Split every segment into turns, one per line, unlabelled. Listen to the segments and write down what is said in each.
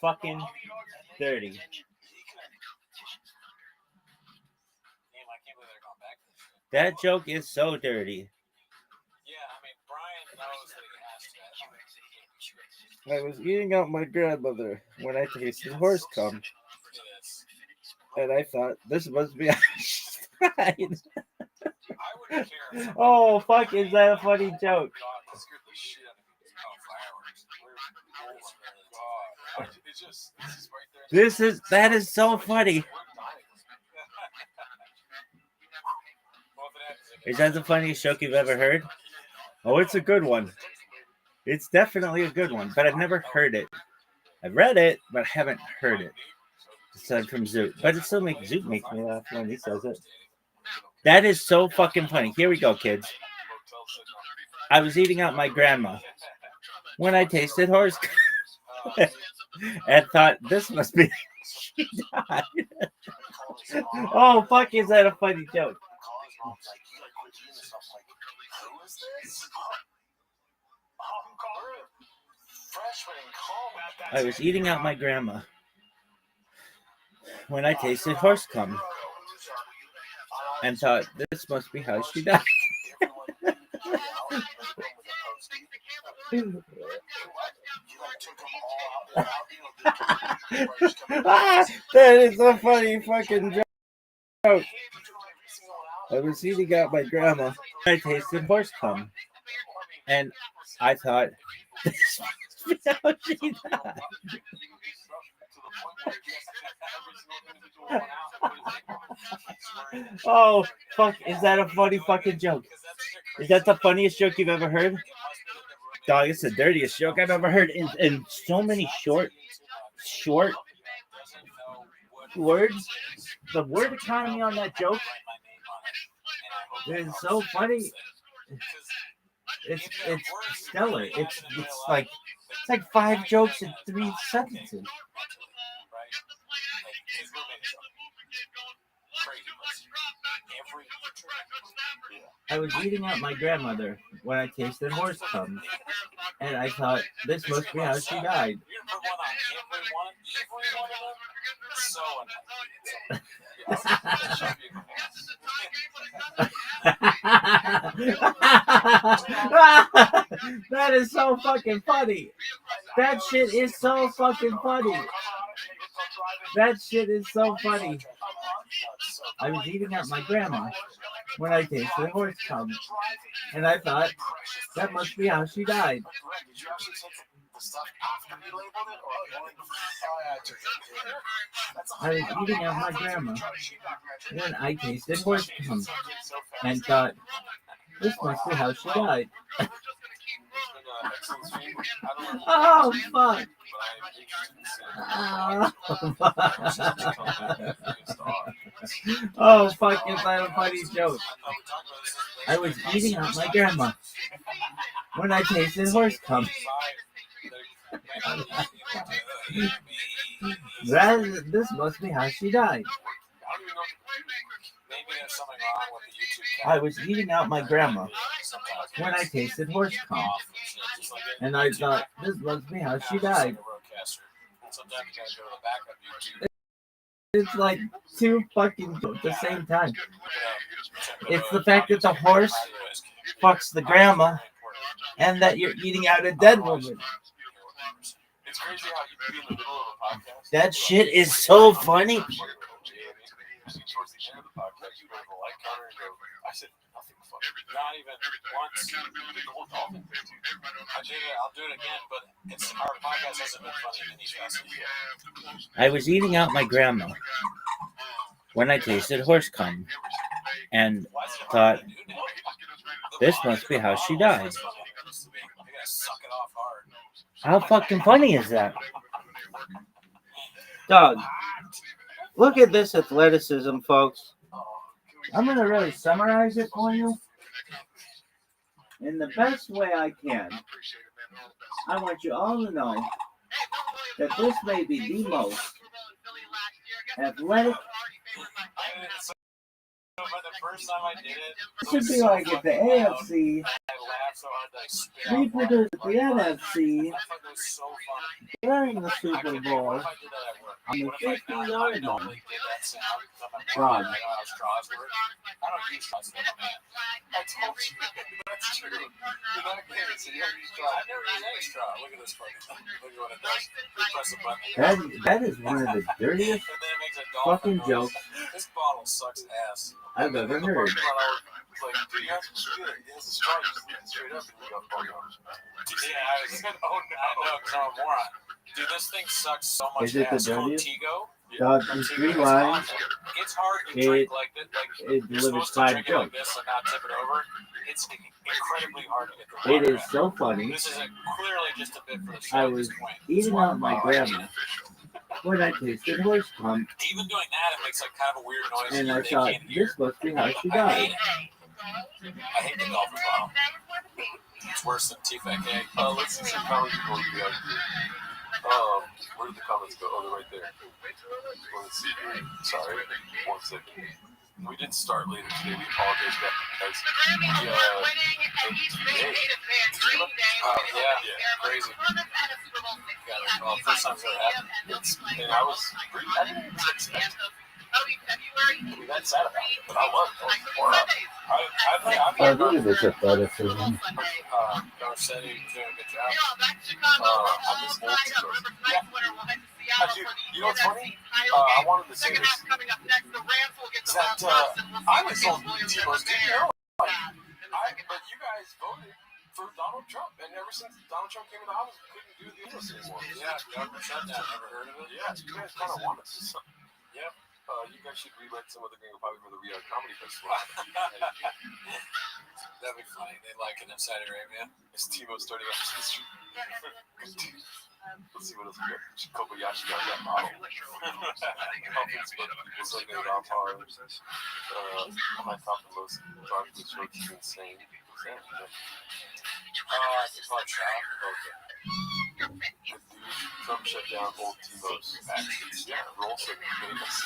fucking dirty. That joke is so dirty. I was eating out my grandmother when I tasted horse cum, and I thought this must be right. Oh fuck! Is that a funny joke? That is so funny. Is that the funniest joke you've ever heard? Oh, it's a good one. It's definitely a good one, but I've never heard it. I've read it, but I haven't heard it. Aside from Zoot. But it still makes Zoot makes me laugh when he says it. That is so fucking funny. Here we go, kids. I was eating out my grandma when I tasted horse and thought this must be she died. Oh fuck, is that a funny joke? I was eating out my grandma when I tasted horse cum and thought this must be how she died. That is a funny fucking joke. I was eating out my grandma when I tasted horse cum and I thought this must be how she died. Oh, fuck. Is that a funny fucking joke? Is that the funniest joke you've ever heard? Dog, it's the dirtiest joke I've ever heard. In so many short words. The word economy on that joke is so funny. It's stellar. It's like 5 jokes in 3 sentences. I was eating out my grandmother when I tasted horse cum, and I thought this must be how she died. That is so fucking funny. That shit is so fucking funny. That shit is so funny. I was eating out my grandma when I tasted horse cum, and I thought that must be how she died. I was eating out my grandma when I tasted horse cum and thought this must be how she died. Oh fuck! Oh fuck! Is that a funny joke? I was eating out my grandma when I tasted horse cum. This must be how she died. I was eating out my grandma when I tasted horse cum, and I thought this must be how she died. It's like 2 fucking at the same time. It's the fact that the horse fucks the grandma, and that you're eating out a dead woman. That shit is so funny. Not even once. I'll do it again, but our podcast hasn't been funny. I was eating out my grandma when I tasted horse cum and thought this must be how she died. How fucking funny is that? Dog, look at this athleticism, folks. I'm going to really summarize it for you in the best way I can. I want you all to know that this may be the most athletic. It should be like if the AFC People to the NFC during the Super Bowl on the 50-yard line. Fraud.
That's true. In that case, you don't use straw. I never use any straw. Look at this fucking. Look at what it does. You press a button.
That is one of the dirtiest fucking jokes
This bottle sucks ass.
I've ever heard.
Like, dude, you have to shoot it. It has a straw. You just leave it straight up and you go, oh no. Yeah, I said, oh no. I know, because I'm a moron. Dude, this thing sucks so much
Is it
ass.
the dirtiest?
Contigo.
Dog, in 3 lines,
It's hard to drink like this. Like,
it delivers 5 jokes.
Like this and not tip it over. It's incredibly hard to get the
It
water
is
out.
so funny.
This is clearly just a bit for the show.
I was eating out my grandma when I tasted horse cum,
Even doing that, it makes like kind of a weird noise.
and I
they
thought,
can't hear.
this must be how she
I hate
died.
it. I hate the golf bottle. It's worse than TFK. Let's see some comments before we go. Where did the comments go? Oh, they're right there. Let's see. Sorry. 1 second. We did start later today. We apologize guys. Crazy. First time for that. And I didn't expect it. That's sad about it, but I love it.
I think it's athleticism.
Garcetti doing a good job. I miss old Tito's. Yeah. You know what's funny? I wanted to say this. That I was on Tito's. Did you know? But you guys voted for Donald Trump, and ever since Donald Trump came in the office, we couldn't do the English anymore. Yeah, government shutdown. Never heard of it? Yeah, you guys kind of want us. Yep. You guys should rewrite some of the Gringo Poppy for the Rio Comedy Festival. That'd be funny. They like it in Saudi Arabia. It's Timo starting up the street. Let's see what else we got. Kobayashi got that model. It's like a Rob Hard. My top of those dark shorts is insane. I think I'll try. Okay. Trump shut down old Timo's actions. Yeah, roll some famous.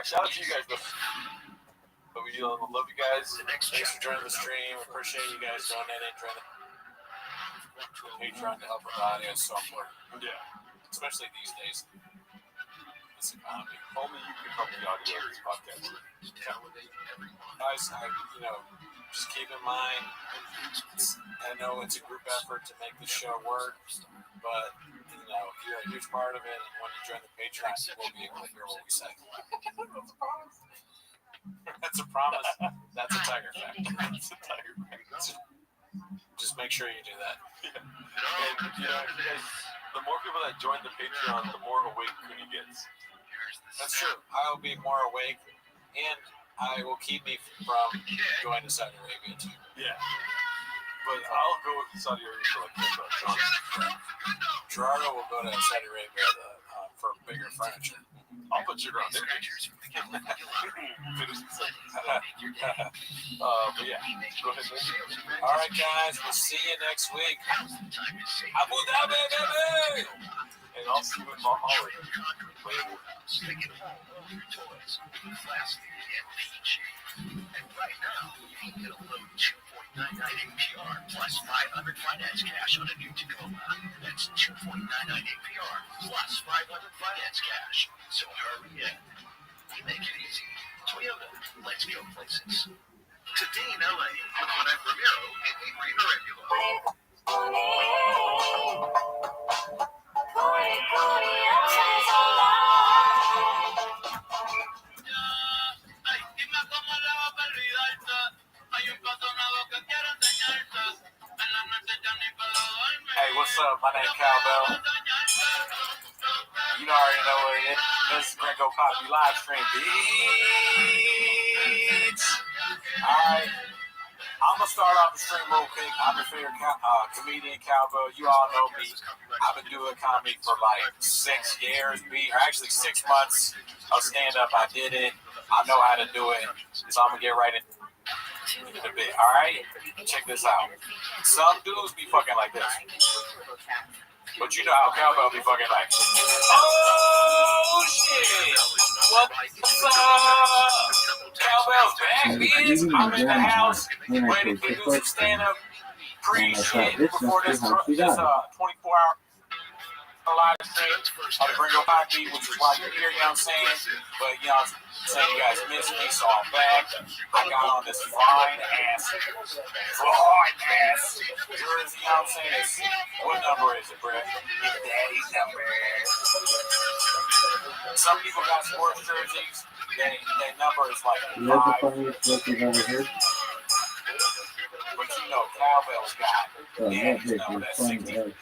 Shout out to you guys, though. But we love you guys. Thanks for joining the stream. Appreciate you guys donating, trying to Patreon to help with audio is so important. Yeah. Especially these days. This economy. Only you can help the audio of this podcast. Guys, just keep in mind, I know it's a group effort to make this show work, but, you're a huge part of it, and when you join the Patreon, you will be able to hear what we say. That's a promise. That's a tiger fact. That's a tiger fact. Just make sure you do that. Yeah. And, guys, the more people that join the Patreon, the more awake Cooney gets. That's true. I will be more awake, and I will keep me from going to Saudi Arabia too. Yeah. But I'll go with Saudi Arabia for like $10. Gerardo will go to Saudi Arabia for bigger furniture. I'll put sugar on their pictures. But yeah, go ahead. All right, guys. We'll see you next week. Abu Dhabi, baby! And I'll see you in Mahalo. And right now, you can get a low 2.99 APR plus 500 finance cash on a new Tacoma. That's 2.99 APR plus 500 finance cash. So hurry in. We make it easy. Toyota, let's go places. Today in LA, with Juan Ramiro and Adrian Regular. Hey, what's up? My name's Cowbell. You already know what it is. This is Gringo Poppy live stream, bitch. Alright. I'm going to start off the stream real quick. I'm your favorite comedian, Cowbell. You all know me. I've been doing comedy for like 6 years, or actually 6 months of stand-up. I did it. I know how to do it. So I'm going to get right into a bit. Alright? Check this out. Some dudes be fucking like this. But you know how Cowbell be fucking like, oh shit! What's up? Cowbell's back, bitch. I'm in the house. Ready to do some stand-up pre-shit before this 24-hour live stream on the ViralRabbi, which is why you're here, you know what I'm saying? But, you know what I'm saying, you guys missed me, so I'm back. I got on this fine-ass jersey, you know what I'm saying? What number is it, Brett? It's Daddy's number. Some people got sports jerseys. That number is like 5. But you know, Cowbell's got Daddy's number. That's 60.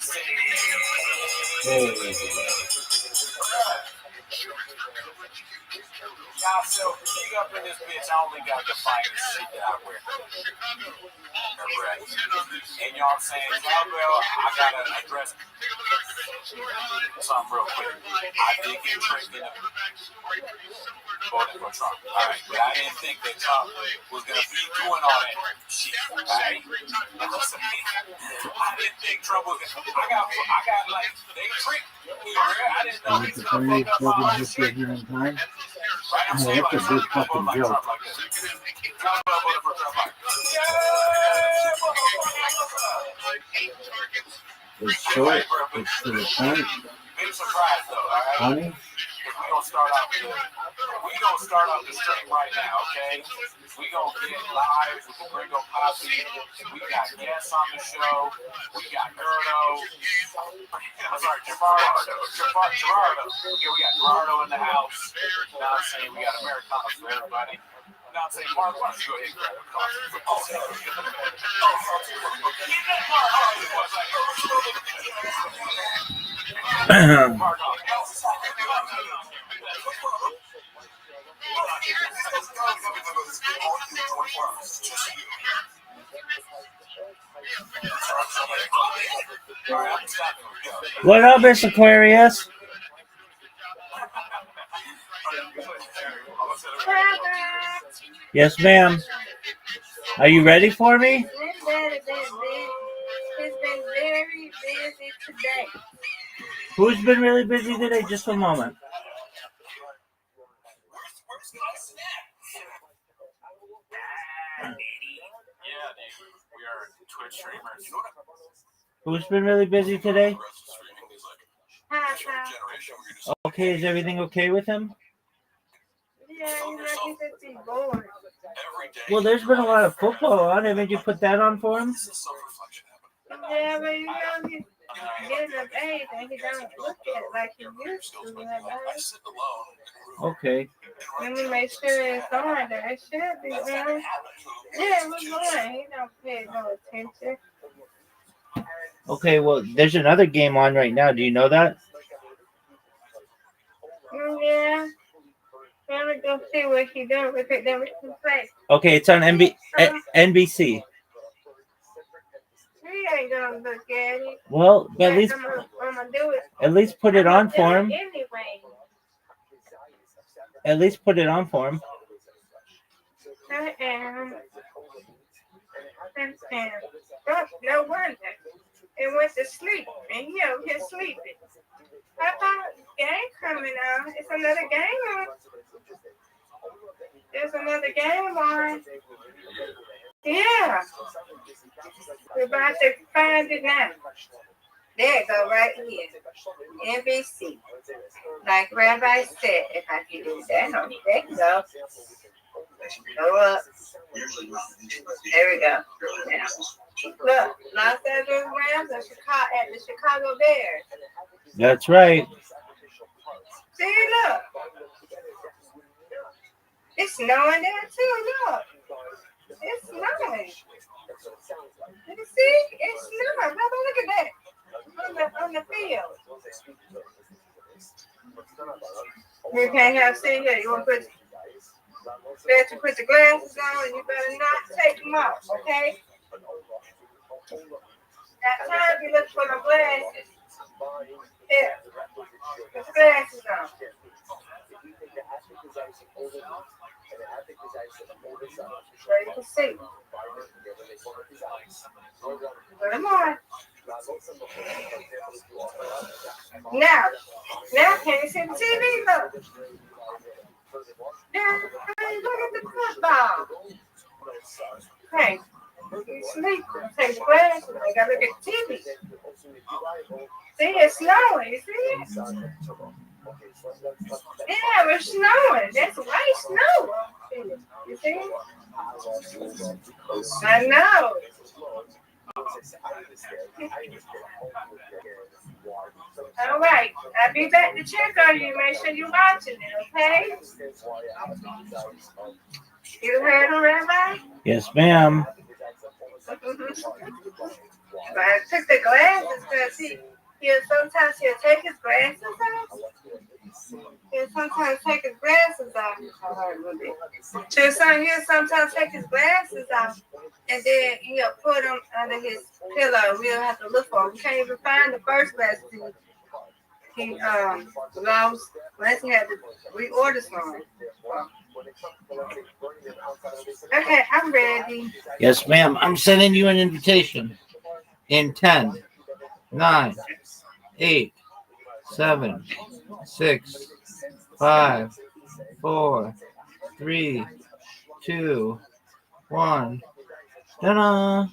Y'all so big up in this bitch. I only got the finest shit that I wear. Right. And you know what I'm saying? Cowbell, I gotta address something real quick. I did get tricked into voting for Trump. Alright, but I didn't think that Trump was gonna be doing all that shit. Alright? I didn't think Trump was gonna I got like they tricked me, I didn't know he was gonna fuck up all that shit. Right? I'm saying like some people vote like Trump like this. Cowbell voted for Trump like
It's short. It's to the point.
big surprise though, alright?
Honey?
We gonna start off the stream right now, okay? We gonna get live with the Gringo Posse. We got guests on the show. We got Gerardo. I'm sorry, Gerardo. Okay, we got Gerardo in the house. You know what I'm saying? We got Americanos for everybody. You know what I'm saying? Mark, why don't you go ahead and grab a coffee?
What up, Miss Aquarius? Yes, ma'am. Are you ready for me?
It's been very busy today.
Who's been really busy today? Just a moment.
Yeah, dude. We are Twitch streamers.
Who's been really busy today?
Hi.
Okay, is everything okay with him?
Yeah, he's just bored.
Well, there's been a lot of football on. Haven't you put that on for him?
Yeah, but you know he's getting of age and he don't look at it like he used to.
Okay.
Let me make sure it's on there. It should be on. Yeah, it was on. He don't pay no attention.
Okay, well, there's another game on right now. Do you know that?
Yeah. Let me go see what he doing with it. Then we can play.
Okay, it's on NBC.
He ain't gonna look at it.
Well, at least
I'm gonna do it.
At least put it on for him.
Anyway.
At least put it on for him.
I am. No wonder. It went to sleep, and he over here sleeping. I thought game coming on. It's another game on. There's another game on. Yeah. We're about to find it now. There it go, right here. NBC. Like Rabbi said, if I can do that, there you go. Go up. There we go. Now, look, Los Angeles Rams at the Chicago Bears.
That's right.
See, look. It's snowing there too. Look. It's snowing. You see? It's snowing. Look at that. On the field. You can't have see here. You want to put the glasses on, and you better not take them off, okay? That time you look for the glasses. Here. Put the glasses on. So you can see. Put them on. Now can you see the TV? Look. look at the football. Hey, you sleep. Take the glasses. I gotta look at TV. See, it's snowing. You see it? Yeah, it's snowing. That's white snow. You see it? I know. All right. I'll be back to check on you. Make sure you're watching it, okay? You heard him, Rabbi?
Yes, ma'am.
But I took the glasses because sometimes he'll take his glasses off. He'll sometimes take his glasses off. He'll sometimes take his glasses off, and then he'll put them under his pillow. We'll have to look for him. We can't even find the first glasses he lost. Unless he had to reorder some. Okay, I'm ready.
Yes, ma'am. I'm sending you an invitation in 10, 9, 8, 7, 6, 5, 4, 3, 2, 1. Ta-da!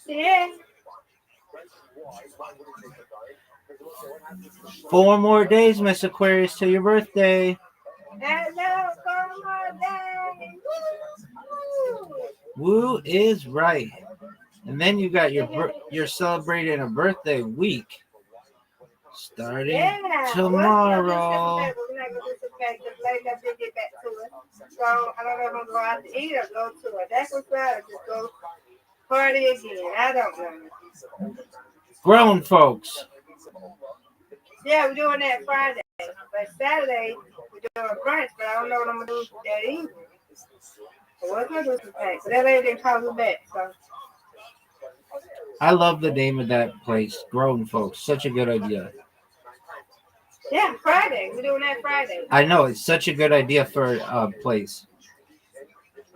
Yeah.
4 more days, Miss Aquarius, till your birthday.
Hello, come on,
Woo is right. And then you got you're celebrating a birthday week starting tomorrow.
We're not going to disinfect the place. I did get back to it. So I don't know if I'm going to go out to eat or go to it. That's what's better. Just go party again. I don't know.
Grown folks.
Yeah, we're doing that Friday. But Saturday, we're doing brunch, but I don't know what I'm going to do that evening. So what's going to do some things? So that lady didn't call me back. So.
I love the name of that place, Grown Folks. Such a good idea.
Yeah, Friday. We're doing that Friday.
I know. It's such a good idea for a place.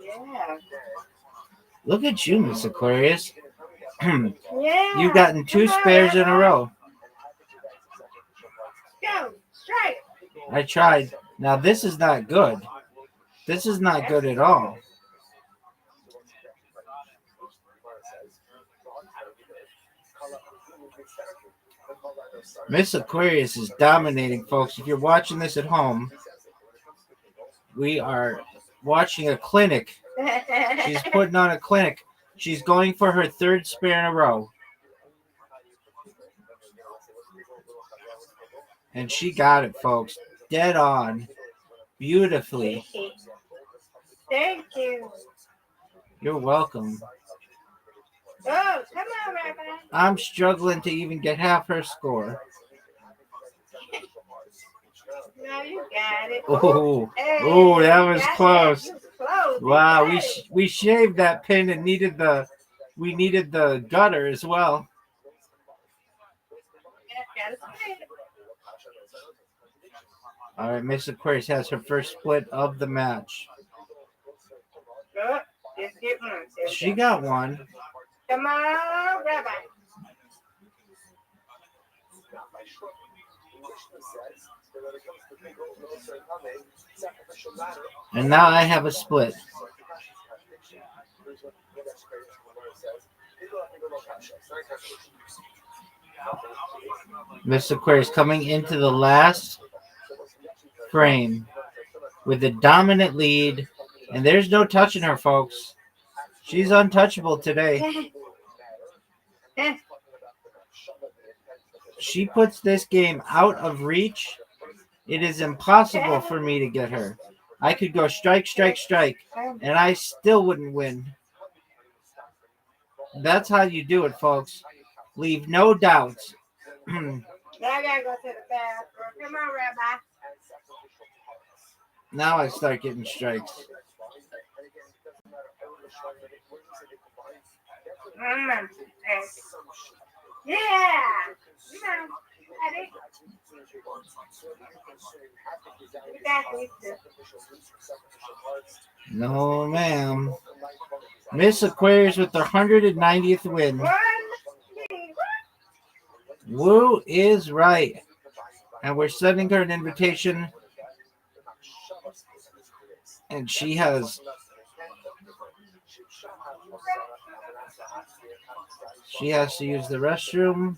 Yeah.
Look at you, Miss Aquarius.
Yeah.
You've gotten 2 spares in a row.
Go, straight.
I tried. Now, this is not good. This is not good at all. Miss Aquarius is dominating, folks. If you're watching this at home, we are watching a clinic. She's putting on a clinic. She's going for her 3rd spare in a row. And she got it, folks. Dead on. Beautifully.
Thank you.
You're welcome.
Oh, come on, Rabbi.
I'm struggling to even get half her score.
No, you got it.
Oh,
hey,
oh, that was close.
Close.
Wow, we shaved that pin and needed the gutter as well. All right, Miss Aquarius has her first split of the match. She got one.
Come on, Rabbi.
And now I have a split. Miss Aquarius coming into the last frame with a dominant lead, and there's no touching her, folks. She's untouchable today. She puts this game out of reach. It is impossible for me to get her. I could go strike, strike, strike, and I still wouldn't win. That's how you do it, folks. Leave no doubts.
Now I gotta go to the bathroom. Come on, Rabbi.
Now I start getting strikes.
Yeah.
No, ma'am. Miss Aquarius with their 190th win. Woo is right. And we're sending her an invitation And she has to use the restroom.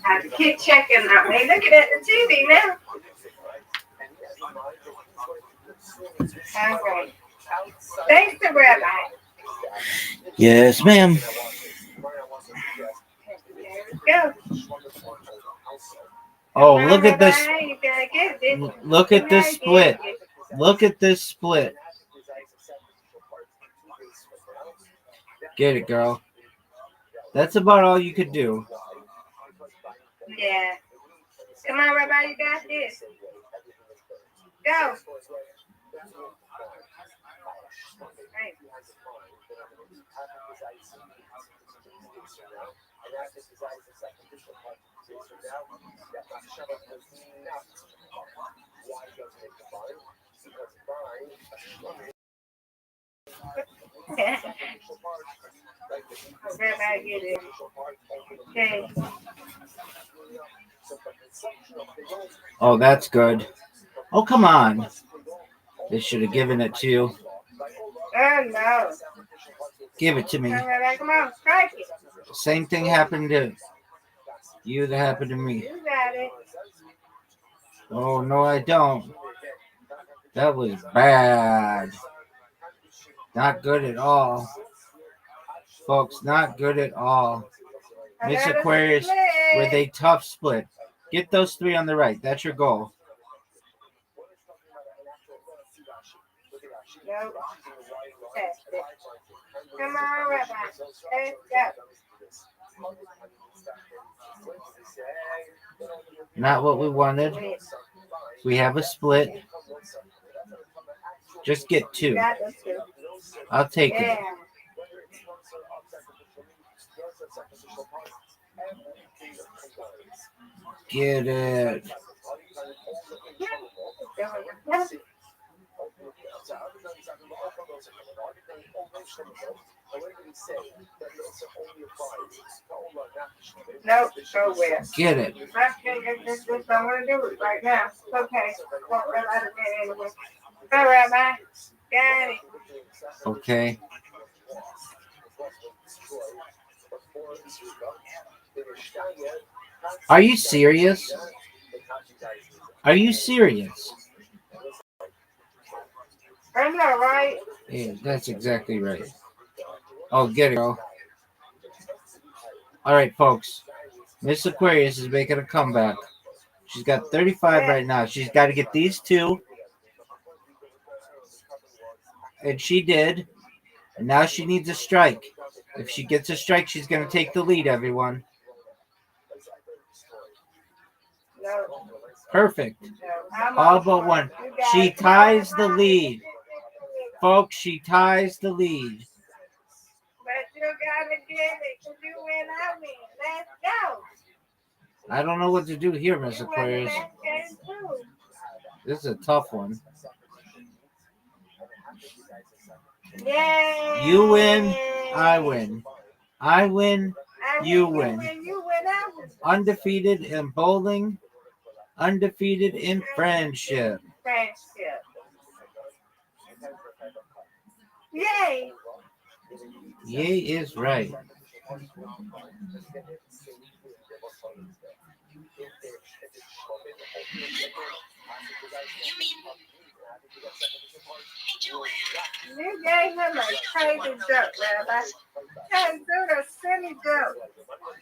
I have to keep checking out. Hey, looking at the TV now. All right. Thanks to Rabbi.
Yes, ma'am.
There we go.
Oh, look at this.
You gotta get this.
Look at this split. Look at this split. Get it, girl. That's about all you could do.
Yeah. Come on, Rabbi, you got this. Go. Right. Rabbi, get it. Okay.
Oh, that's good. Oh, come on. They should have given it to you.
Oh, no.
Give it to me.
Come on, Rabbi, come on. Strike it.
Same thing happened to you that happened to me.
You got it.
Oh, no, I don't. That was bad. Not good at all. Folks, not good at all. Miss Aquarius with a tough split. Get those three on the right. That's your goal.
No. That's it. Come on, Rabbi. Let's go.
Not what we wanted. We have a split. Just get two.
Got those two.
I'll take it.
Yeah.
Get it.
Nope, go where?
Get it.
This I want to do it right now. Okay. Won't run out of there anyway. Go, Rabbi. Got it.
Okay. Are you serious? Are you serious?
I know, right?
Yeah, that's exactly right. Oh, get it, girl. All right, folks. Miss Aquarius is making a comeback. She's got 35 right now. She's got to get these two. And she did. And now she needs a strike. If she gets a strike, she's going to take the lead, everyone.
No.
Perfect.
No.
All but one. She ties the lead. Folks, she ties the lead.
But you gotta get it, because you win, I win. Let's go.
I don't know what to do here, Miss Aquarius. This is a tough one.
Yay!
You win, I win. I win, you win.
You win, I win.
Undefeated in bowling, undefeated in friendship.
Friendship. Yay!
Yay is right.
You gave him a crazy joke, Rabbi. Can't do the silly joke.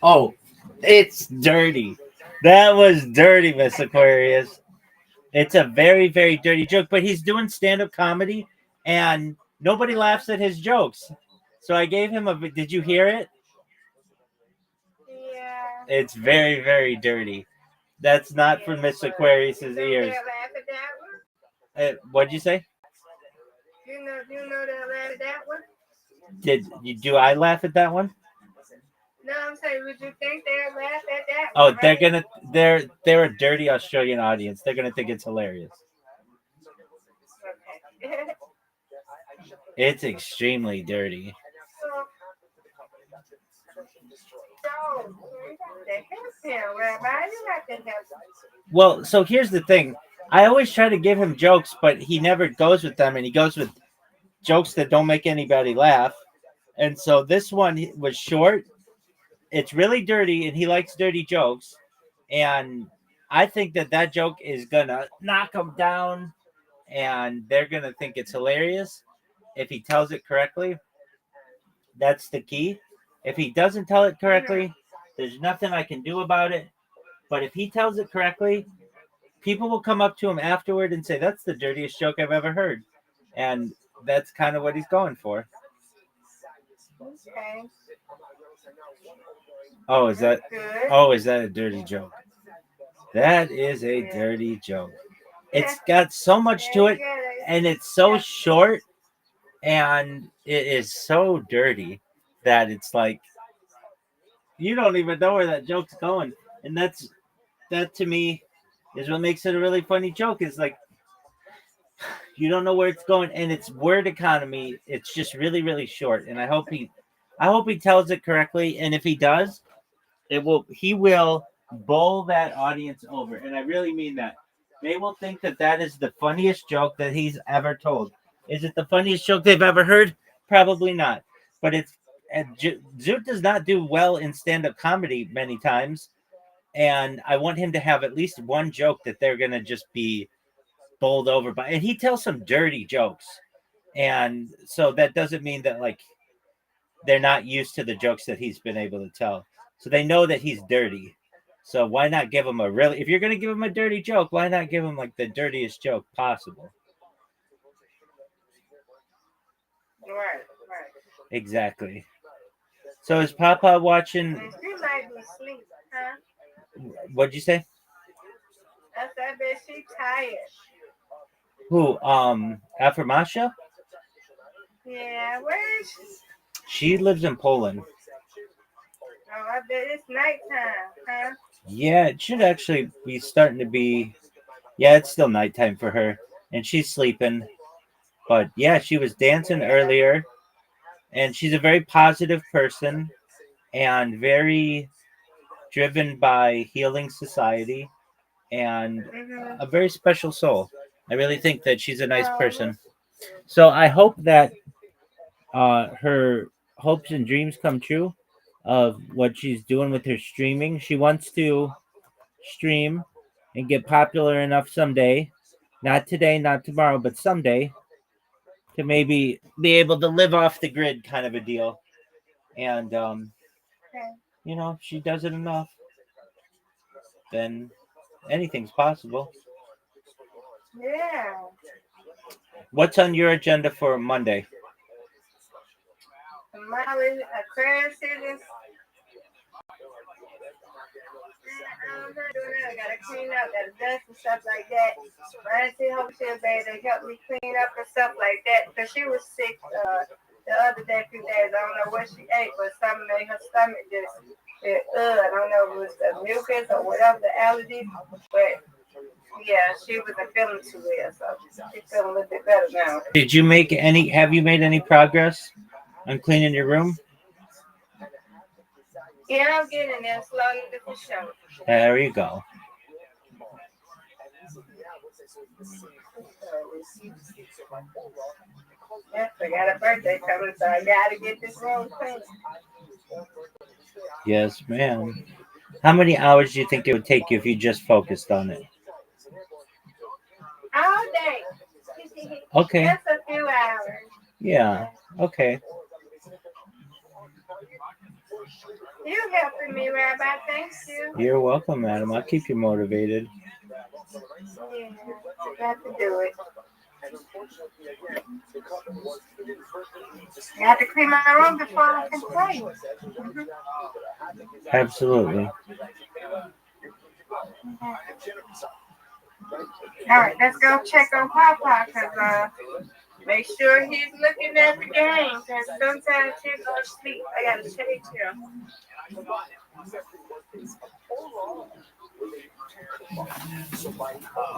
Oh, It's dirty. That was dirty, Miss Aquarius. It's a very, very dirty joke, but he's doing stand-up comedy and nobody laughs at his jokes. So I gave him a. Did you hear it?
Yeah.
It's very, very dirty. That's not for Miss Aquarius's
So
ears.
they'll laugh at that one?
What'd you say?
You know they'll laugh at that one?
Do I laugh at that one?
No, I'm saying, would you think they'll laugh at that
Oh,
one? Right?
they're a dirty Australian audience. They're gonna think it's hilarious.
Okay.
It's extremely dirty.
So, you got to help him, Rabbi. You got to help him.
Well, so here's the thing. I always try to give him jokes, but he never goes with them, and he goes with jokes that don't make anybody laugh. And so this one was short. It's really dirty, and he likes dirty jokes. And I think that joke is gonna knock him down, and they're gonna think it's hilarious if he tells it correctly. That's the key. If he doesn't tell it correctly, there's nothing I can do about it. But if he tells it correctly, people will come up to him afterward and say, "That's the dirtiest joke I've ever heard," and that's kind of what he's going for.
Okay.
Oh, is that?
Good.
Oh, is that a dirty joke? That is a dirty joke. It's got so much to it, and it's so short, and it is so dirty that it's like you don't even know where that joke's going, and that to me is what makes it a really funny joke. Is like you don't know where it's going, and it's word economy. It's just really, really short, and I hope he tells it correctly, and if he does, he will bowl that audience over, and I really mean that. They will think that is the funniest joke that he's ever told. Is it the funniest joke they've ever heard? Probably not. But Zoot does not do well in stand-up comedy many times, and I want him to have at least one joke that they're gonna just be bowled over by. And he tells some dirty jokes, and so that doesn't mean that like they're not used to the jokes that he's been able to tell. So they know that he's dirty. So why not give him if you're going to give him a dirty joke, why not give him like the dirtiest joke possible?
Right.
Exactly. So is Papa watching?
You might be asleep, huh?
What'd you say?
I bet she's tired.
Who? Afirmasha?
Yeah, where is she?
She lives in Poland.
Oh, I bet it's nighttime, huh?
Yeah, it should actually be starting to be. Yeah, it's still nighttime for her, and she's sleeping. But yeah, she was dancing earlier, and she's a very positive person and very driven by healing society and a very special soul. I really think that she's a nice person. So I hope that her hopes and dreams come true of what she's doing with her streaming. She wants to stream and get popular enough someday, not today, not tomorrow, but someday, to maybe be able to live off the grid kind of a deal. And if she does it enough, then anything's possible.
Yeah.
What's on your agenda for Monday?
Molly, Aquarius season. I'm not doing that. I gotta clean up, gotta dust and stuff like that. I see hope she'll be able to help me clean up and stuff like that. Because she was sick the other day, a few days. I don't know what she ate, but something made her stomach just I don't know if it was the mucus or whatever, the allergies. But yeah, she wasn't feeling too well, so she's feeling a little bit better now.
Have you made any progress on cleaning your room?
Yeah, I'm getting there slowly for sure.
There you go.
Yeah, I got a birthday coming, so I gotta get this room clean.
Yes, ma'am. How many hours do you think it would take you if you just focused on it?
All day.
Okay.
Just a few hours.
Yeah. Okay.
You helping me, Rabbi. Thank you.
You're welcome, madam. I'll keep you motivated.
Yeah, got to do it. I have to clean my room before I can play.
Absolutely.
All right, let's go check on Papa, because make sure he's looking at the game, because sometimes he'll go to sleep. I got to check him.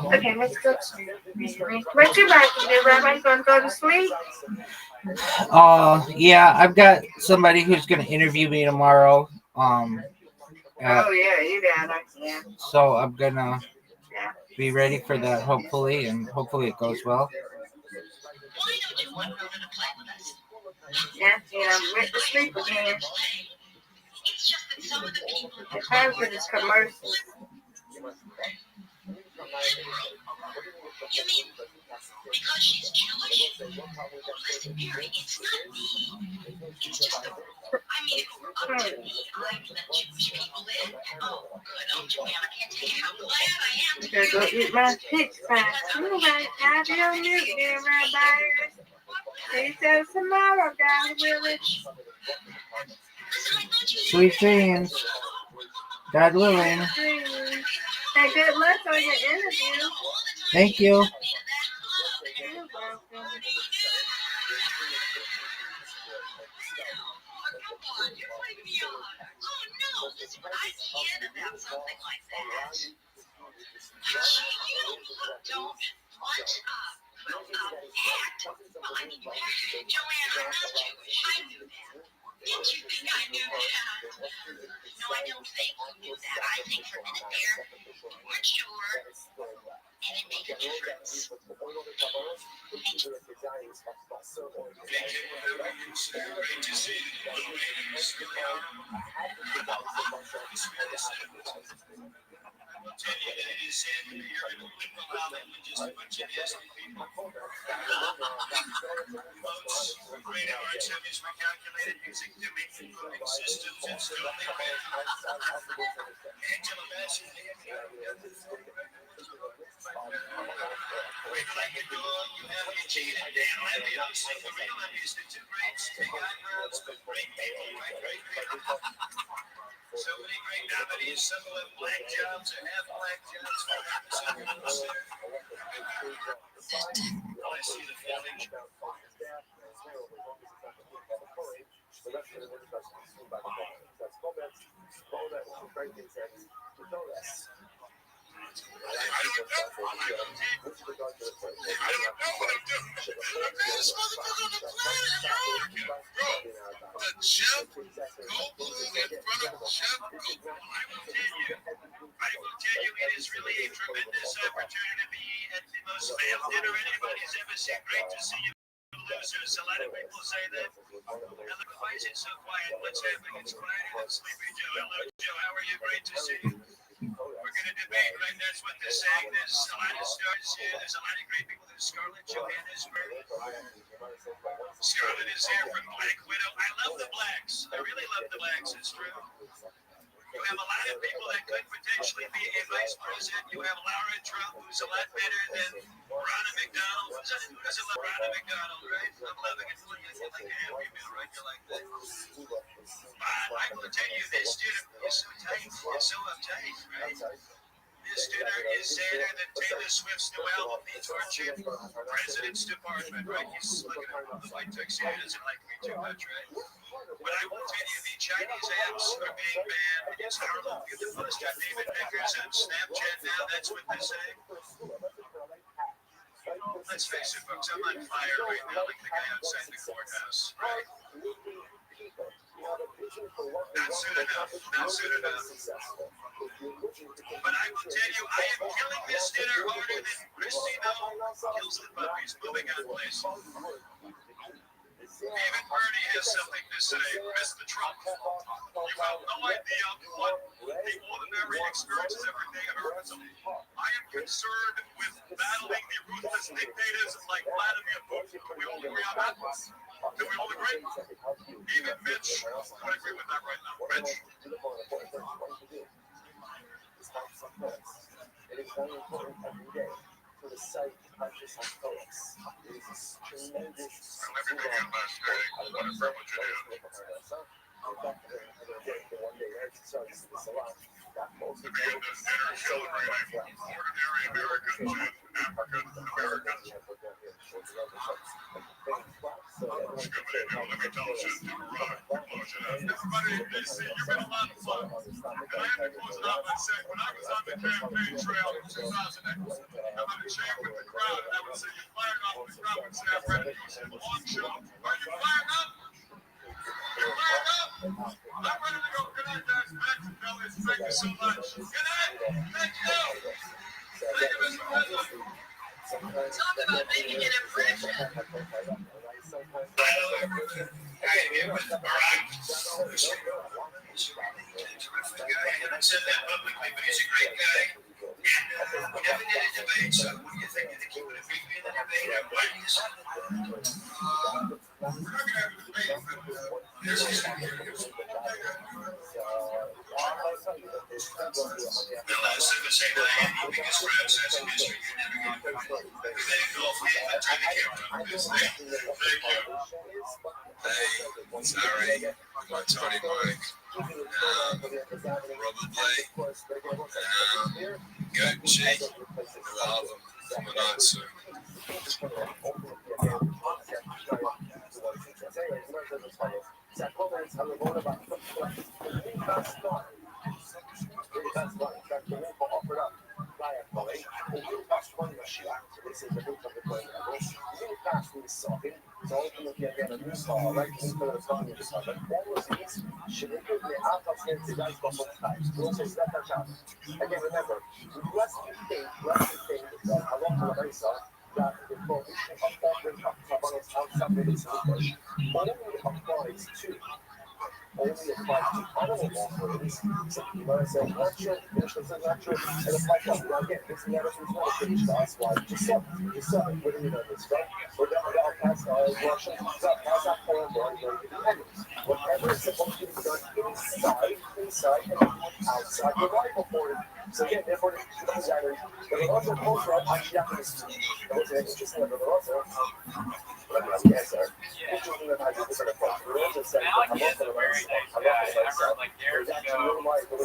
Okay, let's go. What you about to do, Rabbi? You gonna go to sleep?
Yeah, I've got somebody who's gonna interview me tomorrow.
Oh yeah, you got it. Yeah.
So I'm gonna be ready for that, hopefully, and hopefully it goes well.
Yeah, went to sleep again. The time for this commercial.
You mean because she's Jewish? Listen, Mary, it's not me. It's just the rule. I mean, if it were up to me, I'd let Jewish people in. Oh, good. Oh, Joanne, I can't tell you how glad I am to hear
Go eat my pizza. You right, I'll be on mute there, Rabbi. See you tomorrow, God willing.
Sweet dreams. God willing.
Hey, good luck on your interview.
Thank you.
You're welcome.
You're putting me on. Oh, no. Listen, when I kid about something like that, you don't want act. Well, I mean, Joanne, I'm not Jewish. I knew that. Didn't you think I knew that? No, I don't think you knew that. I think for a minute there, you weren't sure, and it made a difference. Thank you.
Great to see you. Ladies, really are. I will tell you, it is sad to hear a liberal outlet with just a bunch of nasty people. Votes for great arts have used recalculated music to make the voting systems and still they win. Angela Bassett, wait till I get going, you have your cheated Dan Levy, I'll sing the real Levy's, the two greats, big eyebrows, but great people, right, great people. So many great nominees, some who have black jobs or have black jobs. Well, I see the feeling. I don't know what I'm doing. I'm the greatest motherfucker on the planet, bro. The Jeff Goldblum in front of Jeff Goldblum. I will tell you, it is really a tremendous opportunity to be at the most male dinner anybody's ever seen. Great to see you losers. A lot of people say that. Now look, why is it so quiet? What's happening? It's quieter than Sleepy Joe. Hello, Joe. How are you? Great to see you. We're going to debate, right? That's what they're saying. There's a lot of stars here. There's a lot of great people. There's Scarlett Johansson. Scarlett is here from Black Widow. I love the blacks. I really love the blacks. It's true. You have a lot of people that could potentially be a vice president. You have Laura Trump, who's a lot better than Ronna McDonald. Who doesn't love Ronna McDonald, right? I'm loving it. You like a Happy Meal, right? You like that. I will tell you, this dude is so tight. He's so uptight, right? This dinner is sadder than Taylor Swift's new album, The Tortured President's Department, right? He's looking at the white tuxedo. He doesn't like me too much, right? But I will tell you, the Chinese apps are being banned. It's horrible. You can post your David Vickers on Snapchat now. That's what they're saying. Let's face it, folks. I'm on fire right now, like the guy outside the courthouse, right? Not soon enough. Not soon enough. But I will tell you, I am killing this dinner harder than Christine kills the puppies. Moving on, please. Even Bernie has something to say. Mr. Trump, you have no idea what the ordinary experiences every day hurt. I am concerned with battling the ruthless dictators like Vladimir Putin. Can we all agree on that? Can we all agree? Even Mitch would agree with that right now. Mitch, Everybody in DC, you've been a lot of fun. And I have to close it out by saying, when I was on the campaign trail in 2008, I'm on a chain with the crowd, and I would say, "You fired up?" The crowd would say, "I'm ready." You say, "The long show. Are you fired up? You fired up? I'm ready to go. Good night, guys. Back to Phillies. Thank you so much. Good night. Thank you. Thank you, Mr. President.
Talk about making an impression. And I said that publicly, but he's a great guy. And we never did a debate, so what do you think of the keep it a brief in the debate? Why do you decide?
We're not going to have a debate, but this is going to be a
Well, I was simply saying that Andy, because perhaps that's a history you're never going to find. But then golf in, but turn the camera on.
Thank you.
Hey, sorry, my Tony Mike, Robert Blake, Goat G, the album coming out soon.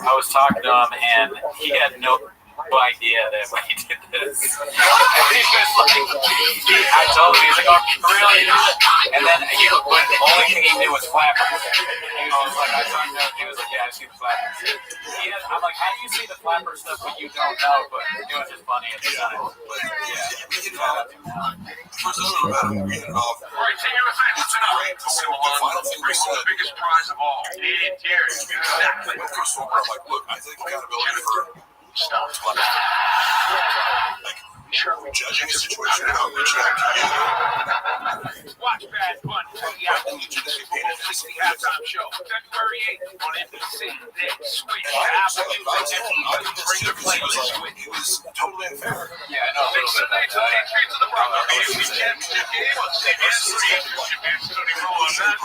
I was talking to him, and he had no idea that when he did this, he was like, I told him, he's like, oh, really? And then, but the only thing he knew was flappers. He was like, I talked to him, he was like, yeah, I see the flappers. I'm like, how do you see the flapper stuff when you don't know? But it was just funny at the time. But,
First, I don't know about him being off.
All right, take your effects tonight. Bring the biggest prize of all. Exactly.
First of all, I'm like, look, I think accountability for
Stop.
judging a situation how much you have to use.
Watch Bad Bunny for the album. It's the halftime show. February 8th on NBC. Then switch to Apple Music and bring the playlist with
It was totally unfair.
yeah, no,
Big Sunday to the entry to the Bravo AFC Championship game on CBS 3. Japan's Tony Roll on that.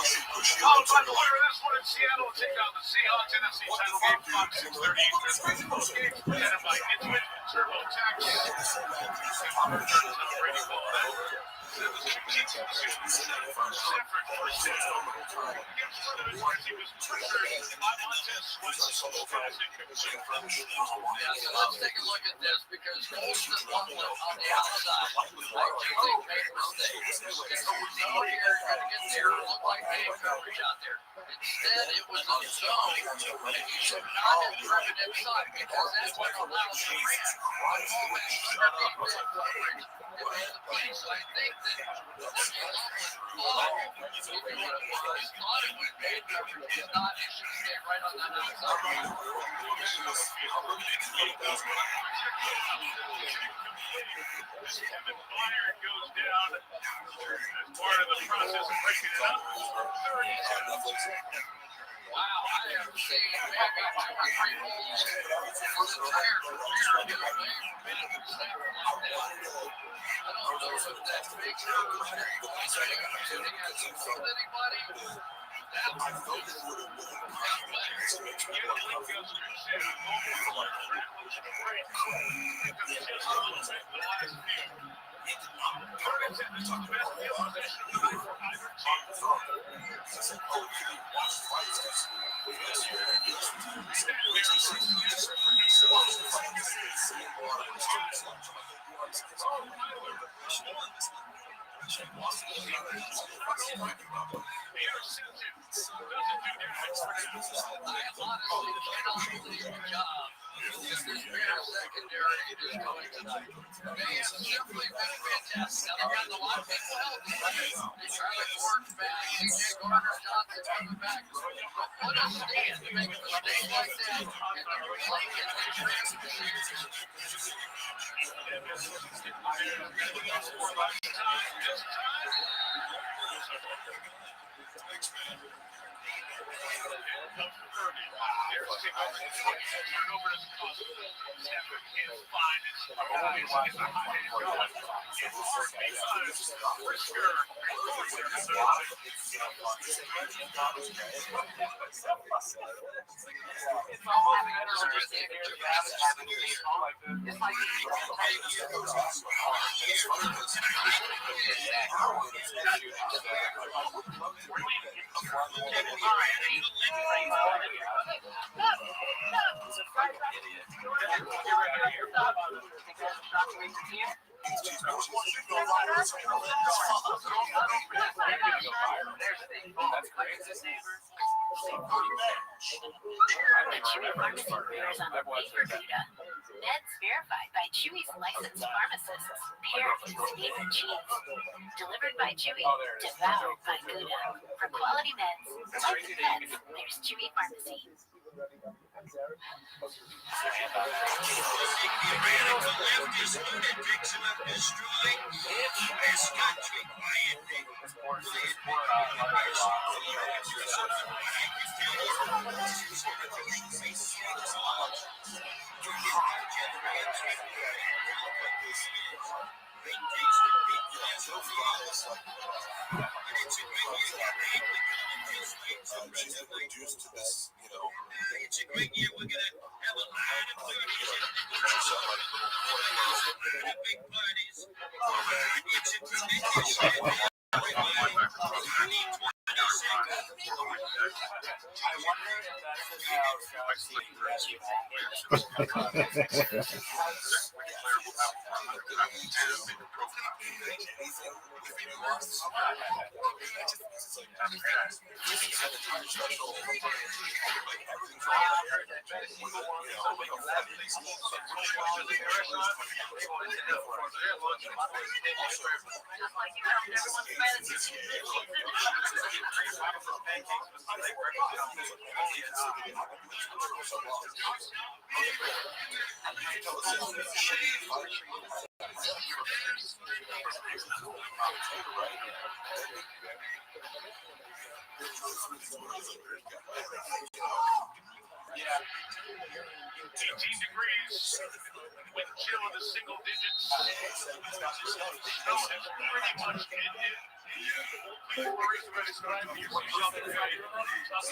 Followed by the winner of this one in Seattle take on the Seahawks NFC title game Fox 6:30 Eastern. Both games presented by Intuit TurboTax. Brady Ball.
Let's take a look at this because most of the ones on the outside like to think make mistakes. Here, trying to get there, look like man coverage out there. Instead, it was a zone, and you should not have driven inside because that's what allows the reach. One moment, sharply big coverage. It made the play, so I think that looking at it, if you would have thought it was man coverage, it's not. It should stay right on that outside.
Kevin Byard goes down as part of the process of breaking it up. 32.
Wow, I have seen maybe 2 or 3 holes for the tire career get away from it and snap like that. I don't know if that makes it. With anybody?
Meds verified by Chewy's licensed pharmacists. Paired with favorite cheese. Delivered by Chewy, devoured by Gouda. For quality meds, like meds, there's Chewy Pharmacy.
It's a great year. We're gonna have a lot of parties. Big parties. It's a tremendous year.
Yeah. 18 degrees. Wind chill in the single digits. Snow has pretty much ended. People worry about describing yourself as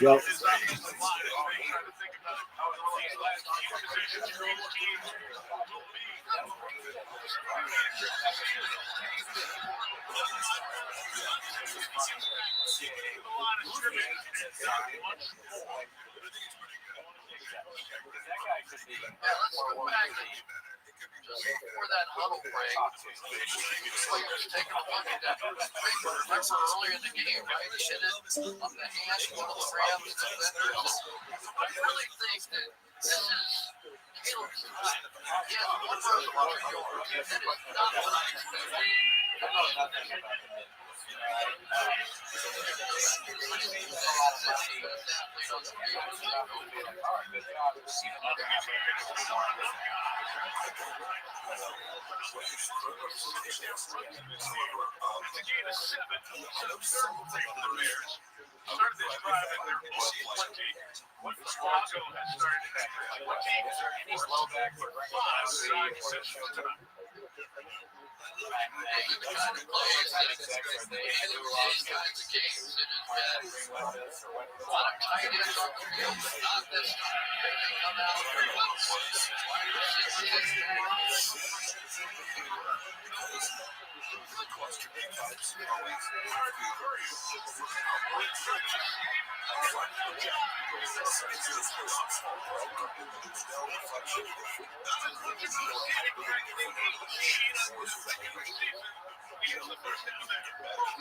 Yep.
It's not just a line. They try to think about how these last few positions for each team will be. A lot of scrimmage and not much more.
Let's go back just before that huddle break. Players taking a look at that paper. Remember earlier in the game, right? They hit it up the hash, one of the Rams defenders. I really think that this is Caleb's time. He has one rush for 1 yard. That is not what I expected.
It's a gain of 7. So third and 3 for the Bears. Started this drive at their 20. What Toronto has started at 20. Any blowback for 5 side possessions tonight.
This is the kind of place that these kinds of games that has been a lot of tight ends on the field, but not this time. They come out here with wide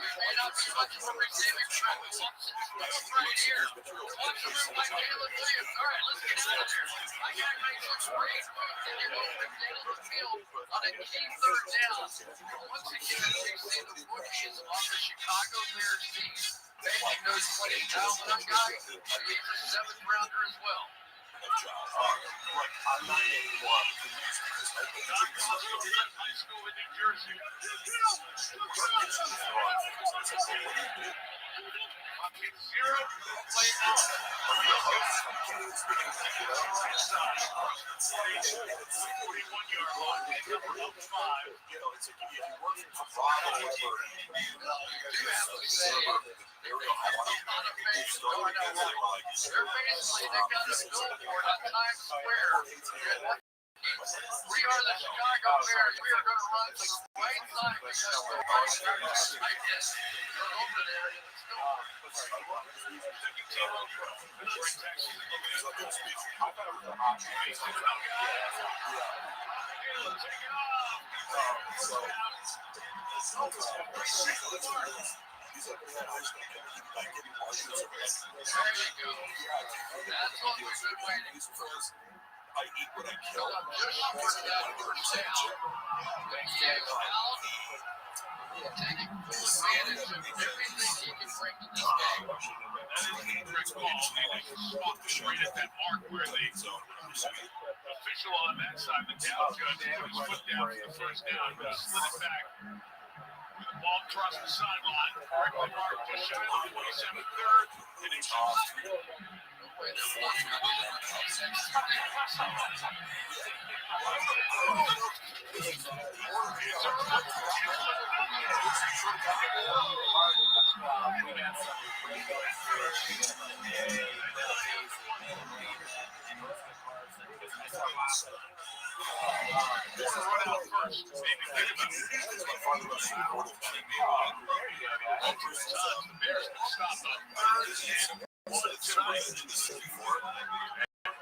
may not be much of a receiving track. Right here. Watch the room like Caleb Williams. All right, let's get out of there. I got to make some break. And you're going to the middle of the field on a key third down. Once again, you see the rookies on the Chicago Bears team making those plays. Now, one guy, he's a seventh rounder as well.
I'm not anymore. High school in New Jersey. Zero play out.
They got a billboard on Times Square. We are the Chicago Bears. We are going to run the right side because we're right over there in the
I eat what I kill.
just short of that first down. Taking full advantage of everything he can bring to this game.
That is an incorrect call. They spot the right at that mark where the official on that side, the down judge, put his foot down for the first down, but slid it back. With the ball across the sideline, correctly marked just shy of the 27th, third, and it's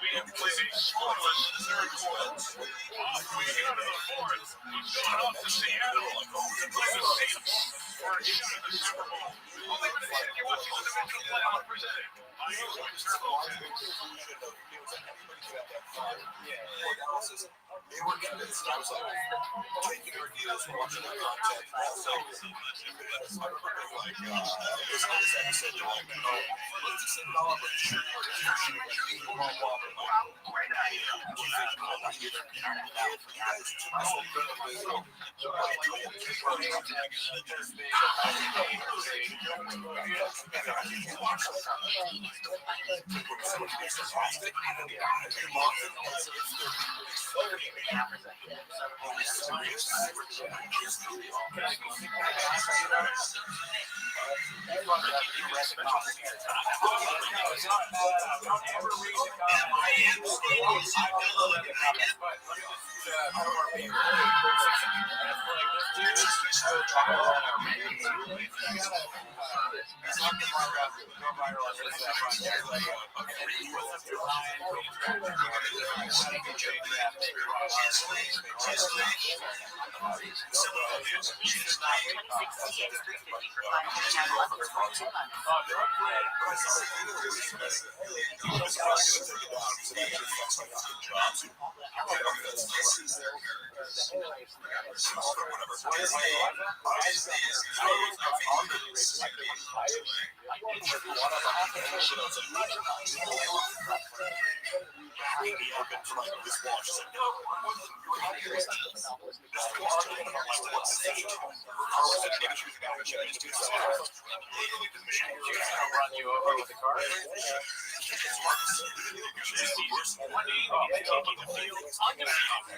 we have played a scoreless third quarter. We go to the fourth. He's going off to Seattle to play the Seahawks for a shot at the Super Bowl. Only when you watch the divisional playoff presented by
They were convinced. I was like, taking our deals, watching their content. So, I remember being like, this episode, they're like, oh, let's send it all over. Sure, great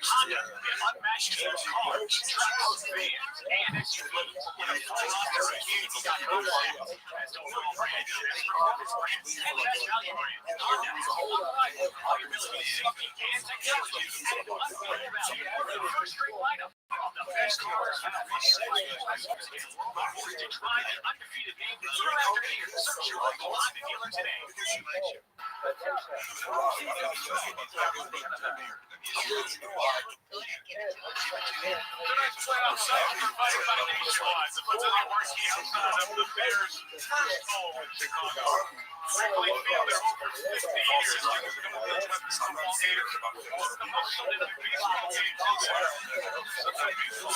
Honda, an unmatched team of cars, trucks, vans, and SUVs in a full roster of huge.com brands. Best overall brand, best performance brand, and best value brand. Honda has a long line of all your ability safety and technology at an unbeatable value. The first-rate lineup of the best cars in the world to drive an undefeated name year after year. Search your local Honda dealer today. Tonight's play outside provided by Nationwide, the Pacific Varsity outside of the Bears' first home in Chicago. Wrigley Field, they're over 50 years. Like some of the toughest football games, most emotional baseball games in there. Sometimes baseball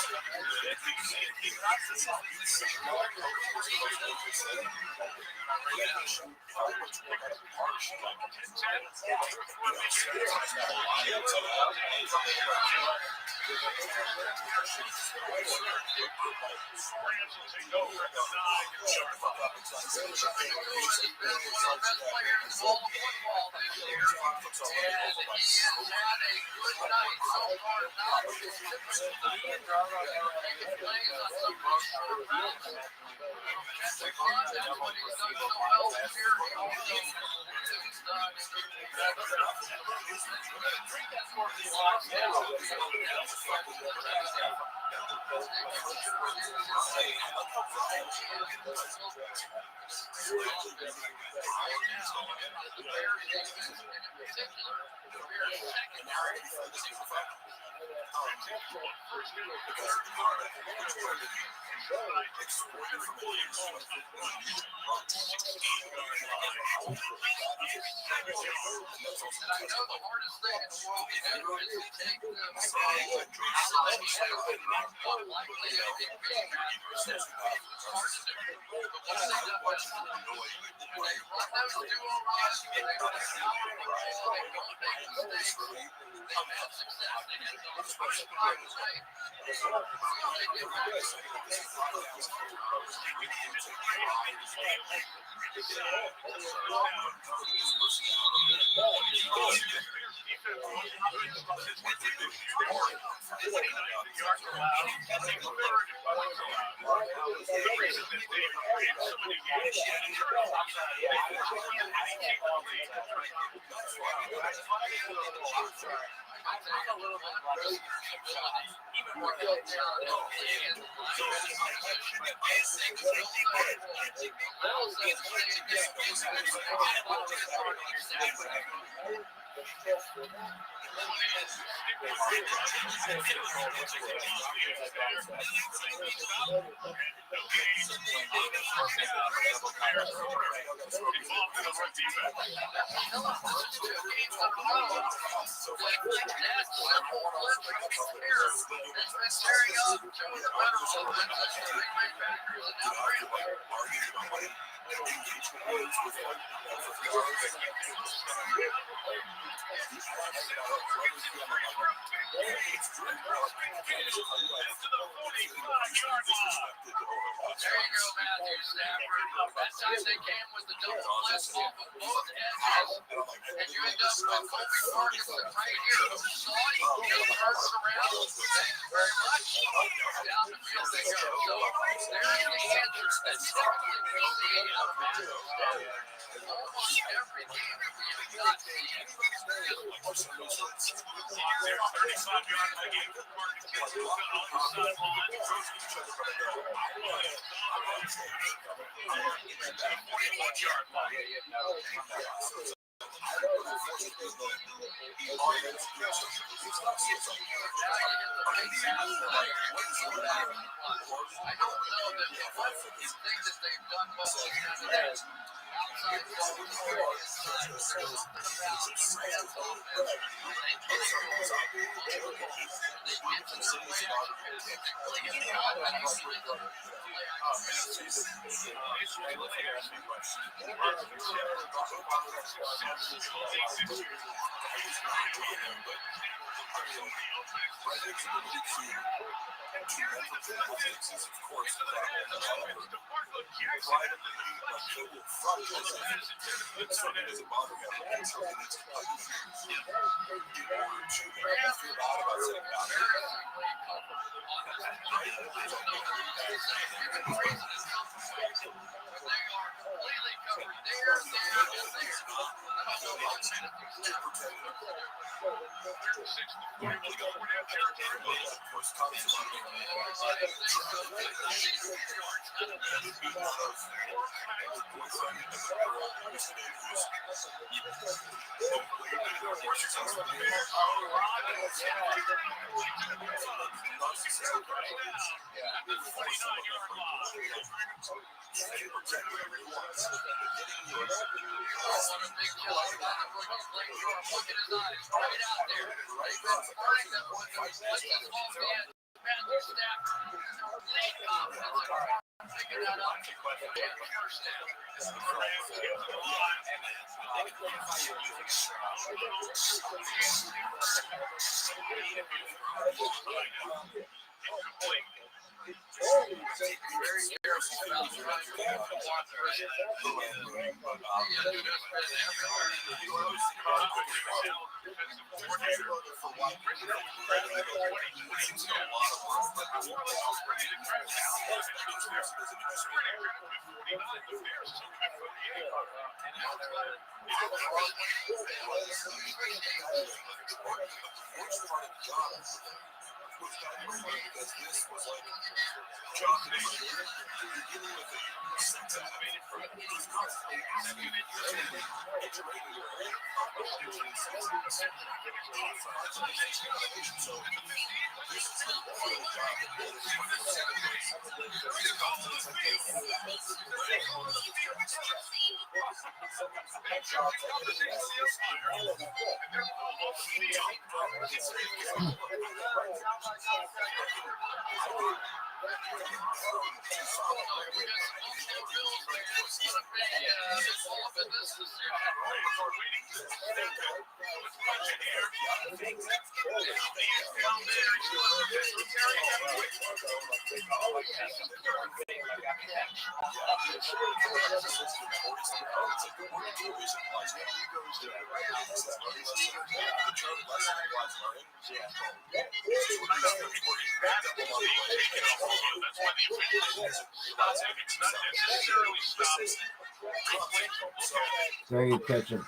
There you catch it.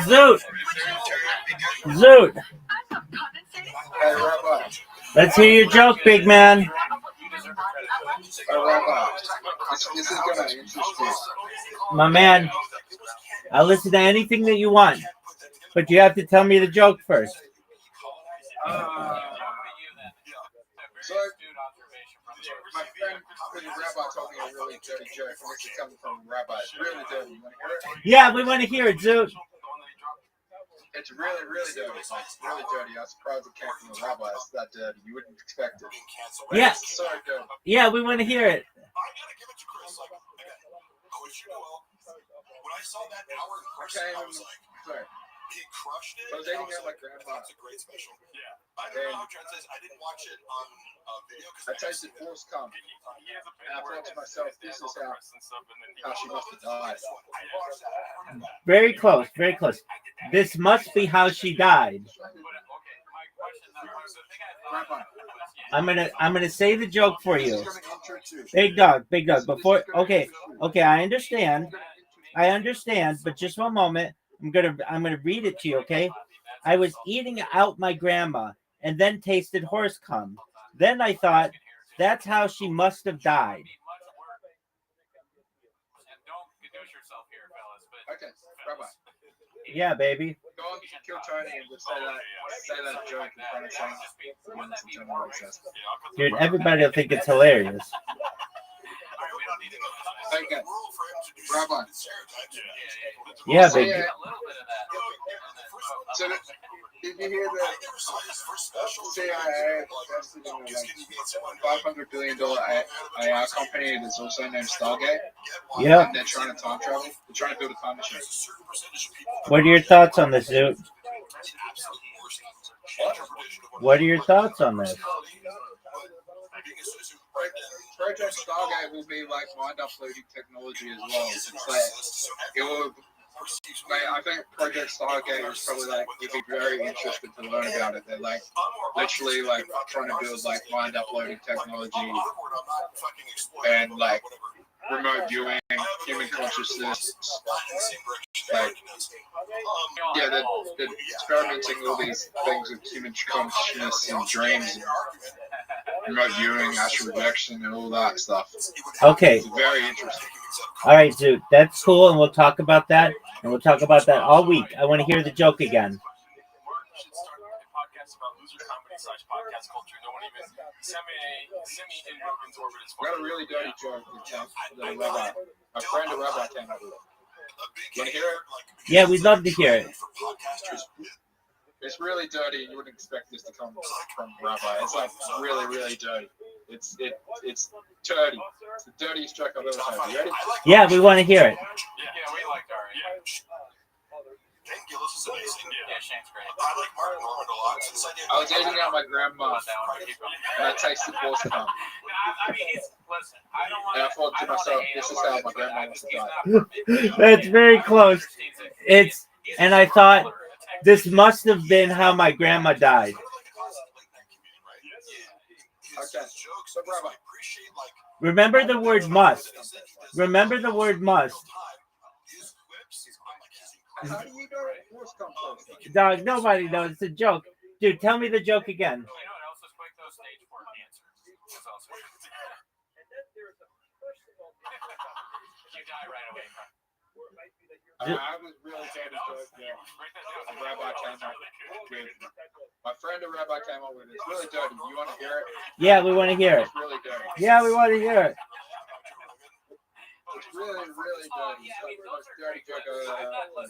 Zoot! Zoot!
Hey, Rabbi.
Let's hear your joke, big man.
Hey, Rabbi. This is going to interest you.
My man, I'll listen to anything that you want, but you have to tell me the joke first.
So, my friend, the Rabbi, told me a really dirty joke, and this is coming from Rabbi. It's really dirty. You want to hear it?
Yeah, we want to hear it, Zoot.
It's really, really dirty. It's really dirty. I'm surprised it came from a rabbi. It's that dirty. You wouldn't expect it.
Yeah,
It's so dirty.
yeah, we want to hear it.
I gotta give it to Chris. Like, again, Coach Noel, when I saw that hour in person, I was like,
Sorry.
he crushed it.
I was eating at my grandma.
That's a great special. Yeah. I don't
And
know how it translates. I didn't watch it on video
I tasted force cum. And I thought to myself, this is how she must have died.
Very close, very close. This must be how she died.
Rabbi,
I'm gonna say the joke for you.
this is going to introduce.
Big dog. Before, okay, I understand, but just one moment. I'm gonna read it to you, okay? I was eating out my grandma and then tasted horse cum. Then I thought, that's how she must have died.
Okay, Rabbi.
Yeah, baby.
Go on, kill Tony and just say that joke in front of Tony. And tell me what it says.
Dude, everybody will think it's hilarious.
Okay, Rabbi.
Yeah,
So,
big.
yeah, so did you hear that CIA invested in a $500 billion AI company that's also named Stargate?
Yeah.
And they're trying to time travel. They're trying to build a time machine.
What are your thoughts on this, Zoot? What are your thoughts on this?
Project Stargate will be like mind uploading technology as well. It's like it will. Like, I think Project Stargate is probably like you'd be very interested to learn about it. They're like literally like trying to build like mind uploading technology and like remote viewing, human consciousness, like, yeah, they're experimenting all these things with human consciousness and dreams and remote viewing, astral projection, and all that stuff.
Okay.
It's very interesting.
All right, Zoot. That's cool, and we'll talk about that. And we'll talk about that all week. I want to hear the joke again.
Podcast culture. No one even semi in Rogan's orbit is
I got a really dirty joke that a rabbi, my friend a rabbi came up with. You want to hear it?
Yeah, we'd love to hear it.
It's really dirty. You wouldn't expect this to come from rabbi. It's like really, really dirty. It's dirty. It's the dirtiest joke I've ever heard. You ready?
Yeah, we want to hear it.
Yeah, we like our.
Shane Gillis is amazing.
Yeah, Shane's great.
I like Mark Norman a lot. Since I did,
I was eating out my grandma, and I tasted horse cum.
I mean, listen, I don't want
And I thought to myself, this is how my grandma wants to die.
That's very close. And I thought, this must have been how my grandma died.
Okay, so rabbi.
Remember the word must. Remember the word must.
How do you know horse cum first?
Dog, nobody knows. It's a joke. Dude, tell me the joke again.
You know what else is quick though? Stage 4 cancer. That's also you die right away.
I was really dead as joke. Yeah. A rabbi came up with. My friend a rabbi came up with it. It's really dirty. You want to hear it?
Yeah, we want to hear it.
It's really dirty.
Yeah, we want to hear it.
It's really, really dirty. It's like the most dirty joke I've ever heard.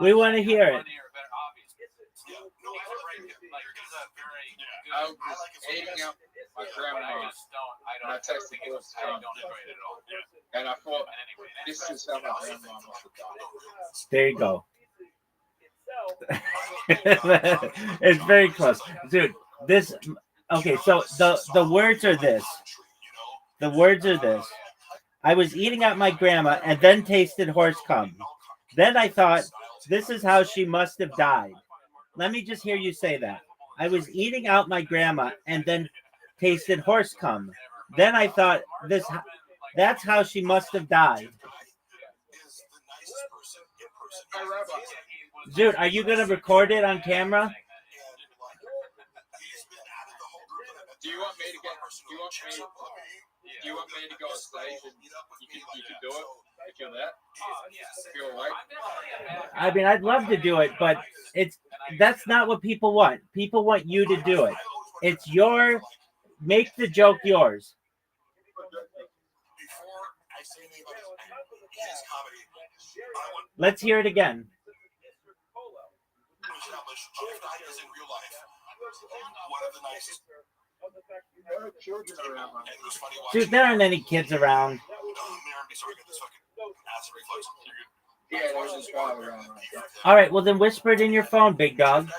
We want to hear it.
I was eating out my grandma, and I tasted horse cum, and I thought, this is how my grandma must have died.
There you go. It's very close. Dude, this... Okay, so the words are this. The words are this. I was eating out my grandma and then tasted horse cum. Then I thought, this is how she must have died. Let me just hear you say that. I was eating out my grandma and then tasted horse cum. Then I thought, that's how she must have died. Dude, are you going to record it on camera?
Do you want me to go on stage and you can do it? If you're there? If you're awake?
I mean, I'd love to do it, but that's not what people want. People want you to do it. It's make the joke yours. Let's hear it again. Dude, there aren't any kids around. All right, well then whisper it in your phone, big dog.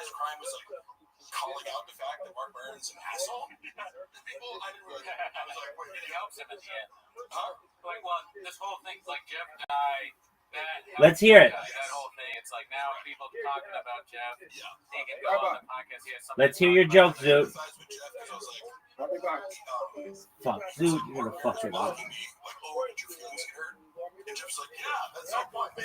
Let's hear it. Let's hear your joke, Zoot. Fuck, Zoot, you're gonna fuck it up.
And Jeff's like, yeah, that's no point.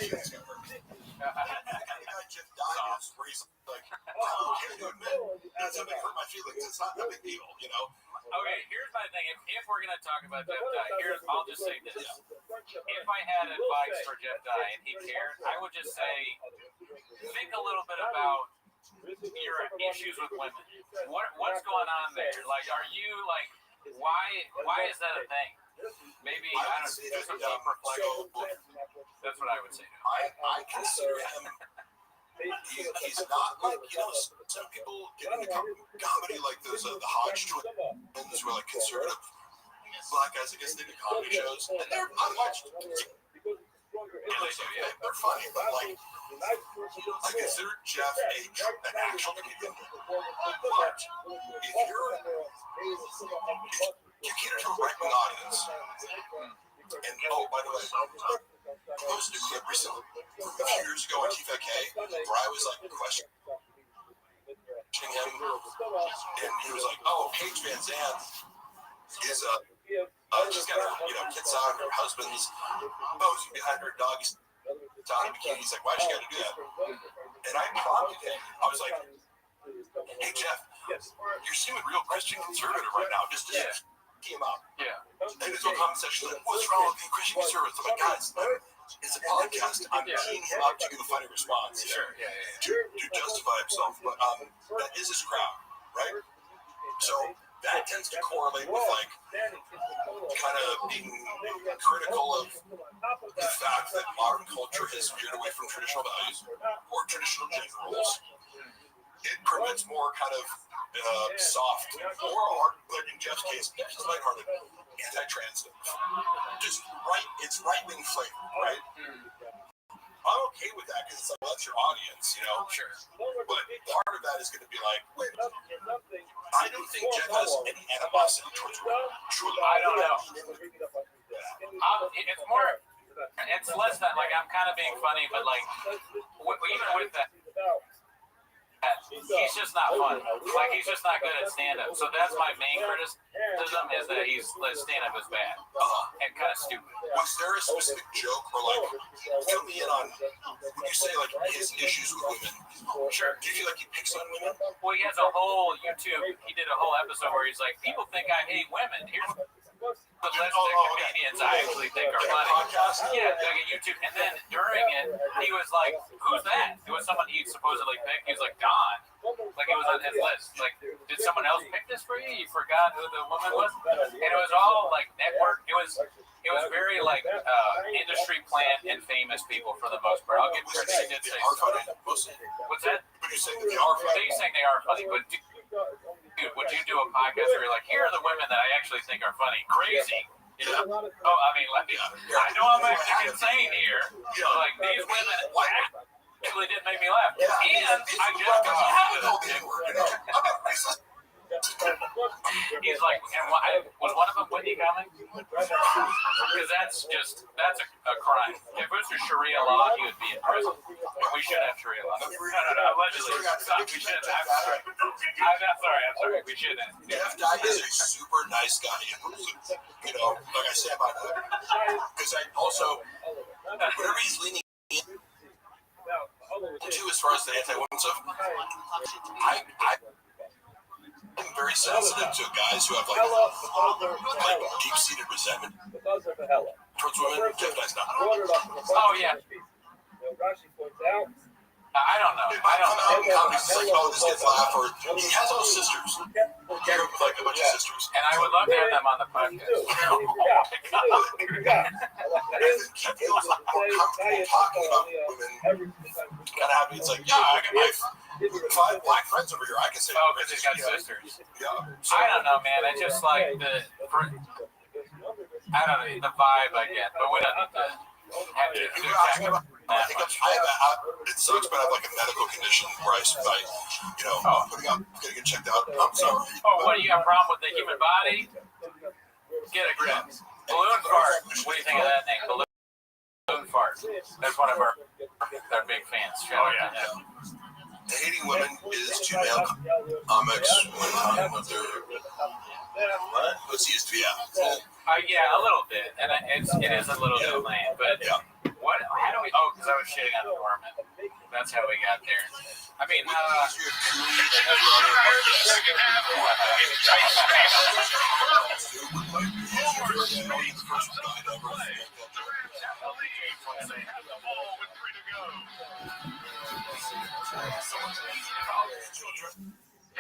Jeff died where he's like, oh, okay, dude, man, that's a big hurt my feelings. It's not a big deal, you know?
Okay, here's my thing. If we're going to talk about Jeff Dye, I'll just say this. If I had advice for Jeff Dye and he cared, I would just say, think a little bit about your issues with women. What's going on there? Like, are you, like, why is that a thing? Maybe I don't do some deep reflection. That's what I would say.
I consider him. He's not like, you know, some people get into comedy like those the Hodge twins who are like conservative black guys that get into comedy shows, and they're unwatched. They're funny, but like I consider Jeff an actual comedian. But if you cater to a right wing audience, and oh, by the way, I posted a clip recently from a few years ago on TFK where I was like questioning him, and he was like, "Oh, Paige Van Zandt is She's got her, kids on, her husband's posing behind her dog. He's down in bikini. He's like, why'd you gotta do that? And I prompted him. I was like, hey, Jeff, you're seeming real Christian conservative right now. Just came out.
Yeah.
And his own comment section, like, what's wrong with being Christian conservative? I'm like, guys, it's a podcast. I'm teeing him up to give a funny response.
Sure.
To justify himself. But that is his crowd, right? So that tends to correlate with like kind of being critical of the fact that modern culture has veered away from traditional values or traditional gender roles. It promotes more kind of soft or hard, but in Jeff's case, just lighthearted anti-trans stuff. Just right, it's right-wing flavor, right? I'm okay with that because it's like, well, that's your audience,
Sure.
But part of that is going to be like, wait, I don't think Jeff has any animosity towards women. Truly,
I don't know. It's more. It's less than like I'm kind of being funny, but like even with that, he's just not fun. Like he's just not good at stand-up. So that's my main criticism is that his stand-up is bad and kind of stupid.
Was there a specific joke or like, fill me in on, when you say like his issues with women,
Sure.
do you feel like he picks on women?
Well, he has a whole YouTube. He did a whole episode where he's like, people think I hate women. Here's the list of comedians I actually think are funny. Yeah, like a YouTube. And then during it, he was like, who's that? It was someone he supposedly picked. He was like, Don. Like it was on his list. Like, did someone else pick this for you? You forgot who the woman was? And it was all like network. It was very like industry plant and famous people for the most part. I'll give credit. He did say so. What's that?
But you're saying that they are funny.
They're saying they are funny, but dude, would you do a podcast where you're like, here are the women that I actually think are funny? Crazy. Oh, I mean, I know I'm acting insane here. Like, these women actually did make me laugh. And I just got out of it. He's like, and was one of them Whitney coming? Because that's a crime. If it was for Sharia law, he would be in prison. We should have Sharia law. No, allegedly. We should have. I'm sorry. We shouldn't.
Jeff Dye is a super nice guy. Like I said about that. Because I also, whatever he's leaning into as far as the anti-women stuff, I'm very sensitive to guys who have like deep-seated resentment towards women. Jeff Dye's not.
Oh yeah. I don't know.
He's like, oh, this kid's laugh, or he has all sisters. He grew up with like a bunch of sisters.
And I would love to have them on the podcast.
He feels like more comfortable talking about women. Kind of happy. It's like, I got my 5 black friends over here. I can say,
oh, because he's got sisters.
Yeah.
I don't know, man. It's just like the vibe I get, but we don't need to have to do that.
It sucks, but I have like a medical condition where putting up, getting it checked out. I'm sorry.
Oh, what do you have a problem with the human body? Get a grip. Balloon fart. What do you think of that name? Balloon fart. That's one of our big fans. Oh yeah.
Hating women is two male comics when talking about their pussies.
Yeah, a little bit, and it is a little bit lame, but what? How do we? Oh, because I was shitting on the Norman. That's how we got there. I mean,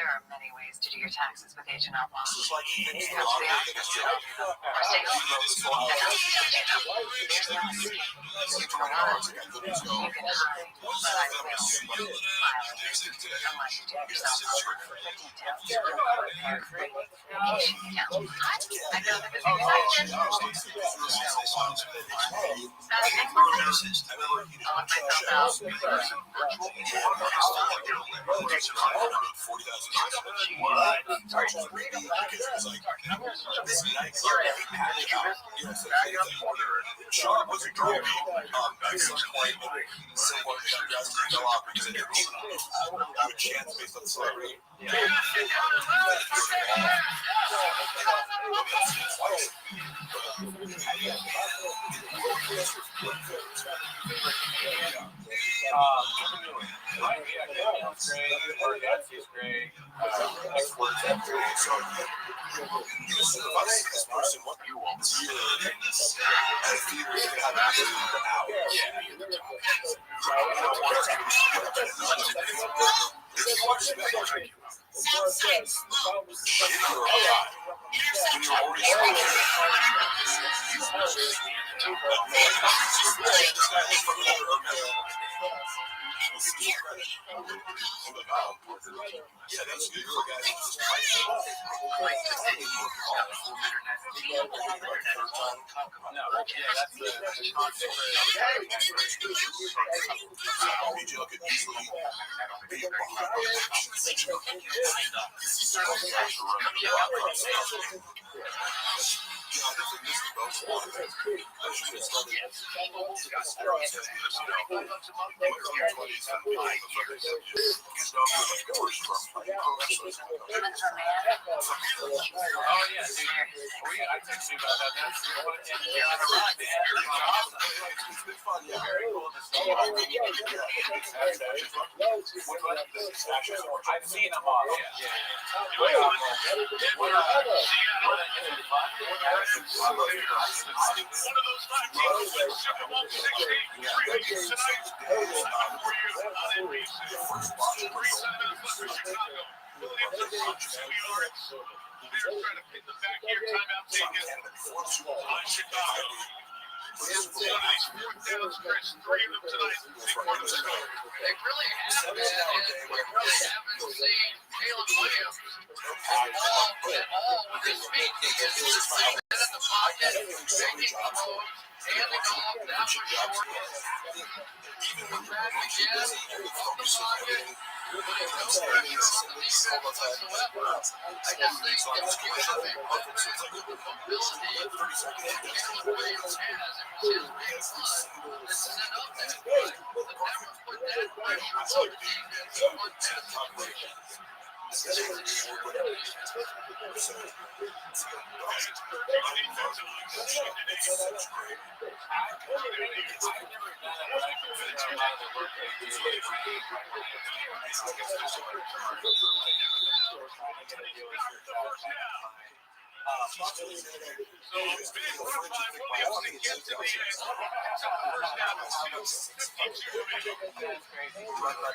There are many ways to do your taxes with Agent Outlaw.
This is like
You can come to the office or stay home. You can hide, but I will. Unless you take yourself over for the details. Prepared for a vacation account. I know that this is exciting. I'll look myself out.
Sean was a girl at some point, similar to fell off because it didn't have a chance based on celebrity.
Yeah. Cameron's great. Organsky's great.
Exports and great. So just advise this person what you want. And if you have access to an hour.
Southside slow.
When you're already yeah, that's good for guys.
No, yeah, that's the concept.
Media could easily be behind
Oh yeah, dude. I texted you about that. That's you're on a run, man.
it's been fun, yeah.
Very cool to see. I've seen them all. Yeah.
They really have been, and we really haven't seen Caleb Williams involved at all with his feet. He is just sitting in the pocket, making the move, handing off down the short. We're back again from the pocket. With no pressure on the defense whatsoever. I just think it's going to be reference with the mobility that Caleb Williams has. It was his big run that set up that play, but never put that pressure on the defense in one pass situation.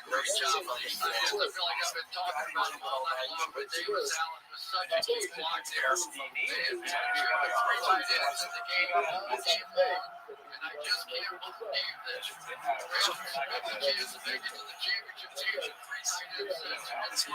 Great job on the side. I feel like I've been talking about him all night long, but Davis Allen was such a key block there. They had been three tight ends in the game all game long, and I just can't believe that Raiders got the chance to make it to the championship game with three tight ends.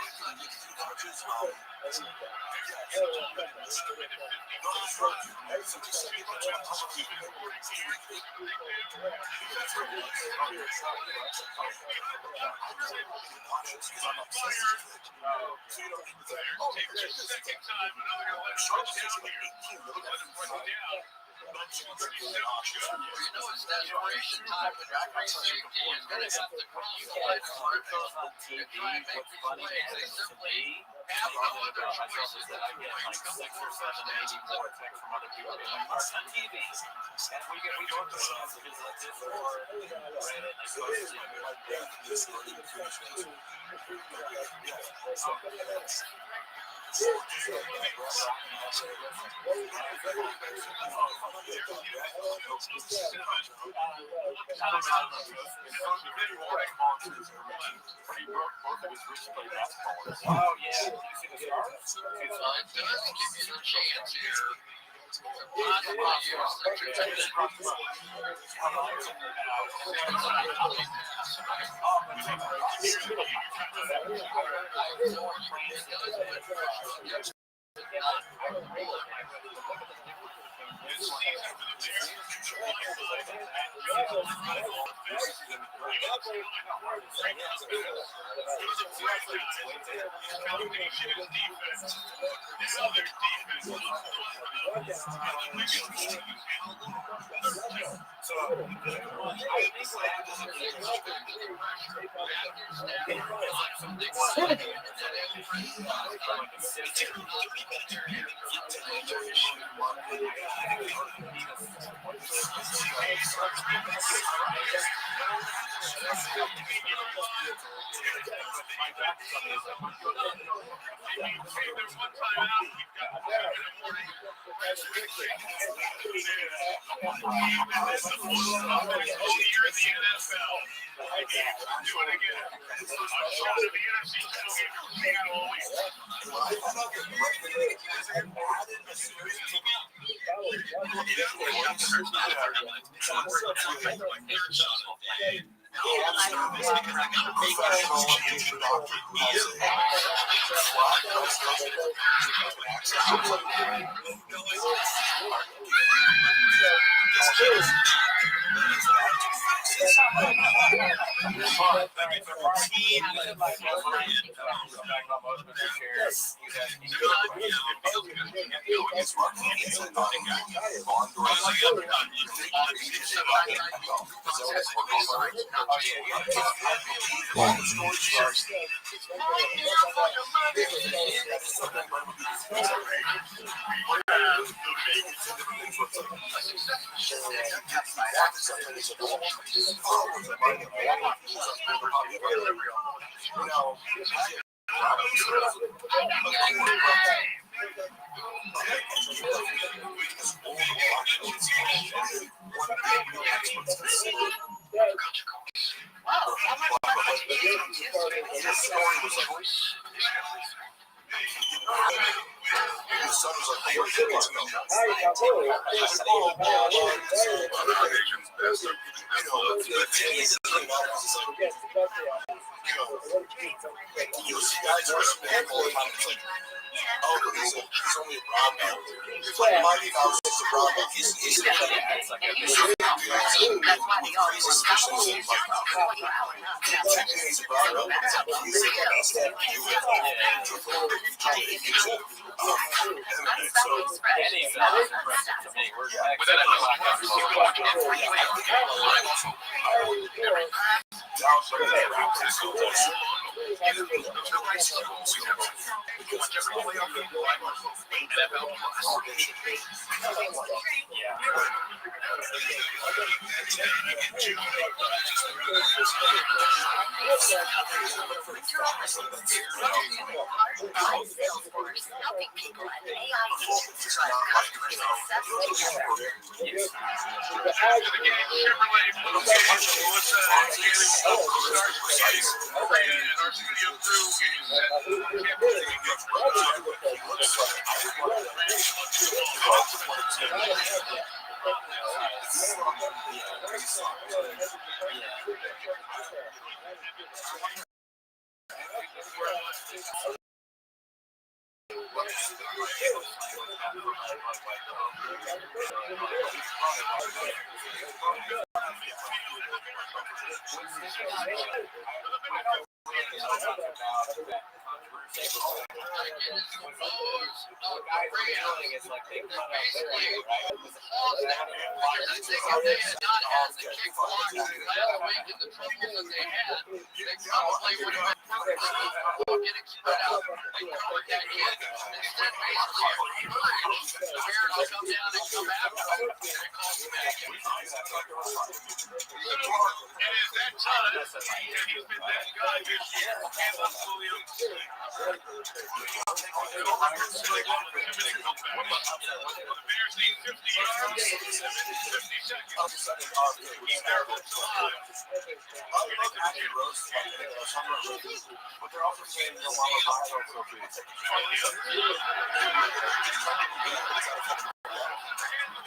It's desperation time when free safety is going to have to cross the line of scrimmage and try and make these plays. They simply have no other choices at that point. A couple more first downs.
On TV, and we go to messages like this or Reddit, like oh yeah, you see the stars?
It does give you the chance here to possibly use the trajectory.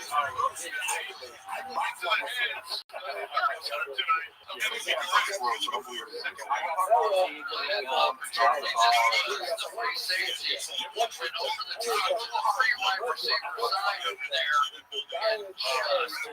The free safety went over the top to the free wide receiver side over there and just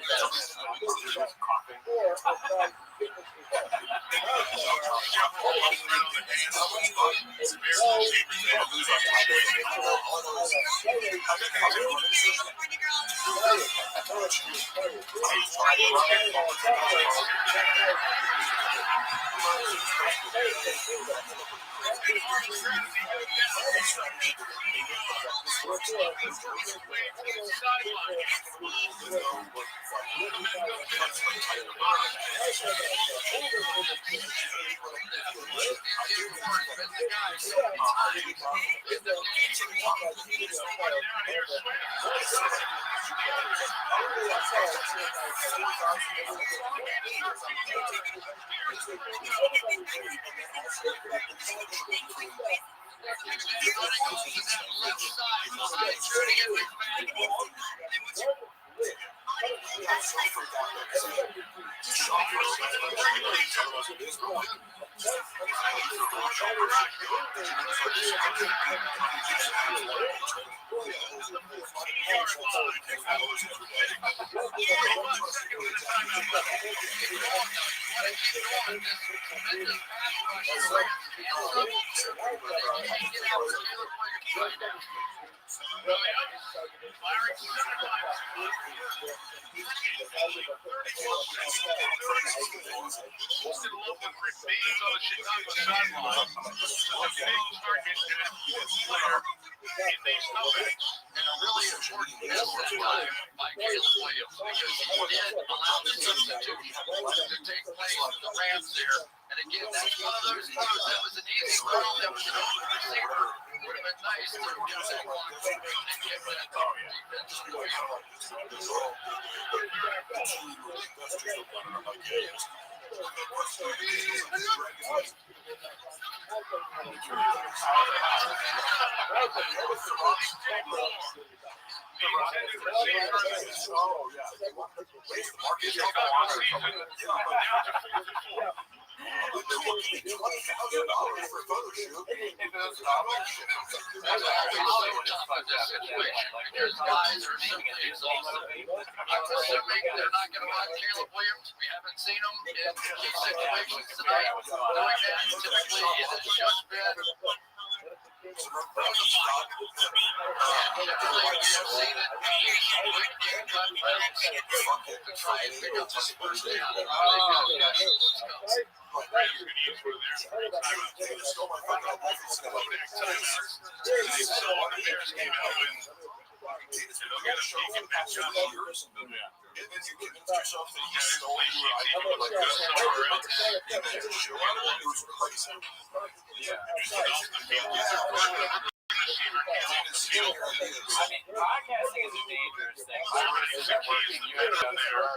Podcasting is a dangerous thing. I really think working you end up there.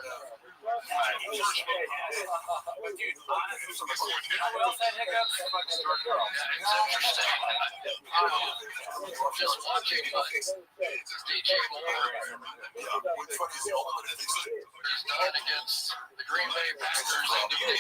But dude, honestly, you know what else had hiccups? Fucking George Girl.
It's interesting. Just watching DJ Moore. He's done against the Green Bay Packers in New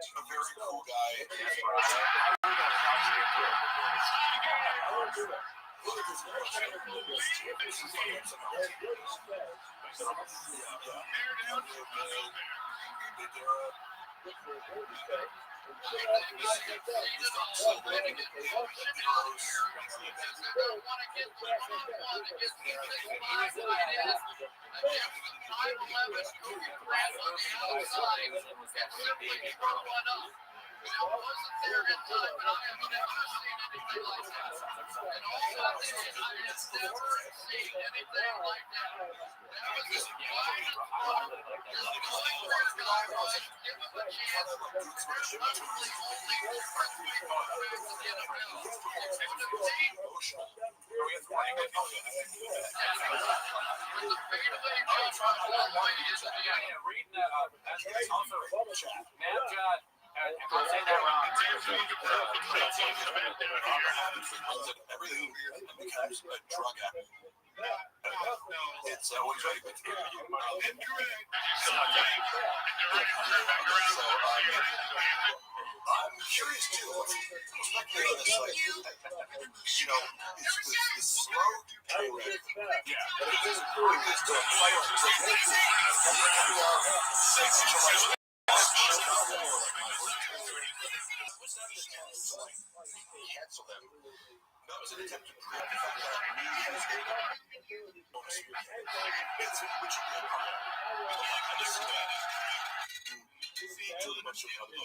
A very cool guy.
Reading that up. That's also Snapchat. If I'm saying that wrong,
Everything weird and becomes a drug addict. It's what is right? I'm curious too. Speculating on this, like, you know, it's this slow Tourette. Yeah. Cancel them. That was an attempt to prove the fact that music is a bonus. Which would be a problem. I just see that. Julie mentioned how the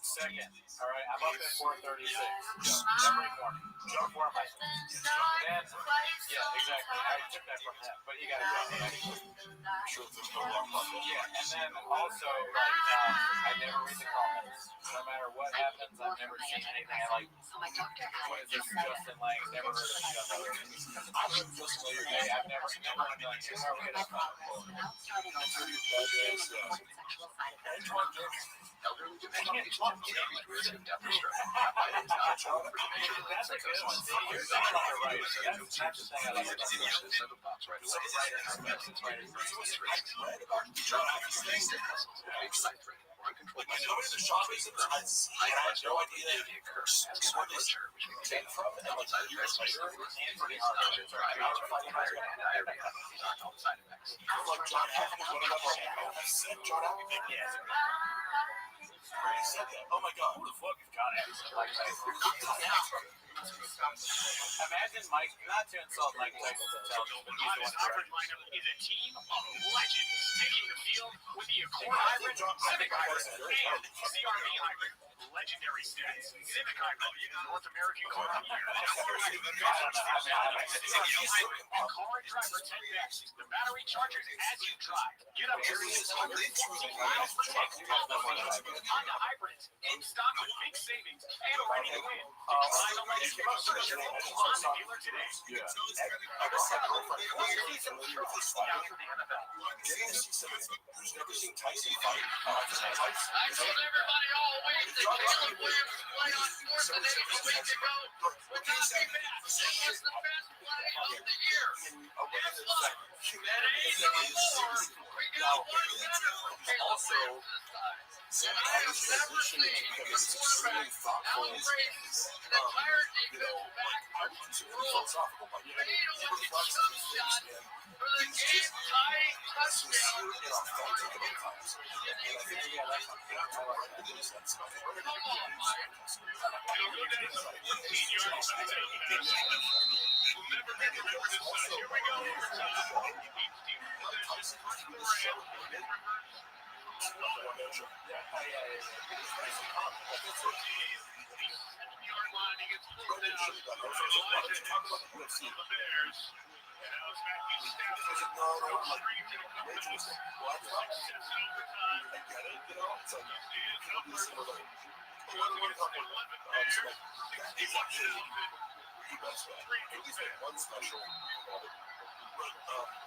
Second, all right, I'm up at 4:36 every morning. Before my then, yeah, exactly. I took that from them, but you gotta go. Yeah, and then also I never read the comments. No matter what happens, I've never seen anything I like. What is this Justin Lang? Never heard of each other. Hey, I've never done
Elderly dementia patients increased risk of death or stroke.
That's a good one. See, you're talking about it right. That's the thing I like about
Oh my God, who the fuck is John Anderson?
Imagine Mike, not to insult Mike Tyson's intelligence, but he's the one correct.
lineup is a team of legends taking the field with the Accord Hybrid, Civic Hybrid, and CRV Hybrid. Legendary stats. Civic Hybrid, North American Car of the Year. And car and driver 10 best. The battery charges as you drive. Get up to 614 miles per tank. Honda hybrids in stock with big savings and ready to win. Find the latest features at your local Honda dealer today.
Who's never seen Tyson fight?
I told everybody all week that Caleb Williams' play on 4th and 8 a week ago would not be bad. It was the best play of the year. Guess what? At 8 or more, we got one better from Caleb Williams this time. And I have never seen a quarterback outrace the entire defense back on the rule. Made a jump shot for the game-tying touchdown. Come on, Mike.
Here we go.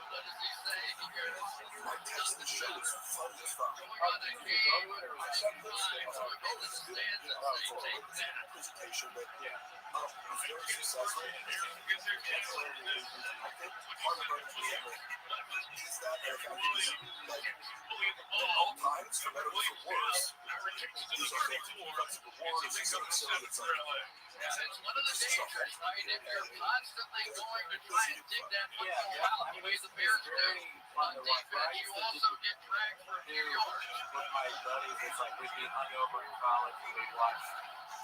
What does he say here?
My text the show is fun as fuck.
We got a game where we can fly to the stands and say, take that.
Presentation, but it's very successful. I think part of it is that like all times, for better or for worse, these are things that the war is so it's like
Yeah, it's one of the dangers, right? If you're constantly going to try and dig that football out the way the Bears do on defense, you also get dragged for a few yards.
With my buddies, it's like we'd be hungover in college and we'd watch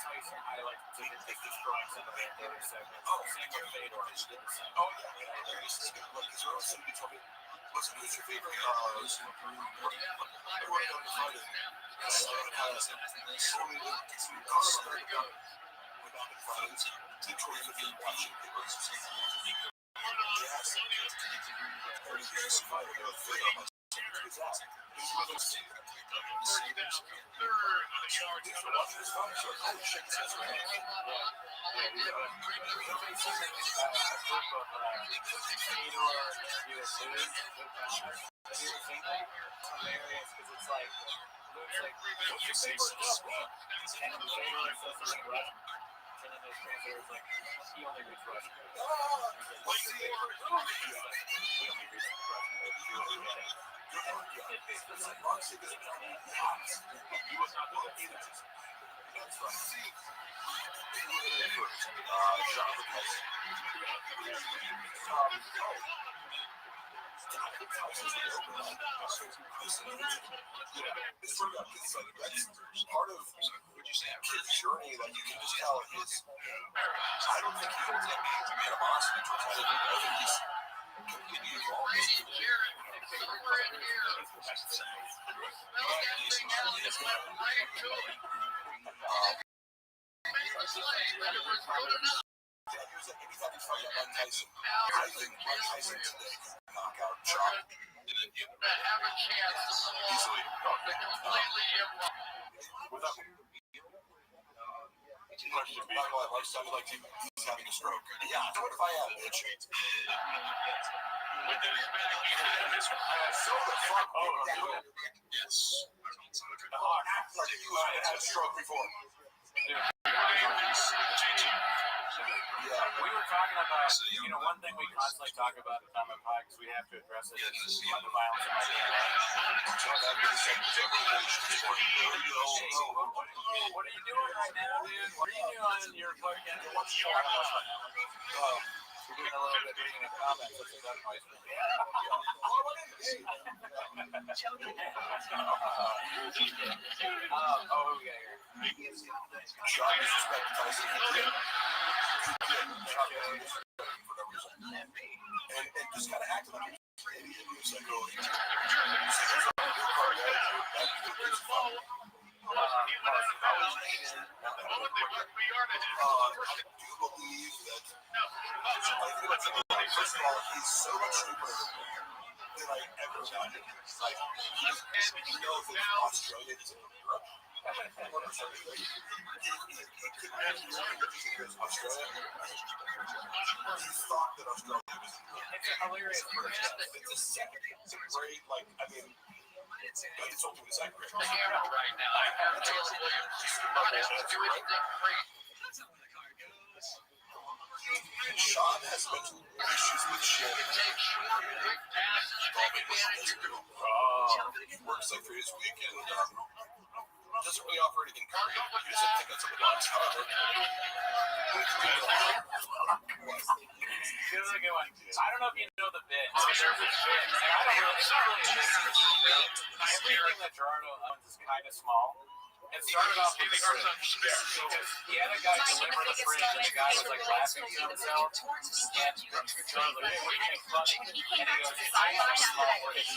Tyson highlights to just destroying some of their 30 seconds. Same with Fedor. He did the same.
Listen, who's your favorite?
He only reads Russian.
Part of his journey, like you can just tell his. I don't think he's going to be animosity towards anything. I think he's continuing to
Brady Jarrett, somewhere in here, smelled that thing out and went right to it. Made the play, but it was good enough.
anytime you fight Mike Tyson, I think Mike Tyson today can knock out Chop.
Have a chance to pull off the completely
Without question, not gonna lie, Mike sounded like he's having a stroke. Yeah, what if I am, bitch? So the fuck? Yes. Act like you haven't had a stroke before.
Yeah, we were talking about, one thing we constantly talk about on the podcast, we have to address it, is the violence in my DNA. What are you doing right now, dude? What are you doing? You're fucking, what's your we're doing a little bit reading the comments. That's a duck noise. Oh, yeah.
Sean disrespected Tyson. for no reason. And just kind of acted like an idiot. He was like, oh, I do believe that first of all, he's so much stupider than I ever imagined. Like, you know that Australia is in Europe. He thought that Australia was in Europe.
It's a hilarious person.
It's a second grade, like, I mean, it's only the second grade.
The camera right now. I have Taylor Williams. Not able to do anything great.
Sean has mental issues with shit.
He takes short, quick passes, take advantage of it.
He works like 3 days a week and doesn't really offer anything creative. He doesn't think that's a box.
Here's a good one. I don't know if you know the bit. There's a bit. I don't know. It's not really a big everything that Gerardo owns is kind of small. It started off with he had a guy deliver the fridge, and the guy was like laughing to himself. And Gerardo was like, "Hey, what do you think funny?" And he goes, "I have a small fridge."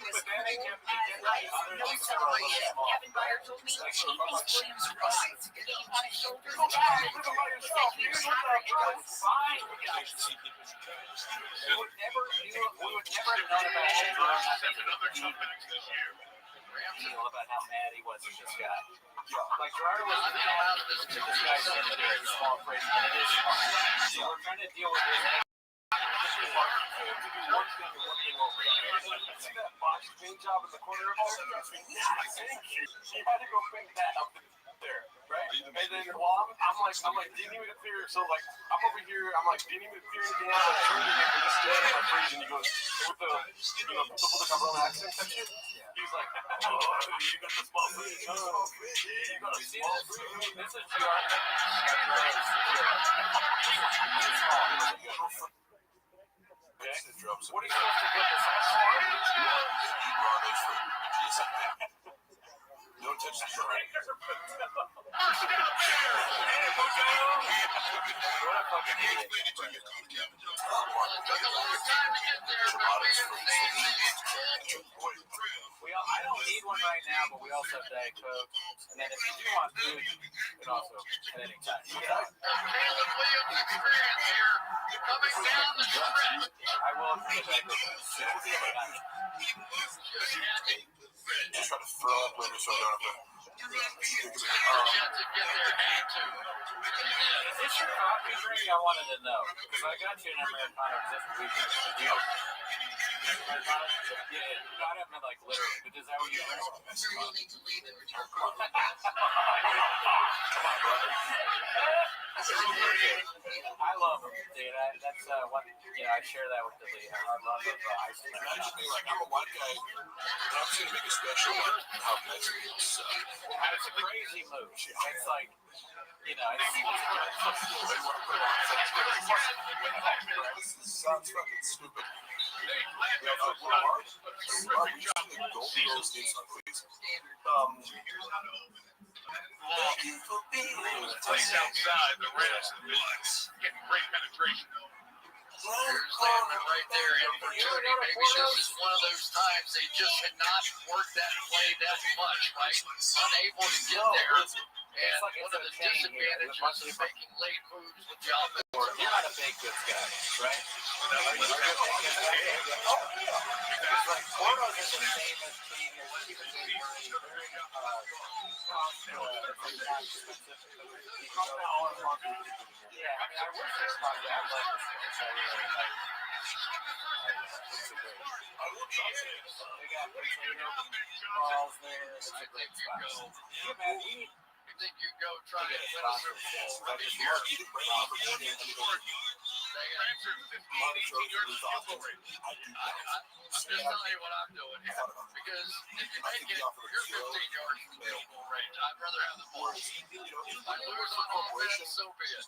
But then they kept like other things that were a little small.
Kevin Byard told me he thinks Williams surprised. He on his shoulders.
Fine. We would never have known about it. Feel about how mad he was at this guy. Like Gerardo was like, this guy's in a very small fridge, and it is small. So we're trying to deal with this.
See that box paint job in the corner of all of us? Thank you. She had to go paint that up there, right? And then I'm like, do you need me to clear? So like, I'm over here. I'm like, do you need me to clear anything out? I'm turning it for this day in my fridge, and he goes with the, the umbrella accent section. He's like, oh, you got the small fridge. Oh, yeah, you got a small fridge.
This is Gerardo.
Drums.
What are you supposed to get this on?
No attention to drum.
What a fucking idiot.
Took a long time to get there, but we understand.
I don't need one right now, but we also have Diet Coke. And then if you do want food, you can also at any time.
Taylor Williams experience here coming down the stretch.
I will agree with that.
Just try to throw up later so I don't have to.
Jets to get their hand to.
Is this your coffee drink? I wanted to know. Because I got you an Americano this weekend. Americano? Yeah, you got it, like literally. But is that what you drink?
You're willing to leave and return.
I love them, dude. That's one. I share that with the lead. I love the ice cream.
Imagine me like, I'm a white guy, and I'm just going to make a special one. How Mexicans suck.
It's a crazy move. It's like,
Sounds fucking stupid.
Place outside the rest of the business. Getting great penetration.
There's that right there. Opportunity. Maybe this is one of those times they just had not worked that play that much, right? Unable to get there. And one of the disadvantages is making late moves with the offense.
You're not a baked goods guy, right? It's like Portos is the same as being a yeah, I mean, I wish they caught that. I love They got balls there. It's a great spot.
You think you go try to win a Super Bowl right here? I'm just telling you what I'm doing here. Because if you make it, you're 15 yards from the field goal range. I'd rather have the ball. I lose on offense, so be it.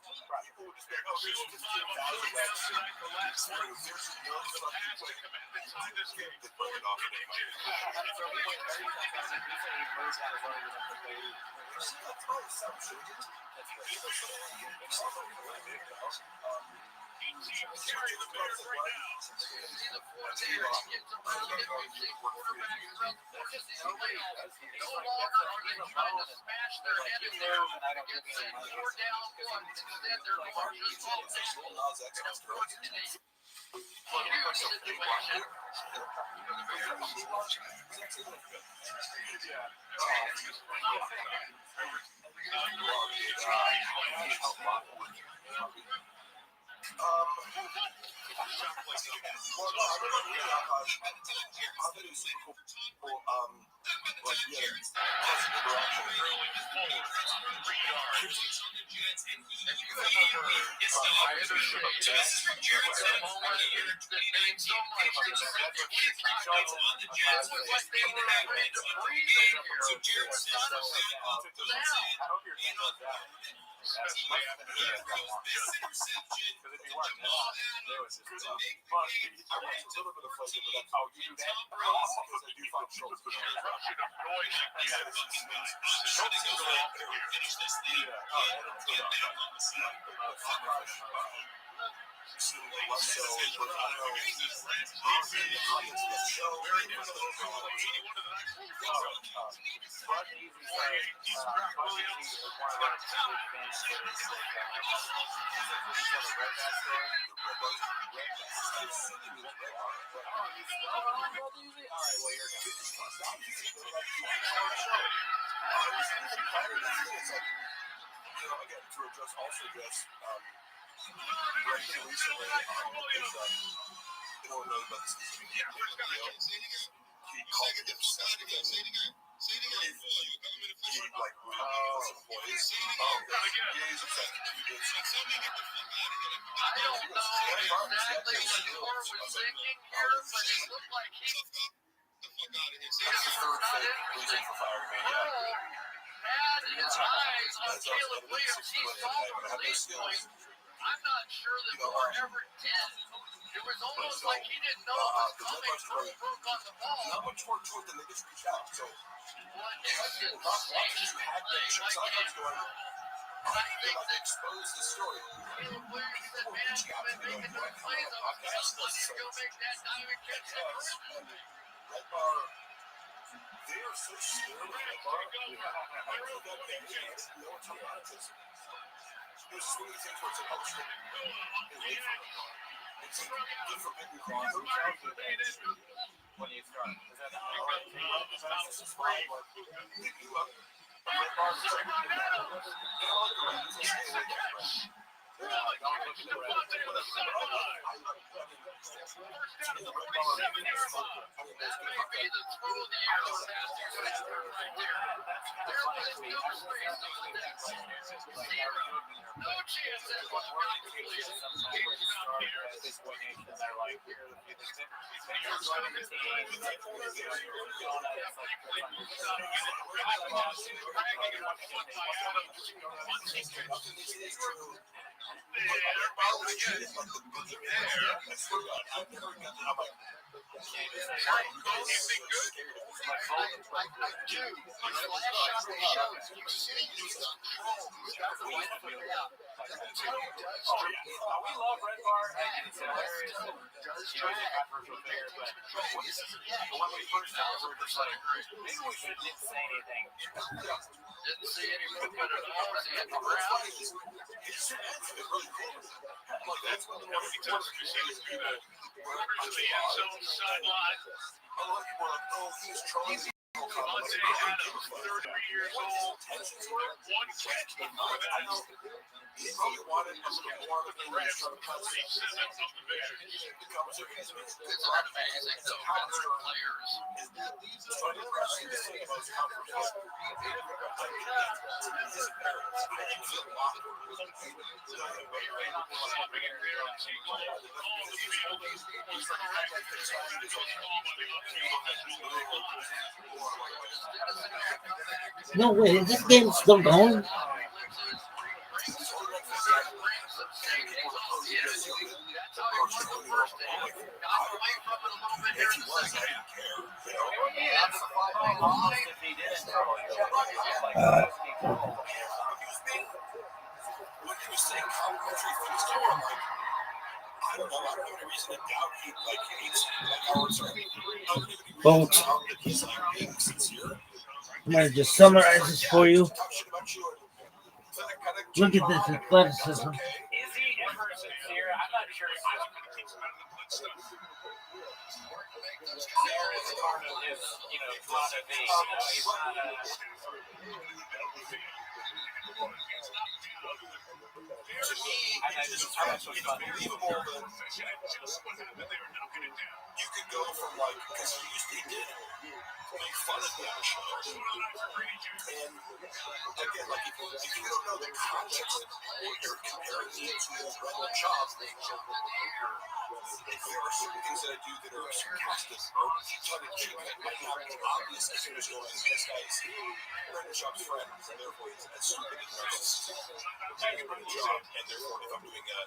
No way, is this game still going?
people that post this, that's how it was the first day. Got away from it a little bit here in the second half. That's the 5-day line.
If he didn't throw it, like
When he was saying complimentary things to him, like, I don't know. I don't have any reason to doubt he like hates like Howard Stern. I don't have any reason
Folks.
to doubt that he's like being sincere.
I'm going to just summarize this for you.
Talk shit about you.
Look at this athleticism.
Is he ever sincere? I'm not sure. Sincere is part of his, part of me. He's not a.
To me, it's unbelievable that you could go from like, because he did make fun of that show. And again, like if you don't know the context of what you're comparing me to Red Job, if there are certain things that I do that are sarcastic or tongue in cheek that might not be obvious as soon as going, this guy is Red Job's friend, and therefore he's as stupid and narcissistic as Red Job, and therefore if I'm doing a,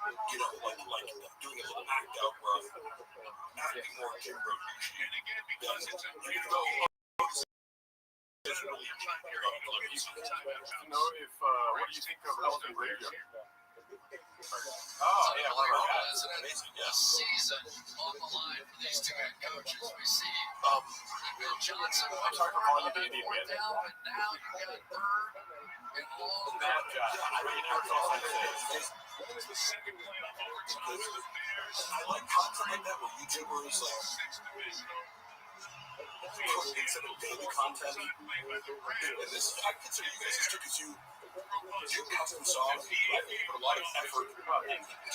like doing a little act out where I'm acting more Jim Bro, then you go.
What do you think of Elton Radio?
Oh, yeah, season on the line for these two head coaches. We see Bill Johnson going down, but now you got Bird and Long.
I like content like that where YouTubers like instead of daily content, and this I consider you guys too because you custom songs. I think you put a lot of effort into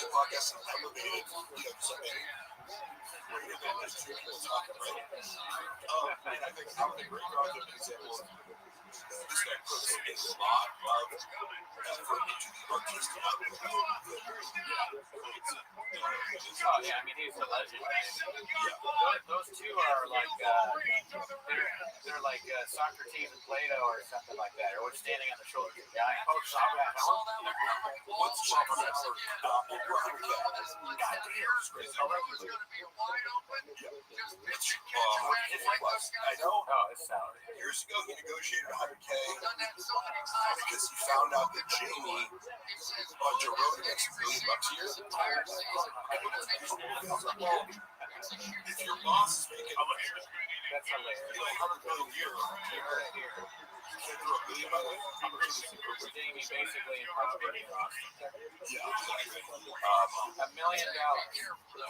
podcasts and elevated, something greater than just two people talking, right? And I think I'm a great project example of this guy puts a lot of effort into the artistic output.
Yeah, I mean, he's a legend. Those two are like, they're like Socrates and Plato or something like that, or standing on the shoulders of giants.
What's Chopper that sort of I know.
Oh, it's salary.
Years ago, he negotiated $100K because he found out that Jamie on Joe Rogan makes $1 million a year. If your boss is making
That's hilarious.
$100 million a year, you can't throw $1 billion by the way.
Jamie basically impersonating Rothschild.
Yeah, exactly.
$1 million.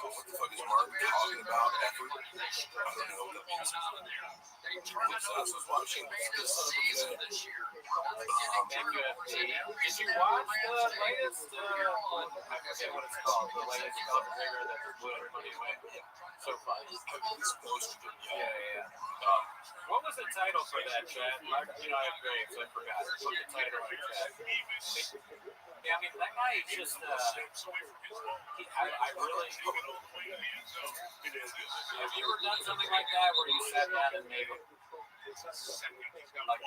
What the fuck is Mark talking about? Effort? I don't know what that means. I was watching this
Did you watch the latest? I forget what it's called. The latest Bigger that blew everybody away. So funny. Yeah. What was the title for that, Chad? I have grades. I forgot. Put the title on Chad. Yeah, I mean, that guy is just, I really, have you ever done something like that where you sat down and made like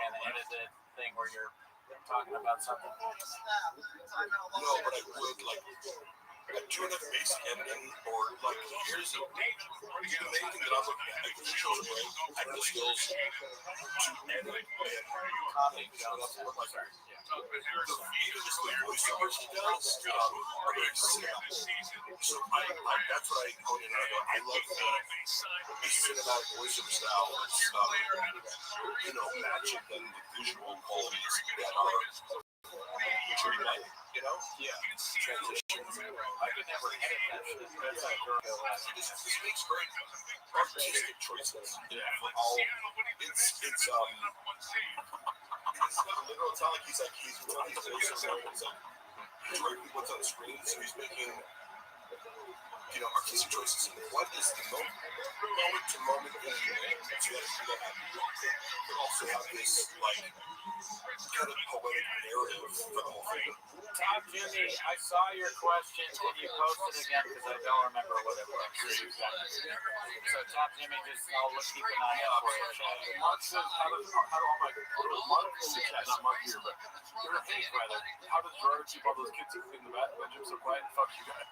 an edited thing where you're talking about something?
No, but I would like do enough basic editing or like here's the main thing that I'm looking at, like visuals, right? I have the skills to edit and
Comedy
stuff
shows.
like that. Just the voiceovers he does are very cinematic. So that's what I hone in on. I love the cinematic voiceover style that's matching then the visual qualities that are dreamlike,
Yeah.
transitions.
I could never edit that shit. That's like
This makes great artistic choices. For all, it's literal. It's not like he's directing what's on the screen, so he's making artistic choices. What is the moment-to-moment vision to let people happy, but also have this kind of poetic narrative for the whole thing?
Tom Jimmy, I saw your question. Can you post it again? Because I don't remember what it was. So Tom Jimmy, keep an eye out for it.
Mark says, how do all my not Mark here, but rather, how does Gerard keep all those kids in the bedroom so quiet? Fuck you guys.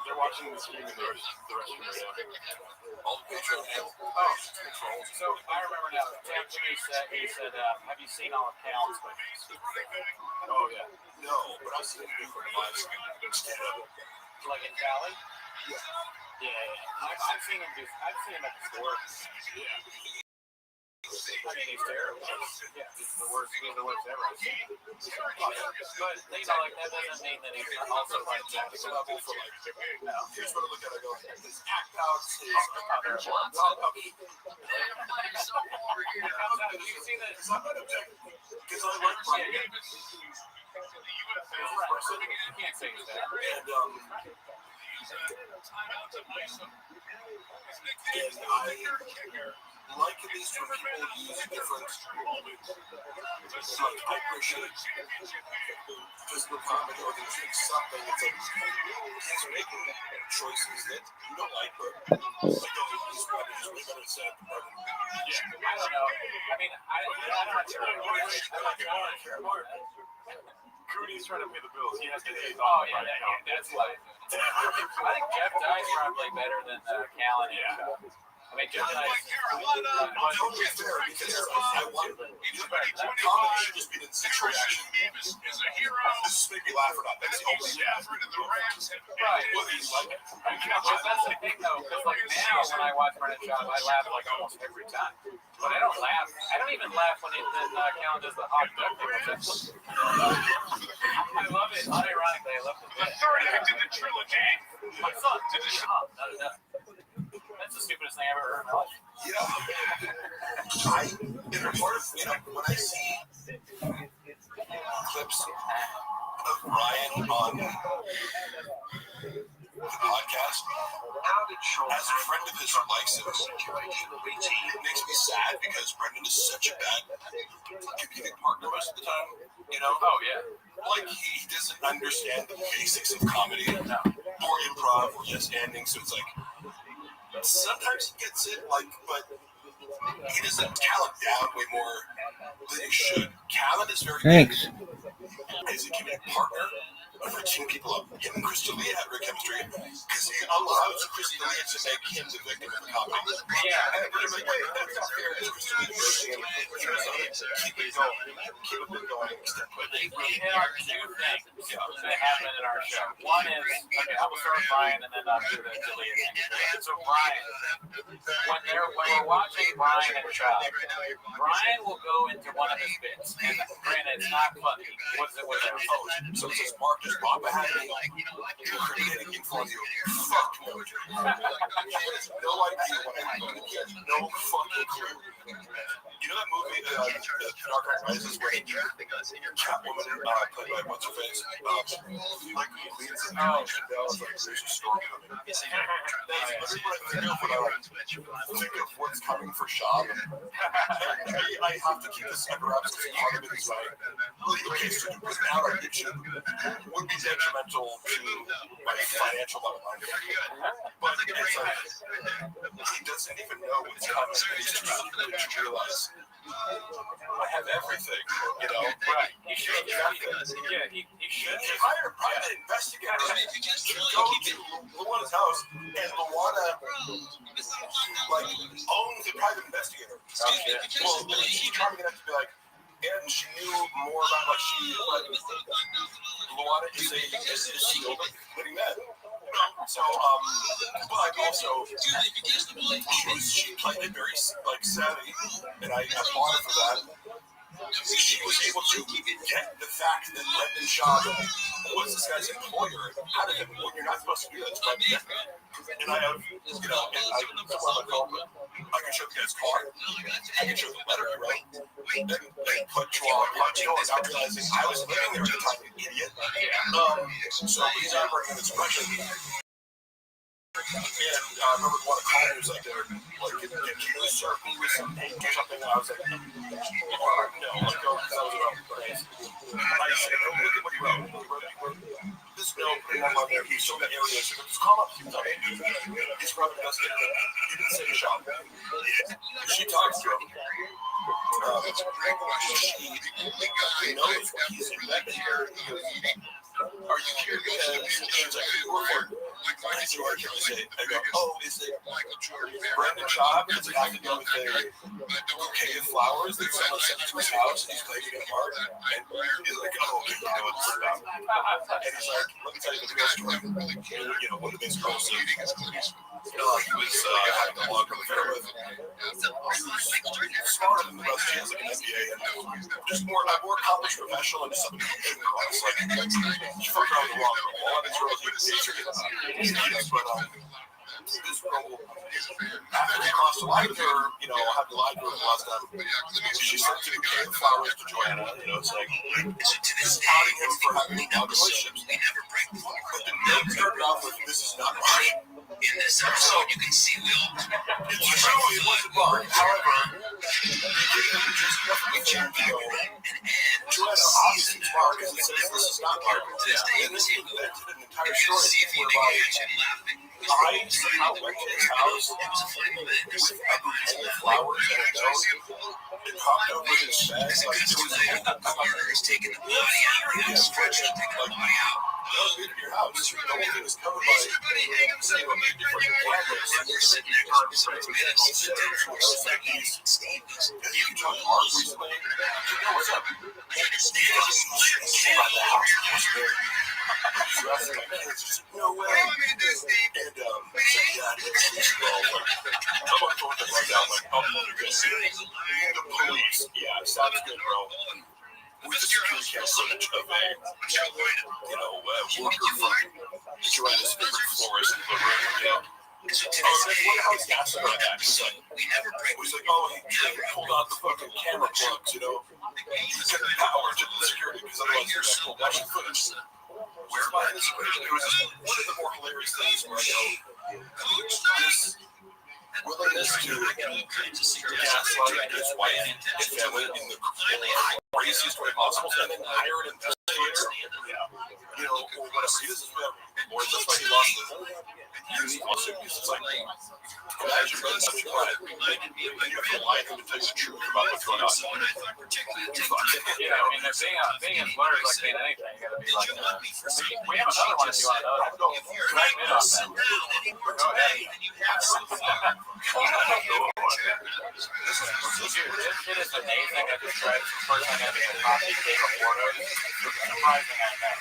They're watching the stream in the restroom right now.
All the Patreon
So I remember now. Tom Jimmy said, have you seen all of Cal's pictures?
Oh, yeah.
No, but I've seen you from live stand up.
Like in Cali?
Yeah.
Yeah. I've seen him at the store.
Yeah.
I mean, he's terrible. Yeah, he's the worst ever I've seen. But, that doesn't mean that he's not also
It's a level for
no.
Here's what I look at. I go, this act out is
Did you see that?
I'm not objective. Because I like Brian.
You can't say that.
And I like at least when people use different, I appreciate physical comedy or they take something that's he's making choices that you don't like, but he's probably just way better than
I don't know. I mean, I'm not sure.
Cooney's trying to pay the bills. He has to pay.
That's why. I think Jeff Dye's probably better than Callan. Yeah. I mean, Jeff Dye's.
Totally fair because I want comedy should just be the situation. This is make me laugh or not. That's the only
Right. That's the thing though, because now when I watch Brennan Schaub, I laugh almost every time. But I don't laugh. I don't even laugh when Callan does the hot duck thing. I love it. Unironically, I love the bit.
The third act in the trilogy.
My son did the shop. That's the stupidest thing I ever heard in my life.
When I see clips of Ryan on the podcast, as a friend of his who likes it, it makes me sad because Brendan is such a bad comedic partner most of the time.
Oh yeah.
He doesn't understand the basics of comedy or improv or just ending. So it's sometimes he gets it, but he doesn't talent down way more than he should. Callan is very good as a comedic partner for teaming people up. Him and Crystalia have great chemistry because he allows Crystalia to make him the victim of the comedy.
Yeah.
And everybody's like, wait, that's not fair. It's Crystalia keep it going.
There are two things that happen in our show. One is, I will start with Brian and then I'll do the Delia thing. So Brian, when we're watching Brian and Schaub, Brian will go into one of his bits, and granted, it's not funny. What's it?
So it says, Mark, does Papa have any incriminating info on you? Fuck no. He has no idea what I'm doing. He has no fucking clue. You know that movie, The Dark Knight Rises, where Catwoman, played by what's her face, leads in there's a story of it. Think of what's coming for Schaub. I have to keep this under wraps because part of it is legal case to do without our addiction would be detrimental to my financial bottom line. But it's he doesn't even know what's coming. He's just to realize I have everything,
Right. He should. Yeah, he should.
He hired a private investigator to go to Luana's house, and Luana owned the private investigator. Well, she's charming enough to be and she knew more about Luana is a skilled living man. So, but also, she played it very savvy, and I applaud her for that. she was able to get the fact that Brendan Schaub was this guy's employer. How did it? Well, you're not supposed to do that. It's private business. And I have, and I can show the guy's car. I can show the letter he wrote. They put Chihuahua Park door, not realizing I was living there at the time, you idiot. So he's not working this question. And I remember one of the callers like, can you serve me with some paint or something? And I was like, no, because I was about praise. I said, look at what he wrote. This note, put him on there. He showed the area. So just call up. He's probably best get it. You didn't say a shop. She talks to him. That's a great question. She knows he's in that here. Are you here? She's like, who work for? I said, where can I say? I go, oh, is it Brendan Schaub? It's like, I can go with a bouquet of flowers that someone sent to his house. He's playing it apart. And he's like, oh, okay, you know what this is about. And he's like, let me tell you the real story. You know, one of these girls, he was having a long affair with. He's smarter than the rest. She has like an MBA and just more accomplished professional and just something that didn't cross. Like, she fucked around the wrong girl. All of these girls, but this girl, after they crossed the line with her, you know, had the line with her last time, she sent to the flowers to Joanna, you know, it's like, this outing him for having now relationships. But the note started off with, this is not right. In this episode, you can see we all. It's true, it wasn't wrong. However, just roughly check back and Joanna obviously smart because it says this is not part of this. And this is an entire story whereby I somehow went to his house with a bouquet of flowers and a note and hopped up with his bag. Like, it was murderers taking the body out. Yeah, stretching, taking the body out. No, in your house. The whole thing was covered by different cameras. And we're sitting there besides minutes. Sit there for seconds. Steve goes, you talk to Mark recently? You know what's up? Steve goes, by the house. No way. And so, yeah, I'm on phone to right now. Like, oh, the police. Yeah, sounds good, bro. With the security camera footage of a, worker from Joanna's favorite florist in the room, you know. What house gas in our back? He's like, oh, he pulled out the fucking camera plugs, you know. He sent the power to the security because otherwise you're going to pull that footage. Where by this footage, it was one of the more hilarious things where I go, this willingness to gaslight his wife and family in the craziest way possible, and then hire an investigator. You know, whatever he does, or that's why he lost the unique lawsuit. Because it's like, imagine running such a client, and you have to lie to him to tell you the truth about what's going on.
Yeah, I mean, being in Florida is like being anything. You gotta be like, we have another one if you want to know. Drag me off that. Go ahead. It is amazing. I just tried the first time having a coffee cake of photos. It's surprising, I know.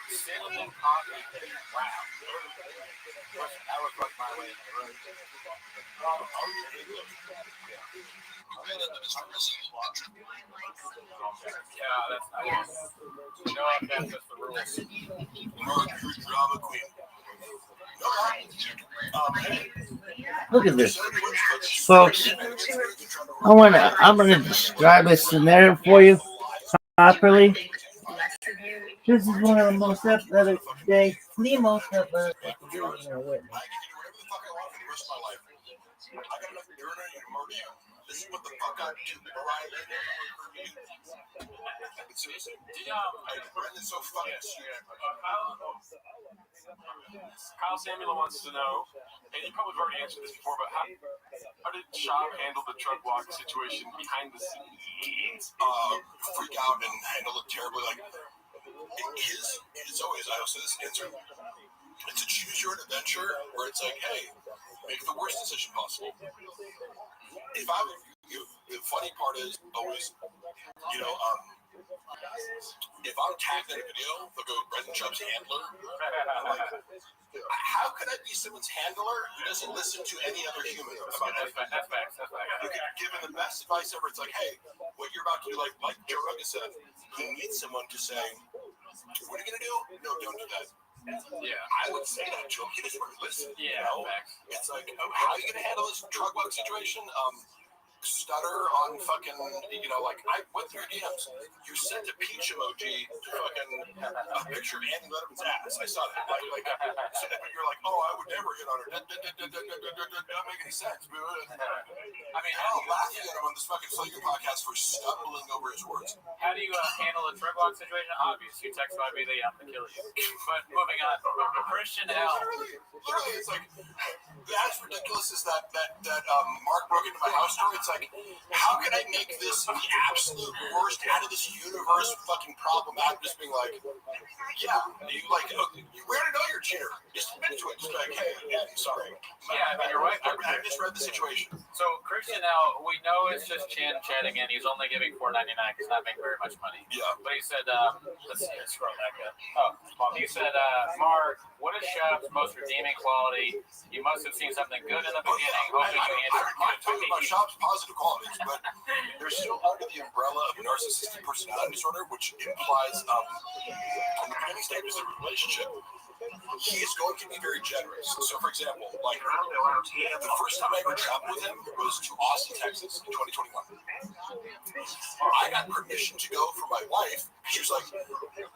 Cinnamon coffee cake. Wow. That was like my way in the room. Yeah, that's nice. No, that's just the rules.
Drama queen.
Look at this, folks. I'm gonna describe this scenario for you properly. This is one of the most athletic days, the most athletic days I've ever witnessed.
This is what the fuck I do, Mariah. Brendan's so fucking
Kyle Samuel wants to know, and you probably already answered this before, but how did Schaub handle the truck walk situation behind the scenes?
Freak out and handle it terribly. Like, it's always, I also say this answer, it's a choose your own adventure where it's like, hey, make the worst decision possible. If I would, the funny part is always, if I'm tagged in a video, they'll go Brendan Schaub's handler. I'm like, how could I be someone's handler who doesn't listen to any other human?
That's facts.
You could give him the best advice ever. It's like, hey, what you're about to do, like Joe Rogan said, he needs someone to say, what are you going to do? No, don't do that.
Yeah.
I would say that to him. He doesn't really listen.
Yeah.
You know? It's like, how are you going to handle this drug bug situation? Stutter on fucking, like I went through DMs. You sent a peach emoji to fucking a picture of Andy Letterman's ass. I saw that. You're like, oh, I would never hit on her. Doesn't make any sense. I mean, I'm laughing at him on this fucking Flaker podcast for stumbling over his words.
How do you handle a drug walk situation? Obvious. You text my BD, I'm gonna kill you. But moving on, Christian L.
Literally, it's like, as ridiculous as that Mark broke into my house story. It's like, how can I make this the absolute worst out of this universe fucking problem? I'm just being like, yeah, you like, we already know you're a cheater. Just admit to it. Just like, hey, I'm sorry.
Yeah, I mean, you're right.
I misread the situation.
So Christian L, we know it's just chatting in. He's only giving $4.99 because he's not making very much money.
Yeah.
But he said, let's see, scroll back up. Oh, he said, Mark, what is Shop's most redeeming quality? You must have seen something good in the beginning. Hoping you answered.
I'm talking about Shop's positive qualities, but they're still under the umbrella of narcissistic personality disorder, which implies in the beginning stages of a relationship, he is going to be very generous. So, for example, like the first time I ever traveled with him was to Austin, Texas in 2021. I got permission to go from my wife. She was like,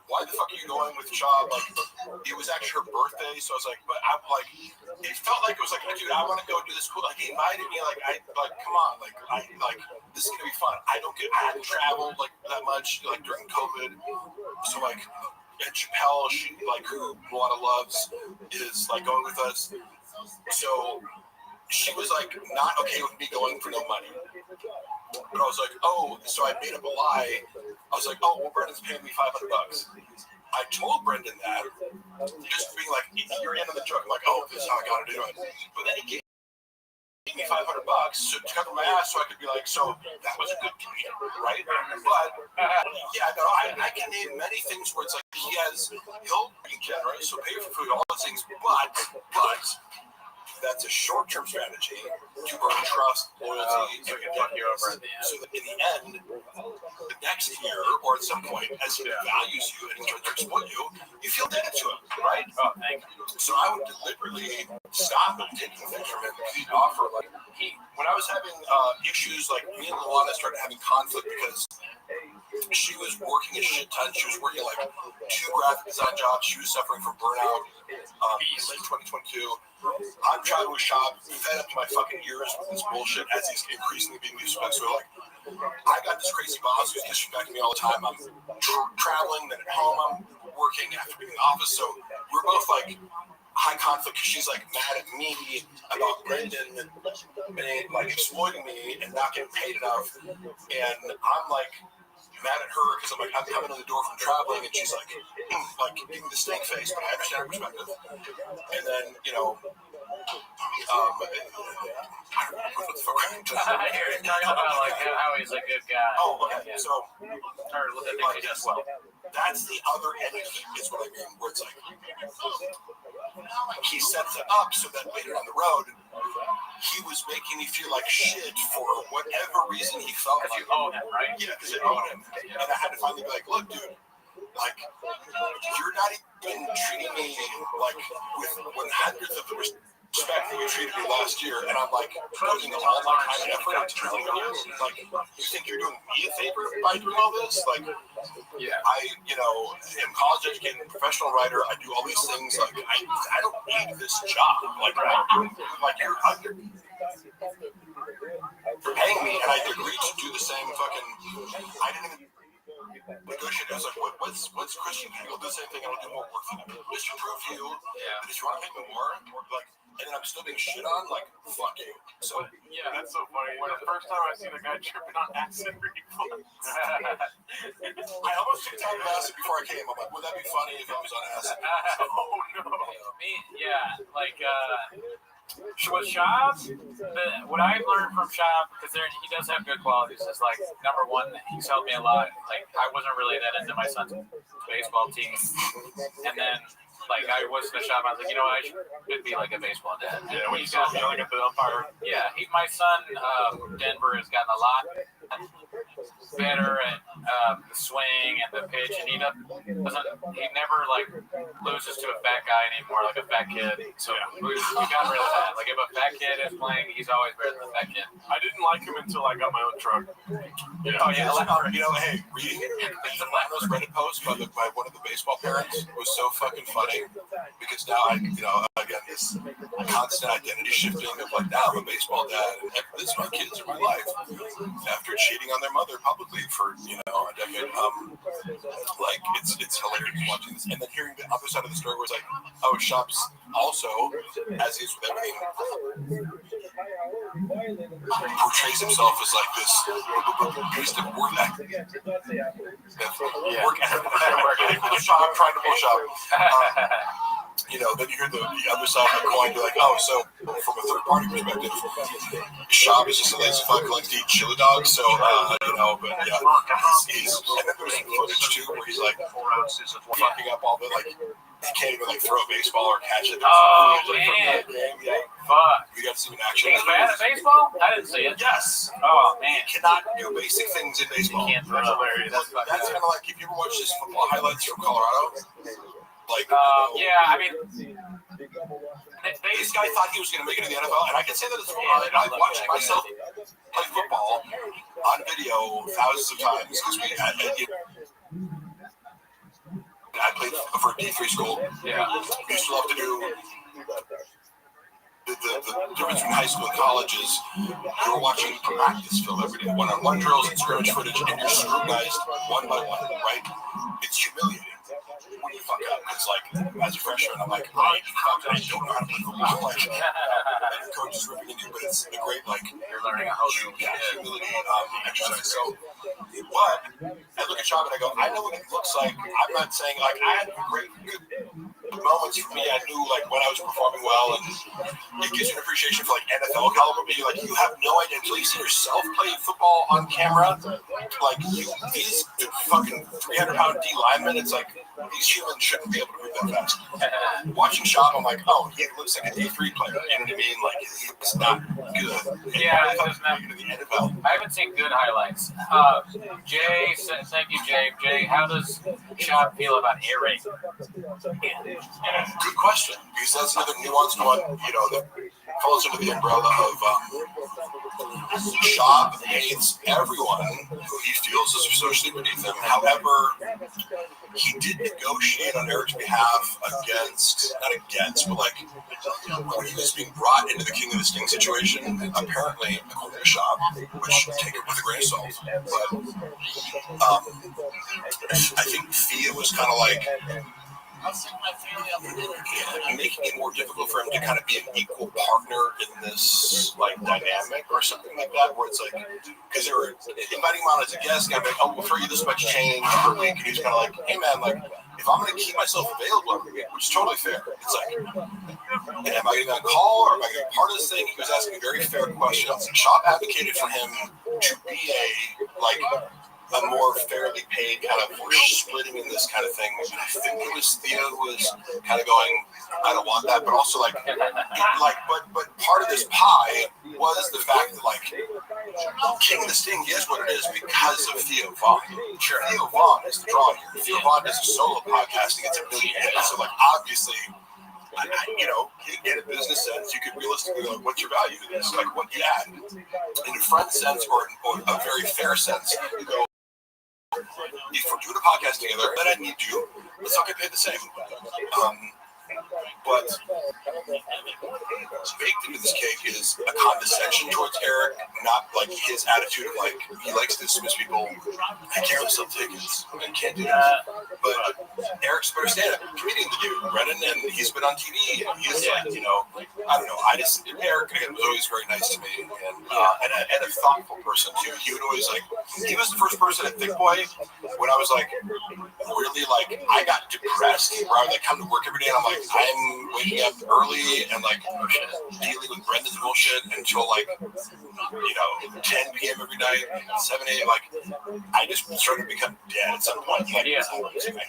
why the fuck are you going with Job? Like, it was actually her birthday, so I was like, but I'm like, it felt like it was like, dude, I want to go do this cool. Like, he invited me, come on, this is gonna be fun. I hadn't traveled like that much, like during COVID, so like. And Chappelle, who Luana loves, is like going with us. So she was like not okay with me going for no money. But I was like, oh, so I made up a lie. I was like, oh, well, Brendan's paying me $500. I told Brendan that, just being like, you're in on the joke. I'm like, oh, this is how I gotta do it. But then he gave me $500 to cover my ass, so I could be like, so that was a good deal, right? But I can name many things where it's like he'll be generous, so pay for food, all those things, but that's a short-term strategy to earn trust, loyalty,
so he can fuck you over at the end.
So that in the end, the next year or at some point, as he values you and he tries to exploit you, you feel indebted to him, right?
Oh, thank you.
So I would deliberately stop him taking things from him. He'd offer, when I was having issues, like me and Luana started having conflict because she was working a shit ton. She was working 2 graphic design jobs. She was suffering from burnout in late 2022. I'm trying to shop, fed up to my fucking ears with this bullshit as he's increasingly being disrespectful. So I got this crazy boss who's disrespecting me all the time. I'm traveling, then at home I'm working after being in the office. So we're both high conflict because she's mad at me about Brendan and exploiting me and not getting paid enough, and I'm mad at her because I'm coming in the door from traveling, and she's giving the stink face, but I understand her perspective. And then I don't know what the fuck I'm talking
You're talking about how he's a good guy.
Oh, okay.
Yeah.
So
as well.
That's the other end of it, is what I mean, where it's he sets it up so that later on the road, he was making me feel like shit for whatever reason he felt like.
You own him, right?
Yeah, because I own him. And I had to finally be like, look, dude, you're not even treating me with 100th of the respect that you treated me last year, and I'm putting all my time and effort into telling you. You think you're doing me a favor by doing all this? I, am college educated, professional writer. I do all these things. I don't need this job. You're under for paying me, and I agreed to do the same fucking. I didn't even negotiate. I was like, what's Christian? You'll do the same thing. I'll do more work for them. Just to prove to you that if you want to pay me more, and then I'm still being shit on, fuck you. So
yeah, that's so funny. The first time I seen a guy tripping on acid reflux.
I almost took time of acid before I came. I'm like, would that be funny if I was on acid?
Oh no.
With Shab, what I've learned from Shab, because he does have good qualities, is number one, he's helped me a lot. I wasn't really that into my son's baseball team, and then I was in the shop. I was like, I should be a baseball dad.
Yeah, when you saw him yelling at the umpire.
Yeah, my son Denver has gotten a lot. better at the swing and the pitch, and he never like loses to a fat guy anymore, like a fat kid. So we got rid of that. Like if a fat kid is playing, he's always better than a fat kid.
I didn't like him until I got my own truck.
You know,
Hey, reading those Reddit posts by one of the baseball parents was so fucking funny because now again, this constant identity shifting of like, now I'm a baseball dad and this is my kids in my life after cheating on their mother publicly for a decade. Like it's hilarious watching this, and then hearing the other side of the story where it's like, oh, Shop's also, as is with everything, portrays himself as like this beast of work ethic. I'm trying to push up. Then you hear the other side of the coin, be like, oh, so from a third party perspective, Shop is just a lazy fuck who likes to eat chili dogs. So, but yeah, he's and then there's some footage too where he's like fucking up all the like. He can't even like throw a baseball or catch it.
Oh man! Fuck!
We got to see an action.
He's bad at baseball? I didn't see it.
Yes.
Oh man!
He cannot do basic things in baseball.
He can't throw.
That's kind of like if you ever watch this football highlights from Colorado. Like,
yeah, I mean,
this guy thought he was going to make it in the NFL, and I can say that as well. I've watched myself play football on video thousands of times because I played for a D3 school.
Yeah.
We used to love to do the difference between high school and college is you're watching practice film every day, one-on-one drills and scrimmage footage, and you're scrutinized one by one, right? It's humiliating when you fuck up. It's like, as a freshman, I'm like, I don't know how to play football. Like, and your coach is ripping into you, but it's a great, like,
you're learning a whole new
humility exercise. So, but I look at Shop and I go, I know what it looks like. I'm not saying, like, I had good moments for me. I knew, like, when I was performing well, and it gives you an appreciation for, like, NFL caliber, but you have no idea until you see yourself play football on camera. Like, these fucking 300-pound D linemen, it's like, these humans shouldn't be able to move that fast. Watching Shop, I'm like, oh, he looks like a D3 player. You know what I mean? Like, it's not good.
Yeah,
NFL.
I haven't seen good highlights. Jay, thank you, Jay. Jay, how does Shop feel about air raid?
Good question, because that's another nuanced one, that falls under the umbrella of Shop hates everyone who he feels is socially beneath him. However, he did negotiate on Eric's behalf not against, but like when he was being brought into the King of the Sting situation, apparently, according to Shop, which take it with a grain of salt, but I think Thea was kind of like, making it more difficult for him to kind of be an equal partner in this like dynamic or something like that, where it's like, because they were inviting him on as a guest, and I'm like, oh, we'll throw you this much change per week, and he's kind of like, hey man, like, if I'm going to keep myself available every week, which is totally fair, it's like, am I getting on call or am I getting part of this thing? He was asking very fair questions. Shop advocated for him to be a more fairly paid kind of, we're splitting in this kind of thing. And I think it was Thea who was kind of going, I don't want that, but also but part of this pie was the fact that like King of the Sting is what it is because of Theo Vaughn. Sure, Theo Vaughn is the draw here. Theo Vaughn does a solo podcasting, it's a million hits. So like obviously, you get a business sense, you could realistically go, what's your value to this? Like what you add. In a friend sense or a very fair sense, you go, if we're doing a podcast together, then I need you. Let's not get paid the same. But baked into this cake is a condescension towards Eric, not like his attitude of like he likes to dismiss people. I can't sell tickets and can't do that. But Eric's a better stand-up comedian than you, Brennan, and he's been on TV. And he's like, I don't know. Eric again was always very nice to me, and a thoughtful person too. He would always he was the first person at Thick Boy when I was like really like I got depressed where I would like come to work every day and I'm like I'm waking up early and like dealing with Brendan's bullshit until like 10 p.m. every night, 7 a.m. Like I just started to become dead at some point. Like, I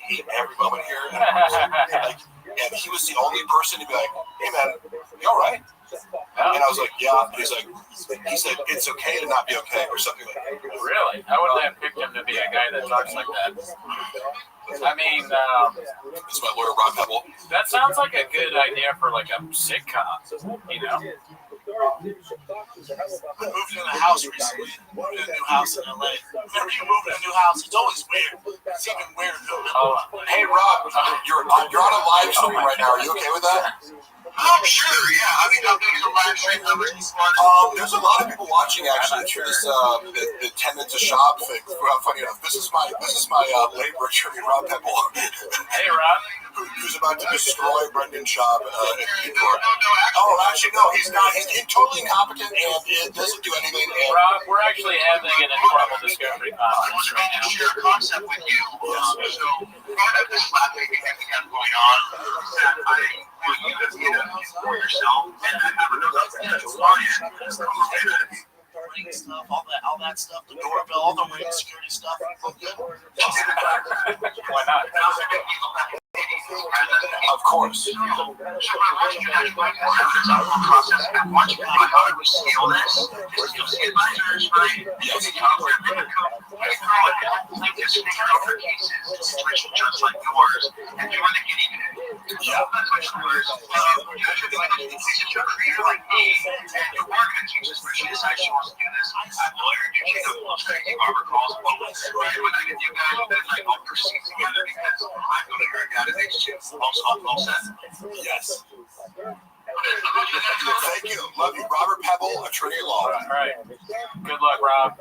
hate every moment here. And he was the only person to be like, hey man, you all right? And I was like, yeah. He said, it's okay to not be okay, or something like that.
Really? I wouldn't have picked him to be a guy that talks like that. I mean,
It's my lawyer, Rob Pebble.
that sounds like a good idea for like a sitcom, you know?
I moved in a house recently. Moved in a new house in LA. Whenever you move in a new house, it's always weird. It's even weirder.
Oh,
Hey, Rob, you're on a live stream right now. Are you okay with that?
Oh, sure, yeah. I mean, I'm doing a live stream.
There's a lot of people watching actually through this the 10 minutes of shop thing. Funny enough, this is my labor attorney, Rob Pebble,
hey, Rob.
who's about to destroy Brendan Schaub in New York. Oh, actually, no, he's not. He's totally incompetent and it doesn't do anything. And
Rob, we're actually having an informal discovery conference right now.
Share a concept with you. So, part of this lab making thing we have going on is that I want you to see it for yourself and I have another potential client who's going to ring stuff, all that stuff, the doorbell, all the ring security stuff.
Why not?
of course.
So I want you to have my process and watch how do we scale this? You'll see advisors, right? Yes. Like this figure out their cases, situation just like yours, and you're the guinea pig. Yeah. Usually when you teach a creator like me, and you are going to teach this, but she decides she wants to do this, I'm lawyer, you take a little strategy, Barbara calls, right when I get you guys, then I go proceed together because I'm going to hear a database too. All set?
Yes. Thank you. Love you. Robert Pebble, attorney at law.
All right. Good luck, Rob.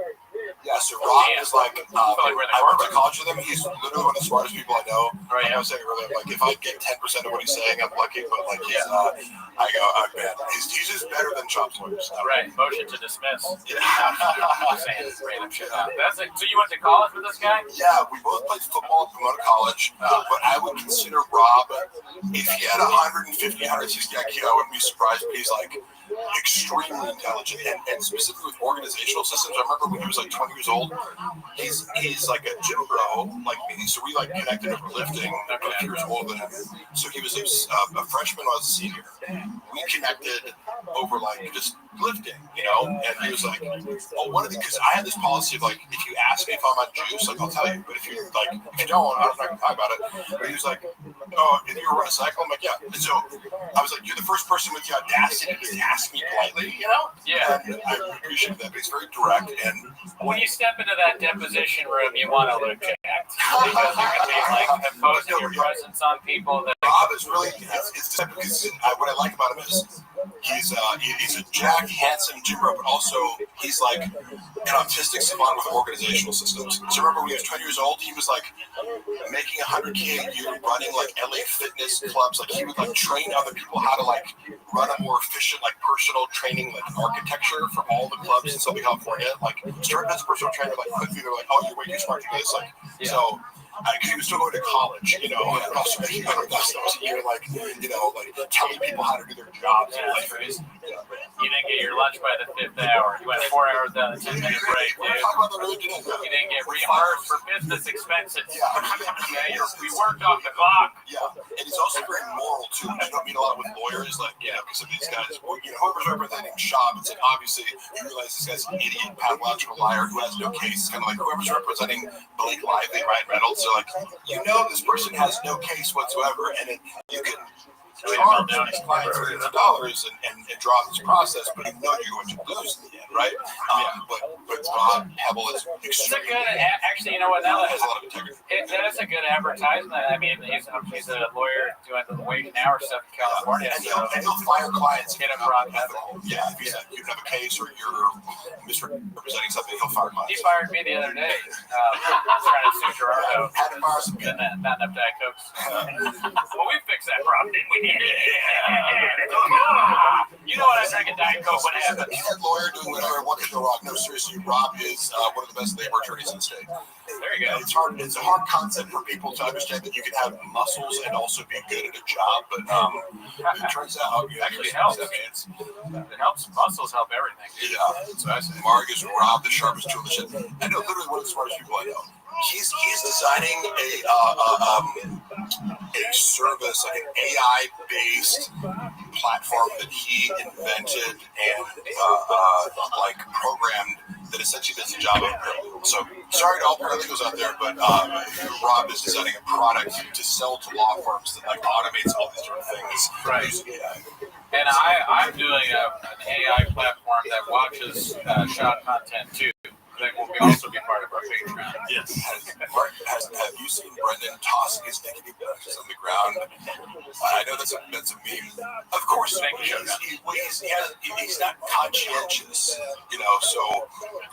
Yeah, so Rob is like, I went to college with him. He's literally one of the smartest people I know.
Right.
Like I was saying earlier, like if I get 10% of what he's saying, I'm lucky. But like he's, I go, man, he's just better than Trump's lawyers.
Right. Motion to dismiss.
Yeah.
Saying random shit. That's it. So you went to college with this guy?
Yeah, we both played football at Pomona College, but I would consider Rob, if he had 150, 160 IQ, I wouldn't be surprised, but he's like extremely intelligent and specifically with organizational systems. I remember when he was like 20 years old, he's like a gym bro, like me. So we like connected over lifting, a few years older than him. So he was a freshman when I was a senior. We connected over like just lifting, you know, and he was like, well, one of the, because I had this policy of like, if you ask me if I'm on juice, like I'll tell you, but if you don't, I'm not gonna talk about it. But he was like, oh, if you run a cycle, I'm like, yeah. And so I was like, you're the first person with the audacity to ask me politely, you know?
Yeah.
And I appreciate that, but he's very direct. And
when you step into that deposition room, you want to look jacked because you're going to be like imposing your presence on people. That
Rob is really, it's because what I like about him is he's a jack, handsome gym bro, but also he's like an autistic savant with organizational systems. So remember when he was 20 years old, he was like making $100K a year running like LA fitness clubs. Like he would like train other people how to like run a more efficient like personal training like architecture for all the clubs in Southern California. Like started as a personal trainer, like quickly they're like, oh, you're way too smart to do this. Like so. Because he was still going to college, you know, and also making $100,000 a year, like, you know, like telling people how to do their jobs.
Yeah, that's crazy. You didn't get your lunch by the 5th hour. You went 4 hours down the 10-minute break, dude. You didn't get reimbursed for business expenses.
Yeah.
We worked off the clock.
Yeah, and it's also very moral too. I don't mean a lot with lawyers, like because some of these guys, you know, whoever's representing Schaub, it's like obviously you realize this guy's an idiot, pathological liar who has no case. It's kind of like whoever's representing Blake Lively, Ryan Reynolds. They're like, you know, this person has no case whatsoever, and you can charge these clients millions of dollars and draw this process, but you know you're going to lose in the end, right? But Rob Pebble is extremely.
Actually, you know what?
Has a lot of integrity.
That is a good advertisement. I mean, he's a lawyer doing the wage and hour stuff in California.
And he'll fire clients.
Get him Rob Pebble.
Yeah, if you have a case or you're misrepresenting something, he'll fire clients.
He fired me the other day. Trying to sue Gerardo.
Had to fire some people.
Not enough Diet Cokes. Well, we fixed that problem, didn't we? You know what I drank a Diet Coke when it happened.
He's a lawyer doing whatever. What could go wrong? No, seriously, Rob is one of the best labor attorneys in the state.
There you go.
It's hard. It's a hard concept for people to understand that you can have muscles and also be good at a job. But it turns out
it actually helps. It helps. Muscles help everything.
Yeah. So I say, Mark is Rob, the sharpest tool in the shed. I know literally one of the smartest people I know. He's designing a service, like an AI-based platform that he invented and like programmed that essentially does the job of paralegal. So sorry to all paralegals out there, but Rob is designing a product to sell to law firms that like automates all these different things using AI.
And I'm doing an AI platform that watches shot content too. That will also be part of our Patreon.
Yes. Have you seen Brendan tossing his naked buttocks on the ground? I know that's a meme. Of course, he's not conscientious, so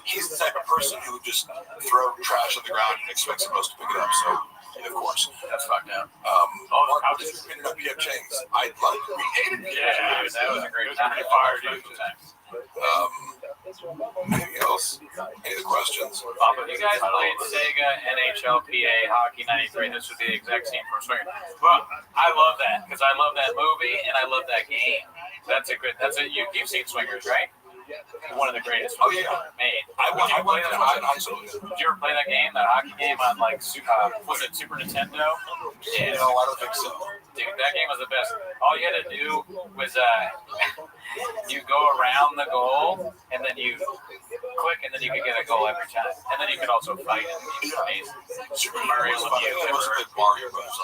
he's the type of person who would just throw trash on the ground and expect someone else to pick it up. So, of course.
That's fucked up.
Mark, how did you pick it up? You have chains. I loved it. We hated it.
Yeah, that was a great time. I fired you two times.
Anything else? Any other questions?
But you guys played Sega NHLPA Hockey 93. This would be the exact same from Swingers. Well, I love that because I love that movie and I love that game. You've seen Swingers, right? One of the greatest movies ever made. Did you ever play that game, that hockey game on was it Super Nintendo? Yeah.
No, I don't think so.
Dude, that game was the best. All you had to do was you go around the goal and then you click and then you could get a goal every time. And then you could also fight it. It's amazing.
Super Mario was fun. It was a good Mario Bros.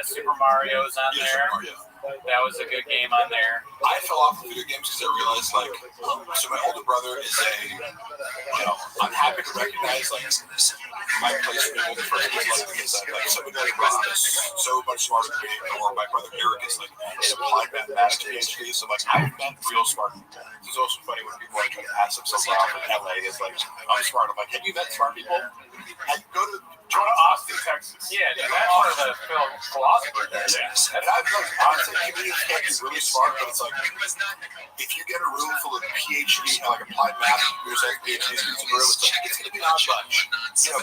Super Mario's on there. That was a good game on there.
I fell off of video games because I realized, so my older brother is I'm happy to recognize, my place for the older person is somebody like Rob is so much smarter than me, or my brother Eric is, in applied mathematics PhD, so, I've met real smart people. It's also funny when people try to pass themselves off in LA, it's I'm smart. I'm like, have you met smart people? I go to
Austin, Texas. Yeah, dude, that's one of the philosophers there.
Yeah. And I've comedians can't be really smart, but it's if you get a room full of PhD, applied math, PhD students in the room, it's going to be not much.
Yeah,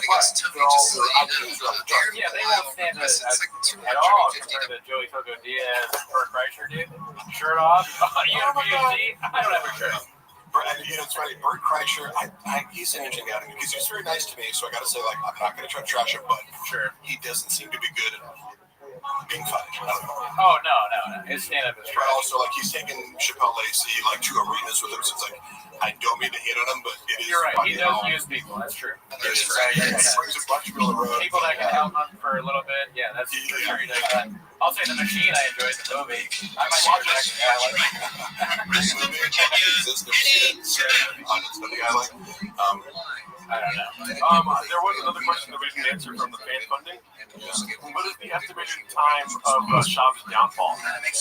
they won't stand at all compared to Joey Togo Diaz and Bert Kreischer, dude. Shirt off. You have a PhD? I don't have a shirt.
It's funny, Bert Kreischer, he's an interesting guy because he's very nice to me, so I gotta say, I'm not gonna try to trash him, but he doesn't seem to be good at being funny.
Oh, no. His stand-up is
right. Also, he's taken Chappelle Lacey, to arenas with him, so it's I don't mean to hit on him, but it is.
You're right, he does use people, that's true.
He brings a bunch of people on the road.
People that can help him for a little bit, yeah, that's for sure he does that. I'll say The Machine, I enjoyed the movie. I might watch it actually. I don't know.
There was another question that we didn't answer from the fan funding. What is the estimated time of Shab's downfall?
That's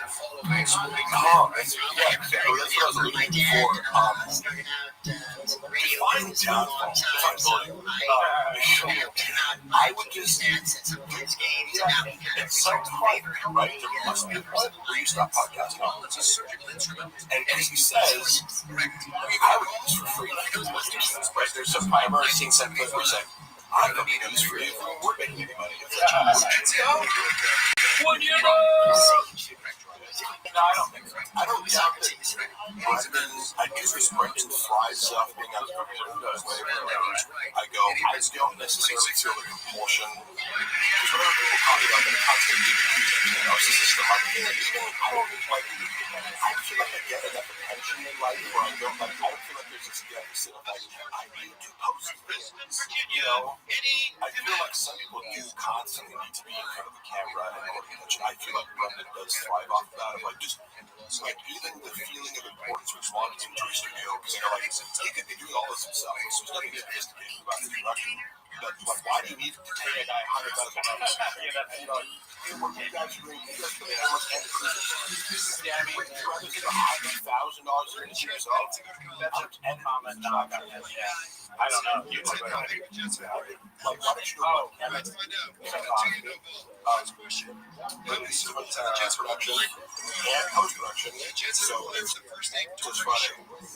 what I was alluding before. Define downfall. I would just at some point, right? There must be a point where you stop podcasting. And as he says, I would do this for free. Right? There's some I've already seen some people who say, I'm going to do this for you. We're making any money.
Would you know?
No, I don't think so. I don't doubt that I do respect and thrive stuff being on the computer. I don't necessarily feel the compulsion. Because whenever people talk about that constant being accused of being a narcissist, I feel like I get enough attention in life where I don't feel like there's this deficit of I need to post this. I feel like some people do constantly need to be in front of the camera and attention. I feel like Brendan does thrive off of that. Even the feeling of importance which walking into a studio, because he could be doing all this himself. So there's nothing sophisticated about the production. Why do you need to pay a guy $100,000? What you guys are doing, you guys pay how much and cruises. Yeah, would you rather take $100,000 into yourself? That's an common knock on him. Yeah.
I don't know. You
why don't you do production and post-production, so it's just funny. The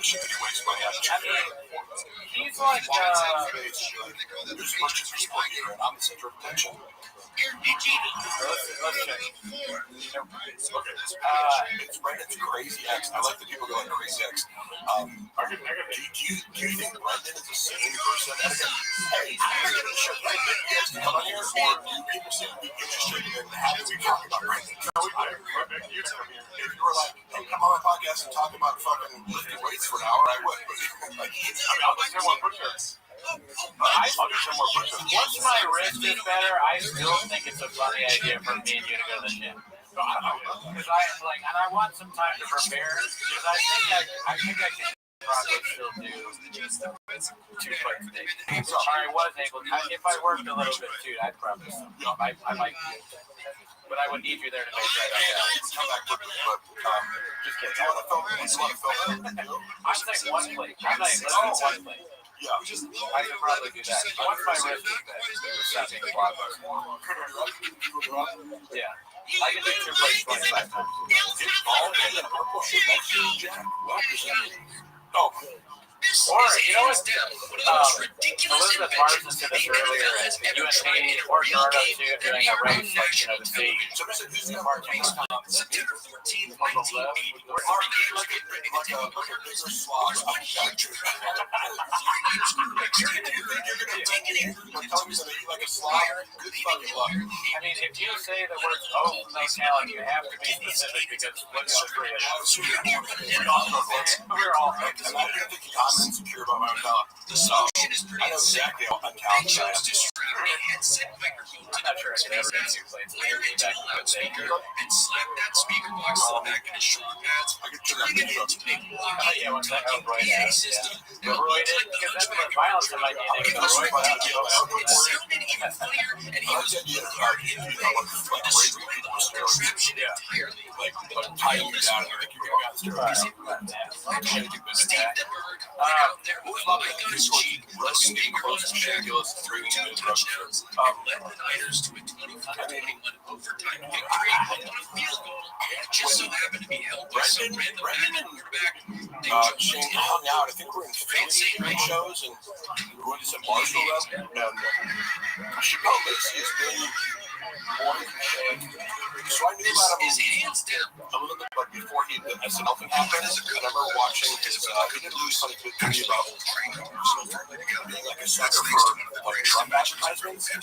shit that he weighs money out of
He's like,
there's a bunch of people here, and I'm the center of attention.
let's check.
Okay. It's Brendan's Crazy X. I like the people going Crazy X. Do you think Brendan is the same person? Hey, you're going to show Brendan. You guys come on here, or do people say you just show you and have we talk about Brendan? If you were like, hey, come on my podcast and talk about fucking lifting weights for an hour, I would. But
I'll do some more push-ups. Once my wrist is better, I still think it's a funny idea for me and you to go to the gym. Because I want some time to prepare. Because I think I can probably still do 2 plates a day. So I was able to. If I worked a little bit too, I'd probably. I might do. But I would need you there to make that up.
come back quickly, but
Just kidding.
you want to film it?
I'm saying 1 plate. I'm not even listening to 1 plate.
Yeah.
I could probably do that. Once my wrist is better, it's the block. Yeah. I can do 2 plates 25 times.
All in the purple shit next to Jack. Oh.
Or, you know what? Elizabeth Marsden said this earlier. UNC or Garda too, doing a race section of the sea.
Somebody said, who's the
September 14th,
On the left. I mean, if you say the words "oh" no talent, you have to be specific because look at the 3 of us. We're all
I'm insecure about my own talent. I know exactly how untalented I am.
I'm not sure I could ever do 2 plates.
Loudspeaker and slap that speaker box to the back of his shoulder pads.
I can turn that bitch up.
Yeah, once I have Roy out, yeah. Roy did, because that's what violence in my DNA. So Roy out.
It sounded even funnier, and he was entirely Steve Denberg went out there with a mic on his cheek, a speaker on his back, threw 2 touchdowns, and led the Niners to a 25-21 overtime victory on a field goal. Just so happened to be held by some random quarterback.
Shane hung out. I think we're in Philly shows and we're going to some Marshall rep. And Chappelle Lacey has been more than Shane. So I knew about him
His hands down.
a little bit, but before the SNL thing happened, I remember watching his, he did lose something to me about being like a sucker for like Trump advertisements. He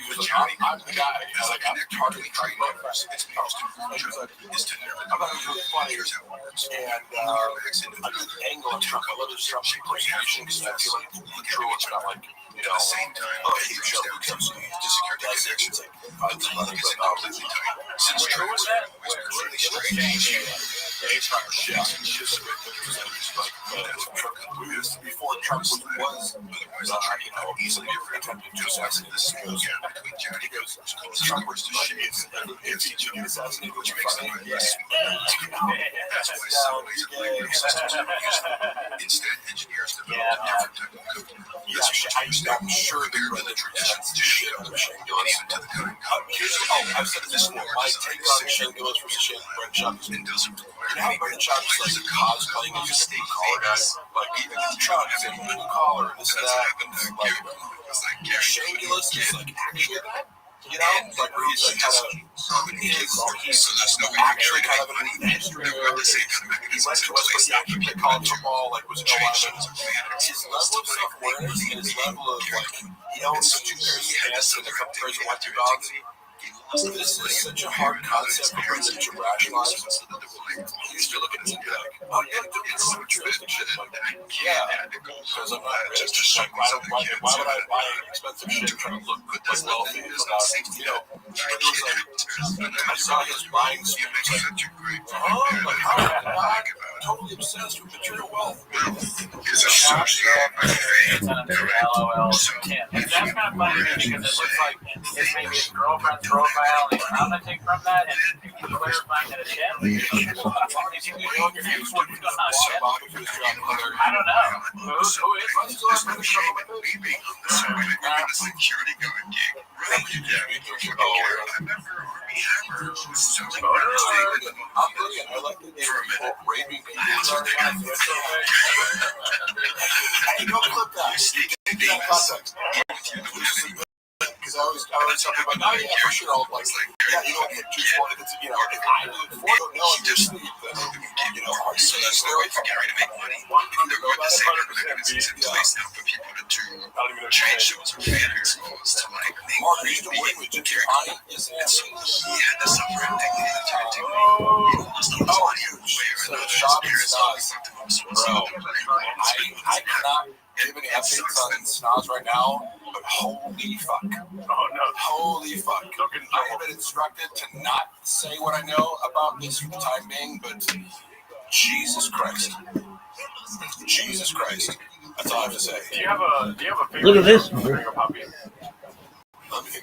was like, I'm the guy. He's like, I'm targeting Trump voters. And he was like, I thought it was really funny. And a good angle on Trump. I love his Trump impersonation because I feel like it's true. It's not like, you know,
At the same time, he comes to secure the connections. But the look is completely tight. Since Trump was completely strange.
Before Trump was you know, easily attempted to assassinate the schools. He goes, Trump was the shit. If he should assassinate, which makes sense.
That's why some ways of labor systems are used. Instead, engineers develop a different type of code.
I'm sure they're in the traditions to shit on the Shangulus. I've said this before. My take on Shangulus versus Shangulus Chuck is, you know how Brandon Chuck is like cosplaying as a state collar guy? Like, even Chuck is a blue collar, this and that. Like, Shangulus is like actually that. You know, like where he's like kind of, he's actually kind of an history nerd. He went to West Point, he played college football, like was in Ohio. His level of self-awareness and his level of like, he owns 2 pairs of pants and a couple pairs of white dogs. This is such a hard concept for him to rationalize. He used to look at me and be like, oh, yeah, don't get so materialistic shit. Like, yeah, because I'm not rich. Like, why would I buy expensive shit trying to look like wealthy? You know, I saw his mind speak. Oh, like, how am I totally obsessed with material wealth?
Is associated with fame.
LOL 10. That's kind of funny because it looks like it's maybe his girlfriend's profile and commenting from that and clarifying that it's him. I don't know. Who is
Security guard gig. I remember Army Hammer.
I'm brilliant. I like the name raping people. Hey, don't clip that. Take that context. Because I always tell people, like, oh yeah, for sure. I'll like, yeah, you don't get juice for it. It's, you know, if I do it for you, no, I'm just sleep. You know, so that's the way for Gary to make money. If you go the same mechanisms in place now for people to do trade shows or fan expos to like make money. And so he had to suffer and dignity after dignity. He lost all his money where another appearance always something else was. I cannot give any updates on Snoz right now, but holy fuck.
Oh no.
Holy fuck. I have been instructed to not say what I know about this for the time being, but Jesus Christ. Jesus Christ. That's all I have to say.
Do you have a favorite?
Look at this.
Let me think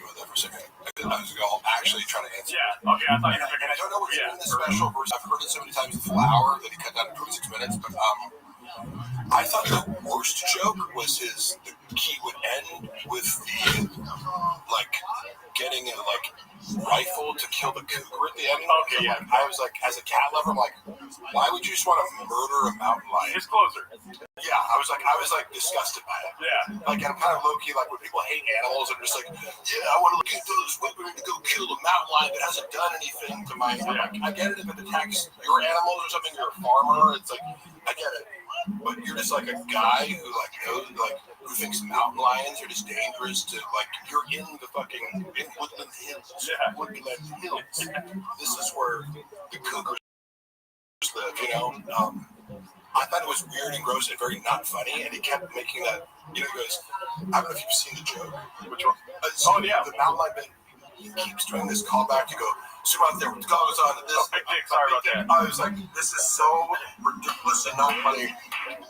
about that for a second. I'll actually try to answer.
Yeah, okay, I thought you were
And I don't know what's in this special version. I've heard it so many times with Flower that he cut down to 26 minutes, but I thought the worst joke was the key would end with the like getting a rifle to kill the cougar at the end.
Okay, yeah.
I was like, as a cat lover, I'm like, why would you just want to murder a mountain lion?
His closer.
Yeah, I was like disgusted by it.
Yeah.
Like, I'm kind of low key, like when people hate animals and just like, yeah, I want to get those weapons to go kill a mountain lion that hasn't done anything to my. I'm like, I get it if it attacks your animals or something. You're a farmer. It's like, I get it. But you're just like a guy who like knows who thinks mountain lions are just dangerous to like you're in the fucking woodland hills.
Yeah.
Woodland hills. This is where the cougars live, you know. I thought it was weird and gross and very not funny, and he kept making that. You know, he goes, I don't know if you've seen the joke.
Which one?
Yeah, the mountain lion bit. He keeps doing this callback to go. So out there, what goes on to this?
Big dick, sorry about that.
I was like, this is so ridiculous and not funny.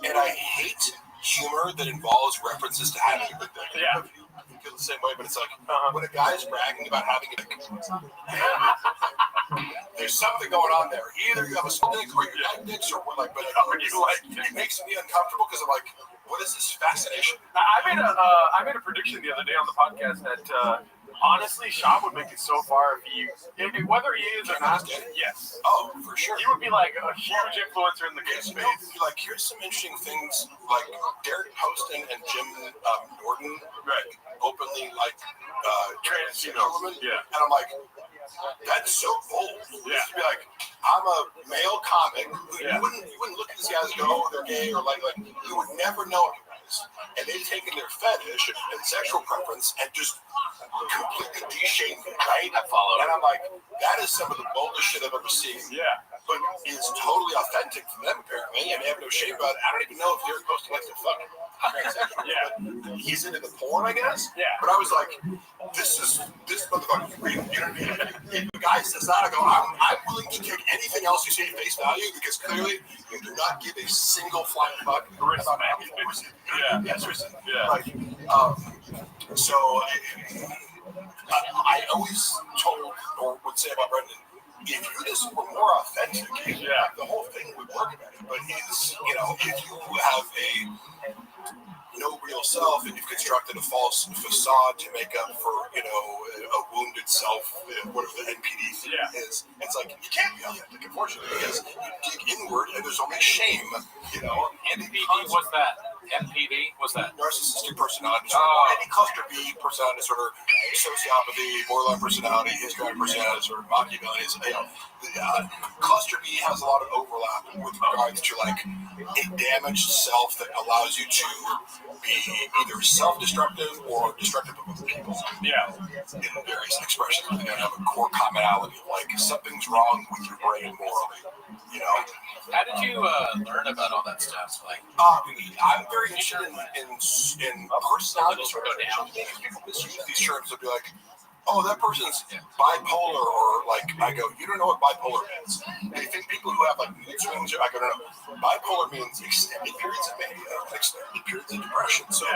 And I hate humor that involves references to having a big dick.
Yeah.
You feel the same way, but it's like when a guy's bragging about having a dick, there's something going on there. Either you have a small dick or your dicks or what, like, but it makes me uncomfortable because I'm like, what is this fascination?
I made a prediction the other day on the podcast that honestly, Sean would make it so far if whether he is or not. Yes.
Oh, for sure.
He would be like a huge influencer in the gay space.
Like, here's some interesting things. Like Derek Poston and Jim Norton, openly like trans women. Yeah. And I'm like, that's so bold. Yeah. To be like, I'm a male comic. You wouldn't look at these guys and go, oh, they're gay, or like you would never know otherwise. And they've taken their fetish and sexual preference and just completely de-shamed it, right?
I follow.
And I'm like, that is some of the boldest shit I've ever seen.
Yeah.
But it's totally authentic to them, apparently, and they have no shame about it. I don't even know if Derek Poston likes to fuck transsexual. Yeah. But he's into the porn, I guess.
Yeah.
But I was like, this motherfucker's real. You know what I mean? If the guy says that, I go, I'm willing to take anything else you say at face value because clearly you do not give a single flying fuck about having a person.
Yeah.
Yes, seriously.
Yeah.
Like, so I always told or would say about Brendan, if you just were more authentic, the whole thing would work better. But it's, you know, if you have a no real self and you've constructed a false facade to make up for, you know, a wounded self, whatever the NPD thing is, it's like you can't be authentic, unfortunately, because you dig inward and there's only shame, you know.
NPD, what's that? NPD, what's that?
Narcissistic personality disorder. Any cluster B personality disorder, sociopathy, borderline personality, histrionic personality disorder, Machiavellian. You know, cluster B has a lot of overlap with regards to like a damaged self that allows you to be either self-destructive or destructive of other people. Yeah. In various expressions, they don't have a core commonality of like something's wrong with your brain morally. You know.
How did you learn about all that stuff? Like,
I'm very interested in personality disorder. People misuse these terms to be like, oh, that person's bipolar, or like, I go, you don't know what bipolar means. They think people who have like mood swings, I go, no. Bipolar means extended periods of mania, extended periods of depression. So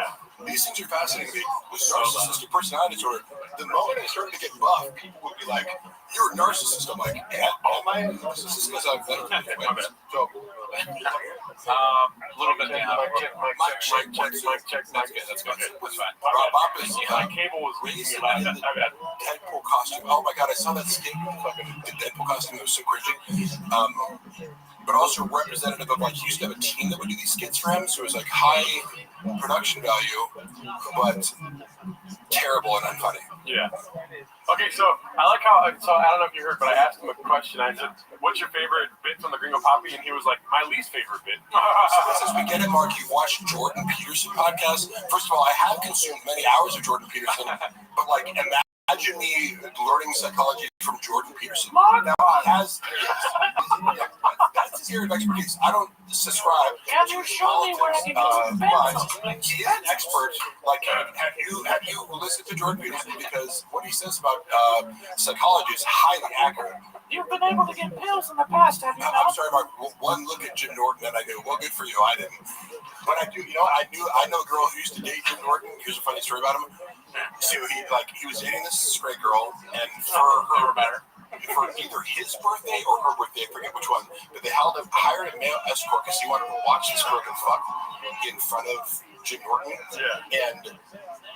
these things are fascinating to me. With narcissistic personality disorder, the moment I started to get buff, people would be like, you're a narcissist. I'm like, yeah, all my narcissists because I've been so.
A little bit down.
Mic check. That's good. That's fine. My cable was
raising me in the Deadpool costume. Oh my god, I saw that skate fucking the Deadpool costume. It was so cringy. but also representative of, like, he used to have a team that would do these skits for him, so it was like high production value, but terrible and unfunny.
Yeah. Okay, so I like how, so I don't know if you heard, but I asked him a question. I said, what's your favorite bit from the Gringo Poppy? And he was like, my least favorite bit.
So as we get it, Mark, you've watched Jordan Peterson podcast. First of all, I have consumed many hours of Jordan Peterson, but like, imagine me learning psychology from Jordan Peterson. Now, he has, that's his area of expertise. I don't subscribe.
Can you show me where I can get some pencils?
But he is an expert. Like, have you listened to Jordan Peterson? Because what he says about psychology is highly accurate.
You've been able to get pills in the past, have you
I'm
not?
sorry, Mark. One look at Jim Norton, and I knew. Well, good for you. I didn't. But I do. You know, I know a girl who used to date Jim Norton. Here's a funny story about him. So he was dating this straight girl, and for either his birthday or her birthday, I forget which one, but they hired a male escort because he wanted to watch this girl get fucked in front of Jim Norton. Yeah. And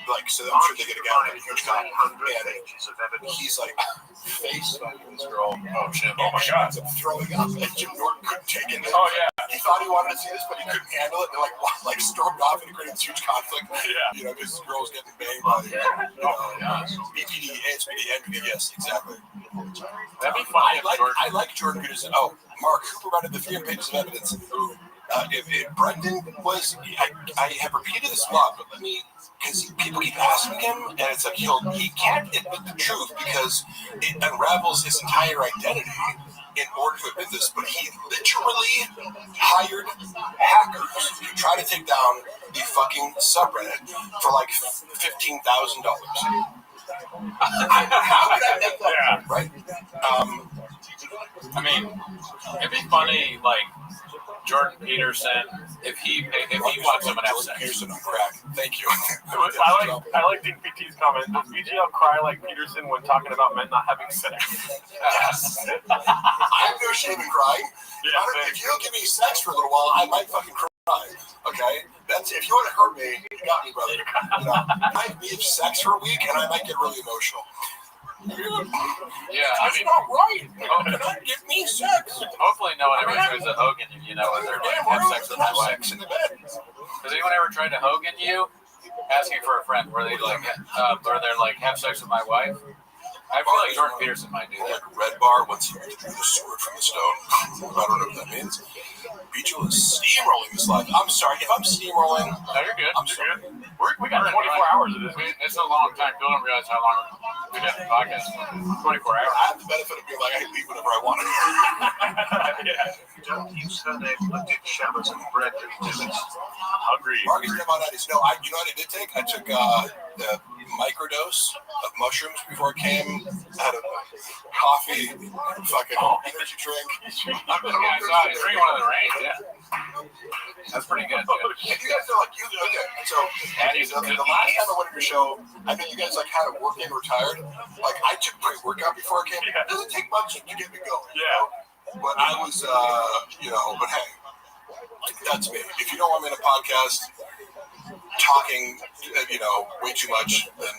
like, so I'm sure they get a guy with a huge cock, and he's like face fucking this girl. Oh shit! Oh my god! I'm throwing up, and Jim Norton couldn't take it.
Oh yeah.
He thought he wanted to see this, but he couldn't handle it. And like stormed off and created this huge conflict. Yeah. You know, because this girl was getting banged by the BPD, ASPD, NPD. Yes, exactly.
That'd be funny.
I like Jordan Peterson. Oh, Mark, who provided the 3 pages of evidence? If Brendan was, I have repeated this a lot, but let me, because people keep asking him, and it's like he can't admit the truth because it unravels his entire identity in order to admit this. But he literally hired hackers to try to take down the fucking subreddit for like $15,000. How did I admit that?
Yeah.
Right?
I mean, it'd be funny, like, Jordan Peterson, if he wants someone else.
Jordan Peterson on crack. Thank you.
I like Dean PT's comment. Does BGL cry like Peterson when talking about men not having sex?
Yes. I have no shame in crying.
Yeah,
if you don't give me sex for a little while, I might fucking cry. Okay? That's if you want to hurt me, you got me, brother. You know, I need sex for a week, and I might get really emotional.
Yeah,
That's not right. Don't give me sex.
Hopefully no one ever tries to Hogan you, you know, when they're like, have sex with my wife.
In the bed.
Has anyone ever tried to Hogan you? Asking for a friend where they like, where they're like, have sex with my wife? I feel like Jordan Peterson might do that.
Like Red Bar once he drew the sword from the stone. I don't know what that means. Beetle is steamrolling this life. I'm sorry if I'm steamrolling.
No, you're good.
I'm sorry.
We got 24 hours of this.
It's a long time. People don't realize how long we've been in the podcast. 24 hours.
I have the benefit of being like, I can leave whenever I want.
Don't you said they've looked at Shabbos and bread and divots.
Hungry.
Marcus Demonitis. No, you know what I did take? I took the microdose of mushrooms before I came. I had a coffee, fucking energy drink.
I saw you drinking one of the rains, yeah. That's pretty good.
And you guys are like, okay. So the last time I went to your show, I know you guys like had a work and retired. Like I took my workout before I came. It doesn't take much to get me going.
Yeah.
But I was, but hey, that's me. If you don't want me in a podcast talking, way too much, then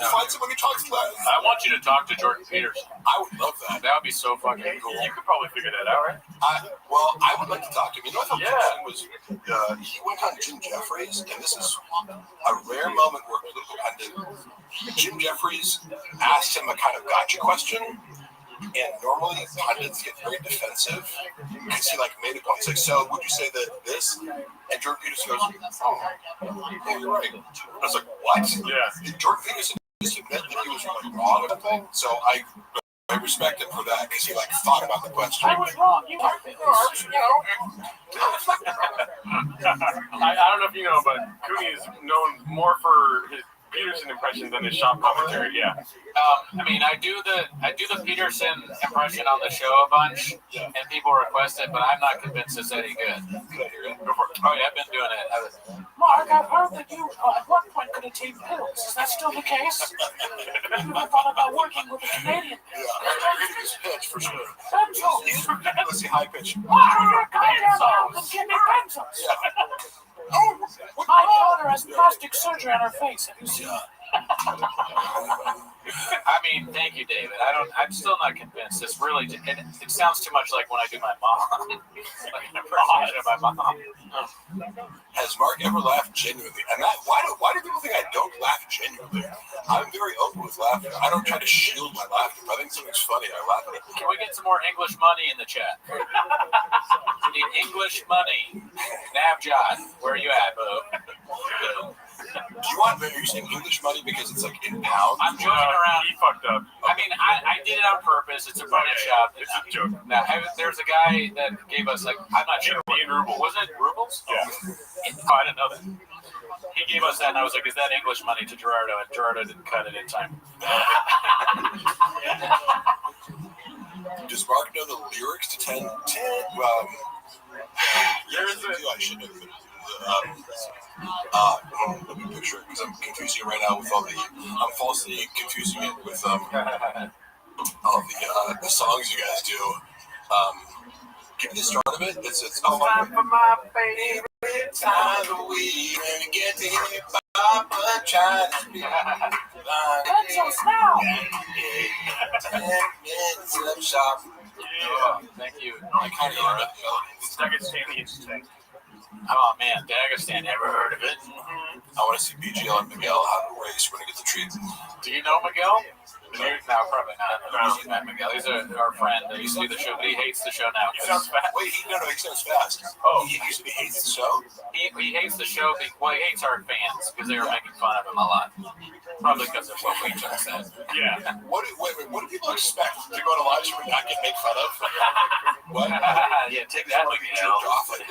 find someone who talks about it.
I want you to talk to Jordan Peterson.
I would love that.
That would be so fucking cool.
You could probably figure that out, right?
I would like to talk to him. You know what I thought was? He went on Jim Jeffries, and this is a rare moment where political pundit Jim Jeffries asked him a kind of gotcha question. And normally pundits get very defensive because he made a point. He's like, so would you say that this? And Jordan Peterson goes, oh, you're right. I was like, what?
Yeah.
Did Jordan Peterson just admit that he was wrong about that? So I respect him for that because he thought about the question.
I was wrong. You are.
I don't know if you know, but Cooney is known more for his Peterson impression than his shop commentary. Yeah.
I mean, I do the Peterson impression on the show a bunch, and people request it, but I'm not convinced it's any good.
Go for it.
Oh yeah, I've been doing it. Mark, I've heard that you at one point could have taken pills. Is that still the case? You ever thought about working with a Canadian?
Yeah, his pitch for sure. Let's see, high pitch.
Mark, you're kind of give me pencils.
Yeah. Oh, what
My daughter has plastic surgery on her face. Have you seen it? I mean, thank you, David. I'm still not convinced. It's really, it sounds too much like when I do my mom. Like an impersonation of my mom.
Has Mark ever laughed genuinely? And that, why do people think I don't laugh genuinely? I'm very open with laughter. I don't try to shield my laughter. If I think something's funny, I laugh at it.
Can we get some more English money in the chat? We need English money. Navjot, where are you at, boo?
Do you want? Are you saying English money because it's like in pounds?
I'm joking around.
He fucked up.
I mean, I did it on purpose. It's a funny shop.
It's a joke.
Now, there's a guy that gave us, like, I'm not sure.
In rubles.
Was it rubles?
Yeah.
Oh, I didn't know that. He gave us that, and I was like, is that English money to Gerardo? And Gerardo didn't cut it in time.
Does Mark know the lyrics to 10? I should know. Let me picture it because I'm confusing it right now with all the. I'm falsely confusing it with all the songs you guys do. Give me the start of it. It's
Time for my favorite
time of the week when we get to hear Papa trying to be
That's so small.
10 minutes of shop.
Yeah, thank you.
I kind of love
Dagestani.
Oh man, Dagestan, ever heard of it?
I want to see BGL and Miguel have a race when I get the treat.
Do you know Miguel? No, probably not. I've never seen that Miguel. He's our friend that used to do the show, but he hates the show now.
He sounds fast.
Wait, he sounds fast.
Oh,
He hates the show?
he hates the show. Well, he hates our fans because they were making fun of him a lot. Probably because of what we just said.
Yeah.
What do people expect to go on a live stream and not get made fun of? What?
Yeah, take that,
Like,
Miguel.
jerked off. Like,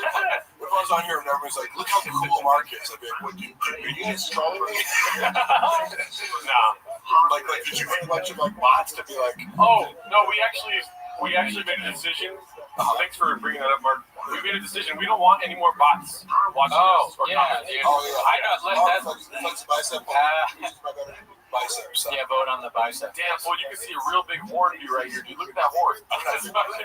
what if I was on here and everyone's like, look how cool Mark is? I'd be like, what, are you guys trolling me?
No.
Like, did you make a bunch of like bots to be like,
Oh no, we actually made a decision. Thanks for bringing that up, Mark. We made a decision. We don't want any more bots watching us or
yeah,
commenting.
dude.
oh yeah,
I know.
Mark
That's
flex bicep. Bicep. So.
yeah, vote on the bicep.
Damn, boy, you can see a real big horn view right here, dude. Look at that horn.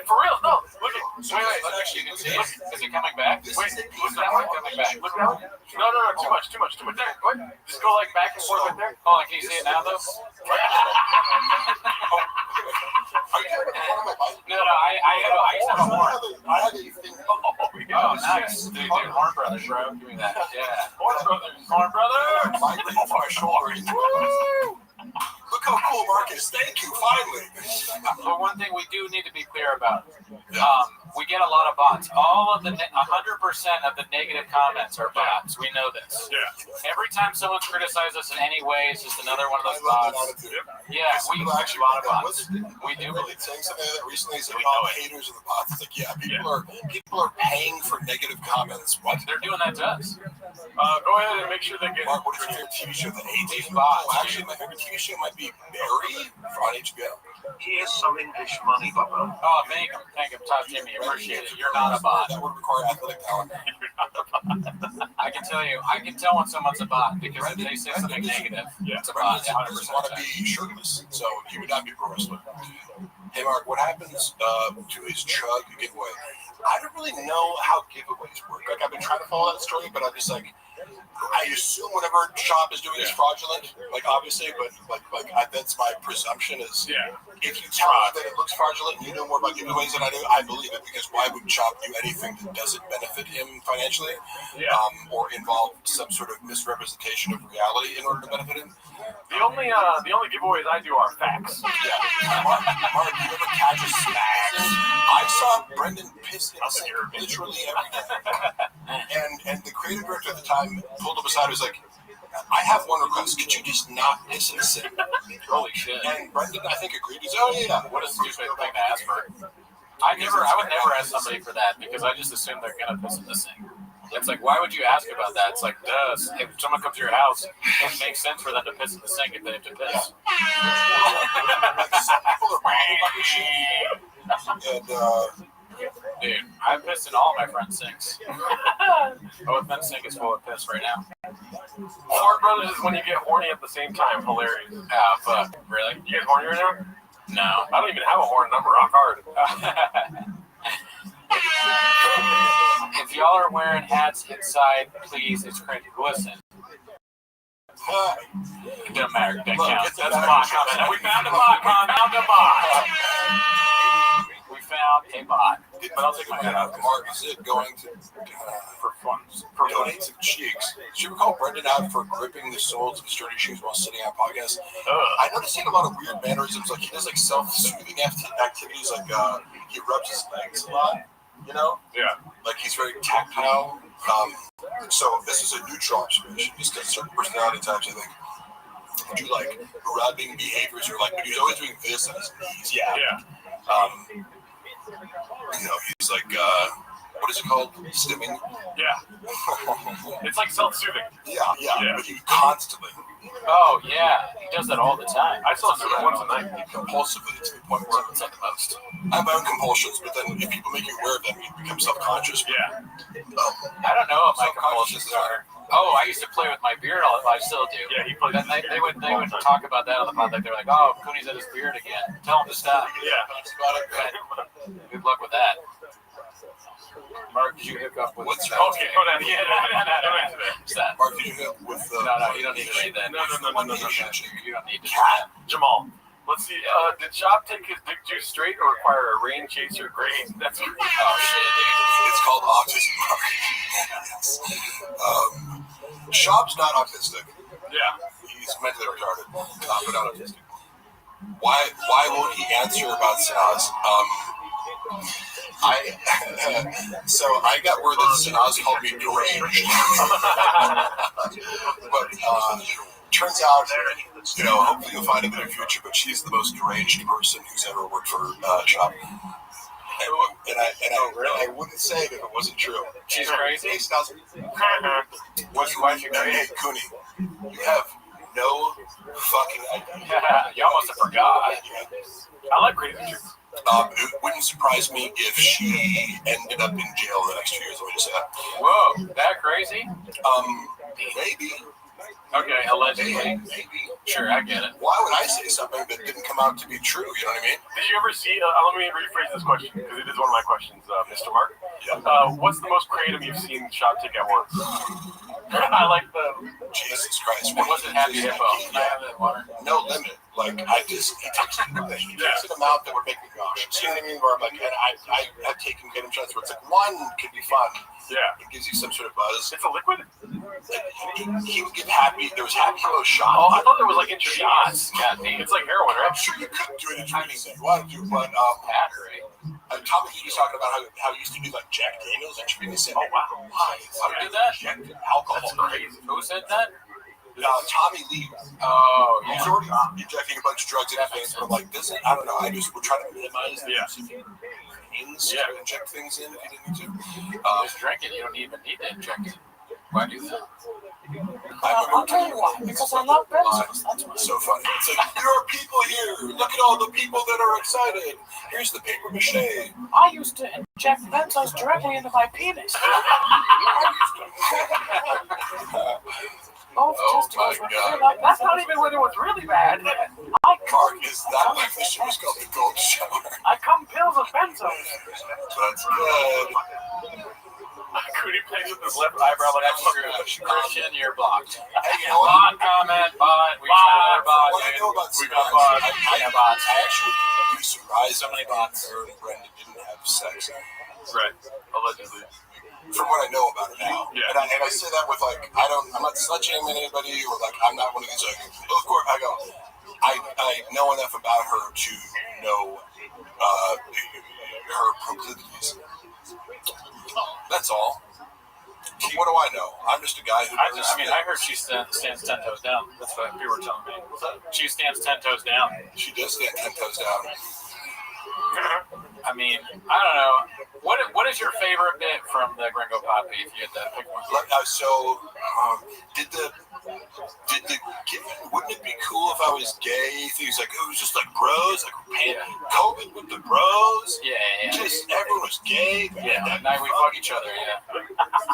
For real, no. Look at.
Wait,
Actually,
you can see it. Is it coming back?
Wait, look at that one coming back. Look at that one. No, too much. There, what? Just go like back and forth right there.
Oh, can you see it now, though? No, I used to have a horn. Oh, nice. Dude, Horn Brothers, bro. Give me that. Yeah. Horn Brothers.
My shoulder. Look how cool Mark is. Thank you, finally.
But one thing we do need to be clear about, we get a lot of bots. 100% of the negative comments are bots. We know this.
Yeah.
Every time someone criticizes us in any way, it's just another one of those bots. Yeah, we
People
use a lot of bots. We do.
Really saying something that recently is like, oh, haters of the bots. It's like, yeah, people are paying for negative comments. What?
They're doing that to us.
Go ahead and make sure they get.
Mark, what is your favorite TV show that hates
These
you?
bots.
Oh, actually, my favorite TV show might be Barry on HBO.
Here's some English money, Bubba.
Oh, thank him, Todd Jimmy. Appreciate it. You're not a bot.
That would require athletic talent.
I can tell when someone's a bot because if they say something negative.
Yeah.
It's a bot.
Brendan
100%
doesn't want to be shirtless, so he would not be a pro wrestler. Hey, Mark, what happens to his chug giveaway? I don't really know how giveaways work. Like, I've been trying to follow that story, but I'm just like, I assume whatever shop is doing is fraudulent, like obviously, but that's my presumption is if you tell me that it looks fraudulent and you know more about giveaways than I do, I believe it because why would Shop do anything that doesn't benefit him financially or involve some sort of misrepresentation of reality in order to benefit him?
The only giveaways I do are facts.
Yeah. Mark, you ever catch a snag? I saw Brendan piss in the sink literally every day. And the creative director at the time pulled him aside and was like, I have one request. Could you just not piss in the sink?
Holy shit.
And Brendan, I think, agreed. He's, oh, yeah.
What a stupid thing to ask for. I would never ask somebody for that because I just assume they're going to piss in the sink. It's like, why would you ask about that? It's like, if someone comes to your house, it makes sense for them to piss in the sink if they have to piss.
Some people are wrong about this shit. And,
dude, I pissed in all my friends' sinks. Both men's sink is full of piss right now.
Horn Brothers is when you get horny at the same time. Hilarious.
Ah, fuck. Really?
You get horny right now?
No.
I don't even have a horn number. Rock hard.
If y'all are wearing hats inside, please, it's cringy. Listen. It doesn't matter. That counts. That's a bot comment. We found a bot. We found a bot. But I'll take my hat out.
Mark, is it going to
For fun.
donate some cheeks? Did you ever call Brendan out for gripping the soles of his dirty shoes while sitting on podcasts? I noticed he had a lot of weird mannerisms. Like he does like self-soothing activities. Like he rubs his legs a lot. You know?
Yeah.
Like he's very tactile. So this is a neutral observation. Just because certain personality types, I think, do like rubbing behaviors or like he's always doing this on his knees.
Yeah.
You know, he's like what is it called? Stimming.
Yeah. It's like self-soothing.
Yeah. But he constantly.
Oh, yeah. He does that all the time. I saw him once a night.
Compulsively to the point where it's like the most. I have my own compulsions, but then if people make you aware of them, you become self-conscious.
Yeah. I don't know what my compulsions are. Oh, I used to play with my beard all the time. I still do. Yeah, he plays. Then they would talk about that on the pod. They're like, oh, Cooney's at his beard again. Tell him to stop. Yeah. Good luck with that. Mark, did you hook up with...
What's that?
Okay, hold on. Yeah, no. What's that?
Mark, did you hook with the...
No, you don't need to read that.
No.
You don't need to.
Cat?
Jamal. Let's see. Did Chop take his dick juice straight or require a rain chaser grade? That's
Oh, shit, dude.
It's called autism, Mark. Shop's not autistic.
Yeah.
He's mentally retarded, but not autistic. Why won't he answer about Sanaz? So I got word that Sanaz called me deranged. But turns out, you know, hopefully you'll find him in the future, but she's the most deranged person who's ever worked for Shop. And I wouldn't say it if it wasn't true.
She's crazy?
Hey, Sanaz. Why you crazy? Hey, Cooney, you have no fucking idea.
You almost forgot.
I like crazy chicks.
It wouldn't surprise me if she ended up in jail the next 2 years. Let me just say that.
Whoa, that crazy?
Maybe.
Okay, allegedly.
Maybe.
Sure, I get it.
Why would I say something that didn't come out to be true? You know what I mean?
Did you ever see? Let me rephrase this question because it is one of my questions, Mr. Mark.
Yeah.
What's the most creative you've seen Shop take at once? I like the.
Jesus Christ.
What was it? Happy Hippo? Can I have that water?
No limit. Like, he takes an amount that would make me nauseous. You know what I mean? Where I'm like, and I've taken venom shots where it's like one could be fun.
Yeah.
It gives you some sort of buzz.
It's a liquid?
He would give Happy, there was Happy Hippo shot.
Oh, I thought there was like intravenous.
God damn.
It's like heroin, right?
I'm sure you could do it intravenous if you wanted to, but
Battery.
Tommy Lee was talking about how he used to do like Jack Daniels intravenous.
Oh, wow.
Why?
Who did that?
Alcohol.
That's crazy.
Who said that?
Tommy Lee.
Oh, yeah.
He's already injecting a bunch of drugs in his veins, but like, doesn't, I don't know, I just would try to minimize the use of veins to inject things in if you didn't need to.
Just drink it. You don't even need to inject it. Why do that?
I'll tell you why. Because I love benzos. That's so funny. It's like, there are people here. Look at all the people that are excited. Here's the paper mache.
I used to inject benzos directly into my penis.
Oh my God.
That's not even when it was really bad.
Mark, is that like the show's called the Gold Shower?
I come pills of benzos.
That's good.
Cooney plays with his left eyebrow like
Christian, you're blocked.
Hey, you know what?
Bot comment, bot. We got our bot.
What I know about
We got
Sanaz,
bots.
We got bots.
I actually would be surprised so many bots and Brendan didn't have sex.
Right. Allegedly.
From what I know about her now.
Yeah.
And I say that with like, I'm not slut-shaming anybody or like, I'm not one of these like, oh, of course, I know enough about her to know her proclivities. That's all. But what do I know? I'm just a guy who knows.
I heard she stands 10 toes down. That's what people were telling me. She stands 10 toes down.
She does stand 10 toes down.
I mean, I don't know. What is your favorite bit from the Gringo Poppy? If you had to pick one.
Wouldn't it be cool if I was gay? Things like, it was just like bros, like COVID with the bros.
Yeah.
Just everyone was gay.
Yeah, that night we fuck each other. Yeah,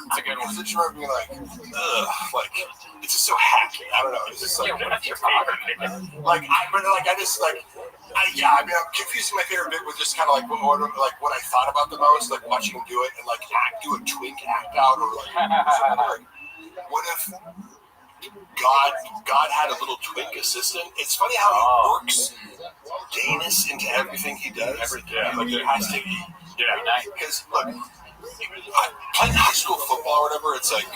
it's a good one.
Because it's being like, ugh, like it's just so hacky. I don't know. It's just like,
What's your favorite bit?
I just like I mean, I'm confusing my favorite bit with just kind of like what I thought about the most, like watching him do it and like do a twink act out, or like what if God had a little twink assistant? It's funny how he works gayness into everything he does. Like there has to be. Yeah, because look, playing high school football or whatever, it's like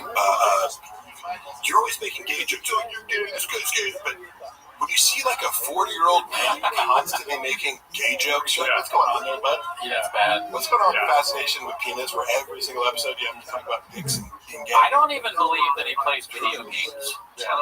you're always making gay jokes. Oh, you're gay, this guy's gay, but when you see like a 40-year-old man constantly making gay jokes, you're like, what's going on there, bud?
Yeah, it's bad.
What's going on with Fascination with Penis, where every single episode you have to talk about dicks and being gay?
I don't even believe that he plays video games,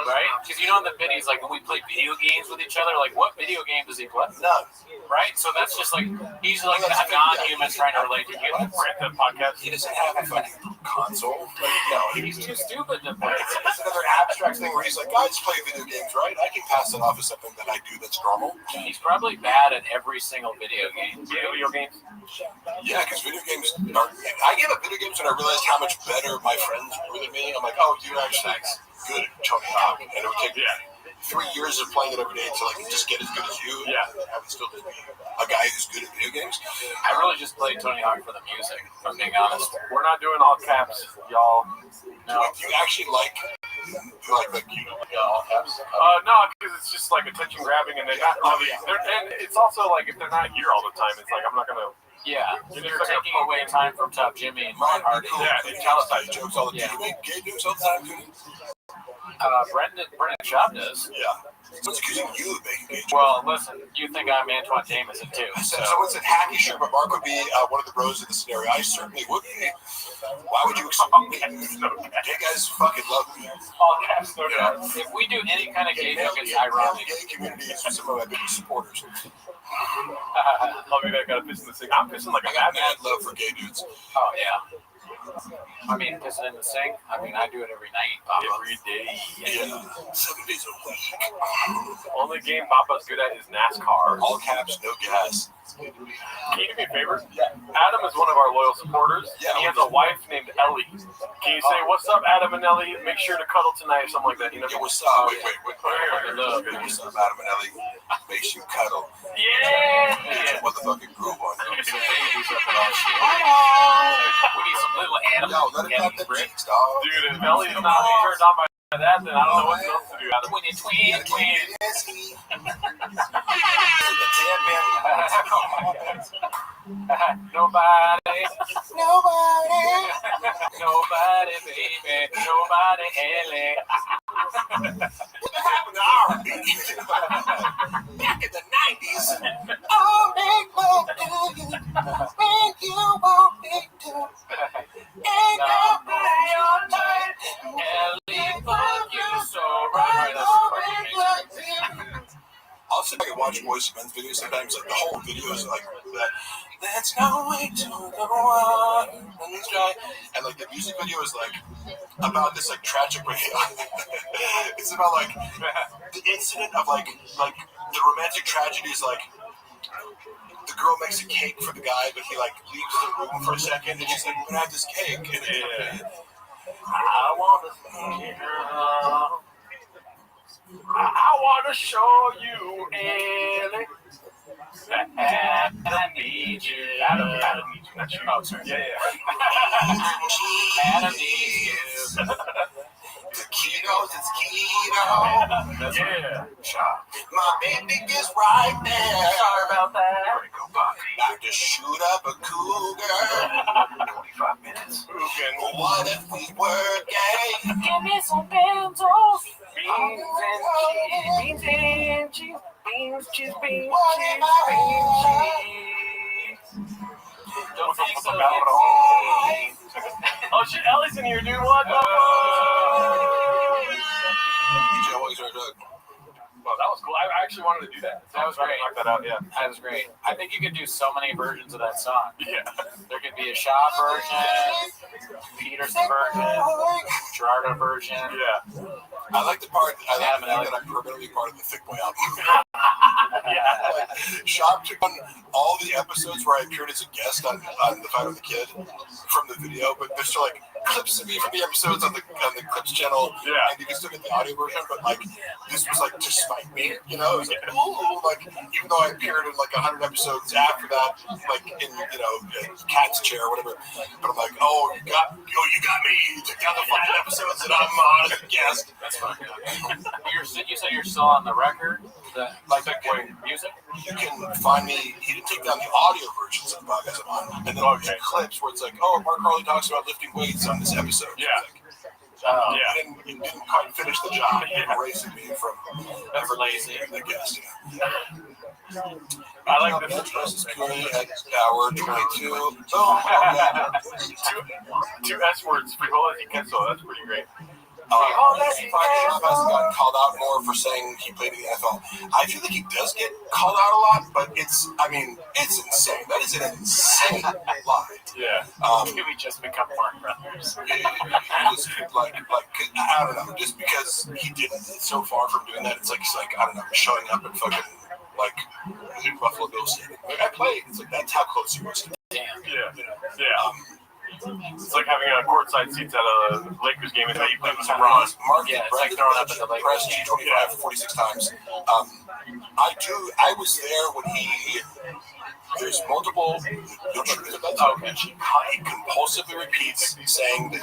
right? Because you know in the videos, like when we play video games with each other, like what video game does he play?
None.
Right? So that's just like, he's like a non-human trying to relate to humans.
We're at the podcast.
He doesn't have a fucking console. Like, no,
He's too stupid to play.
it's another abstract thing where he's like, guys play video games, right? I can pass it off as something that I do that's normal.
He's probably bad at every single video game.
Video games.
Yeah, because video games are. I gave up video games when I realized how much better my friends were than me. I'm like, oh, you're actually good at Tony Hawk, and it would take 3 years of playing it every day to like just get as good as you.
Yeah,
I would still be a guy who's good at video games.
I really just played Tony Hawk for the music, if I'm being honest.
We're not doing all caps, y'all.
No.
Do you actually like all caps?
No, because it's just like attention grabbing, and they're not really. And it's also like if they're not here all the time, it's like I'm not gonna.
Yeah, you're taking away time from Top Jimmy and Ron Hardy.
Yeah, and tell us how you jokes all the time. Do you make gay jokes all the time, too?
Brendan Schaub does.
Yeah. So it's accusing you of making gay jokes.
Well, listen, you think I'm Antoine Jameson too.
So what's it? Hacky sure, but Mark would be one of the bros in the scenario. I certainly would be. Why would you expect me? Gay guys fucking love me.
All caps, no doubt. If we do any kind of gay joke, it's ironic.
Gay community is some of my biggest supporters.
Love you, that gotta piss in the sink. I'm pissing like
I
a
got
madman.
mad love for gay dudes.
Oh yeah. I mean, pissing in the sink. I mean, I do it every night, Papa.
Every day.
Yeah. 7 days a week.
Only game Papa's good at is NASCAR.
All caps, no gas.
Can you do me a favor? Adam is one of our loyal supporters.
Yeah.
And he has a wife named Ellie. Can you say, what's up, Adam and Ellie? Make sure to cuddle tonight or something like that. You know?
Yeah, what's up? Wait.
Love.
What's up, Adam and Ellie? Make sure you cuddle.
Yeah.
Motherfucking groove on.
Some babies up and all shit. We need some little animals.
Yo, let it
Get
have
me,
the
Brick.
cheeks, dog.
Dude, if Ellie's not turned on by that, then I don't know what else to do. Adam.
Twin.
Yes, he.
Nobody, baby, nobody, Ellie.
What happened to R&B? Back in the 90s. I'll make love to you when you want me to. Ain't nobody on time.
Ellie, fuck you so right.
I'll sit back and watch Boys and Men's videos sometimes. Like the whole video is like that. There's no way to the water runs dry. And like the music video is like about this like tragic. It's about like the incident of like the romantic tragedy is like the girl makes a cake for the guy, but he like leaves the room for a second, and she's like, "We're gonna have this cake." And
I wanna see her. I wanna show you, Ellie. I need you. Adam needs you. Not you. Oh, sorry. Yeah.
Adam needs you.
Taquitos, it's keto.
Yeah.
My baby is right there.
Sorry about that.
About to shoot up a cougar.
25 minutes.
What if we were gay?
Give me some benzos.
Beans and cheese. Beans, cheese.
Don't think so.
Oh shit, Ellie's in here, dude. What the fuck?
DJ, what is your drug?
Well, that was cool. I actually wanted to do that.
That was great.
Knock that out, yeah.
That was great. I think you could do so many versions of that song.
Yeah.
There could be a Shaw version, Peterson version, Gerardo version.
Yeah.
I like the part. I like
Adam
the
and
thing that I'm going to be part of the Thick Boy album.
Yeah.
Shop took on all the episodes where I appeared as a guest on the Fight with the Kid from the video, but they're still like, clips of me from the episodes on the Clips channel.
Yeah.
And you can still get the audio version, but like this was like to spite me, you know? It was like, ooh, like even though I appeared in like 100 episodes after that, like in Cat's Chair or whatever, but I'm like, oh, you got me. You took down the fucking episodes that I'm on. Yes.
That's fucking you said you're still on the record? Like music?
You can find me. He didn't take down the audio versions of the podcast I'm on, and then the clips where it's like, oh, Mark Harley talks about lifting weights on this episode.
Yeah.
You didn't quite finish the job erasing me from
That's lazy.
I guess.
I like the
bench press is currently at hour 22.
two S words. Frijoles y queso. That's pretty great.
Hasn't gotten called out more for saying he played in the NFL. I feel like he does get called out a lot, but it's insane. That is an insane lie.
Yeah.
Maybe we just become Mark Brothers.
Just like I don't know, just because he didn't so far from doing that, it's like he's like, I don't know, showing up and fucking like Buffalo Bills Stadium. Like I played, it's like that's how close he was to me.
Damn.
Yeah. It's like having a courtside seats at a Lakers game and how you play with LeBron.
Mark,
Yeah, it's like throwing up at the Lakers.
press 225 46 times. I was there when there's multiple truth about that. He compulsively repeats saying that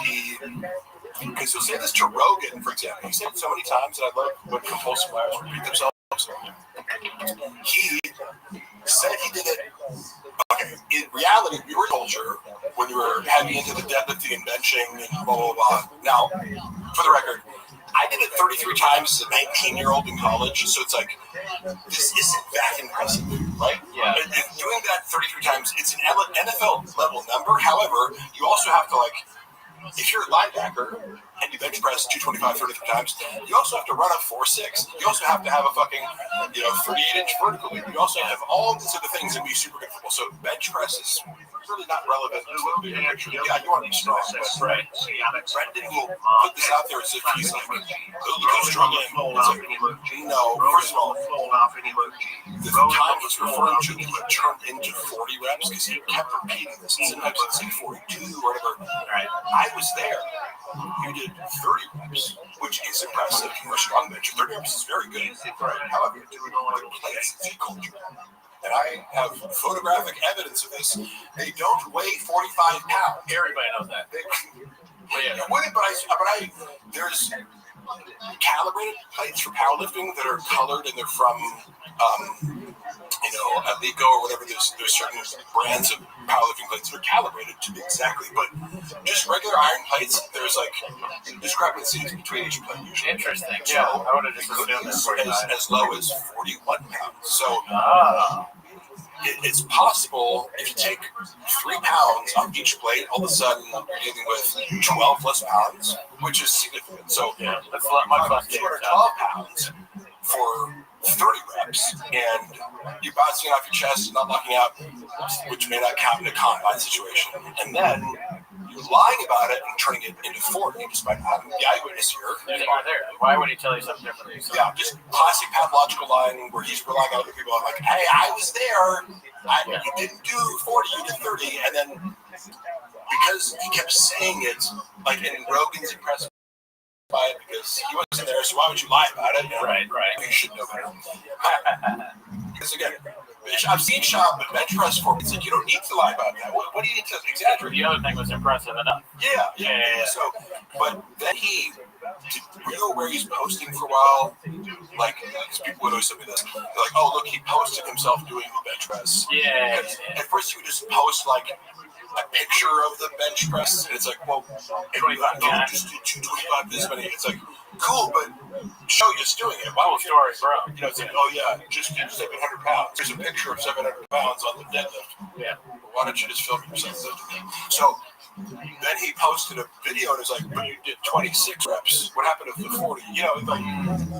because he'll say this to Rogan, for example. He said it so many times that I love when compulsive liars repeat themselves. He said he did it. Okay, in reality, we were culture when we were heavy into the deadlifting and benching and blah, blah, blah. Now, for the record, I did it 33 times as a 19-year-old in college, so it's like, this isn't that impressive, right?
Yeah.
And doing that 33 times, it's an NFL-level number. However, you also have to, like, if you're a linebacker and you bench press 225 33 times, you also have to run a 4.6. You also have to have a fucking 38-inch vertical leap. You also have all these other things and be super good football. So bench press is really not relevant to the bigger picture. Yeah, you want to be strong, but
Right.
Brendan will put this out there as if he's like, look who's struggling. It's like, no, first of all, the time he's referring to turned into 40 reps because he kept repeating this. Sometimes it's like 42 or whatever.
Right.
I was there. You did 30 reps, which is impressive for a strong bench. 30 reps is very good. However, you're doing good plays in culture. And I have photographic evidence of this. They don't weigh 45 pounds.
Everybody knows that.
You wouldn't, but there's calibrated plates for powerlifting that are colored and they're from, Alico or whatever. There's certain brands of powerlifting plates that are calibrated to be exactly, but just regular iron plates, there's like discrepancies between each plate usually.
Interesting.
So
Yeah, I would have just
it could
assumed
be
that.
as low as 41 pounds. So it's possible if you take 3 pounds off each plate, all of a sudden you're dealing with 12 less pounds, which is significant. So
Yeah, that's a lot much less.
212 pounds for 30 reps, and you're bouncing off your chest and not locking out, which may not count in a combine situation. And then you're lying about it and turning it into 40, despite having the eyewitness here.
There's more there. Why would he tell you something different?
Yeah, just classic pathological lying where he's relying on other people. I'm like, hey, I was there. You didn't do 40, you did 30. And then because he kept saying it, like, and Rogan's impressed by it because he wasn't there, so why would you lie about it?
Right.
You should know better. Because again, I've seen Shop and bench press for. It's like you don't need to lie about that. What do you need to exaggerate?
The other thing was impressive enough.
Yeah. So, but then he did real where he's posting for a while. Like, because people would always say this. They're like, oh, look, he posted himself doing the bench press.
Yeah.
At first, he would just post like a picture of the bench press, and it's like, well,
25,
just do 225 this many. It's like, cool, but show you just doing it. Why
Cool
would you?
story, bro.
You know, it's like, oh yeah, just do 700 pounds. There's a picture of 700 pounds on the deadlift.
Yeah.
Why don't you just film yourself lifting it? So then he posted a video and was like, but you did 26 reps. What happened to the 40? You know, like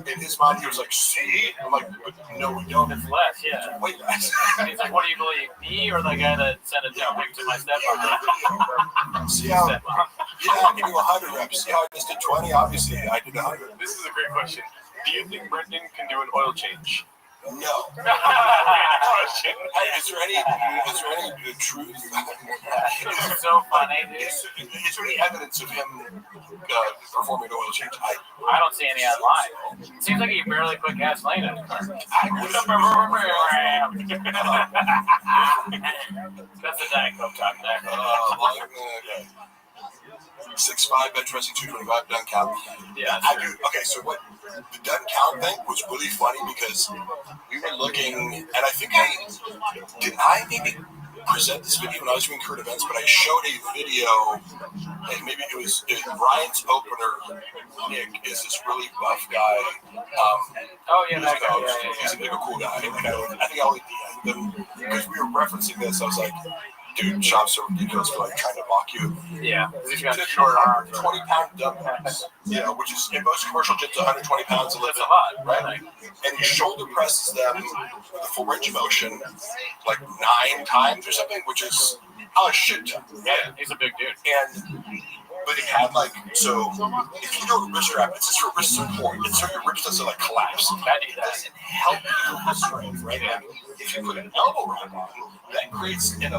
in his mind, he was like, see? I'm like, but no, we don't.
It's less, yeah.
Way less.
He's like, what do you believe, me or the guy that sent a dick pic to my stepmom?
See how, I give you 100 reps. See how I just did 20? Obviously, I did 100.
This is a great question. Do you think Brendan can do an oil change?
No. Hey, is there any truth?
It's so funny, dude.
Is there any evidence of him performing an oil change?
I don't see any online. It seems like he barely put gasoline in the car. That's the Diet Coke talk there.
6'5", bench pressing 225, doesn't count.
Yeah.
I do. Okay, so what the doesn't count thing was really funny because we were looking, and I think I maybe present this video when I was doing current events, but I showed a video, and maybe it was Ryan's opener. Nick is this really buff guy.
Oh yeah, that guy.
He's a big, cool guy. I think I only DM'd him because we were referencing this. I was like, dude, chops are ridiculous for like trying to mock you.
Yeah, he's got short arms.
20-pound dumbbells, which is in most commercial gyms 120 pounds a little
That's a lot,
right? And he shoulder presses them with a full range of motion like 9 times or something, which is a shit ton.
Yeah, he's a big dude.
But he had so if you do a wrist strap, it's just for wrist support. It's so your wrist doesn't like collapse. It doesn't help you with strength, right? And if you put an elbow wrap on, that creates an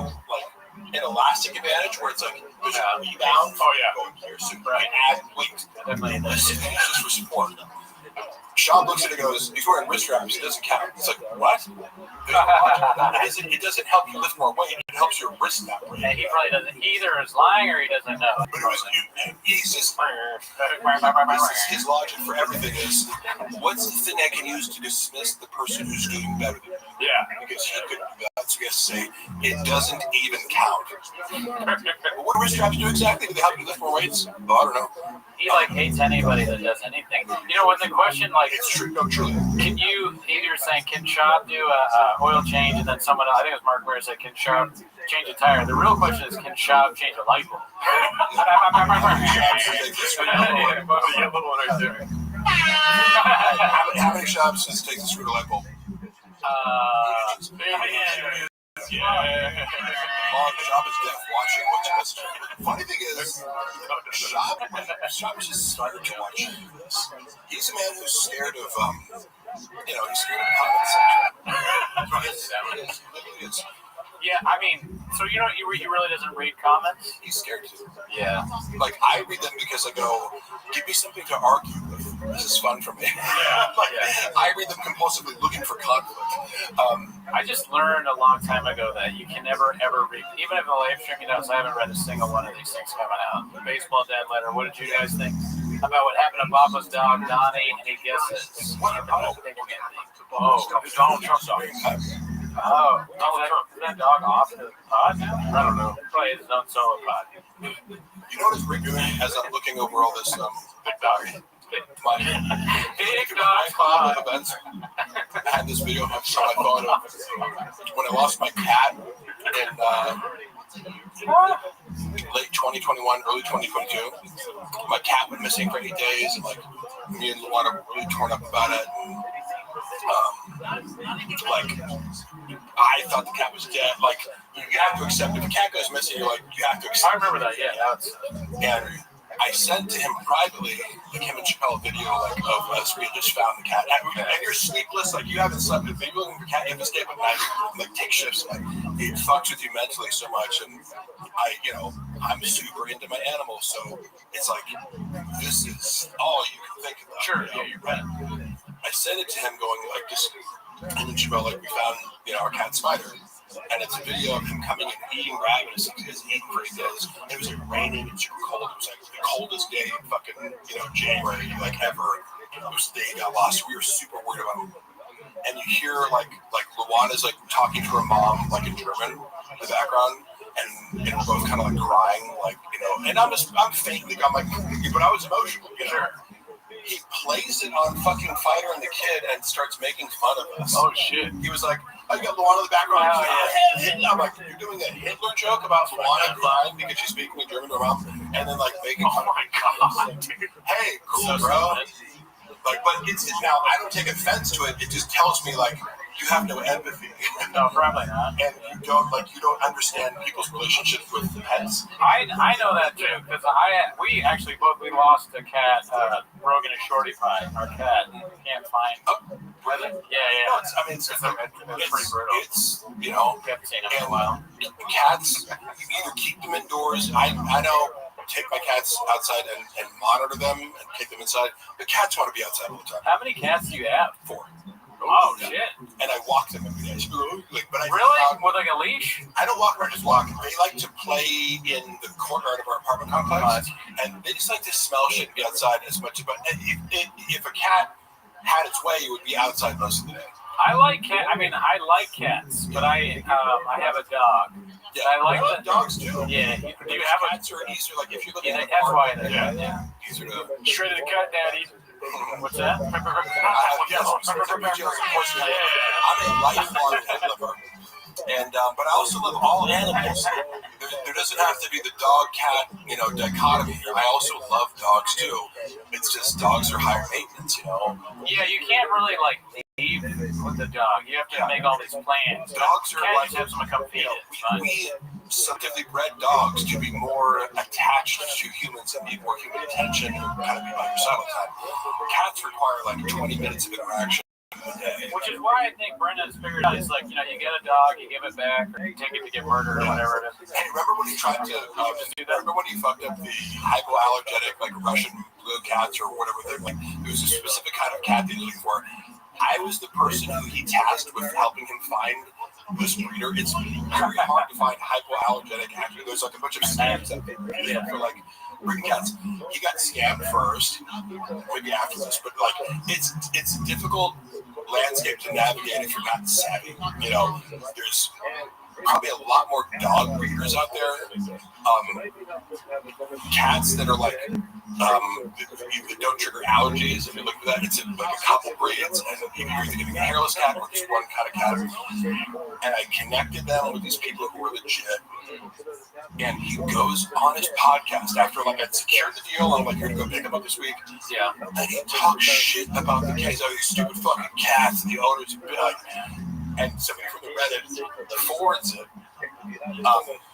elastic advantage where it's like there's a rebound. Oh yeah, going here, so you can add weight. This is just for support. Sean looks at it and goes, he's wearing wrist straps, it doesn't count. It's like, what? It doesn't help you lift more weight, it helps your wrist that way.
And he probably doesn't, he either is lying or he doesn't know.
But he's just, his logic for everything is, what's the thing I can use to dismiss the person who's doing better than me?
Yeah.
Because he couldn't do that, so he has to say, it doesn't even count. But what do wrist straps do exactly? Do they help you lift more weights? Well, I don't know.
He hates anybody that does anything. You know, when the question
it's true, no, truly.
Can you either saying can Schaub do a oil change, and then someone else, I think it was Mark Ware said can Schaub change a tire. The real question is can Schaub change a light bulb?
How many Schaubs does it take to screw the light bulb?
Yeah.
Mom, Schaub is deaf watching what you message. Funny thing is, Schaub is just scared to watch this. He's a man who's scared of, he's scared of the comment section. He is.
Yeah, I mean, so he really doesn't read comments?
He's scared to.
Yeah.
Like, I read them because I go, give me something to argue with. This is fun for me. I read them compulsively looking for conflict.
I just learned a long time ago that you can never, ever read, even if the live streaming notes, I haven't read a single one of these things coming out. The baseball dead letter, what did you guys think about what happened to Papa's dog, Donnie? Any guesses? Donald Trump's dog. Oh, that dog off the pod? I don't know. Probably his own solo pod.
You know what it's been doing as I'm looking over all this
big dog.
My events. I had this video on my phone of when I lost my cat in late 2021, early 2022. My cat went missing for 8 days, and me and Luana were really torn up about it. I thought the cat was dead. You have to accept if a cat goes missing, you have to accept.
I remember that, yeah.
And I sent to him privately, him and Chappelle video, of us. We had just found the cat. And you're sleepless, you haven't slept. If you're looking for a cat, you have to stay up at night, take shifts. It fucks with you mentally so much. And I'm super into my animals, so it's this is all you can think about.
Sure, yeah, you're right.
I sent it to him going him and Chappelle, we found, our cat Spider. And it's a video of him coming and eating rabbits. He was eating for 8 days. It was raining and super cold. It was the coldest day in fucking, January, ever. It was the day he got lost. We were super worried about him. And you hear, Luana's, talking to her mom, in German in the background. And we're both kind of, crying, and I'm fake. But I was emotional, Sure. He plays it on fucking Fighter and the Kid and starts making fun of us.
Oh, shit.
He was like, I got Luana in the background. I'm like, you're doing a Hitler joke about Luana crying because she's speaking in German to her mom, and then making fun of my God, dude. Hey, cool, so bro. But it's now I don't take offense to it. It just tells me you have no empathy.
No, probably not.
And you don't understand people's relationships with pets.
I know that too, because we lost a cat, Rogan and Shorty Pie, our cat. Can't find.
Really?
Yeah.
No, it's
pretty brutal.
It's you know,
Haven't seen him in a while.
Cats, you either keep them indoors. I know. Take my cats outside and monitor them and take them inside. The cats want to be outside all the time.
How many cats do you have?
4.
Oh shit!
And I walk them every day. But
really? With like a leash?
I don't walk around, just walk. They like to play in the courtyard of our apartment complex, and they just like to smell shit and be outside as much. But if a cat had its way, it would be outside most of the day.
I like cats, but I have a dog.
Yeah,
I like
dogs too.
Yeah. Do you have
cats are easier? Like if you look at
that's why.
Yeah. Easier to
shredded cut, daddy. What's that?
I'm a lifelong pet lover, and but I also love all animals. There doesn't have to be the dog-cat, dichotomy. I also love dogs too. It's just dogs are higher maintenance,
Yeah, you can't really leave with the dog. You have to make all these plans.
Dogs are like
have someone come feed it.
We scientifically bred dogs to be more attached to humans and need more human attention and kind of be by your side all the time. Cats require 20 minutes of interaction.
Which is why I think Brendan's figured out, it's you get a dog, you give it back, or you take it to get murdered or whatever it is.
Hey, remember when he tried to do that? Remember when he fucked up the hypoallergenic, Russian blue cats or whatever they're it was a specific kind of cat they were looking for. I was the person who he tasked with helping him find this breeder. It's very hard to find hypoallergenic. Actually, there's a bunch of scams out there for breeding cats. He got scammed first, maybe after this, but it's a difficult landscape to navigate if you're not savvy. There's probably a lot more dog breeders out there. Cats that are that don't trigger allergies. If you look for that, it's in a couple breeds, and you're either getting a hairless cat or just one kind of cat. And I connected them with these people who were legit. And he goes on his podcast after I'd secured the deal. I'm here to go pick him up this week. Yeah. And he talks shit about the cats, these stupid fucking cats, and the owners. And somebody from the Reddit forwards it.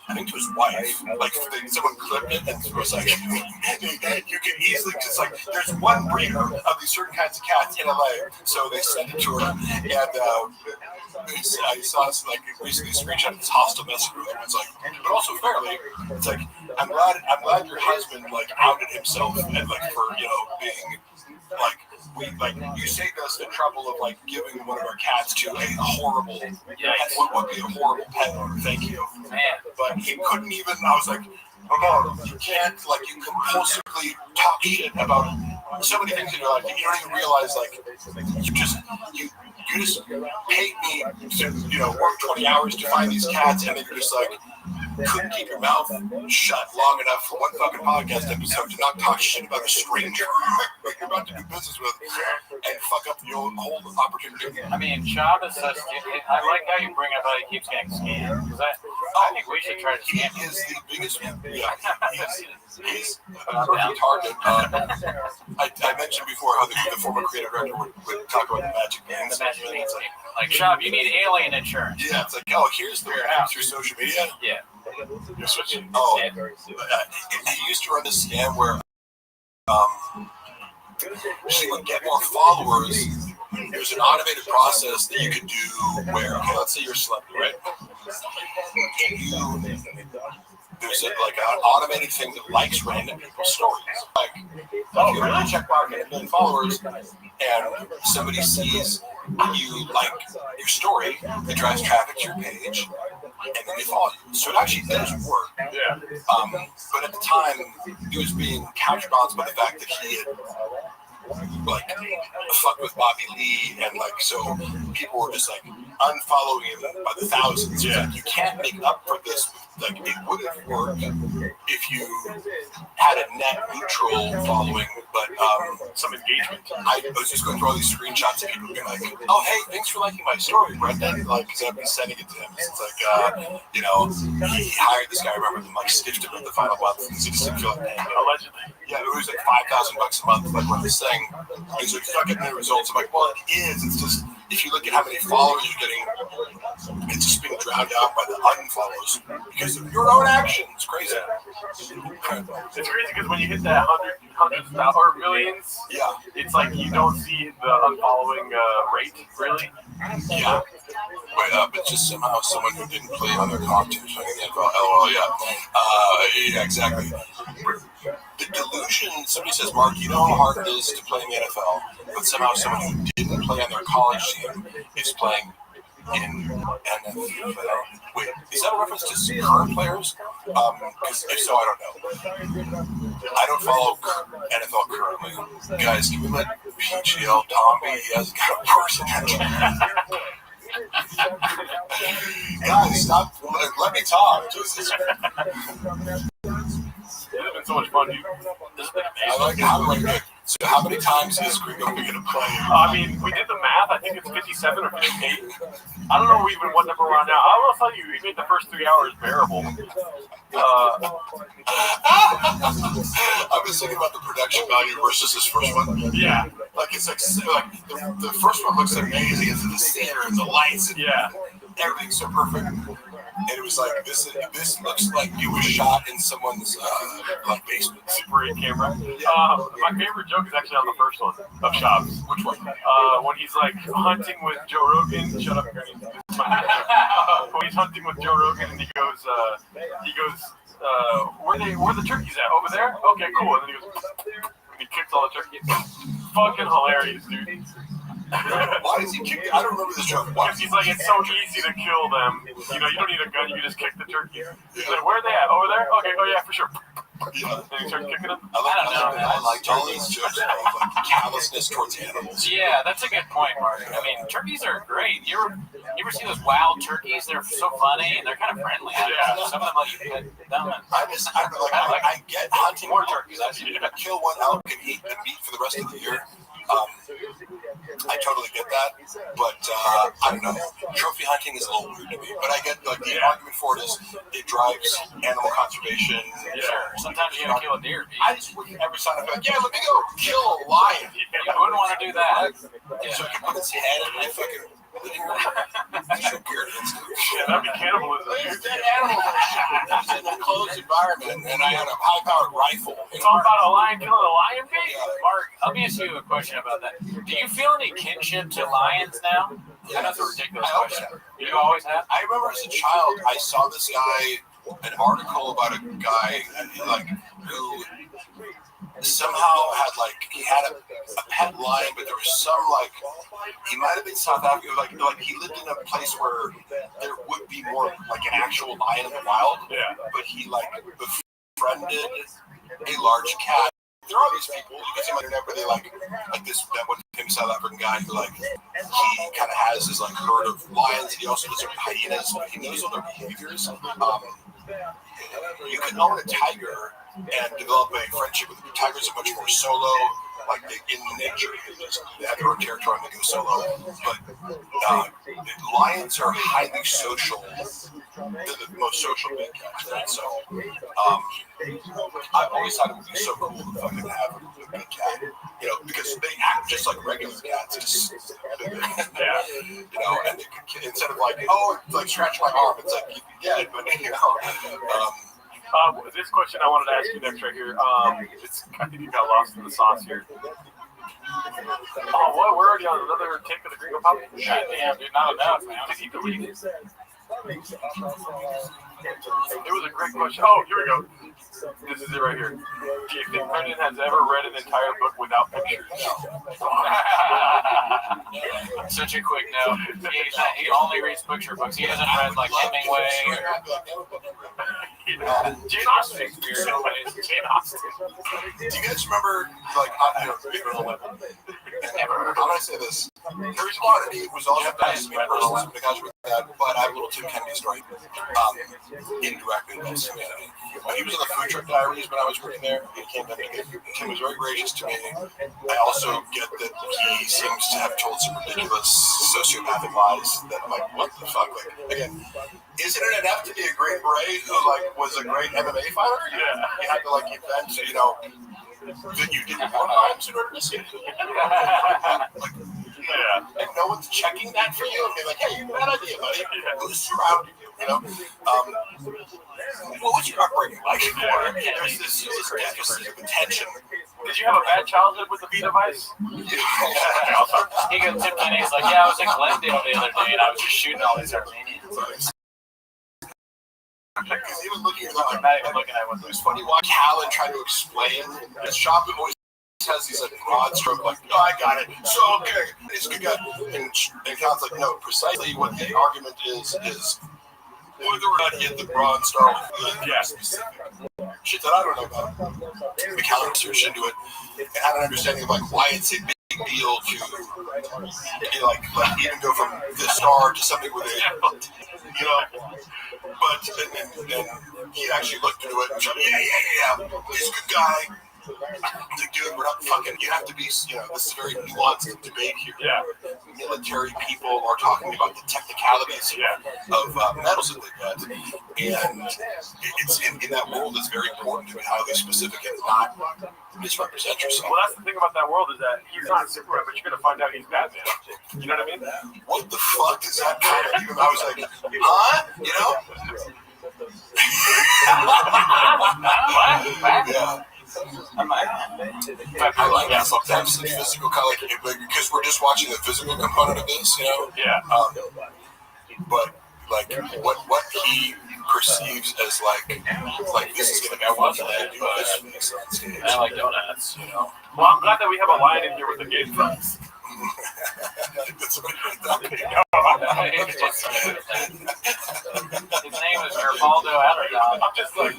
I think to his wife, someone clipped it and was you can easily, just there's one breeder of these certain kinds of cats in LA, so they sent it to her, and I saw this recently screenshot of this hostile message group, and it's but also fairly, it's I'm glad your husband outed himself and for being you saved us the trouble of giving one of our cats to a horrible what would be a horrible pet owner. Thank you, man. But he couldn't even. I was oh no, you can't you compulsively talk shit about so many things in your life that you don't even realize you just paid me to work 20 hours to find these cats, and then you're just couldn't keep your mouth shut long enough for one fucking podcast episode to not talk shit about a stranger you're about to do business with and fuck up the whole opportunity.
I mean, Chab is such. I like how you bring up how he keeps getting scammed. Because I think we should try to scam him.
He is the biggest. He's a perfect target. I mentioned before how the former creative director would talk about the magic beans.
Chab, you need alien insurance.
Yeah, it's here's the way through social media.
Yeah.
You're switching. Oh, he used to run this scam where she would get more followers. There's an automated process that you could do where, let's say you're a celebrity, right? And there's an automated thing that likes random people's stories. If you really check mark at 1 million followers, and somebody sees you like your story, it drives traffic to your page, and then they follow you. So it actually does work.
Yeah.
But at the time, he was being couch-bounced by the fact that he had fucked with Bobby Lee, and so people were just unfollowing him by the thousands. Yeah. You can't make up for this. It would have worked if you had a net neutral following, but some engagement. I was just going through all these screenshots of people being "Oh, hey, thanks for liking my story, Brendan." Because I've been sending it to him. It's he hired this guy. I remember them stiffed him in the final month because he just didn't feel
allegedly.
Yeah, it was $5,000 a month, run this thing. He's "You're not getting any results." I'm well, it is. It's just if you look at how many followers you're getting, it's just being drowned out by the unfollows because of your own actions. It's crazy.
It's crazy because when you hit that hundreds or millions,
Yeah.
it's like you don't see the unfollowing rate really.
Yeah. But just somehow someone who didn't play on their content is playing the NFL. LOL, yeah, exactly. The delusion, somebody says, Mark, you know how hard it is to play in the NFL, but somehow someone who didn't play on their college team is playing in NFL. Wait, is that a reference to current players? Because if so, I don't know. I don't follow NFL currently. Guys, can we let PGL Tom be? He hasn't got a person. Guys, stop. Let me talk. Jesus.
It's been so much fun, dude. This has been amazing.
How many times is Gringo going to play?
I mean, we did the math. I think it's 57 or 58. I don't know even what number we're on now. I will tell you, we made the first 3 hours bearable.
I'm just thinking about the production value versus this first one.
Yeah.
Like it's like the first one looks amazing. It's the theater and the lights and everything's so perfect. And it was like this looks like it was shot in someone's like basement.
Super 8 camera. My favorite joke is actually on the first one of Shops.
Which one?
When he's like hunting with Joe Rogan. Shut up, Gurney. When he's hunting with Joe Rogan and he goes, where the turkeys at? Over there? Okay, cool. And then he goes, and he kicks all the turkeys. Fucking hilarious, dude.
Why does he kick it? I don't remember this joke.
Because he's like, it's so easy to kill them. You know, you don't need a gun, you can just kick the turkey. He's like, where are they at? Over there? Okay, oh yeah, for sure.
Yeah.
And he starts kicking them.
I like all these jokes of like callousness towards animals.
Yeah, that's a good point, Mark. I mean, turkeys are great. You ever see those wild turkeys? They're so funny and they're kind of friendly.
Yeah.
Some of them let you pet them.
I get hunting
more turkeys.
Kill one elk and eat the meat for the rest of the year. I totally get that, but I don't know. Trophy hunting is a little weird to me, but I get like the argument for it is it drives animal conservation.
Sure. Sometimes you gotta kill a deer.
I just wouldn't ever sign up like, yeah, let me go kill a lion.
You wouldn't want to do that.
So I can put its head in my fucking living room.
Yeah, that'd be cannibalism.
It's dead animals. It's in a closed environment, and I had a high-powered rifle.
You talking about a lion killing a lion, baby?
Mark, let me ask you a question about that. Do you feel any kinship to lions now? I know it's a ridiculous question. You always have?
I remember as a child, I saw this guy, an article about a guy like who somehow had like he had a pet lion, but there was some like he might have been South Africa, like he lived in a place where there would be more like an actual lion in the wild.
Yeah.
But he like befriended a large cat. There are these people you can see them on the internet where they like this that one famous South African guy who like he kind of has his like herd of lions. And he also does it with hyenas. But he knows all their behaviors. You can own a tiger and develop a friendship with them. Tigers are much more solo, like in nature. They have their own territory and they go solo. But lions are highly social. They're the most social big cats, right? So I've always thought it would be so cool to fucking have a big cat. You know, because they act just like regular cats. Just, you know, and instead of like, oh, it's like scratch my arm, it's like, yeah, but you know.
This question I wanted to ask you next right here. I think you got lost in the sauce here. Oh, what? We're already on another take of the Gringo Pop?
God damn, dude, not enough, man.
Did he delete it? It was a great question. Oh, here we go. This is it right here. Do you think Brendan has ever read an entire book without pictures?
Such a quick no. He only reads picture books. He hasn't read like Hemingway or
Jane Austen. Jane Austen.
Do you guys remember, like, how do I say this? There's one, it was all about me personally, but I have a little Tim Kennedy story. Indirectly about humanity. When he was on the Food Truck Diaries when I was working there, he came down to Tim was very gracious to me. I also get that he seems to have told some ridiculous sociopathic lies that I'm like, what the fuck? Like, again, isn't it enough to be a great Bray who like was a great MMA fighter?
Yeah.
You had to like invent, you know, that you did 1 time in order to see it. Like, Yeah. And no one's checking that for you and be like, hey, bad idea, buddy. Who's surrounding you? You know? Well, what's your upbringing like? There's this deficit of attention.
Did you have a bad childhood with the V device? He goes, Tim Kennedy's like, yeah, I was in Glendale the other day and I was just shooting all these Armenians.
Because he was looking at it was funny watching Callan try to explain his shop. It always has these like broad stroke, like, no, I got it. So okay, he's a good guy. And Callan's like, no, precisely what the argument is whether or not he hit the broad star with the specific shit that I don't know about. Callan researched into it and had an understanding of like why it's a big deal to like even go from this star to something with a But then he actually looked into it and said, yeah, he's a good guy. Like, dude, we're not fucking, you have to be, this is a very nuanced debate here. Yeah. Military people are talking about the technicalities of medals that they've got. And it's in that world, it's very important to be highly specific and not misrepresent yourself.
Well, that's the thing about that world is that he's not Superman, but you're going to find out he's Batman. You know what I mean?
What the fuck is that kind of, I was like, huh? You know? Yeah. I like that sometimes the physical kind of like because we're just watching the physical component of this, Yeah. But like what he perceives as like this is gonna be fun to do this makes sense.
I like donuts, Well, I'm glad that we have a line in here with the game fronts.
His
name is Gerbaldo Adrian. I'm just like,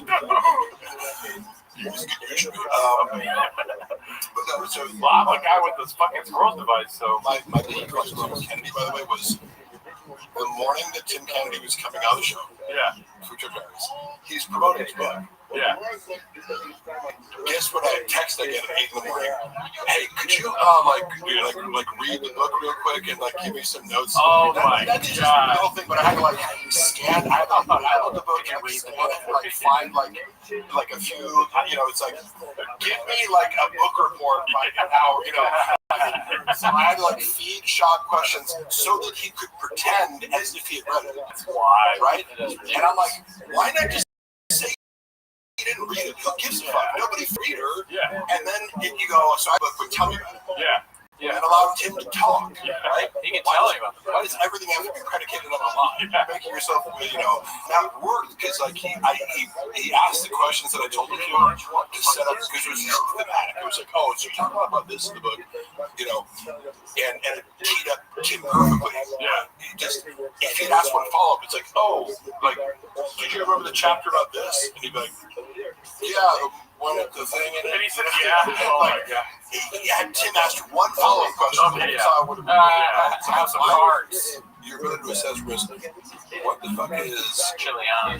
well, I'm a guy with this fucking squirrel device, so
my big question with Kennedy, by the way, was the morning that Tim Kennedy was coming out of the show.
Yeah.
For Trip Diaries. He's promoting his book.
Yeah.
Guess what I text again at 8 in the morning? Hey, could you read the book real quick and give me some notes?
Oh my god.
That's just the whole thing, but I had to scan. I love the book and scan and find a few. It's like give me a book report by an hour. So I had to feed Shaw questions so that he could pretend as if he had read it.
That's why,
right? And I'm like, why not just say he didn't read it? Who gives a fuck? Nobody's read her.
Yeah.
And then you go, so I would tell me about it.
Yeah. Yeah.
And allow him to talk.
Yeah.
Right?
He can tell you about it.
Why does everything have to be predicated on a lie? Yeah. Making yourself, that worked because he asked the questions that I told him to set up because it was just thematic. It was like, oh, so you're talking about this in the book, and it teed up Tim perfectly. Yeah. If he'd asked one follow up, it's like, oh, did you remember the chapter about this? And he'd be like, yeah, the one at the thing.
And he said, yeah. Oh my god.
Tim asked one follow-up question.
Okay, yeah.
So I would
have some cards.
Your ability to assess risk. What the fuck is
Chiliana?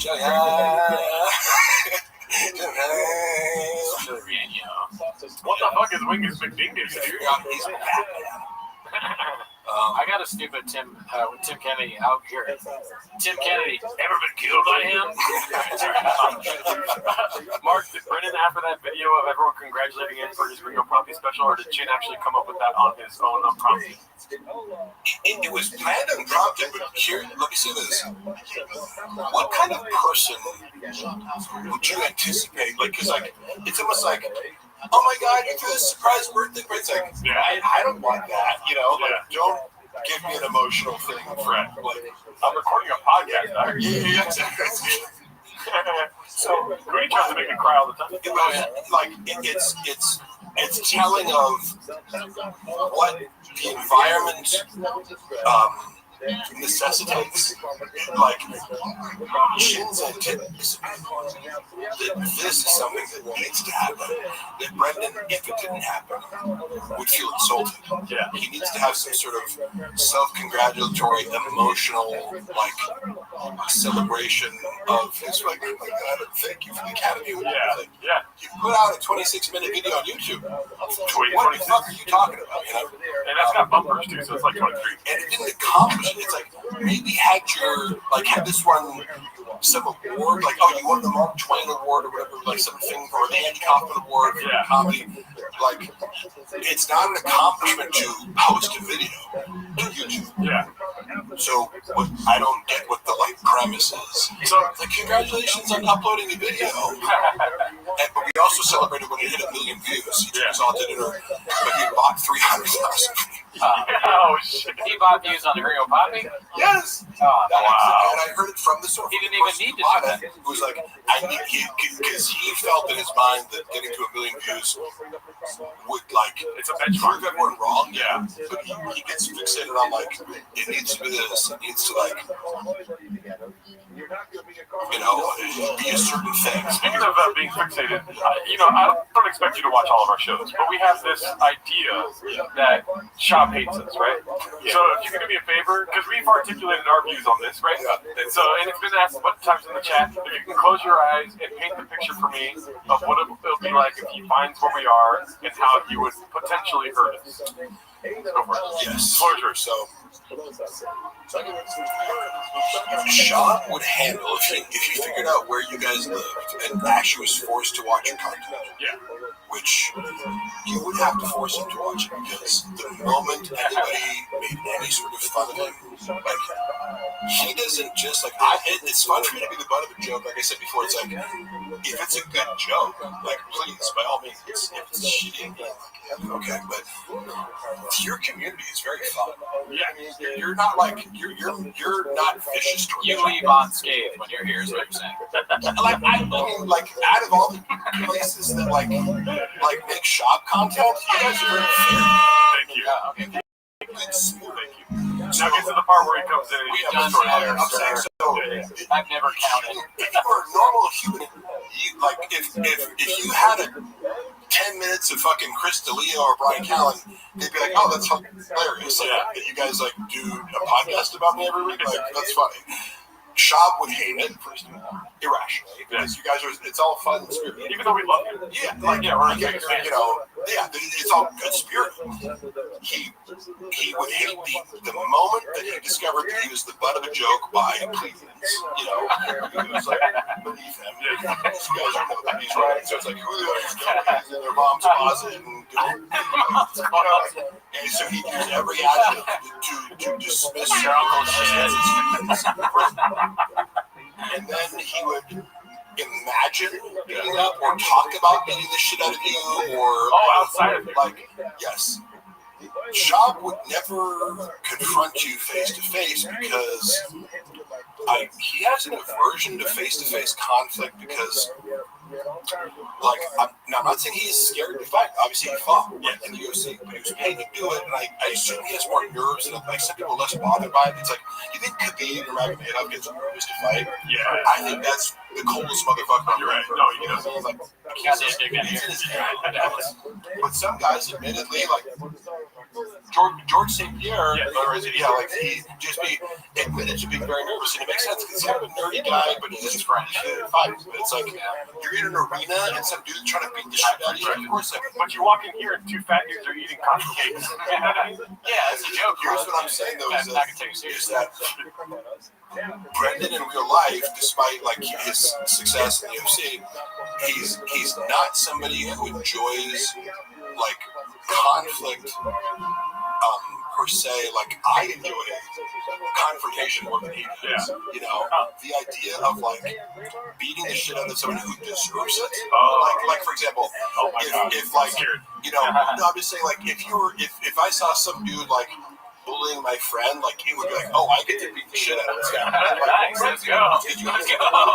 What the fuck is Wingus McDingus, dude?
He's Batman.
I got a stupid Tim Kennedy out here. Tim Kennedy, ever been killed by him? Mark, did Brennan, after that video of everyone congratulating him for his Ringo Prompty special, or did Chin actually come up with that on his own unprompted?
It was planned unprompted, but here, let me say this. What kind of person would you anticipate? Because it's almost like, oh my god, you threw this surprise birthday party. It's like, I don't want that, don't give me an emotional thing, friend.
I'm recording a podcast, dog.
Yeah, exactly.
So, Rudy tries to make me cry all the time.
It's telling of what the environment necessitates, Chin's antics, that this is something that needs to happen, that Brendan, if it didn't happen, would feel insulted.
Yeah.
He needs to have some sort of self-congratulatory, emotional, celebration of his, oh my god, thank you for the Academy.
Yeah.
You put out a 26-minute video on YouTube. What the fuck are you talking about,
And that's got bumpers, too, so it's 23.
And it didn't accomplish it. It's maybe had this one some award, you won the Mark Twain Award or whatever, something, or the Andy Kaufman Award for comedy. like, it's not an accomplishment to post a video to YouTube.
Yeah.
So I don't get what the like premise is. So like, congratulations on uploading a video. But we also celebrated when it hit 1 million views. He took us all to dinner, but he bought 300,000.
Oh shit! He bought views on the Rio Poppy.
Yes.
Oh, wow.
And I heard it from the source.
He didn't even need to do that.
It was like, because he felt in his mind that getting to 1 million views would like,
It's a benchmark.
prove everyone wrong.
Yeah.
But he gets fixated on like, it needs to be this, it needs to like, you know, be a certain thing.
Speaking of being fixated, I don't expect you to watch all of our shows, but we have this idea that Shop hates us, right?
Yeah.
So if you can do me a favor, because we've articulated our views on this, right? And so, and it's been asked a bunch of times in the chat, if you can close your eyes and paint the picture for me of what it'll be like if he finds where we are and how he would potentially hurt us. Go for it.
Yes.
Closure.
So, Sean would handle if you figured out where you guys lived and actually was forced to watch your content.
Yeah.
Which you would have to force him to watch it, because the moment anybody made any sort of fun of him, like, he doesn't just like, it's fun for me to be the butt of a joke. Like I said before, it's like, if it's a good joke, like, please, by all means, if it's shitty, okay, but your community is very fun.
Yeah.
You're not like, you're not vicious towards
You leave unscathed when you're here, is what you're saying.
like, I mean, like, out of all the places that like make shop content, you guys are very fair.
Thank you.
Okay.
Good sport.
Thank you. Now get to the part where he comes in and
We
he
have
tells
done
story.
I'm saying, so
I've never counted.
if you were a normal human, like if you had 10 minutes of fucking Chris D'Elia or Brian Callen, they'd be like, oh, that's hilarious. Like, that you guys like do a podcast about me every week. Like, that's funny. Shop would hate it, first of all, irrationally, because you guys are, it's all fun and spirited.
Even though we love you.
Yeah, like,
Yeah, we're
you know, yeah, it's all good spirit. He would hate the moment that he discovered that he was the butt of a joke by Cleveland. You know, it was like beneath him. You guys are nobody's, right? So it's like, who the he's in their mom's closet and and so he'd use every adjective to dismiss your uncle's shit. And then he would imagine beating up or talk about beating the shit out of you, or
outside of it.
like, yes. Shop would never confront you face to face because he has an aversion to face conflict because, like, I'm not saying he is scared to fight. Obviously, he fought in the UFC, but he was paid to do it, and I assume he has more nerves, and like some people are less bothered by it. It's like, you think Khabib or Magomedov gets nervous to fight?
Yeah.
I think that's the coldest motherfucker.
You're right. No, he doesn't.
Like,
Yeah.
but some guys, admittedly, like George St. Pierre, like he'd just be admitted to being very nervous, and it makes sense because he's kind of a nerdy guy, but he's just trying to fight. But it's like you're in an arena and some dude's trying to beat the shit out of you. Of course,
But you walk in here and two fat dudes are eating cotton cakes.
Yeah, it's a joke.
Here's what I'm saying though:
I can take you
is
seriously.
that Brendan in real life, despite like his success in the UFC, he's not somebody who enjoys like conflict per se. Like I enjoy confrontation more than he does. You know, the idea of like beating the shit out of someone who deserves it. Like for example, if like you know, no, I'm just saying like if I saw some dude like bullying my friend, like he would be like, oh, I get to beat the shit out of this guy. Like,
Nice, let's go.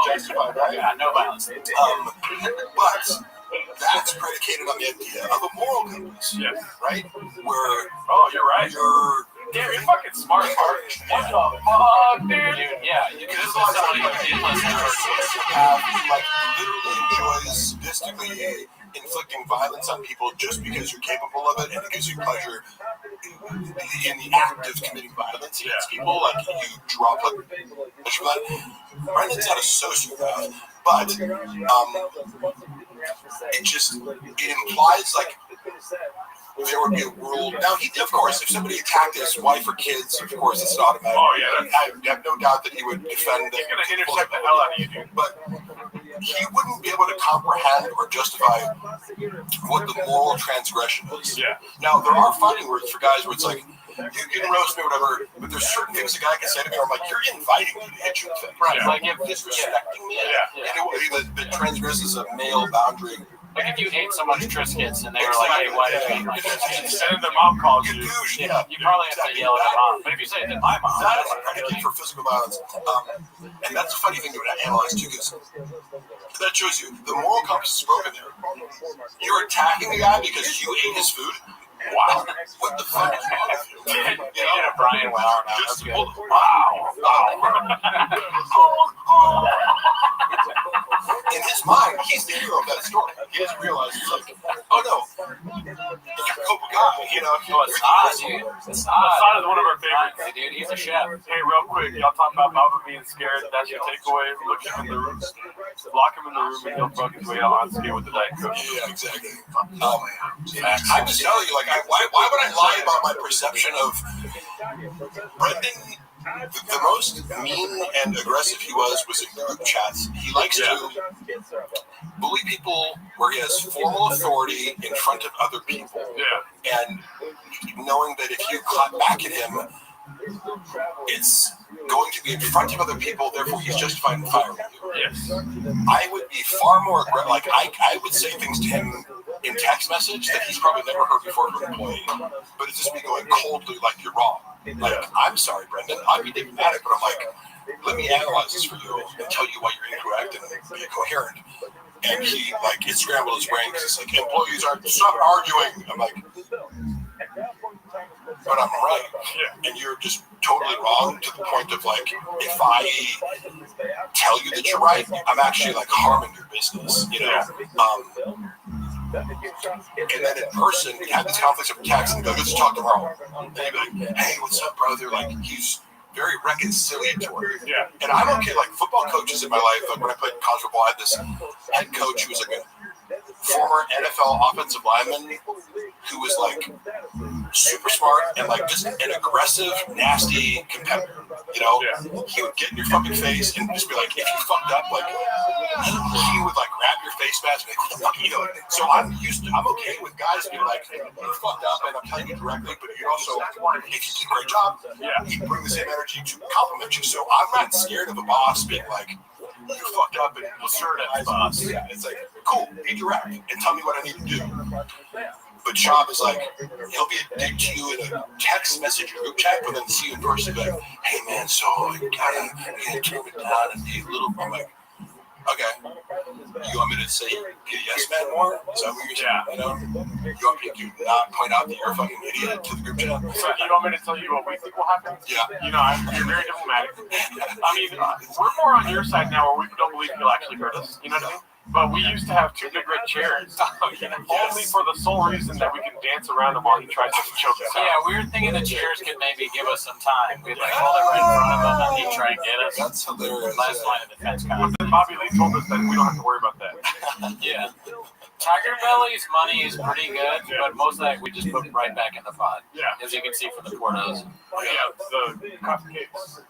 Justified, right?
Yeah, no violence.
But that's predicated on the idea of a moral compass, right? Where
You're right. Damn, you're fucking smart, Mark. What the fuck, dude?
Yeah, you can just let somebody who
like literally enjoys sadistically inflicting violence on people just because you're capable of it and it gives you pleasure in the act of committing violence against people. Like you drop like Brendan's not a sociopath, but it implies like there would be a world. Now, of course, if somebody attacked his wife or kids, of course, it's an automatic.
Oh, yeah.
I have no doubt that he would defend them.
He's going to intercept the hell out of you, dude.
But he wouldn't be able to comprehend or justify what the moral transgression is.
Yeah.
Now, there are fighting words for guys where it's like, you can roast me or whatever, but there's certain things a guy can say to me where I'm like, you're inviting me to hit you in the face.
Right.
Yeah.
Like if
Disrespecting me
Yeah.
in a way that transgresses a male boundary.
Like if you ate someone's Triscuits and they were like, hey, why did you eat my Triscuits?
And then their mom calls you.
Yeah.
You probably have to yell at their mom. But if you say it to my mom,
That is
that's
a predicate for physical violence. And that's a funny thing to analyze too, because that shows you the moral compass is broken there. You're attacking the guy because you ate his food. Wow. What the fuck is wrong with you?
you did a Brian Well.
Just,
That's good.
in his mind, he's the hero of that story. He doesn't realize he's like, oh no, you're a Cobra guy, you know.
Oh, Assad, dude.
Assad is one of our favorites.
Hey, dude, he's a chef.
Hey, real quick, y'all talking about Baba being scared. That's your takeaway. Look him in the room. Lock him in the room and he'll fuck his way out unscared with the Diet Coke.
Yeah, exactly. I'm just telling you, like, why would I lie about my perception of Brendan? The most mean and aggressive he was in group chats. He likes to bully people where he has formal authority in front of other people.
Yeah.
And knowing that if you clap back at him, it's going to be in front of other people, therefore he's justified in firing you.
Yes.
I would be far more aggressive. Like, I would say things to him in text message that he's probably never heard before from an employee. But it's just me going coldly, like, you're wrong. Like, I'm sorry, Brendan. I'd be diplomatic, but I'm like, let me analyze this for you and tell you why you're incorrect and be coherent. And he, like, it scrambled his brain because it's like, employees are stop arguing. I'm like, but I'm right.
Yeah.
And you're just totally wrong to the point of, like, if I tell you that you're right, I'm actually, like, harming your business, you know? And then in person, we had these conflicts over text, and go, let's talk tomorrow. And he'd be like, hey, what's up, brother? Like, he's very reconciliatory.
Yeah.
And I'm okay, like, football coaches in my life, like, when I played college football, I had this head coach who was, like, a former NFL offensive lineman who was, like, super smart and, like, just an aggressive, nasty competitor. You know, he would get in your fucking face and just be like, if you fucked up, like, he would, like, grab your face mask and be like, what the fuck are you doing? So I'm okay with guys being like, you fucked up, and I'm telling you directly, but you also, if you did a great job, you bring the same energy to compliment you. So I'm not scared of a boss being like, you fucked up and assertive boss. Yeah, it's like, cool, be direct and tell me what I need to do. But Shab is like, he'll be a dick to you in a text message or group chat, but then see you in person, be like, hey man, so you gotta tone it down and be a little. I'm like, okay. You want me to say be a yes man more? Is that what you're saying? You know? You want me to not point out that you're a fucking idiot to the group chat?
So you want me to tell you what we think will happen?
Yeah.
You know, you're very diplomatic. I mean, we're more on your side now where we don't believe he'll actually hurt us. You know what I mean? But we used to have two big red chairs, only for the sole reason that we can dance around him while he tries to choke us out.
Yeah, we were thinking the chairs could maybe give us some time. We'd like hold it right in front of him and he'd try and get us.
That's hilarious.
Last line of defense kind
But then Bobby Lee told us that we don't have to worry about that.
Yeah. Tiger Belly's money is pretty good, but most of that we just put right back in the pot.
Yeah.
As you can see from the Portos.
Yeah, the cupcakes.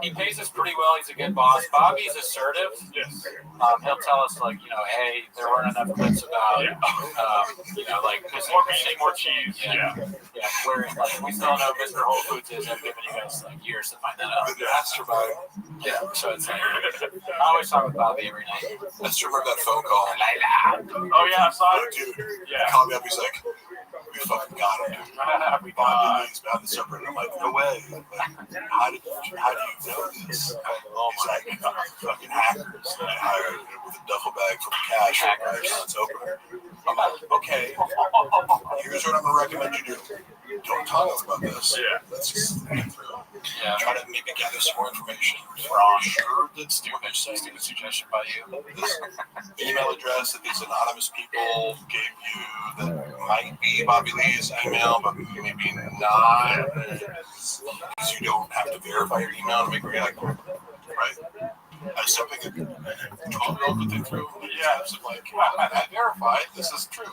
He pays us pretty well. He's a good boss. Bobby's assertive.
Yes.
He'll tell us, like, you know, hey, there weren't enough clips about, you know, like,
More meat, more cheese.
Yeah. Yeah, where, like, we still know Mr. Whole Foods is. I've given you guys, like, years to find that out.
The mastermind.
Yeah, so it's like, I always talk with Bobby every night.
I just remember that phone call.
Oh, yeah, I saw it.
Dude,
Yeah.
he called me up. He's like, we fucking got him, dude.
We
Bobby Lee's bound to separate. I'm like, no way. Like, how do you know this? He's like, fucking hackers. They hired with a duffel bag full of cash. It's opener. I'm like, okay. Here's what I'm gonna recommend you do. Don't talk about this.
Yeah.
Let's just get through.
Yeah.
Try to maybe gather some more information. Sure, that's stupid suggestion by you. This email address that these anonymous people gave you that might be Bobby Lee's email, but maybe not, because you don't have to verify your email to make it like, right? That's something that 12-year-old would think through. Yes, like, I verified this is true.
You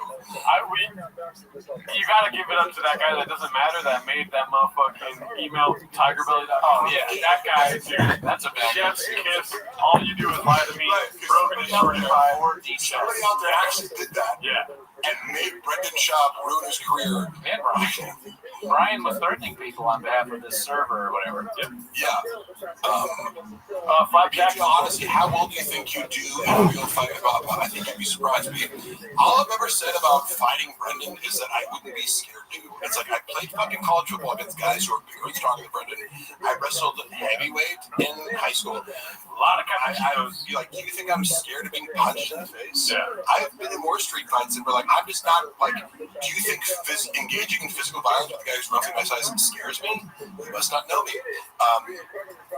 gotta give it up to that guy that doesn't matter that made that motherfucking email tigerbelly.com.
Oh, yeah.
That guy, dude.
That's a bad
Chef's kiss. All you do is lie to me. Broken is shortified.
Somebody out there actually did that
Yeah.
and made Brendan Schaub ruin his career.
And Brian was threatening people on behalf of this server or whatever.
Yeah.
Flapjack.
Honestly, how well do you think you do in a real fight with Bob? I think you'd be surprised. All I've ever said about fighting Brendan is that I wouldn't be scared to. It's like I played fucking college football against guys who are bigger and stronger than Brendan. I wrestled heavyweight in high school.
A lot of
I was like, do you think I'm scared of being punched in the face?
Yeah.
I've been in more street fights and we're like, I'm just not like, do you think engaging in physical violence with a guy who's roughly my size scares me? You must not know me.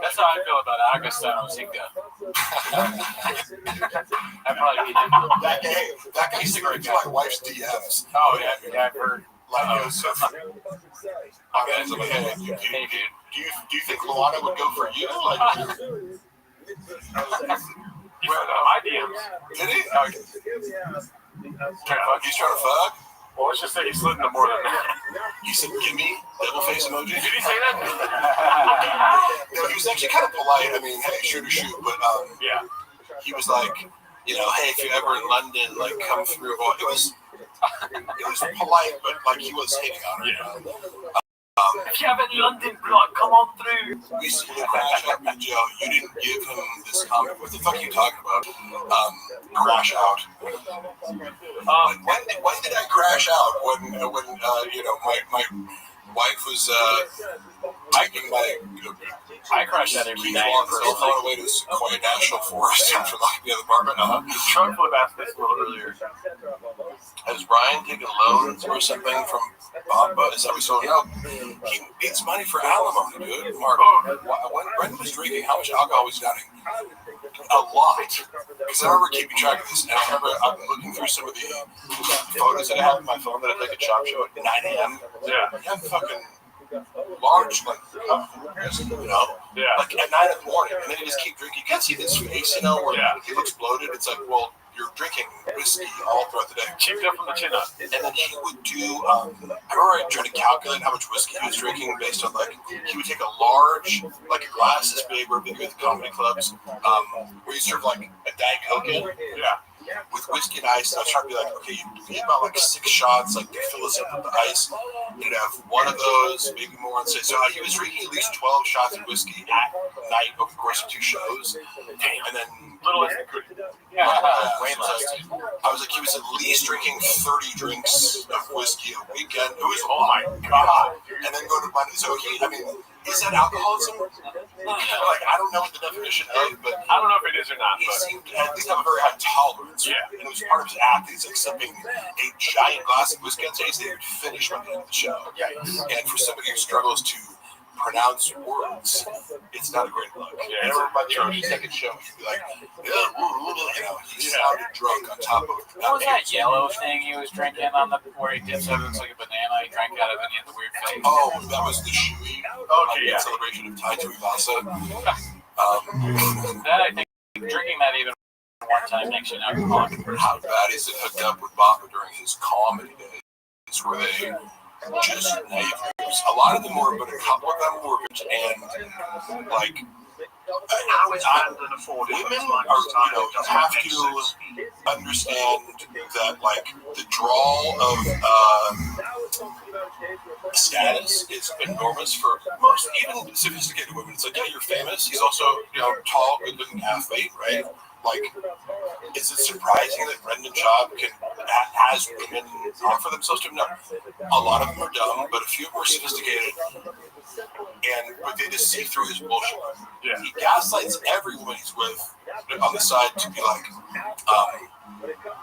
That's how I feel about Agostino Zinga. I'd probably be him.
That guy used to go into my wife's DMs.
Oh, yeah, I've heard.
Like, it was so funny. I was like, hey, do you think Luana would go for you? Like,
He went on my DMs.
did he?
Yeah.
He's trying to fuck?
Well, let's just say he slid into more than that.
You said, give me devil face emoji?
Did he say that?
No, he was actually kind of polite. I mean, hey, shoot or shoot. But
Yeah.
he was like, you know, hey, if you're ever in London, like, come through. Well, it was polite, but like he was hitting on her.
Yeah. If you have any London blood, come on through.
We see the crash out, but Joe, you didn't give him this comment. What the fuck are you talking about? Crash out. When did I crash out? When you know, my wife was hiking my.
I crash that every night.
On the way to Sequoia National Forest after locking me in the apartment.
Trunk flip asked this a little earlier.
Has Ryan taken loans or something from Bob? Is that what we saw? No. He needs money for alimony, dude. Mark, when Brendan was drinking, how much alcohol was he downing? A lot. Because I remember keeping track of this, and I remember I'm looking through some of the photos that I have on my phone that I take a chop show at 9 a.m.
Yeah.
You have fucking large, like, you know?
Yeah.
Like at 9 in the morning, and then you just keep drinking. You can't see this face, you know, where he looks bloated. It's like, well, you're drinking whiskey all throughout the day.
Cheaped up from the chin up.
And then he would do, I remember I tried to calculate how much whiskey he was drinking based on, like, he would take a large, like a glass this big, we're big at the comedy clubs, where you serve like a Diet Coke in.
Yeah.
With whiskey and ice, and I was trying to be like, okay, you need about like 6 shots, like to fill us up with the ice. You'd have one of those, maybe more. And so he was drinking at least 12 shots of whiskey at night over the course of 2 shows. And then
Little less than good.
Way less.
I was like, he was at least drinking 30 drinks of whiskey a weekend. It was,
Oh my god.
and then go to Monday. So I mean, is that alcoholism? Like, I don't know what the definition is, but
I don't know if it is or not,
he
but
seemed to at least have a very high tolerance.
Yeah.
And it was part of his act. He's like sipping a giant glass of whiskey on stage that he would finish by the end of the show. And for somebody who struggles to pronounce words, it's not a great look.
Yeah,
And by the end of the second show, he'd be like, you know, he sounded drunk on top of it.
What was that yellow thing he was drinking on the where he dips out? It looks like a banana. He drank out of it and he had the weird face.
Oh, that was the Shui.
Okay, yeah.
Celebration of Tai Tuivasa.
That I think drinking that even one time makes you an alcoholic.
How bad is it hooked up with Baba during his comedy days, where they just neighbors? A lot of them were, but a couple of them were, and like.
How is London afforded?
Women are, you know, have to understand that, like, the draw of status is enormous for most, even sophisticated women. It's like, yeah, you're famous. He's also, you know, tall, good-looking athlete, right? Like, is it surprising that Brendan Schaub has women offer themselves to him? No. A lot of them are dumb, but a few are sophisticated. But they just see through his bullshit.
Yeah.
He gaslights every woman he's with on the side to be like,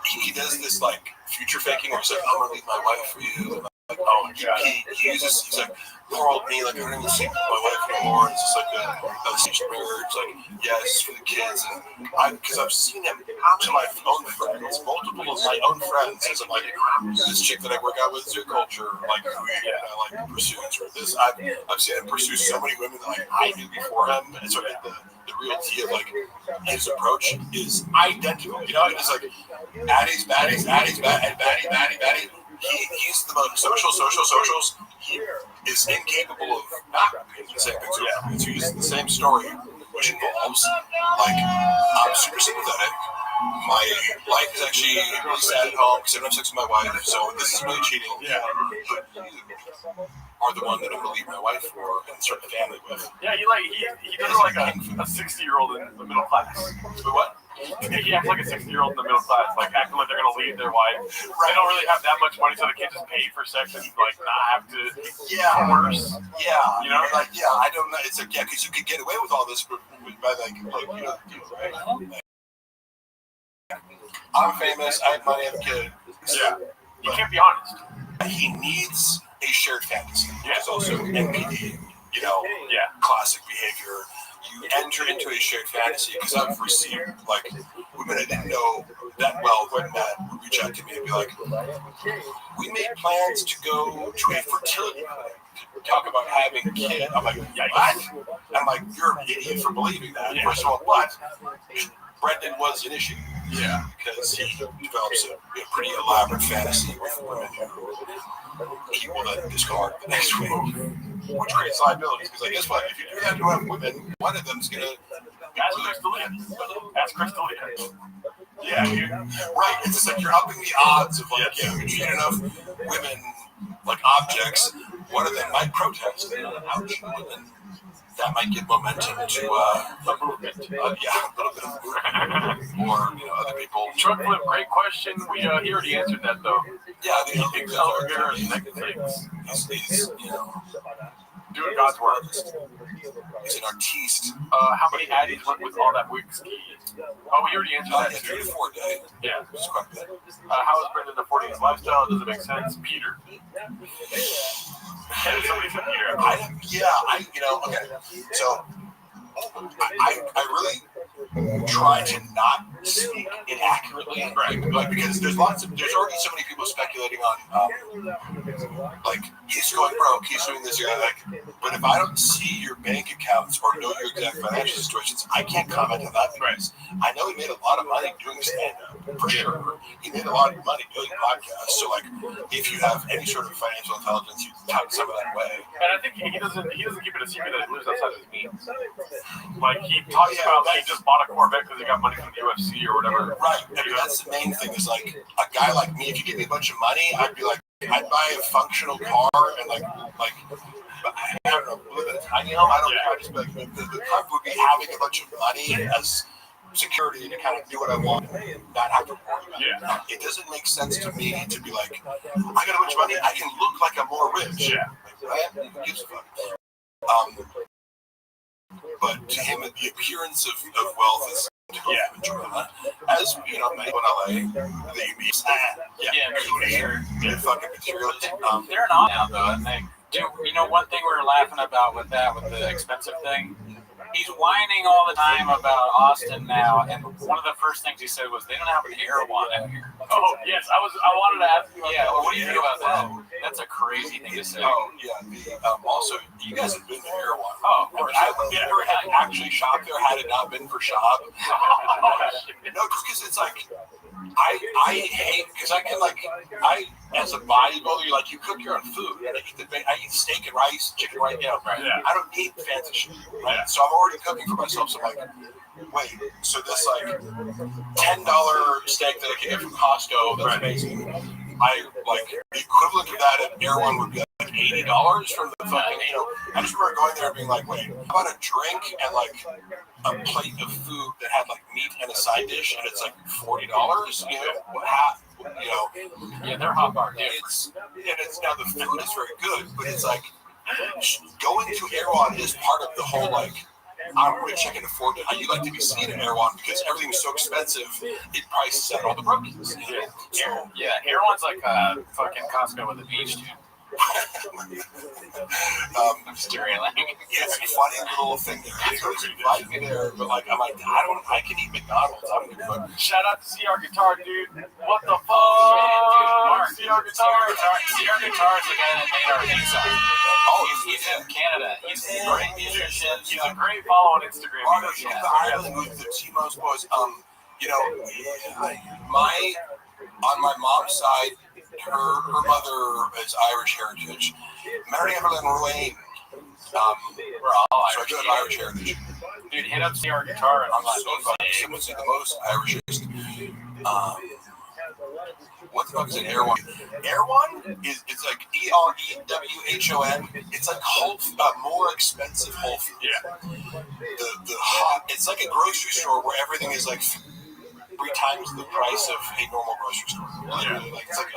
he does this like future faking where he's like, I'm gonna leave my wife for you. And like, oh, he's like, poor old me, like I don't even sleep with my wife anymore. It's just like a staged marriage, like, yes, for the kids. And because I've seen him to my own friends, multiple of my own friends, as I'm like, this chick that I work out with, Zoo Culture, like, I like pursues, or this, I've seen him pursue so many women that like I knew before him, and so like the reality of like his approach is identical. You know, it's like Addie's, Baddie. He's the most socials. He is incapable of not being the same things. He's using the same story, which involves like I'm super sympathetic. My life is actually really sad at home because I don't have sex with my wife, so this is really cheating. Yeah. But you are the one that I'm going to leave my wife for and start a family with.
Yeah, he does like a 60-year-old in the middle class.
But what?
He acts like a 60-year-old in the middle class, like acting like they're going to leave their wife. They don't really have that much money, so they can't just pay for sex and like not have to coerce.
Yeah.
You know?
Like, yeah, I don't know. It's like, yeah, because you could get away with all this by like you know, right? Like, I'm famous, I have money, I have a kid.
Yeah. You can't be honest.
He needs a shared fantasy.
Yeah.
It's also NPD, you know, classic behavior. You enter into a shared fantasy because I've received like women I didn't know that well when that would reach out to me and be like, we made plans to go to a fertility clinic to talk about having a kid. I'm like, what? I'm like, you're an idiot for believing that. First of all, but Brendan was an issue.
Yeah.
Because he develops a pretty elaborate fantasy with women who he will then discard the next week, which creates liabilities. Because, like, guess what? If you do that to have women, one of them's going to.
Ask Crystalia.
Yeah, right. It's just like you're upping the odds of, like, if you treat enough women like objects, one of them might protest. Ouch. And then that might give momentum to a movement. A little bit of movement. Or, you know, other people.
Truck flip, great question. He already answered that, though.
Yeah, the
things are things.
He's, you know,
doing God's work.
He's an artiste.
How many addies went with all that whiskey? Oh, we already answered that.
3 to 4 days.
Yeah.
It's quite good.
How is Brendan affording his lifestyle? Does it make sense? Peter. Somebody said Peter.
You know, okay. So, I really try to not speak inaccurately, right? Like, because there's already so many people speculating on, like, he's going broke, he's doing this, like, but if I don't see your bank accounts or know your exact financial situations, I can't comment on that. Because I know he made a lot of money doing stand-up, for sure. He made a lot of money doing podcasts. So, like, if you have any sort of financial intelligence, you tout some of that way.
And I think he doesn't keep it a secret that he lives outside of his means. Like, he talks about that he just bought a Corvette because he got money from the UFC or whatever.
Right. I mean, that's the main thing is, like, a guy like me, if you give me a bunch of money, I'd be like, I'd buy a functional car and, like I don't know, live in a tiny home. I don't know. I just be like, the club would be having a bunch of money as security to kind of do what I want and not have to worry about it. It doesn't make sense to me to be like, I got a bunch of money, I can look like I'm more rich.
Yeah.
Like, who gives a fuck? But to him, the appearance of wealth is as you know, many in LA, they use that. They're fucking materialistic.
They're not now though, and they do. You know, one thing we were laughing about with the expensive thing. He's whining all the time about Austin now, and one of the first things he said was, "They don't have an Erewhon out here."
Oh yes, I wanted to ask you.
What do you think about that? That's a crazy thing to say.
Oh yeah. Also, you guys have been to Erewhon.
Oh, of course.
I would never have actually shopped there had it not been for shop. No, just because it's like. I hate because I can as a bodybuilder, like you cook your own food. I eat steak and rice, chicken rice. You know, I don't need fancy shit, right? So I'm already cooking for myself. So I'm like, wait, so this like $10 steak that I can get from Costco, that's amazing. I like the equivalent of that at Erewhon would be like $80 from the fucking. You know, I just remember going there and being like, wait, how about a drink and like a plate of food that had like meat and a side dish, and it's like $40. You know, half. You know,
yeah, they're hot bar.
It's now the food is very good, but it's like going to Erewhon is part of the whole like. I'm rich, I can afford it. You like to be seen in Erewhon because everything's so expensive, it prices out all the brokers.
Yeah, Erewhon's like fucking Costco with a beach, dude. I'm steering.
It's a funny little thing there. He goes invite me there, but like I'm like I can eat McDonald's. I don't give a fuck.
Shout out to CR Guitar, dude. What the fuck? CR Guitar.
CR Guitar is the guy that made our theme song.
Oh,
He's in Canada. He's a great musician.
He's a great follow on Instagram.
Oh, from the island with the T-Most boys. You know, on my mom's side, her mother is Irish heritage. Mary Evelyn Ruane.
We're all
So I
Irish.
do have Irish heritage.
Dude, hit up CR Guitar and
I'm
I'm
so fucking someone's the most Irishest. What the fuck is an Air One? Air One is like EREWHON. It's like more expensive Whole Foods.
Yeah.
The hot. It's like a grocery store where everything is like 3 times the price of a normal grocery store. Literally, like it's like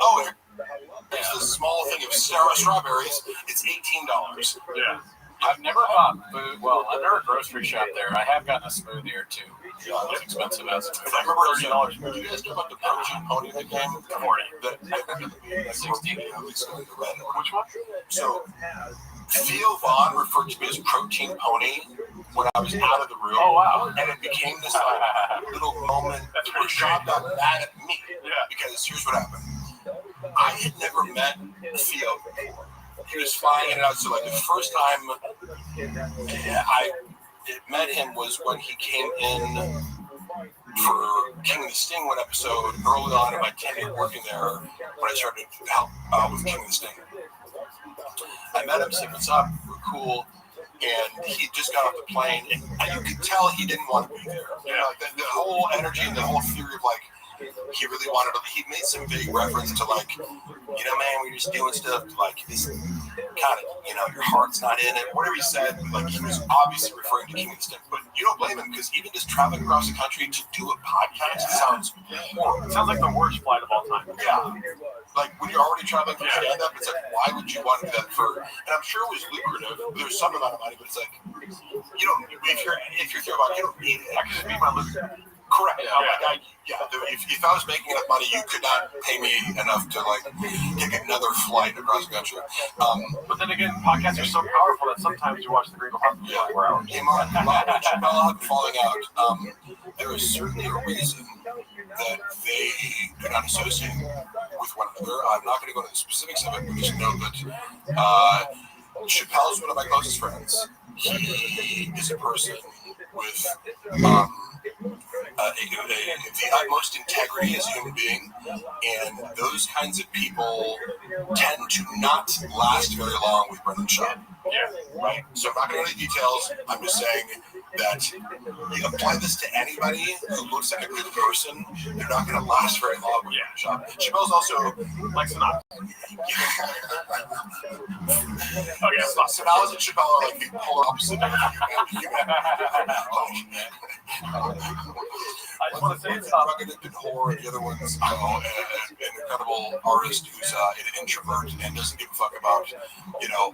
there's this small thing of strawberries. It's $18.
Yeah.
I've never bought food. Well, I've never grocery shopped there. I have gotten a smoothie or two. It's expensive as
If I remember
$30.
Do you guys know about the protein pony nickname?
40.
16.
Which one?
So Theo Vaughn referred to me as Protein Pony when I was out of the room.
Oh, wow.
And it became this like, little moment where Sean got mad at me.
Yeah.
Because here's what happened. I had never met Theo before. He was flying in and out. So like the first time I met him was when he came in for King of the Sting one episode early on in my tenure working there when I started to help with King of the Sting. I met him, said, "What's up? We're cool." And he just got off the plane, and you could tell he didn't want to be there. You know, like the whole energy and the whole theory of like, he really wanted to. He made some big reference to like, you know, man, we're just doing stuff like this kind of, you know, your heart's not in it. Whatever he said, like he was obviously referring to King of the Sting, but you don't blame him because even just traveling across the country to do a podcast sounds horrible.
It sounds like the worst flight of all time.
Yeah. Like when you're already traveling for stand-up, it's like, why would you want to do that for? And I'm sure it was lucrative. There's some amount of money, but it's like, you don't. If you're thinking about, you don't need it.
I could just be my loser.
Correct. If I was making enough money, you could not pay me enough to like take another flight across the country.
But then again, podcasts are so powerful that sometimes you watch the Gringo Hunt for 4 hours.
Chappelle falling out. There is certainly a reason that they do not associate with one another. I'm not going to go into the specifics of it, but just know that Chappelle's one of my closest friends. He is a person with the utmost integrity as a human being, and those kinds of people tend to not last very long with Brendan Shaw.
Yeah.
Right? So I'm not going to go into details. I'm just saying that you apply this to anybody who looks like a good person, they're not going to last very long with Brendan Shaw. Chappelle's also
Like Sinatra.
Oh yeah, Sinatra and Chappelle are like the polar opposite.
I just want to say it's
rugged and whore, and the other one's an incredible artist who's an introvert and doesn't give a fuck about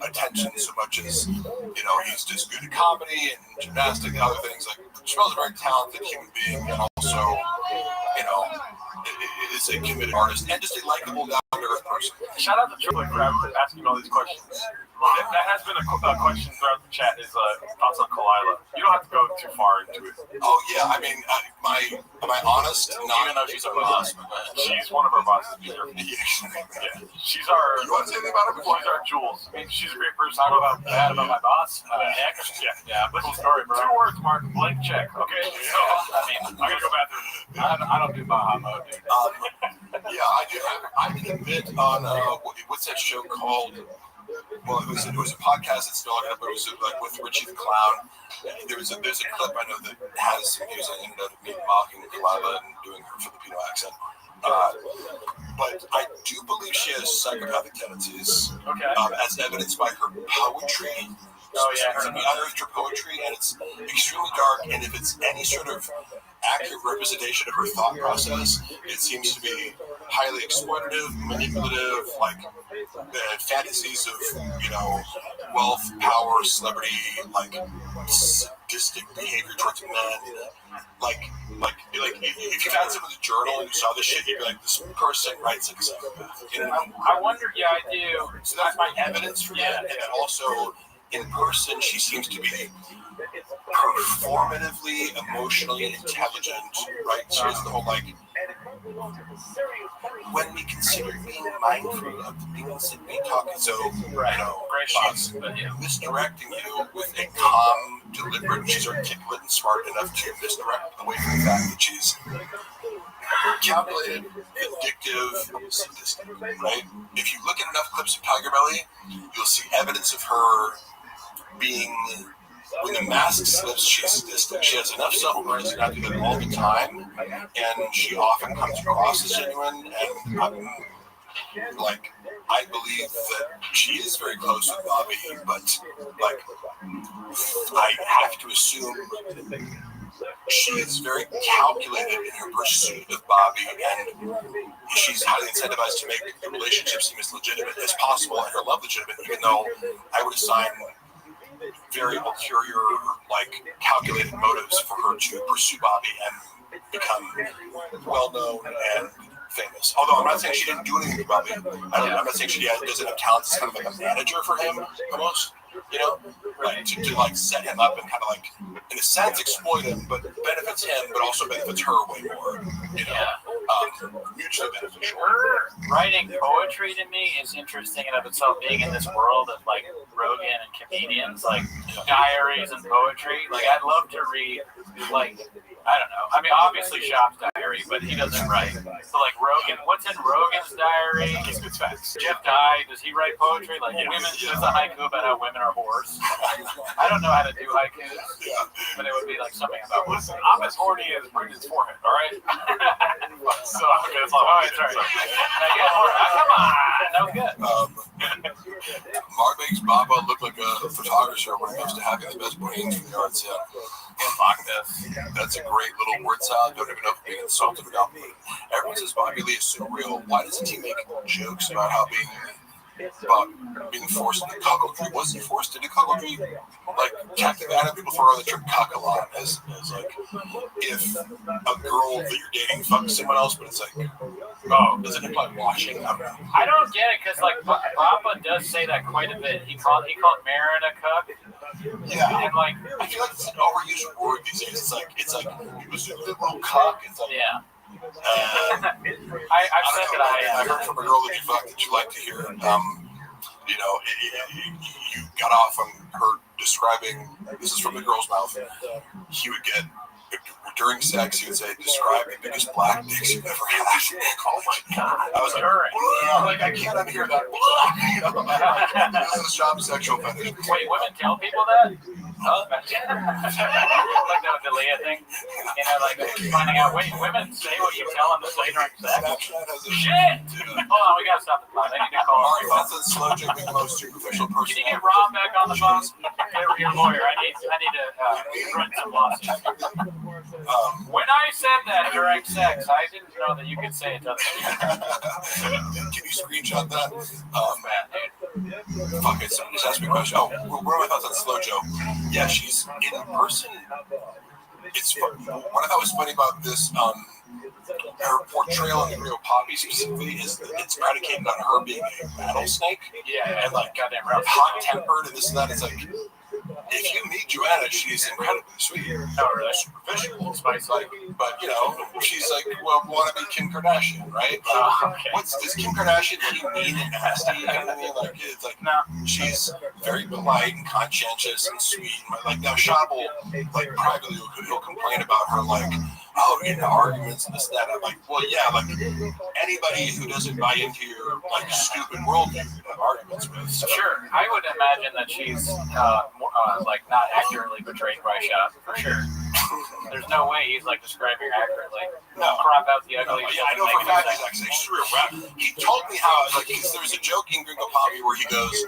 attention so much as he's just good at comedy and gymnastics and other things. Like Chappelle's a very talented human being, and also is a committed artist and just a likable, down-to-earth person.
Shout out to Triple for asking all these questions. That has been a question throughout the chat is thoughts on Kalila. You don't have to go too far into it.
Oh yeah, I mean, am I honest?
Even though she's our boss.
She's one of our bosses. Yeah. She's our.
You want to say anything about her?
She's our Jules. I mean, she's a great person. Talk about bad about my boss. Yeah. Cool story, bro. 2 words, Mark. Blank check. Okay. So, I mean, I'm gonna go bathroom. I don't do Baha mode, dude.
Yeah, I do. I did a bit on what's that show called? Well, it was a podcast that's still up, but it was like with Richie the Clown. There's a clip I know that has some views on the internet of me mocking Kalila and doing her Filipino accent. But I do believe she has psychopathic tendencies, as evidenced by her poetry.
Oh yeah,
I unearthed her poetry, and it's extremely dark. And if it's any sort of accurate representation of her thought process, it seems to be highly exploitative, manipulative, like the fantasies of wealth, power, celebrity, like sadistic behavior towards men. Like if you found someone in the journal and you saw this shit, you'd be like, this person writes like a psychopath. You know?
I wonder. Yeah, I do.
So that's my evidence for that. And then also, in person, she seems to be performatively, emotionally intelligent, right? She has the whole like, when we consider being mindful of the things that we talk, so misdirecting you with a calm, deliberate, and she's articulate and smart enough to misdirect away from the fact that she's calculated, vindictive, sadistic, right? If you look at enough clips of Tiger Belly, you'll see evidence of her being, when the mask slips, she's sadistic. She has enough self-awareness to not do that all the time, and she often comes across as genuine, and like, I believe that she is very close with Bobby, but like, I have to assume she is very calculated in her pursuit of Bobby, and she's highly incentivized to make the relationship seem as legitimate as possible and her love legitimate, even though I would assign very ulterior, like, calculated motives for her to pursue Bobby and become well-known and famous. Although I'm not saying she didn't do anything with Bobby. I'm not saying she doesn't have talent. It's kind of like a manager for him, almost. You know, right? To like set him up and kind of like, in a sense, exploit him, but benefits him, but also benefits her way more. You know, mutually beneficial.
Her writing poetry to me is interesting in of itself. Being in this world of like Rogan and comedians, like diaries and poetry. Like I'd love to read, like, I don't know. I mean, obviously Shop's diary, but he doesn't write. So like Rogan, what's in Rogan's diary? It's facts. Jeff Dye, does he write poetry? Like women, there's a haiku about how women are whores. I don't know how to do haikus, but it would be like something about, I'm as horny as Brendan's forehead, all right? So it's like, all right, sorry. Come on, that was good.
Mark makes Baba look like a photographer when it comes to having the best brains from the art set.
Fuck this.
That's a great little word salad. Don't even know if being insulted or not. Everyone says Bobby Lee is so real. Why doesn't he make jokes about how being forced into cuckoldry? Was he forced into cuckoldry? Like Captain Adam, people throw around the term cuck a lot as like if a girl that you're dating fucks someone else, but it's like, oh, does it imply watching? I don't know.
I don't get it because like Papa does say that quite a bit. He called Marin a cuck.
Yeah,
and like
I feel like it's an overused word these days. It's like people say liberal cuck. It's like
I've said that
I heard from a girl that you fucked that you like to hear. You know, you got off on her describing. This is from the girl's mouth. He would get. During sex, he would say, "Describe the biggest black dicks you've ever had." Oh my god! I was like, I can't unhear that. You know, this is Shop's sexual fetish.
Wait, women tell people that? Huh? Like the Leah thing? You know, like finding out, wait, women say what you tell them to say during sex? Shit! Hold on, we gotta stop the phone. I need to call
Mari thought that slow being the most superficial person.
Can you get Rob back on the phone? Your lawyer. I need to run some lawsuits. When I said that during sex, I didn't know that you could say it to other people.
Can you screenshot that? Fuck it, someone just asked me a question. Oh, where are my thoughts on Slow Joe? Yeah, she's in person. It's fun. What I thought was funny about this, her portrayal of the real Poppy specifically is that it's predicated on her being a rattlesnake.
Yeah,
and like
goddamn
hot-tempered and this and that. It's like, if you meet Joanna, she's incredibly sweet.
Oh, really?
Superficial, spicy. Like, but you know, she's like, well, want to be Kim Kardashian, right?
Okay.
Does Kim Kardashian mean and nasty? You know what I mean? Like, it's like,
no.
She's very polite and conscientious and sweet. Like now, Shab will like privately he'll complain about her, like, oh, in the arguments and this and that. I'm like, well, yeah, like anybody who doesn't buy into your like stupid worldview you have arguments with. So.
Sure, I would imagine that she's like not accurately portrayed by Shop for sure. There's no way he's like describing her accurately.
No,
crop out the ugly.
Yeah, I know for a fact he's actually true. He told me how like there's a joke in Gringo Poppy where he goes,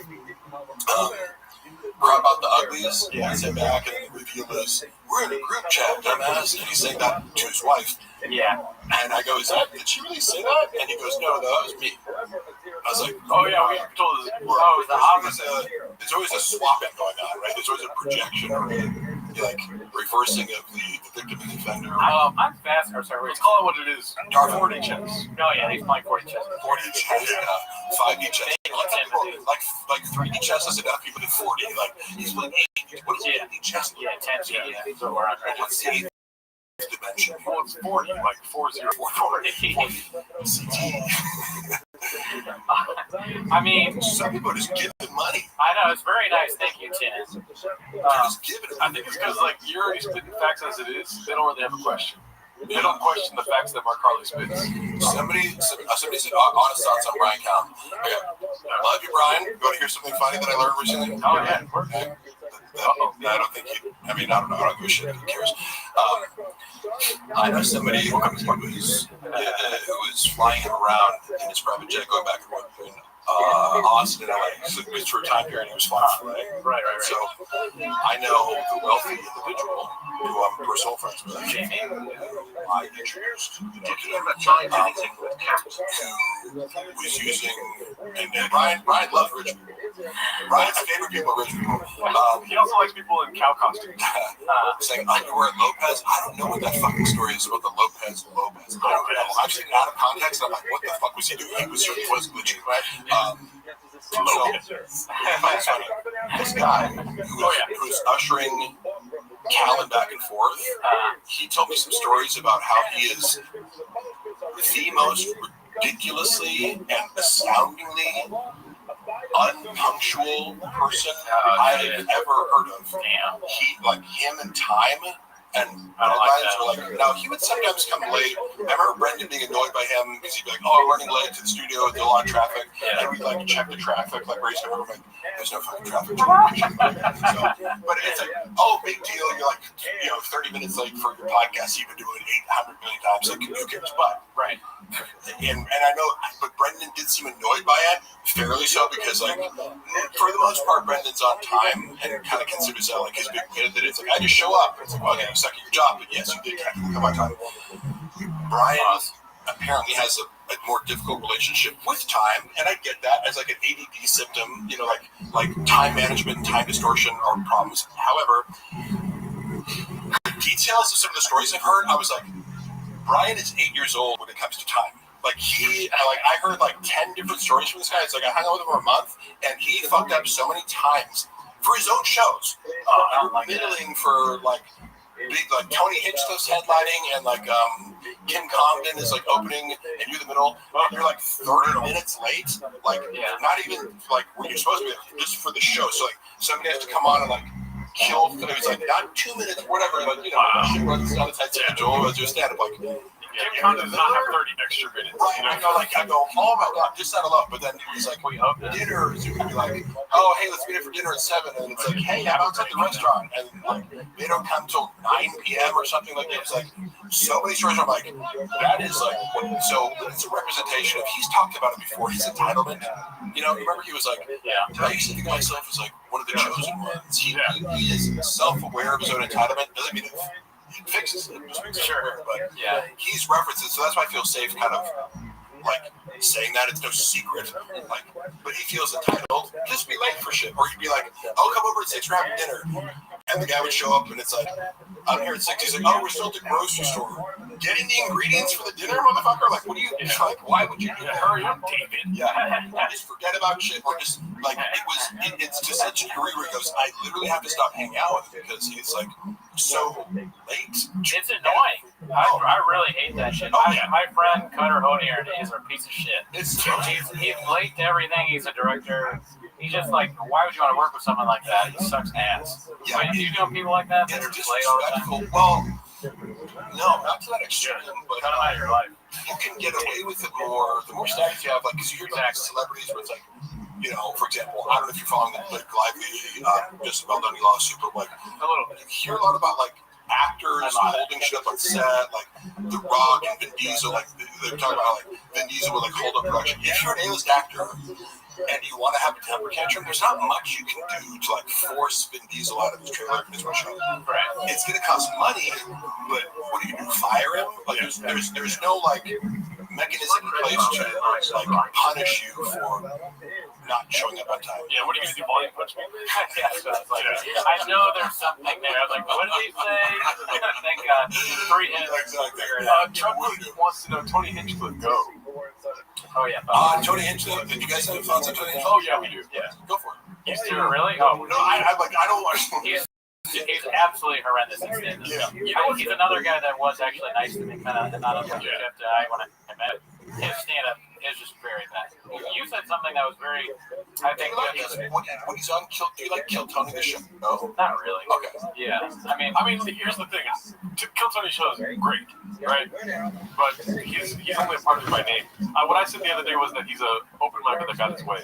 crop out the uglies, and sit back and reveal this. We're in a group chat, dumbass, and he's saying that to his wife.
Yeah.
And I go, did she really say that? And he goes, no, that was me. I was like,
oh yeah, we told us. Oh, it's the opposite.
There's always a swapping going on, right? There's always a projection, or like reversing of the victim and offender.
I'm fast. Or sorry,
Let's call it what it is.
Dark
40 chess.
no, yeah, he's playing 40 chess.
4D chess, 5D chess. Like 3D chess is enough. People do 40. Like he's playing 8D. What is 8D chess?
Yeah, 10 yeah. So we're on right.
What's the 8th dimension?
Well, it's 40, like 40.
I mean,
Some people are just giving money.
I know it's very nice. Thank you, Tin.
They're just giving it.
I think it's because like you're already spitting facts as it is. They don't really have a question. They don't question the facts that Mark Harley spits.
Somebody said honest thoughts on Brian Callen. Okay. Love you, Brian. You want to hear something funny that I learned recently?
Oh yeah,
I don't think you. I mean, I don't know. I don't give a shit. Who cares? I know somebody who was flying him around in his private jet going back and forth between Austin and LA. So it was through a time period he was flying.
right.
So I know the wealthy individual who I'm personal friends with. I introduced who was using, and Brian loves rich people. Brian's favorite people are rich people.
He also likes people in cow costumes.
Saying, oh, you were at Lopez? I don't know what that fucking story is about the Lopez. I don't know. I've seen it out of context, and I'm like, what the fuck was he doing? He was glitching, right? This guy who was ushering Callen back and forth, he told me some stories about how he is the most ridiculously and astoundingly unpunctual person I've ever heard of.
Damn.
Him and time and deadlines were like, now he would sometimes come late. I remember Brendan being annoyed by him because he'd be like, oh, I'm running late to the studio, there's a lot of traffic. And we'd like check the traffic, like race number, like, there's no fucking traffic. So, but it's like, oh, big deal. You're like, 30 minutes late for your podcast you've been doing 800 million times. Like, who cares? But
Right.
And I know, but Brendan did seem annoyed by it, fairly so, because like for the most part, Brendan's on time and kind of considers that like his big win. That it's like I just show up. It's like, well, you suck at your job, but yes, you did kind of come on time. Brian apparently has a more difficult relationship with time, and I get that as like an ADD symptom. Like time management and time distortion are problems. However, details of some of the stories I've heard, I was like, Brian is 8 years old when it comes to time. I heard like 10 different stories from this guy. It's like I hung out with him for a month, and he fucked up so many times for his own shows. Middling for like big like Tony Hinchcliffe's headlining, and like Kim Congdon is like opening, and you're the middle. You're like 30 minutes late. Not even like where you're supposed to be, just for the show. So like somebody has to come on and like kill. It was like not 2 minutes, whatever. Like she runs on the tight schedule as your stand up like.
Kim Congdon does not have 30 extra minutes.
Right, I go, oh my god, just out of love. But then he's like, dinner is going to be like, oh, hey, let's meet up for dinner at 7. And it's like, hey, how about at the restaurant? And like, they don't come till 9 p.m. or something like that. It's like, so many stories. I'm like, that is like, so it's a representation of, he's talked about it before, his entitlement. Remember he was like, I used to think of myself as like one of the chosen ones. He is self-aware of his own entitlement. Doesn't mean it fixes it, just makes it aware. But he's references, so that's why I feel safe kind of like saying that. It's no secret. Like, but he feels entitled. Just be late for shit. Or he'd be like, oh, come over at 6, we're having dinner. And the guy would show up and it's like, I'm here at 6. He's like, oh, we're still at the grocery store. Getting the ingredients for the dinner, motherfucker? Like, what do you, like, why would you do that? Hurry up, David. Yeah. Just forget about shit. Or just, like, it's to such a degree where he goes, I literally have to stop hanging out with him because he's like, so late.
It's annoying. I really hate that shit. My friend Cutter Honier is a piece of shit. He's late to everything. He's a director. He's just like, why would you want to work with someone like that? He sucks ass.
Yeah,
you know people like that?
They're just disrespectful. Well, no, not to that extreme, but
cut them out of your life.
You can get away with it more. The more status you have, like, because you hear about celebrities where it's like, for example, I don't know if you're following the Blake Lively, just well done lawsuit, but like, you hear a lot about like actors holding shit up on set, like The Rock and Vin Diesel, like they're talking about like Vin Diesel would like hold up production. If you're an A-list actor and you want to have a temper tantrum, there's not much you can do to like force Vin Diesel out of his trailer in his one show. It's gonna cost money, but what are you gonna do? Fire him? Like there's no like mechanism in place to like punish you for not showing up on time.
Yeah, what are you gonna do? Volume punch me?
Yeah, so I was like, I know there's something there. I was like, what did he say? Thank God. 3 hits.
Exactly.
Chuck wants to know Tony Hinchcliffe, go.
Oh, yeah.
Tony Hinchcliffe. Did you guys have thoughts on Tony Hinchcliffe?
Oh yeah, we do.
Yeah. Go for it.
He's too, really? Oh,
No, I don't want
He's absolutely horrendous in stand-up.
Yeah.
You know, he's another guy that was actually nice to me, kind of not a Jeff I when I met him. His stand-up is just very bad. You said something that was very, I think,
when he's on Kill, do you like Kill Tony the show? No.
Not really.
Okay.
Yeah. I mean,
Here's the thing: Kill Tony show is great, right? But he's only a part of it by name. What I said the other day was that he's a open micer that got his way.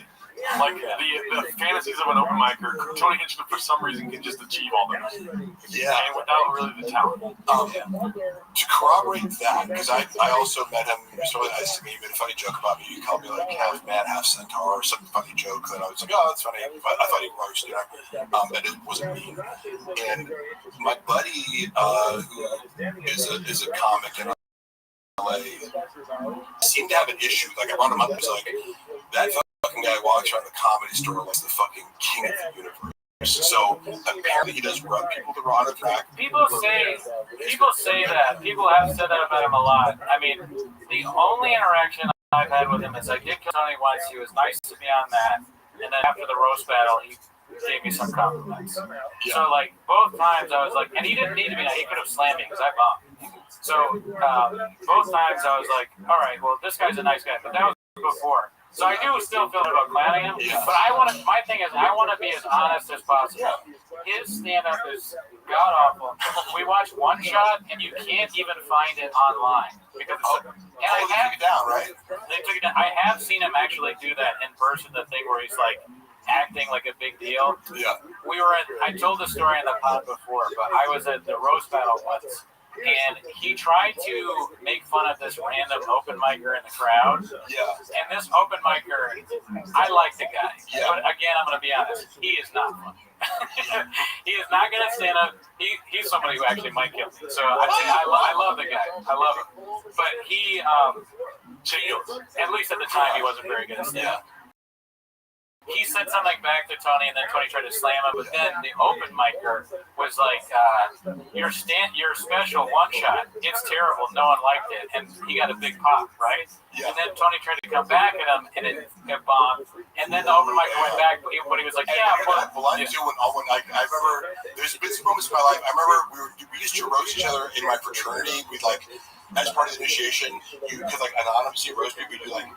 Like the fantasies of an open micer, Tony Hinchcliffe for some reason can just achieve all those.
Yeah.
And without really the talent.
To corroborate that, because I also met him, he was really nice to me, he made a funny joke about me. He called me like half man, half centaur, or some funny joke that I was like, oh, that's funny. I thought he roasted that it wasn't me. And my buddy, who is a comic in LA, seemed to have an issue. Like I brought him up, he was like, that fucking guy walks around the comedy store like the fucking king of the universe. So apparently he does rub people the wrong track.
people say that. People have said that about him a lot. I mean, the only interaction I've had with him is I did kill Tony once. He was nice to me on that. And then after the roast battle, he gave me some compliments.
Yeah.
So, like, both times I was like, and he didn't need to be, he could have slammed me because I bombed. So, both times I was like, all right, well, this guy's a nice guy. But that was before. So I do still feel about clowning him, but my thing is I want to be as honest as possible. His stand-up is god-awful. We watched one shot, and you can't even find it online. Because
They took it down, right?
They took it down. I have seen him actually do that in person, the thing where he's like acting like a big deal.
Yeah.
I told the story in the pod before, but I was at the roast battle once. And he tried to make fun of this random open micer in the crowd.
Yeah.
And this open micer, I like the guy.
Yeah.
But again, I'm going to be honest. He is not funny. He is not going to stand up. He's somebody who actually might kill me. So I love the guy. I love him. But he, at least at the time, he wasn't very good at stand up. He said something back to Tony, and then Tony tried to slam him. But then the open micer was like, "Your special one shot. It's terrible. No one liked it." And he got a big pop, right?
Yeah.
And then Tony tried to come back at him, and it bombed. And then the open micer went back, but he was like, "Yeah."
I remember there's been some moments in my life. I remember we used to roast each other in my fraternity. We'd like, as part of the initiation, you could like anonymously roast people. We'd do like.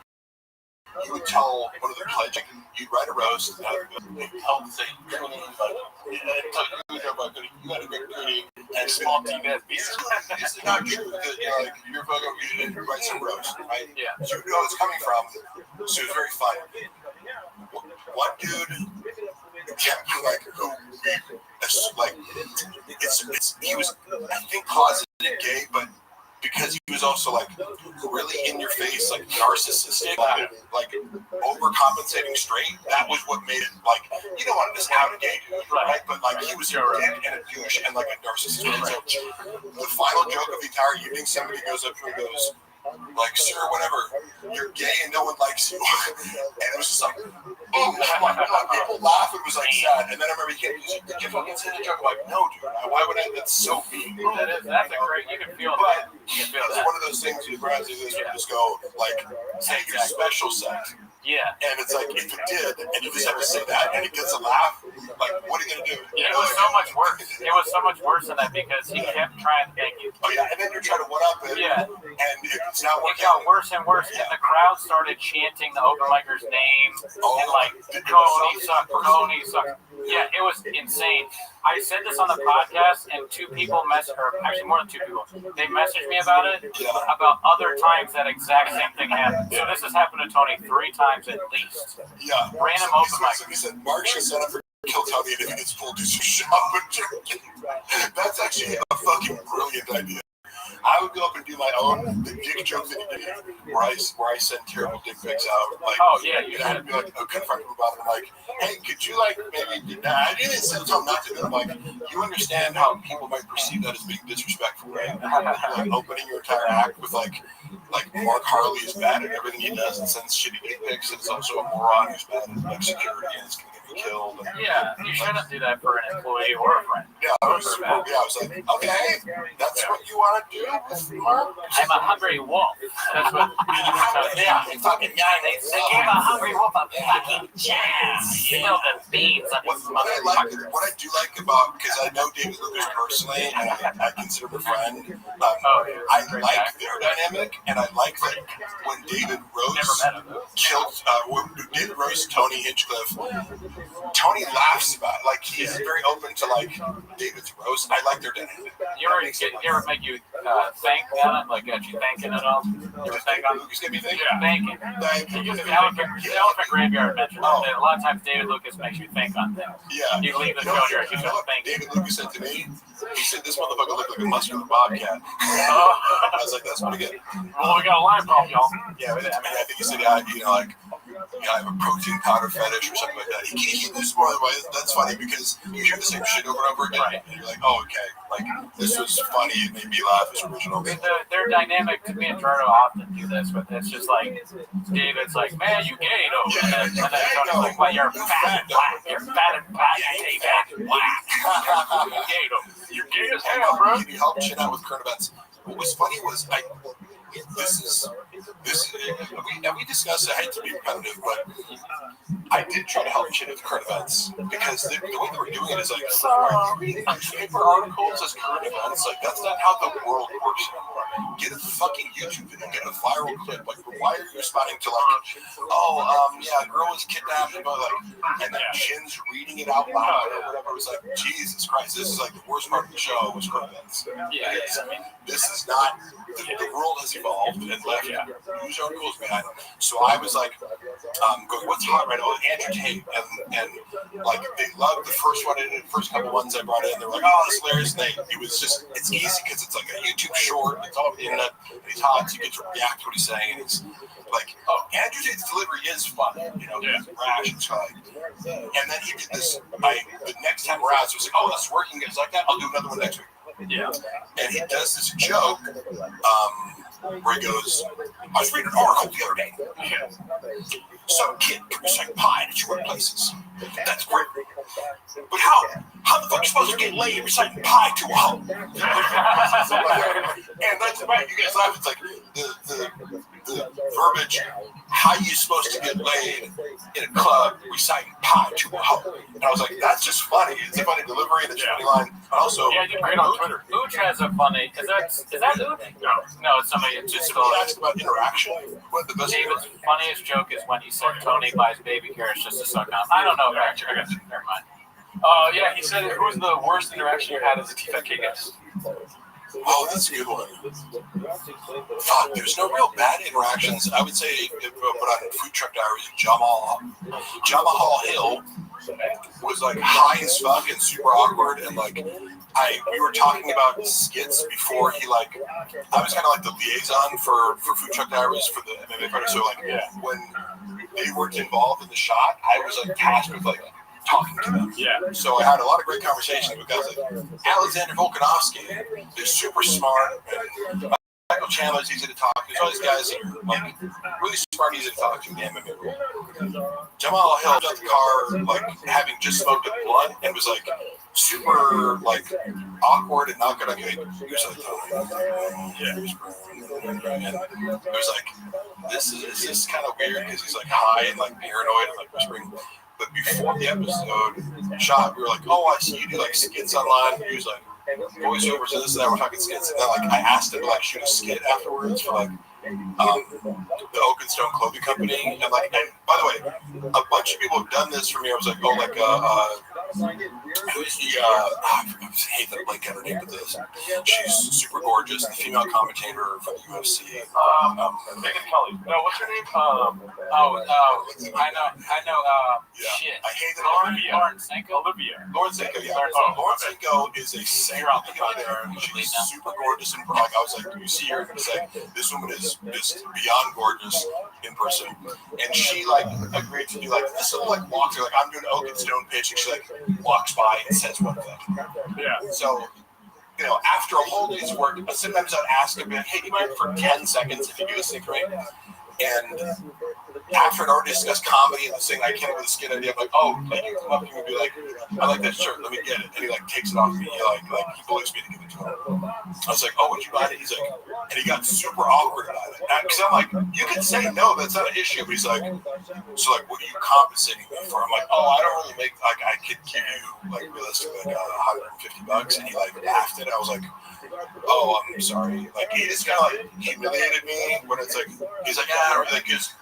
You would tell one of the pledge, you'd write a roast, and tell them, say, you got a good goodie, and small team has beats. It's not true that you're fucking, you write some roast, right?
Yeah.
So you know where it's coming from, so it's very funny. One dude, he was, I think, closeted gay, but because he was also like really in your face, like narcissistic, like overcompensating straight. That was what made it like you don't want to just out a gay dude, right? But like he was a dick and a douche and like a narcissist. So the final joke of the entire evening, somebody goes up to him and goes, like, sir, whatever, you're gay and no one likes you. And it was just like, oh my God, people laugh. It was like sad. And then I remember he came, did you fucking say the joke? I'm like, no, dude, why would I? That's so mean.
That's a great, you can feel
that.
You can feel
it's
that.
one of those things you grab this and just go, like, hey, you're special set.
Yeah.
And it's like, if it did, and you just have to say that, and it gets a laugh, like, what are you going to do?
It was so much worse. It was so much worse than that because he kept trying to thank you.
Oh, yeah, and then you're trying to one-up it. Yeah. And it's not working.
It got worse and worse, and the crowd started chanting the open micer's name, and like, Coney sucked, Coney sucked. Yeah, it was insane. I said this on the podcast, and two people actually more than two people, they messaged me about it, about other times that exact same thing happened. So this has happened to Tony 3 times at least.
Yeah.
Random open mic.
He said, Mark should set up for Kill Tony, and if he gets pulled, do some shop and jerky. That's actually a fucking brilliant idea. I would go up and do my own dick joke that he did, where I send terrible dick pics out. Like,
Oh, yeah, you
and I had to be like, confront him about it. I'm like, hey, could you like maybe? I didn't say tell him not to do it. I'm like, you understand how people might perceive that as being disrespectful, right? Like opening your entire act with like Mark Harley is bad at everything he does and sends shitty dick pics, and is also a moron who's bad at like security and is gonna get me killed. And,
Yeah, you shouldn't do that for an employee or a friend.
Yeah, I was like, okay, that's what you want to do with Mark?
I'm a hungry wolf. That's what.
Yeah, fucking yeah.
They gave a hungry wolf a fucking chance. You know the beans on this motherfucker.
What I do like about, because I know David Lucas personally, and I consider him a friend. I like their dynamic, and I like that when David Rose killed, when David Rose, Tony Hinchcliffe. Tony laughs about it. Like, he's very open to, like, David's roast. I like their dynamic.
You ever make you thank on it? Like, got you thanking it all? You ever thank on it?
Lucas get me thinking?
Yeah. Thanking. The elephant graveyard mentioned. A lot of times David Lucas makes you think on things.
Yeah.
You leave the show here and you don't think.
David Lucas said to me, he said, this motherfucker looked like a muscular bobcat.
Oh.
I was like, that's pretty good.
Well, we got a line problem, y'all. Yeah,
I mean, I think he said, yeah, you know, like, I have a protein powder fetish or something like that. He used more of the way. That's funny because you hear the same shit over and over again, right. And you're like, oh, okay, like this was funny. It made me laugh. It's original.
They're dynamic. To me and Gerardo often do this, but it's just like David's like, man, you gay though,
yeah,
and then Tony's like, well, you're fat and black. You're fat and black. You're fat and black. You're gay though. You're gay as hell, bro.
You help shit out with current events. What was funny was we discussed, I hate to be repetitive, but I did try to help shit with current events because the way they were doing it is like, are you reading newspaper articles as current events? Like, that's not how the world works anymore. Get a fucking YouTube video, get a viral clip. Like, why are you responding to like, yeah, a girl was kidnapped, and then Jin's reading it out loud or whatever? It was like, Jesus Christ, this is like the worst part of the show was current events.
Yeah,
I mean, this is not, the world has evolved and left news articles behind. So I was like, going, what's hot right now? Andrew Tate, and like they loved the first one, and the first couple ones I brought in, they were like, oh, that's hilarious. And it was just, it's easy because it's like a YouTube short, it's all over the internet, and he's hot, so you get to react to what he's saying, and it's like, oh, Andrew Tate's delivery is fun, you know, he's rash and stuff. And then he did this, the next time we're out, so I was like, oh, that's working, guys like that, I'll do another one next week.
Yeah.
And he does this joke, where he goes, I was reading an article the other day. Some kid can recite pi at your workplaces. That's great. But how the fuck are you supposed to get laid reciting pi to a hoe? And that's right, you guys laugh. It's like the verbiage, how you supposed to get laid in a club reciting pi to a hoe. And I was like, that's just funny. It's a funny delivery and it's a funny line. But also,
yeah, you great on Twitter. Ooch has a funny, is that Ooch? No, it's somebody. It's just
asked about interaction. What the best
David's funniest joke is when he said Tony buys baby carrots just to suck on. I don't know, actually. Never mind. Oh, yeah, he said, who's the worst interaction you had as a TFK guest?
Oh, that's a good one. Fuck, there's no real bad interactions. I would say, but on Food Truck Diaries, Jamal Hill was like high as fuck and super awkward, and like we were talking about skits before he I was kind of like the liaison for Food Truck Diaries for the MMA fighter. So when they weren't involved in the shot, I was like tasked with talking to them. Yeah. So I had a lot of great conversations with guys like Alexander Volkanovski. They're super smart. And Michael Chandler's easy to talk to. There's all these guys that are really smart, easy to talk to in the MMA world. Jamal Hill was at the car, having just smoked a blunt and was super awkward and not gonna get. He was and it was this is kind of weird because he's high and paranoid and whispering. But before the episode shot, we were like, oh, I see you do skits online. He was like, voiceovers and this and that, we're talking skits. And then I asked him to shoot a skit afterwards for the Oak and Stone Clothing Company. And by the way, a bunch of people have done this for me. I was like, oh, Who's the, I hate that I blank out her name, but she's super gorgeous, the female commentator for the UFC.
Megan Kelly. No, what's her name? I know.
Yeah.
Shit.
I hate that
Lauren Senko.
Lauren Senko, yeah. Lauren Senko is a singer out there. She's super gorgeous in like I was like, you see her, and it's like this woman is beyond gorgeous in person. And she like agreed to do like this little like walk through, like I'm doing Oak and Stone pitch, and she like walks by and says one thing.
Yeah.
So, you know, after a whole day's work, sometimes I'd ask her, hey, do you mind for 10 seconds if you do this thing right? And after I'd already discussed comedy and the thing, I came up with a skit idea. I'm like, oh, like you come up and you be like, I like that shirt, let me get it. And he like takes it off me, he bullies me to give it to him. I was like, oh, would you buy it? He's like, and he got super awkward about it. Because I'm like, you can say no, that's not an issue. But he's like, so like, what are you compensating me for? I'm like, oh, I don't really make, like, I could give you, like, realistically, like, $150. And he, like, laughed at it. I was like, oh, I'm sorry. Like, he just kind of, like, humiliated me when it's like, he's like, yeah, I don't really, like, because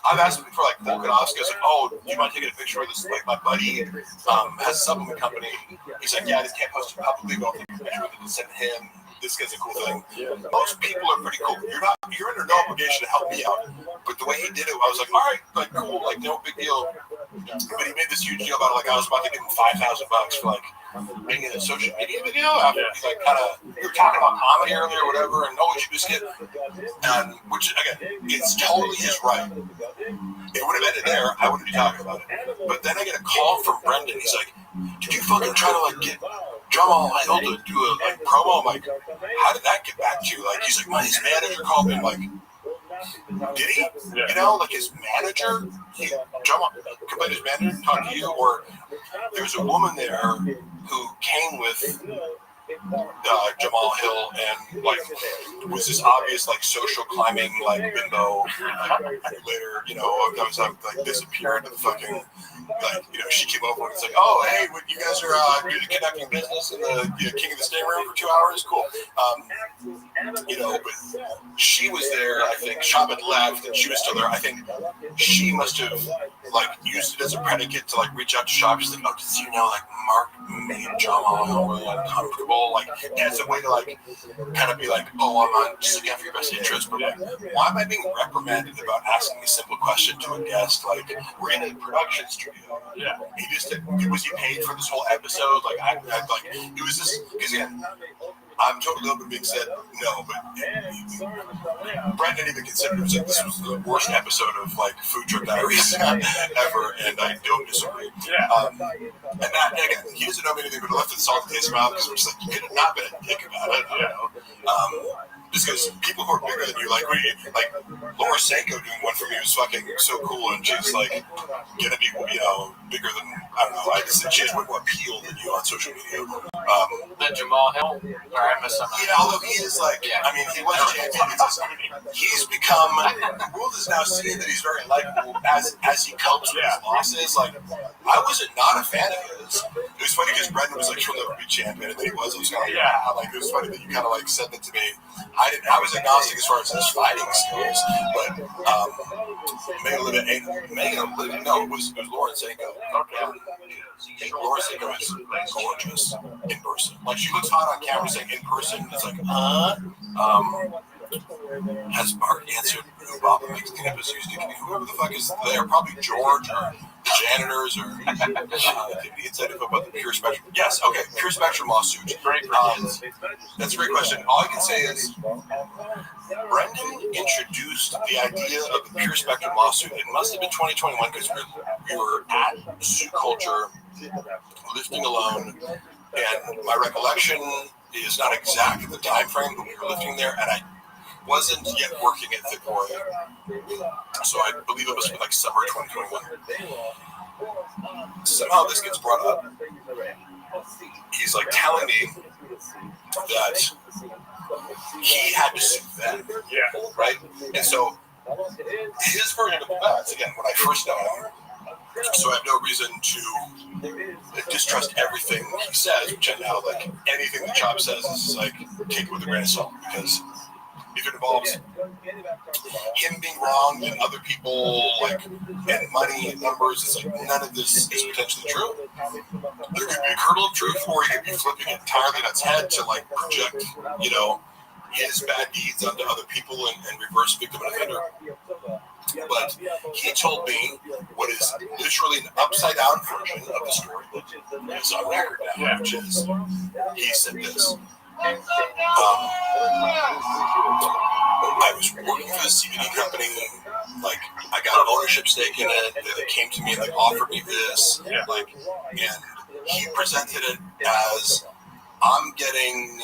I've asked him for, like, Volkanovski. I was like, oh, do you mind taking a picture of this? Like, my buddy has a supplement company. He's like, yeah, I just can't post it publicly, but I'll take a picture with it and send him. This guy's a cool thing. Most people are pretty cool. You're under no obligation to help me out. But the way he did it, I was like, all right, like cool, like no big deal. But he made this huge deal about it, like I was about to give him $5,000 for like being in a social media video. After he like kind of, we were talking about comedy earlier or whatever, and we should do skit. And which again, it's totally his right. It would have ended there. I wouldn't be talking about it. But then I get a call from Brendan. He's like, did you fucking try to like get Jamal Hill to do a like promo? I'm like, how did that get back to you? Like, he's like, his manager called me. I'm like, did he? Yeah. You know, like his manager, Jamal complained his manager talked to you, or there's a woman there who came with Jamal Hill and like was this obvious like social climbing like bimbo like, later, you know, that was like disappeared and fucking like, you know, she came over and it's like, oh hey, what you guys are doing conducting business in the King of the Stay Room for 2 hours, cool. You know, but she was there, I think Shop had left and she was still there. I think she must have like used it as a predicate to like reach out to Shop. She's like, oh, did you know like Mark made Jamal Hill really uncomfortable, like as a way to like kind of be like, oh, I'm not just looking after your best interest, but like, why am I being reprimanded about asking a simple question to a guest? Like, we're in a production studio. Yeah. He just was he paid for this whole episode? Like I like it was just because again, I'm totally open being said no, but Brendan even considered it was like this was the worst episode of like Food Truck Diaries ever, and I don't disagree. Yeah. And that again, he doesn't know me anything but left it salt taste mouth because we're just like, you could have not been a dick about it. I don't know. Just because people who are bigger than you, like Laura Sanko doing one for me was fucking so cool, and she's like gonna be, you know, bigger than, I don't know, I just think she has way more appeal than you on social media.
The Jamal Hill, or I missed something.
Yeah, although he is like, I mean, he was champion. He's become, the world is now seeing that he's very likable as he copes with his losses. Like, I wasn't not a fan of his. It was funny because Brendan was like, he'll never be champion, and then he was. I was kind of like, like, it was funny that you kind of like said that to me. I was agnostic as far as his fighting skills, but it was Lauren Sanko. Lauren Sanko is gorgeous in person. Like, she looks hot on camera, saying in person, it's like, has Mark answered who Bob makes the episode used to be? Whoever the fuck is there, probably George or the janitors or the inside info about the Pure Spectrum. Yes, okay, Pure Spectrum lawsuit. That's a great question. All I can say is Brendan introduced the idea of the Pure Spectrum lawsuit. It must have been 2021 because we were at Suit Culture lifting alone, and my recollection is not exact the time frame, but we were lifting there, and I wasn't yet working at Thick Boy, so I believe it was like summer 2021. Somehow this gets brought up. He's like telling me that he had to sue them, right? And so his version of events, again, when I first know him, so I have no reason to distrust everything he says, which I now, like, anything that Chop says is like, take it with a grain of salt, because if it involves him being wrong and other people and money and numbers, it's like none of this is potentially true. There could be a kernel of truth, or he could be flipping it entirely on its head to project, his bad deeds onto other people and reverse victim and offender. But he told me what is literally an upside down version of the story that is on record now, which is he said this. I was working for a CBD company, I got an ownership stake in it, they came to me and offered me this, and he presented it as, I'm getting,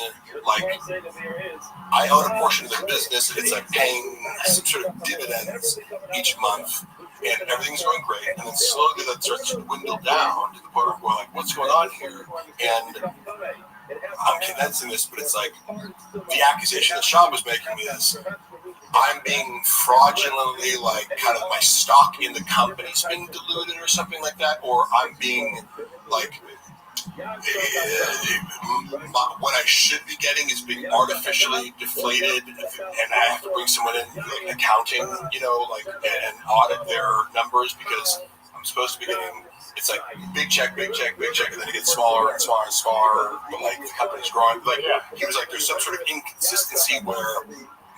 I own a portion of the business, and it's paying some sort of dividends each month, and everything's going great, and then slowly that starts to dwindle down to the point where I'm going, what's going on here? And I'm condensing this, but it's the accusation that Sean was making is I'm being fraudulently, kind of my stock in the company's being diluted or something like that, or I'm being, what I should be getting is being artificially deflated, and I have to bring someone in, accounting, and audit their numbers because I'm supposed to be getting, it's big check, and then it gets smaller and smaller and smaller, but the company's growing. He was there's some sort of inconsistency where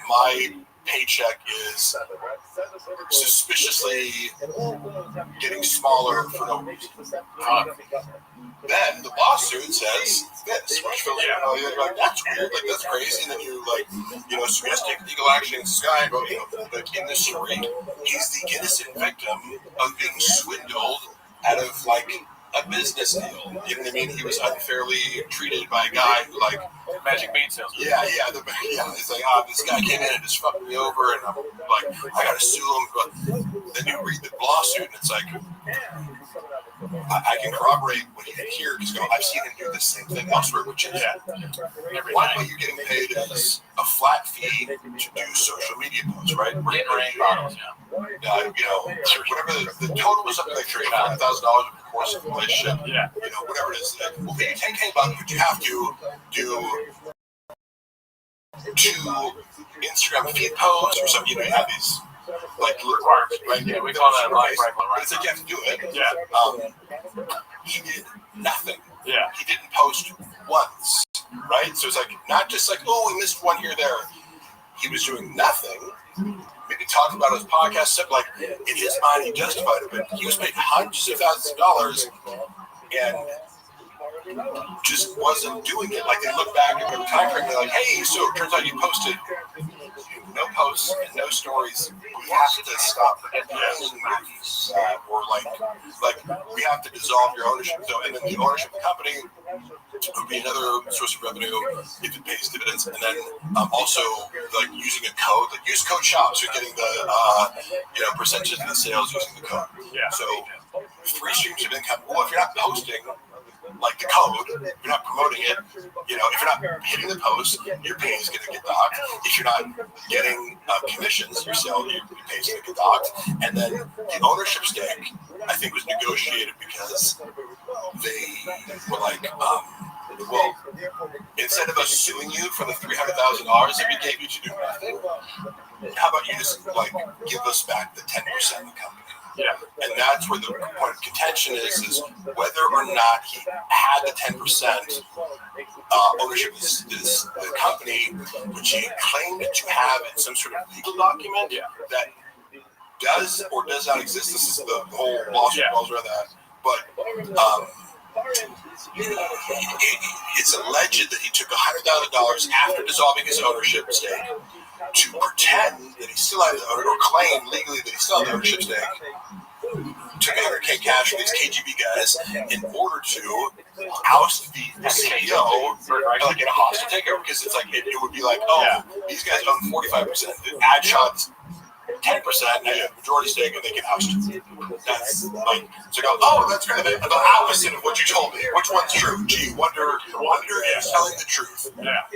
my paycheck is suspiciously getting smaller for no reason. Then the lawsuit says this, which you're like, that's weird, that's crazy, and then you suggest legal action in Sky, but in this story, he's the innocent victim of being swindled out of a business deal. You know what I mean? He was unfairly treated by a guy who
Magic Bean salesman.
Yeah. It's this guy came in and just fucked me over, and I'm I gotta sue him. But then you read the lawsuit, and it's I can corroborate what he did here because I've seen him do the same thing elsewhere, which is one way you're getting paid is a flat fee to do social media posts, right?
Bottles,
whatever the total was up to $300,000 over the course of the relationship. Whatever it is. We'll pay you $10K, but you have to do 2 Instagram feed posts or something. You have these requirements, right?
Yeah, we call that right.
But it's you have to do it.
Yeah.
He did nothing.
Yeah.
He didn't post once, right? So it's not just oh, we missed one here or there. He was doing nothing. Maybe talking about his podcast stuff, in his mind he justified it, but he was paid hundreds of thousands of dollars and just wasn't doing it. They look back at the time frame, they're hey, so it turns out you posted no posts and no stories. We have to stop paying these, or we have to dissolve your ownership. So, and then the ownership of the company would be another source of revenue if it pays dividends. And then also using a code, use code shop, so you're getting the percentages of the sales using the code. Yeah. So 3 streams of income. Well, if you're not posting the code, you're not promoting it, if you're not hitting the post, your pay is going to get docked. If you're not getting commissions, your pay is going to get docked. And then the ownership stake, I think, was negotiated because they were well, instead of us suing you for the $300,000 that we gave you to do nothing, how about you just give us back the 10% of the company? Yeah, and that's where the point of contention is whether or not he had the 10% ownership of the company, which he claimed to have in some sort of legal document that does or does not exist. This is the whole lawsuit revolves around that. But it's alleged that he took $100,000 after dissolving his ownership stake to pretend that he still had the ownership, or claim legally that he still had the ownership stake. Took $100K cash from these KGB guys in order to oust the CEO in a hostage takeover, because it's it would be these guys own 45%, the ad shots 10%, now you have majority stake, and they can oust you. That's so that's kind of the opposite of what you told me. Which one's true? Gee, wonder is telling the truth. Yeah.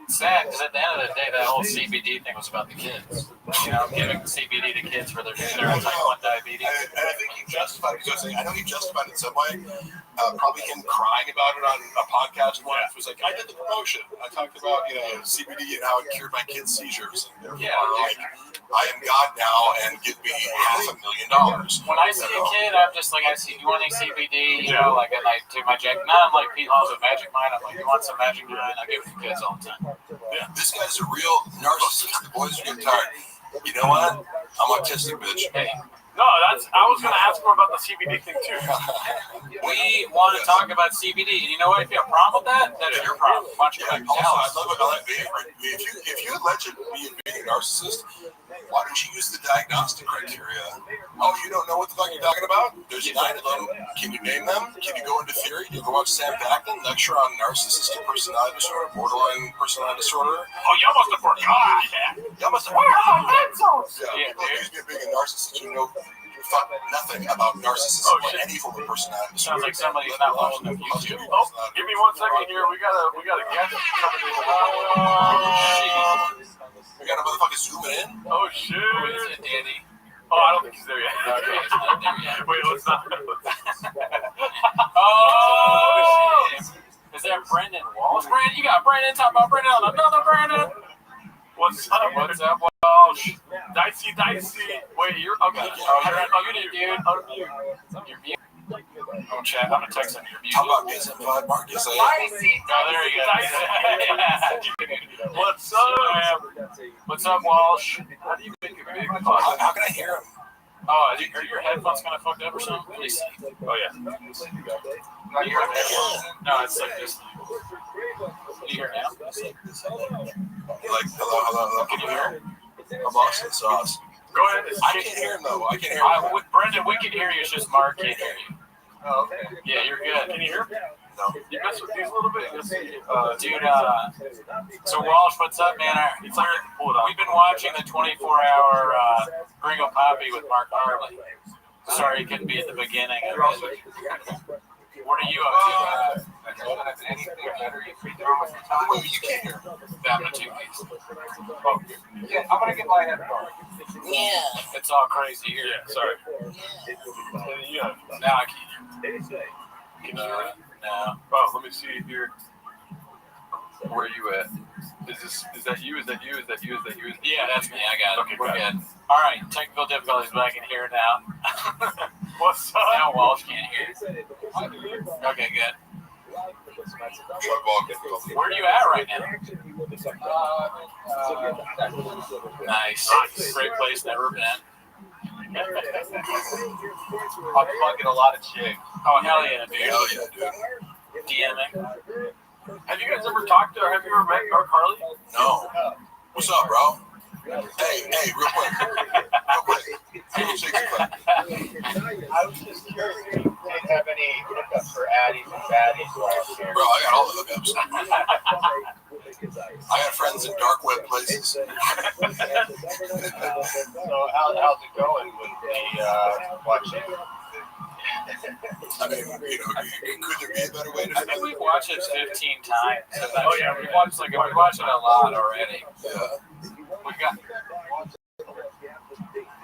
Sad, because at the end of the day, that whole CBD thing was about the kids.
giving CBD to kids for their type 1 diabetes.
And I think he justified it. Because I know he justified it in some way. Probably him crying about it on a podcast once. Was like, I did the promotion. I talked about CBD and how it cured my kids' seizures. And like, I am God now, and give me $500,000.
When I see a kid, I'm just like, you want any CBD? And I take my Jack. No, I'm like, Pete Holmes with Magic Mind. I'm like, you want some Magic Mind? I give it to kids all the time.
Yeah, this guy's a real narcissist. The boys are getting tired. You know what? I'm autistic, bitch.
Hey.
No, I was going to ask more about the CBD thing too.
We want to talk about CBD, and you know what? If you have a problem with that, that's your problem. Why don't you
Also, I love it. If you alleged being a narcissist, why don't you use the diagnostic criteria? Oh, you don't know what the fuck you're talking about? There's 9 of them. Can you name them? Can you go into theory? You go watch Sam Paxton lecture on narcissistic personality disorder, borderline personality disorder.
Oh, y'all must have forgot.
Y'all must have people accuse me of being a narcissist. You know fuck nothing about narcissism or any form of personality disorder.
Sounds like somebody's not watching the YouTube.
Oh, give me 1 second here. We got a guest coming in.
We got a motherfucker zooming in.
Oh shit!
Is it Danny?
Oh, I don't think he's there yet.
Okay, it's not there yet.
Wait, let's not.
Oh! Is that Brendan Walsh? Brandon, you got Brandon talking about Brandon on another Brandon.
What's up?
What's up, Walsh?
Dicey. Wait, you're okay.
You're muted, dude. You're muted. Oh, chat. I'm gonna text him. You're muted.
How about DSM-5 Marcus?
Oh, there you go.
What's up?
What's up, Walsh? How do you make a big podcast?
How can I hear him?
Oh, are your headphones kind of fucked up or something? Let me see.
Oh yeah.
Can you hear me? No, it's like this. Can you hear now?
Like, hello. Can you hear him? I'm lost in the sauce.
Go ahead.
I can't hear him though. I can't hear him.
With Brendan, we can hear you. It's just Mark can't hear you.
Oh, okay.
Yeah, you're good.
Can you hear me?
No.
You mess with these a little bit.
Dude, so Walsh, what's up, man?
It's like, hold on.
We've been watching the 24-hour Gringo Poppy with Mark Harley. Sorry he couldn't be at the beginning of it. What are you up to?
Wait, you can't hear him.
Down to 2 weeks.
Yeah, I'm gonna get my headphones.
Yeah. It's all crazy here.
Yeah, sorry. Yeah.
Now I can't hear.
Can you hear me?
No.
Oh, let me see here. Where are you at? Is that you?
Yeah, that's me. I got it.
Okay,
We're
got it.
good. All right, technical difficulties, but I can hear it now.
What's up?
Now Walsh can't hear. Okay, good. Where are you at right now? Nice. Great place, never been.
I'm fucking a lot of chicks.
Oh, hell yeah, dude.
Hell yeah, dude.
DMing.
Have you guys ever talked to, or have you ever met Mark Harley?
No. What's up, bro? Hey, real quick. Hey,
I was just curious if you did have any hookups for addies and baddies while I was here.
bro, I got all the hookups. I got friends in dark web places.
So how's it going with the watching?
I mean, could there be a better way to
I think we've watched it 15 times.
Oh, yeah,
we watched it a lot already.
Yeah.
We got.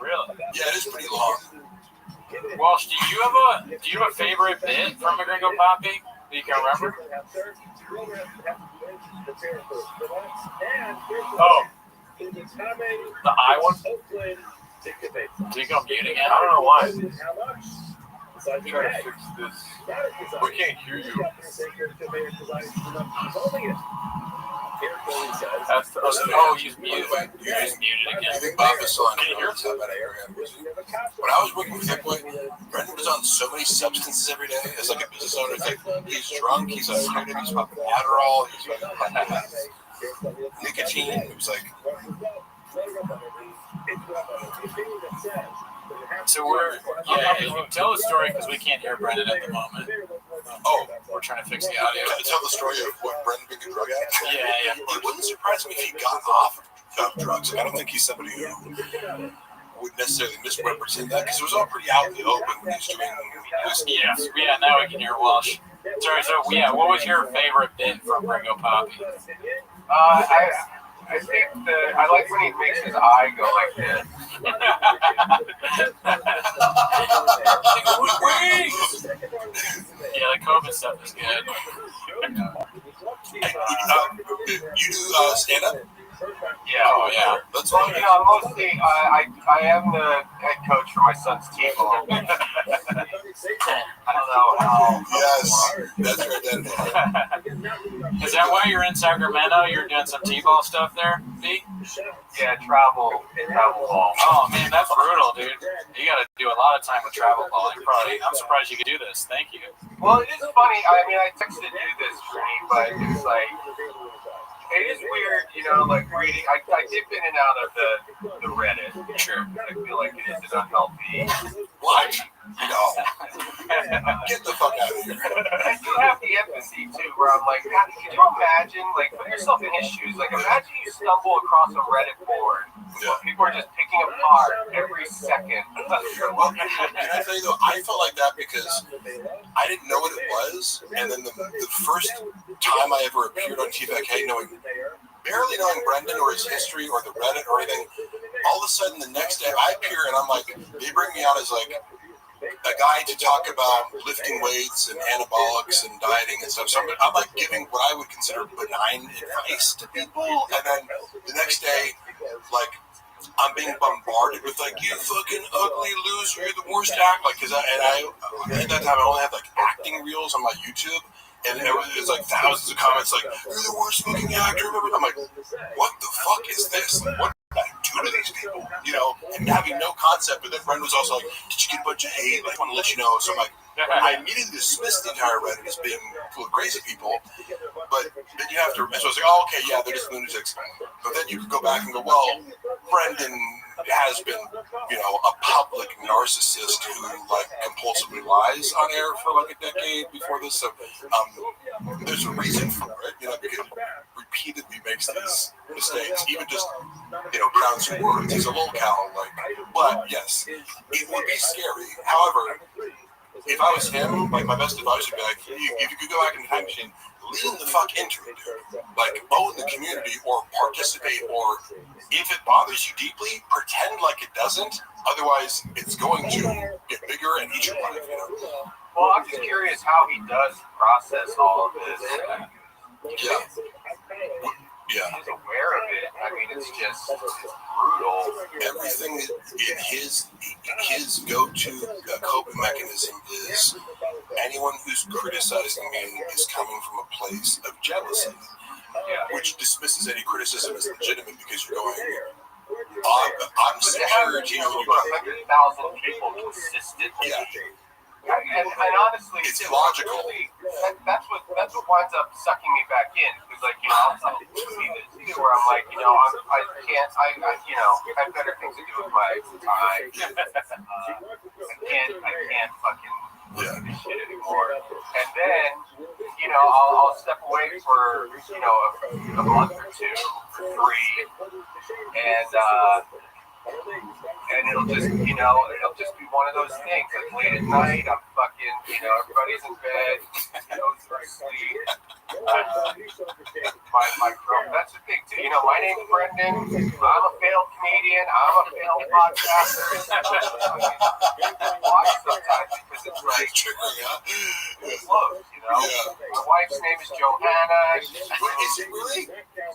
Really?
Yeah, it is pretty long.
Walsh, do you have a favorite bit from a Gringo Poppy that you can remember?
Oh. The I one?
Do you go muting it?
I don't know why. I'm trying to fix this. We can't hear you. That's the other.
Oh, he's muted.
You
He's muted
I
again.
think Bob is still on
Can you hear
it. When I was working with that boy, Brendan was on so many substances every day. As like a business owner, it's like he's drunk, he's afraid he's popping Adderall, he's popping nicotine. It was like,
So if you tell the story because we can't hear Brendan at the moment.
oh,
We're trying to fix the audio.
can I tell the story of what Brendan being a drug addict?
Yeah.
It wouldn't surprise me if he got off of drugs. Like, I don't think he's somebody who would necessarily misrepresent that because it was all pretty out in the open when he was doing whiskey.
Yeah, now we can hear Walsh. Sorry, so what was your favorite bit from Gringo Poppy?
I think I like when he makes his eye go like this.
Yeah, the COVID stuff is good.
You do stand up?
Yeah.
Oh, yeah.
That's
Well,
fine.
you know, mostly I am the head coach for my son's team. I don't know how.
Yes, that's your identity.
Is that why you're in Sacramento? You're doing some T-ball stuff there, B?
Yeah, travel ball.
Oh, man, that's brutal, dude. You got to do a lot of time with travel ball. I'm surprised you could do this. Thank you.
Well, it is funny. I mean, I texted you this, Trini, but it's like, it is weird, you know, like reading. I dip in and out of the Reddit.
Sure.
I feel like it is an unhealthy.
What? No. Get the fuck out of here.
I do have the empathy too, where I'm like, God, can you imagine, like, put yourself in his shoes. Like, imagine you stumble across a Reddit board.
Yeah.
People are just picking apart every second.
Well, and I tell you though, I felt like that because I didn't know what it was, and then the first time I ever appeared on TVK, barely knowing Brendan or his history or the Reddit or anything, all of a sudden the next day I appear and I'm like, they bring me out as like a guy to talk about lifting weights and anabolics and dieting and stuff. So I'm like giving what I would consider benign advice to people, and then the next day, like, I'm being bombarded with like, you fucking ugly loser, you're the worst actor. Like, cause I at that time I only had like acting reels on my YouTube, and it was like thousands of comments like, you're the worst fucking actor. I'm like, what the fuck is this? Like, what did I do to these people? You know, and having no concept. But then Brendan was also like, did you get a bunch of hate? Like, I want to let you know. So I'm like, I immediately dismissed the entire Reddit as being full of crazy people. But then you have to, so I was like, oh, okay, yeah, they're just lunatics. But then you could go back and go, well, Brendan has been, you know, a public narcissist who like compulsively lies on air for like a decade before this. So there's a reason for it, you know, because he repeatedly makes these mistakes, even just, you know, pronouncing words. He's a locale, like, but yes, it would be scary. However, if I was him, like, my best advice would be like, if you could go back in the time machine, lean the fuck into it, dude. Like, own the community or participate, or if it bothers you deeply, pretend like it doesn't. Otherwise, it's going to get bigger and eat your life, you know?
Well, I'm just curious how he does process all of this.
Yeah. Yeah.
He's aware of it. I mean, it's just brutal.
Everything in his go-to coping mechanism is anyone who's criticizing me is coming from a place of jealousy, which dismisses any criticism as legitimate because you're going, I'm scared, you know.
100,000 people consistently.
Yeah.
And honestly,
it's illogical.
Really, that's what winds up sucking me back in. Because, like, you know, I'll see this too, where I'm like, you know, I have better things to do with my time. I can't fucking listen to this shit anymore. And then, you know, I'll step away for, you know, a month or two, or three, and it'll just, you know, it'll just be one of those things. Like, late at night, I'm fucking, you know, everybody's in bed, goes to sleep. My girl, that's the thing too. You know, my name's Brendan. I'm a failed comedian. I'm a failed podcaster. I watch sometimes because it's like, it's close, you know. My wife's name is Johanna.
Is it really?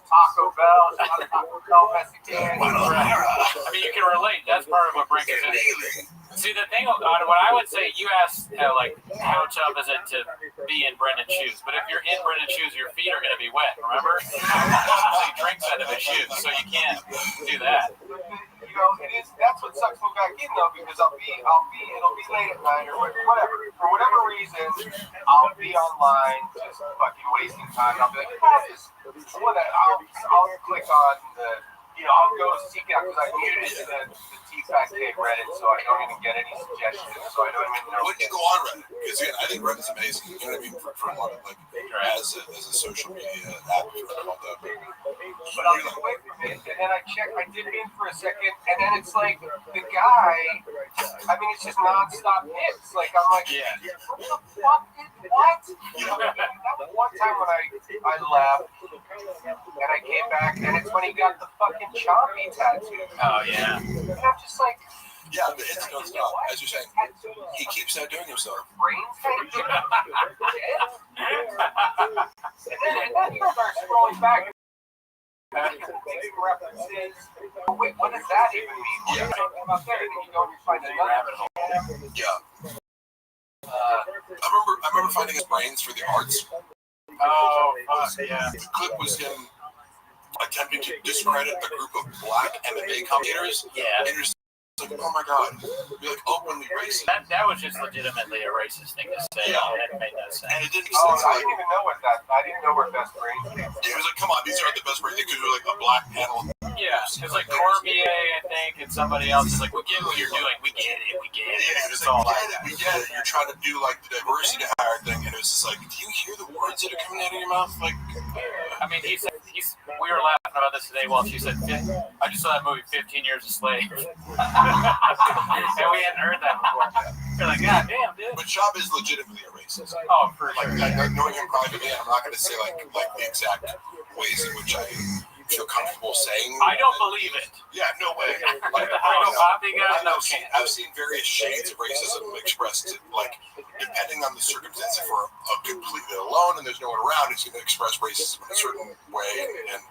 Taco Bell. She's not a Taco Bell Mexican.
I mean, you can relate. That's part of what brings us in. See, the thing, what I would say, you asked, like, how tough is it to be in Brendan's shoes? But if you're in Brendan's shoes, your feet are going to be wet, remember? So he drinks out of his shoes, so you can't do that.
You know, that's what sucks me back in, though, because it'll be late at night or whatever. For whatever reason, I'll be online just fucking wasting time. I'll be like, I'll click on the, you know, I'll go seek out, because I muted the T-Pack Reddit, so I don't even get any suggestions, so I don't even know.
Wouldn't you go on Reddit? Because again, I think Reddit's amazing. You know what I mean? For a lot of, like, as a social media app, for all that.
But I'll get away from it, and then I dip in for a second, and then it's like the guy
I mean, it's just nonstop hits. Like, I'm like,
Yeah.
what the fuck? What? That was one time when I left and I came back, and it's when he got the fucking Chompy tattoo.
Oh, yeah.
And I'm just like,
Yeah, the hits don't stop. As you're saying, he keeps outdoing himself.
brain tattoo? And then he starts scrolling back. Making references. Oh, wait, what does that even mean?
Yeah.
Up there, and then you go and you find another rabbit hole.
Yeah. I remember finding his brains for the arts.
Oh, fuck, yeah.
The clip was him attempting to discredit a group of black MMA commentators.
Yeah.
And you're just like, oh my god, you're like openly racist.
That was just legitimately a racist thing to say.
Yeah.
It made no sense.
And it didn't make
Oh,
sense.
I
Like,
didn't even know what that. I didn't know where best brains came from.
it was like, come on, these are the best brains because you're like a black panel.
Yeah, it's like Cormier, I think, and somebody else is like, we get what you're doing. We get it. We get it.
Yeah,
It's
it's
all
like,
like,
we get it. You're trying to do like the diversity hire thing, and it was just like, do you hear the words that are coming out of your mouth? Like,
I mean, he said, we were laughing about this today while she said, I just saw that movie 15 Years a Slave. And we hadn't heard that before. We're like, God damn, dude.
but Chab is legitimately a racist.
Oh, for
Like, knowing him privately, I'm not going to say like the exact ways in which I feel comfortable saying.
I don't believe it.
Yeah, no way.
Like the Hydro Poppy guy? No chance.
I've seen various shades of racism expressed, like, depending on the circumstance. If we're completely alone and there's no one around, he's going to express racism in a certain way and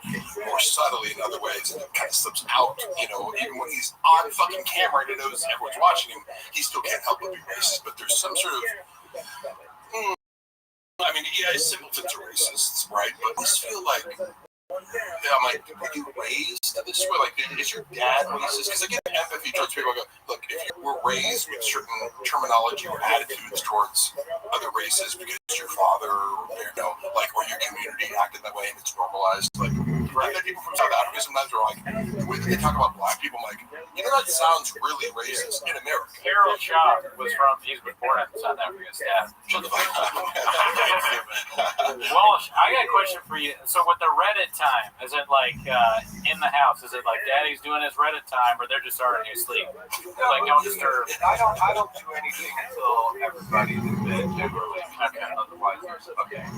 more subtly in other ways, and it kind of slips out, you know, even when he's on fucking camera and he knows everyone's watching him, he still can't help but be racist. But there's some sort of, I mean, yeah, simpletons are racists, right? But I just feel like, yeah, I'm like, were you raised this way? Like, is your dad racist? Because I get empathy towards people. I go, look, if you were raised with certain terminology or attitudes towards other races because your father, you know, like, or your community acted that way and it's normalized. Like, I get people from South Africa sometimes are like, the way that they talk about black people, I'm like, you know, that sounds really racist in America.
Harold Shaw was he was born in South Africa, his dad.
Shut the fuck up.
Well, I got a question for you. So with the Reddit time, is it like in the house? Is it like Daddy's doing his Reddit time, or they're just already asleep? Like, don't disturb.
I don't do anything until everybody's in bed generally. Okay. Otherwise, there's some shit.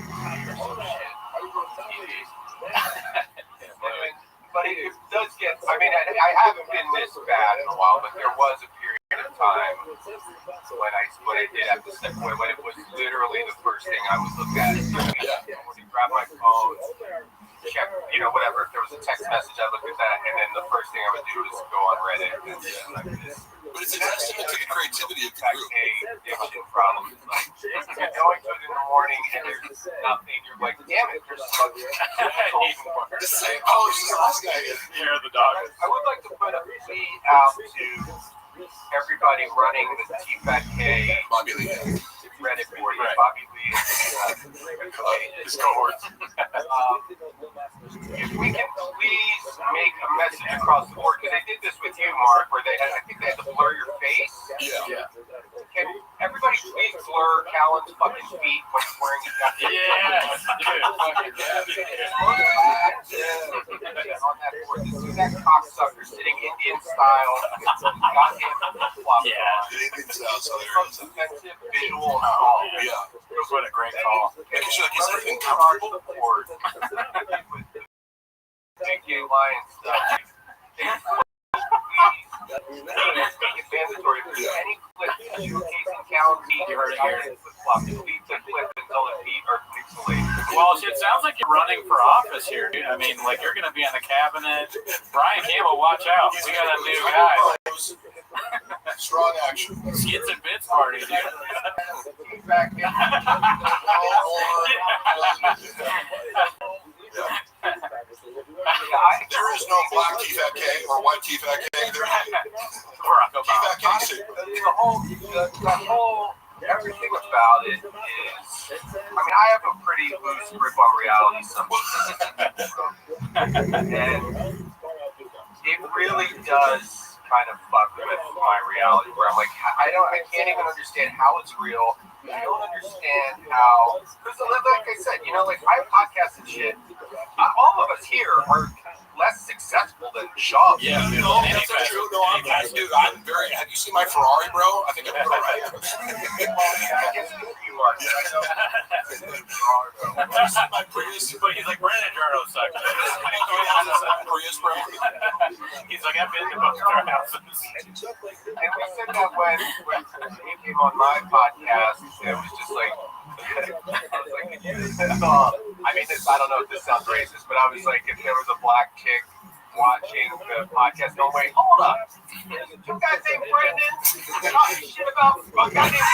But it does get. I mean, I haven't been this bad in a while, but there was a period of time when I did have to step away. When it was literally the first thing I would look at. When you grab my phone, check, you know, whatever. If there was a text message, I look at that, and then the first thing I would do is go on Reddit and
But it's a testament to the creativity of the group.
addiction problem. Like, you're going to it in the morning and there's nothing. You're like, damn it, there's fucking
The same college as the last guy.
You're the dog.
I would like to put a plea out to everybody running the T-Fat-K
Bobby Lee.
Reddit board.
Right.
Bobby Lee
His cohorts.
if we can please make a message across the board, because they did this with you, Mark, where they had, I think they had to blur your face.
Yeah.
Can everybody please blur Callan's fucking feet when he's wearing his goddamn on that board. This is that cocksucker sitting Indian style, goddamn flip-flop.
Yeah.
Anything sounds
Most
hilarious.
offensive visual of all.
Yeah.
What a great call.
Because you're like, is that even
Charge
comfortable?
the board with the big gay lion stuff. Please make it mandatory. If there's any clip showcasing Callan's feet, you heard it here. Flip-flop. Delete the clip until the feet are pixelated.
Well, it sounds like you're running for office here, dude. I mean, like, you're going to be on the cabinet. Brian Campbell, watch out. We got a new guy.
Strong action.
Skits and Bits party, dude.
Back in.
There is no black T-Fat K or white T-Fat K. There is
Barack Obama.
T-Fat K suit.
The whole, everything about it is, I mean, I have a pretty loose grip on reality sometimes. And it really does kind of fuck with my reality, where I'm like, I can't even understand how it's real. I don't understand how, because like I said, you know, like I have podcasts and shit. All of us here are
less successful than Shaw.
Yeah, no, that's not true. No, I'm very. Have you seen my Ferrari, bro? I think I'm all right.
I guess you are.
My Prius.
But he's like, Brandon Jarno sucks.
Prius, bro.
He's like, I've been to both their houses.
And we said that when he came on my podcast, it was just like, I mean, I don't know if this sounds racist, but I was like, if there was a black chick watching the podcast, going, wait, hold up. Some guy named Brandon talking shit about a guy named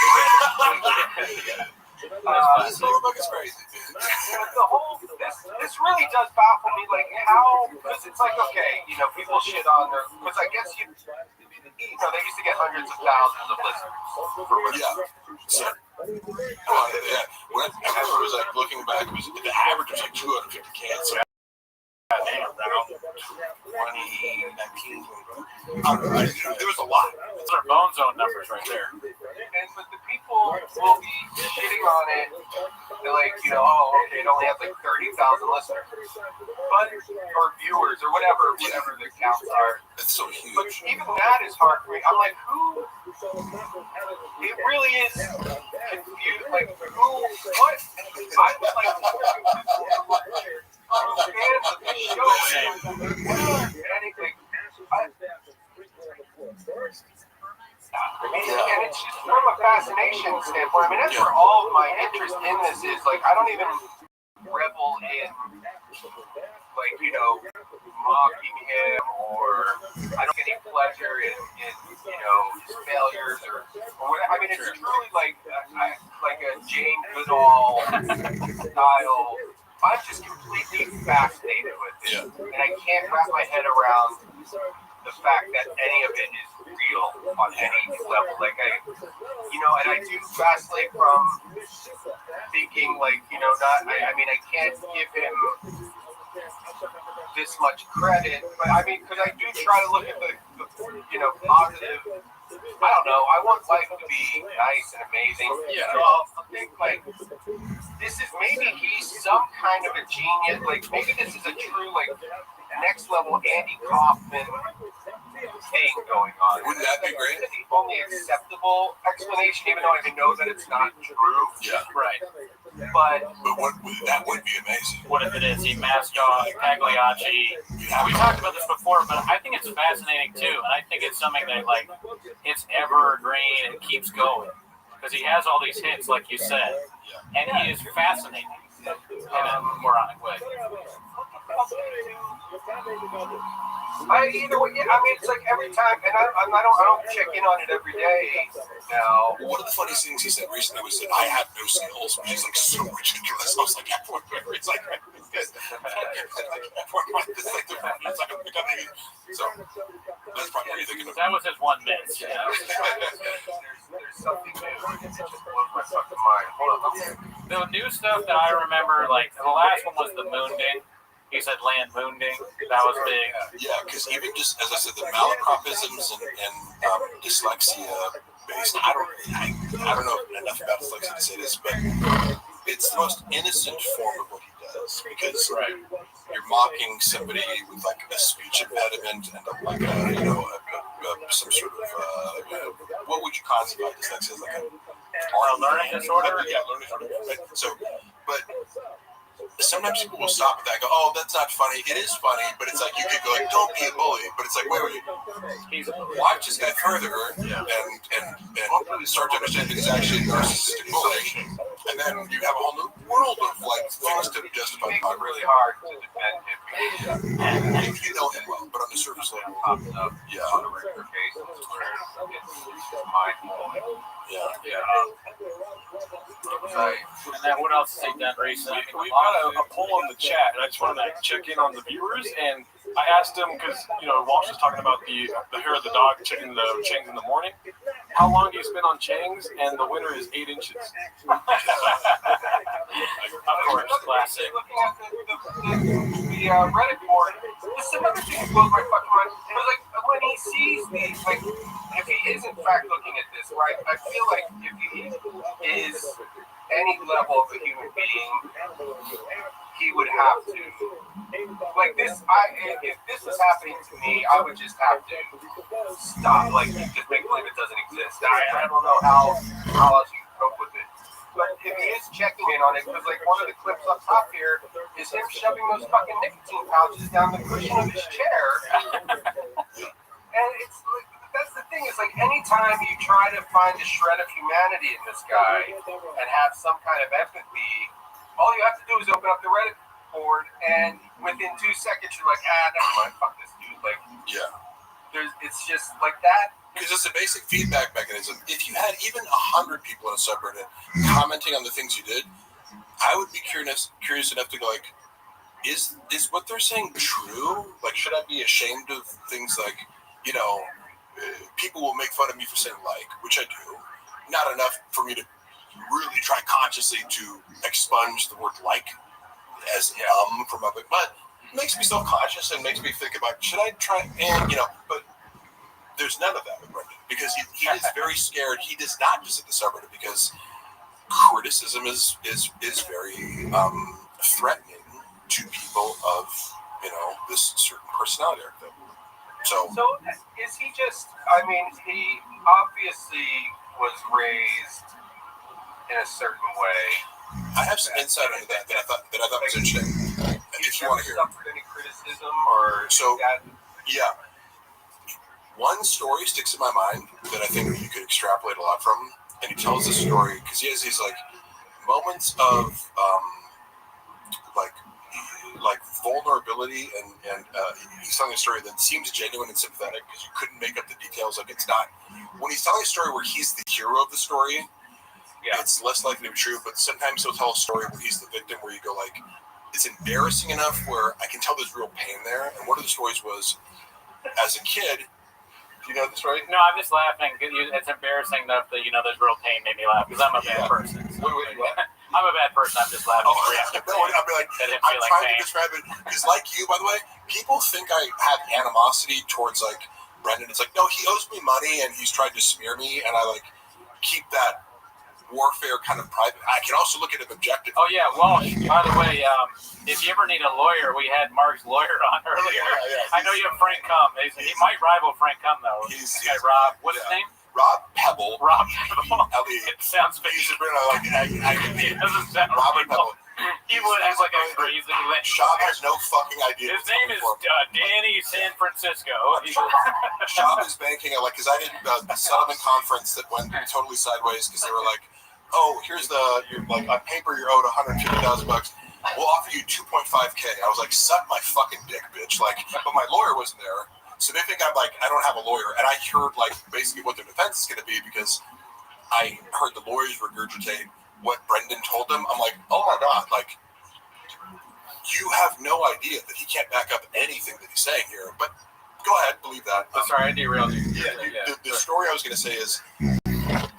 Brandon.
This motherfucker's crazy.
The whole this really does baffle me, like how, because it's like, okay, you know, people shit on their, because I guess you know, they used to get hundreds of thousands of listeners.
Yeah. Yeah. When I was like looking back, it was the average was like 250 cans. So 2019. There was a lot.
Those are Bone Zone numbers right there.
But the people will be shitting on it. They're like, you know, oh, okay, it only has like 30,000 listeners, but or viewers or whatever the counts are.
It's so huge.
But even that is hard for me. I'm like, who? It really is confused. Like, who? What? I would like to understand the show. Anything. And it's just from a fascination standpoint. I mean, that's where all of my interest in this is. Like, I don't even revel in, like, you know, mocking him, or I don't get any pleasure in you know, his failures or whatever. I mean, it's truly like a Jane Goodall style. I'm just completely fascinated with it, and I can't wrap my head around the fact that any of it is real on any level. Like, you know, and I do vacillate from thinking, like, you know, I mean, I can't give him this much credit, but I mean, because I do try to look at the you know, positive. I don't know. I want life to be nice and amazing. Yeah. So I'll think, like, this is maybe he's some kind of a genius. Like, maybe this is a true, like, next level Andy Kaufman thing going on.
Wouldn't that be great?
It's the only acceptable explanation, even though I know that it's not true.
Yeah.
Right.
But
that would be amazing.
What if it is? He masked off Pagliacci. We talked about this before, but I think it's fascinating too, and I think it's something that, like, it's evergreen and keeps going because he has all these hits, like you said, and he is fascinating in a moronic way.
Either way, yeah, I mean, it's like every time, and I don't check in on it every day now.
One of the funniest things he said recently was that I have no skills, which is like so ridiculous. I was like, it's like, so that's probably what you're thinking of.
That was his one miss.
Yeah. There's something new. It just blows my fucking mind. Hold on.
The new stuff that I remember, like, the last one was the moon ding. He said land moon ding. That was big.
Yeah, because even just, as I said, the malapropisms and dyslexia based, I don't know enough about dyslexia to say this, but it's the most innocent form of what he does, because you're mocking somebody with, like, a speech impediment and some sort of what would you classify dyslexia as? Like a
learning disorder?
Yeah, learning disorder. Right? So, but sometimes people will stop at that and go, oh, that's not funny. It is funny, but it's like, you could go, like, don't be a bully. But it's like, wait. Watch this guy further and start to understand that he's actually a narcissistic bully. And then you have a whole new world of, like, things to justify.
It's really hard to defend him.
If you know him well, but on the surface level,
on a regular basis, it's mind-blowing.
And then what else has he done recently?
We got a poll on the chat, and I just wanted to check in on the viewers. And I asked him, because, you know, Walsh was talking about the hair of the dog checking the Changs in the morning. How long do you spend on Changs? And the winner is 8 inches.
Of course, classic.
Looking at the Reddit board, there's another thing that blows my fucking mind. But, like, when he sees these, like, if he is in fact looking at this, right, I feel like if he is any level of a human being, he would have to like this, if this was happening to me, I would just have to stop, like just make believe it doesn't exist. I don't know how else you cope with it. But if he is checking in on it, because like one of the clips up top here is him shoving those fucking nicotine pouches down the cushion of his chair. And it's like, that's the thing, is like anytime you try to find a shred of humanity in this guy and have some kind of empathy, all you have to do is open up the Reddit board, and within 2 seconds you're like, never mind, fuck this dude. Like, it's just like that.
Because it's a basic feedback mechanism. If you had even 100 people in a subreddit commenting on the things you did, I would be curious enough to go like, is what they're saying true? Like, should I be ashamed of things like, you know, people will make fun of me for saying like, which I do. Not enough for me to really try consciously to expunge the word like as from of it, but it makes me self-conscious and makes me think about, should I try, and you know, but there's none of that with Brendan, because he is very scared. He does not visit the subreddit because criticism is very threatening to people of, you know, this certain personality archetype. So
is he just, I mean, he obviously was raised in a certain way.
I have some insight into that I thought was interesting. If you want to hear.
Suffered any criticism or
so?
That?
Yeah. One story sticks in my mind that I think you could extrapolate a lot from, and he tells the story because he has these like moments of like vulnerability, and he's telling a story that seems genuine and sympathetic because you couldn't make up the details. Like, it's not, when he's telling a story where he's the hero of the story, it's less likely to be true. But sometimes he'll tell a story where he's the victim, where you go like, it's embarrassing enough where I can tell there's real pain there. And one of the stories was, as a kid, do you know the story?
No, I'm just laughing. It's embarrassing enough that, you know, there's real pain made me laugh because I'm a bad person. So.
Wait, what?
I'm a bad person. I'm just laughing.
I'll be like, I'm trying to describe it. Because like you, by the way, people think I have animosity towards like Brendan. It's like, no, he owes me money and he's tried to smear me, and I like keep that warfare kind of private. I can also look at it objectively.
Oh yeah, Walsh. By the way, if you ever need a lawyer, we had Mark's lawyer on earlier. Yeah. I know you have Frank Cum. He might rival Frank Cum though.
He's
Rob. What's his name?
Rob Pebble.
Rob Pebble. It sounds fake. It doesn't sound
Robert Pebble.
He would have like a crazy list.
Shab has no fucking idea.
His name is Danny San Francisco.
Shab is banking at, like, because I did a settlement conference that went totally sideways because they were like, oh, here's you're like, on paper you're owed $150,000. We'll offer you $2.5K. I was like, suck my fucking dick, bitch. Like, but my lawyer wasn't there. So they think I'm like, I don't have a lawyer. And I heard like basically what their defense is going to be because I heard the lawyers regurgitate what Brendan told them. I'm like, oh my God, like, you have no idea that he can't back up anything that he's saying here. But go ahead, believe that.
Sorry, I derailed you.
The story I was going to say is,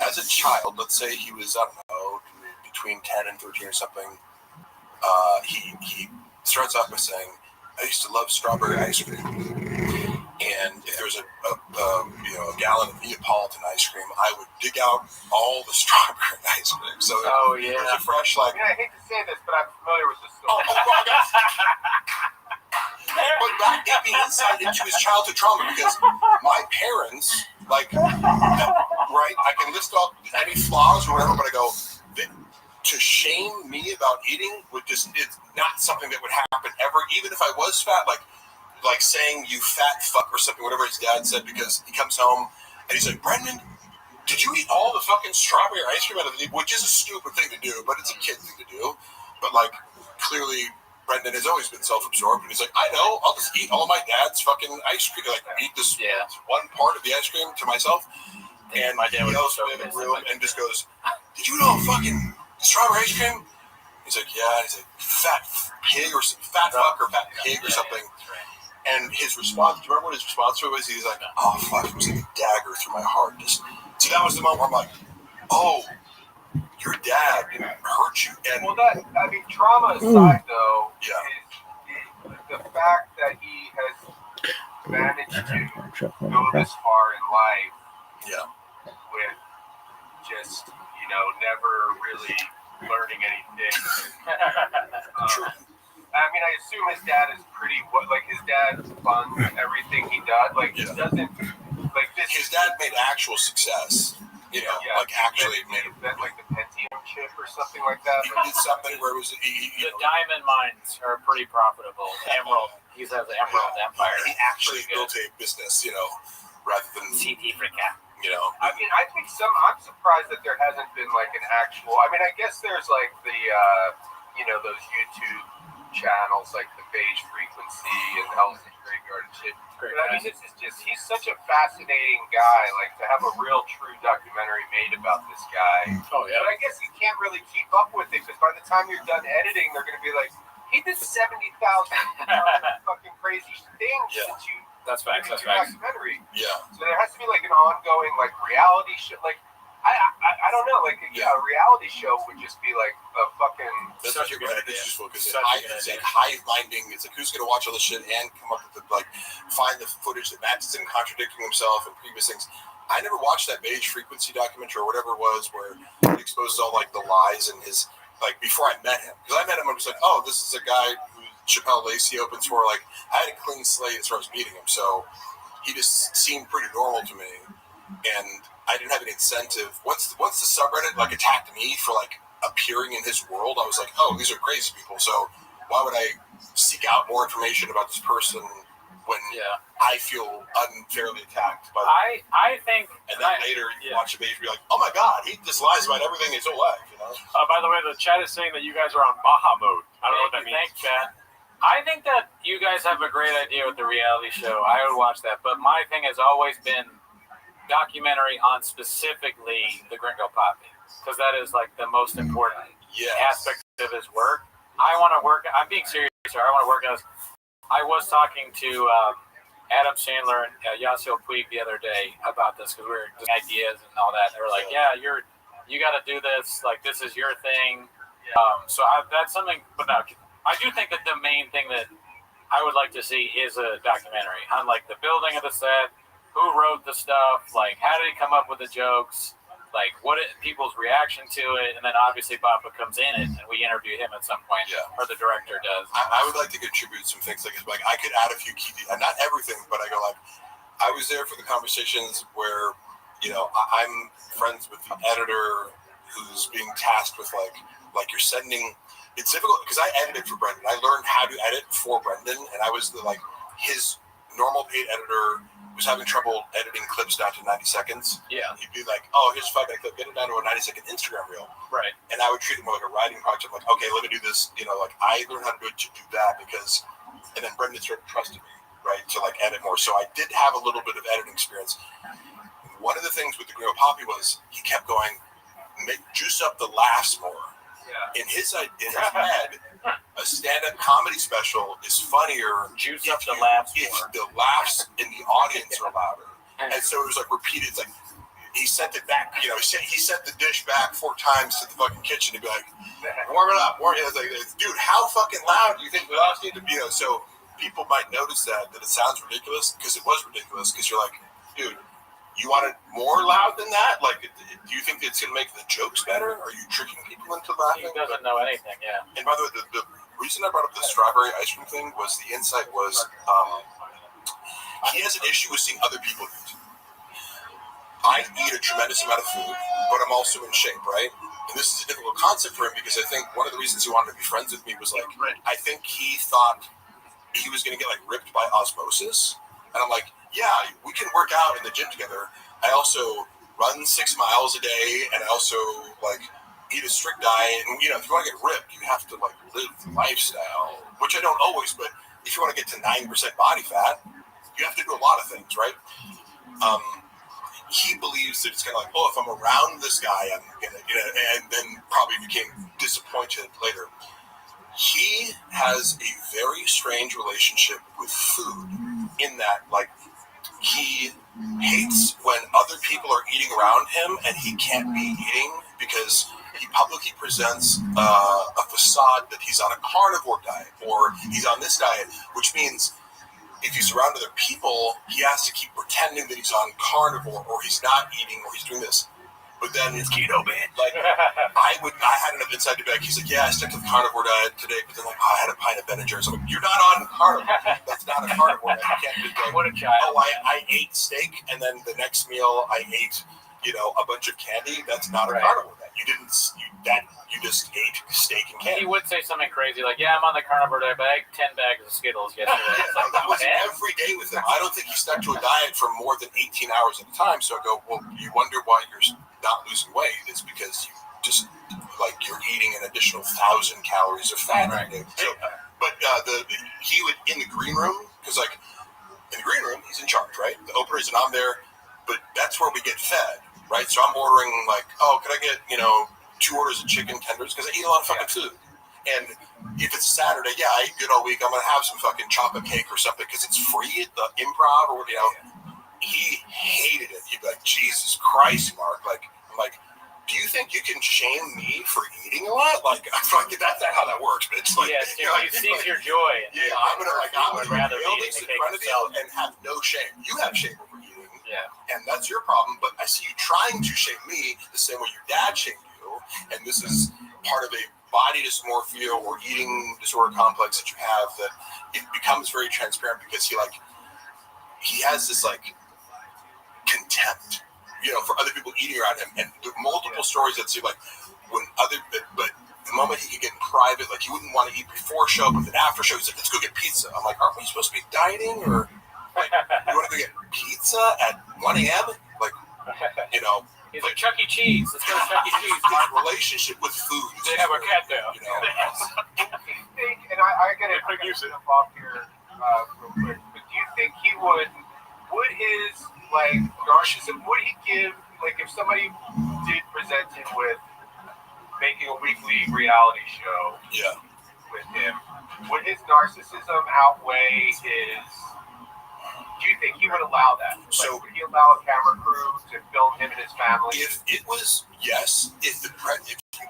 as a child, let's say he was, I don't know, between 10 and 13 or something, he starts off by saying, I used to love strawberry ice cream. And if there was a gallon of Neapolitan ice cream, I would dig out all the strawberry ice cream. So it was a fresh, like...
I hate to say this, but I'm familiar with this story.
But that gave me insight into his childhood trauma because my parents, like, right, I can list off any flaws or whatever, but I go, to shame me about eating it's not something that would happen ever, even if I was fat, like saying you fat fuck or something, whatever his dad said, because he comes home and he's like, Brendan, did you eat all the fucking strawberry ice cream out of the, which is a stupid thing to do, but it's a kid thing to do. But like, clearly Brendan has always been self-absorbed, and he's like, I know, I'll just eat all my dad's fucking ice cream, like eat this one part of the ice cream to myself. And my dad yells in the room and just goes, did you know fucking strawberry ice cream? He's like, yeah. He's like, fat pig or fat fuck or fat pig or something. And his response, do you remember what his response was? He's like, oh, fuck, it was like a dagger through my heart. So that was the moment where I'm like, oh, your dad hurt you. And
trauma aside, though, is the fact that he has managed to go this far in life with just, never really learning anything.
True.
I mean, I assume his dad is his dad funds everything he does. Like, he doesn't, like,
his dad made actual success. Actually made
like the Pentium chip or something like that.
He did something where it was
the diamond mines are pretty profitable. Emerald, he has the Emerald Empire.
He actually built a business, rather than
South Africa.
I mean, I think I'm surprised that there hasn't been like an actual. I mean, I guess there's like the those YouTube channels like the Beige Frequency and Hell's Graveyard and shit. But I mean, he's such a fascinating guy. Like, to have a real true documentary made about this guy.
Oh yeah.
But I guess you can't really keep up with it because by the time you're done editing, they're going to be like, he did 70,000 fucking crazy things since you.
That's facts. That's
facts.
facts.
Documentary.
Yeah.
So there has to be like an ongoing like reality show. Like, I don't know. Like, a reality show would just be like a fucking.
That's such a good idea. It's because it's
idea.
hive minding. It's like, who's going to watch all this shit and come up with find the footage that matches him contradicting himself and previous things. I never watched that Beige Frequency documentary or whatever it was where it exposes all like the lies in his before I met him, because I met him and was like, oh, this is a guy who Chappelle Lacey opens for. Like, I had a clean slate as far as meeting him, so he just seemed pretty normal to me, and I didn't have any incentive. Once the subreddit attacked me for appearing in his world, I was like, oh, these are crazy people. So why would I seek out more information about this person when I feel unfairly attacked by them?
I think.
And then later you watch the page and be like, oh my God, he just lies about everything his whole life.
By the way, the chat is saying that you guys are on Baja mode. I don't know what that means.
Thanks, chat. I think that you guys have a great idea with the reality show. I would watch that, but my thing has always been documentary on specifically the Gringo Poppy, because that is the most important aspect of his work. I want to work. I'm being serious here. I want to work as. I was talking to Adam Sandler and Yasiel Puig the other day about this because we were doing ideas and all that. They were like, "Yeah, you got to do this. Like, this is your thing." So that's something. But no, I do think that the main thing that I would like to see is a documentary on the building of the set. Who wrote the stuff? How did he come up with the jokes? What people's reaction to it? And then obviously Bappa comes in it, and we interview him at some point, or the director does.
I would like to contribute some things. I could add a few key details, not everything, but I go I was there for the conversations where, I'm friends with the editor who's being tasked with you're sending. It's difficult because I edited for Brendan. I learned how to edit for Brendan, and I was his normal paid editor. Was having trouble editing clips down to 90 seconds. Yeah. He'd be like, oh, here's a 5-minute clip, get it down to a 90-second Instagram reel.
Right.
And I would treat it more like a writing project. Okay, let me do this. I learned how to do that because, and then Brendan started trusting me, right, to edit more. So I did have a little bit of editing experience. One of the things with the Gringo Poppy was he kept going, juice up the laughs more. Yeah. In his head, a stand-up comedy special is funnier.
Juice up the laughs
if
more.
The laughs in the audience are louder. And so it was repeated. It's he sent it back. He sent the dish back 4 times to the fucking kitchen to be like, warm it up. It's dude, how fucking loud do you think the laughs need to be? So people might notice that it sounds ridiculous because it was ridiculous because you're like, dude, you want it more loud than that? Do you think it's going to make the jokes better? Are you tricking people into laughing?
He doesn't know anything, yeah.
And by the way, the reason I brought up the strawberry ice cream thing was the insight was he has an issue with seeing other people eat. I eat a tremendous amount of food, but I'm also in shape, right? And this is a difficult concept for him because I think one of the reasons he wanted to be friends with me was I think he thought he was going to get ripped by osmosis. And I'm like, yeah, we can work out in the gym together. I also run 6 miles a day, and I also eat a strict diet. And if you want to get ripped, you have to live the lifestyle, which I don't always. But if you want to get to 9% body fat, you have to do a lot of things, right? He believes that it's kind of if I'm around this guy, I'm gonna, and then probably became disappointed later. He has a very strange relationship with food in that, he hates when other people are eating around him and he can't be eating because he publicly presents a facade that he's on a carnivore diet or he's on this diet, which means if he's around other people, he has to keep pretending that he's on carnivore or he's not eating or he's doing this. But then
It's keto, man.
like I had enough inside the bag. He's like, yeah, I stuck to the carnivore diet today, but then like, I had a pint of Ben and Jerry's. I'm like, you're not on carnivore. That's not a carnivore. You can't just go.
What a child.
Oh, I ate steak, and then the next meal I ate, a bunch of candy. That's not a carnivore. You just ate steak and candy.
He would say something crazy like, yeah, I'm on the carnivore diet, but I ate 10 bags of Skittles yesterday. It's like,
that was every day with him. I don't think he stuck to a diet for more than 18 hours at a time. So I go, well, you wonder why you're not losing weight. It's because you just, you're eating an additional 1,000 calories of fat. Right. So, but he would, in the green room, because, in the green room, he's in charge, right? The opener is, and I'm there, but that's where we get fed, right? So I'm ordering, can I get, 2 orders of chicken tenders? Because I eat a lot of fucking food. And if it's Saturday, I eat good all week. I'm going to have some fucking chocolate cake or something because it's free at the Improv or, He hated it. He'd be like, Jesus Christ, Mark. I'm like, do you think you can shame me for eating a lot? I feel like that's not how that works. But it's
yes, you seek your joy.
Yeah, I'm gonna
rather
nail
be
this in
eating
front
the
of
cake
you and have no shame. You have shame over eating.
Yeah.
And that's your problem, but I see you trying to shame me the same way your dad shamed you. And this is part of a body dysmorphia or eating disorder complex that you have that it becomes very transparent because he has this contempt, for other people eating around him. And there are multiple stories that say but the moment he could get in private, he wouldn't want to eat before show, but then after show, he's like, let's go get pizza. I'm like, aren't we supposed to be dieting or you want to go get pizza at 1 a.m.?
He's like, Chuck E. Cheese. Let's go to Chuck E. Cheese.
My relationship with food.
They have a cat there.
And I got to use it off here real quick. But do you think he would his narcissism? Would he give if somebody did present him with making a weekly reality show?
Yeah.
With him, would his narcissism outweigh his? Do you think he would allow that? Would he allow a camera crew to film him and his family?
If it was, yes. If you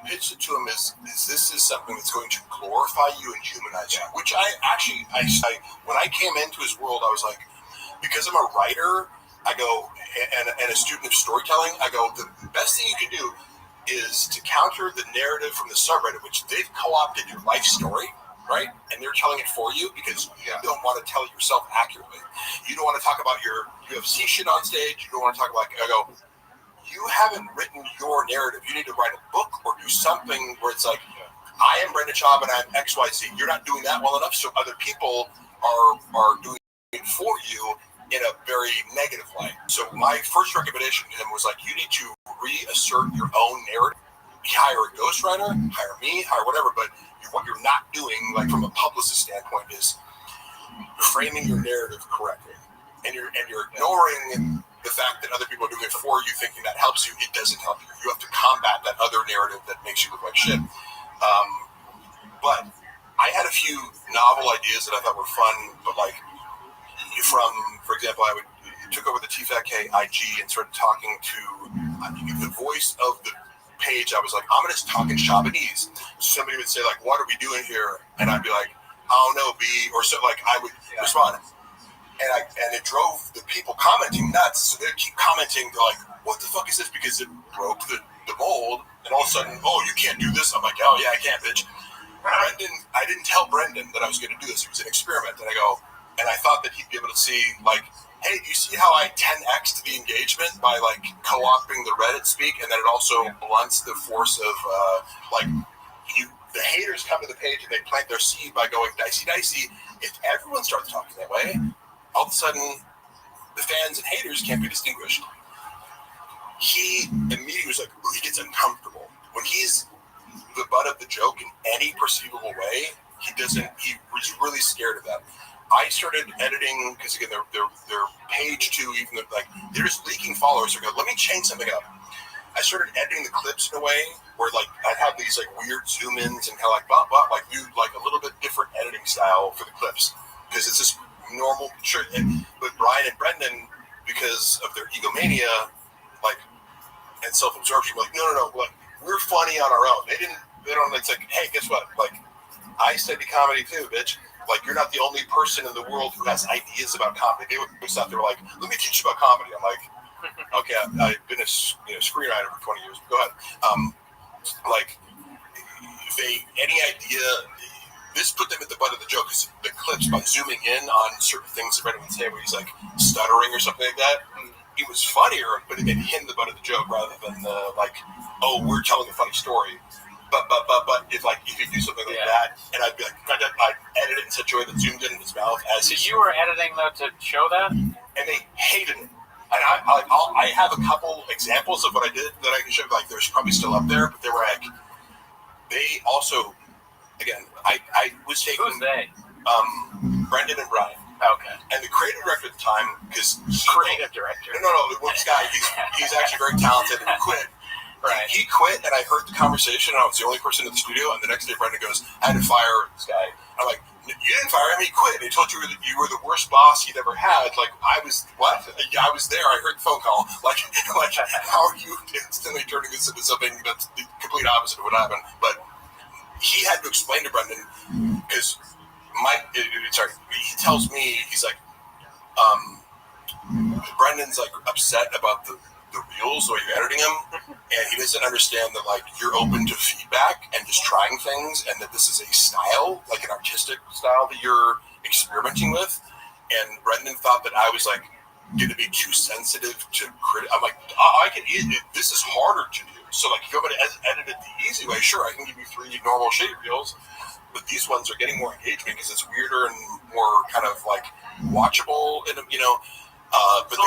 pitched it to him as this is something that's going to glorify you and humanize you, which I when I came into his world, I was like, because I'm a writer, I go, and a student of storytelling, I go, the best thing you can do is to counter the narrative from the subreddit, which they've co-opted your life story. Right? And they're telling it for you because you don't want to tell it yourself accurately. You don't want to talk about your UFC shit on stage. You don't want to talk about, you haven't written your narrative. You need to write a book or do something where it's like, I am Brendan Schaub and I'm XYZ. You're not doing that well enough, so other people are doing it for you in a very negative light. So my first recommendation to him was you need to reassert your own narrative. Hire a ghostwriter, hire me, hire whatever, but what you're not doing, from a publicist standpoint, is framing your narrative correctly, and you're ignoring the fact that other people are doing it for you, thinking that helps you. It doesn't help you. You have to combat that other narrative that makes you look like shit. But I had a few novel ideas that I thought were fun, but for example, I took over the TFATK IG and started talking to the voice of the page. I was like, I'm going to talk in Shabanese. Somebody would say, what are we doing here? And I'd be like, I don't know, B, or so. I would respond. And it drove the people commenting nuts. So they'd keep commenting, what the fuck is this? Because it broke the mold. And all of a sudden, you can't do this. I'm like, oh yeah, I can't, bitch. I didn't tell Brendan that I was going to do this. It was an experiment. And I thought that he'd be able to see, hey, do you see how I 10x'd the engagement by co-opting the Reddit speak, and then it also blunts the force of the haters come to the page and they plant their seed by going dicey. If everyone starts talking that way, all of a sudden the fans and haters can't be distinguished. He immediately was he gets uncomfortable when he's the butt of the joke in any perceivable way. He was really scared of that. I started editing because again, their page too, even they're just leaking followers. I go, let me change something up. I started editing the clips in a way where I'd have these weird zoom ins and kind of do a little bit different editing style for the clips because it's just normal. Sure, but Brian and Brendan, because of their egomania, and self-absorption, no, we're funny on our own. They don't. It's hey, guess what? I study comedy too, bitch. You're not the only person in the world who has ideas about comedy. They thought they were let me teach you about comedy. I'm like, okay, I've been a screenwriter for 20 years. Go ahead. Like, any idea? This put them at the butt of the joke because the clips by zooming in on certain things that Brendan would say where he's like stuttering or something like that. It was funnier, but it made him the butt of the joke rather than the like, oh, we're telling a funny story. But if you do something like that, and I'd be like, I'd edit it in such a way that zoomed in his mouth as.
So you were editing though to show that,
and they hated it. And I have a couple examples of what I did that I can show. Like, there's probably still up there, but they were like, they also, again, I was taking.
Who's they?
Brendan and Brian.
Okay.
And the creative director at the time, because
Creative director.
No, this guy, he's actually very talented and he quit.
Right.
He quit, and I heard the conversation, and I was the only person in the studio, and the next day Brendan goes, I had to fire this guy. I'm like, you didn't fire him, he quit. He told you that you were the worst boss he'd ever had. Like, I was, what? Yeah, I was there, I heard the phone call. Like, how are you instantly turning this into something that's the complete opposite of what happened? But he had to explain to Brendan, because he tells me, he's like, Brendan's like upset about the reels the way you're editing them, and he doesn't understand that like you're open to feedback and just trying things, and that this is a style, like an artistic style that you're experimenting with. And Brendan thought that I was like going to be too sensitive to I'm like, I can this is harder to do. So like, if you're going to edit it the easy way, sure, I can give you 3 normal shape reels, but these ones are getting more engagement because it's weirder and more kind of like watchable, and but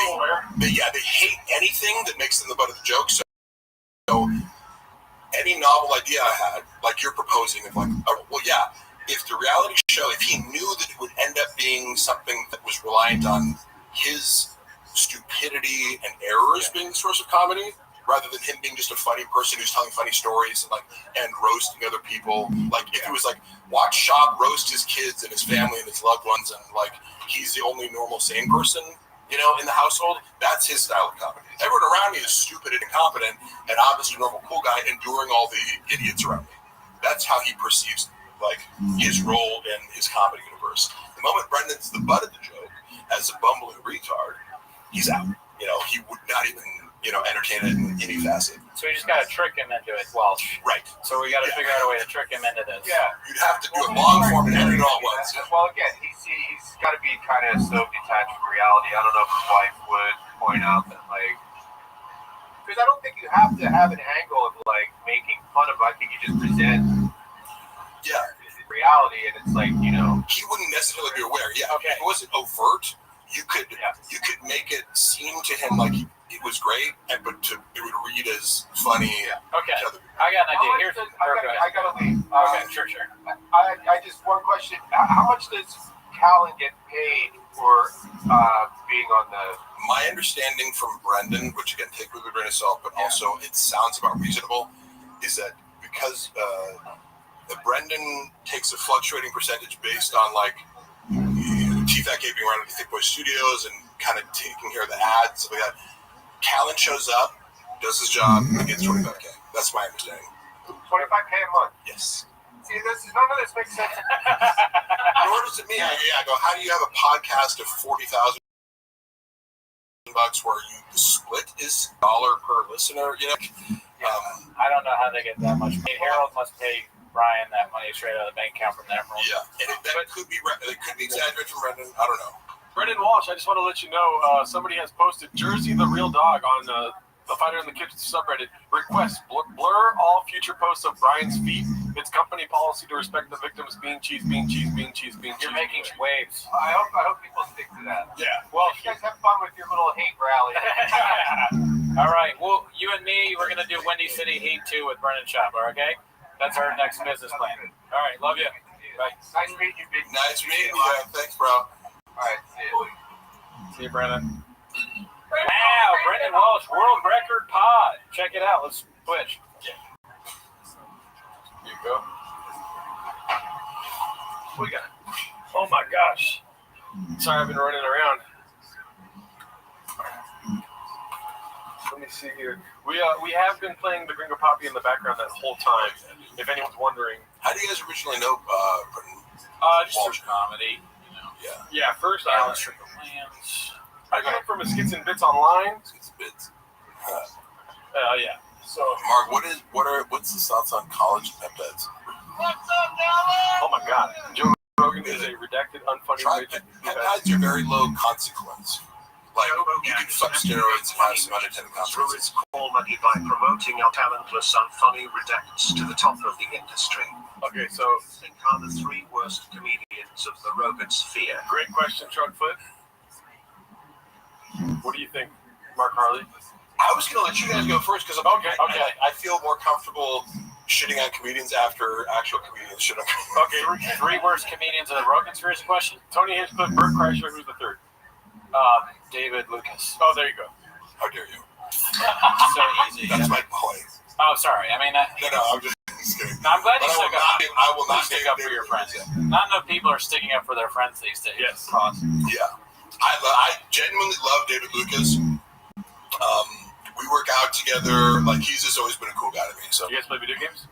they hate anything that makes them the butt of the joke. So any novel idea I had, like you're proposing, of like, if the reality show, if he knew that it would end up being something that was reliant on his stupidity and errors being the source of comedy, rather than him being just a funny person who's telling funny stories and roasting other people. Like, if it was like, watch Shop roast his kids and his family and his loved ones, and like he's the only normal sane person, in the household, that's his style of comedy. Everyone around me is stupid and incompetent, and I'm just a normal cool guy enduring all the idiots around me. That's how he perceives like his role in his comedy universe. The moment Brendan's the butt of the joke as a bumbling retard, he's out. He would not even entertain it in any facet.
So we just got to trick him into it, Welsh.
Right.
So we got to figure out a way to trick him into this.
Yeah.
You'd have to do a long form and edit it all at once.
Well, again, he's got to be kind of so detached from reality. I don't know if his wife would point out that, like, because I don't think you have to have an angle of, like, making fun of it. I think you just present reality, and it's like,
He wouldn't necessarily be aware. Yeah. Okay. If it wasn't overt, you could make it seem to him like it was great, but it would read as funny.
Okay. I got an idea.
I got to leave.
Okay, sure.
I just, one question. How much does Callan get paid for being on the...
My understanding from Brendan, which again, take with a grain of salt, but also it sounds about reasonable, is that because Brendan takes a fluctuating percentage based on like T-Fat being around at the Thick Boy Studios and kind of taking care of the ads, stuff like that. Callan shows up, does his job, and gets $25K. That's my understanding.
$25K a month?
Yes.
See, none of this makes sense.
Nor does it mean, I go, how do you have a podcast of $40,000 where the split is $1 per listener?
I don't know how they get that much. Harold must pay Brian that money straight out of the bank account from the Emerald.
Yeah, and it could be exaggerated from Brendan. I don't know.
Brendan Walsh, I just want to let you know, somebody has posted Jersey the Real Dog on the Fighter in the Kitchen subreddit. Request blur all future posts of Brian's feet. It's company policy to respect the victims. Bean cheese, bean cheese, bean cheese, bean cheese.
You're making waves.
I hope people stick to that.
Yeah.
Well, you guys have fun with your little hate rally.
All right. Well, you and me, we're gonna do Windy City Heat 2 with Brendan Schaub. Okay, that's our next business plan. All right. Love you. Bye.
Nice meeting you, big.
Nice meeting you. Thanks, bro.
All right, see you.
See you, Brendan. Wow, Brendan Walsh, world record pod. Check it out. Let's switch.
Here you go. What we got? Oh my gosh. Sorry, I've been running around. Let me see here. We have been playing the Gringo Poppy in the background that whole time. If anyone's wondering.
How do you guys originally know Brendan?
Just through comedy.
Yeah.
Yeah, first
Alan Strickland Lands.
I got it from his Skits and Bits online.
Skits and Bits.
Yeah. So,
Mark, what's the thoughts on college pep beds?
oh my God, Joe Rogan is a redacted, unfunny.
Peptides are very low consequence. Like, you can fuck steroids and have some unintended consequences.
Already by promoting our talentless, unfunny redacts to the top of the industry.
Okay, so
Think are the 3 worst comedians of the Rogan sphere.
great question, Truckfoot. What do you think, Mark Harley?
I was going to let you guys go first because
Okay.
I feel more comfortable shitting on comedians after actual comedians shit on comedians.
Okay, 3 worst comedians of the Rogan Sphere is a question.
Tony Hinchcliffe, Bert Kreischer, who's the third?
David Lucas.
Oh, there you go.
How dare you?
So easy.
That's my point.
Oh, sorry. I mean,
No, I'm just kidding.
I'm glad you
But
stuck up.
I will not
stick
name
up for your
David
friends.
Lucas.
Not enough people are sticking up for their friends these days.
Yes.
Yeah. I genuinely love David Lucas. We work out together. Like, he's just always been a cool guy to me. So,
You guys play video games?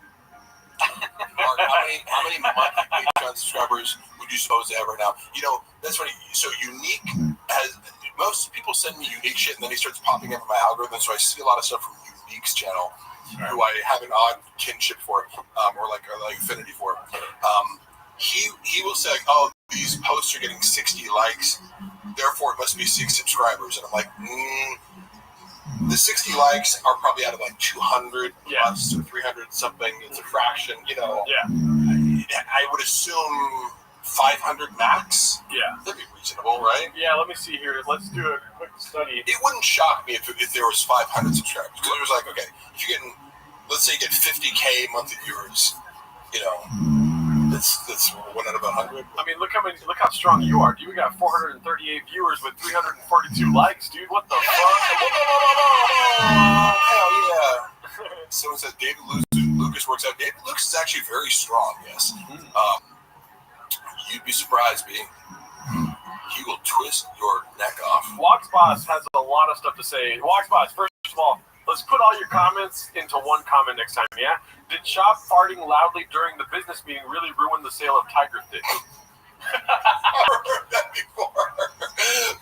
Mark, how many monthly Patreon subscribers would you suppose to have right now? You know, that's funny. So Unique has most people send me Unique shit, and then he starts popping up in my algorithm. So I see a lot of stuff from Unique's channel, who I have an odd kinship for, or like affinity for. He will say, like, "Oh, these posts are getting 60 likes, therefore it must be 6 subscribers," and I'm like, the 60 likes are probably out of like 200 plus or 300 something. It's a fraction, you know.
Yeah.
I would assume 500 max.
Yeah.
That'd be reasonable, right?
Yeah, let me see here. Let's do a quick study.
It wouldn't shock me if there was 500 subscribers. Because it was like, okay, if you're getting, let's say you get 50K monthly viewers, you know, that's 1 out of 100.
I mean, look how strong you are, dude. We got 438 viewers with 342 likes, dude. What the fuck?
Hell yeah. Someone said David Lucas works out. David Lucas is actually very strong, yes. You'd be surprised, B. He will twist your neck off.
Walksboss has a lot of stuff to say. Walksboss, first of all, let's put all your comments into one comment next time, yeah? Did Shop farting loudly during the business meeting really ruin the sale of Tiger Thick?
I've heard that before.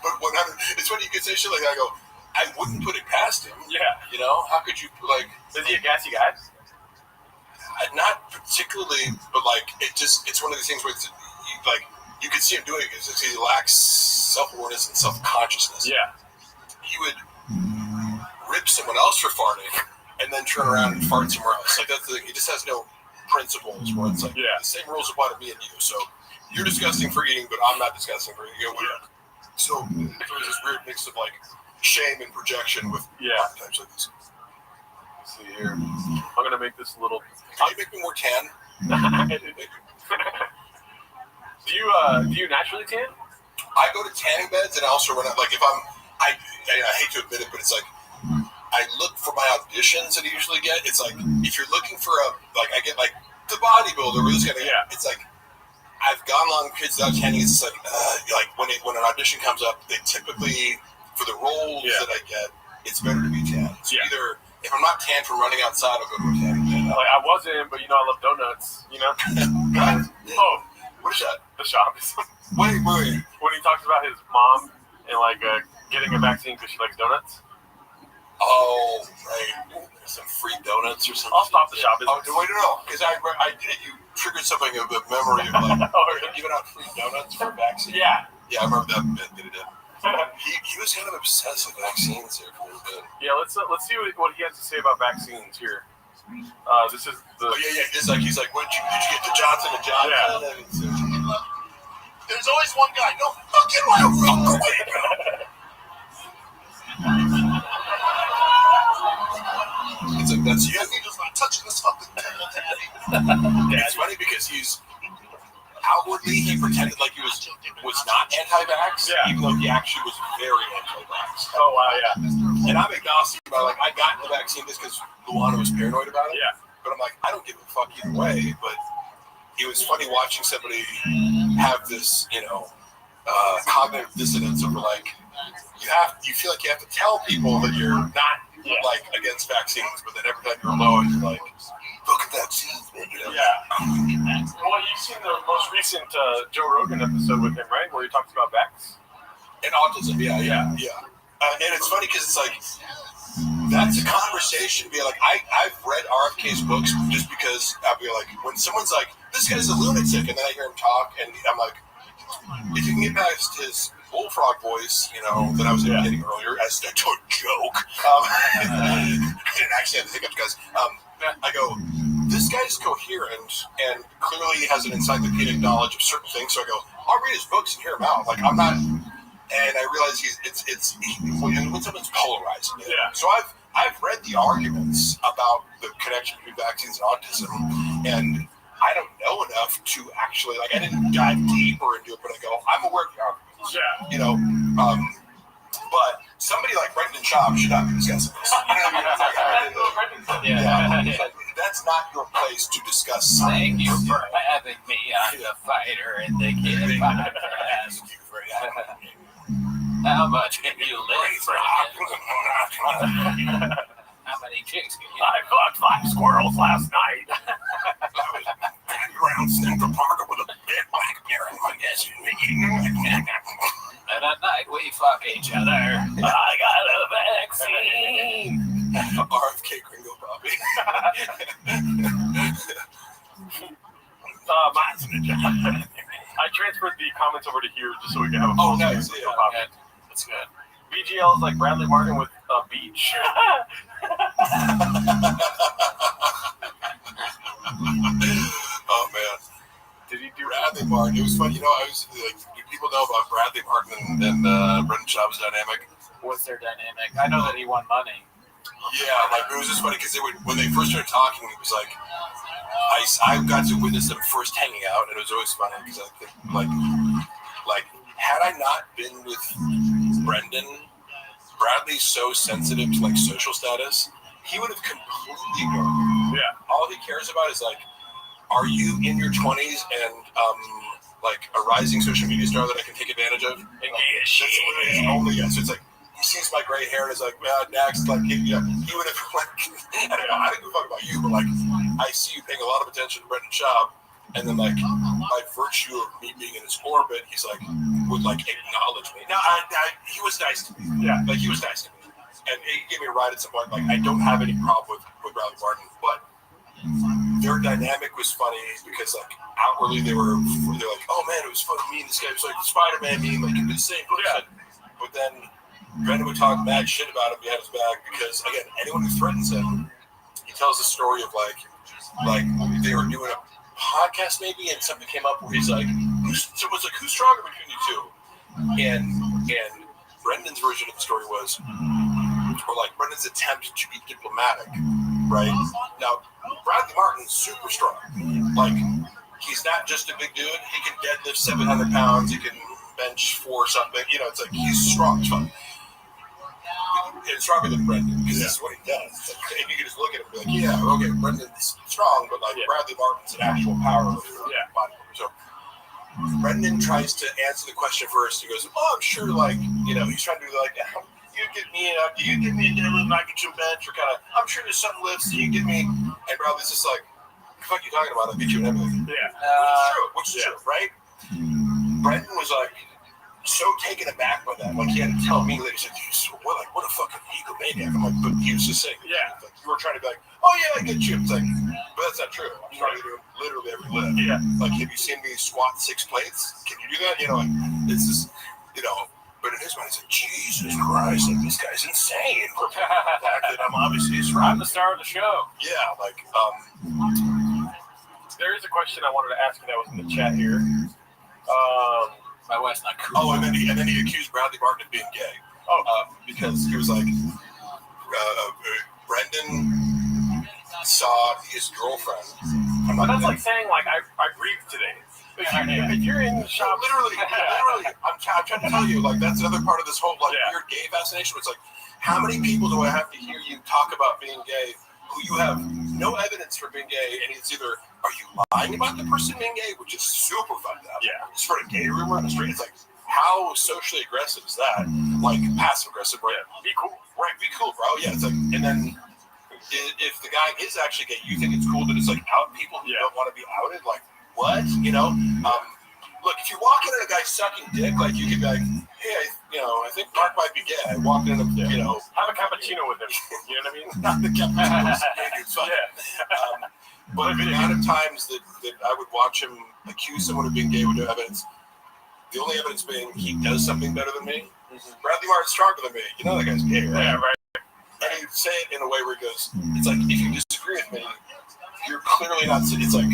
But 100, it's when you can say shit like that, I go, I wouldn't put it past him.
Yeah.
You know, how could you, like...
Is he a gassy guy?
Not particularly, but like, it's one of these things where it's, like, you can see him doing it because he lacks self-awareness and self-consciousness.
Yeah.
He would rip someone else for farting and then turn around and fart somewhere else. Like, that's the thing. He just has no principles where it's like, the same rules apply to me and you. So you're disgusting for eating, but I'm not disgusting for eating. So there's this weird mix of like shame and projection with types like this.
Let's see here. I'm gonna make this a little.
Can you make me more tan?
Do you naturally tan?
I go to tanning beds and I also run out. Like, if I hate to admit it, but it's like, I look for my auditions that I usually get. It's like, if you're looking for I get like the bodybuilder or this kind of, it's like, I've gone long periods without tanning. It's like when an audition comes up, they typically, for the roles that I get, it's better to be tan. So either, if I'm not tan from running outside, I'll go to a tanning bed.
Like, I wasn't, but you know, I love donuts, you know? Oh,
what is that?
The shop.
Wait.
When he talks about his mom and like getting a vaccine because she likes donuts.
Oh, right. Some free donuts or something.
I'll stop the shop.
Oh, wait, no. Because you triggered something of a memory of like, giving out free donuts for vaccine.
Yeah.
Yeah, I remember that bit that he did. He was kind of obsessed with vaccines there for a little bit.
Yeah, let's see what he has to say about vaccines here. This is the.
Oh, yeah. He's like, did you get the Johnson & Johnson?
Yeah.
There's always one guy. No fucking way. It's like, that's you. He's just not touching this fucking thing. It's funny because outwardly he pretended like he was not anti-vax, even though he actually was very anti-vax.
Oh wow, yeah.
And I'm agnostic about, like, I got the vaccine just because Luana was paranoid about it.
Yeah.
But I'm like, I don't give a fuck either way. But it was funny watching somebody have this, cognitive dissonance over, like, you feel like you have to tell people that you're not like against vaccines, but then every time you're alone, you're like, fuck vaccines, man.
Yeah. Well, you've seen the most recent Joe Rogan episode with him, right? Where he talks about vax
and autism. Yeah. And it's funny because it's like, That's a conversation. Be like, I've read RFK's books just because I'll be like, when someone's like, this guy's a lunatic, and then I hear him talk, and I'm like, if you can get past his bullfrog voice, you know, that I was imitating earlier as a joke. I didn't actually have the hiccups, guys. I go, this guy's coherent and clearly has an encyclopedic knowledge of certain things. So I go, I'll read his books and hear him out. Like, I'm not, and I realize when someone's polarizing.
Yeah.
So I've read the arguments about the connection between vaccines and autism, and I don't know enough to actually, like, I didn't dive deeper into it, but I go, I'm aware of the arguments.
Yeah.
You know, but somebody like Brendan Schaub should not be discussing this. That's not your place to discuss science.
Thank you for having me on the Fighter and the Kid podcast. How much can you live for? How many chicks can you?
I fucked 5 squirrels last night.
I was driving around Central Park with a big black bear in my SUV.
And at night we fuck each other. I got a vaccine.
RFK Gringo Bobby.
I transferred the comments over to here just so we can have a
Oh,
full
nice.
screen.
Yeah.
That's good.
BGL is like Bradley Martin with a beach.
Oh man,
Did he do
Bradley Martin. It was funny. You know, I was like, do people know about Bradley Martin and Brendan Schaub's dynamic?
What's their dynamic? I know that he won money.
Yeah, like it was just funny because when they first started talking, it was like I got to witness them first hanging out, and it was always funny because I think like had I not been with Bradley's so sensitive to like social status, he would have completely ignored me.
Yeah.
All he cares about is like, are you in your 20s and like a rising social media star that I can take advantage of? And that's literally his only yes. So it's like he sees my gray hair and is like, well, next, like he would have like I don't know, I don't give a fuck about you, but like I see you paying a lot of attention to Brendan Schaub, and then like by virtue of me being in his orbit, he's like would like acknowledge me. Now he was nice to me.
Yeah.
Like he was nice to me. And he gave me a ride at some point. Like I don't have any problem with Bradley Martin, but their dynamic was funny because like outwardly they're like, oh man, it was fun to meet this guy. It was like Spider-Man meme, like the same person. But then Brendan would talk mad shit about him behind his back because again, anyone who threatens him, he tells a story of like they were doing a podcast maybe, and something came up where he's like, who's stronger between you two? And Brendan's version of the story was, or like Brendan's attempt to be diplomatic, right? Now, Bradley Martin's super strong. Like, he's not just a big dude. He can deadlift 700 pounds. He can bench 4 something. You know, it's like he's strong as fuck. It's stronger than Brendan because this is what he does. It's like, and you can just look at him and be like, yeah, okay, Brendan's strong, but like Bradley Martin's an actual power bodybuilder. So Brendan tries to answer the question first. He goes, oh, I'm sure, like, you know, he's trying to do like, you get me a deadlift, I get you a bench, or kind of, I'm sure there's some lifts that you get me. And Bradley's just like, what the fuck are you talking about? I'll get you an everything.
Yeah.
Which is true, right? Brendan was like, so taken aback by that. Like, he had to tell me later, he said, what a fucking egomaniac. I'm like, but he was just saying, like, you were trying to be like, oh yeah, I get you. It's like, but that's not true. I'm trying to do literally every lift. Yeah. Like, have you seen me squat 6 plates? Can you do that? You know, like, it's just, you know, but in his mind, he's like, Jesus Christ, like, this guy's insane. For the fact that I'm obviously strong.
I'm the star of the show.
Yeah, like,
there is a question I wanted to ask you that was in the chat here.
My wife's not cool.
oh, and then he accused Bradley Martin of being gay. Because he was like, Brendan saw his girlfriend.
That's like saying, like, I breathed today. If you're in the shop,
literally, I'm trying to tell you, like, that's another part of this whole like weird gay fascination. It's like, how many people do I have to hear you talk about being gay who you have no evidence for being gay, and it's either are you lying about the person being gay, which is super fucked up. Yeah, it's for a gay rumor on the street. It's like, how socially aggressive is that? Like, passive aggressive, right?
Be cool,
right? Be cool, bro. Yeah, it's like, and then if the guy is actually gay, you think it's cool that it's like out people who don't want to be outed, like. What? You know? look, if you're walking in a guy sucking dick, like you could be like, hey, I think Mark might be gay. I walked in,
have a cappuccino with him. You know what I mean?
Not the cappuccino. But the amount of times that I would watch him accuse someone of being gay with no evidence, the only evidence being he does something better than me. Bradley Martin's stronger than me. You know that guy's gay, right?
Yeah, right.
And he'd say it in a way where he goes, it's like, if you disagree with me, you're clearly not, it's like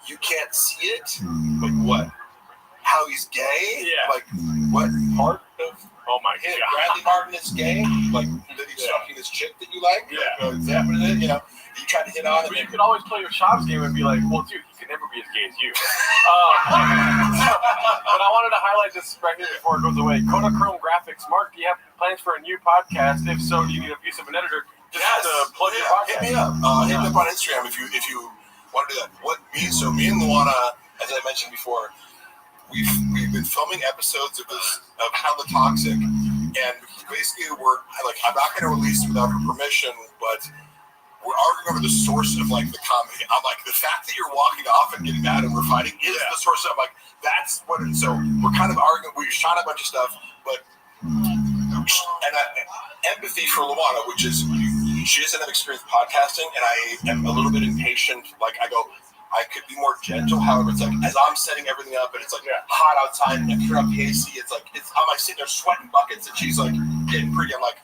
you can't see it. Like what? How he's gay?
Yeah.
Like what part of
Oh my god.
Bradley Martin is gay? Like that he's fucking this chick that you like?
Yeah.
Is that what it is? You try to hit on
But
it.
you could always play your shops game and be like, well, dude, he could never be as gay as you. But I wanted to highlight this right here before it goes away. Kodachrome Graphics. Mark, do you have plans for a new podcast? If so, do you need a piece of an editor? Just to plug your podcast.
Hit me up. Hit me up on Instagram if you want to do that. Me and Luana, as I mentioned before, we've been filming episodes of Hella Toxic, and basically I'm not going to release it without her permission, but we're arguing over the source of the comedy. I'm like, the fact that you're walking off and getting mad and we're fighting is the source of. I'm like, that's what. So we're kind of arguing. We shot a bunch of stuff, but empathy for Luana, which is she doesn't have experience podcasting, and I am a little bit impatient. I go, I could be more gentle. However, it's as I'm setting everything up, and it's hot outside, and I turn up the AC. I'm sitting there sweating buckets, and she's getting pretty. I'm like,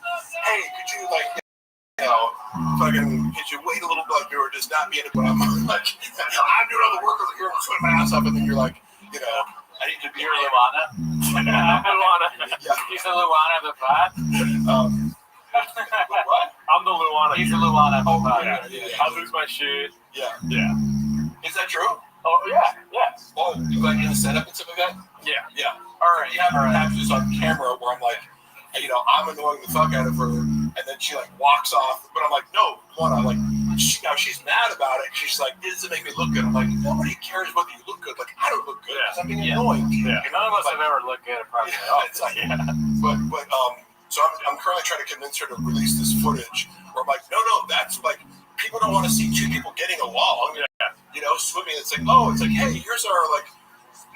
hey, could you fucking could you wait a little bit? Or just not be in it when I'm I'm doing all the work over here, I'm sweating my ass off, and then you're like, I need to be
You're Luana.
Luana.
He's the Luana of the pod.
what?
I'm the Luana.
He's the Luana of the pod.
Yeah. I'll lose my shit.
Yeah. Is that true?
Oh, yeah.
Oh, you in the setup and stuff like that?
Yeah.
All right. You have this on camera where I'm like, I'm annoying the fuck out of her, and then she walks off. But I'm like, no, Luana. She's mad about it. She's like, this doesn't make me look good. I'm like, nobody cares whether you look good. I don't look good because I'm being annoying.
Yeah.
None of us have ever looked good at probably.
But so I'm currently trying to convince her to release this footage where I'm like, no, that's people don't want to see two people getting along. Swimming. It's hey, here's our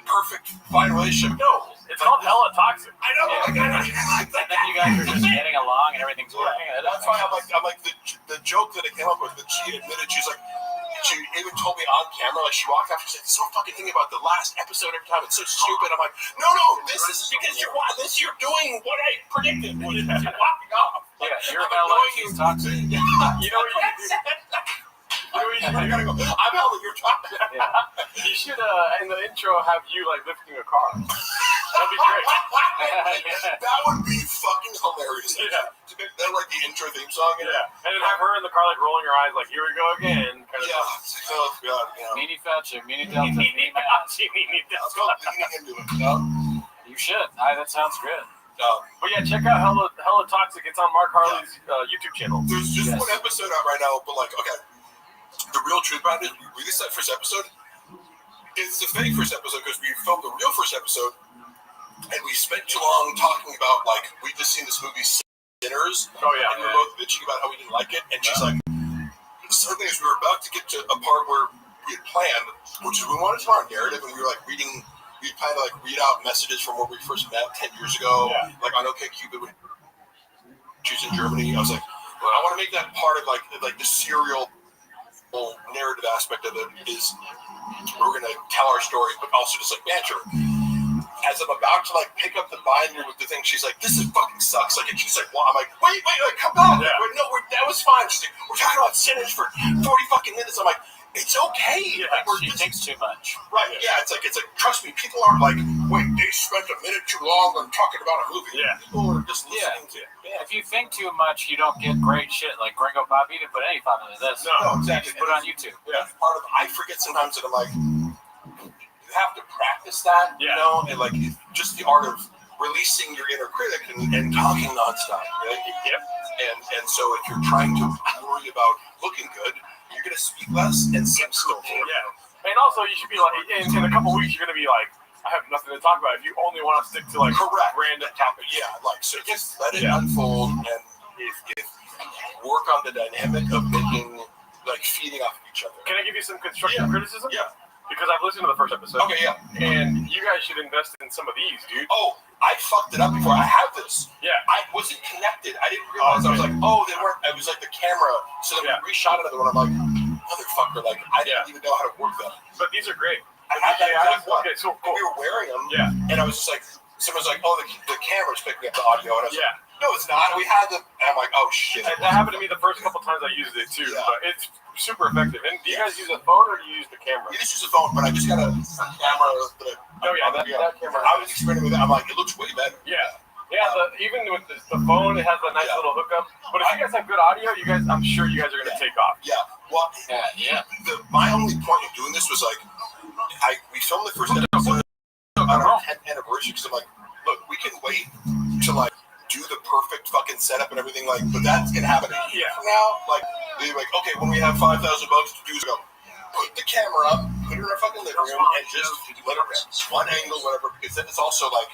perfect fine relationship. No,
it's called Hella Toxic.
I know.
And then you guys are just getting along and everything's working.
That's why I'm the joke that I came up with that she admitted. She even told me on camera, she walked after, she said, so fucking thinking about the last episode every time. It's so stupid. I'm like, no, this is because you're doing what I predicted. You're walking off.
Yeah, you're Hella, she's toxic.
You know what you do? I gotta go. I'm Hella, you're toxic.
Yeah.
You should, in the intro, have you lifting a car. That'd be great.
That would be fucking hilarious.
Yeah.
To make that the intro theme song.
Yeah. And then have her in the car rolling her eyes here we go again.
Oh god.
Meanie Fetching, Meanie Delta, Meanie Matt.
Let's go leaning into it.
You should. That sounds good.
But yeah, check out Hella Toxic. It's on Mark Harley's YouTube channel.
There's just one episode out right now, but okay. The real truth about it, we released that first episode. It's a fake first episode because we filmed the real first episode, and we spent too long talking about we just seen this movie Sinners.
Oh yeah.
And we were both bitching about how we didn't like it, and she's like, so the thing is, we were about to get to a part where we had planned, which is we wanted to tell our narrative, and we were reading. We kind of read out messages from where we first met 10 years ago, on OkCupid when she was in Germany. I was like, I want to make that part of the serial narrative aspect of it is we're going to tell our story, but also just banter. As I'm about to pick up the binder with the thing, she's like, "This is fucking sucks." And she's like, "Well," I'm like, "Wait, come back."
Yeah.
Wait, no, that was fine. She's like, "We're talking about Sinners for 40 fucking minutes." I'm like, "It's okay."
Yeah, she thinks too much.
Right? Yeah. It's like trust me. People aren't wait, they spent a minute too long on talking about a movie.
Yeah.
People are just listening to it.
Yeah. If you think too much, you don't get great shit. Gringo Bob, you didn't put any thought into this.
No,
You
exactly.
just put it on YouTube.
Yeah. Part of I forget sometimes that I'm you have to practice that, and just the art of releasing your inner critic and talking nonstop. Right?
Yep.
And so if you're trying to worry about looking good, you're gonna speak less and seem skillful.
Yeah. And also, you should be in a couple weeks, you're gonna be I have nothing to talk about. If you only want to stick to
correct
random topics.
Yeah. So just let it unfold, and if work on the dynamic of making feeding off of each other.
Can I give you some constructive criticism?
Yeah.
because I've listened to the first episode.
Okay, yeah.
And you guys should invest in some of these, dude.
Oh, I fucked it up before. I have this.
Yeah.
I wasn't connected. I didn't realize. I was like, oh, they weren't. It was like the camera. So then we reshot another one. I'm like, motherfucker. Like, I didn't even know how to work that.
But these are great.
I had that exact one.
Okay, so cool.
We were wearing them.
Yeah.
And I was just like, someone's like, oh, the camera's picking up the audio. And I was like, no, it's not. We had them. And I'm like, oh, shit.
And that happened to me the first couple times I used it, too.
Yeah.
But it's super effective. And do you guys use a phone or do you use the camera?
You just use a phone, but I just got a camera.
That camera.
I was experimenting with it. I'm like, it looks way better.
Yeah. Yeah, even with the phone, it has a nice little hookup. But if you guys have good audio, I'm sure you guys are going to take off.
Yeah. Well, my only point of doing this was like, we filmed the first episode on our 10th anniversary because I'm like, look, we can wait to like do the perfect fucking setup and everything, like, but that's gonna happen a year from now. Like, they're like, okay, when we have $5,000 to do, so go put the camera up, put it in our fucking living room, and just let it rest. One angle, whatever, because then it's also like,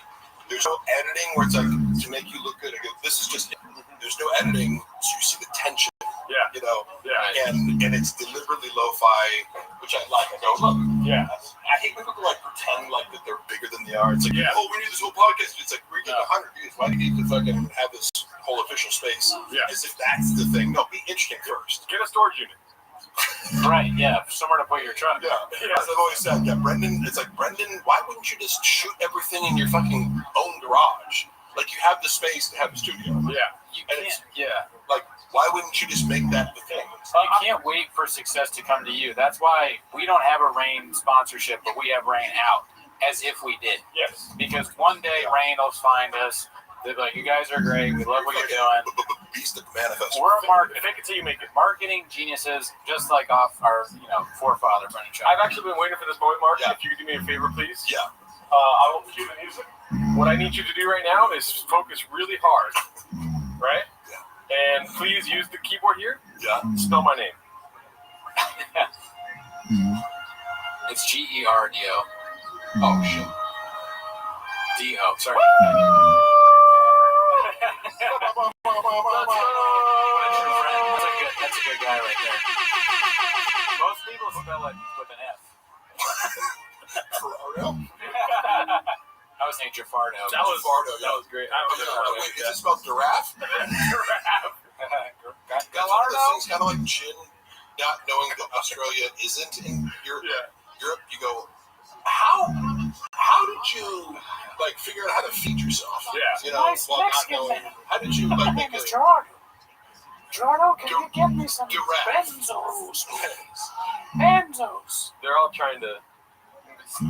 there's no editing where it's like to make you look good. This is just, there's no editing, so you see the tension.
Yeah.
You know.
Yeah.
And it's deliberately lo-fi, which I like. I go, look.
Yeah.
I hate when people like pretend like that they're bigger than they are. It's like, oh, we need this whole podcast. It's like we're getting 100 views. Why do you need to fucking have this whole official space?
Yeah.
As if that's the thing. No, be interesting first.
Get a storage unit.
Right, yeah, somewhere to put your truck.
Yeah, as I've always said, Brendan, it's like, Brendan, why wouldn't you just shoot everything in your fucking own garage? Like, you have the space to have the studio.
Yeah.
You can't,
Like, why wouldn't you just make that the thing?
You can't wait for success to come to you. That's why we don't have a Rain sponsorship, but we have Rain out, as if we did.
Yes.
Because one day Rain will find us. They're like, you guys are great. We love what you're doing.
Beast of the manifest.
We're fake it till you make it. Marketing geniuses, just like off our, forefather, Brendan Shaw.
I've actually been waiting for this moment, Mark. If you could do me a favor, please.
Yeah.
I will cue the music. What I need you to do right now is focus really hard, right? Yeah. And please use the keyboard here.
Yeah.
Spell my name.
It's Gerdo. Oh shit. D-O. Sorry. That's a good guy right there. Most people spell it with an F.
Gerardo?
I was saying Jafardo.
That was Fardo.
That was great.
Wait, is it spelled giraffe?
Giraffe.
That's one of those things, kind of like Chin, not knowing that Australia isn't in Europe. You go, how did you like figure out how to feed yourself?
Yeah.
You know,
Nice
while not
Mexican
knowing.
man.
How did you like make a
Gerardo. Gerardo, can you get me some
giraffe?
benzos, please? Benzos.
They're all trying to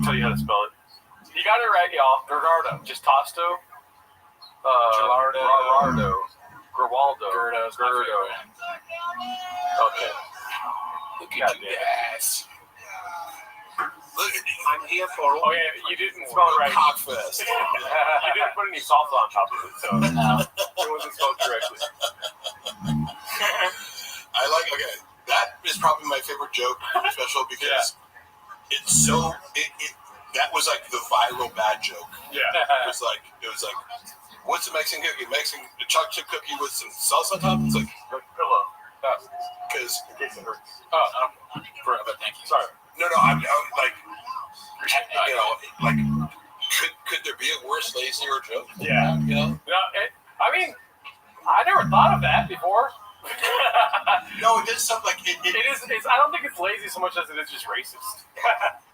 tell you how to spell it. You got it right, y'all. Gerardo. Just Tosto.
Gerardo.
Gerwaldo.
Gerdo's my
Gerdo.
favorite.
Okay.
Look at you guys.
Look at me.
I'm here for all.
Oh yeah, you didn't spell it right.
Cockfest.
You didn't put any salsa on top of it, so
No.
it wasn't spelled correctly.
I like. Okay, that is probably my favorite joke special because it's so. That was like the viral bad joke.
Yeah.
It was like, what's a Mexican cookie? A chocolate chip cookie with some salsa on top. It's like
Pillow.
because
In case it hurts.
Forever, thank you.
Sorry.
no, I'm like, like could there be a worse, lazier joke?
Yeah.
You know?
No, I mean, I never thought of that before.
No, it is something like it
It's, I don't think it's lazy so much as it is just racist.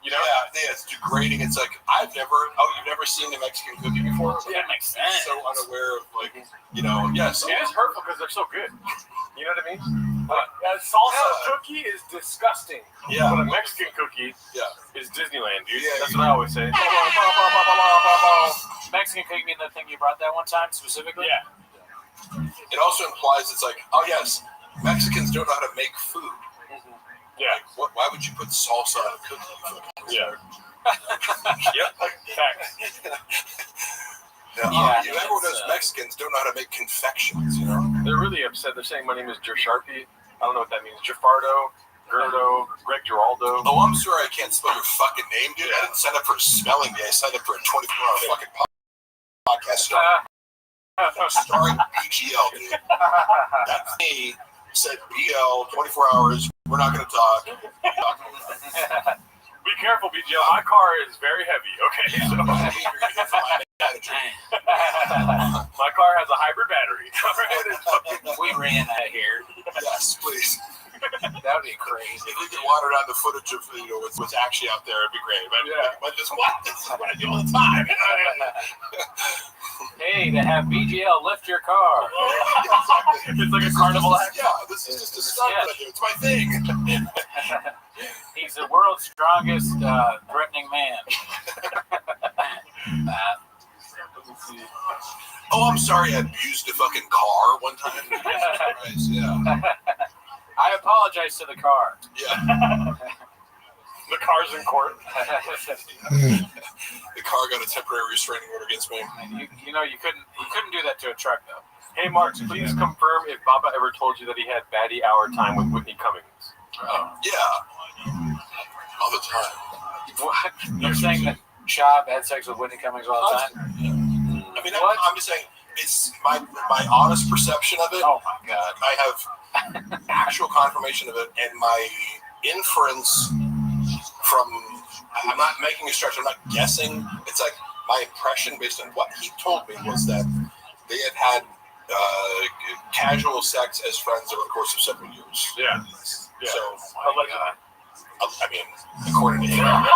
You know?
Yeah, it's degrading. It's like you've never seen a Mexican cookie before?
Yeah, it makes sense.
So unaware of yes.
It is hurtful because they're so good. You know what I mean? A salsa cookie is disgusting.
Yeah.
But a Mexican cookie is Disneyland, dude.
Yeah,
That's what I always say.
Mexican cookie mean the thing you brought that one time specifically?
Yeah.
It also implies it's like, oh yes, Mexicans don't know how to make food.
Yeah.
Like, why would you put salsa on a cookie?
Yeah. Yep. Facts.
Everyone knows Mexicans don't know how to make confections, you know?
They're really upset. They're saying my name is Sharpie. I don't know what that means. Jafardo, Gerdo, Greg Giraldo.
Oh, I'm sorry I can't spell your fucking name, dude. I didn't sign up for a spelling bee. I signed up for a 24-hour fucking podcast starring PGL, dude. That's me. Said BL, 24 hours. We're not going to talk.
We be careful, BGL. My car is very heavy. Okay, so my car has a hybrid battery.
We ran out here.
Yes, please.
That would be crazy.
If we could water down the footage of what's actually out there, it'd be great. But this is what I do all the time.
Hey, to have BGL lift your car.
It's like a carnival act.
Yeah, this is just a stunt that I do. It's my thing.
He's the world's strongest threatening man.
Oh, I'm sorry, I abused a fucking car one time. Christ, yeah.
I apologize to the car.
Yeah.
The car's in court.
The car got a temporary restraining order against me.
You couldn't do that to a truck though.
Hey, Mark, please confirm if Baba ever told you that he had baddie hour time with Whitney Cummings.
Yeah. All the time.
What? You're saying that Chab had sex with Whitney Cummings all the time?
I mean, I'm just saying, it's my honest perception of it.
Oh my God.
I have actual confirmation of it, and my inference from, I'm not making a stretch, I'm not guessing, it's like my impression based on what he told me was that they had casual sex as friends over the course of several years.
Yeah.
So,
Allegedly.
I mean, according to him.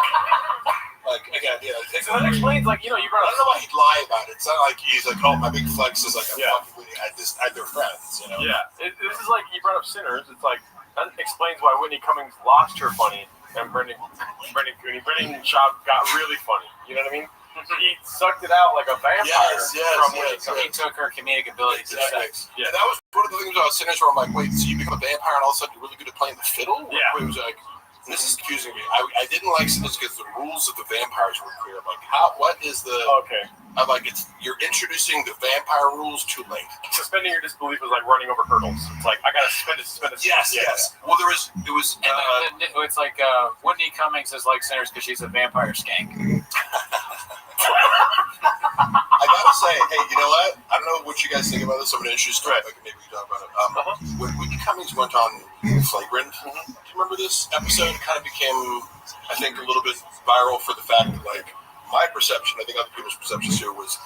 Like, again, yeah.
So that explains, like, you
I
brought
don't know why he'd lie about it. It's not like he's like, oh, my big flex is like, I'm fucking with you. They're friends, you know?
Yeah. This is like, you brought up Sinners. It's like, that explains why Whitney Cummings lost her funny and Brendan Schaub got really funny. You know what I mean? He sucked it out like a vampire.
Yes.
He took her comedic ability to sex.
Yeah, that was one of the things about Sinners where I'm like, wait, so you become a vampire and all of a sudden you're really good at playing the fiddle?
Yeah.
It was like, this is confusing me. I didn't like Sinners because the rules of the vampires were clear. I'm like, what is the...
Okay.
I'm like, you're introducing the vampire rules too late.
Suspending your disbelief is like running over hurdles. It's like, I gotta suspend it.
Yes. Well,
It's like Whitney Cummings is like Sinners because she's a vampire skank.
I gotta say, hey, you know what? I don't know what you guys think about this. I'm gonna introduce it. Maybe we talk about it. When Whitney Cummings went on Flagrant, do you remember this episode? It kind of became, I think, a little bit viral for the fact that, like, my perception, I think other people's perceptions too, was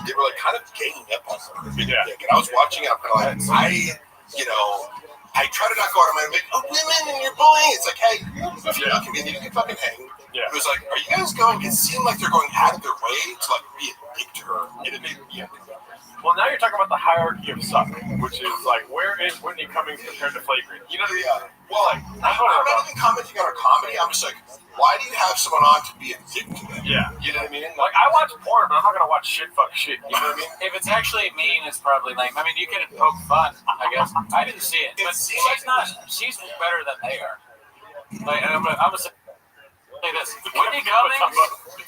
they were like kind of ganging up on her.
Yeah.
And I was watching it, I'm kind of like, I try to not go out of my way, oh, women and you're bullying. It's like, hey, if you're not comedian, you can fucking hang.
Yeah.
It was like, are you guys going? It seemed like they're going out of their way to like be a dick to her, and it made me uncomfortable.
Well, now you're talking about the hierarchy of suck, which is like, where is Whitney Cummings compared to Flagrant? You know what I mean?
Yeah. Well, I'm not even commenting on her comedy. I'm just like, why do you have someone on to be a dick to them?
Yeah.
You know what I mean?
Like, I watch porn, but I'm not gonna watch shit. You know what I mean?
If it's actually mean, it's probably lame. I mean, you can poke fun, I guess. I didn't see it, but she's better than they are. Like, I'm gonna say this: Whitney Cummings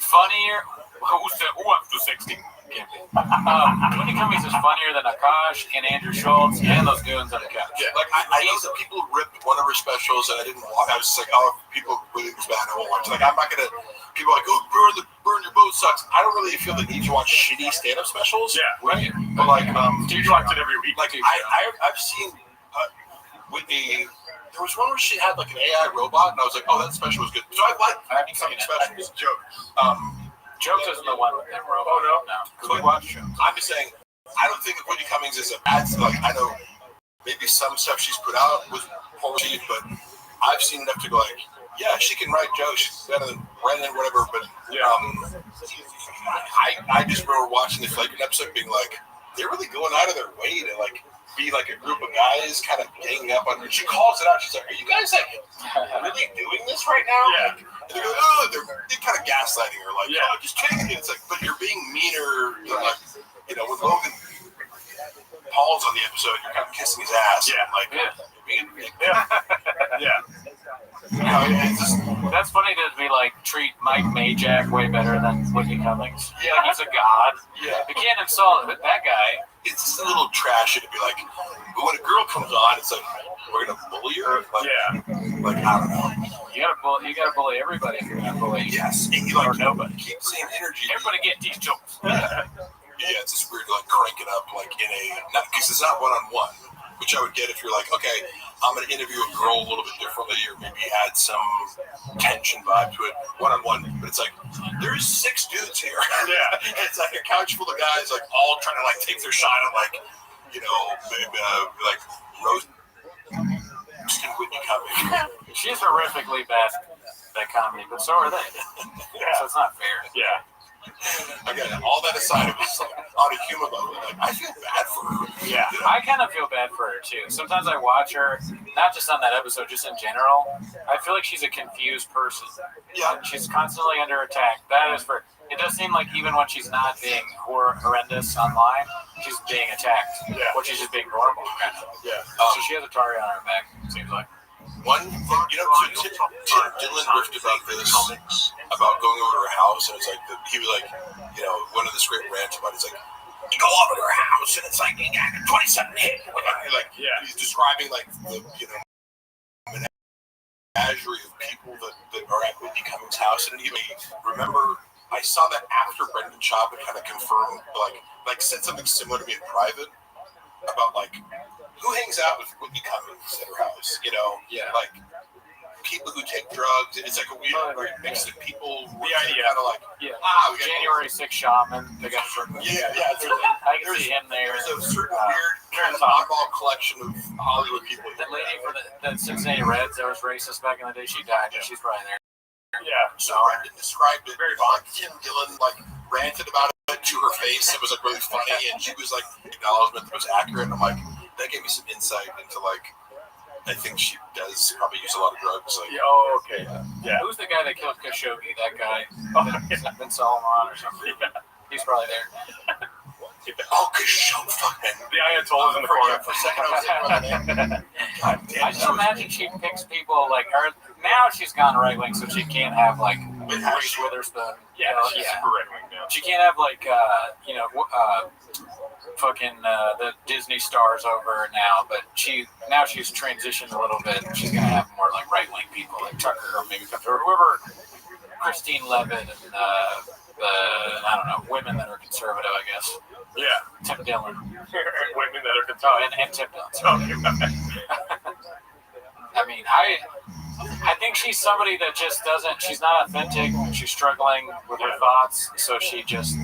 funnier. Who wants to 60? Whitney Cummings is funnier than Akash and Andrew Schultz and those goons on the couch.
Yeah, like I know that people ripped one of her specials, and I didn't watch. I was just like, oh, people really was bad. I won't watch. Like, I'm not gonna. People are like, oh, burn your boat sucks. I don't really feel the need to watch shitty stand-up specials.
Yeah,
right. But like,
you watch it every week.
Like, I've seen Whitney. There was one where she had like an AI robot, and I was like, oh, that special was good. So I like Whitney Cummings specials.
Jokes isn't the one with that robot.
Oh, no.
Because we watch Jokes.
I'm just saying, I don't think that Whitney Cummings is a bad. Like, I know maybe some stuff she's put out was poor received, but I've seen enough to go like, yeah, she can write jokes. She's better than Brendan, whatever. But I just remember watching the Flagrant episode, being like, they're really going out of their way to like be like a group of guys kind of ganging up on her. She calls it out. She's like, are you guys like really doing this right now?
Yeah.
Like, and they go, oh, they're kind of gaslighting her, like, oh, just kidding. It's like, but you're being meaner than like, with Logan Paul's on the episode, you're kind of kissing his ass.
Yeah.
Like, you're being
Yeah.
it's just,
That's funny to be like treat Mike Majak way better than Whitney Cummings.
Yeah.
Like he's a god.
Yeah.
You can't insult that guy.
It's just a little trashy to be like, but when a girl comes on, it's like, we're gonna bully her. Like, like, I don't know.
You gotta bully everybody if you're gonna bully.
Yes, and you like
or nobody.
keep seeing energy.
Everybody get these jokes.
Yeah, it's just weird to like crank it up like in a, not because it's not one-on-one, which I would get if you're like, okay, I'm going to interview a girl a little bit differently, or maybe add some tension vibe to it, one-on-one. But it's like, there's 6 dudes here. Yeah. And it's like a couch full of guys, like, all trying to, like, take their shot at, like, you know, like, Rose and Whitney Cummings.
She's horrifically bad at comedy, but so are they. Yeah. So it's not fair.
Yeah.
Again, all that aside, it was like, on a human level, like, I feel bad for her.
Yeah, I kind of feel bad for her too. Sometimes I watch her, not just on that episode, just in general. I feel like she's a confused person.
Yeah.
She's constantly under attack. That is for. It does seem like even when she's not being horrendous online, she's being attacked. Yeah. Which is just being normal, kind of.
Yeah.
So she has a target on her back. Seems like.
One thing, you know, Tim Dillon riffed about this, about going over to her house, and it's like, he was like, you know, one of this great rants about it, it's like, you go over to her house, and it's like, you got 27 hit. Like, yeah. He's describing, like, the, you know, menagerie of people that are at Whitney Cummings' house, and even remember, I saw that after Brendan Schaub kind of confirmed, like said something similar to me in private about, like, who hangs out with Whitney Cummings at her house, you know?
Yeah.
Like, people who take drugs. It's like a weird mix of people.
The idea.
Kind of like,
January 6th shaman. They got
yeah.
I can see him there.
There's a certain weird kind of oddball collection of Hollywood people.
That lady for the Cincinnati Reds that was racist back in the day, she died, and she's probably there.
Yeah.
So Brendan described it very fun. Tim Dillon, like, ranted about it to her face. It was, like, really funny, and she was, like, acknowledgement that was accurate. And I'm like, that gave me some insight into, like, I think she does probably use a lot of drugs. Like,
oh, okay. Yeah.
Who's the guy that killed Khashoggi? That guy, Ben Solomon or something. Yeah. He's probably there.
Oh, Khashoggi, fuck, man.
The Ayatollah's in the corner.
For a second, I was like, God damn.
I just imagine she picks people like her. Now she's gone right wing, so she can't have like Reese Witherspoon.
Yeah, she's super right wing now.
She can't have like fucking the Disney stars over now, but she's transitioned a little bit. She's gonna have more like right wing people, like Tucker or maybe or whoever, Christine Levitt and I don't know, women that are conservative, I guess.
Yeah.
Tim Dillon.
Women that are conservative.
And Tim Dillon. I mean, I think she's somebody that just doesn't. She's not authentic. She's struggling with her thoughts, so she just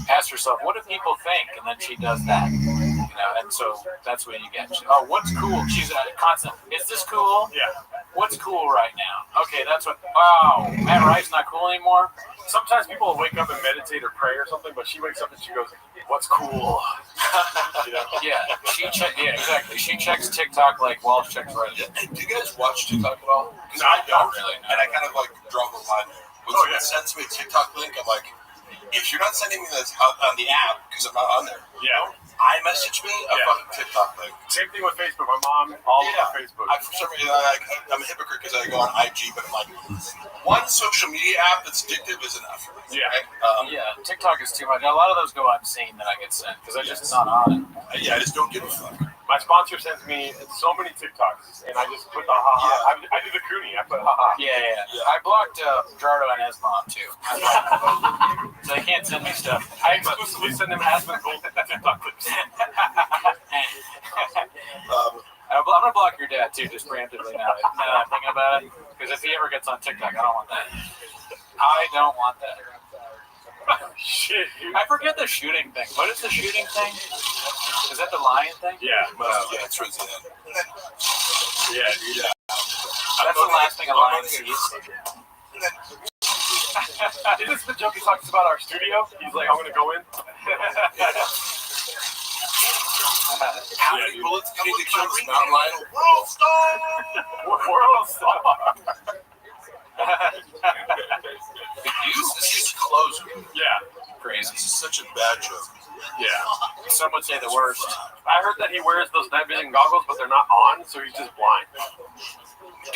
asks herself, "What do people think?" And then she does that, you know. And so that's what you get. Oh, what's cool? She's a constant. Is this cool?
Yeah.
What's cool right now? Okay, that's what. Wow, Matt Rice's not cool anymore.
Sometimes people will wake up and meditate or pray or something, but she wakes up and she goes, "What's cool?" You know?
Yeah, yeah, exactly. She checks TikTok like Walsh checks Reddit.
Yeah. Do you guys watch TikTok at all? Because
No,
I don't
really, no.
and I kind of like draw the line there. When someone sends me a TikTok link, I'm like, if you're not sending me this on the app because I'm not on there,
Yeah.
iMessage me a fucking TikTok link.
Same thing with Facebook. My mom, all over Facebook.
For some reason, I'm a hypocrite because I go on IG, but I'm like, one social media app that's addictive is enough.
Yeah.
Right?
Yeah, TikTok is too much. A lot of those go unseen that I get sent because I just not on it.
I just don't give a fuck.
My sponsor sends me so many TikToks, and I just put the ha-ha. I do the Cooney. I put ha-ha.
Yeah. I blocked Jardo and Esmond too. So they can't send me stuff.
I exclusively send them Aspen Gold TikTok clips.
I'm gonna block your dad too, just preemptively now that I'm thinking about it. Because if he ever gets on TikTok, I don't want that. I don't want that.
Shit, dude.
I forget the shooting thing. What is the shooting thing? Is that the lion thing?
Yeah.
Yeah, it's really that.
Yeah, dude.
Yeah.
That's the last thing a lion sees.
Is this the joke he talks about our studio? He's like, I'm gonna go in.
How many bullets do you need to kill this mountain lion?
World star.
This is closer.
Yeah.
Crazy.
This is such a bad joke.
Yeah.
Some would say the worst.
I heard that he wears those night vision goggles, but they're not on, so he's just blind.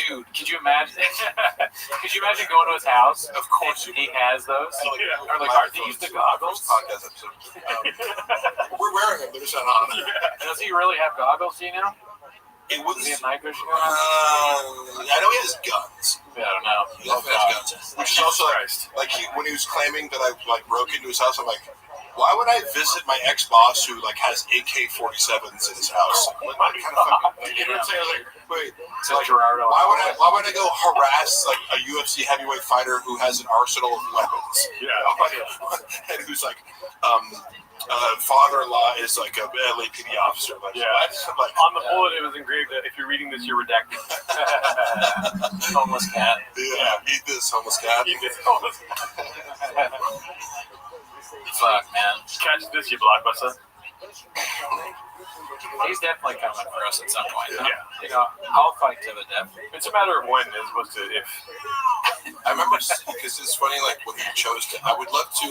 Dude, could you imagine? Could you imagine going to his house?
Of course
he has those.
Yeah.
Or like, are these the goggles?
Podcast episode. We're wearing them. They're just not on.
And does he really have goggles? Do you know?
It wouldn't.
Does he have night vision?
I know he has guns.
Yeah, I don't know.
He definitely has guns. Which is also like when he was claiming that I like broke into his house. I'm like, Why would I visit my ex-boss who like has AK-47s in his house? Like, what kind of fucking, you know what I'm saying? Like, wait, like, why would I go harass like a UFC heavyweight fighter who has an arsenal of weapons?
Yeah.
And who's like, father-in-law is like a LAPD officer. Like,
Yeah.
what? Like,
On the bullet, it was engraved that if you're reading this, you're redacted.
Homeless cat.
yeah, eat this, homeless cat.
You get homeless.
Fuck, man.
Catch this, you blockbuster.
He's definitely coming for us at some point.
Yeah.
You know, I'll fight to the death.
It's a matter of when as opposed to if.
I remember because it's funny, like when he chose to. I would love to.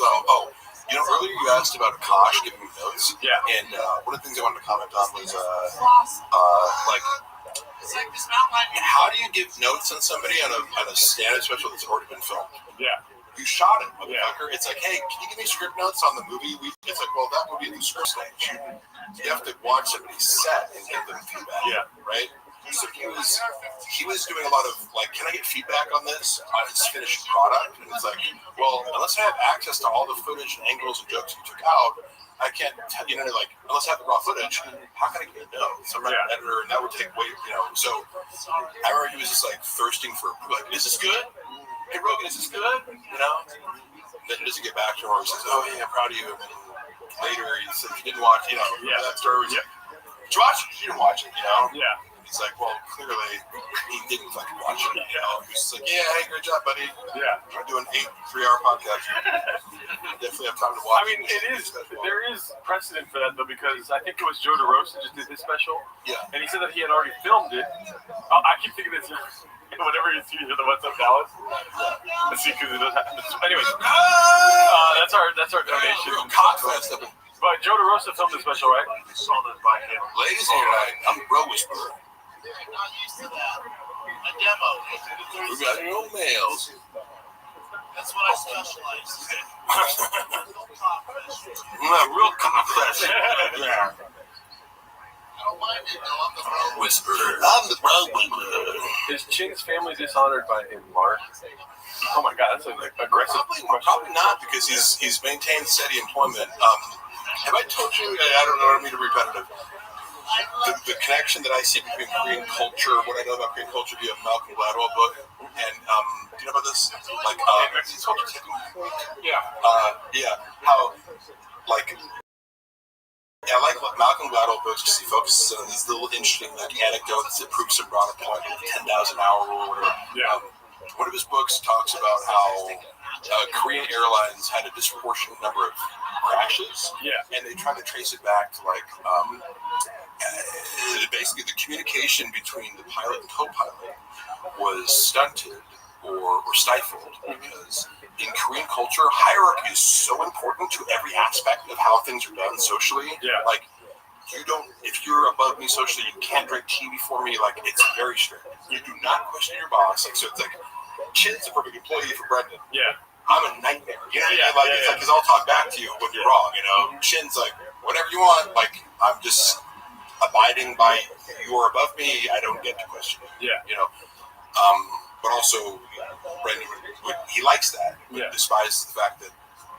You know, earlier you asked about Akash giving me notes.
Yeah.
And one of the things I wanted to comment on was like, how do you give notes on somebody on a stand-up special that's already been filmed?
Yeah.
You shot it, motherfucker. It's like, hey, can you give me script notes on the movie? It's like, well, that movie is the script stage. You have to watch somebody's set and give them feedback.
Yeah.
Right? So he was doing a lot of like, can I get feedback on this, on his finished product? And it's like, well, unless I have access to all the footage and angles and jokes you took out, I can't tell you know, like, unless I have the raw footage, how can I get notes? I'm not an editor, and that would take way, you know. So I remember he was just like thirsting for, like, is this good? Hey, Rogan, is this good? You know? And then he doesn't get back to him, or he says, oh, yeah, I'm proud of you. And then later he says, you didn't watch, you know, that story was, did you watch it? You didn't watch it, you know?
Yeah.
He's like, well, clearly he didn't fucking watch it. You know, he's just like, yeah, hey, great job, buddy.
Yeah.
I'm doing 8 3-hour podcasts. Definitely have time to watch.
I mean, there is precedent for that though, because I think it was Joe DeRosa just did his special.
Yeah.
And he said that he had already filmed it. I keep thinking it's whatever you see here, the What's Up Dallas. Let's see, because it does happen. Anyways, that's our donation.
Cockfest up in.
But Joe DeRosa filmed the special, right? Saw that by him.
Ladies and gentlemen, I'm the Bro Whisperer.
Not used to that. A demo.
We got no males.
That's what I specialize in.
Real cockfest. Yeah.
I don't mind it though. I'm the Bro
Whisperer. I'm the Bro Whisperer.
Is Chin's family dishonored by him, Mark? Oh my God, that's an aggressive question.
Probably not, because he's maintained steady employment. Have I told you? I don't know. I don't mean to be repetitive. The connection that I see between Korean culture, what I know about Korean culture via Malcolm Gladwell book, and do you know about this? Like, it's called Tipping Point. Yeah. How, like, I like Malcolm Gladwell books because he focuses on these little interesting like anecdotes that prove some broader point, like the 10,000 hour rule or whatever.
Yeah.
One of his books talks about how Korean Airlines had a disproportionate number of crashes.
Yeah.
And they tried to trace it back to like basically the communication between the pilot and co-pilot was stunted or stifled because in Korean culture, hierarchy is so important to every aspect of how things are done socially.
Yeah.
Like, if you're above me socially, you can't drink tea before me. Like, it's very strict. You do not question your boss. Like, so it's like, Chin's a perfect employee for Brendan.
Yeah.
I'm a nightmare. You know what I mean? It's like, because I'll talk back to you when you're wrong, you know? Chin's like, whatever you want. Like, I'm just abiding by you're above me. I don't get to question you.
Yeah.
You know? But also, Brendan, he likes that.
Yeah.
Despises the fact that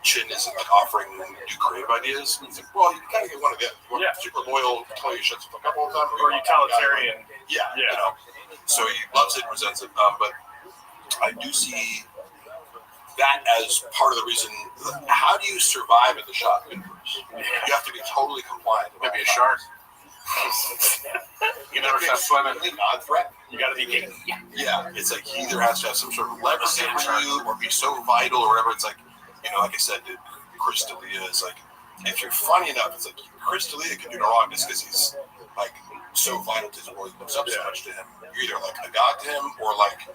Chin isn't like offering new creative ideas. He's like, well, you kind of get one of them. You want a super loyal employee who shuts the fuck up all the time,
Or utilitarian.
Yeah. You know? So he loves it, resents it. But I do see that as part of the reason. How do you survive at the shop universe? You have to be totally compliant.
Maybe a shark.
You never stop swimming. Non-threat.
You gotta be king.
Yeah, it's like he either has to have some sort of leverage over you or be so vital or whatever. It's like, you know, like I said, Chris D'Elia is like, if you're funny enough, it's like Chris D'Elia can do no wrong just because he's like so vital to his role. He looks up so much to him. You're either like a god to him or like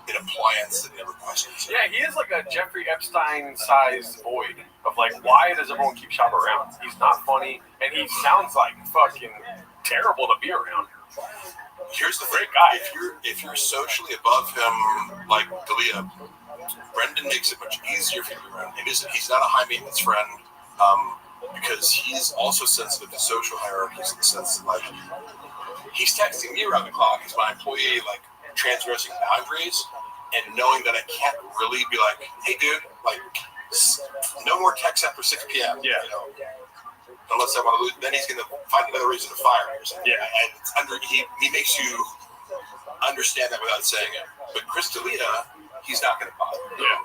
an appliance that never questions him.
Yeah, he is like a Jeffrey Epstein-sized void of like, why does everyone keep Shop around? He's not funny, and he sounds like fucking terrible to be around.
Here's the
Great
thing,
guy.
if you're socially above him, like D'Elia, Brendan makes it much easier for you to be around him. He's not a high maintenance friend, because he's also sensitive to social hierarchies in the sense that like he's texting me around the clock as my employee, like transgressing boundaries and knowing that I can't really be like, hey dude, like no more texts after 6 p.m.
Yeah.
You know, unless I want to lose, then he's going to find another reason to fire me or something.
Yeah.
And it's he makes you understand that without saying it. But Chris D'Elia, he's not going to bother.
Yeah.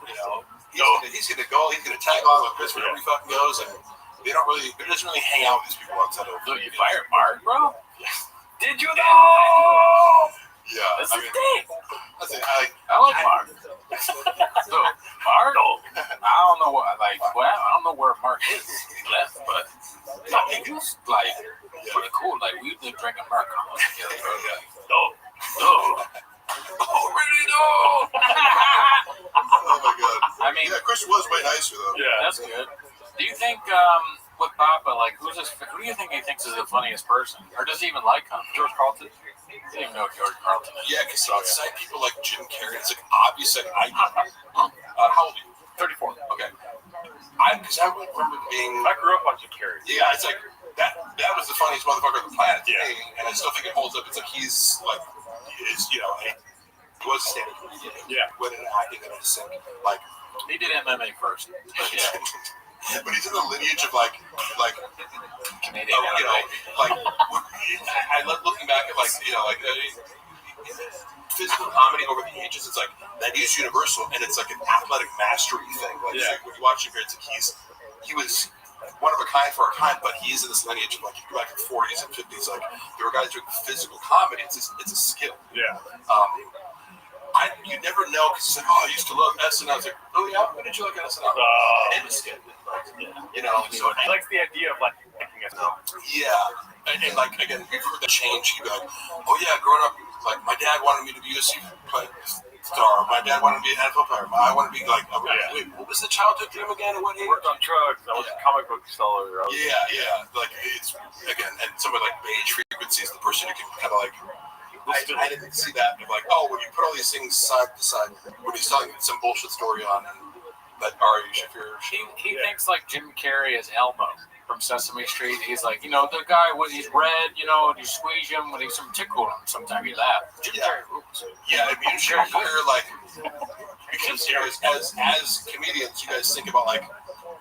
You know, he's going to go. He's going to tag on with Chris wherever he fucking goes, and they doesn't really hang out with these people outside of.
So you fired Mark, bro? Did you know?
Yeah.
That's the thing.
I
I like Mark. So, Mark, I don't know what, I don't know where Mark is. He left, but he was like pretty cool. Like we been drinking Mark together. No. Already no.
Oh my god.
I mean,
yeah, Chris was way nicer though.
Yeah.
that's good. Do you think with Papa, like, who do you think he thinks is the funniest person, or does he even like him?
George Carlton.
I didn't even know George Carlton is.
Yeah, because outside people like Jim Carrey, it's like obvious. Like how old are you?
34.
Okay. Because I remember being.
I grew up on Jim Carrey.
Yeah, it's like that was the funniest motherfucker on the planet to
Yeah.
me, and I still think it holds up. It's like he's like, he was a stand-up comedian.
Yeah.
Went into acting and just like.
He did MMA first. But yeah.
But he's in the lineage of like
Canadian
you know,
MMA.
like I love looking back at like physical comedy over the ages. It's like that is universal, and it's like an athletic mastery thing. Like,
Yeah.
like when you watch him, it's like he was one of a kind for a kind, but he's in this lineage of like you go back in the 40s and 50s. Like there were guys doing physical comedy. It's a skill.
Yeah.
You never know because it's like, oh, I used to love SNL. I was like, oh yeah, when did you like SNL? And it's good. You know, so
He likes the idea of like picking us up.
yeah, and like again, we've heard that change. You go, oh yeah, growing up, like my dad wanted me to be a UFC star. My dad wanted to be an NFL player. I want to be like, wait, what was the childhood dream again? What age?
Worked on drugs. I was a comic book seller.
Yeah. Like it's again, and some of like beige frequency is the person who can kind of like. I didn't see that. Like, oh, when you put all these things side to side, when he's telling some bullshit story on, and that Ari Shafir.
He thinks like Jim Carrey is Elmo from Sesame Street. He's like, the guy when he's red, and you squeeze him when he's some tickle him. Sometimes he laughs. Jim Carrey rules.
Yeah, I mean, sure, like because as comedians, you guys think about like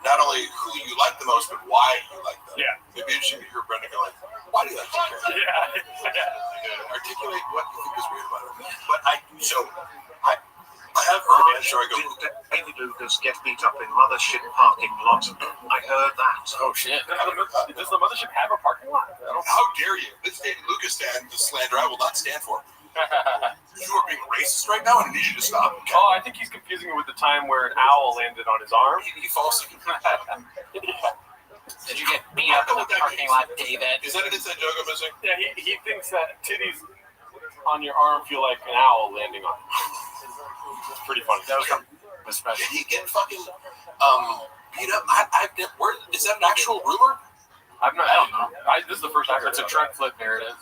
not only who you like the most, but why you like them.
Yeah.
Maybe you should hear Brendan go like, why do you like Jim Carrey?
Yeah.
Articulate what you think is weird about it. But I have heard it. Sure, I go.
David Lucas get beat up in mothership parking lot. I heard that.
Oh shit!
Does the mothership have a parking lot?
How dare you? This David Lucas stand the slander I will not stand for. You are being racist right now, and I need you to stop. Okay?
Oh, I think he's confusing it with the time where an owl landed on his arm.
He falls asleep.
Did you get beat up in the parking lot, David?
Is that an inside joke I'm missing?
Yeah, he thinks that titties on your arm feel like an owl landing on it. It's pretty funny.
That was from especially.
Did he get fucking beat up? Where is that an actual rumor?
I don't know.
This is the first I heard.
It's a
of
truck flip narrative.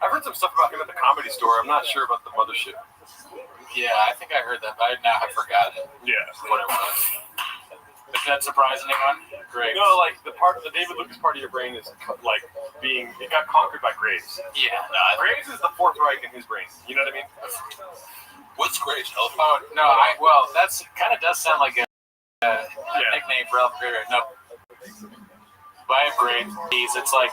I've heard some stuff about him at the Comedy Store. I'm not sure about the mothership.
Yeah, I think I heard that, but I now have forgotten
Yeah.
what it was. Is that surprising anyone? Great.
No, like the David Lucas part of your brain is like it got conquered by Graves.
Yeah.
Graves is the Fourth Reich in his brain. You know what I mean?
What's great?
Oh no, that's kind of does sound like a nickname for Ralph Grader. No, by Graves, it's like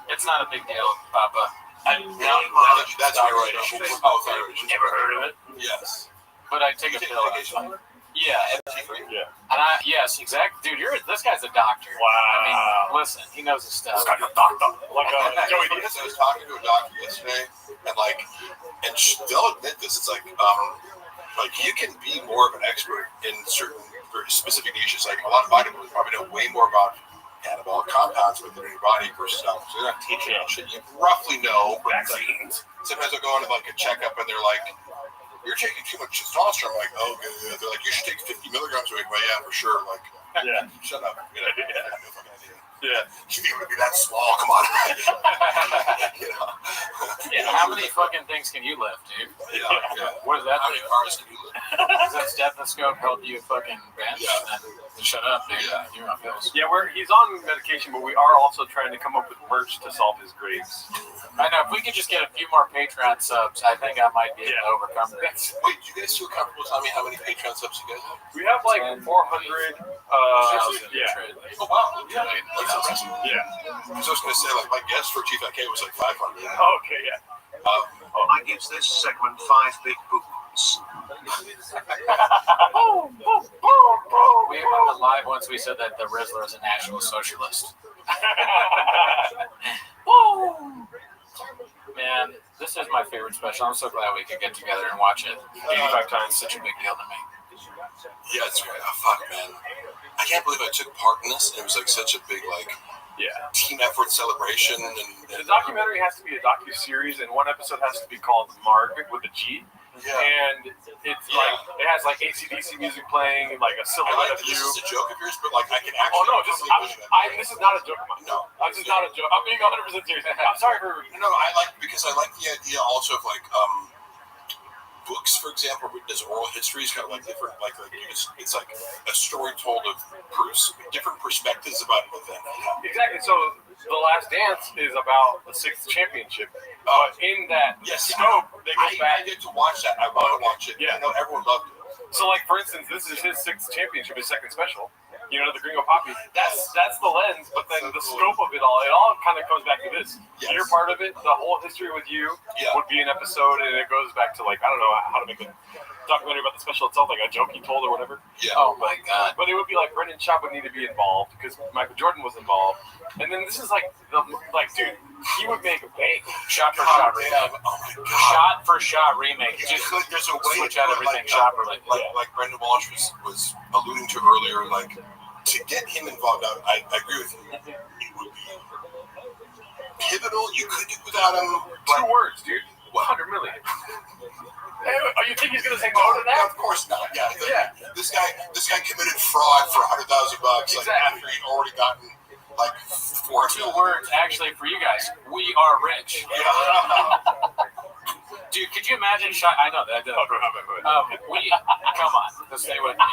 it's not a big deal, Papa.
That's thyroid issue. Oh, thyroid issue.
Never heard of it.
Yes.
But I take a pill. Yeah.
Yeah.
And yes, exactly. Dude, this guy's a doctor.
Wow.
I mean, listen, he knows his stuff.
This guy's a doctor. Like
Joey Diaz, I was talking to a doctor yesterday, and they'll admit this. It's like you can be more of an expert in certain very specific niches. Like a lot of bodybuilders probably know way more about anabolic compounds within your body versus others. They're not teaching you shit. You roughly know.
vaccines.
Sometimes I'll go on to like a checkup and they're like, "You're taking too much testosterone." I'm like, "Oh, okay." They're like, "You should take 50 milligrams a week." Well, yeah, for sure. Like, shut up. You know, I have no fucking idea.
Yeah.
You think it would be that small? Come on. You know?
Yeah, how many fucking things can you lift, dude?
Yeah.
What is that?
How many cars can you lift?
Does that stethoscope help you fucking bench?
Yeah.
Shut up, dude.
Yeah.
You're on pills.
Yeah, he's on medication, but we are also trying to come up with merch to solve his grades.
I know. If we could just get a few more Patreon subs, I think I might be able to overcome this.
Wait, do you guys feel comfortable telling me how many Patreon subs you guys have?
We have like 400. Yeah.
Oh, wow. Yeah. That's impressive.
Yeah.
I was going to say, like, my guess for Chief NK was like 500.
Okay, yeah.
I gives this segment 5 big boots.
We went live once. We said that the Rizzler is a national socialist. Man, this is my favorite special. I'm so glad we could get together and watch it. 85 times, such a big deal to me.
Yeah, it's great. Oh, fuck, man. I can't believe I took part in this. It was like such a big, like, team effort celebration. And
the documentary has to be a docu-series, and one episode has to be called Marg with a G.
Yeah.
And it's like, it has like AC/DC music playing, like a silhouette of you.
This is a joke of yours, but like I can actually.
Oh no, this is not a joke of mine.
No,
this is not a joke. I'm being 100% serious. I'm sorry for.
No, I like the idea also of like books, for example, written as oral histories, kind of like different, it's like a story told of different perspectives about an event.
Exactly. So The Last Dance is about the 6th championship. In that scope, they go back.
I get to watch that. I want to watch it.
Yeah.
I know everyone loved it.
So, like, for instance, this is his 6th championship, his 2nd special. You know, the Gringo Poppy. That's the lens, but then the scope of it all kind of comes back to this.
Yes.
You're part of it. The whole history with you would be an episode, and it goes back to, like, I don't know how to make a documentary about the special itself, like a joke he told or whatever.
Yeah.
Oh my God.
But it would be like Brendan Schaub would need to be involved because Michael Jordan was involved. And then this is like dude, he would make a bank.
Shot for shot remake.
Oh my God.
Shot for shot remake. Just
there's a way
switch out everything shot related.
Like Brendan Walsh was alluding to earlier, like to get him involved. I agree with you. It would be pivotal. You could do without him.
2 words, dude. 100 million. Oh, you think he's gonna say no to that?
Of course not. Yeah. This guy committed fraud for $100,000
Exactly.
like after he'd already gotten like
2 words actually for you guys. We are rich. Dude, could you imagine I know that. Come on, just stay with me.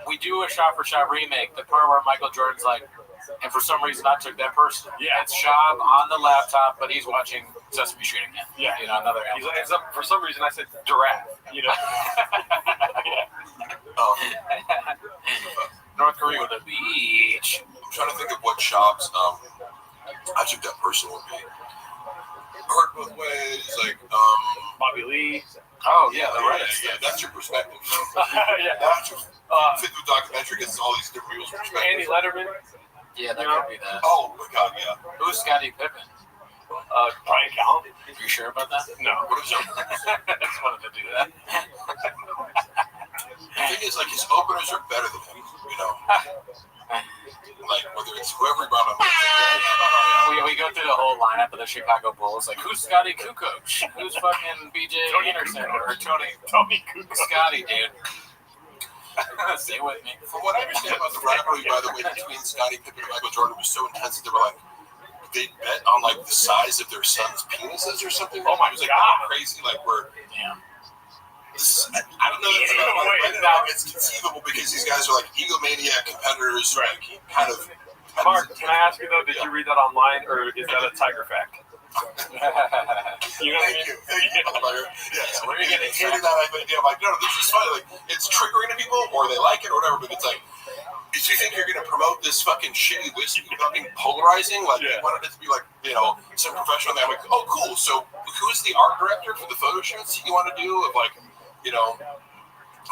We do a shot for shot remake. The part where Michael Jordan's like, and for some reason I took that person. Yeah, it's Schaub on the laptop, but he's watching Sesame Street again. Yeah, you know, another.
For some reason I said giraffe. You know.
North Korea with a beach.
I'm trying to think of what Schaub's I took that person would be. Hurt both ways, like
Bobby Lee.
Oh
yeah, that's your perspective. That's your fit the documentary gets all these different people's perspectives.
Andy Letterman.
Yeah, that could be that.
Oh my God, yeah.
Who's Scottie Pippen?
Brian Callen.
Are you sure about that?
No.
What is it?
I just wanted to do that.
The thing is, like, his openers are better than him, you know. Like, whether it's whoever he brought up.
We go through the whole lineup of the Chicago Bulls. Like, who's Scotty Kukoc? Who's fucking BJ Anderson? Or Tony
Kukoc.
Scotty, dude. Stay with me.
From what I understand about the rivalry, by the way, between Scottie Pippen and Michael Jordan was so intense that they were like, they bet on like the size of their sons' penises or something.
Oh my God!
Crazy, like we're.
Damn.
I don't know. It's conceivable because these guys are like egomaniac competitors, right? Like, kind of.
Mark, can I ask you though? Did you read that online, or is that a Tiger fact? You know what I mean?
Thank you, yes.
Where are you getting
hated that idea? I'm like, no, this is funny. Like, it's triggering to people, or they like it, or whatever. But it's like, do you think you're going to promote this fucking shitty whiskey without being polarizing? Like, you wanted it to be like, you know, some professional thing. I'm like, oh, cool. So, who's the art director for the photo shoots that you want to do of like, you know,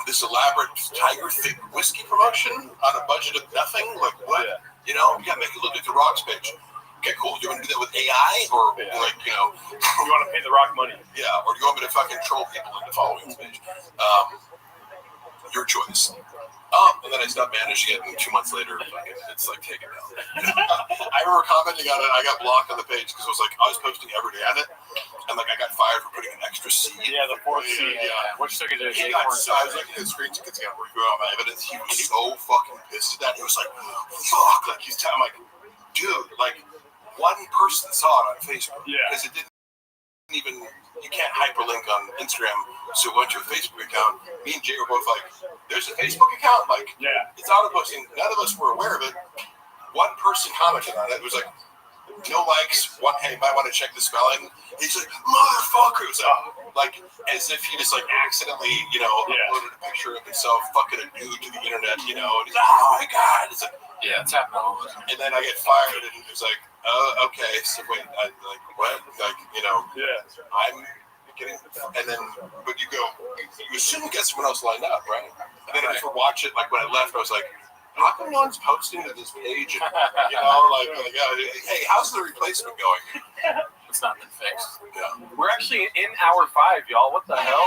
this elaborate Tiger thick whiskey promotion on a budget of nothing? Like, what?
Yeah.
You know, you got to make it look like the Rocks page. Okay, cool. Do you want to do that with AI, or like, you know,
you want to pay the Rock money?
Yeah, or do you want me to fucking troll people into following this page? Your choice. And then I stopped managing it, and 2 months later, it's like taken down. I remember commenting on it. I got blocked on the page because it was like I was posting every day on it, and like I got fired for putting an extra C.
Yeah, the 4th C.
Yeah. Which took it to
I was looking at the screens because I got to review all my evidence. He was so fucking pissed at that. He was like, "Fuck!" Like he's telling, like, dude, like. One person saw it on Facebook because it didn't even, you can't hyperlink on Instagram, so we went to a Facebook account. Me and Jay were both like, there's a Facebook account? Like,
Yeah.
it's auto posting. None of us were aware of it. One person commented on it. It was like, no likes, one, hey, might want to check the spelling. He's like, motherfucker. It was like, as if he just like accidentally, uploaded a picture of himself fucking a dude to the internet, and he's like, oh my God. It's like,
Yeah, it's happening all the time.
and then I get fired, and it was like, okay, so wait, like, what? Like,
Yeah.
I'm getting, and then, but you assume you get someone else lined up, right? And then if you watch it, like when I left, I was like, how come no one's posting to this page? And, hey, how's the replacement going?
It's not been fixed.
Yeah.
We're actually in hour 5, y'all. What the hell?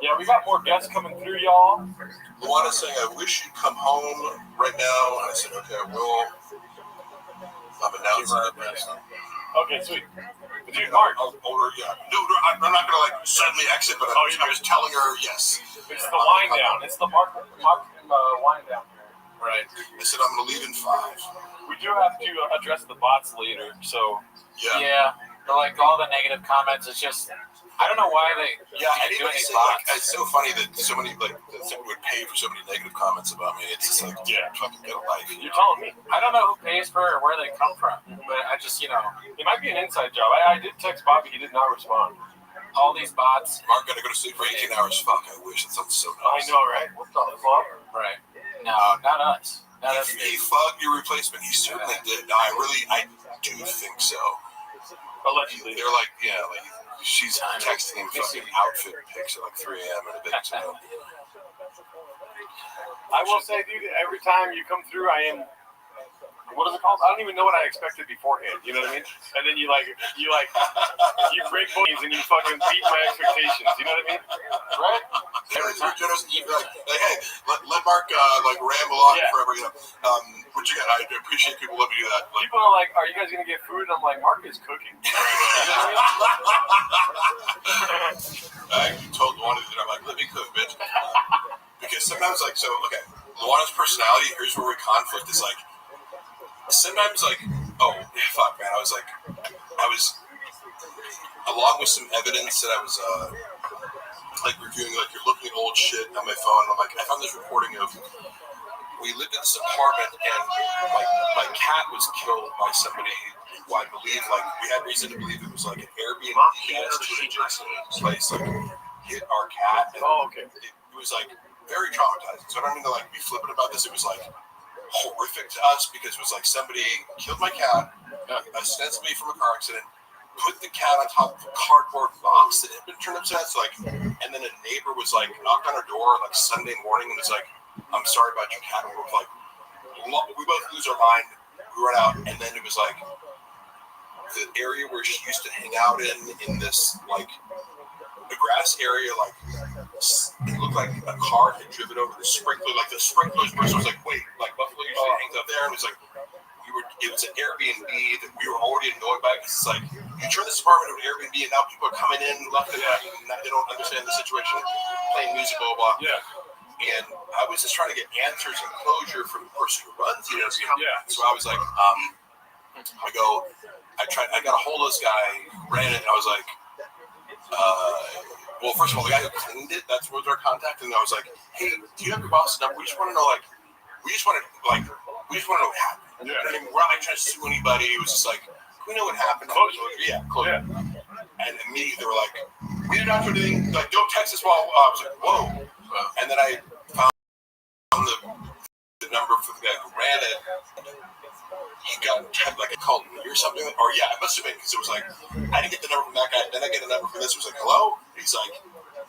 Yeah, we got more guests coming through, y'all.
Luana saying, I wish you'd come home right now. And I said, okay, I will. I'm announcing it.
Okay, sweet. Dude, Mark.
I'll order, yeah. No, I'm not going to like suddenly exit, but I was telling her, yes.
It's the wind down. It's the Mark wind down.
Right.
I said, I'm going to leave in 5.
We do have to address the bots later, so.
Yeah. But like all the negative comments, it's just, I don't know why they
I
keep
didn't
doing these
say, like,
bots.
it's so funny that so many, like, that someone would pay for so many negative comments about me. It's just like, fucking get a life.
You're telling me.
I don't know who pays for it or where they come from, but I just,
It might be an inside job. I did text Bobby. He did not respond.
all these bots.
Mark got to go to sleep for 18 hours. Fuck, I wish. That sounds so nice.
I know, right? What the fuck?
Right. No, not us. Not us.
He fucked your replacement. He certainly did. No, I do think so.
Allegedly.
They're like, she's texting him fucking outfit pics at like 3 a.m. in a big town.
I will say, dude, every time you come through, I am. What is it called? I don't even know what I expected beforehand. You know what I mean? And then you break bones and you fucking beat my expectations. You know what I mean? Right?
Every time you're generous, you like, hey, let Mark ramble on forever. What you got? I appreciate people let me do that.
People are like, "Are you guys gonna get food?" And I'm like, "Mark is cooking." You know what I mean?
I told Luana that I'm like, let me cook, bitch. Because sometimes, like, so okay, Luana's personality. Here's where we conflict is like. Sometimes, like, oh, fuck, man, I was, along with some evidence that I was, reviewing, like, you're looking at old shit on my phone, I'm like, I found this recording of, we lived in this apartment, and, my cat was killed by somebody who I believe, like, we had reason to believe it was, like, an Airbnb guest to an adjacent place, like, hit our cat, and it was, like, very traumatizing, so I don't mean to, like, be flippant about this, it was, like, horrific to us because it was like somebody killed my cat, ostensibly from a car accident, put the cat on top of a cardboard box that had been turned upside down. And then a neighbor was like knocked on our door like Sunday morning and was like, "I'm sorry about your cat." And we were like, we both lose our mind. We run out, and then it was like the area where she used to hang out in this like the grass area, like it looked like a car had driven over the sprinkler, like the sprinklers person was like, wait, like Buffalo usually hangs up there, and it was like it was an Airbnb that we were already annoyed by because it's like you turn this apartment into an Airbnb and now people are coming in left and right and they don't understand the situation, playing music, blah blah. Yeah. And I was just trying to get answers and closure from the person who runs the Airbnb. Yeah. So I was like, I got a hold of this guy who ran it, and I was like. Well, first of all, the guy who cleaned it, that was our contact, and I was like, "Hey, do you have your boss's number? We just want to know, we just want to know what happened. Yeah. I mean, we're not like trying to sue anybody. It was just like, we know what happened. Closure. Yeah, closure. Yeah. And immediately they were like, we did not do anything. Like, don't text us while. I was like, whoa. And then I found the number for the guy who ran it. He had like a call me or something, or it must have been because it was like I didn't get the number from that guy. Then I get a number from this. It was like, hello. He's like,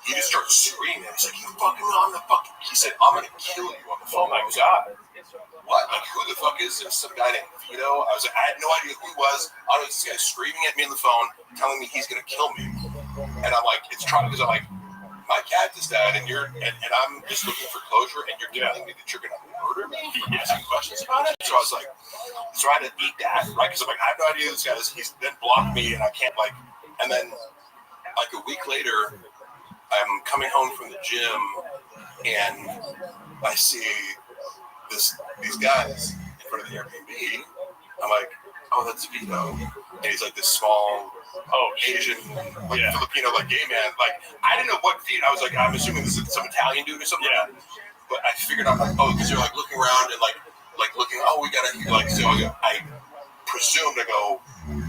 he just started screaming. He's like, you fucking on the fucking. He said, I'm gonna kill you on the phone. Oh my god. What? Like, who the fuck is this? Some guy named Vito. I was like, I had no idea who he was. I don't know, this guy screaming at me on the phone, telling me he's gonna kill me. And I'm like, it's trying because I'm like, my cat just died, and I'm just looking for closure, and you're telling me that you're gonna murder me? Asking questions about it. So I was like, so I had to eat that, right? Because I'm like, I have no idea who this guy is. He's then blocked me, and I can't and then like a week later, I'm coming home from the gym, and I see these guys in front of the Airbnb, I'm like, oh, that's Vito. And he's like this small Asian, like Filipino, like gay man. Like, I didn't know what Vito. I was like, I'm assuming this is some Italian dude or something. Yeah. But I figured out, like, oh, because they're like looking around and like looking, oh, we gotta, like, so I presumed to go,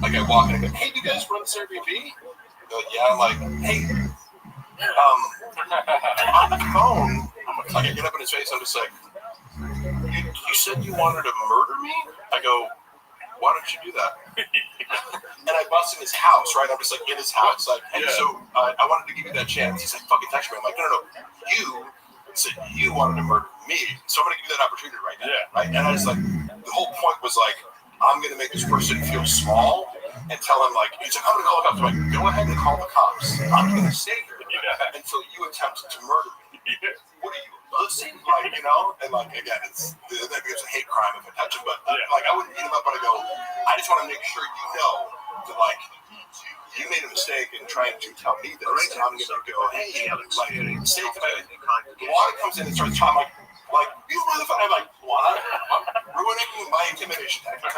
like, I walk in and go, hey, do you guys run this Airbnb? They're like, yeah. I'm like, hey, on the phone, like, I get up in his face, I'm just like, you said you wanted to murder me? I go, why don't you do that? And I bust in his house, right? I'm just like in his house, like, hey, so I wanted to give you that chance. He's like, fucking text me. I'm like, no. You said you wanted to murder me, so I'm gonna give you that opportunity right now, right? And I was like, the whole point was like, I'm gonna make this person feel small and tell him like, he's like, I'm gonna call the cops. I'm like, go ahead and call the cops. I'm gonna stay here until you attempt to murder me. What are you? Like, you know, and like again, it's a hate crime if I touch him, but like I wouldn't beat him up, but I go, I just want to make sure you know that like you made a mistake in trying to tell me this, and I'm gonna go, hey, like, say to me, Juan comes in and starts talking like you motherfucker. I'm like, what? I'm ruining my intimidation tactic.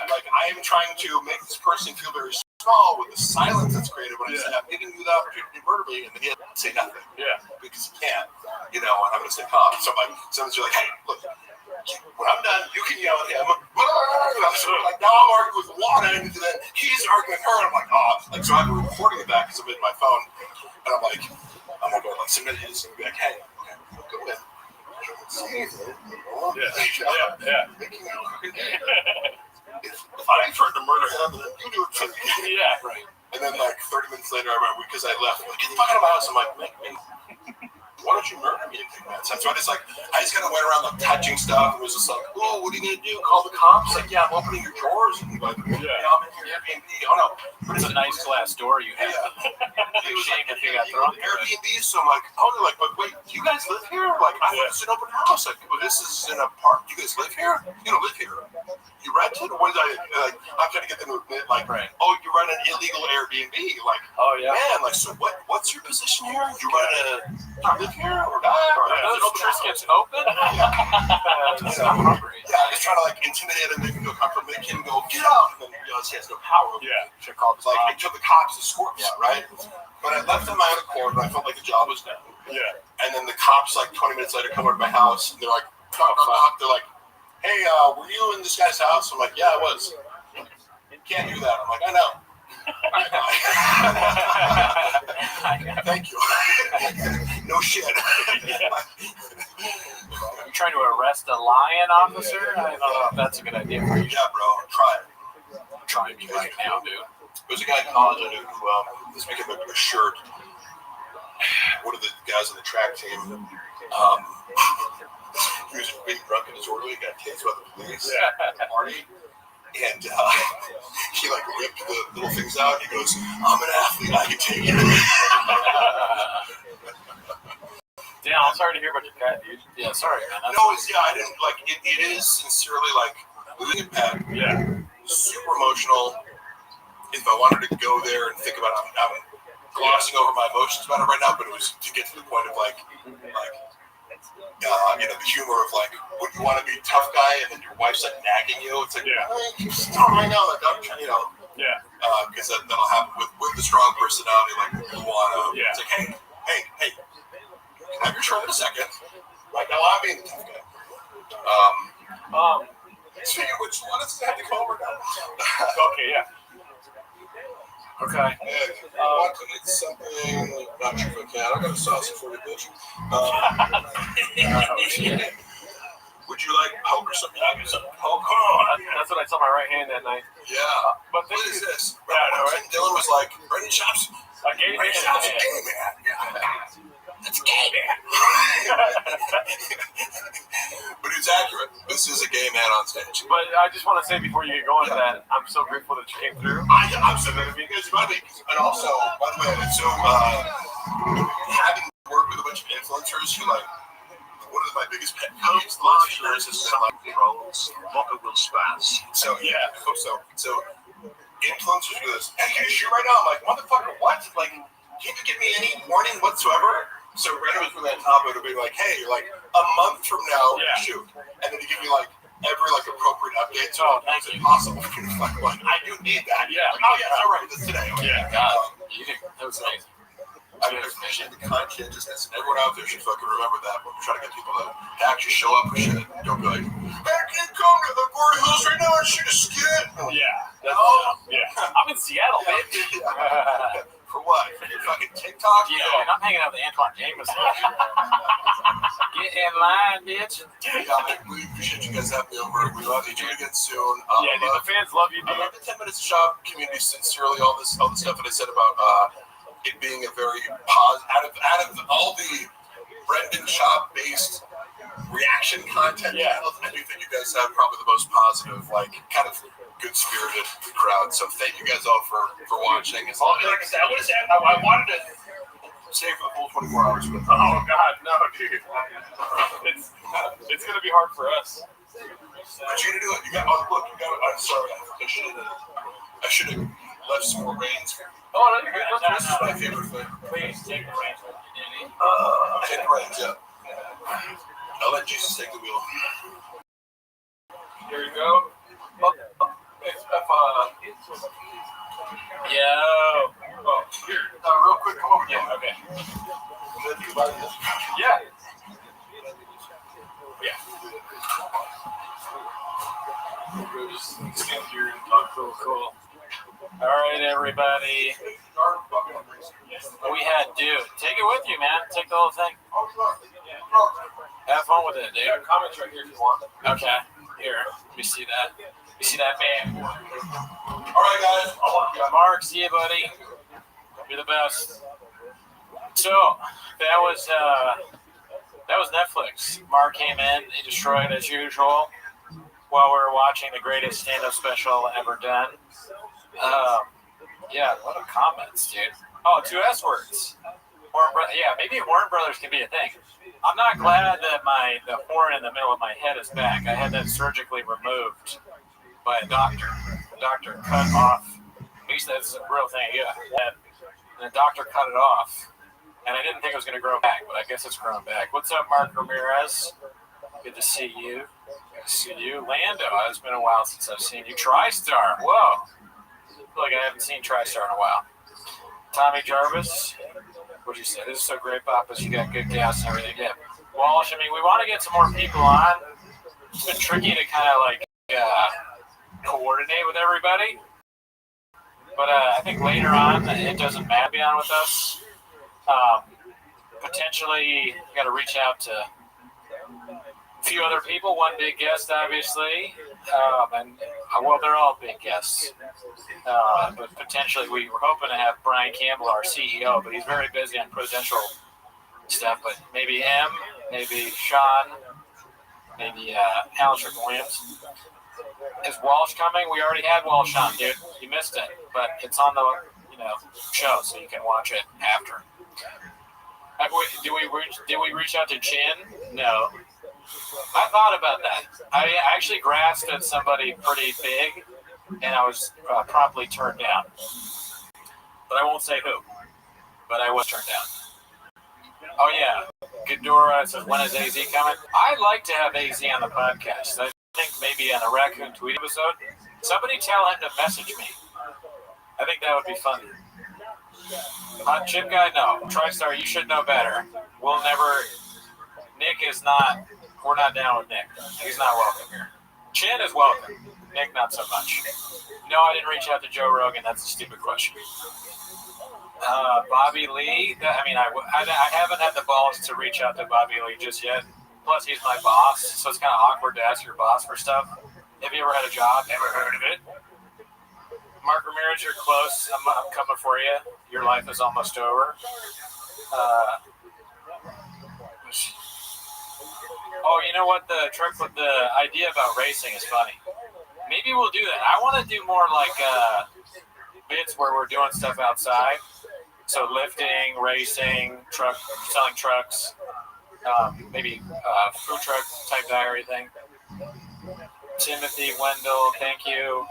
Like I am trying to make this person feel very small with the silence that's created when I say I'm giving you the opportunity to murder me, and then he doesn't say nothing. Yeah, because he can't. You know, and I'm gonna stay calm. So I'm like, someone's like, hey, look, when I'm done, you can yell at him. So like now I'm arguing with Juan, and then he's arguing with her, and I'm like, oh, like so I'm recording it back because I'm in my phone, and I'm like, I'm gonna go like submit this and be like, hey, go in. Yeah. If I threatened to murder him, then you do it for me. Yeah, right. And then like 30 minutes later, I remember because I left, like, get the fuck out of my house. I'm like, why don't you murder me? So I just kind of went around like touching stuff. It was just like, oh, what are you gonna do? Call the cops? Like, yeah, I'm opening your drawers. And like, I'm in here Airbnb. Oh no, but it's a nice glass door you have. It was shame if you got thrown Airbnb. So I'm like, oh, they're like, but wait, do you guys live here? Like, I thought it's an open house. Like, well, this is in a park. You guys live here? You don't live here. You rent it? Or what is I like? I'm trying to get them to admit, like, oh, you run an illegal Airbnb. Like, oh yeah, man. Like, so what's your position here? You run live here or die? Or Triscuit's open? I'm hungry. Yeah, I'm just trying to like intimidate him, make him feel comfortable, make him go get out, and then realize he has no power. Yeah, should call like I took the cops to escort me out, right? But I left on my own accord, but I felt like the job was done. Yeah. And then the cops, like 20 minutes later, come over to my house, and they're like, they're like, hey, were you in this guy's house? I'm like, yeah, I was. You can't do that. I'm like, I know. Thank you. No shit. You're trying to arrest a lion officer? I don't know if that's a good idea for you. Yeah, bro. Try it. I'm trying to right now, dude. There's a guy in college I knew who this became a shirt. One of the guys on the track team, he was being drunk and disorderly, got tased by the police at the party. And he like ripped the little things out. He goes, I'm an athlete, I can take it. Damn, I'm sorry to hear about your cat, dude. Yeah, sorry, man. No, I didn't like it. It is sincerely like losing a pet. Yeah. Super emotional. If I wanted to go there and think about it, I'm glossing over my emotions about it right now, but it was to get to the point of like you know, the humor of like, would you want to be a tough guy and then your wife's like nagging you? It's like, I know, like, I'm trying, you know, because that'll happen with the strong personality, like you want to. It's like, hey, can I have your shirt in a second? Right now, I'm being the tough guy. Speaking of which, why does it have to come over now? Okay, yeah. Okay. And if you want to eat something, not sure if I can. I got a sausage for you, bitch. Would you like poke or something? I got some poke. That's what I saw my right hand that night. Yeah. But what is this? Dylan was like, Brendan Shops. Brendan Shops, a gay man. That's gay man. But it's accurate. This is a gay man on stage. But I just want to say before you get going to that, I'm so grateful that you came through. I'm so grateful because and also, by the way, so having worked with a bunch of influencers who like one of my biggest pet peeves the last few years has been like Walker will spaz. So yeah, I hope so. So influencers do this. Hey, can you shoot right now? I'm like, motherfucker, what? Like, can't you give me any warning whatsoever? So Brandon was from that top, it would be like, hey, like a month from now, shoot, and then he give me like every like appropriate appropriate updates.
Oh,
It was impossible for you to fucking like, I do need that.
Yeah.
Like, oh, yeah, all right, this today. Okay.
Yeah, God, that was amazing.
I appreciate the conscientiousness. Everyone out there should fucking remember that when we're trying to get people to actually show up for shit. Don't be like, I can't come to the Gordon Hills right now and shoot a skit.
Yeah.
Yeah. I'm in Seattle, bitch.
For what? For your fucking TikTok?
Yeah, and I'm hanging out with Antoine Jameson. Get in line, bitch.
Yeah, we appreciate you guys having me over. We love you. Do it again soon.
Yeah, dude, the fans love you,
I
dude.
love the 10 Minutes Shop community sincerely. All the stuff that I said about it being a very positive, out of all the Brendan Shop based reaction content channels, I do think you guys have probably the most positive, like kind of good spirited crowd. So thank you guys all for watching. It's all, like I said, I wanted to stay for the full 24 hours, but
Oh God, no, dude. It's gonna be hard for us.
but you gotta do it. You got look. You got. I'm sorry. I should have left some more reins.
Oh, no, you're good.
This is my favorite thing.
Please take the reins.
Take the reins, yeah. I'll let Jesus take the wheel.
Here you go.
Yo.
Oh, here.
Real quick, come over.
Yeah, okay.
Yeah.
We'll just stand here and talk real cool.
All right, everybody. We had dude. Take it with you, man. Take the whole thing. Have fun with it, dude.
Comments right here if you want.
Okay. Here. Let me see that. You see that, man?
All right, guys.
Mark, see you, buddy. You're the best. So that was Netflix. Mark came in, he destroyed as usual while we were watching the greatest stand-up special ever done. Yeah, what are comments, dude? Oh, 2 S words. Maybe Warren Brothers can be a thing. I'm not glad that the horn in the middle of my head is back. I had that surgically removed by a doctor. The doctor cut off. At least that's a real thing. Yeah, and the doctor cut it off, and I didn't think it was going to grow back, but I guess it's grown back. What's up, Mark Ramirez? Good to see you. Good to see you, Lando. It's been a while since I've seen you. TriStar. Whoa. Look, I haven't seen TriStar in a while. Tommy Jarvis. What'd you say? This is so great, Papas. You got good gas and everything. Yeah. Walsh, I mean, we want to get some more people on. It's been tricky to kind of like coordinate with everybody. But I think later on, it doesn't matter to be on with us. Potentially, you got to reach out to a few other people. One big guest, obviously. Well, they're all big guests. But potentially, we were hoping to have Brian Campbell, our CEO, but he's very busy on presidential stuff. But maybe him, maybe Sean, maybe Alan Strickland-Williams. Is Walsh coming? We already had Walsh on, dude. You missed it, but it's on the show, so you can watch it after. Did we reach out to Chin? No. I thought about that. I actually grasped at somebody pretty big, and I was promptly turned down. But I won't say who. But I was turned down. Oh yeah, Ghidorah says, when is AZ coming? I'd like to have AZ on the podcast. I think maybe on a Raccoon Tweet episode. Somebody tell him to message me. I think that would be fun. Hot chip guy, no. TriStar, you should know better. We'll never. Nick is not. We're not down with Nick. He's not welcome here. Chin is welcome. Nick, not so much. No, I didn't reach out to Joe Rogan. That's a stupid question. Bobby Lee. I haven't had the balls to reach out to Bobby Lee just yet. Plus, he's my boss, so it's kind of awkward to ask your boss for stuff. Have you ever had a job? Never heard of it. Mark Ramirez, you're close. I'm coming for you. Your life is almost over. You know what? The trick with the idea about racing is funny. Maybe we'll do that. I want to do more like bits where we're doing stuff outside. So lifting, racing, selling trucks, maybe food truck type diary thing. Timothy Wendell, thank you.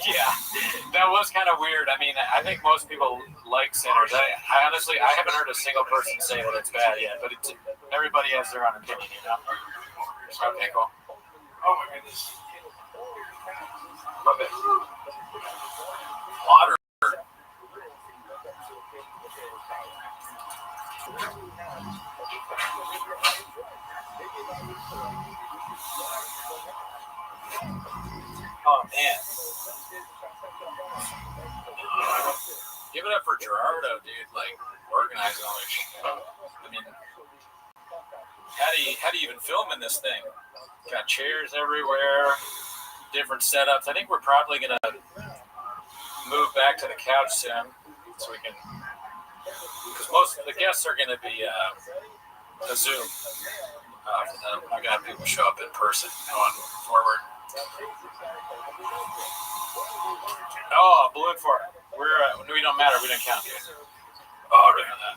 Yeah, that was kind of weird. I mean, I think most people like Sinners. I honestly haven't heard a single person say that it's bad yet, but everybody has their own opinion, you know? Okay, cool. Oh my goodness.
My bad.
Water. Oh man. Give it up for Gerardo, dude. Like organizing all this shit. I mean, how do you even film in this thing? Got chairs everywhere, different setups. I think we're probably gonna move back to the couch soon, so we can, because most of the guests are gonna be a Zoom. I got people show up in person going forward. Oh, balloon fort. We don't matter. We don't count. Oh, we're doing that.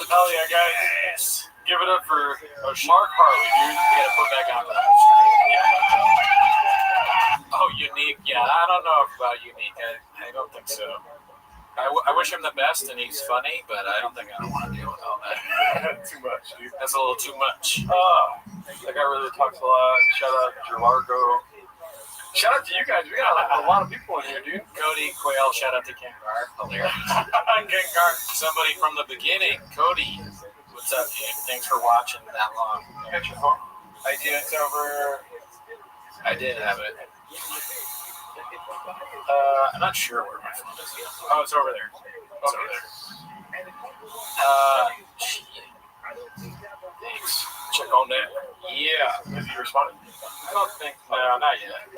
Hell yeah, guys.
Yes.
Give it up for Mark Harley, dude.
We gotta put back on that. Oh, Unique. Yeah, I don't know about Unique. I don't think so. I wish him the best, and he's funny, but I don't think I want to deal with all that.
Too much, dude.
That's a little too much.
That guy really talks a lot. Shout out to Gerardo. Shout out to you guys. We got a lot of people in here, dude.
Cody Quayle, shout out to Kengar. Hilarious.
Kengar.
Somebody from the beginning. Cody, what's up, dude? Thanks for watching that long.
You got your phone?
I did. It's over. I did have it. I'm not sure where my phone is. Oh, it's over there. It's over there. Thanks.
Check on that.
Yeah.
Is he responding?
I don't think. No, not yet.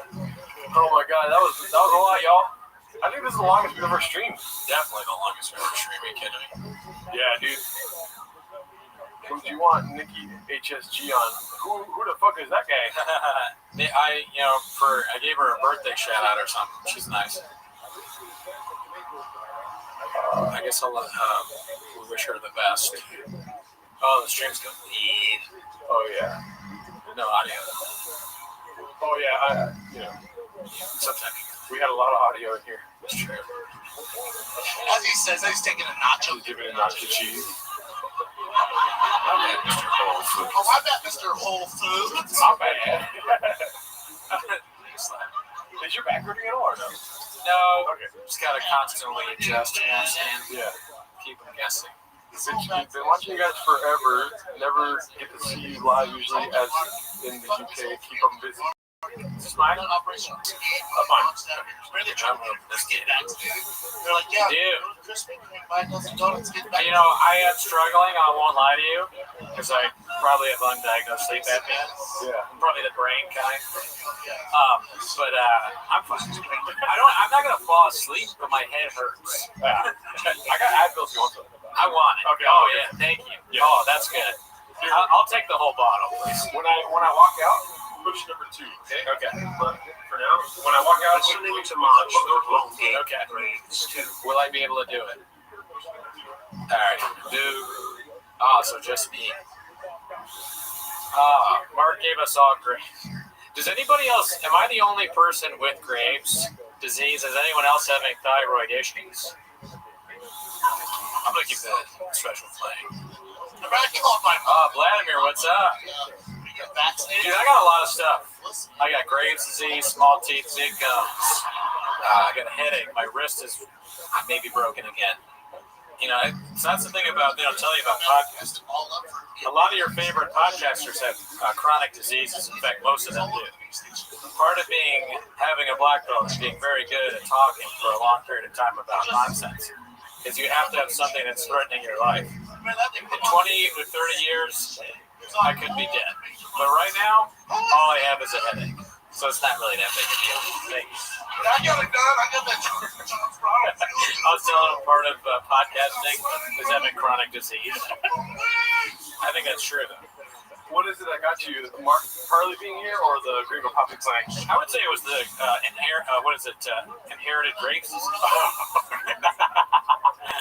Oh my god, that was a lot, y'all. I think this is the longest we've ever streamed.
Definitely the longest we've ever streamed. Are you kidding me?
Yeah, dude. Who do you want Nikki HSG on? Who the fuck is that guy?
I gave her a birthday shout out or something. She's nice. I guess I'll we wish her the best. Oh, the stream's complete.
Oh yeah.
No audio.
Oh yeah.
Sometimes
we had a lot of audio in here.
it's true.
As he says, he's taking a nacho.
Give it a nacho cheese.
Okay, Mr. Whole Foods.
Oh, I bet Mr. Whole Foods.
Not bad. Is your back hurting at all or no?
No.
Okay.
Just gotta constantly adjust. You know what I'm saying?
Yeah.
Keep them guessing.
Been watching you guys forever. Never get to see you live usually as in the UK. Keep them busy.
Is this mine?
Operation
Fine.
Where they trying to get back to? They're like, yeah,
Dude.
go to Crispy Kreme, buy a dozen donuts, get back.
You know, I am struggling, I won't lie to you, because I probably have undiagnosed sleep apnea.
Yeah.
Probably the brain kind. But I'm fine. I'm not gonna fall asleep, but my head hurts.
I got Advil if you want some.
I want it.
Okay.
Oh yeah, thank you.
Yeah.
Oh, that's good. I'll take the whole bottle, please.
When I walk out, push number 2. Okay.
Okay.
But for now, when I walk out,
Listening to March,
Okay. Will I be able to do it? All right. So just me. Mark gave us all grapes. Does anybody else? Am I the only person with Graves' disease? Does anyone else have any thyroid issues? I'm gonna keep that special flame. Vladimir, what's up? Dude, I got a lot of stuff. I got Graves' disease, small teeth, big gums. I got a headache. My wrist is maybe broken again. You know, so that's the thing about, they don't tell you about podcasts. A lot of your favorite podcasters have chronic diseases. In fact, most of them do. Part of having a black belt and being very good at talking for a long period of time about nonsense is you have to have something that's threatening your life. In 20 or 30 years, I could be dead. But right now, all I have is a headache. So it's not really that big a deal. Thanks.
I got it done. I got that.
I was telling him part of podcasting is having chronic disease. I think that's true, though.
What is it that got you? Mark Harley being here or the Gringo Poppy playing?
I would say it was the inherited grapes.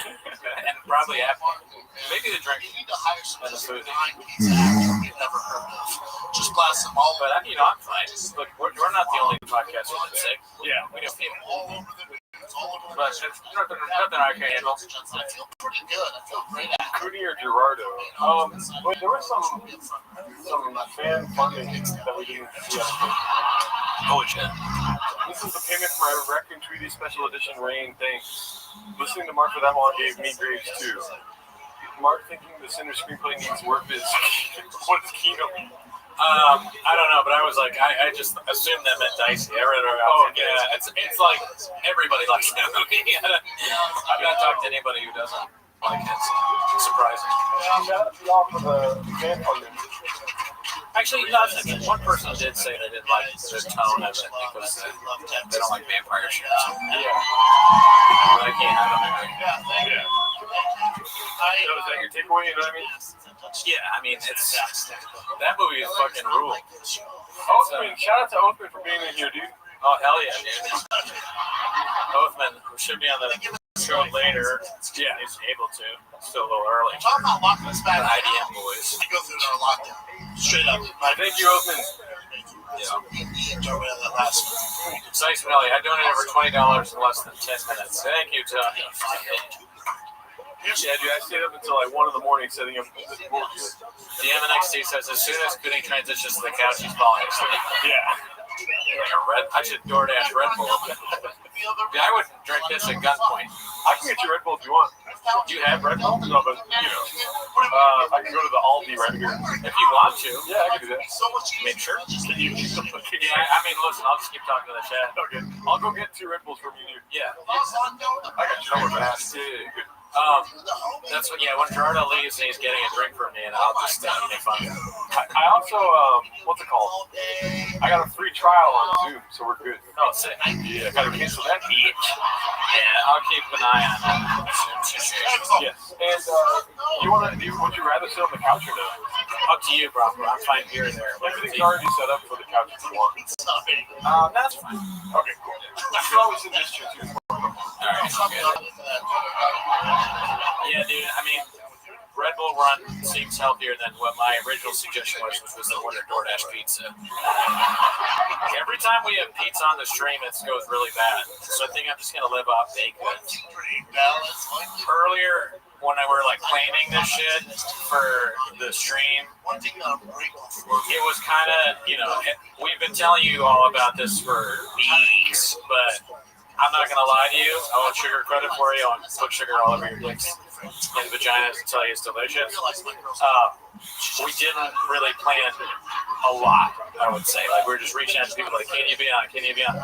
And probably apple. Maybe the drink.
You need to hire some
And the food.
you've never heard of. Just blast them all
But I'm fine. Look, we're not the only podcast that's sick.
Yeah.
We know people.
all over the
But it's nothing I can handle.
I feel pretty good. I feel great at it.
Cootie or Gerardo? Wait, there was some fan funding that we didn't see.
Holy shit.
This is the payment for my Raccoon Tweety Special Edition Rain. Thanks. Listening to Mark for that long gave me grades too. Mark thinking the center screenplay needs work is what is Kino?
I don't know, but I was like, I just assumed that meant Dicey. I read it. Oh yeah, it's like everybody likes that movie. I've not talked to anybody who doesn't like it. It's surprising.
Shout out to y'all for the fan funding.
Actually, no, one person did say they didn't like the tone of it because they don't like vampire shit.
Yeah.
But I don't agree.
Yeah. So is that your takeaway? You know what I mean?
Yeah, I mean, it's that movie is fucking rule.
Oathman, shout out to Oathman for being in here, dude.
Oh, hell yeah, dude. Oathman, who should be on the show later. Yeah, he's able to. It's still a little early.
Talk about locking us back.
IDM boys.
We go through our lockdown. Straight up.
Thank you, Oathman.
Yeah.
We enjoyed that last one.
Sice Melly, I donated over $20 in less than 10 minutes. Thank you, Tony.
Yeah, dude, I stayed up until like 1 in the morning setting up.
The MNXT says as soon as Gooding transitions to the couch, he's falling asleep.
Yeah.
Like I should DoorDash Red Bull. Yeah, I would drink this at gunpoint.
I can get you Red Bull if you want.
Do you have Red Bull?
No, but you know, I can go to the Aldi right here.
If you want to.
Yeah, I can do that.
Make sure.
Can you?
Yeah, I mean, listen, I'll just keep talking to the chat.
Okay. I'll go get 2 Red Bulls from you.
Yeah.
I got you number fast. Yeah, good.
That's what. Yeah, when Gerardo leaves and he's getting a drink from me, and I'll just make fun of him.
I also, what's it called? I got a free trial on Zoom, so we're good.
Oh, sick.
Yeah, gotta cancel that bitch.
Yeah, I'll keep an eye on that.
Yes. And would you rather sit on the couch or no?
Up to you, bro. I'm fine here and there.
Everything's already set up for the couch if you want.
That's fine.
Okay, cool. You can always sit this chair too.
Alright, yeah, dude, I mean, Red Bull Run seems healthier than what my original suggestion was, which was to order DoorDash pizza. Every time we have pizza on the stream, it goes really bad. So I think I'm just going to live off baked goods. Earlier, when I were like planning this shit for the stream, it was kind of, we've been telling you all about this for weeks, but I'm not going to lie to you. I won't sugarcoat it for you. I won't put sugar all over your dicks and vaginas and tell you it's delicious. We didn't really plan a lot, I would say. Like, we were just reaching out to people like, can you be on? Can you be on?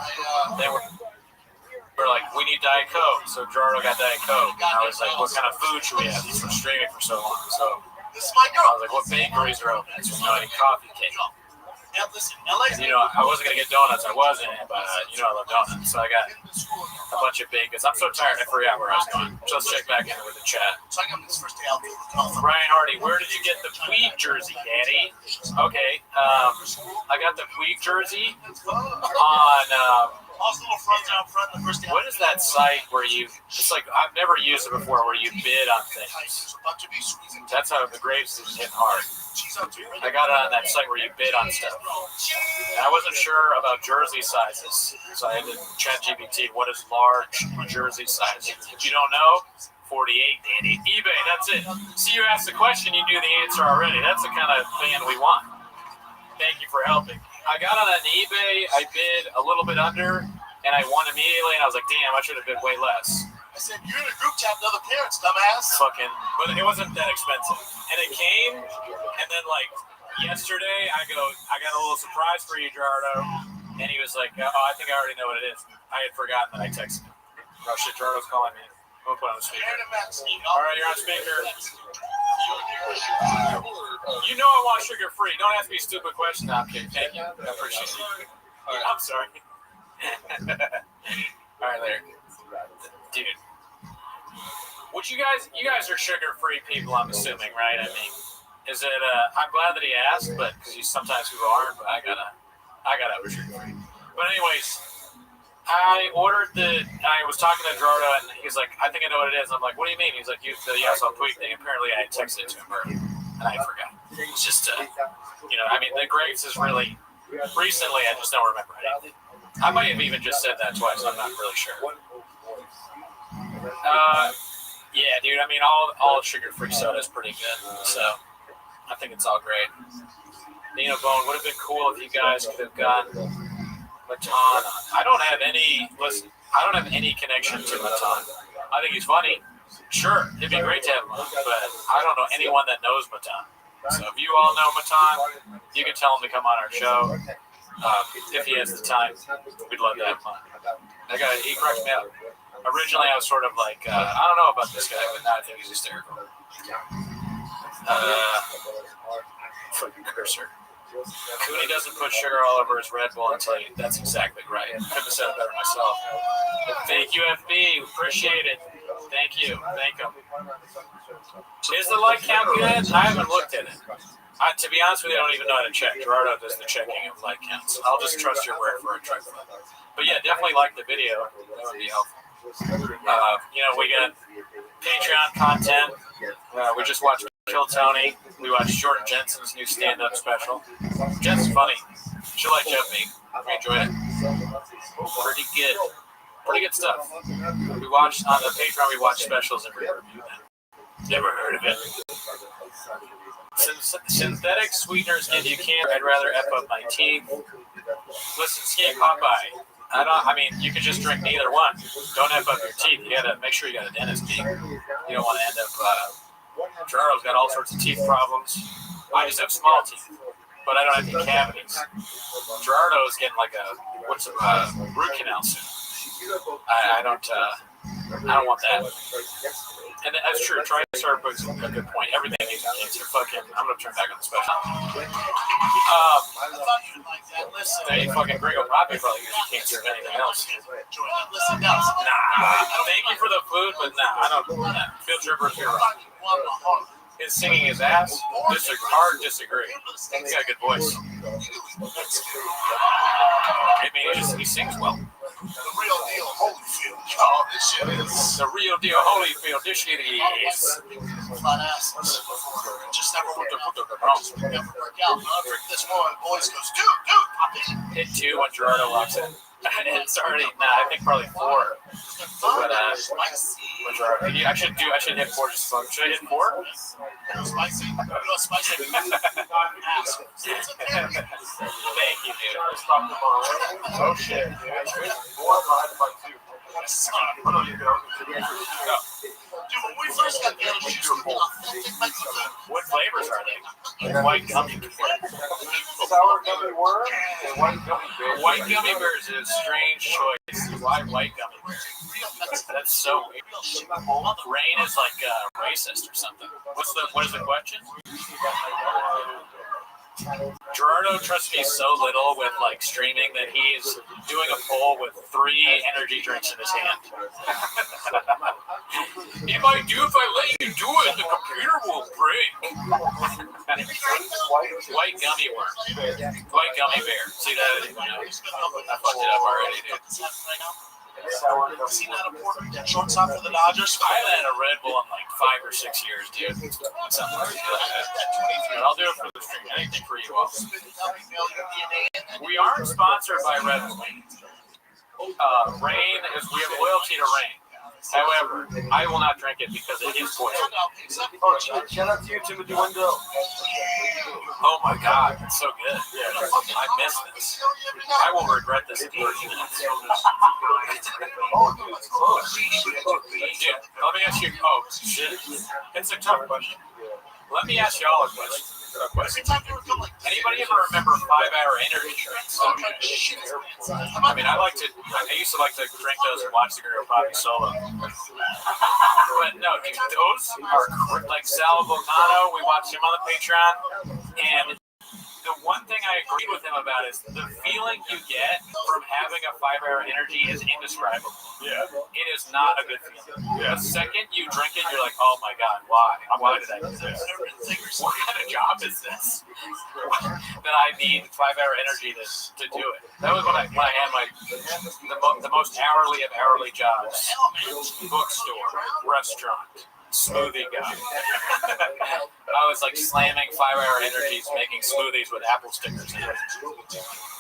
Then we're like, we need Diet Coke. So Gerardo got Diet Coke. And I was like, what kind of food should we have? He's been streaming for so long. So I was like, what bakeries are open? So I need coffee cake. I wasn't going to get donuts. I wasn't, but I love donuts. So I got a bunch of bagels. I'm so tired, I forgot where I was going. Just check back in with the chat. Ryan Hardy, where did you get the Puig jersey, Daddy? Okay, I got the Puig jersey on, what is that site where it's like, I've never used it before, where you bid on things. That's how the Graves is hitting hard. I got it on that site where you bid on stuff. And I wasn't sure about jersey sizes, so I had to chat GPT, what is large jersey size? If you don't know, 48, Danny. eBay, that's it. See, you asked the question, you knew the answer already. That's the kind of fan we want. Thank you for helping. I got on an eBay, I bid a little bit under, and I won immediately, and I was like, damn, I should have bid way less.
I said, you're in a group chat with other parents, dumbass.
But it wasn't that expensive. And it came, and then, like, yesterday, I got a little surprise for you, Gerardo. And he was like, oh, I think I already know what it is. I had forgotten that I texted him. Oh, shit, Gerardo's calling me. We'll put on the speaker. All right, you're on speaker. You know I want sugar-free. Don't ask me a stupid question. No, okay, thank you. I appreciate it. I'm sorry. All right, later. Dude. Would you guys are sugar-free people, I'm assuming, right? I mean, is it, I'm glad that he asked, but, because sometimes people aren't, but I gotta have a sugar-free. But anyways, I was talking to Gerardo, and he's like, I think I know what it is. I'm like, what do you mean? He's like, the Yassau Puig thing. Apparently, I texted it to him earlier, and I forgot. It's just, I mean, the Graves is really, recently, I just don't remember anything. I might have even just said that twice. I'm not really sure. Yeah, dude. I mean, all sugar-free soda is pretty good. So I think it's all great. Nino Bone would have been cool if you guys could have gone Matan. I don't have any. Listen, I don't have any connection to Matan. I think he's funny. Sure, it'd be great to have him on, but I don't know anyone that knows Matan. So if you all know Matan, you can tell him to come on our show. If he has the time, we'd love to have him on. That guy, he cracks me up. Originally, I was sort of like, I don't know about this guy, but now I think he's hysterical. Fucking cursor. Cooney doesn't put sugar all over his Red Bull until you. That's exactly right. Couldn't have said it better myself. Thank you, FB. Appreciate it. Thank you. Thank him. Is the like count good? I haven't looked at it. To be honest with you, I don't even know how to check. Gerardo does the checking of like counts. I'll just trust your word for it. But yeah, definitely like the video. That would be helpful. We got Patreon content. We just watched Kill Tony. We watched Jordan Jensen's new stand-up special. Jensen's funny. She like Jeff me. We enjoyed it. Pretty good. Pretty good stuff. We watched on the Patreon. We watched specials and review them. Never heard of it. Synthetic sweeteners give you cancer. I'd rather F up my teeth. Listen, Skinny Popeye. You could just drink neither one. Don't F up your teeth. You gotta make sure you got a dentist teeth. You don't want to end up. Gerardo's got all sorts of teeth problems. I just have small teeth, but I don't have any cavities. Gerardo's getting like a root canal soon. I don't want that. And that's true. Triceratops is a good point. Everything needs cancer. I'm gonna turn back on the special. They fucking Gringo Poppy probably uses cancer if anything else. Nah. Thank you for the food, but nah, I don't. Field tripper, you're wrong. His singing his ass. Hard disagree. He's got a good voice. He sings well.
The real deal, Holyfield. Oh, this shit is
the real deal, Holyfield. This shit is
flat asses. Just never work out. I'll drink this one. Boys goes, dude.
Hit 2 when Gerardo walks in. It's already I think probably 4. But when Gerardo, I should hit 4 just fun. Should I hit 4?
Spicy. Spicy.
Thank you, dude.
Oh shit.
Dude, when we first got the other shoes,
what flavors are they? White gummy bears.
Sour gummy worm and white gummy bears.
White gummy bears is a strange choice. Why white gummy bears? That's so weird. Rain is like racist or something. What is the question? Gerardo trusts me so little with streaming that he's doing a poll with 3 energy drinks in his hand. If I let you do it, the computer will break. White gummy worm. White gummy bear. See that? I fucked it up already, dude.
Seen that important shortstop for the Dodgers?
I haven't had a Red Bull in 5 or 6 years, dude. Something like that. I'll do it for the stream. Anything for you all. We aren't sponsored by Red Bull. Rain is. We have loyalty to Rain. However, I will not drink it because it is poison.
Shout out to you, Timothy Wendell.
Oh my God, it's so good. Yeah, I miss this. I will regret this in 30 minutes. Dude, let me ask you. Oh, shit. It's a tough question. Let me ask y'all a question. Anybody ever remember 5-hour energy drinks? I used to like to drink those and watch the Gringo Poppy solo. But no, dude, those are like Sal Volcano. We watched him on the Patreon, and the one thing I agree with him about is the feeling you get from having a 5-hour energy is indescribable.
Yeah.
It is not a good feeling. Yeah. The second you drink it, you're like, oh my God, why? Why did I do this? What kind of job is this? That I need 5-hour energy to do it. That was when I had the most hourly of hourly jobs. Bookstore, restaurant, smoothie guy. I was slamming 5-hour energies, making smoothies with apple stickers in it.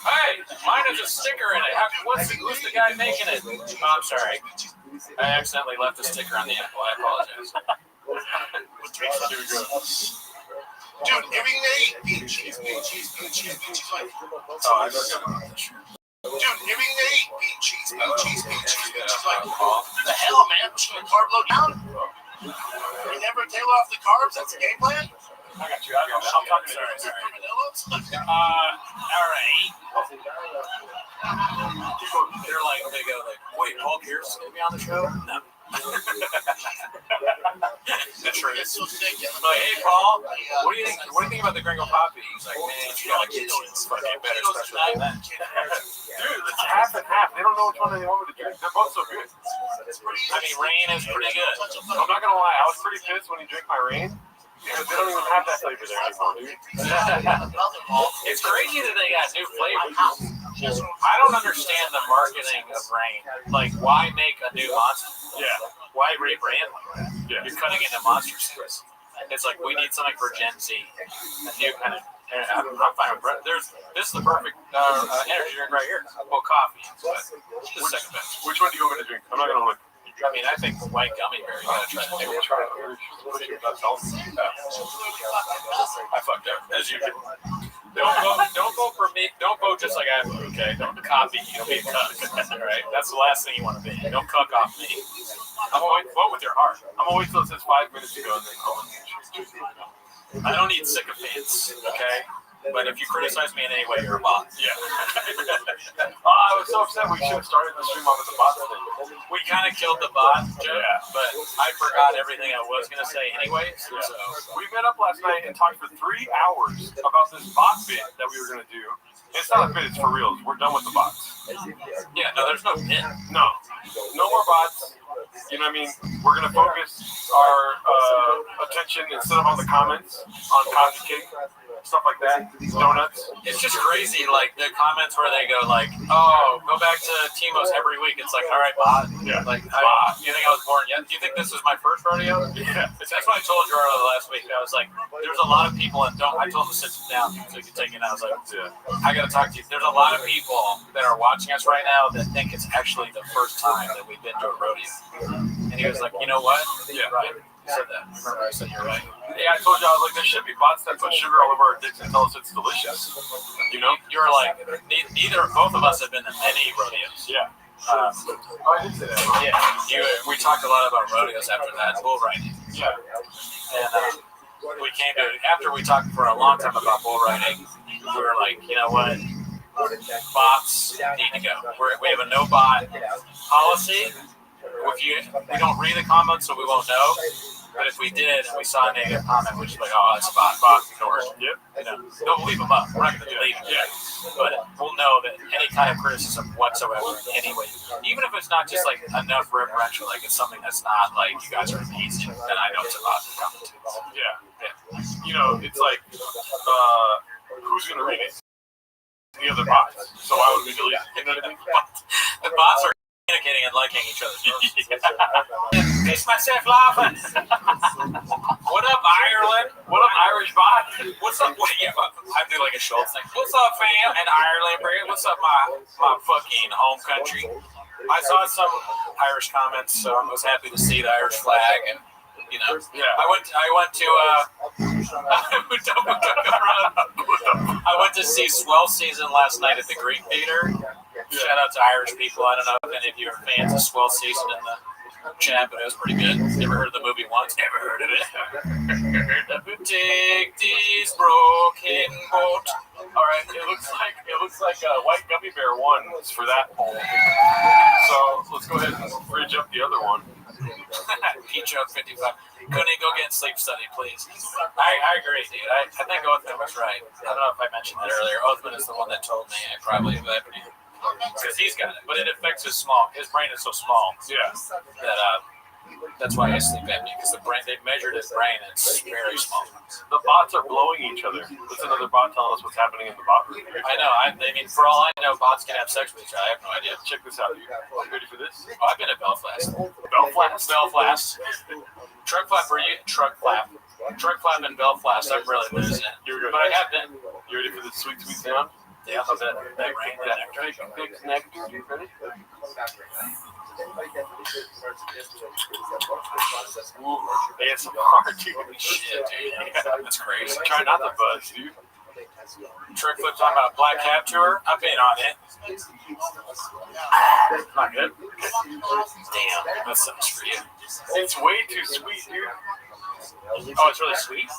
Hey, mine has a sticker in it. Who's the guy making it? Oh, I'm sorry. I accidentally left a sticker on the apple. I apologize.
Dude, every day, bean cheese.
Oh, I forgot about this.
give me beet cheese. She's like, what the hell, man? Should we carb load down? You never tail off the carbs? That's a game plan?
I got you. I'm talking sorry.
All right. They're like, they go like, wait, Paul Pierce gonna be on the show? No. That's right.
It's so sick.
Like, hey, Paul, what do you think? What do you think about the Gringo Poppy? He's like, man, you gotta get it's fucking better, especially than that.
Dude, it's half and half. They don't know which one they want me to drink. They're both so good.
I mean, Rain is pretty good.
I'm not gonna lie. I was pretty pissed when he drank my Rain. Because they don't even have that flavor there anymore, dude.
It's crazy that they got new flavors. I don't understand the marketing of Rain. Like, why make a new monster?
Yeah.
Why rebrand like that?
Yeah.
You're cutting into monster series. It's like, we need something for Gen Z. A new kind of. I'm fine with Brett. This is the perfect energy drink right here. Well, coffee. But just the second best.
Which one do you want me to drink? I'm not gonna look.
I mean, I think white gummy bear. You gotta try the new one. I fucked up. As you do. Don't vote for me. Don't vote just like I vote, okay? Don't copy me. Don't be a cuck. Right? That's the last thing you want to be. Don't cuck off me. Vote with your heart.
I'm gonna wait till it says 5 minutes ago and then call it.
I don't need sycophants, okay? But if you criticize me in any way, you're a bot.
Yeah. I was so upset we should have started the stream off with the bot thing.
We kind of killed the bot joke, but I forgot everything I was going to say anyways.
Yeah.
So
We met up last night and talked for 3 hours about this bot bit that we were going to do. It's not a bit, it's for reals. We're done with the bots.
yeah, no, there's no pin.
No. No more bots. You know what I mean? We're going to focus our attention instead of on the comments, on coffee cake, stuff like that, donuts.
It's just crazy, like the comments where they go like, "Oh, go back to Timo's every week." It's like, all right, bot.
Yeah.
Like, you think I was born yet? Do you think this is my first rodeo?
Yeah.
That's what I told Gerardo last week. I was like, there's a lot of people that don't. I told him to sit down so he could take it. I was like, I gotta talk to you. There's a lot of people that are watching us right now that think it's actually the first time that we've been to a rodeo. And he was like, you know what?
Yeah.
Right. He said that. Remember, I said you're right.
Yeah, I told you, I was like, there should be bots that put sugar all over our dicks and tell us it's delicious. You know?
You're like, both of us have been to many rodeos.
Yeah.
I
did say that.
Yeah. We talked a lot about rodeos after that. Bull riding.
Yeah.
And we came to, after we talked for a long time about bull riding, we were like, you know what? Bots need to go. We have a no bot policy. We don't read the comments, so we won't know. But if we did and we saw a negative comment, we'd just be like, oh, it's a bot, ignore it.
Yep.
You know, don't leave them up. We're not going to delete them.
Yeah.
But we'll know that any kind of criticism whatsoever, anyway, even if it's not just like enough reverential, like it's something that's not like you guys are amazing, then I know it's a bot comment.
Yeah. You know, it's like, who's going to read it? The other bots. So why would we delete it? You know what I mean?
The bots are communicating and liking each other's posts. Makes myself laughing. What up, Ireland? What up, Irish bot? What's up? I do like a Schultz thing. What's up, fam? And Ireland, Brad? What's up, my fucking home country? I saw some Irish comments, so I was happy to see the Irish flag and. You know,
yeah.
I went to see Swell Season last night at the Greek Theater. Shout out to Irish people. I don't know if any of you are fans of Swell Season in the chat, but it was pretty good. Never heard of the movie once. Never heard of it. Take this broken boat.
All right, it looks like White Gummy Bear won for that poll. So let's go ahead and bridge up the other one.
Peach Oak 55. Couldn't go get sleep study, please. I agree, dude. I think Oathman was right. I don't know if I mentioned that earlier. Oathman is the one that told me I probably have epilepsy. Because he's got it, but it affects his brain is so small.
Yeah.
That that's why I sleep apnea, because they measured his brain and it's very small.
The bots are blowing each other. That's another bot telling us what's happening in the bot room.
I know. I mean, for all I know, bots can have sex with each other. I have no idea.
Check this out. You ready for this?
Oh, I've been at Belfast.
Belfast.
Truck flap in Belfast. I'm really losing it. But I have been.
You ready for this sweet sound?
Yeah, that rain, that nectar.
Big nectar. You ready?
Ooh, ASMR, dude. Shit, dude. Yeah, that's crazy.
Try not to buzz, dude.
Trick flip talking about Black Cab Tour. I've been on it. Not good. Damn, that sucks for you.
It's way too sweet, dude.
Oh, it's really sweet?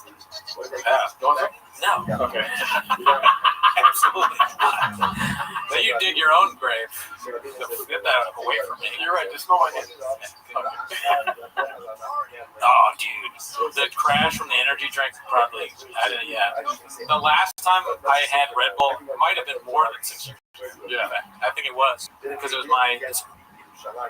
Yeah. You want some?
No.
Okay.
Absolutely not. Then you dig your own grave. Get that away from me.
You're right. Just smell my hand.
Oh, dude. The crash from the energy drink probably, The last time I had Red Bull might have been more than 6 years.
Yeah.
I think it was. Because it was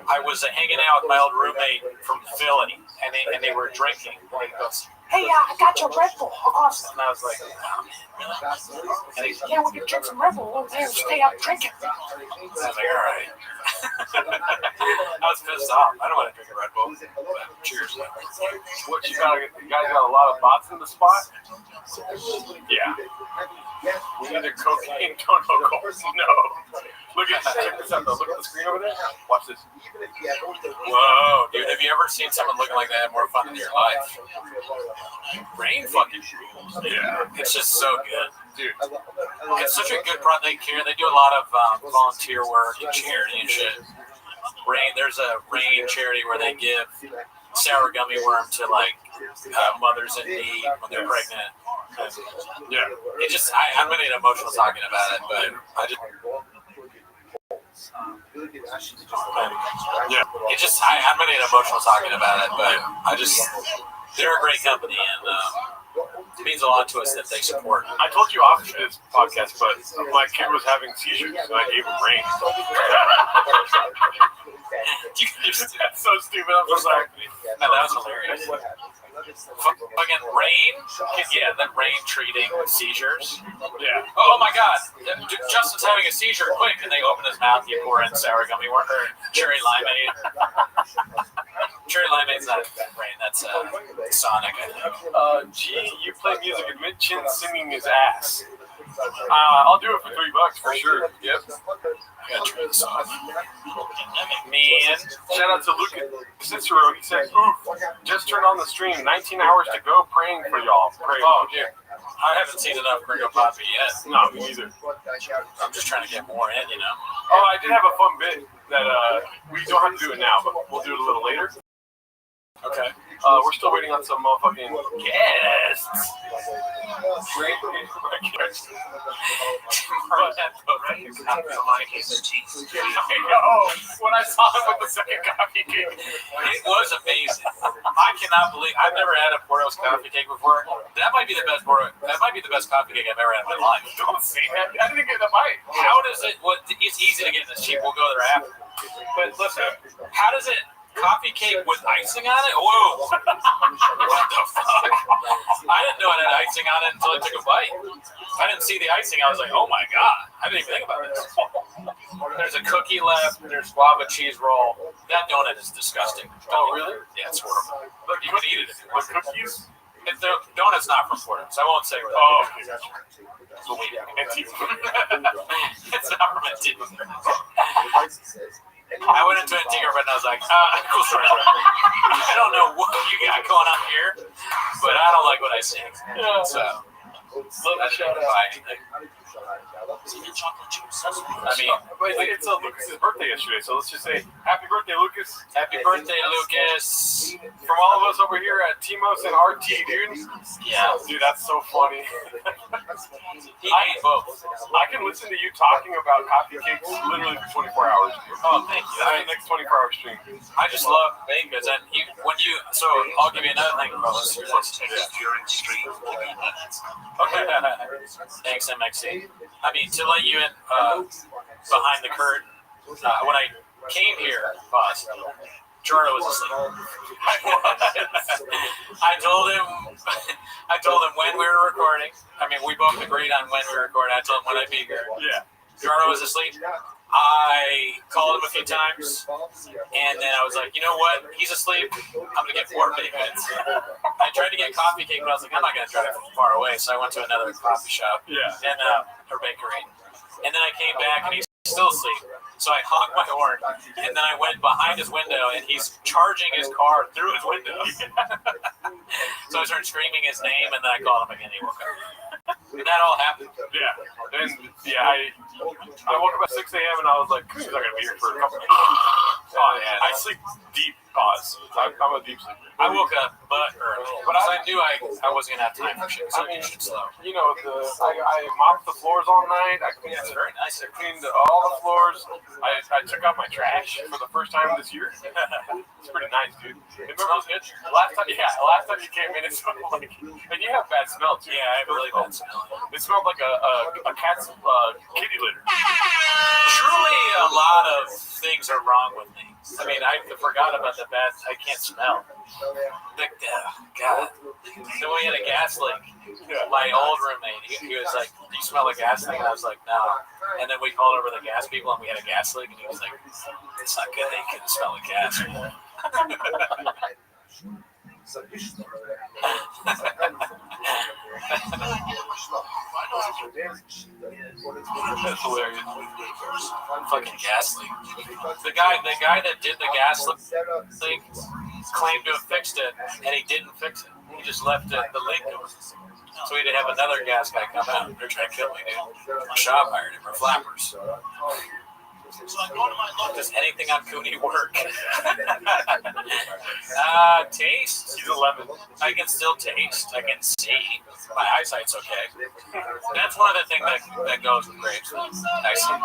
I was hanging out with my old roommate from Philly, and they were drinking. And he goes, "Hey, I got your Red Bull. Awesome." And I was like, "Oh, man, really?" And he's like, "Yeah, we can drink some Red Bull. We'll stay out drinking." And I was like, "All right." I was pissed off. I don't want to drink a Red Bull. But cheers.
What you guys got a lot of bots in the spot?
Yeah.
We need a cocaine dono course. No. Check this out though. Look at the screen over there. Watch this.
Whoa, dude, have you ever seen someone looking like that more fun in your life? Rain fucking rules.
Yeah.
It's just so good. Dude, it's such a good product. They care. They do a lot of volunteer work and charity and shit. There's a Rain charity where they give sour gummy worm to like mothers in need when they're pregnant.
Yeah.
It just, I'm gonna get emotional talking about it, but I just.
Yeah.
It just, I'm gonna get emotional talking about it, but they're a great company, and it means a lot to us that they support.
I told you off this podcast, but my kid was having seizures, and I gave him Rain. That's so stupid. I'm so sorry.
No, that was hilarious. Fucking Rain, that Rain treating seizures.
Yeah.
Oh my God, Justin's having a seizure! Quick! And they open his mouth, you pour in sour gummy worm or cherry limeade. Cherry limeade's not Rain. That's Sonic, I think.
Gee, you play music and Mitch Chin singing his ass. I'll do it for $3 for sure. Yep.
I gotta try this off. Man.
Shout out to Lucas Cicero. He says, "Oof, just turned on the stream. 19 hours to go. Praying for y'all."
Oh, yeah. I haven't seen enough Gringo Poppy yet.
No, me neither.
I'm just trying to get more in, you know.
Oh, I did have a fun bit that we don't have to do it now, but we'll do it a little later.
Okay.
We're still waiting on some motherfucking guests. I know. When I saw him with the second coffee cake,
it was amazing. I cannot believe I've never had a Porto's coffee cake before. That might be the best coffee cake I've ever had in my life.
Don't say that. I didn't get the bite.
How does it? It's easy to get this cheap. We'll go there after. But listen, how does it? Coffee cake with icing on it? Whoa! What the fuck? I didn't know it had icing on it until I took a bite. I didn't see the icing. I was like, oh my God. I didn't even think about this. There's a cookie left. There's guava cheese roll. That donut is disgusting.
Oh, really?
Yeah, it's horrible. Look, you could eat it if you want.
The cookies?
The donut's not from Florida, so I won't say where that
Oh,
is.
okay.
It's not from Antigua. I went into Antigua and I was like, cool story. I don't know what you got going on here, but I don't like what I see. So, I didn't buy anything. I mean,
it's Lucas's birthday yesterday, so let's just say happy birthday, Lucas.
Happy birthday, Lucas.
From all of us over here at Timos and RT, dude.
Yeah.
Dude, that's so funny.
He ate both.
I can listen to you talking about coffee cakes literally for 24 hours.
Oh, thank you.
That's the next 24-hour stream.
I just love bagels, and so I'll give you another thing, fellas.
During stream.
Okay. Thanks, MXC. I mean, to let you in behind the curtain, when I came here, boss, Jordan was asleep. I told him when we were recording. I mean, we both agreed on when we were recording. I told him when I'd be here.
Yeah.
Jordan was asleep. I called him a few times, and then I was like, you know what? He's asleep. I'm going to get more bagels. I tried to get coffee cake, but I was like, I'm not going to drive from far away. So I went to another coffee shop and or bakery. And then I came back, and he's still asleep. So I honked my horn, and then I went behind his window, and he's charging his car through his window. So I started screaming his name, and then I called him again. He woke up. And that all happened.
Yeah. And I woke up at 6 a.m. and I was like, she's not gonna be here for a couple of minutes. Oh yeah. I sleep deep. Pause. I'm a deep sleeper.
I woke up but early, but I knew I wasn't gonna have time for shit. So I mean, slow.
You know, I mopped the floors all night.
It's very nice.
I cleaned all the floors. I took out my trash for the first time this year. It's pretty nice, dude. Remember last time you came in, it smelled like, and you have bad smell too.
Yeah, I have really bad smell.
It smelled like a cat's kitty litter.
Truly, a lot of things are wrong with me. I mean, I forgot about the bad. I can't smell. God. Then we had a gas leak. My old roommate, he was like, "Do you smell a gas leak?" And I was like, "No." And then we called over the gas people, and we had a gas leak, and he was like, "It's not good. They couldn't smell the gas." That's hilarious. Fucking gas leak. The guy that did the gas leak claimed to have fixed it, and he didn't fix it. He just left the leak going. So we had to have another gas guy come out. They're trying to kill me, dude. My shop hired him for flappers. Does anything on Cooney work? Taste.
He's 11.
I can still taste. I can see. My eyesight's okay. That's one of the things that goes with grapes. Eyesight.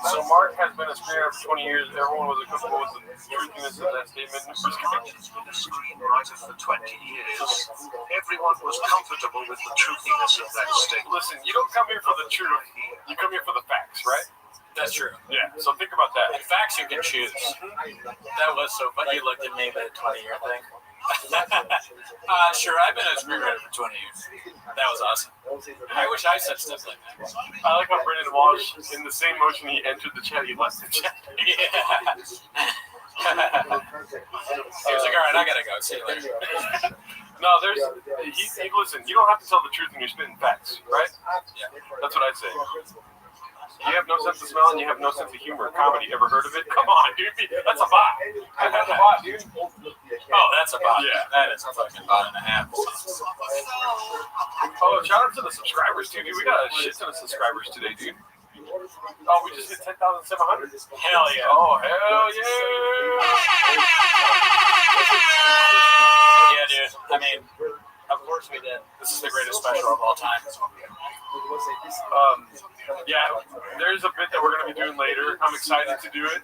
So Mark has been a screenwriter for 20 years. Everyone was comfortable with the truthiness of that statement.
Been a screenwriter for 20 years. Everyone was comfortable with the truthiness of that statement.
Listen, you don't come here for the truth. You come here for the facts, right?
That's true.
Yeah, so think about that.
In facts, you can choose. That was so funny. You looked at me with a 20-year thing. Sure, I've been a screenwriter for 20 years. That was awesome. I wish I said stuff like that.
I like how Brendan Walsh, in the same motion he entered the chat, he left the chat.
Yeah. He was like, all right, I gotta go. See you later.
No, listen, you don't have to tell the truth when you're spitting facts, right?
Yeah.
That's what I say. You have no sense of smell and you have no sense of humor. Comedy, ever heard of it? Come on, dude. That's a bot. That's a bot, dude.
Oh, that's a bot.
Yeah.
That is a fucking bot and a half.
Oh, shout out to the subscribers, too, dude. We got a shit ton of subscribers today, dude. Oh, we just hit 10,700.
Hell yeah.
Oh, hell yeah.
Yeah, dude. I mean, of course we did. This is the greatest special of all time.
Yeah, there's a bit that we're going to be doing later. I'm excited to do it.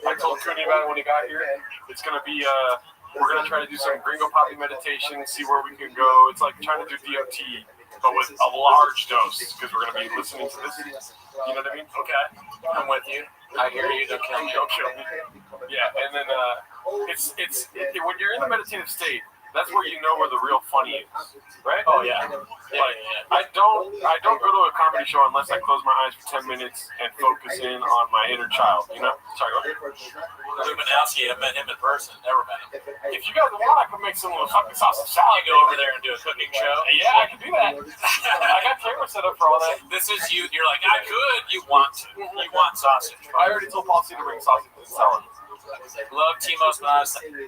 I told Cooney about it when he got here. It's going to be, we're going to try to do some Gringo Poppy meditation, see where we can go. It's like trying to do DMT, but with a large dose, because we're going to be listening to this. You know what I mean?
Okay. I'm with you. I hear you. Don't kill me.
Don't kill me. Yeah, and then it's when you're in the meditative state, that's where you know where the real funny is, right?
Oh yeah.
I don't go to a comedy show unless I close my eyes for 10 minutes and focus in on my inner child. You know? Sorry. Go ahead.
Luminowski, I've met him in person. Never met him.
If you guys want, I can make some fucking sausage salad.
You go over there and do a cooking show.
Yeah, I can do that. I got camera set up for all that.
This is you. You're like, I could. You want to. You want sausage.
I already told Paul C to bring sausage and salad.
Love Timos Bonas and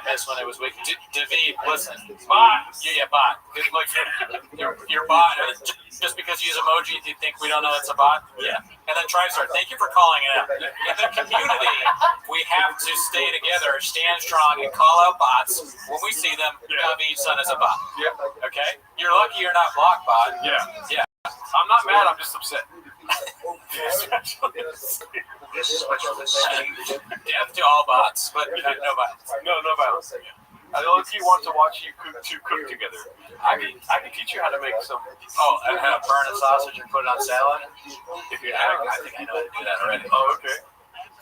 this when it was weak. David, listen, bot. Yeah, bot. Look, your bot. Just because you use emojis, you think we don't know it's a bot? Yeah. And then TriStar, thank you for calling it out. In the community, we have to stay together, stand strong, and call out bots when we see them. David's son is a bot.
Yeah.
Okay. You're lucky you're not block bot.
Yeah.
Yeah.
I'm not mad. I'm just upset.
This special is
Death to all bots, but no violence.
No violence. I look you want to watch you cook together. I can teach you how to make some.
Oh, and how to burn a sausage and put it on salad? If you have, I think I know how to do that already.
Oh, okay.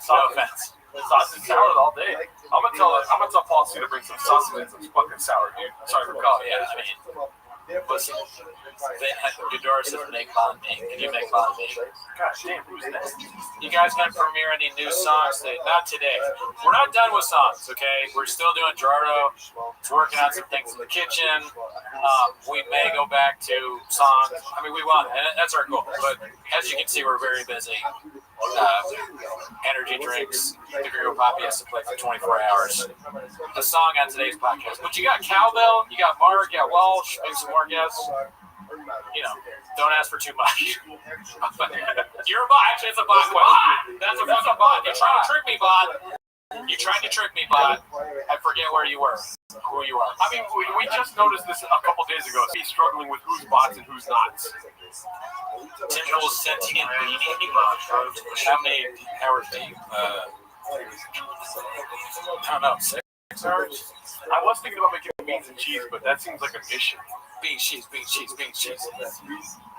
No offense.
Sausage salad all day. I'm gonna tell Paul C to bring some sausage and some fucking salad, dude. Sorry for calling.
Yeah, I mean, listen, Eudora says make banh mi. Can you make banh mi?
God damn, who's next?
You guys gonna premiere any new songs today? Not today. We're not done with songs, okay? We're still doing Gerardo. He's working on some things in the kitchen. We may go back to songs. I mean, we want, and that's our goal. But as you can see, we're very busy. Energy drinks. The Gringo Poppy has to play for 24 hours. The song on today's podcast. But you got Cowbell, you got Mark, you got Walsh, maybe some more guests. don't ask for too much. You're a bot. Actually, it's a bot question. That's a fucking bot. You're trying to trick me, bot. You tried to trick me, bot. I forget where you were. Who you are.
I mean, we just noticed this a couple days ago. He's struggling with who's bots and who's not.
Timberwolves sentient being. How many hours do you? I don't know. 6 hours?
I was thinking about making beans and cheese, but that seems like a mission.
Bean cheese.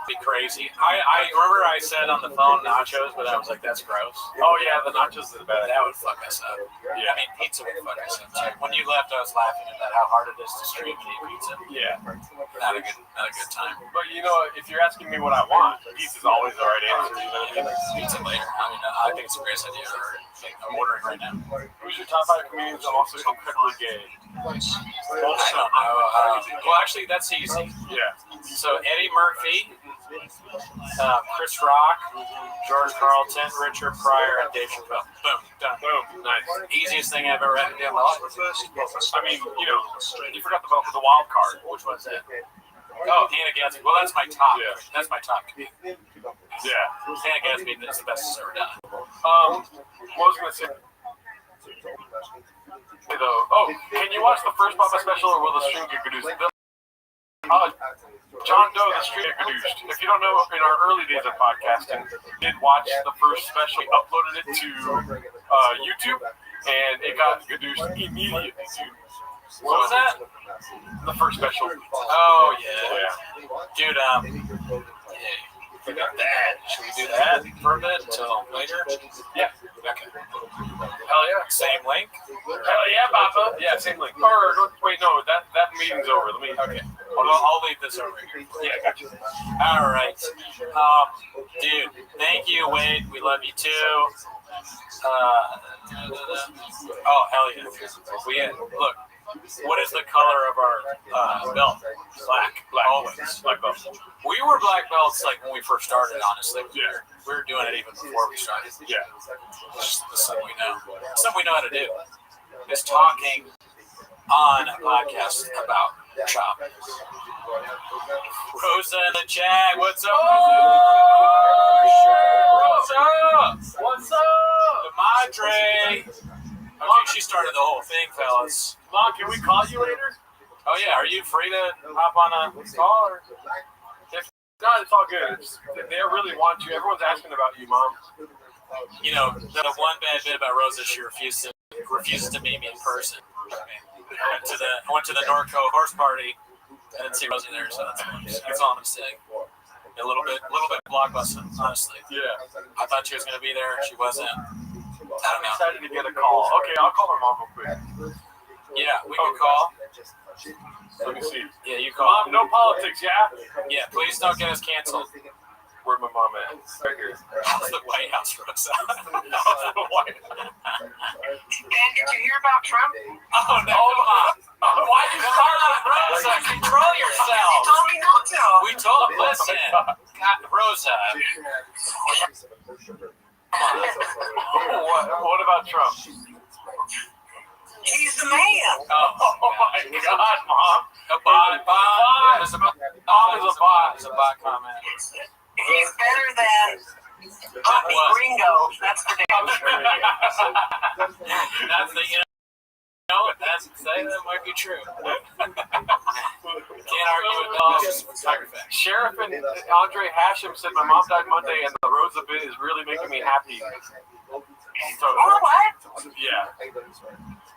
Be crazy. I remember I said on the phone nachos, but I was like, that's gross.
Oh yeah, the nachos are the best.
That would fuck us up.
Yeah.
I mean, pizza would fuck us up too. When you left, I was laughing about how hard it is to stream and eat pizza.
Yeah.
Not a good time.
But if you're asking me what I want, pizza's always the right answer.
Pizza later. I mean, I think it's a great idea. I'm ordering right now.
Who's your top 5 comedians? I'm also incredibly gay.
I don't know. Well, actually, that's easy.
Yeah.
So Eddie Murphy, Chris Rock, George Carlton, Richard Pryor, and Dave Chappelle. Boom, done.
Boom, nice.
Easiest thing I've ever had to do in my life.
I mean, you forgot the wild card.
Which one's that? Oh, Hannah Gadsby. Well, that's my top.
Yeah.
That's my top.
Yeah.
Hannah Gadsby is the best it's ever done.
What was I going to say? Can you watch the first Papa special or will the stream get reduced? John Doe, the stream get reduced. If you don't know, in our early days of podcasting, did watch the first special, uploaded it to YouTube, and it got reduced immediately.
What was that?
The first special.
Oh, yeah. Dude, forgot that. Should we do that for a bit until later?
Yeah.
Okay.
Hell yeah.
Same link?
Hell yeah, Papa. Yeah, same link. Or, wait, no, that meeting's over.
Okay. I'll leave this over here.
Yeah, gotcha.
All right. Dude, thank you, Wade. We love you too. Oh, hell yeah. Look. What is the color of our belt? Black. Always. Black belt. We were black belts like when we first started, honestly.
Yeah.
We were doing it even before we started.
Yeah.
Just something we know. Something we know how to do. Is talking on a podcast about chop. Rosa in the chat. What's up? Rosa! What's up? The Madre. Okay, she started the whole thing, fellas.
Mom, can we call you later?
Oh yeah, are you free to hop on a call? Or?
If not, it's all good. They really want you. Everyone's asking about you, Mom.
The one bad bit about Rosa, she refuses to meet me in person. I went to the Norco horse party. I didn't see Rosa there, so that's all I'm saying. A little bit blockbuster, honestly.
Yeah.
I thought she was gonna be there. She wasn't.
I'm excited to get a call. Okay, I'll call her mom real quick.
Yeah, we can call.
Let me see.
Yeah, you call.
Mom, no politics, yeah?
Yeah, please don't get us canceled.
Where's my mom at? Right here.
How's the White House, Rosa?
Ben, did you hear about Trump?
Oh, no. Why you start with Rosa? Control yourself.
You told me not to.
We told him, listen. God, Rosa.
What about Trump?
He's the man.
Oh my God, Mom.
A bot. It's a bot. It's a bot comment.
He's better than Poppy Gringo. That's the damn truth.
That's the that might be true. Can't argue with that.
Sheriff and Andre Hashem said my mom died Monday and the Rosa bit is really making me happy. So,
what?
Yeah.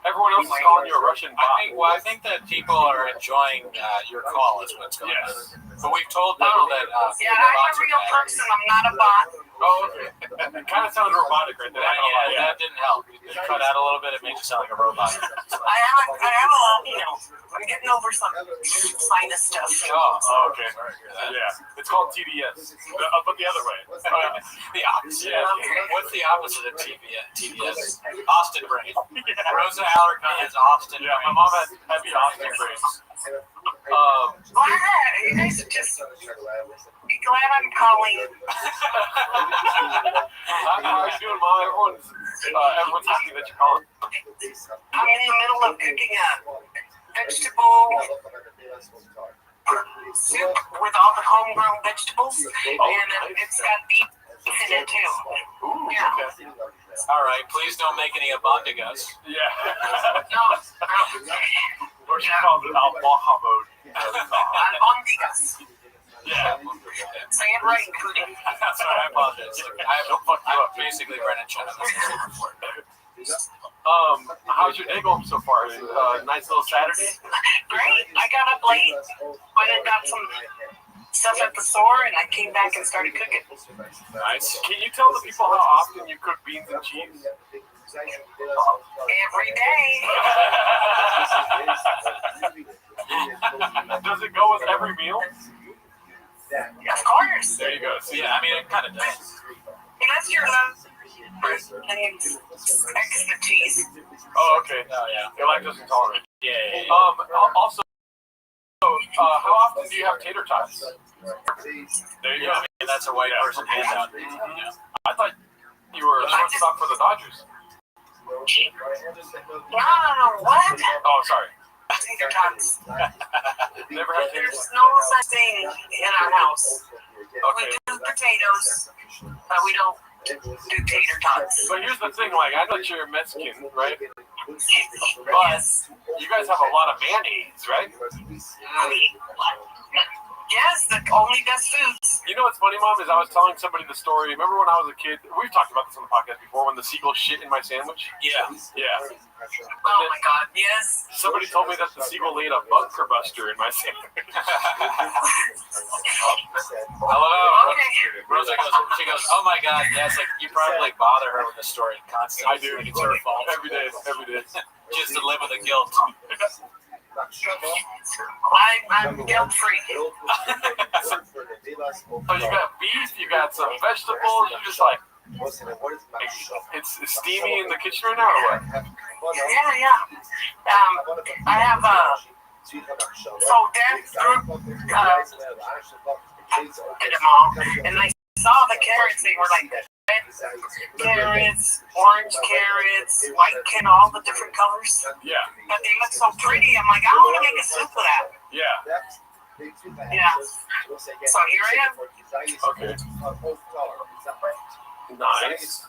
Everyone else is calling you a Russian bot.
I think that people are enjoying your call is what's going on.
Yes.
But we've told people that
yeah, I'm a real person. I'm not a bot.
Oh, okay. It kind of sounded robotic right there.
That didn't help. You cut out a little bit. It made you sound like a robot.
I have a, I'm getting over some sinus stuff.
Oh,
okay. Yeah. It's called TDS. But the other way.
The opposite.
Yeah.
What's the opposite of TDS? Austin brain. Rosa Alarcon has Austin brain.
My mom has heavy Austin brains.
You guys just be glad I'm calling.
How are you doing, Mom? Everyone's happy that you're calling.
I'm in the middle of cooking a vegetable
soup with all the homegrown vegetables, and it's got beef in it too.
Ooh,
Yeah.
okay.
All right, please don't make any abondigas.
Yeah.
No,
Or she calls it al-bahamod.
albondigas.
Yeah.
Say it right, Cootie.
That's right, I apologize. I'm basically Brennan Chen.
How's your day going so far? Nice little Saturday?
Great. I got up late, went and got some stuff at the store, and I came back and started cooking.
Nice. Can you tell the people how often you cook beans and cheese?
Every day.
Does it go with every meal?
Of course.
There you go. See,
Yeah, I mean, it kind of does.
Unless you're not extra cheese.
Oh, okay.
Oh, yeah.
You're lactose intolerant.
Yeah.
Also, how often do you have tater tots? There you
Yeah,
go.
I mean, that's a white person handout. Yeah.
I thought you were a shortstop for the Dodgers.
No, what?
Oh, sorry.
Tater tots.
Never had tater
There's
tots.
no such thing in our house. We
Okay.
do potatoes, but we don't do tater tots.
But here's the thing, like, I know you're Mexican, right?
Yes.
You guys have a lot of mayonnaise, right?
Yes, the only best foods.
You know what's funny, Mom, is I was telling somebody the story. Remember when I was a kid? We've talked about this on the podcast before, when the seagull shit in my sandwich?
Yeah.
Yeah.
Oh my God, yes.
Somebody told me that the seagull laid a bunker buster in my sandwich.
Hello.
Okay.
Rosa goes, oh my God, yes, like you probably bother her with the story constantly.
I do.
Like it's her fault.
Every day.
Just to live with the guilt.
I'm guilt free.
So you got beef, you got some vegetables, you just like, it's steamy in the kitchen right now or what?
Yeah. I have so Dad grew did them all, and I saw the carrots. They were like red carrots, orange carrots, white carrots, all the different colors.
Yeah.
But they look so pretty. I'm like, I want to make a soup of that.
Yeah.
Yeah. So here I am.
Okay. Nice.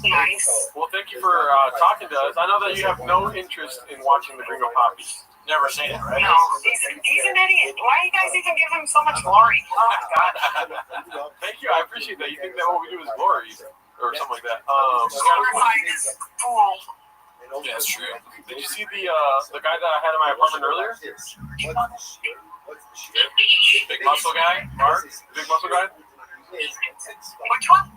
Nice.
Well, thank you for talking to us. I know that you have no interest in watching the Gringo Poppy.
Never seen it, right?
No, he's an idiot. Why you guys even give him so much glory? Oh my God.
Thank you. I appreciate that. You think that what we do is glory or something like that.
Glorifying this fool.
Yeah, that's true.
Did you see the guy that I had in my apartment earlier?
Big muscle guy? Mark?
Big muscle guy?
Which one?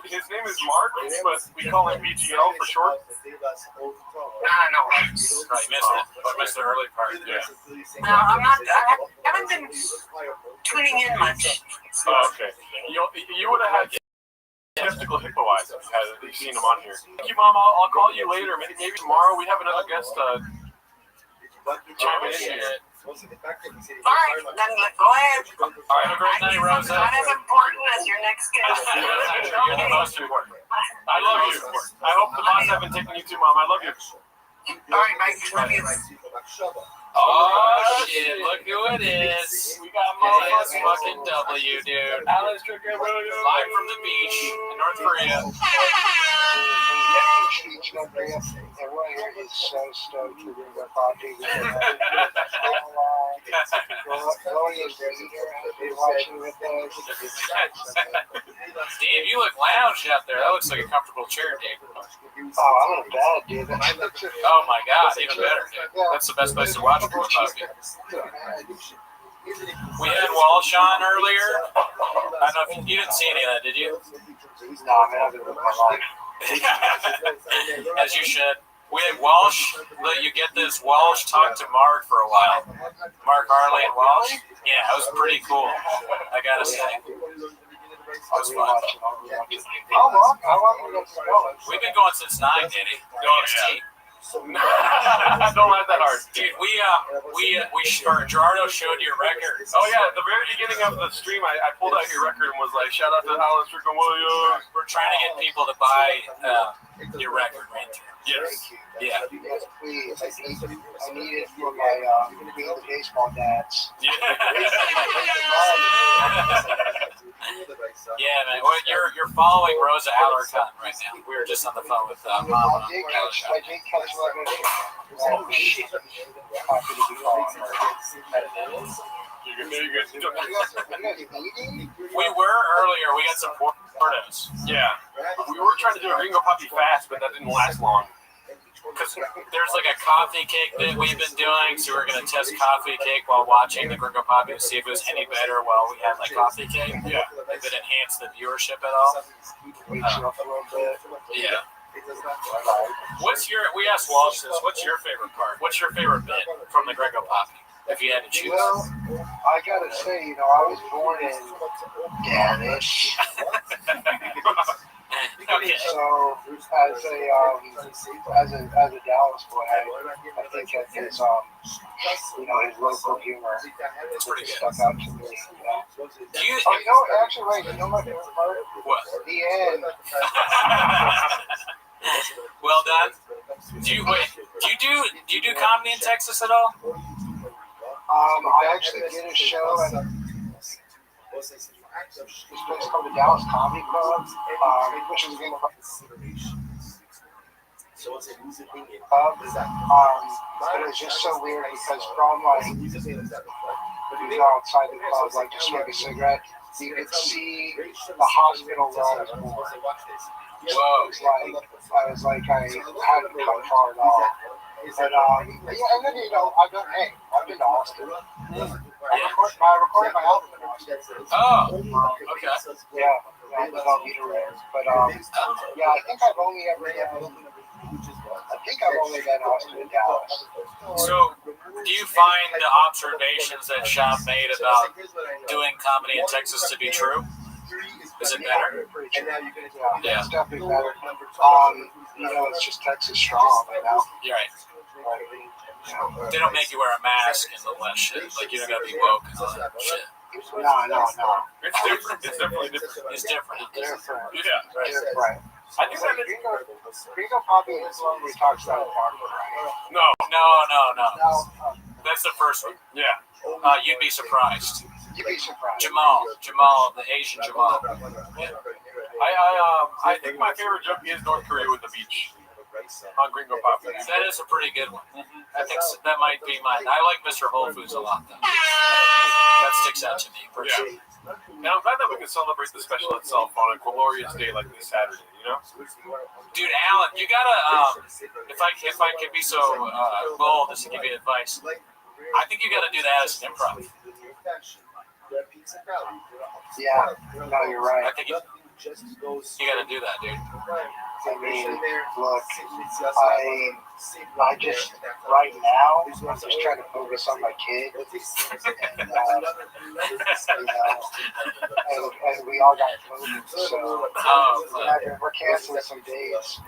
His name is Mark, but we call him BGL for short.
No.
Right, missed it. I missed the early part.
Yeah.
No, I'm not. I haven't been tuning in much.
Oh, okay. You would have had skeptical hippo eyes if you had seen him on here. Thank you, Mom. I'll call you later. Maybe tomorrow. We have another guest chiming in here.
All right, then go ahead.
All right, have a great night, Rosa.
Not as important as your next guest.
You're the most important.
I love you. I hope the boss haven't taken you too, Mom. I love you.
All right, Mike. Love you.
Oh shit! Look who it is.
We got
It's fucking W, dude.
Alice Strickland Williams.
Live from the beach in North Korea.
So stoked to bring the party.
Dave, you look lounged out there. That looks like a comfortable chair, Dave.
Oh, I'm in bed, dude.
Oh my God, even better, dude. That's the best place to watch Gringo Poppy. We had Walsh on earlier. I don't know if you didn't see any of that, did you?
No, man, I've been with my life.
As you should. We had Walsh. You get this. Walsh talked to Mark for a while. Mark Harley and Walsh. Yeah, it was pretty cool. I gotta say. It was fun.
How long have we been going?
We've been going since 9, Danny. GXT.
Don't laugh that hard.
Dude, Gerardo showed your record.
Oh yeah, at the very beginning of the stream, I pulled out your record and was like, "Shout out to Alice Strickland Williams."
We're trying to get people to buy your record, man.
Yes.
Yeah.
Yes, please. I need it for my being the baseball dads.
Yeah, man. Well, you're following Rosa Alarcon right now. We were just on the phone with Mama
I did catch one of those. Oh, shit. Happy to be following her.
You're good.
You guys eating?
We were earlier. We got some Portos.
Yeah. We were trying to do a Gringo Poppy fast, but that didn't last long.
Because there's like a coffee cake that we've been doing, so we're going to test coffee cake while watching the Gringo Poppy to see if it was any better while we had like coffee cake.
Yeah.
If it enhanced the viewership at all.
Wake you up a little bit.
Yeah. We asked Walsh this, what's your favorite part? What's your favorite bit from the Gringo Poppy, if you had to choose?
Well, I gotta say, I was born in Dallas.
Okay.
So, as a Dallas boy, I think that his local humor stuck out to me.
Do you?
Actually, wait, my favorite part?
What?
The end.
Well done. Do you do comedy in Texas at all?
I actually did a show at this place called the Dallas Comedy Club, which was a game of but it's just so weird because from outside the club, just smoke a cigarette, you could see the hospital where I was born.
Whoa.
I was like, I hadn't come far at all. But, and then, I've been to Austin. I recorded my album in Austin.
Oh, okay.
Yeah, without meter rare. But, I think I've only been Austin and Dallas.
So, do you find the observations that Shop made about doing comedy in Texas to be true? Is it better?
Yeah, it's definitely better. It's just Texas strong,
You're right. They don't make you wear a mask and all that shit. Like, you don't gotta be woke and all that shit.
No.
It's different. It's definitely different.
It's different.
Yeah.
Right.
I think that
Gringo Poppy is one where he talks about Parker, right?
No.
No.
That's the first one. Yeah.
You'd be surprised.
You'd be surprised.
Jamal, the Asian Jamal. Yeah.
I think my favorite joke is North Korea with the beach on Gringo Poppy.
That is a pretty good one. I think that might be mine. I like Mr. Whole Foods a lot, though. That sticks out to me personally.
And I'm glad that we can celebrate the special itself on a glorious day like this Saturday,
Dude, Alan, you gotta, if I could be so bold as to give you advice, I think you gotta do that as an improv.
Yeah, no, you're right.
I think you gotta do that, dude.
I mean, look, I just, right now, I'm just trying to focus on my kid. And we all got COVID, so we're canceling some days.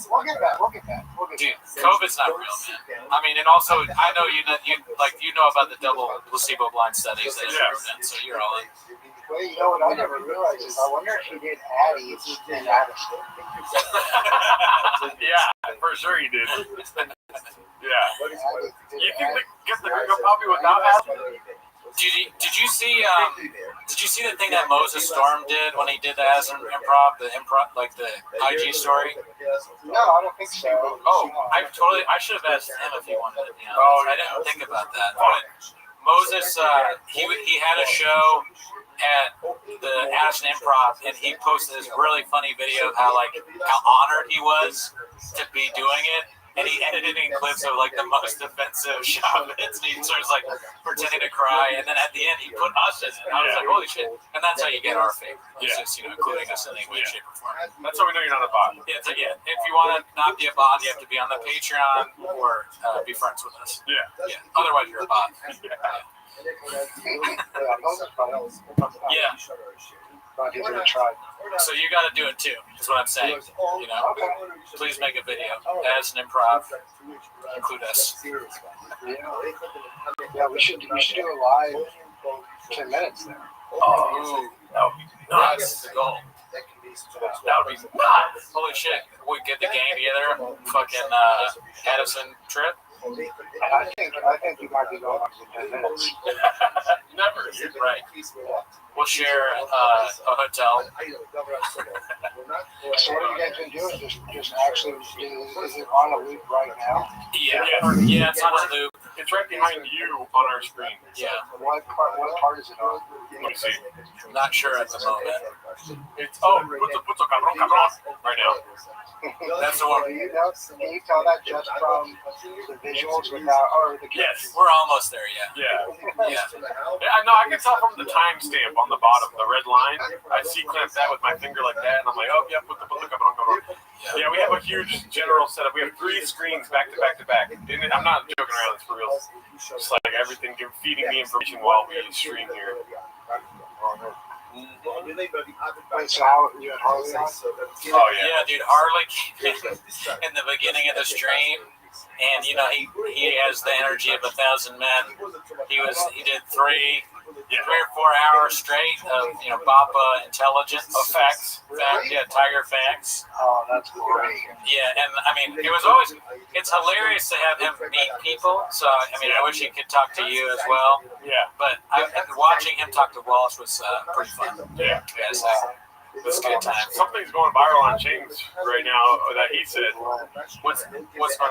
We'll get back.
Dude, COVID's not real, man. I mean, and also, I know you know about the double placebo blind studies that you've done, so you're all in.
Well, you know what I never realized is I wonder if he did Addie's and Addison.
Yeah, for sure he did. Yeah. You think they get the Gringo Poppy without Addison?
Did you see the thing that Moses Storm did when he did the Addison improv, like the IG story?
No, I don't think so.
Oh, I should have asked him if he wanted it. I didn't think about that. But Moses, he had a show at the Addison Improv, and he posted this really funny video of how honored he was to be doing it, and he edited in clips of the most offensive Shabbats, and he starts pretending to cry, and then at the end he put us in it. I was like, holy shit! And that's how you get our favor. It's just including us in any way, shape, or form.
That's how we know you're not a bot.
Yeah, if you want to not be a bot, you have to be on the Patreon or be friends with us.
Yeah.
Otherwise, you're a bot. Yeah. So you got to do it too. That's what I'm saying. Please make a video as an improv. Include us.
Yeah, we should do a live 10 minutes there.
Oh, that would be nuts. That's the goal.
That would be nuts.
Holy shit. We get the gang together. Fucking Addison trip.
I think we might be going up to 10 minutes.
Never.
Right. We'll share a hotel.
So what are you guys gonna do? Just actually, is it on a loop right now?
Yeah, it's on a loop.
It's right behind you on our screen.
Yeah.
What part is it on?
Let me see.
Not sure at the moment.
It's puto cabrón right now.
That's the one.
Can you tell that just from the visuals without, or the
Yes.
We're almost there, yeah.
Yeah. No, I can tell from the timestamp on the bottom, the red line. I see clamp that with my finger like that, and I'm like, oh, yeah, puto cabrón. Yeah, we have a huge general setup. We have 3 screens back to back to back. And I'm not joking around, it's for real. Just like everything feeding me information while we stream here.
Wait, so how you had Harley on?
Oh, yeah.
Yeah, dude, Harley came in the beginning of the stream, and you know he has the energy of 1,000 men. He did 3 or 4 hours straight of Bappa intelligence
Facts.
Tiger facts.
Oh, that's great.
Yeah, and I mean it's hilarious to have him meet people. So I mean I wish he could talk to you as well.
Yeah.
But watching him talk to Walsh was pretty fun.
Yeah.
Yes, it was a good time.
Something's going viral on Chains right now that he said.
What's fun?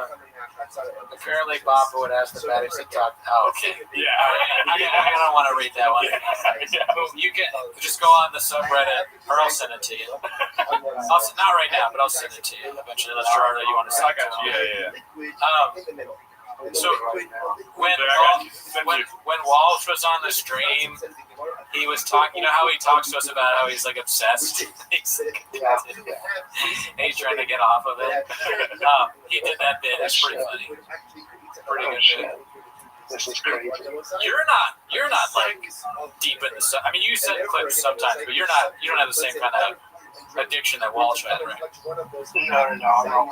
Apparently, Bob would ask the baddies to talk. Oh, okay.
Yeah.
I don't want to read that one.
Yeah.
You can just go on the subreddit, or I'll send it to you. Not right now, but I'll send it to you eventually. Unless Charlie, you want to send
I got
it
you.
to
Yeah.
So when Walsh was on the stream, he was talking. You know how he talks to us about how he's like obsessed. He's trying to get off of it. He did that bit. It's pretty funny. Pretty good bit.
This is crazy.
You're not like deep in the. I mean, you send clips sometimes, but you don't have the same kind of addiction that Walsh had, right?
No.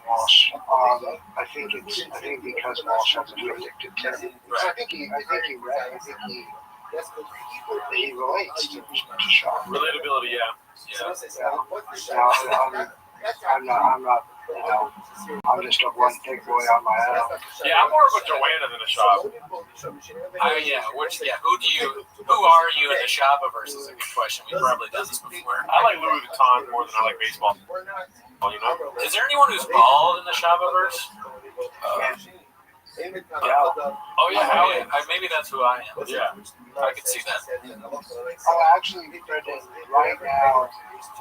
Walsh. I think because Walsh has been addicted to it. I think he relates to Shaw.
Relatability, yeah.
I'm not. I'm just a one big boy on my own.
Yeah, I'm more of a Joanna than a shop.
Who are you in the Shopperverse is a good question. We've probably done this before.
I like Louis Vuitton more than I like baseball. You know?
Is there anyone who's bald in the Shopperverse?
Oh yeah,
maybe that's who I am.
Yeah.
I can see that.
Actually, Brendan, right now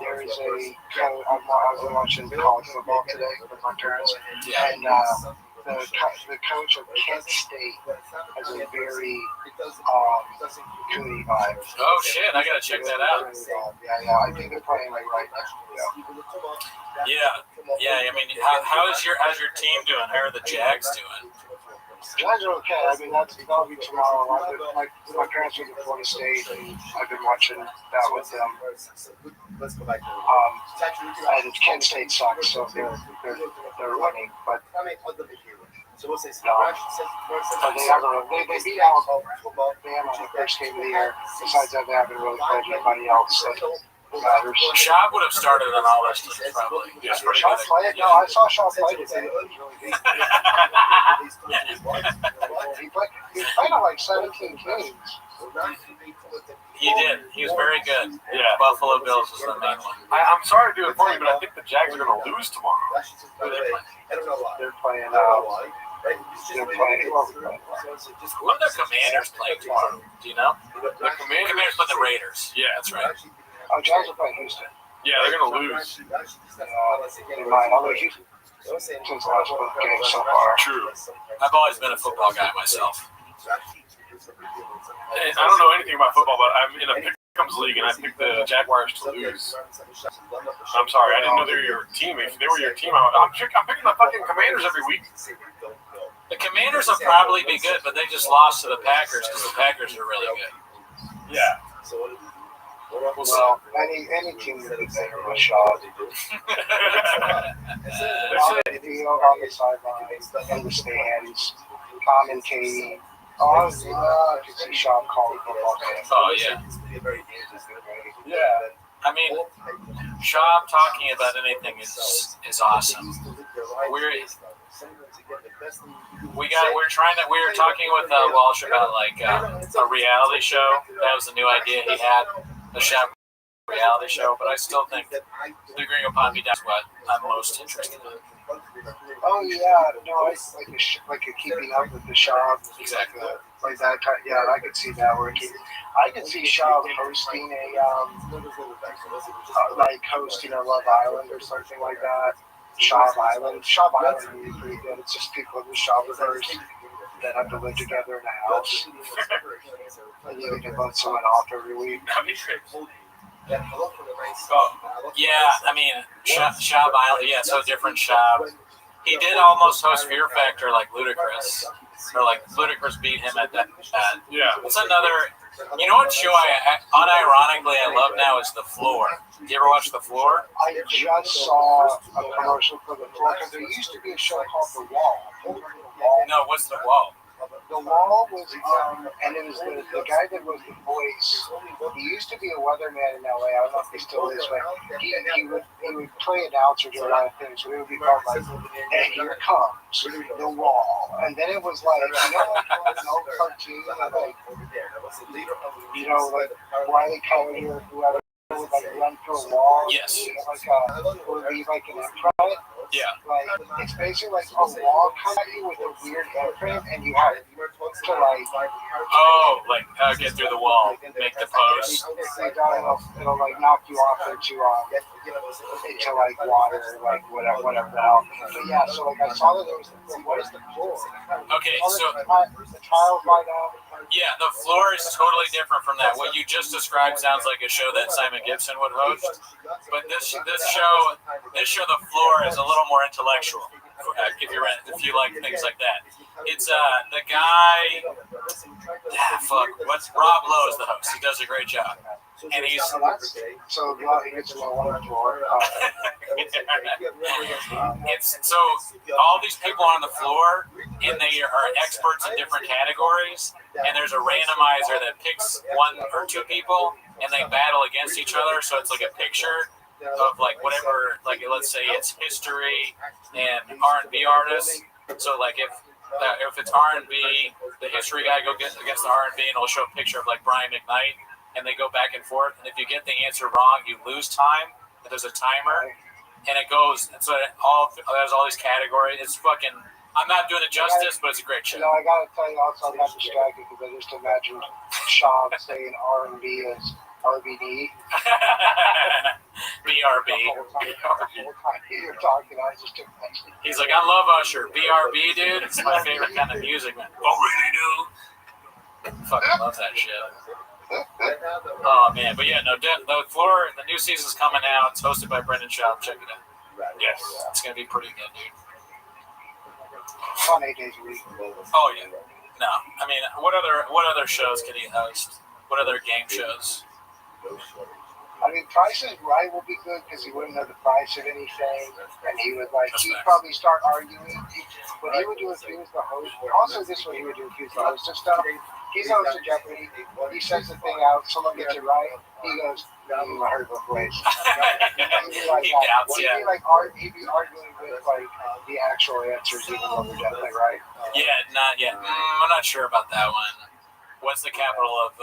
there is I was watching college football today with my parents, and the coach of Kent State has a very Cooney vibe.
Oh shit, I gotta check that out.
Yeah, I think they're playing like right now.
Yeah. I mean, how's your team doing? How are the Jags doing?
Jags are okay. I mean, that'll be tomorrow. My parents are in Florida State, and I've been watching that with them. And Kent State sucks, so they're winning, but. They beat Alabama in the first game of the year. Besides that, they haven't really played anybody else that matters.
Shab would have started on all this teams, probably.
Yeah, Shab played? No, I saw Shab play today. He played on like 17 games.
He did. He was very good.
Yeah.
Buffalo Bills was the main one.
I'm sorry to do it for you, but I think the Jags are going to lose tomorrow.
They're playing.
Who are the Commanders playing tomorrow? Do you know?
The
Commanders play the Raiders.
Yeah,
that's right.
Oh, Jags are playing Houston.
Yeah, they're going to lose.
They might. Although Houston, since last both games so far.
True.
I've always been a football guy myself.
I don't know anything about football, but I'm in a pick'ems league, and I picked the Jaguars to lose. I'm sorry, I didn't know they were your team. If they were your team, I'm picking the fucking Commanders every week.
The Commanders will probably be good, but they just lost to the Packers because the Packers are really good.
Yeah.
Well, any team would be better with Shaw. On the sidelines, in the stands, commentating. I could see Shaw calling football games.
Oh, yeah.
Yeah.
I mean, Shab talking about anything is awesome. We were talking with Walsh about like a reality show. That was the new idea he had, the Shab reality show. But I still think the Gringo Poppy is what I'm most interested in.
Oh yeah, no, it's like a keeping up with the shop.
Exactly.
Like that kind. Yeah, I could see that working. I could see Shab hosting hosting a Love Island or something like that. Shab Island would be pretty good. It's just people in the shoppers that have to live together in a house. And you can vote someone off every week.
Yeah, I mean, Shab Island, yeah, so different Shab. He did almost host Fear Factor like Ludacris. Or like Ludacris beat him at that.
Yeah.
What's another, you know what show I unironically I love now is The Floor. Do you ever watch The Floor?
I just saw a commercial for The Floor because there used to be a show called The Wall.
No, what's The Wall?
The Wall was, and it was the guy that was the voice. He used to be a weatherman in LA. I don't know if he still is, but he would play announcer to a lot of things. So it would be called like, "And here comes the Wall," and then it was like, like an old cartoon, like like Wiley Coyote or whoever would like run through a wall.
Yes.
It would be like an imprint.
Yeah.
Like it's basically like a wall comes at you with a weird imprint, and you have to
get through the wall, make the pose.
It'll like knock you off into like water, like whatever the hell. But yeah, so like I saw that there was what is The Floor?
Okay, so
the tiles light up.
Yeah, The Floor is totally different from that. What you just described sounds like a show that Simon Gibson would host. But this show, The Floor, is a little more intellectual. If you like things like that, it's the guy. What's Rob Lowe is the host. He does a great job, and he's
so it's on the floor.
It's so all these people on the floor, and they are experts in different categories. And there's a randomizer that picks one or two people, and they battle against each other. So it's like a picture of like whatever, like let's say it's history and R&B artists. So like if it's R&B, the history guy go against the R&B, and it'll show a picture of like Brian McKnight, and they go back and forth. And if you get the answer wrong, you lose time. There's a timer, and it goes. And so there's all these categories. It's fucking. I'm not doing it justice, but it's a great show.
I gotta tell you also, I got distracted because I just imagined Shab saying R&B as RBD.
BRB.
You're talking, I just imagined.
He's like, I love Usher. BRB, dude. It's my favorite kind of music, man. Oh, really, dude? Fucking love that shit. Oh, man. But yeah, no, The Floor, the new season's coming out. It's hosted by Brendan Schaub. Check it out. Yes. It's going to be pretty good, dude.
On 8 days a week.
Oh, yeah. No. I mean, what other shows can he host? What other game shows?
I mean, Price is Right will be good because he wouldn't know the price of anything, and he would he'd probably start arguing. What he would do if he was the host, also this is what he would do if he was the host of stuff. He's the host of Jeopardy. He sends the thing out, someone gets it right. He goes, I heard it both ways. He'd be like, he'd be arguing with like the actual answers, even though they're definitely right.
Yeah, not yet. I'm not sure about that one. What's the capital of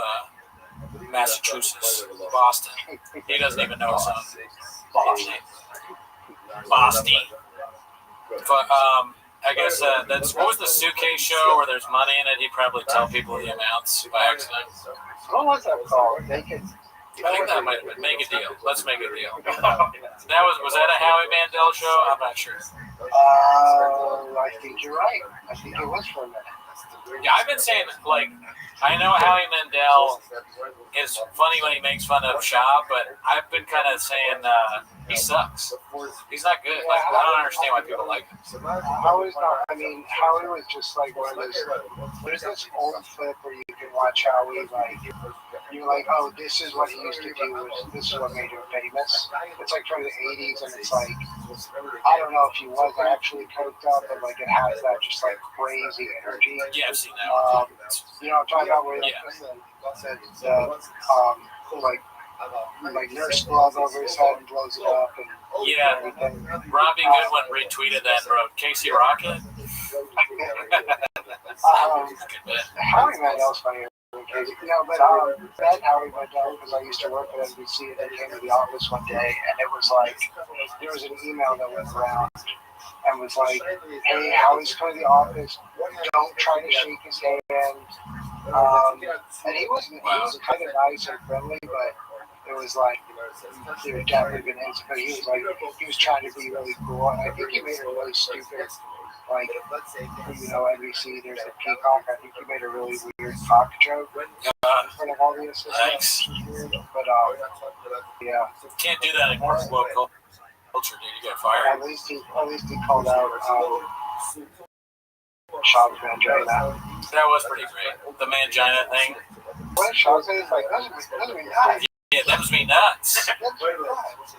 Massachusetts? Boston. He doesn't even know his own. Boston. But I guess that's what was the suitcase show where there's money in it? He'd probably tell people the amounts by accident.
What was that called?
I think that might have been Make a Deal. Let's Make a Deal. Was that a Howie Mandel show? I'm not sure.
I think you're right. I think it was for a minute.
Yeah, I've been saying, like, I know Howie Mandel is funny when he makes fun of Shab, but I've been kind of saying he sucks. He's not good. Like, I don't understand why people like him.
Howie's not. I mean, Howie was just like one of those. There's this old clip where you can watch Howie, like, you're like, oh, this is what he used to do. This is what made him famous. It's like from the 80s, and it's like, I don't know if he was actually coked up, but like it has that just like crazy energy.
Yeah, I've seen that one.
You know what I'm talking about? Where like like nurse glove over his head and blows it up and
Yeah,
everything.
Robbie Goodwin retweeted that and wrote, Casey Rocket? Good bit.
Howie Mandel's funny. But Ben Howie Mandel, because I used to work at NBC, and they came to the office one day, and it was like, there was an email that went around, and was like, hey, Howie's coming to the office, don't try to shake his hand. And he was kind of nice and friendly, but it was like, he was definitely been into, but he was like, he was trying to be really cool, and I think he made it really stupid. Like, NBC, there's a peacock. I think he made a really weird cock joke in front of all the assistants. But, yeah.
Can't do that anymore. It's local culture, dude. You get fired.
At least he called out Shaw's Mangina.
That was pretty great. The Mangina thing.
What Shaw says, like, doesn't mean that.
Yeah, that was me nuts.
That's really nuts.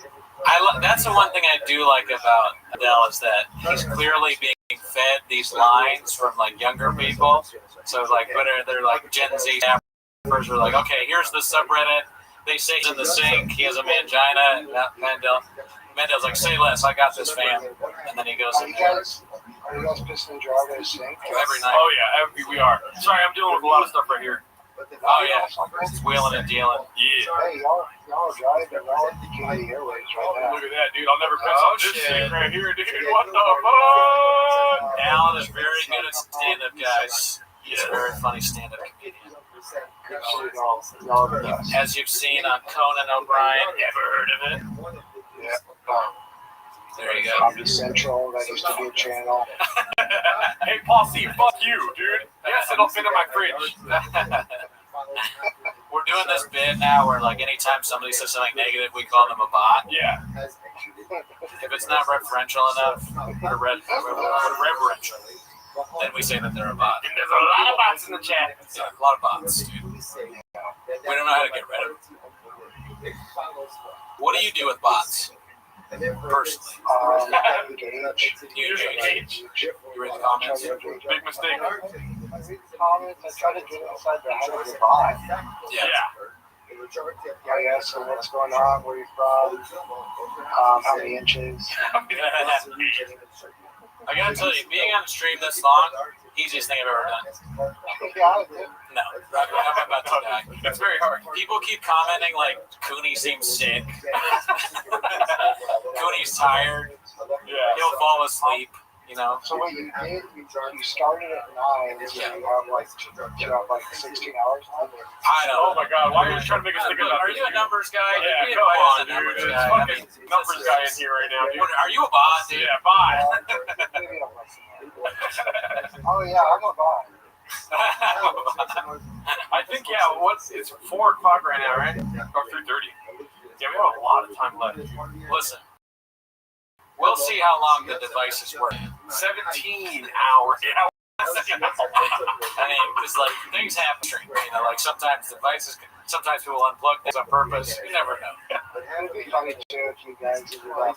That's the one thing I do like about Adele is that he's clearly being fed these lines from like younger people. So like, they're like Gen Z staffers are like, okay, here's the subreddit. They say he's in the sink. He has a mangina. And Mandel's like, say less. I got this, fam. And then he goes in there.
Are you guys pissing and driving a sink?
Every night.
Oh yeah, we are. Sorry, I'm dealing with a lot of stuff right here.
Oh yeah, it's wheeling and dealing.
Yeah.
Hey, y'all are driving. Y'all are the airways right now.
Look at that, dude. I'll never piss on this
shit.
thing right here, dude. What the fuck?
Alan is very good at stand-up, guys. He's a very funny stand-up comedian.
Y'all are the best.
As you've seen on Conan O'Brien, ever heard of it?
Yeah.
There you go.
Comedy Central, that used to be a channel.
Hey, Paul C, fuck you, dude. Yes, it'll fit in my fridge.
We're doing this bit now where, like, anytime somebody says something negative, we call them a bot.
Yeah.
If it's not referential enough, or reverential, then we say that they're a bot.
And there's a lot of bots in the chat.
Yeah, a lot of bots, dude. We don't know how to get rid of them. What do you do with bots? Personally.
Engage.
You read the comments?
Big mistake.
Comments, I try to get inside the head of the bot.
Yeah.
Yeah, so what's going on? Where you from? How many inches?
I gotta tell you, being on the stream this long, easiest thing I've ever done. No, I'm about to die.
It's very hard.
People keep commenting like Cooney seems sick. Cooney's tired.
Yeah.
He'll fall asleep. You know.
So what you did, you started at 9, so you have like 16 hours left.
I know.
Oh my god, why are you trying to make us think about
Are
this?
you a numbers guy?
Yeah,
We
come
invite
on,
a numbers
dude. There's
guy.
fucking numbers guy in here right now, dude.
Are you a bot, dude?
Yeah, bye.
Oh yeah, I'm a bot.
I think, it's 4 o'clock right now, right? Or 3:30. Yeah, we have a lot of time left.
Listen, we'll see how long the devices work.
17 hours. Yeah.
I mean, because like things happen, you know, like sometimes sometimes people unplug things on purpose. You never know.
It'd be funny too if you guys ended up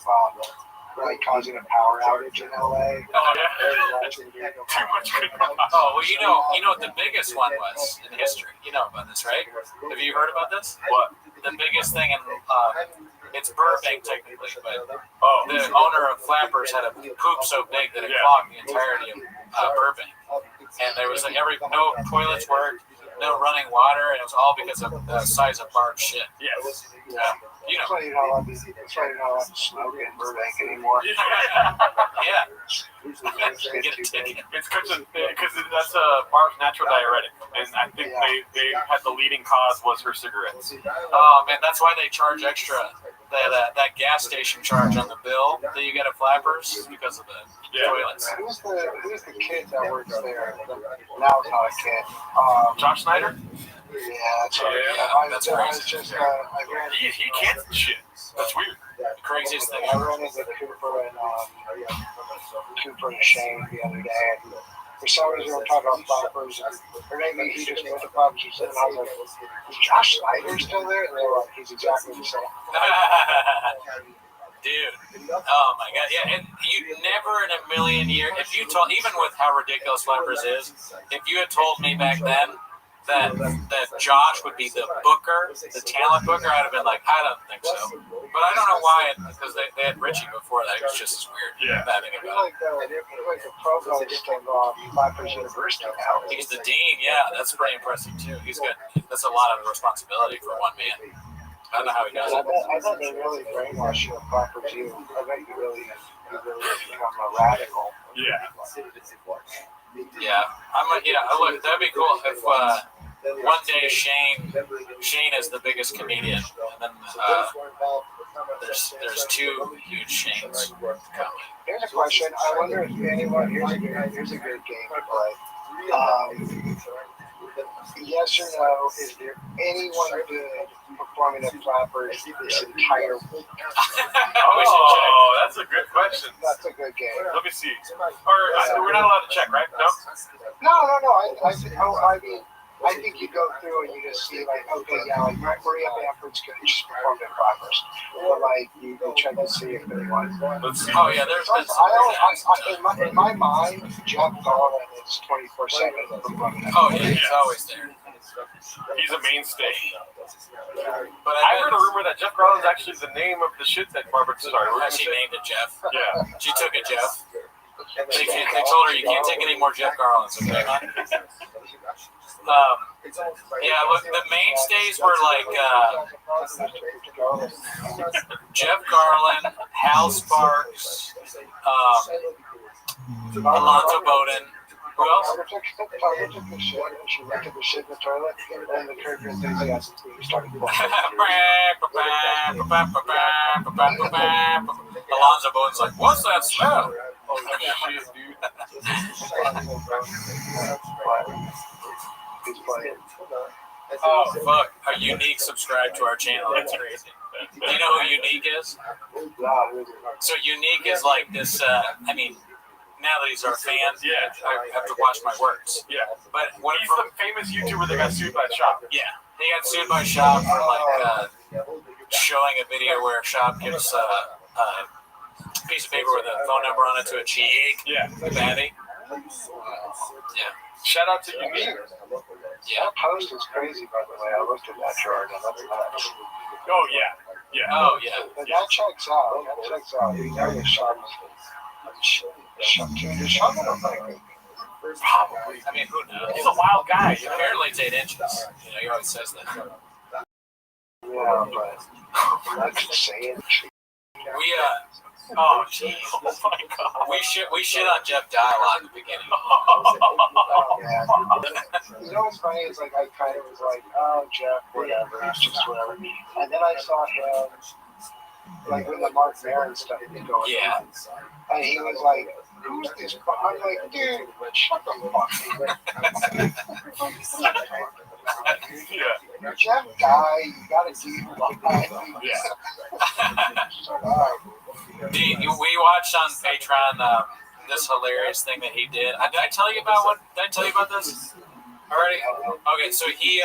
like causing a power outage in LA.
Oh yeah.
Too much good.
Oh well, you know what the biggest one was in history. You know about this, right? Have you heard about this? What? The biggest thing in it's Burbank technically, but the owner of Flappers had a poop so big that it clogged the entirety of Burbank, and there was like no toilets worked, no running water, and it was all because of the size of Barb's shit.
Yes.
Yeah. You
That's
know.
why you're not allowed to smoke in Burbank anymore.
Yeah.
It's because that's Barb's natural diuretic, and I think they had the leading cause was her cigarettes.
Oh man, that's why they charge extra. That gas station charge on the bill that you get at Flappers because of the toilets.
Who's the kid that works there? Now it's not a kid.
Josh Snyder?
Yeah, that's right.
Yeah, that's crazy.
He can't shit. That's weird.
The craziest thing
I
ever.
ran into Cooper and Shane the other day. For some reason, we were talking about Flappers, or maybe he just went to Flappers or something. I was like, is Josh Snyder still there? And they were like, he's exactly the same.
Dude, oh my god, yeah, and you never in a million years, if you told, even with how ridiculous Flappers is, if you had told me back then that Josh would be the booker, the talent booker, I'd have been like, I don't think so. But I don't know why, because they had Richie before that. It was just as weird.
Yeah.
That thing about it.
Like the provost of Flappers University now.
He's the dean, yeah. That's pretty impressive too. He's good. That's a lot of responsibility for one man. I don't know how he does
I
it.
bet they really brainwash you at Flappers U. I bet you really become a radical.
Yeah.
Yeah, look, that'd be cool if one day Shane is the biggest comedian, and then there's two huge Shanes coming.
Here's a question. I wonder if anyone here's a good game to play. Yes or no? Is there anyone good performing at Flappers this entire week?
Oh, that's a good question.
That's a good game.
Let me see. Or we're not allowed to check, right? No.
I mean, I think you go through and you just see like, okay, yeah, like Maria Bamford's good. She just performed at Flappers. But like, you check to see if anyone.
Let's see.
Oh yeah, there's been some.
In my mind, Jeff Garland is 24/7 performing.
Oh yeah, he's always there.
He's a mainstay.
But
I heard a rumor that Jeff Garland's actually the name of the shit that Barbara started.
She named it Jeff.
Yeah.
She took it Jeff. They told her you can't take any more Jeff Garlands, okay? Yeah, look, the mainstays were like Jeff Garland, Hal Sparks, Alonzo Bowden. Who else?
Tyler took the shit and she went to the shit in the toilet and the Curb Your Enthusiasm started
Alonzo Bowden's like, what's that smell?
Oh shit, dude.
He's playing.
Oh fuck! A Unique subscribed to our channel. That's crazy. Do you know who Unique is? So Unique is like this. I mean, now that he's our fan,
Yeah.
I have to watch my words.
Yeah.
But what?
He's the famous YouTuber that got sued by Shop.
Yeah, he got sued by Shop for like showing a video where Shop gives a piece of paper with a phone number on it to a chick.
Yeah.
Baddie. Yeah.
Shout out to Unique.
Yeah.
That post is crazy, by the way. I looked at that chart and that's nuts.
Oh yeah. Yeah.
Oh yeah.
But that checks out. That checks out. You know, Shop gonna make it.
Probably. I mean, who knows?
He's a wild guy.
Apparently it's 8 inches. You know, he always says that.
Yeah, but that's insane.
We oh geez. Oh my god. We shit on Jeff Dye a lot in the beginning.
Yeah. You know what's funny is like I kind of was like, oh Jeff, whatever, it's just whatever. And then I saw him like when the Mark Maron stuff was going
Yeah.
on. And he was like, who's this? I'm like, dude, shut the fuck up.
Yeah.
Jeff Guy, you gotta do
We watched on Patreon this hilarious thing that he did. Did I tell you about this already? Okay, so he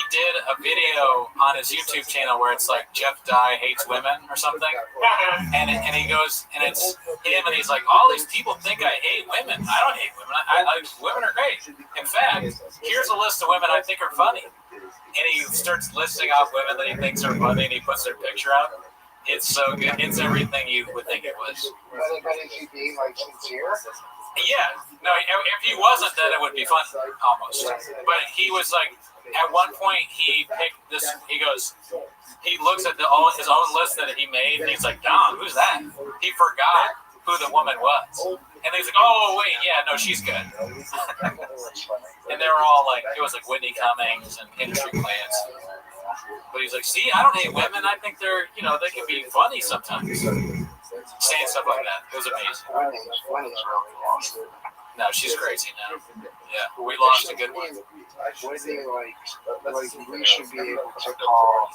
did a video on his YouTube channel where it's like Jeff Dye hates women or something, and he goes and it's him and he's like, all these people think I hate women. I don't hate women. Women are great. In fact, here's a list of women I think are funny, and he starts listing off women that he thinks are funny, and he puts their picture up. It's so good. It's everything you would think it was.
But is he being like sincere?
Yeah. No, if he wasn't, then it would be fun, almost. But he was like, at one point, he picked this. He goes, he looks at his own list that he made, and he's like, Don, who's that? He forgot who the woman was. And he's like, oh, wait, yeah, no, she's good. And they were all like, it was like Whitney Cummings and industry plants. But he's like, see, I don't hate women. I think they're, they can be funny sometimes. Saying stuff like that. It was amazing.
Wendy's really lost it.
No, she's crazy now. Yeah, we lost a good one.
Wendy, like we should be able to call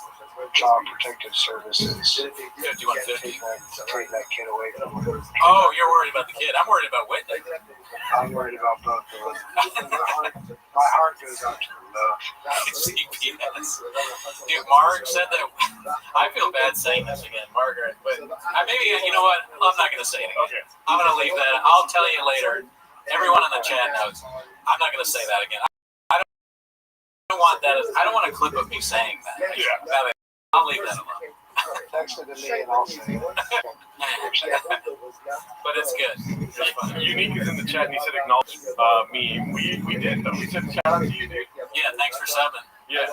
Child Protective Services.
5150.
Take that kid away from her.
Oh, you're worried about the kid. I'm worried about Whitney.
I'm worried about both of them. My heart goes out to them both.
CPS. Dude, Mark said that. I feel bad saying this again, Margaret. But maybe, you know what? I'm not going to say it again.
Okay.
I'm going to leave that. I'll tell you later. Everyone in the chat knows. I'm not going to say that again. don't want that. I don't want a clip of me saying that.
Yeah.
I'll leave that alone.
Text it to me and I'll say it.
But it's good. It's fun.
Unique is in the chat and he said acknowledge me. We did though. We said shout out to you, dude.
Yeah, thanks for subbing.
Yeah.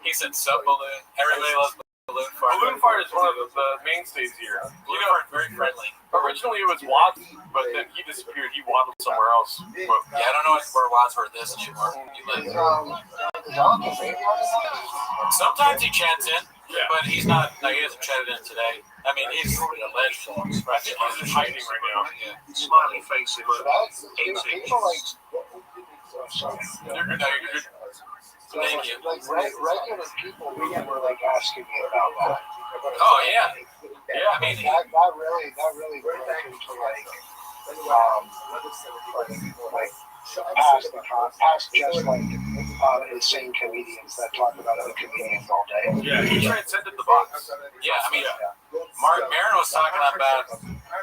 He said sub balloon. Everybody loves balloon fart.
Balloon fart is one of the mainstays here.
You know, very friendly.
Originally it was Watts, but then he disappeared. He waddled somewhere else. But,
Yeah, I don't know where Wadsworth is anymore. Sometimes he chats in, but he's not. No, he hasn't chatted in today. I mean, he's a legend.
I think he's just hiding right now.
Yeah.
Smiley face
People like,
You're good. Thank you.
like regular people were like asking me about that.
Oh yeah.
Yeah,
I mean,
That really broke into past just like insane comedians that talk about other comedians all day.
Yeah, he transcended the box.
yeah. I mean, Mark Maron was talking about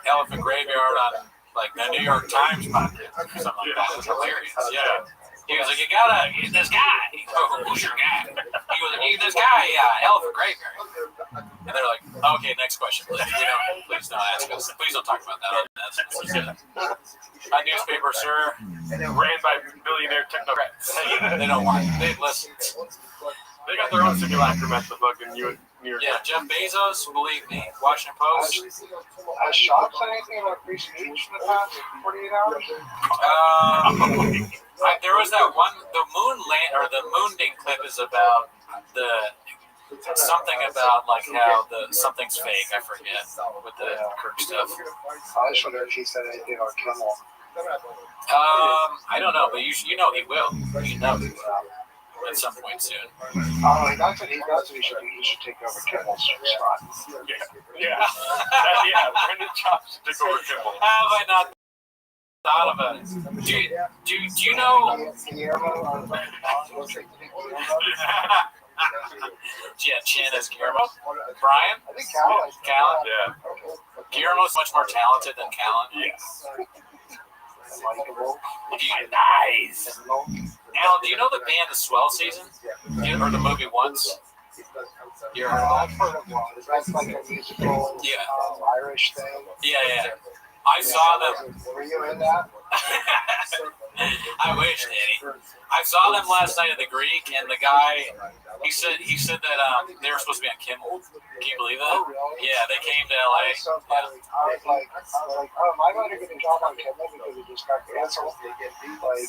Elephant Graveyard on like the New York Times podcast or something like that. It was hilarious. Yeah. He was like, you gotta get this guy. Oh, who's your guy? He was like, you this guy, Elephant Graveyard. And they're like, okay, next question, please. Please don't ask us. Please don't talk about that. A newspaper, sir.
Ran by billionaire technocrats.
They don't want it. They listen.
They got their own simulacrum at the fucking New York.
Yeah, Jeff Bezos, believe me. Washington Post.
Has Shock said anything about free speech in the past 48 hours?
There was that one, the moonding clip is about something about like how something's fake. I forget with the Kirk stuff.
I just wonder if he said anything on Kimmel.
I don't know, but you know he will. You know he will at some point soon.
That's what he should do. He should take over Kimmel's spot.
Yeah. Brendan Chops took over Kimmel.
Have I not thought about it? Do you know? Yeah, Chin as Guillermo. Brian?
I think Callan.
Yeah. Guillermo's much more talented than Callan.
Yes.
Nice. Alan, do you know the band The Swell Season? You heard the movie once? You heard of
I've heard of one. That's like a musical Irish thing.
Yeah. I saw them.
Were you in that?
I wish, Danny. I saw them last night at the Greek, and the guy, he said that they were supposed to be on Kimmel. Can you believe that?
Oh, really?
Yeah, they came to LA.
So funny. I was like, oh, am I going to get a job on Kimmel because it just got canceled? Like,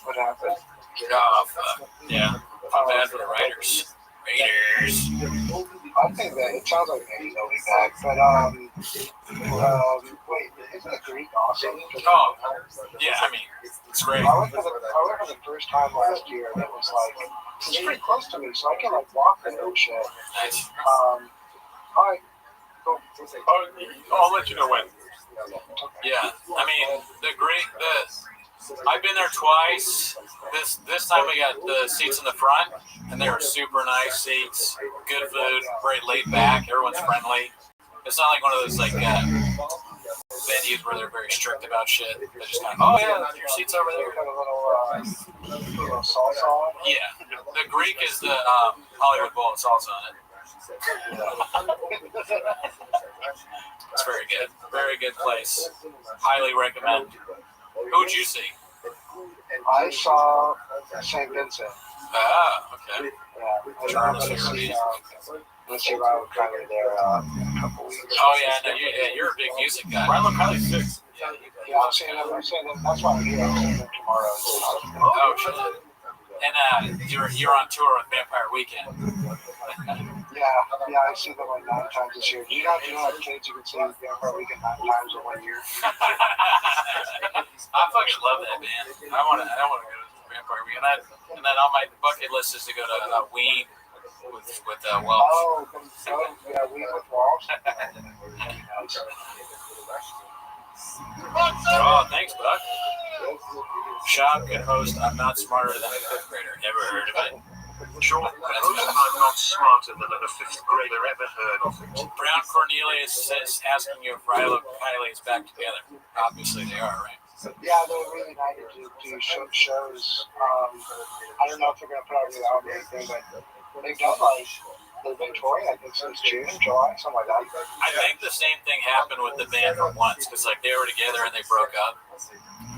what happened?
Oh, fuck. Yeah. Feel bad for the writers.
I think that it sounds like maybe they'll be back, but wait, isn't the Greek awesome?
Oh, yeah. I mean, it's great.
I went for the first time last year, and it was like it's pretty close to me, so I can like walk there and shit.
Nice.
All right, cool.
I'll let you know when.
Yeah. I mean, I've been there twice. This time we got the seats in the front, and they were super nice seats, good food, very laid back. Everyone's friendly. It's not like one of those like venues where they're very strict about shit. They're just kind of, your seats over there.
Got a little salsa on it.
Yeah, the Greek is the Hollywood Bowl with salsa on it. It's very good. Very good place. Highly recommend. Who'd you see?
I saw St. Vincent.
Ah, okay.
Yeah, I'm going to see Rilo Kiley there in a couple weeks.
Oh yeah, no, you're a big music guy.
Rilo Kiley's 6.
Yeah, I'm seeing them. That's why I'm here. I'm seeing them tomorrow.
Oh shit. And you're on tour with Vampire Weekend.
Yeah, I see them like 9 times this year. You know how kids you can see Vampire Weekend 9 times in 1 year.
I fucking love that band. I want to go to Vampire Weekend. And then on my bucket list is to go to Ween with Welsh.
Oh, yeah, Ween with Welsh.
Oh, thanks, Buck. Shop can host I'm Not Smarter Than a 5th Grader. Ever heard of it?
Sure, I'm not smarter than a 5th grader ever heard of it.
Brown Cornelius says asking you if Rilo Kiley is back together. Obviously they are, right?
Yeah, they're really united to do shows. I don't know if they're going to put out a new album or anything, but they've done like, they've been touring, I think, since June, July, something like that.
I think the same thing happened with the band from once, because like they were together and they broke up.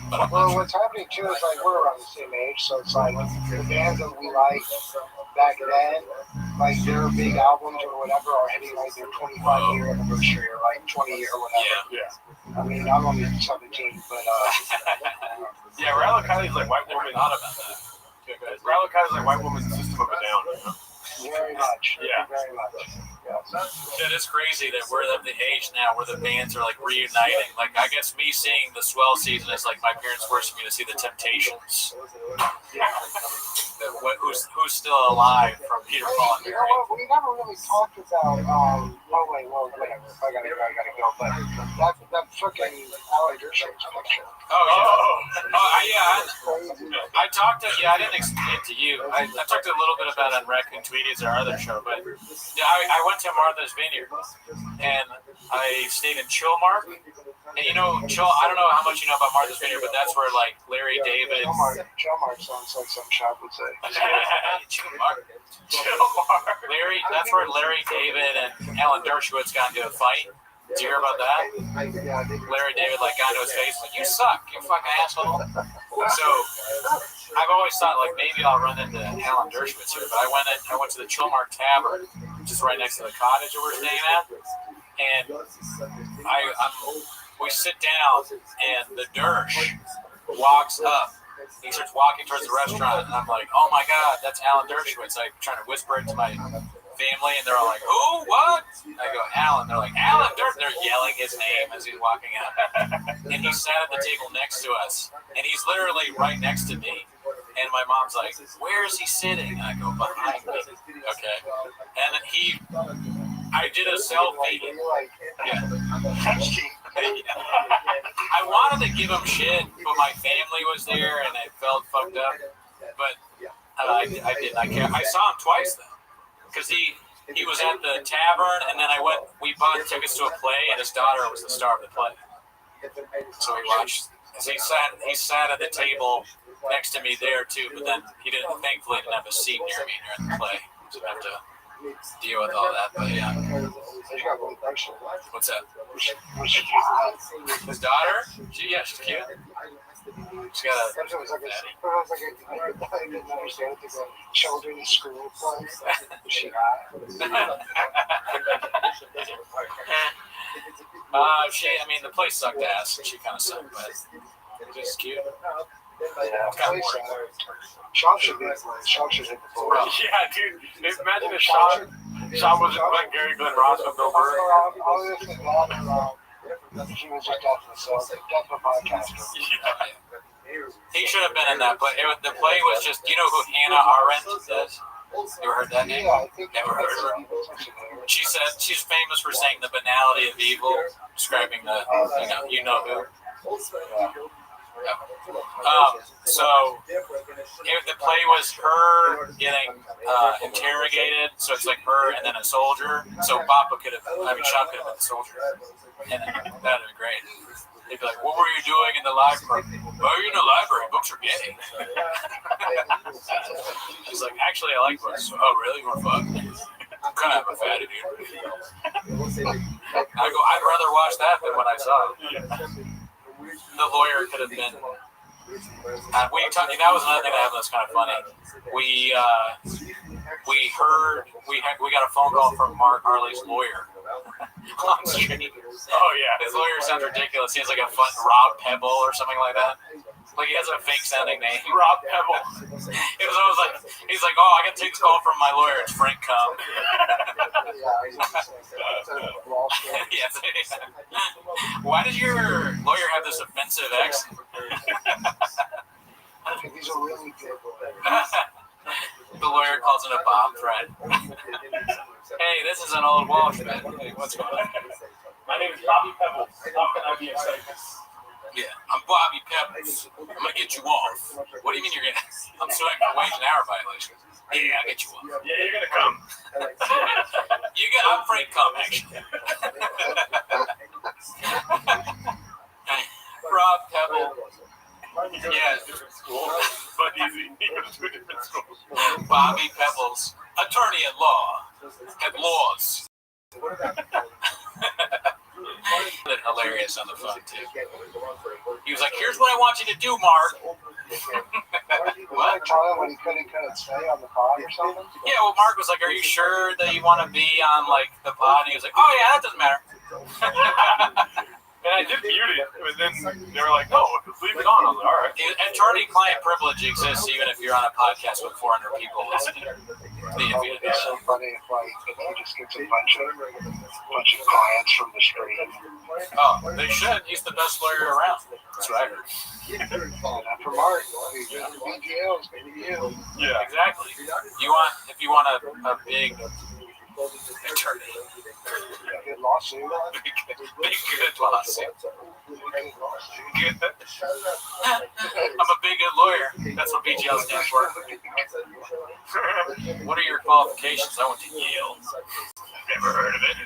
But
well, what's happening too is like we're around the same age, so it's like the bands that we liked back then, like their big albums or whatever are hitting like their 25-year anniversary or like 20 year or whatever.
Yeah.
I mean, I'm only 17, but
Yeah, Rally Kylie's like white woman.
thought about that.
Rally Kylie's like white woman's System of a Down. You know?
very much.
Yeah.
Very much.
It is crazy that we're at the age now where the bands are like reuniting. Like I guess me seeing the Swell season is like my parents forcing me to see the Temptations. Who's still alive from Peter, Paul, and
You
Mary.
know what? We never really talked about. Whatever. I gotta go. But that freaking Alan Dershowitz picture.
I talked to, I didn't explain it to you. I talked a little bit about it on Raccoon Tweeties, our other show, but yeah, I went to Martha's Vineyard and I stayed in Chilmark. And you know, I don't know how much you know about Martha's Vineyard, but that's where like Larry David.
Chilmark sounds like some shop would say.
Chilmark. Larry, that's where Larry David and Alan Dershowitz got into a fight. Did you hear about that? Larry David like got into his face like, "You suck, you fucking asshole." So I've always thought like maybe I'll run into Alan Dershowitz here, but I went to the Chilmark Tavern, which is right next to the cottage that we're staying at, and we sit down and the Dersh walks up. He starts walking towards the restaurant, and I'm like, "Oh my God, that's Alan Dershowitz!" I'm trying to whisper it to my family, and they're all like, "Who? What?" I go, "Alan." They're like, "Alan Dershowitz." They're yelling his name as he's walking out, and he sat at the table next to us, and he's literally right next to me. And my mom's like, "Where is he sitting?" And I go, "Behind me." Okay, and I did a selfie. Yeah. I wanted to give him shit, but my family was there, and I felt fucked up. But I didn't. I saw him twice though, because he was at the tavern, and then we bought tickets to a play, and his daughter was the star of the play. So we watched. He sat at the table next to me there too, but then thankfully didn't have a seat near me during the play. Didn't have to deal with all that, but yeah. What's that? His daughter? She's cute. She's got a
children's school place. She
the place sucked ass. She kind of sucked, but she's cute.
Sean should be Sean should hit the floor.
Yeah, dude. Imagine if Sean was like Gary Glenn Ross with Bill Burr.
He was just death of a podcaster.
He should have been in that play. The play was just, you know who Hannah Arendt is? You ever heard that name?
Yeah, I think
never heard of her. She said she's famous for saying the banality of evil, describing the you know who. So the play was her getting interrogated, so it's like her and then a soldier. So Sean could have been the soldier, and that'd be great. They'd be like, "What were you doing in the library?" "Oh, you're in the library. Books are gay." She's like, "Actually, I like books." "Oh, really? You want to fuck?" I'm kind of a fatty dude. I go, "I'd rather watch that than what I saw." The lawyer could have been. That was another thing that happened that's kind of funny. We got a phone call from Mark Harley's lawyer on the street.
Oh yeah,
his lawyer sounds ridiculous. He has like a fun Rob Pebble or something like that. Like he has a fake sounding name.
Rob Pebble.
It was always like he's like, "Oh, I got to take this call from my lawyer. It's Frank Cum." Yes. Why does your lawyer have this offensive accent?
He's a really good
The lawyer calls it a bomb threat. Hey, this is an old Walshman. Hey, what's going on?
My name is Bobby Pebbles. How can I be of service?
Yeah, I'm Bobby Pebbles. I'm gonna get you off. What do you mean you're gonna? I'm suing for wage and hour violation. Yeah, I'll get you off.
Yeah, you're gonna come.
I'm Frank Cum, actually. Rob Pebble
Yeah, different school, but easy. He goes to a different school.
Bobby Pebbles, attorney at law, at laws. Hilarious on the phone too. He was like, "Here's what I want you to do, Mark."
What? Tell him when he couldn't say on the pod or something?
Yeah, well, Mark was like, "Are you sure that you want to be on like the pod?" He was like, "Oh yeah, that doesn't matter."
And I did mute it, but then they were like, "No, leave it on." I was like, "All right."
Attorney-client privilege exists even if you're on a podcast with 400 people listening.
It's so funny if like he just gets a bunch of clients from the street.
Oh, they should. He's the best lawyer around. That's what I heard.
After Mark, he's the BGLs, maybe you.
Yeah, exactly. If you want a big attorney.
Good lawsuit.
Big good lawsuit. Good. I'm a big good lawyer. That's what BGL stands for. What are your qualifications? I went to Yale. Never heard of it.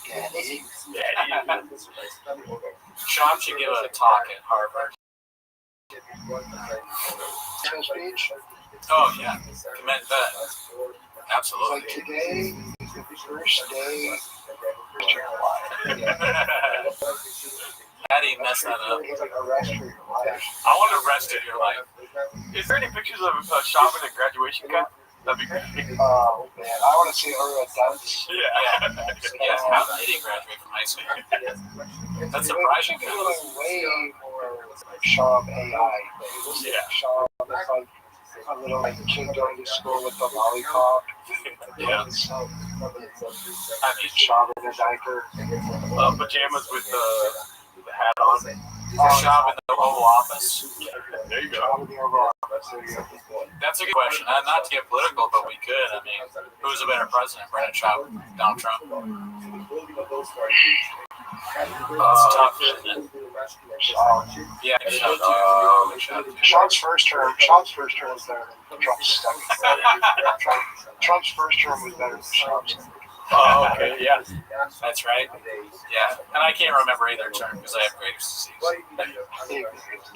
Daddy. Sean should give a talk at Harvard.
Speech.
Oh yeah, commend that. Absolutely.
Like today is the first day.
How do you mess that up?
It's like a rest for your life.
I want to rest in your life. Is there any pictures of Shaman at graduation cap? That'd be great.
Oh man, I want to see her at dance.
Yeah. How did he graduate from high school? That's surprising.
Way more Sham AI.
Yeah.
Sham is like a little like kid going to school with the lollipop.
Yeah.
I mean, Sham in a diaper.
Pajamas with the hat on.
Shop in the Oval Office.
There you go.
Sham in the Oval Office.
That's a good question. Not to get political, but we could. I mean, who's a better president, Brennan Schaub, Donald Trump? That's tough, isn't it? Yeah,
Trump's first term was better than Trump's second. Trump's first term was better than Trump's.
Oh, okay, yeah. That's right. Yeah, and I can't remember either term because I have Graves' disease.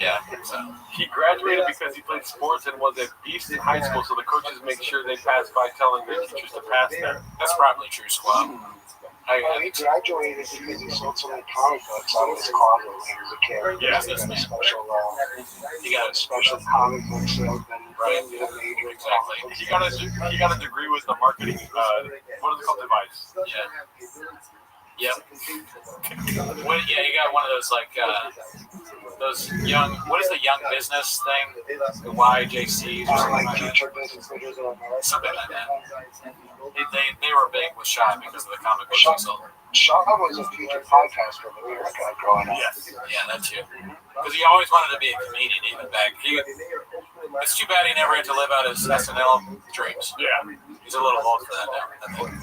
Yeah, so.
He graduated because he played sports and was at Easton High School, so the coaches make sure they pass by telling their teachers to pass there.
That's probably true, Squab.
He graduated because he sold so many comic books out of his closet when he was a kid.
Yeah,
he got a special, comic book salesman.
Right.
Exactly.
He got a degree with the marketing. What is it called? Device.
Yeah. Yep. Well, yeah, you got one of those like those young. What is the young business thing? The YJCs or something like that. Something like that. They were big with Shy because of the comic books he sold.
Sean was a future podcaster when we were growing up.
Yeah, that too. Because he always wanted to be a comedian even back. It's too bad he never had to live out his SNL dreams.
Yeah.
He's a little old for that now, I think.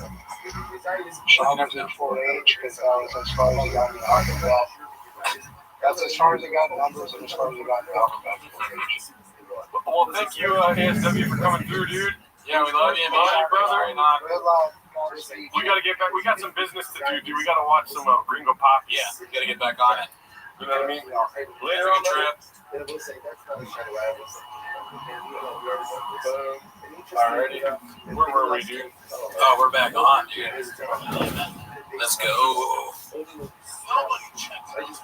Sean was in 4-H because that was as far as he got in the alphabet. That's as far as he got in numbers and as far as he got in the alphabet.
Well, thank you, ASW, for coming through, dude.
Yeah, we love you, man.
Brother.
Good luck.
We gotta get back. We got some business to do, dude. We gotta watch some Gringo Pop.
Yeah, we gotta get back on it.
You know what I mean?
Later on trip.
Alrighty. Where were we, dude?
Oh, we're back on, dude. Let's go.
Nobody checks it. Man,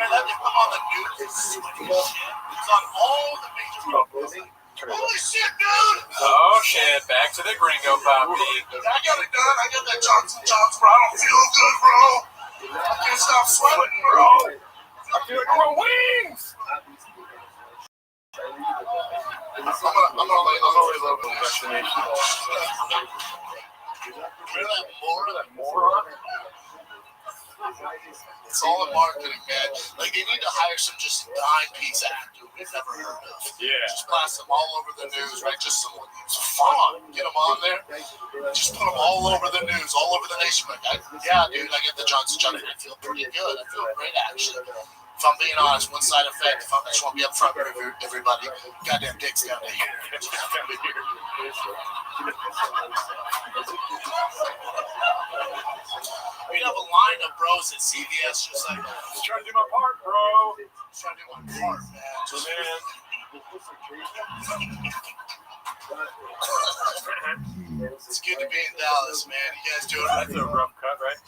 that didn't come on the news. It's on all the major programs. Holy shit, dude!
Oh shit, back to the Gringo Poppy.
I got it done. I got that Johnson, bro. I don't feel good, bro. I can't stop sweating, bro.
I feel like my wings!
I'm gonna lay low for
Vaccination.
Remember that moron? It's all in marketing, man. Like, they need to hire some just dime-piece actor we've never heard of.
Yeah.
Just blast them all over the news, right? Just some fun. Get them on there. Just put them all over the news, all over the nation. Like, yeah, dude, I get the Johnson. I feel pretty good. I feel great, actually. If I'm being honest, one side effect, if I just want to be up front with everybody, goddamn dick's down to here. We'd have a line of bros at CVS just like,
Just trying to do my part, bro.
just trying to do my part, man. Just, it's good to be in Dallas, man. You guys doing it?
That's a rough cut, right?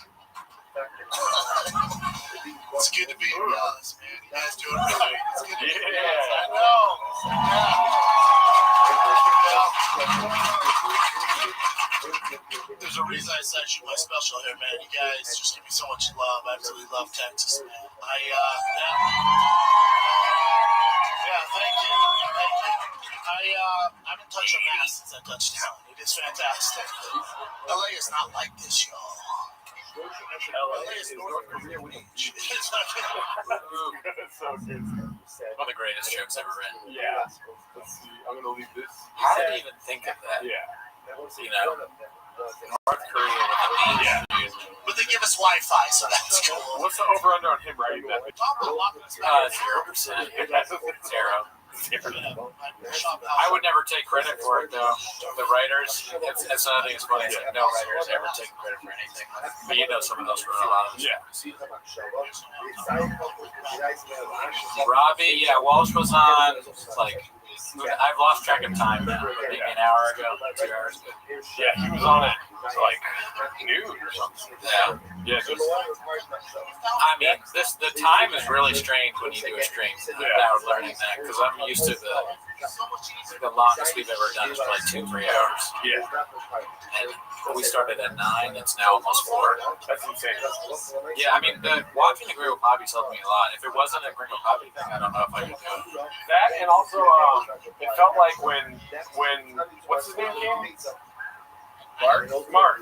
It's good to be in Dallas, man. You guys doing it right. It's good to be in
Yeah.
Dallas. I know. There's a reason I decided to shoot my special here, man. You guys just give me so much love. I absolutely love Texas, man. Thank you. I haven't touched a mask since I touched down. It is fantastic. LA is not like this, y'all. LA is North Korea Beach.
So good.
One of the greatest jokes ever written.
Yeah. Let's see. I'm gonna leave this.
How did he even think of that?
Yeah.
You know, North Korea with the beach.
Yeah.
But they give us Wi-Fi, so that's cool.
What's the over/under on him writing that?
0%. Zero. I would never take credit for it, though. The writers, it's another thing that's funny. It's like no writers ever take credit for anything. But you know some of those wrote a lot of them.
Yeah.
Robbie, yeah, Walsh was on, like, I've lost track of time now. Maybe an hour ago, 2 hours ago.
Yeah, he was on it like noon or something.
Yeah.
Yeah, just
I mean, the time is really strange when you do a stream. Without learning that, because I'm used to the longest we've ever done is probably 2-3 hours.
yeah.
And we started at 9. It's now almost 4.
That's insane.
Yeah, I mean, watching the Gringo Poppy's helped me a lot. If it wasn't a Gringo Poppy thing, I don't know if I could do it.
That and also it felt like when what's his name came? Mark.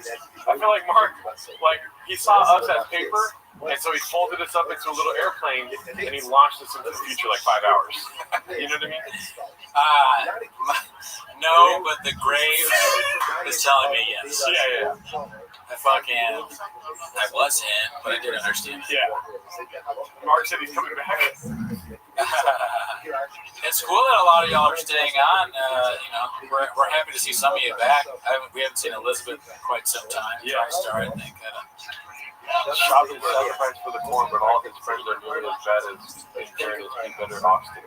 I feel like Mark, like he saw us as paper, and so he folded us up into a little airplane, and he launched us into the future like 5 hours. You know what I mean?
No, but the grave is telling me yes.
Yeah.
I was in, but I didn't understand.
Yeah. Mark said he's coming back.
It's cool that a lot of y'all are staying on. You know, we're happy to see some of you back. We haven't seen Elizabeth in quite some time.
Yeah.
TriStar, I think.
Shopping sacrifice for the corn, but all his friends are doing as bad as in fairness be better Austin.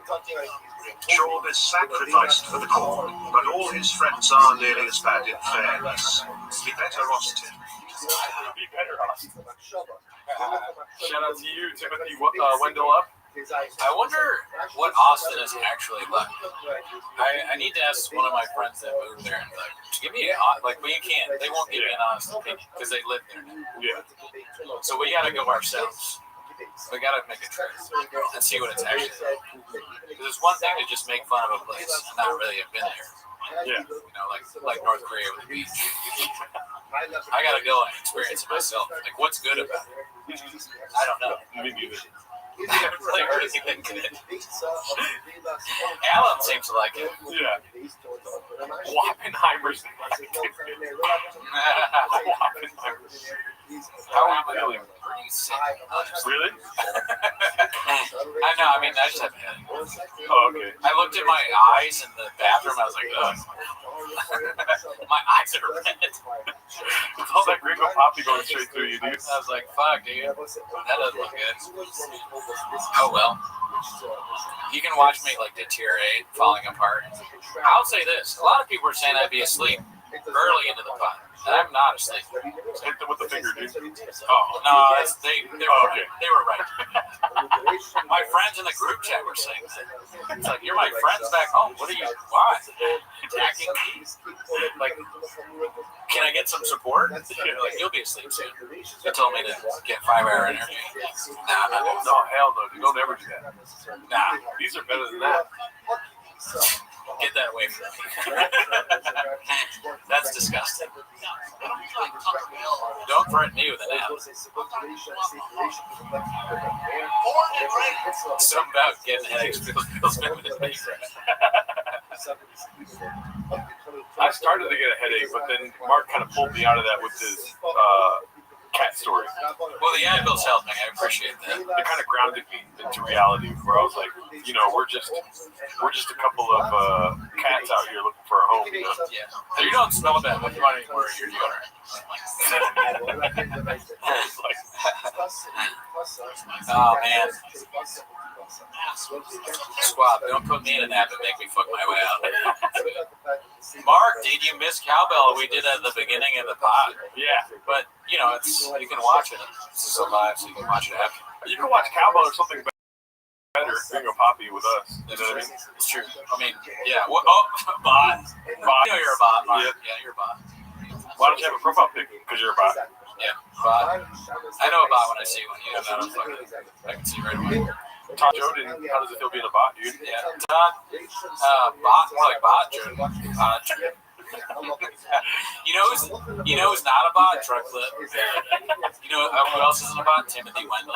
Sean is sacrificed for the corn, but all his friends are nearly as bad in fairness. Be better Austin.
Be better Austin. Shout out to you, Timothy Wendell up.
I wonder what Austin is actually like. I need to ask one of my friends that moved there and like, give me but you can't. They won't give me an honest opinion because they live there now.
Yeah.
So we gotta go ourselves. We gotta make a trip and see what it's actually like. Because it's one thing to just make fun of a place and not really have been there.
Yeah.
You know, like North Korea with the beach. I gotta go and experience it myself. Like, what's good about it? I don't know.
Me neither.
I haven't really heard anything good. Alan seems to like it.
Yeah. Wappenheimer's. How are you feeling?
Pretty sick.
Really?
I know. I mean, I just have a headache.
Oh, okay.
I looked at my eyes in the bathroom. I was like, ugh. My eyes are red.
It's all that Gringo Poppy going straight through you, dude.
I was like, fuck, dude. That doesn't look good. Oh, well. You can watch me, like, deteriorate, falling apart. I'll say this. A lot of people are saying I'd be asleep early into the pod. And I'm not asleep.
Hit them with the finger, dude.
Oh, no, they were
okay.
They were right. My friends in the group chat were saying that. It's like, you're my friends back home. What are you, why? Attacking me? Like, can I get some support? Like, you'll be asleep soon. They told me to get 5-hour energy. Nah, I'm not doing
No, hell no, dude. Don't ever do that.
Nah,
These are better than that.
get that away from me. That's disgusting. Don't threaten me with an app. Something about getting headaches feels better than me.
I started to get a headache, but then Mark kind of pulled me out of that with his cat story.
Well, the Advil's helped me. I appreciate that.
It kind of grounded me into reality, where I was like, you know, we're just a couple of cats out here looking for a home. You know?
Yeah. So you don't smell bad. What do you want anymore? You're deodorant. Oh man. Squab, don't put me in a nap and make me fuck my way out. Mark, did you miss Cowbell? We did at the beginning of the pod.
Yeah.
But you know, you can watch it. It's still live, so you can watch it after.
You can watch Cowbell or something better being a poppy with us. You know what I mean?
It's true. I mean, yeah. Well, oh, bot. I know you're a bot, Mark. Yeah, you're a bot.
Why don't you have a profile pic? Because you're a bot.
Yeah, bot. I know a bot when I see one. Yeah, I can see right away.
Todd Jordan, how does it feel being a bot, dude?
Yeah, Todd, bot, more like bot, Jordan. You know who's not a bot? Drug Clip. You know who else isn't a bot? Timothy Wendell.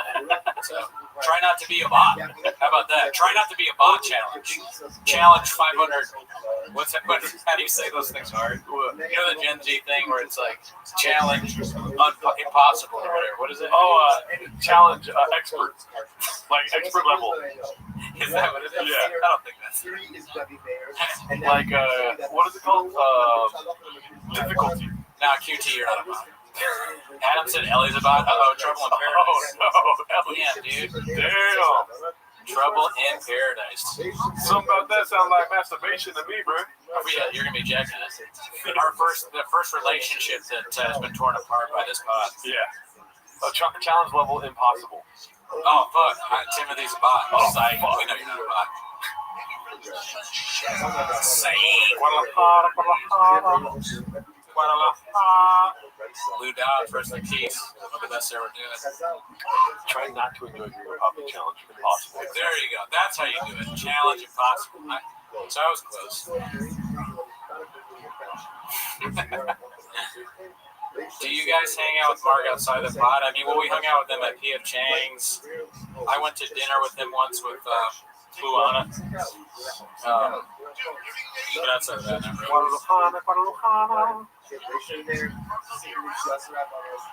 So try not to be a bot. How about that? Try not to be a bot challenge. Challenge 500. What's that? How do you say those things hard? You know the Gen Z thing where it's like challenge impossible or whatever. What is it?
Oh, challenge expert. Like expert level.
Is that what it is?
Yeah.
I don't think that's
like, what is it called? Difficulty.
Nah, QT, you're not a bot. Adam said Ellie's a bot. Oh, Trouble in Paradise.
Oh, no, Ellie.
Yeah, dude.
Damn.
Trouble in Paradise.
Something about that sounds like masturbation to me, bro.
Oh, yeah, you're gonna be jacking it. The first relationship that has been torn apart by this pod.
Yeah. A challenge level impossible.
Oh fuck! Timothy's a bot.
Oh,
Psych.
fuck.
We know you're not a bot. Psych. Blue Dot, first the keys. One of the best ever do it.
Try not to enjoy your hobby challenge if possible.
There you go. That's how you do it. Challenge impossible. So I was close. Do you guys hang out with Mark outside the pod? I mean, well, we hung out with him at P.F. Chang's. I went to dinner with him once with Luana. But outside of that, not really.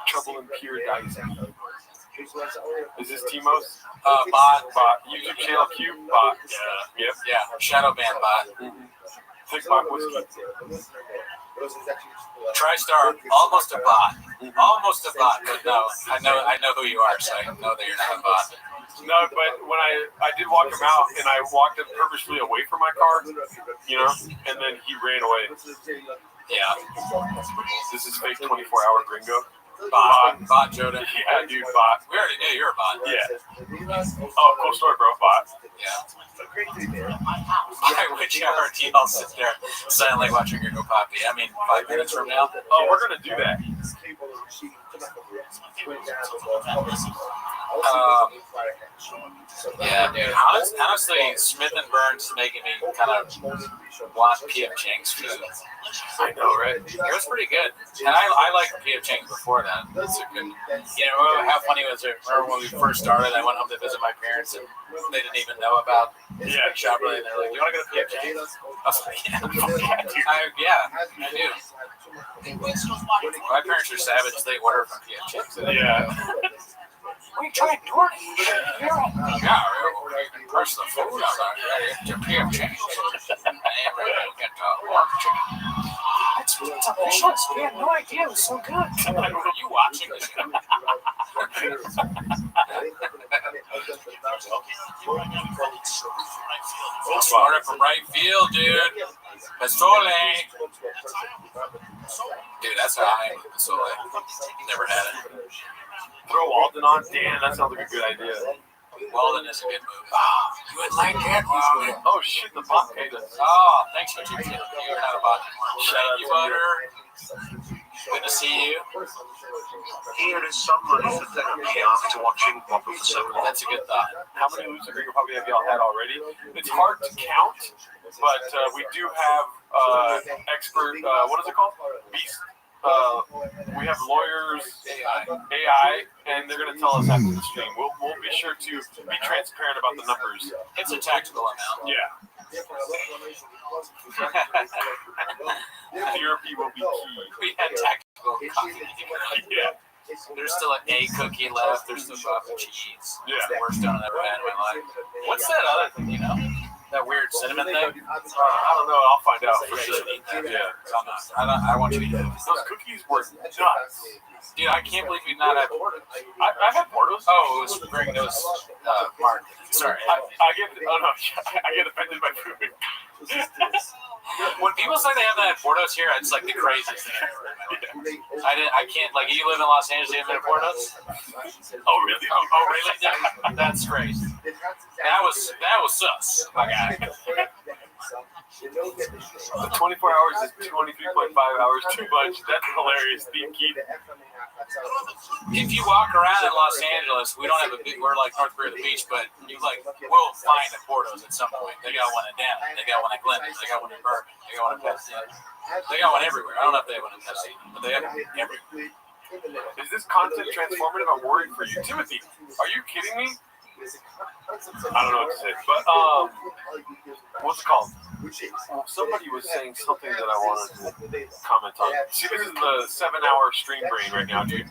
Trouble in Paradise. Is this Timo's?
Bot.
YouTube channel Q? Bot. Yeah. Yep.
Yeah. Shadow Band bot.
TikTok whiskey.
TriStar, almost a bot. Almost a bot, but no. I know who you are, so I know that you're not a bot.
No, but when I did walk him out, and I walked him purposely away from my car, you know, and then he ran away.
Yeah.
This is fake 24-hour gringo.
Bot Joda.
Yeah, dude, bot.
We already knew you were a bot.
Yeah. Oh, cool story, bro. Bot.
Yeah. By which hour do y'all sit there silently watching your go poppy? I mean, 5 minutes from now?
Oh, we're going to do that.
Yeah, dude. Honestly, Smith and Burns is making me kind of want P.F. Chang's food.
I know, right?
It was pretty good. And I liked P.F. Chang's before that. It's a good. You know, how funny was it? Remember when we first started, I went home to visit my parents and they didn't even know about this big shop really. And they're like, "You want to go to P.F. Chang's?" I was like, "Yeah, I do." My parents are savage. They order from P.F. Chang's.
Yeah.
We tried DoorDash. Yeah, we press the food out to P.F. Chang's. And we get warm chicken. It's delicious. We had no idea it was so good. Are you watching this? Florida from right field, dude. Pistole. Dude, that's how I am with Pistole. Never had it.
Throw Walden on? Damn, that sounds like a good idea.
Walden is a good move. Oh, you would like it, Walden.
Oh, shit, the bot paid us.
Oh, thanks for tuning in. You're not a bot anymore. Thank you, Butter. Good to see you.
Here is some money for therapy after watching Bobby for so long.
That's a good thought.
How many Lucha Gringo Puppy have y'all had already? It's hard to count, but we do have expert, what is it called? Beast. We have lawyers, AI, and they're going to tell us after the stream. We'll be sure to be transparent about the numbers.
It's a tactical amount.
Yeah. Therapy will be key.
We had tactical coffee.
Yeah.
There's still a cookie left. There's still chocolate cheese.
Yeah.
It's the worst donut I've ever had in my life. What's that other thing, you know? That weird cinnamon thing?
I don't know. I'll find out for
You
sure.
should eat that.
Yeah.
So I'm not, I want you to eat it.
Those cookies were nuts.
Dude, I can't believe we've not had.
I had Portos.
Oh, it was bring those. Mark. Sorry.
I get. Oh no. I get offended by food.
When people say they haven't had Portos here, it's like the craziest thing ever. I can't. Like, you live in Los Angeles, you haven't had Portos?
Oh really?
Oh really? Yeah, that's crazy. That was sus. My guy.
The 24 hours is 23.5 hours too much. That's hilarious. Keith.
If you walk around in Los Angeles, we don't have a big. We're like North Korea Beach, but you will find a Portos at some point. They got one in Denver. They got one in Glendon. They got one in Bergen. They got one in Pasadena. They got one everywhere. I don't know if they have one in Pasadena, but they have one everywhere.
Is this content transformative? I'm worried for you, Timothy. Are you kidding me? I don't know what to say, but what's it called? Somebody was saying something that I wanted to comment on. See, this is the 7-hour stream brain right now, dude.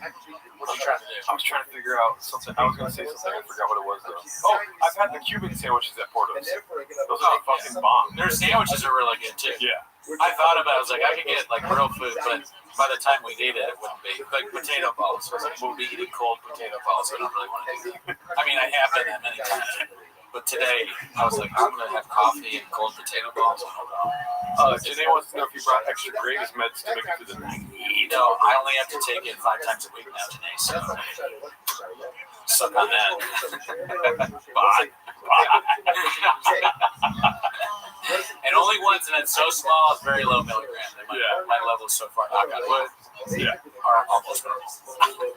What are you trying to do?
I was trying to figure out something. I was going to say something. I forgot what it was, though. Oh, I've had the Cuban sandwiches at Portos. Those are fucking bomb.
Their sandwiches are really good, too.
Yeah.
I thought about it. I was like, I could get, like, real food, but by the time we ate it, it wouldn't be. Like, potato balls. I was like, we'll be eating cold potato balls. I don't really want to do that. I mean, I have done that many times. But today, I was like, I'm going to have coffee and cold potato balls.
Janae wants to know if you brought extra Graves meds to make it through the night.
You know, I only have to take it 5 times a week now, Janae, so suck on that. Bye. And only once, and it's so small, it's very low milligram. My level so far, knock on wood, are almost normal.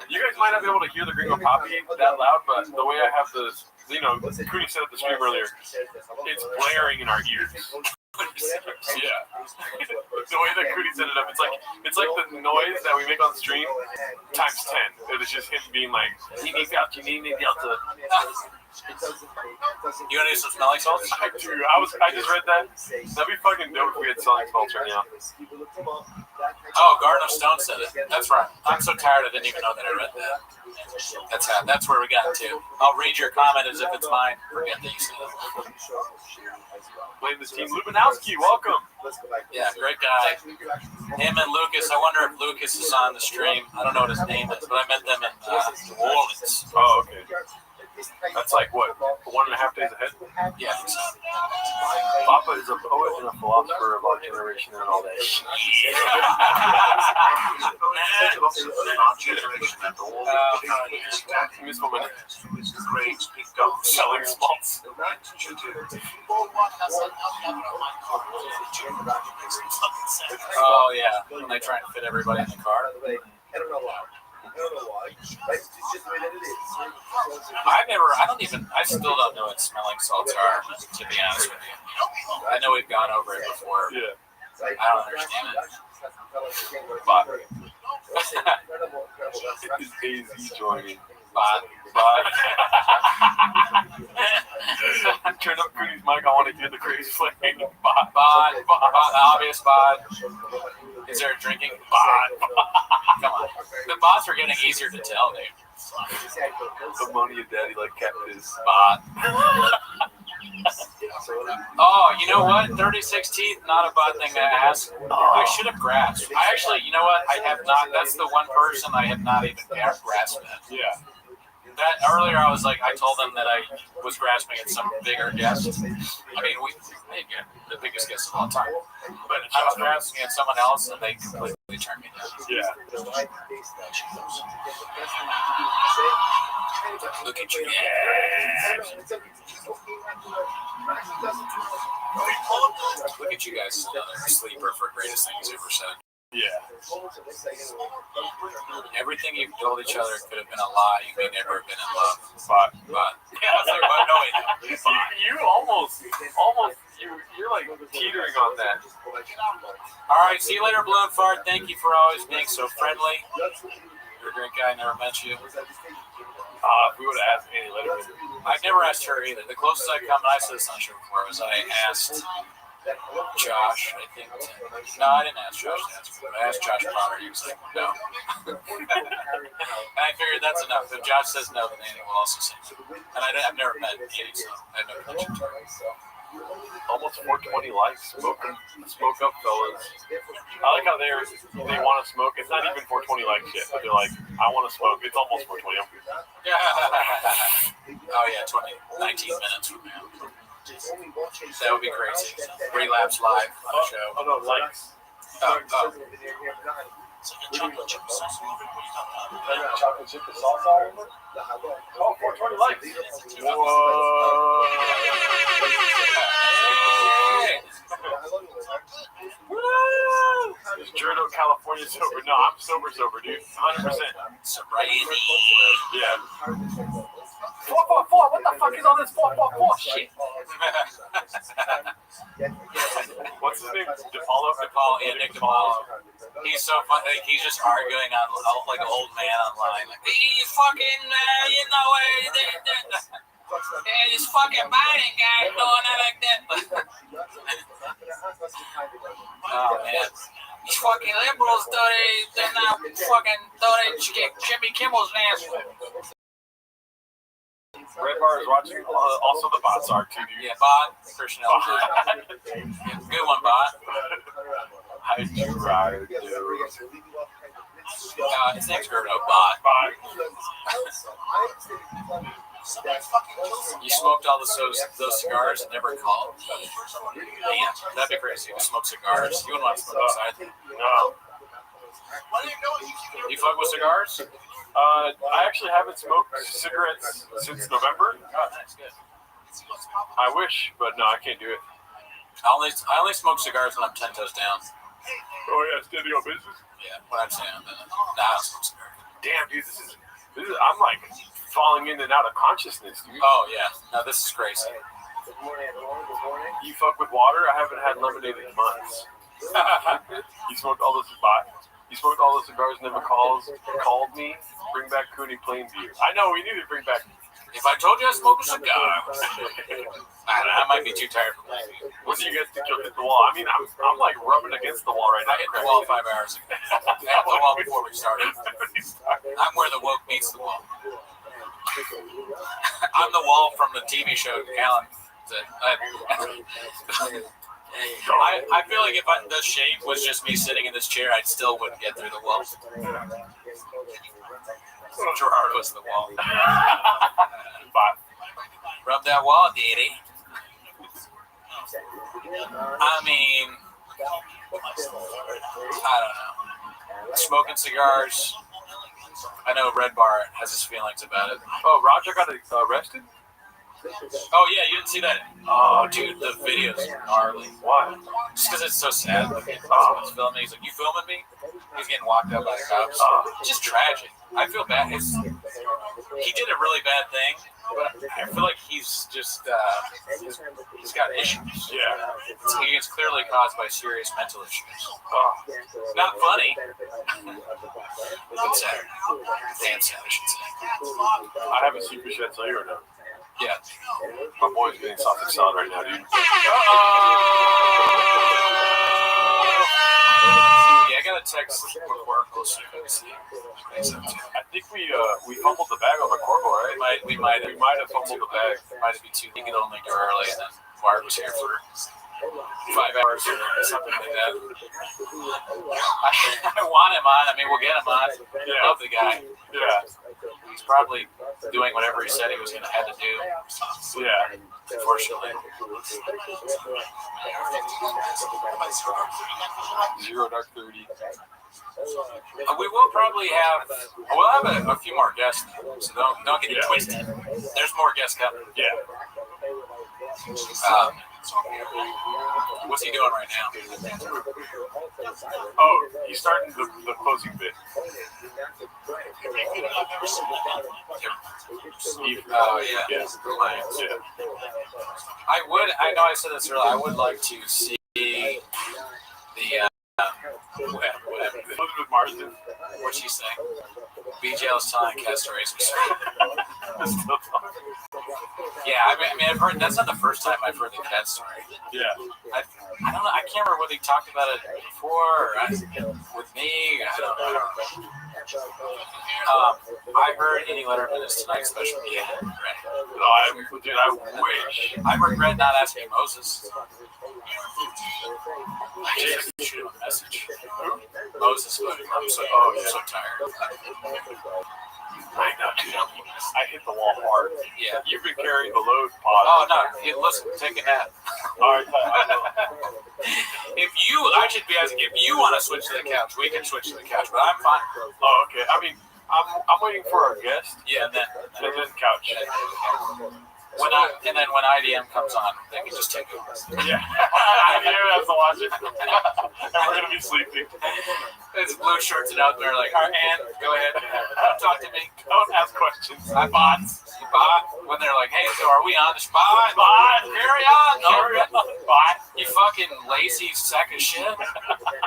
You guys might not be able to hear the Gringo Poppy that loud, but the way I have the, Cooney set up the stream earlier, it's blaring in our ears. Yeah. The way that Cooney set it up, it's like the noise that we make on the stream times 10. It was just him being like, you need Delta.
You want to do some smelling salts?
I do. I just read that. That'd be fucking dope if we had smelling salts right now.
Oh, Garden of Stone said it. That's right. I'm so tired I didn't even know that I read that. That's where we got to. I'll read your comment as if it's mine. Forget that you said it.
Blame the team. Lubinowski, welcome.
Yeah, great guy. Him and Lucas. I wonder if Lucas is on the stream. I don't know what his name is, but I met them in New Orleans.
Oh, okay. That's like what, 1.5 days ahead?
Yeah.
Papa is a poet and a philosopher of our generation and all that shit. Miss Woman. Selling spots.
Oh, yeah. When they try and fit everybody in the car.
I don't know why. It's just the way that it is.
I still don't know what smelling salts are, to be honest with you. I know we've gone over it before.
Yeah.
I don't understand it.
But it's AZ joining.
Bot.
Turn up Cooney's mic. I want to hear the crazy flame.
Bot. Obvious bot. Is there a drinking? Bot. Come on. The bots are getting easier to tell, dude.
The money of daddy like catfish.
Bot. Oh, you know what? 36 teeth, not a bad thing to ask. I should have grasped. I actually, you know what? I have not. That's the one person I have not even grasped at.
Yeah.
That earlier, I was like, I told them that I was grasping at some bigger guest. I mean, we did get the biggest guest of all time. But I was grasping at someone else, and they completely turned me down.
Yeah.
Look at you. Look at you guys. Another sleeper for greatest things ever said.
Yeah.
Everything you've told each other could have been a lie. You may never have been in love.
But
Yeah, I was like, well, no, wait.
you almost, you're like teetering on that.
All right, see you later, Blue and Fart. Thank you for always being so friendly. You're a great guy. Never met you.
If we would have asked Annie Letterman.
I've never asked her either. The closest I come, and I said this on the show before, was I asked Josh, I think. No, I didn't ask Josh. I asked Josh Potter. He was like, no. And I figured that's enough. If Josh says no, then Annie will also say no. And I've never met Annie, so I have no connection to her.
Almost 420 likes. Smoke up, fellas. I like how they want to smoke. It's not even 420 likes yet, but they're like, I want to smoke. It's almost 420. I'm good.
Oh yeah, 19 minutes from now. That would be crazy. Relapse live on the show.
Oh no, likes.
Oh.
Chocolate chip sauce all over? Oh, 420 likes. Whoa. Is Jerdo California sober? No, I'm sober, dude. 100%.
Sobriety.
Yeah. 444. What the fuck is all this 444 shit? What's his name? DePaulo?
Yeah, Nick DePaulo. He's so fun. Like, he's just arguing on like an old man online. Like, he's fucking, this fucking Biden guy doing it like that. Oh man, these fucking liberals they're not fucking kick Jimmy Kimmel's ass.
Red Bar is watching. Also, the bots are too, dude.
Yeah, Bot. Christian Good one, Bot.
How'd you ride, dude?
His name's Gerdo, Bot. You smoked all those cigars and never called? Man, that'd be crazy. You smoke cigars. You wouldn't want to smoke outside.
No.
You fuck with cigars?
I actually haven't smoked cigarettes since November.
Oh, nice, good.
I wish, but no, I can't do it.
I only smoke cigars when I'm 10 toes down.
Oh yeah, standing on business.
Yeah, when I'm saying that. Nah, I don't smoke cigars.
Damn, dude, this is. I'm like falling in and out of consciousness, dude.
Oh yeah, no, this is crazy.
You fuck with water? I haven't had lemonade in months. You smoked all those cigars, never called me. Bring back Cooney Plainview. I know, we need to bring back.
If I told you I smoke a cigar, I might be too tired for that.
When do you guys think you'll hit the wall? I mean, I'm like rubbing against the wall right now.
I hit the wall 5 hours ago. I hit the wall before we started. I'm where the woke meets the wall. I'm the wall from the TV show, Alan. I feel like if the shape was just me sitting in this chair, I still wouldn't get through the wall. Gerard was the wall. Rub that wall, Daddy. I mean, I don't know. Smoking cigars. I know Red Bar has his feelings about it.
Oh, Roger got arrested?
Oh, yeah, you didn't see that? Oh, dude, the video's gnarly.
Why?
Just because it's so sad. He's filming. He's like, you filming me? He's getting walked up by the cops. It's just tragic. I feel bad. He did a really bad thing, but I feel like he's just, he's got issues.
Yeah.
It's clearly caused by serious mental issues. Not funny. But sad. Dan sad, I should say.
I have a secret, should I tell you or no?
Yeah.
My boy's getting sausage salad right now, dude.
Yeah, I got a text with work.
I think we fumbled the bag on the Corvo, right?
We might
have fumbled the bag.
Might have been too. He could only go early, and then Bart was here for 5 hours or something like that. I want him on. I mean, we'll get him on.
Yeah.
Love the guy.
Yeah.
He's probably doing whatever he said he was going to have to do.
Yeah.
Unfortunately.
0 Dark 30.
We will probably have a few more guests, so don't get it twisted. There's more guests coming.
Yeah.
What's he doing right now?
Oh, he's starting the closing bit.
Oh yeah. I know I said this earlier. I would like to see the
Elizabeth Marsden.
What'd she say? BJ was telling cat stories. Yeah, I mean, I've heard, that's not the first time I've heard the cat story.
Yeah.
I don't know, I can't remember whether he talked about it before or with me. I don't know. I heard Any Letterman is tonight's special. Yeah, right.
I wish.
I regret not asking Moses. I just shoot him a message. Moses, I'm so tired.
I know, dude. I hit the wall hard.
Yeah.
You've been carrying the load, Pod.
Oh, no. Hey, listen, take a nap.
All right,
If you want to switch to the couch, we can switch to the couch, but I'm fine.
Oh, okay. I mean, I'm waiting for our guest.
Yeah, and then
couch.
when IDM comes on, they can just take over.
Yeah. IDM has to watch it. And we're going to be sleeping.
It's blue shirts and out there like, all right, Ann, go ahead. Talk to me.
Don't ask questions.
I bots. When they're like, hey, so are we on the spot? Carry on.
Carry on. Bot.
You fucking lazy sack of shit.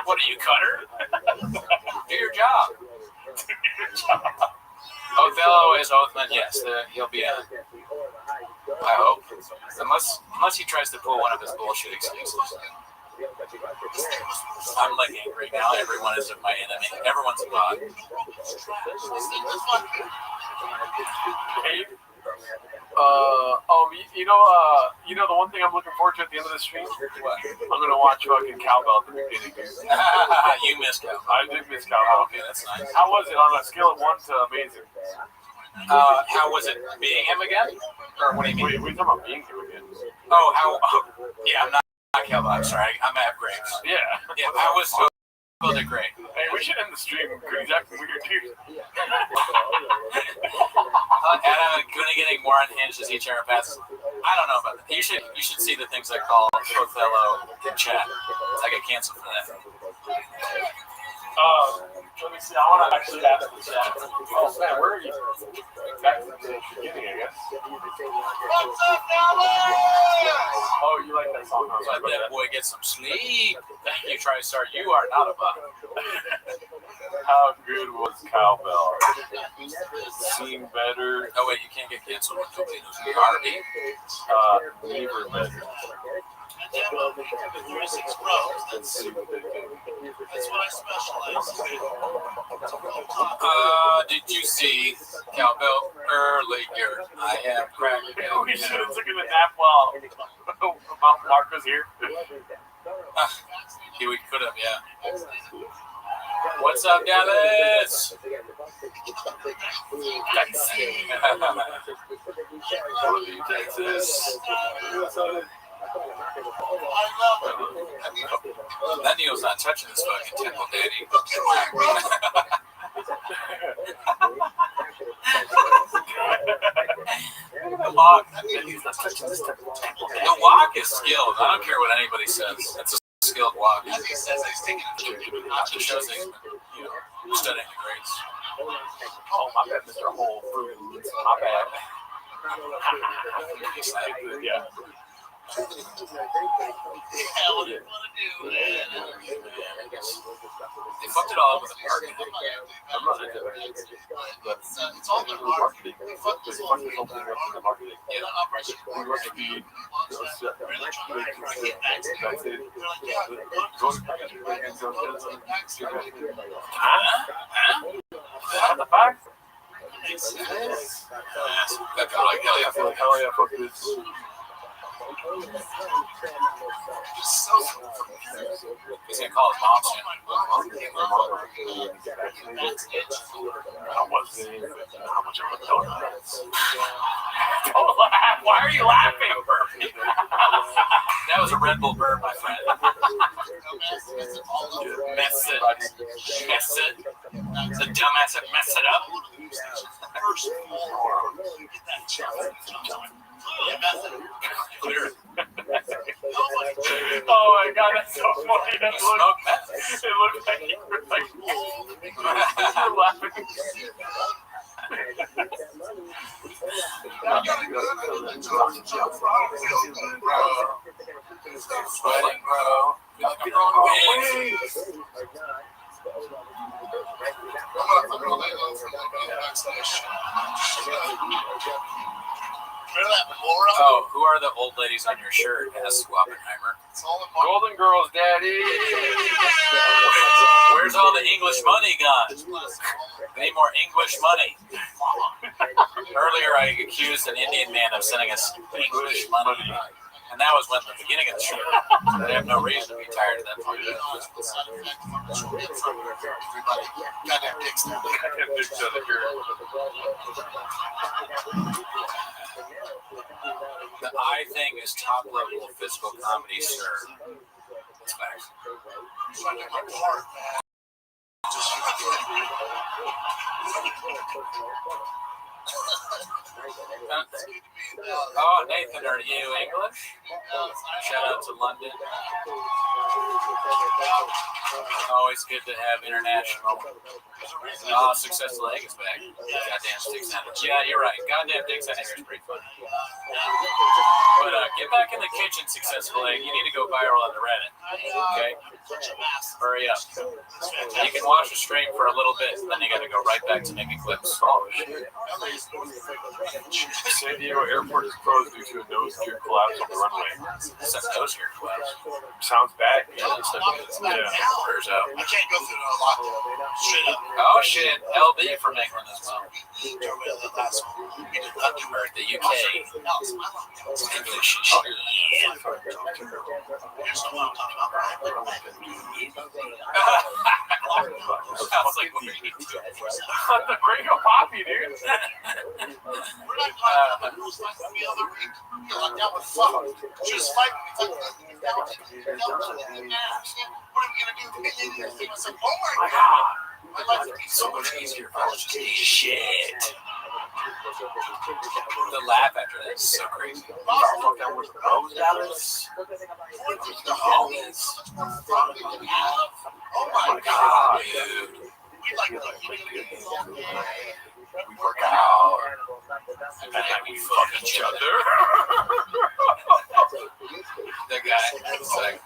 What are you, Cutter? Do your job. Othello is Othman. Yes, he'll be on. I hope. Unless he tries to pull one of his bullshit excuses. I'm like angry now. Everyone is my enemy. Everyone's a bot.
Hey. You know the one thing I'm looking forward to at the end of the stream?
What?
I'm gonna watch fucking Cowbell at the beginning.
You missed Cowbell.
I did miss Cowbell.
Okay, that's nice.
How was it on a scale of 1 to amazing?
How was it being him again? Or what do you mean?
Wait, we're talking about being him again.
Yeah, I'm not Cowbell. I'm sorry. I'm at Graves.
Yeah.
Yeah, I was totally great.
Hey, we should end the stream exactly weird, dude.
And I'm going to getting more unhinged as each era passes. I don't know about that. You should see the things I call Othello in chat. I get canceled for that.
Let me see. I want to actually ask the chat. Oh, man, where are you? Back to the beginning, I guess.
What's up, fellas?
Oh, you like that song?
Let that boy get some sleep. You try to start. You are not a bot.
How good was Cowbell? Seemed better.
Oh, wait, you can't get canceled with nobody knows who you are.
Never better.
The 360 Pro. That's what I specialize in.
Did you see Cowbell earlier? I am cracked.
We should have taken a nap while Mark was here.
We could have, yeah. What's up, Dallas?
Texas.
That Neil's not touching this fucking temple, Danny. The walk is skilled. I don't care what anybody says. That's a skilled walk. It shows that he's studying the grades.
Oh, my bad, Mr. Whole Foods. My bad. Yeah.
Hell, what do you want to do, man?
They fucked it all up with the marketing.
I'm not into it.
It's all the marketing. They fucked this whole thing up.
The marketing.
Yeah,
We were speed.
they're like trying to get vaccinated. They're like, yeah,
On the back?
That felt like hell yeah.
Hell yeah, fuck this.
He's gonna call his mom soon.
I wasn't even how much of a donut. Don't laugh. Why are you laughing?
That was a Red Bull burp, my friend. Mess it. The dumbass that messed it up. Clear.
Oh my god, that's so funny. It looked like you were like laughing.
Sweating, bro. Like I'm going away.
I'm gonna lay low for a little bit backstage. Remember that Laura?
Oh, who are the old ladies on your shirt? Asks Oppenheimer.
It's all in one.
Golden Girls, Daddy.
Where's all the English money gone? We need more English money. Earlier, I accused an Indian man of sending us English money. And that was when the beginning of the show. I have no reason to be tired at that point.
Everybody, goddamn dicks now.
The eye thing is top level physical comedy, sir. That's facts.
Fucking my heart, man.
Oh, Nathan, are you English? Shout out to London. Always good to have international. Oh, Successful Egg is back. Goddamn Dick Sandwich. Yeah, you're right. Goddamn Dick Sandwich is pretty fun. But get back in the kitchen, Successful Egg. You need to go viral on the Reddit. Okay? Hurry up. You can watch the stream for a little bit, then you got to go right back to making clips. Oh, shit.
San Diego Airport is closed due to a nose-gear collapse on the runway.
That's a nose-gear collapse.
Sounds bad.
Yeah, that's a Prayers out.
I can't go through the lockdown. Straight up.
Oh, shit. LB from England as well.
We did not do
Or the UK. English.
Here's what I'm talking about.
Sounds like what we need to do.
The Great Poppy, dude.
We're not locked down. Who's like the other week? You're locked down with fuck. Just fight me. What are we gonna do? I said, oh my god. My life would be so much easier if I was just eating shit.
The laugh after that is so crazy.
Fuck that with Rose Dallas.
The homies. Oh my god, dude. We like
We work out. And then we fuck each other.
The guy is like,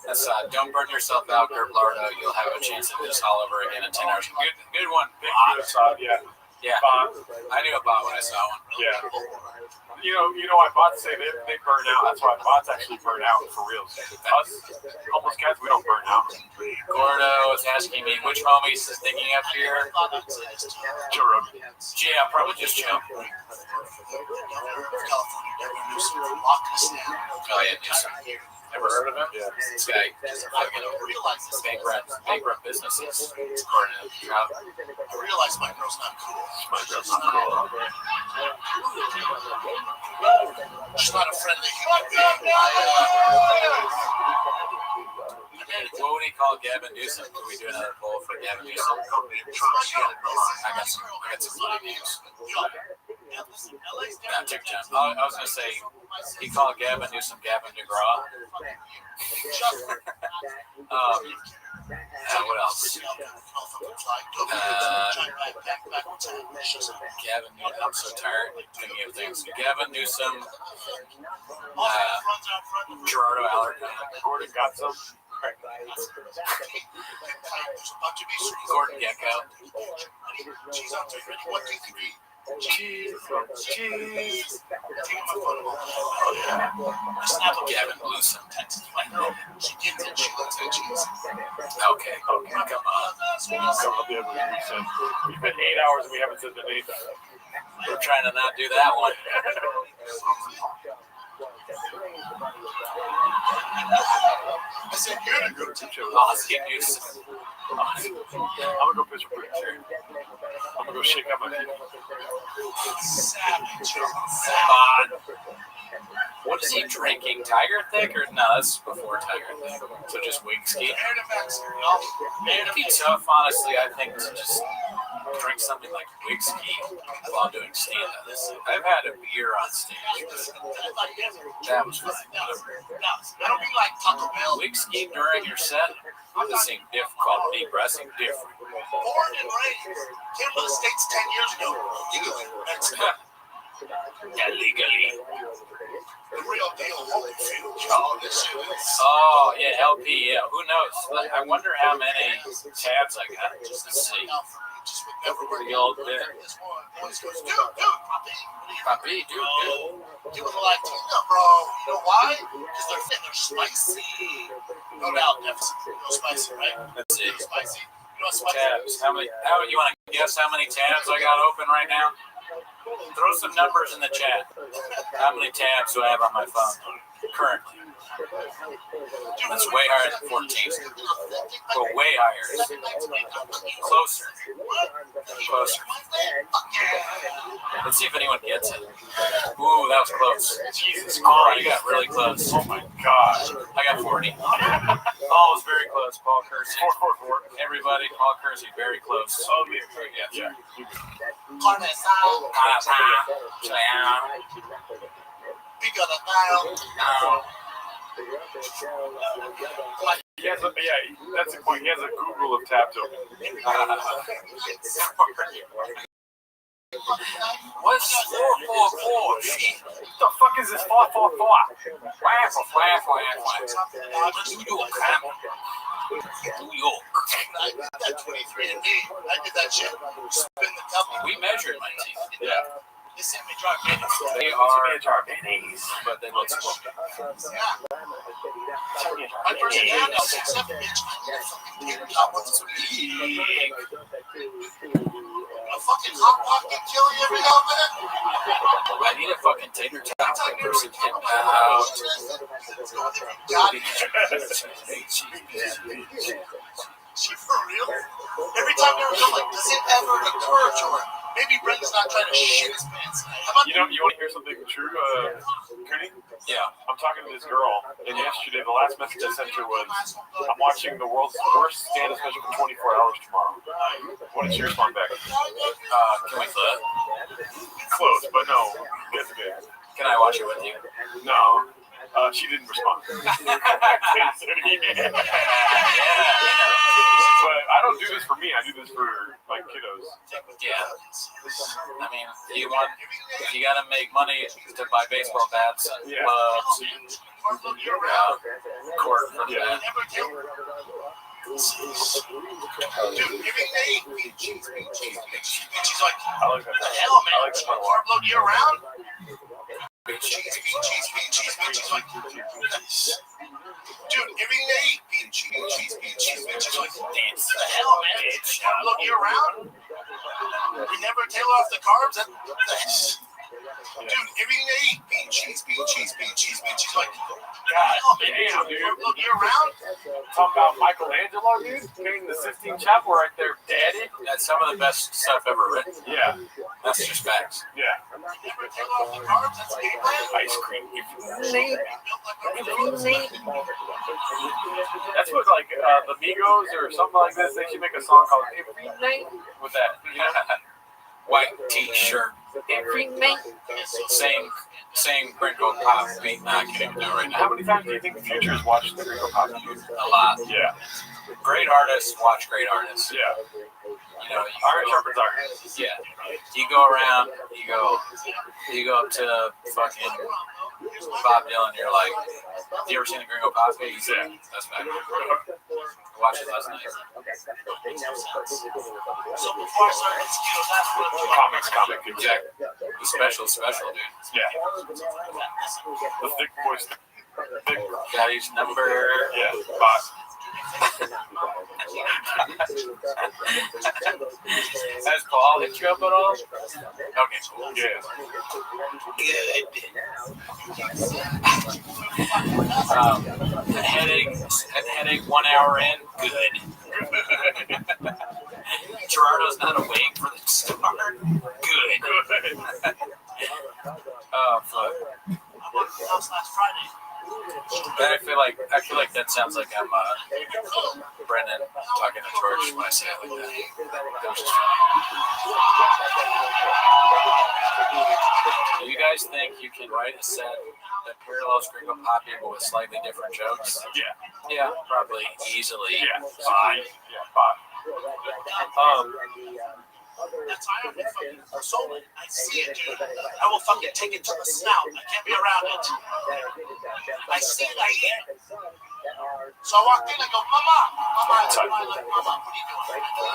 That's don't burn yourself out, Kurt Lardo. You'll have a chance to do this all over again in 10 hours. Good one. Yeah, I knew about when I saw one.
Yeah. You know why bots say they burn out? That's why bots actually burn out for real. Us, homeless cats, we don't burn out.
Gordo is asking me which homies is thinking up here.
Jerome.
Yeah, probably just Joe. Oh yeah, Newsom. Never heard of him?
Yeah.
This guy is fucking bankrupt businesses. According to Trout.
I realize my girl's not cool.
My girl's not cool.
She's not a friendly human being.
What would he call Gavin Newsom? Can we do another poll for Gavin Newsom? I got some funny names. Not TikTok. I was going to say, he called Gavin Newsom Gavin DeGraw. What else? Gavin Newsom. I'm so tired thinking of things. Gavin Newsom. Gerardo Alarcon.
Gordon got some.
Gordon Gecko.
Cheese.
Gavin Newsom. Okay, come on.
We've been 8 hours and we haven't said the name.
We're trying to not do that one.
I said, you're gonna go to
Oscar Newsom.
I'm gonna go pitch for picture. I'm gonna go shake out my feet.
savage.
What is he drinking? Tiger Thick or no? That's before Tiger Thick. So just whiskey. It'd be tough, honestly. I think to just drink something like whiskey while doing stand-ups. I've had a beer on stage. That was fine.
I don't mean like Taco Bell.
Whiskey during your set, I'm the same difficulty, pressing different.
Born and raised. Came to the States 10 years ago. Legally.
Illegally.
The real deal. Oh, this shit is.
Oh, yeah, LP, yeah. Who knows? I wonder how many tabs I got just to see.
Just would never work.
The old bit.
This one always goes, dude,
Papi, dude.
give us a Latina, bro. You know why? Because they're fit, they're spicy. No doubt, definitely. No spicy, right?
Let's see.
Spicy. You know spicy?
Tabs. How you want to guess how many tabs I got open right now? Throw some numbers in the chat. How many tabs do I have on my phone currently? That's way higher than 14. But way higher. Closer. Closer. Let's see if anyone gets it. Ooh, that was close. Jesus Christ. You got really close. Oh my gosh. I got 40. Oh, it was very close. Paul Kersey. 444. Everybody, Paul Kersey, very close. Oh, yeah.
He has a, that's the point. He has a Google of tabs open.
What's 444?
What the fuck is this 444?
New York.
I did that 23andMe. I did that shit. Spin the company.
We measured my teeth.
Yeah.
They sent me dry minis.
They are minis, but they look small.
Yeah. My first hand, I'll take 7 bitch. I want some meat. A fucking hot pot can kill you every now and then.
I need a fucking tater tot for a person to get out.
God, she for real? Every time they were like, does it ever occur to her? Maybe Brendan's not trying to shit his pants.
You want to hear something true, Cooney?
Yeah.
I'm talking to this girl, and yesterday the last message I sent her was, I'm watching the world's worst stand-up special for 24 hours tomorrow. What is your response back?
Can we flip?
Close, but no. Yes, it is.
Can I watch it with you?
No. She didn't respond. But I don't do this for me. I do this for my kiddos.
Yeah. I mean, if you gotta make money to buy baseball bats and gloves, court for that.
Dude, giving me she's like,
I like that.
the hell, man?
I like that part a lot.
Carb load year round?
Cheese.
She's like, dude, every day, cheese. She's like, dance. The hell, man? Carb load year round? We never tail off the carbs? Dude, every day, cheese. She's like,
God damn, dude.
carb load year round?
Talking about Michelangelo, dude. Painting the Sistine Chapel right there, daddy.
That's some of the best stuff ever written.
Yeah.
That's just facts.
Yeah.
Never tail off the carbs? That's a game plan?
Ice cream. That's what, like, the Migos or something like this, they should make a song called Every Night with that. You know?
White t-shirt.
Every night.
Same Gringo Pop beat. Nah, I can't even do it right
How
now.
many times do you think Future has watched the Gringo Pop music?
A lot.
Yeah.
Great artists watch great artists.
Yeah.
You know,
Iron sharpens iron.
yeah. You go around, you go up to fucking Bob Dylan, you're like, you ever seen the Gringo Pop? Yeah. That's bad. I watched it last night.
So before I started Mosquitoes, that's what
Comic, exactly.
The special, dude.
Yeah. The thick voice. Thick.
Daddy's number.
Yeah. Boss.
Has Paul hit you up at all? Okay, cool.
Yeah.
Headache 1 hour in, good. Gerardo's not awake for the start. Good. Oh, fuck.
I bought the house last Friday.
But I feel like that sounds like I'm Brennan talking to George when I say it like that. That was just funny. Do you guys think you can write a set that parallels Gringo Poppy but with slightly different jokes?
Yeah.
Yeah, probably easily.
Yeah. Fine. Yeah. Fine.
That's I am fucking soul. I see it, dude. I will fucking take it to the snout. I can't be around it. I see it, I hear it. So I walked in, I go, Mama, Mama, I like, Mama,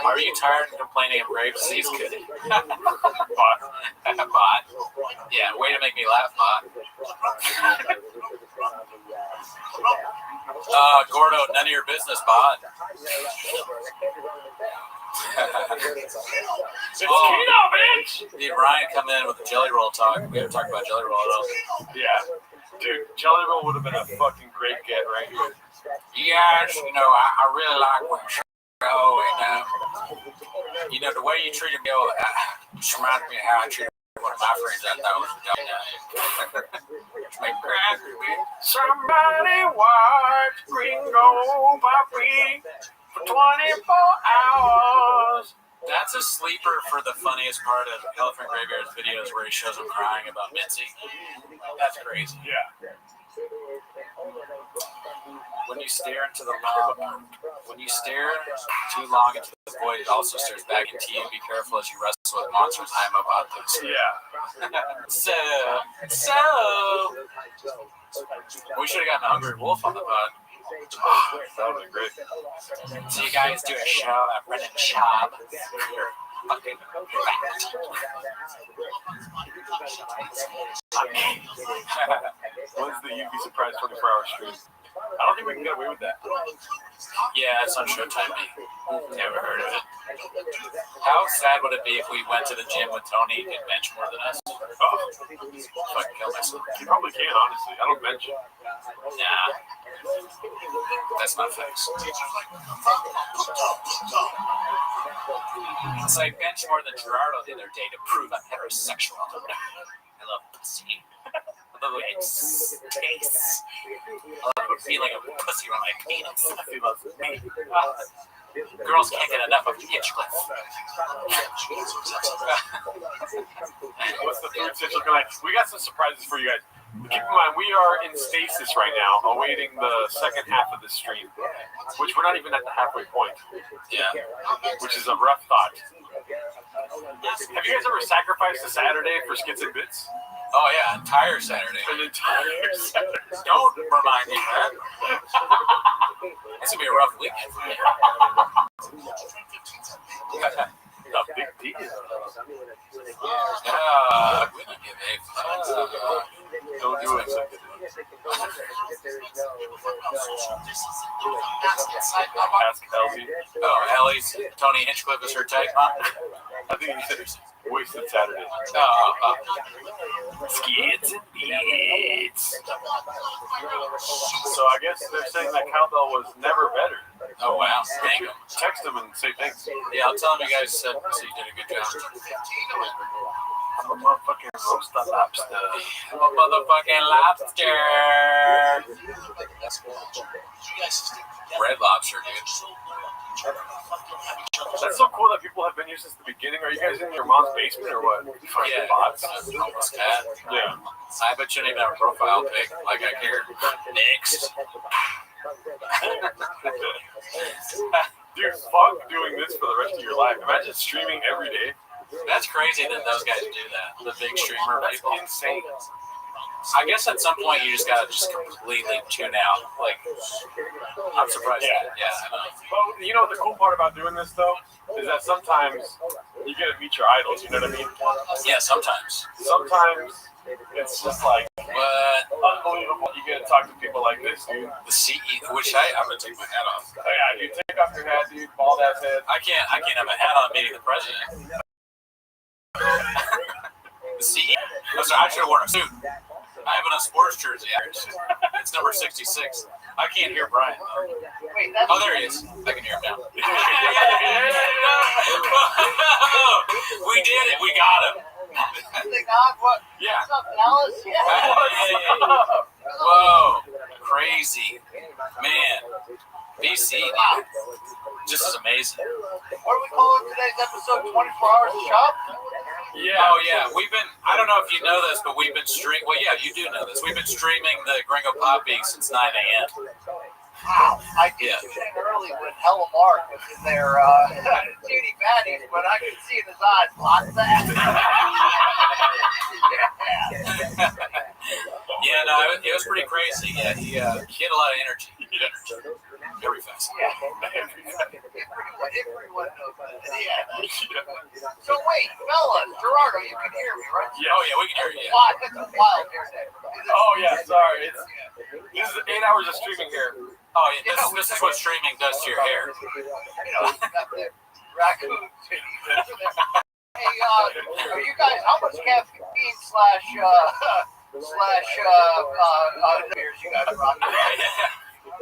what are you doing?
Are you tired of complaining of grave disease, kid?
Bot.
Bot. Yeah, way to make me laugh, Bot. Gordo, none of your business, Bot.
Keno, bitch!
Did Ryan come in with the jelly roll talk? We haven't talked about jelly roll at all.
Yeah. Dude, Jelly Roll would have been a fucking great get right here.
Yes, I really like what you show, and the way you treat him, just reminds me of how I treated one of my friends I thought was
Somebody watch Gringo Poppy for 24 hours.
That's a sleeper for the funniest part of Elephant Graveyard's videos where he shows him crying about Mitzi. That's crazy.
Yeah.
When you stare too long into the void, it also stares back into you. Be careful as you wrestle with monsters. I'm about this.
Yeah.
So we should have gotten a Hungry Wolf on the pod.
That would be great.
So you guys do a show at Brennan Job. You're fucking
When's the UV Surprise 24-hour stream? I don't think we can get away with that.
Yeah, it's on Showtime. Never heard of it. How sad would it be if we went to the gym with Tony and bench more than us? Oh, fucking kill myself.
You probably can, honestly. I don't bench.
Nah. That's not facts. So I benched more than Gerardo the other day to prove I'm heterosexual. I love pussy. I love the way it tastes. I love the feeling of pussy on my penis. I feel love me. Girls can't get enough of Hinchcliffe.
What's the food situation like? We got some surprises for you guys. Keep in mind, we are in stasis right now, awaiting the second half of the stream, which we're not even at the halfway point.
Yeah.
Which is a rough thought. Have you guys ever sacrificed a Saturday for skits and bits?
Oh yeah, entire Saturday.
An entire Saturday.
Don't remind me, man. It's gonna be a rough weekend for me.
A big deal.
We don't give a fuck.
Don't do it. Ask Elsie.
Oh, Ellie's Tony Hinchcliffe is her type, huh?
I think you said it's wasted Saturday.
Skits and beats.
So I guess they're saying that cowbell was never better.
Oh wow, thank him.
Text them and say thanks.
Yeah, I'll tell him you guys said so you did a good job.
I'm a motherfucking roasted lobster.
I'm a motherfucking lobster. Red lobster, dude.
That's so cool that people have been here since the beginning. Are you guys in your mom's basement or what?
Yeah,
Bots?
almost bad.
Yeah.
I bet you didn't even have a profile pic like I cared. Next.
Dude, fuck doing this for the rest of your life. Imagine streaming every day.
That's crazy that those guys do that. The big streamer
That's
people.
insane.
I guess at some point you just gotta completely tune out. Like, I'm surprised.
Yeah.
Yeah, I know.
Well, you know the cool part about doing this though is that sometimes you get to meet your idols. You know what I mean?
Yeah, sometimes.
Sometimes it's just like
But
unbelievable. You get to talk to people like this, dude.
the CEO, which I'm gonna take my hat off.
Oh, yeah, dude, take off your hat, dude. Bald ass head.
I can't have a hat on meeting the president. The CEO. I'm sorry, I should have worn a suit. I have a sports jersey. It's number 66. I can't hear Brian. Oh, there he is. I can hear him now. We did it. We got him.
What?
Yeah.
What's up, fellas? Yeah.
Whoa. crazy. Man, BC just is amazing.
What are we calling today's episode? 24 Hours of Shop?
Yeah. Oh, yeah. I don't know if you know this, but we've been streaming. Well, yeah, you do know this. We've been streaming the Gringo Poppy since 9 a.m.
Wow. I did tune in early when Hella Mark was in there, Judy Patties, but I could see in his eyes lots of that.
Yeah, no, it was pretty crazy. Yeah, he had a lot of energy. Very fast.
Yeah. Everyone knows that. Yeah. So wait, fellas, Gerardo, you can hear me, right?
Yeah. Oh, yeah, we can hear you.
It's a wild hair day.
Oh, yeah, sorry. This is 8 hours of streaming here.
Oh, yeah, this is what streaming does to your hair.
Got the raccoon titties. Hey, are you guys, how much caffeine slash beers you guys run?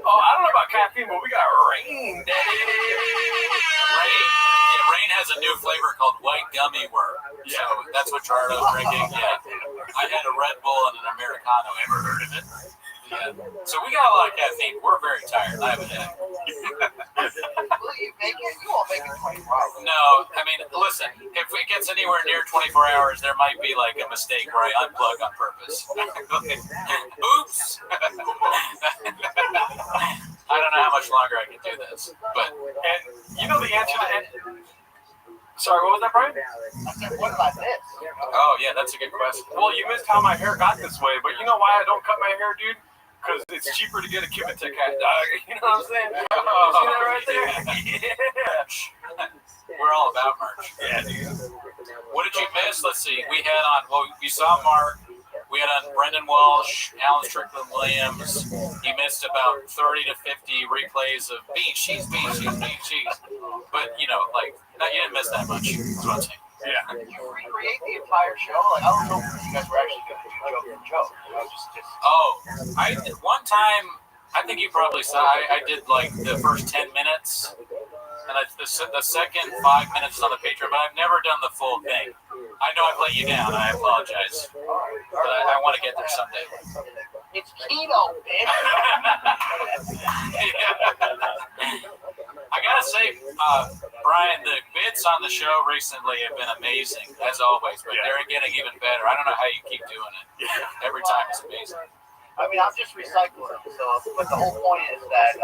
Oh, I don't know about caffeine, but we got rain, daddy.
Rain has a new flavor called white gummy worm. So that's what Gerardo's drinking. Yeah. I had a Red Bull and an Americano. Ever heard of it? Yeah. So we got a lot of caffeine. We're very tired. I haven't had it.
Will you make it? You won't make it 24 hours.
No, I mean, listen, if it gets anywhere near 24 hours, there might be like a mistake where I unplug on purpose. Oops. I don't know how much longer I can do this, but
and you know the answer to that. Sorry, what was that, Brian?
I said, what about this?
Oh, yeah, that's a good question.
Well, you missed how my hair got this way, but you know why I don't cut my hair, dude? Because it's cheaper to get a Kivitek hat dog. You know what I'm saying? See that right there? Yeah.
We're all about merch.
Yeah, dude.
What did you miss? Let's see. We had on, well, you saw Mark. We had on Brendan Walsh, Alan Strickland Williams. He missed about 30 to 50 replays of bean cheese. But, you know, like, you didn't miss that much. That's what I'm saying.
Yeah.
Did you recreate the entire show? Like, I don't know if you guys were actually going to do joke.
I did one time, I think you probably saw, I did like the first 10 minutes. And the second 5 minutes on the Patreon, but I've never done the full thing. I know I've let you down. I apologize. But I want to get there someday.
It's keto, bitch.
I gotta say, Brian, the bits on the show recently have been amazing, as always, but they're getting even better. I don't know how you keep doing it. Every time it's amazing.
I mean, I'm just recycling them. So, but the whole point is that,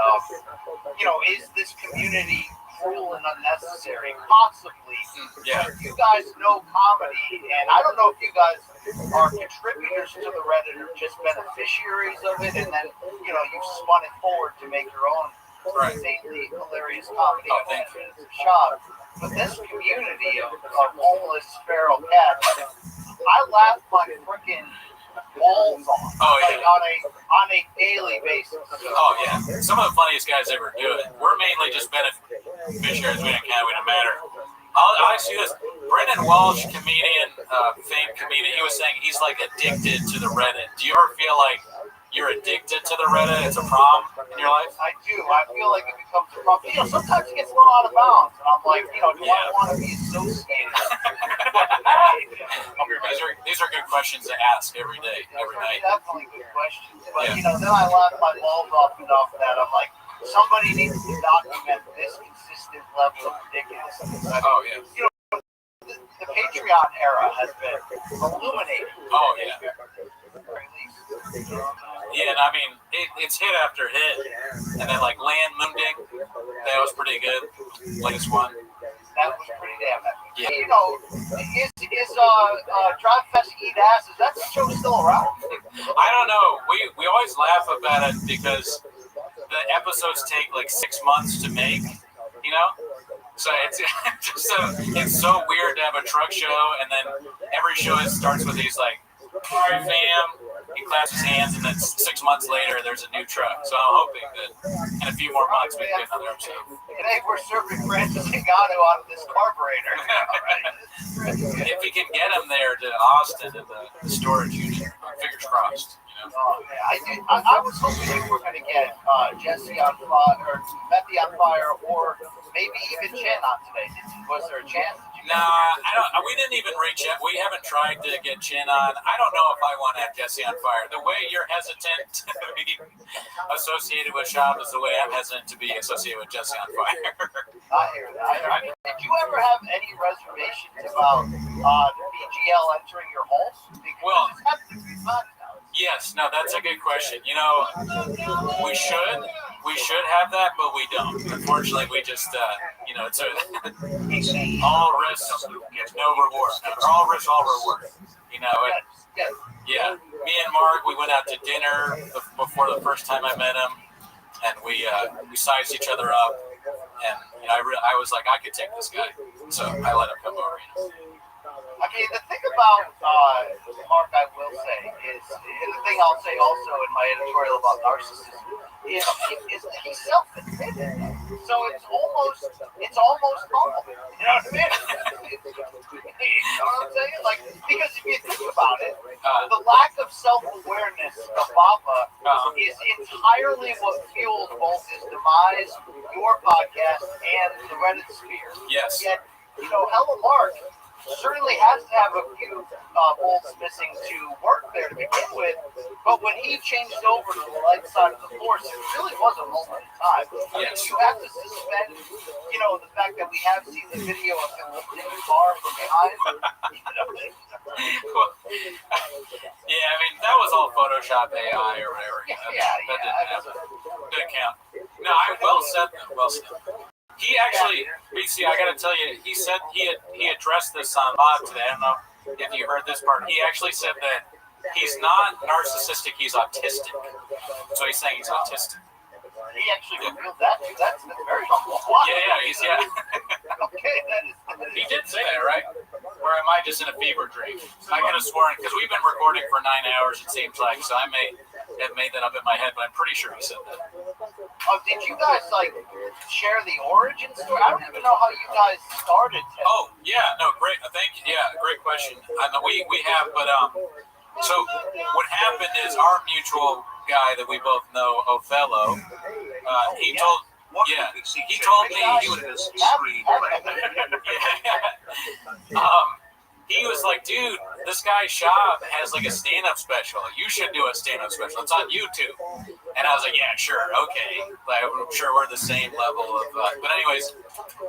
is this community cruel and unnecessary? Possibly.
Yeah.
You guys know comedy, and I don't know if you guys are contributors to the Reddit or just beneficiaries of it, and then, you've spun it forward to make your own insanely hilarious comedy.
Oh, thank you.
Shop. But this community of homeless feral cats, I laugh my freaking balls off.
Oh, yeah.
Like on a daily basis.
Oh, yeah. Some of the funniest guys ever do it. We're mainly just beneficiaries. We don't matter. I'll ask you this. Brendan Walsh, comedian, famed comedian, he was saying he's like addicted to the Reddit. Do you ever feel like you're addicted to the Reddit? It's a problem in your life?
I do. I feel like it becomes a problem. Sometimes it gets a little out of bounds. And I'm like, do I want to be associated?
These are good questions to ask every day, every night.
Definitely good questions. But, then I laugh my balls off enough that I'm like, somebody needs to document this consistent level of ridiculousness.
Oh, yeah.
The Patreon era has been illuminating.
Oh, yeah. Yeah, and I mean, it's hit after hit. And then, like, Land Moondig, that was pretty good. Latest one.
That was pretty damn epic.
Yeah.
Is Drive Fest Eat Ass, is that show still around?
I don't know. We always laugh about it because the episodes take like 6 months to make, So it's it's so weird to have a truck show, and then every show starts with these like, "All right, fam." He claps his hands, and then 6 months later, there's a new truck. So I'm hoping that in a few more months we can get another episode.
Today we're serving Francis Ngannou out of this carburetor.
If we can get him there to Austin in the storage unit, fingers crossed.
I was hoping you were going to get Jesse on fire, or Methy on fire, or maybe even Jen on today. Was there a chance?
Nah, I don't. We didn't even reach out. We haven't tried to get Jen on. I don't know if I want to have Jesse on fire. The way you're hesitant to be associated with Shop is the way I'm hesitant to be associated with Jesse on fire.
I hear that. Did you ever have any reservations about BGL entering your home?
Well,
it's happened a few times now.
Yes, no, that's a good question. You know, we should have that, but we don't. Unfortunately, we just, it's all risk, no reward. All risk, all reward. You know, yeah. Me and Mark, we went out to dinner before the first time I met him, and we sized each other up, and I was like, I could take this guy, so I let him come over.
I mean, the thing about Mark, I will say, is, and the thing I'll say also in my editorial about narcissism is he's self-admitted. So it's almost humble. You know what I mean? You know what I'm saying? Like, because if you think about it, the lack of self-awareness of Baba is entirely what fueled both his demise, your podcast, and the Reddit sphere.
Yes.
Yet, Hella Mark certainly has to have a few bolts missing to work there to begin with, but when he changed over to the light side of the force, it really was a moment in time.
Yes.
You have to suspend, the fact that we have seen the video of him lifting the car from behind.
Yeah, I mean, that was all Photoshop AI or whatever. That didn't happen. Didn't count. No, well said. He actually, BC, I got to tell you, he said he addressed this on Bob today. I don't know if you heard this part. He actually said that he's not narcissistic, he's autistic. So he's saying he's autistic.
He actually revealed that too. That's very humble.
Yeah.
Okay,
he did say that, right? Or am I just in a fever dream? I could have sworn, because we've been recording for 9 hours, it seems like, so I may have made that up in my head, but I'm pretty sure he said that.
Did you guys, share the origin story? I don't even know how you guys started.
Oh, yeah, no, great. Great question. I know we have, but, so what happened is our mutual guy that we both know, Othello, he told me he was he was like, dude, this guy Shab has a stand-up special. You should do a stand-up special. It's on YouTube. And I was like, yeah, sure, okay. I'm sure we're the same level of. But anyways,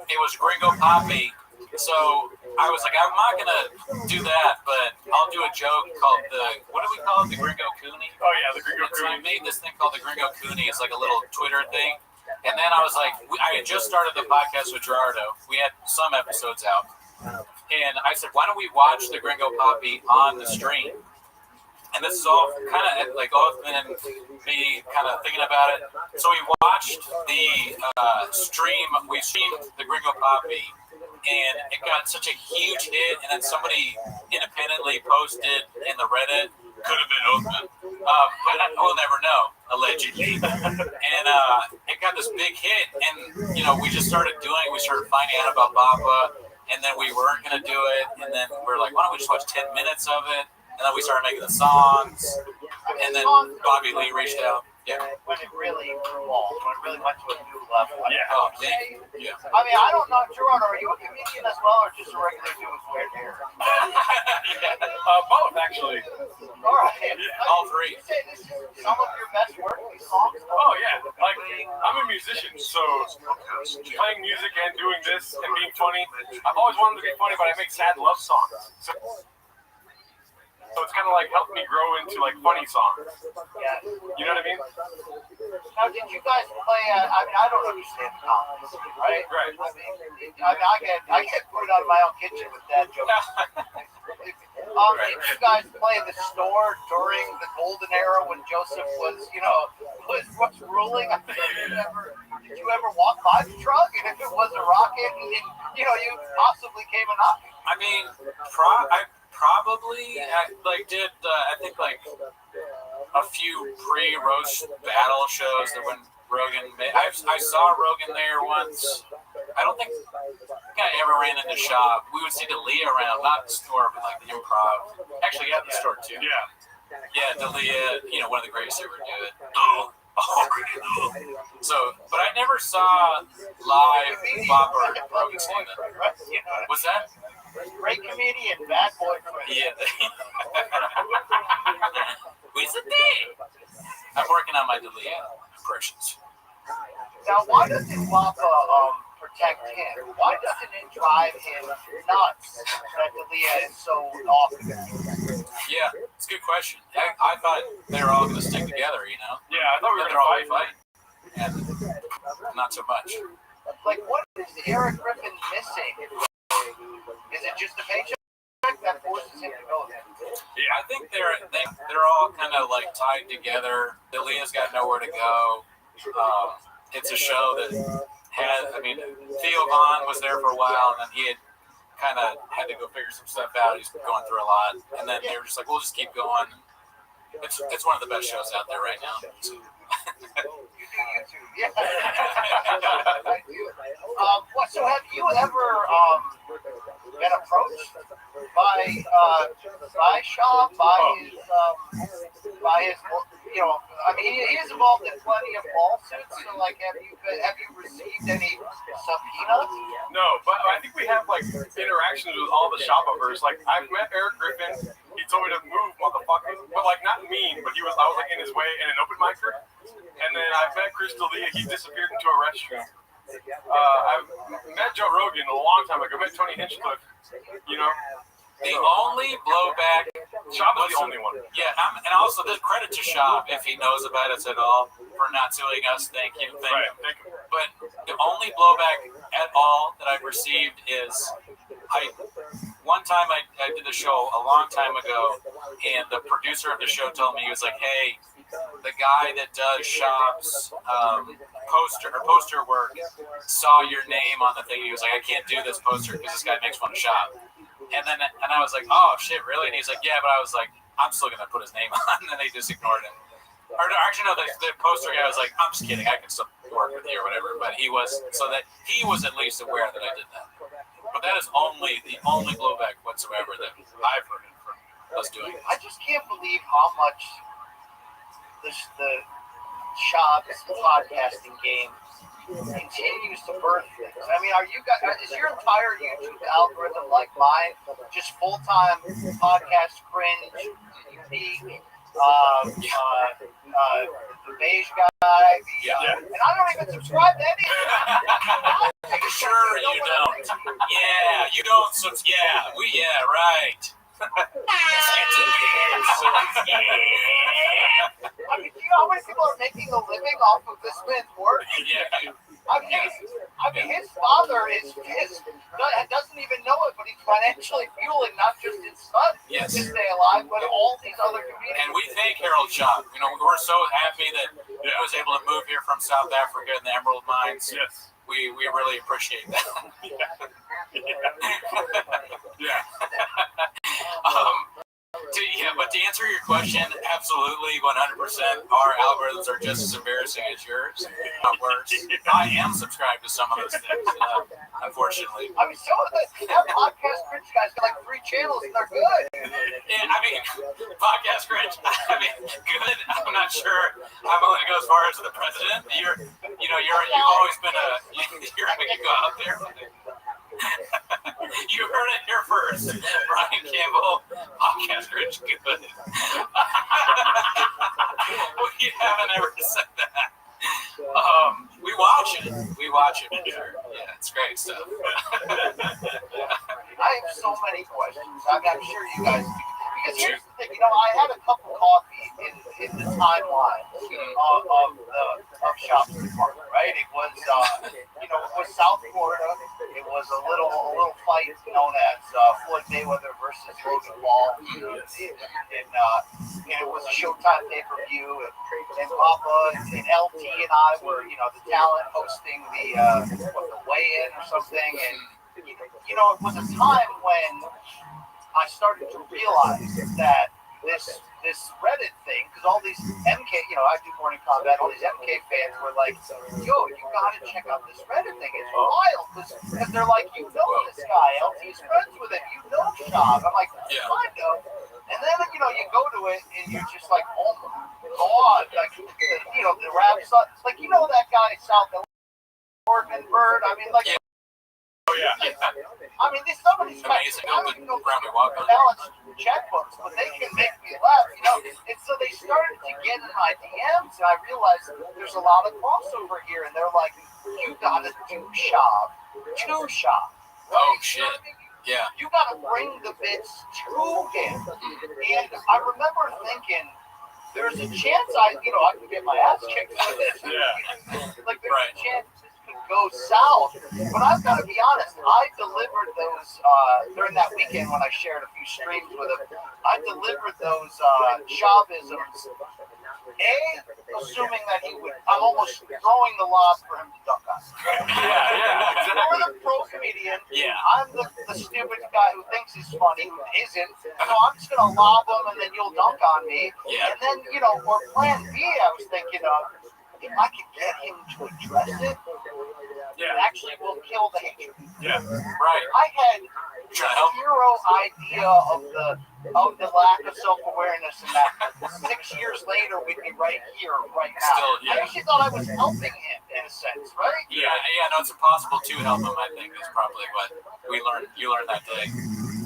it was Gringo Poppy. So I was like, I'm not gonna do that, but I'll do a joke called what do we call it? The Gringo Cooney?
Oh yeah, the Gringo Cooney.
So I made this thing called the Gringo Cooney. It's like a little Twitter thing. And then I was like, I had just started the podcast with Gerardo. We had some episodes out. And I said, why don't we watch the Gringo Poppy on the stream? And this is all kind of and me kind of thinking about it. So we watched the stream. We streamed the Gringo Poppy, and it got such a huge hit. And then somebody independently posted in the Reddit, could have been open, but we'll never know. Allegedly, and it got this big hit. And we just started we started finding out about Baba. And then we weren't going to do it. And then we were like, why don't we just watch 10 minutes of it? And then we started making the songs. And then Bobby Lee reached out. Yeah.
When it really evolved, when it really went to a new level.
Yeah. Oh, dang. Yeah.
I mean, I don't know, Gerardo, are you a comedian as well, or just a regular dude with weird hair?
Both, actually.
All right.
All three.
You say this is some of your best work, these songs?
Oh, yeah. I'm a musician, so playing music and doing this and being funny, I've always wanted to be funny, but I make sad love songs. So it's kind of helped me grow into funny songs.
Yeah.
You know what I mean?
Now, did you guys play? I don't understand comedy, right?
Right.
I get put on my own kitchen with that joke. Did you guys play the store during the golden era when Joseph was ruling? Did you ever walk by the truck, and if it was a rocket, and you possibly came and knocked?
I mean, I probably did I think a few pre-roast battle shows that when Rogan made. I saw Rogan there once. I don't think I ever ran in the shop. We would see the Lee around, not the store, but the Improv. Actually, yeah, the store too.
Yeah.
Yeah, Dalia, one of the greatest ever do it. So, but I never saw live Bob Rogan sing that. What's that?
Great comedian, bad boyfriend.
Yeah. What's the thing? I'm working on my Dalia impressions.
Now, why doesn't Papa protect him? Why doesn't it drive him nuts that Dalia is so awesome?
Yeah, it's a good question. I thought they were all going to stick together,
Yeah, I thought we were
they're all
going to fight.
and not so much.
Like, what is Eric Griffin missing? Is it just a paycheck that forces him to go there?
Yeah, I think they're all kind of like tied together. Dalia's got nowhere to go. It's a show that Theo Vaughn was there for a while, and then he had to go figure some stuff out. He's going through a lot, and then they were just like, "We'll just keep going." It's one of the best shows out there right now.
Yeah. So have you ever been approached by Shaw, by his he is involved in plenty of lawsuits. So like, have you received any subpoenas?
No, but I think we have like interactions with all the shop owners. Like I've met Eric Griffin. He told me to move, motherfucker. But like not mean, but I was like in his way in an open micer. And then I've met Chris D'Elia. He disappeared into a restroom. I've met Joe Rogan a long time ago. Met Tony Hinchcliffe.
The only blowback.
Shop is the only one.
Yeah, and also the credit to Shop if he knows about us at all for not suing us. Thank you.
Right, thank you.
But the only blowback at all that I've received is one time I did a show a long time ago, and the producer of the show told me, he was like, "Hey, the guy that does Shop's poster work saw your name on the thing." He was like, "I can't do this poster because this guy makes fun of Shop." And I was like, "Oh shit, really?" And he's like, "Yeah," but I was like, "I'm still gonna put his name on," and they just ignored him. Or actually, no, the poster guy was like, "I'm just kidding, I can still work with you or whatever." But he was at least aware that I did that. But that is the only blowback whatsoever that I've heard from us doing it.
I just can't believe how much the Shop's podcasting game continues to birth things. I mean, is your entire YouTube algorithm like mine? Just full-time podcast cringe, unique, the beige guy, and I don't even subscribe to any of them.
Sure you don't. Yeah, you don't. Right.
I mean, do you know how many people are making a living off of this man's work?
Yeah.
I mean, his father doesn't even know it, but he's financially fueling not just his son to stay alive, but all these other communities.
And we thank Harold Shop. We're so happy that he was able to move here from South Africa in the Emerald Mines.
Yes.
We really appreciate that.
Yeah.
But to answer your question, absolutely, 100%. Our algorithms are just as embarrassing as yours, not worse. I am subscribed to some of those things, unfortunately.
I mean, some of that podcast cringe guys got like 3 channels and they're good.
Yeah, podcast cringe. Good. I'm not sure. I'm only going to go as far as the president. You've always been you're going to go out there. You heard it here first. Brian Campbell, podcast cringe good. We haven't ever said that. We watch it. Sure. Yeah, it's great stuff.
I have so many questions. I'm sure you guys do. Because here's the thing, I had a cup of coffee in the timeline of Shop's department, right? It was, it was South Florida. It was a little fight known as Floyd Mayweather versus Logan Paul, and it was a Showtime pay-per-view, and Papa and LT and I were, the talent hosting the weigh-in or something, and it was a time when I started to realize that this Reddit thing, because all these MK, I do Morning Combat, all these MK fans were like, yo, you gotta check out this Reddit thing. It's wild, because they're like, you know this guy, LT's friends with him, you know Shop. I'm like, I know. And And then, you know, you go to it and you're just like, oh my God, like, you know, the rap stuff. Like, you know that guy, South Oregon Bird? I mean, like,
Oh, yeah.
I mean, some of these guys, I don't even know if they're balanced checkbooks, but they can make me laugh, you know? And so they started to get in my DMs, and I realized there's a lot of crossover here, and they're like, you gotta do shop. Right?
Oh, shit.
You know what I mean?
Yeah.
You gotta bring the bits to him. And I remember thinking, there's a chance I can get my ass kicked for this.
Yeah.
Like, there's a chance this could go south. But I've got to be honest, I delivered those, during that weekend when I shared a few streams with him, I delivered those Chavisms. Assuming that he would, I'm almost throwing the lob for him to dunk on.
Yeah.
You're the pro comedian.
Yeah.
I'm the stupid guy who thinks he's funny, who isn't. So I'm just going to lob him and then you'll dunk on me.
Yeah.
And then, you know, or plan B, I was thinking of, if I could get him to address it, it actually will kill the hatred.
Yeah.
Right.
I had zero idea of the lack of self-awareness in that 6 years later we'd be right here, right now.
Still, yeah.
I actually thought I was helping him in a sense, right?
Yeah, no, it's impossible to help him, I think, is probably what you learned that day.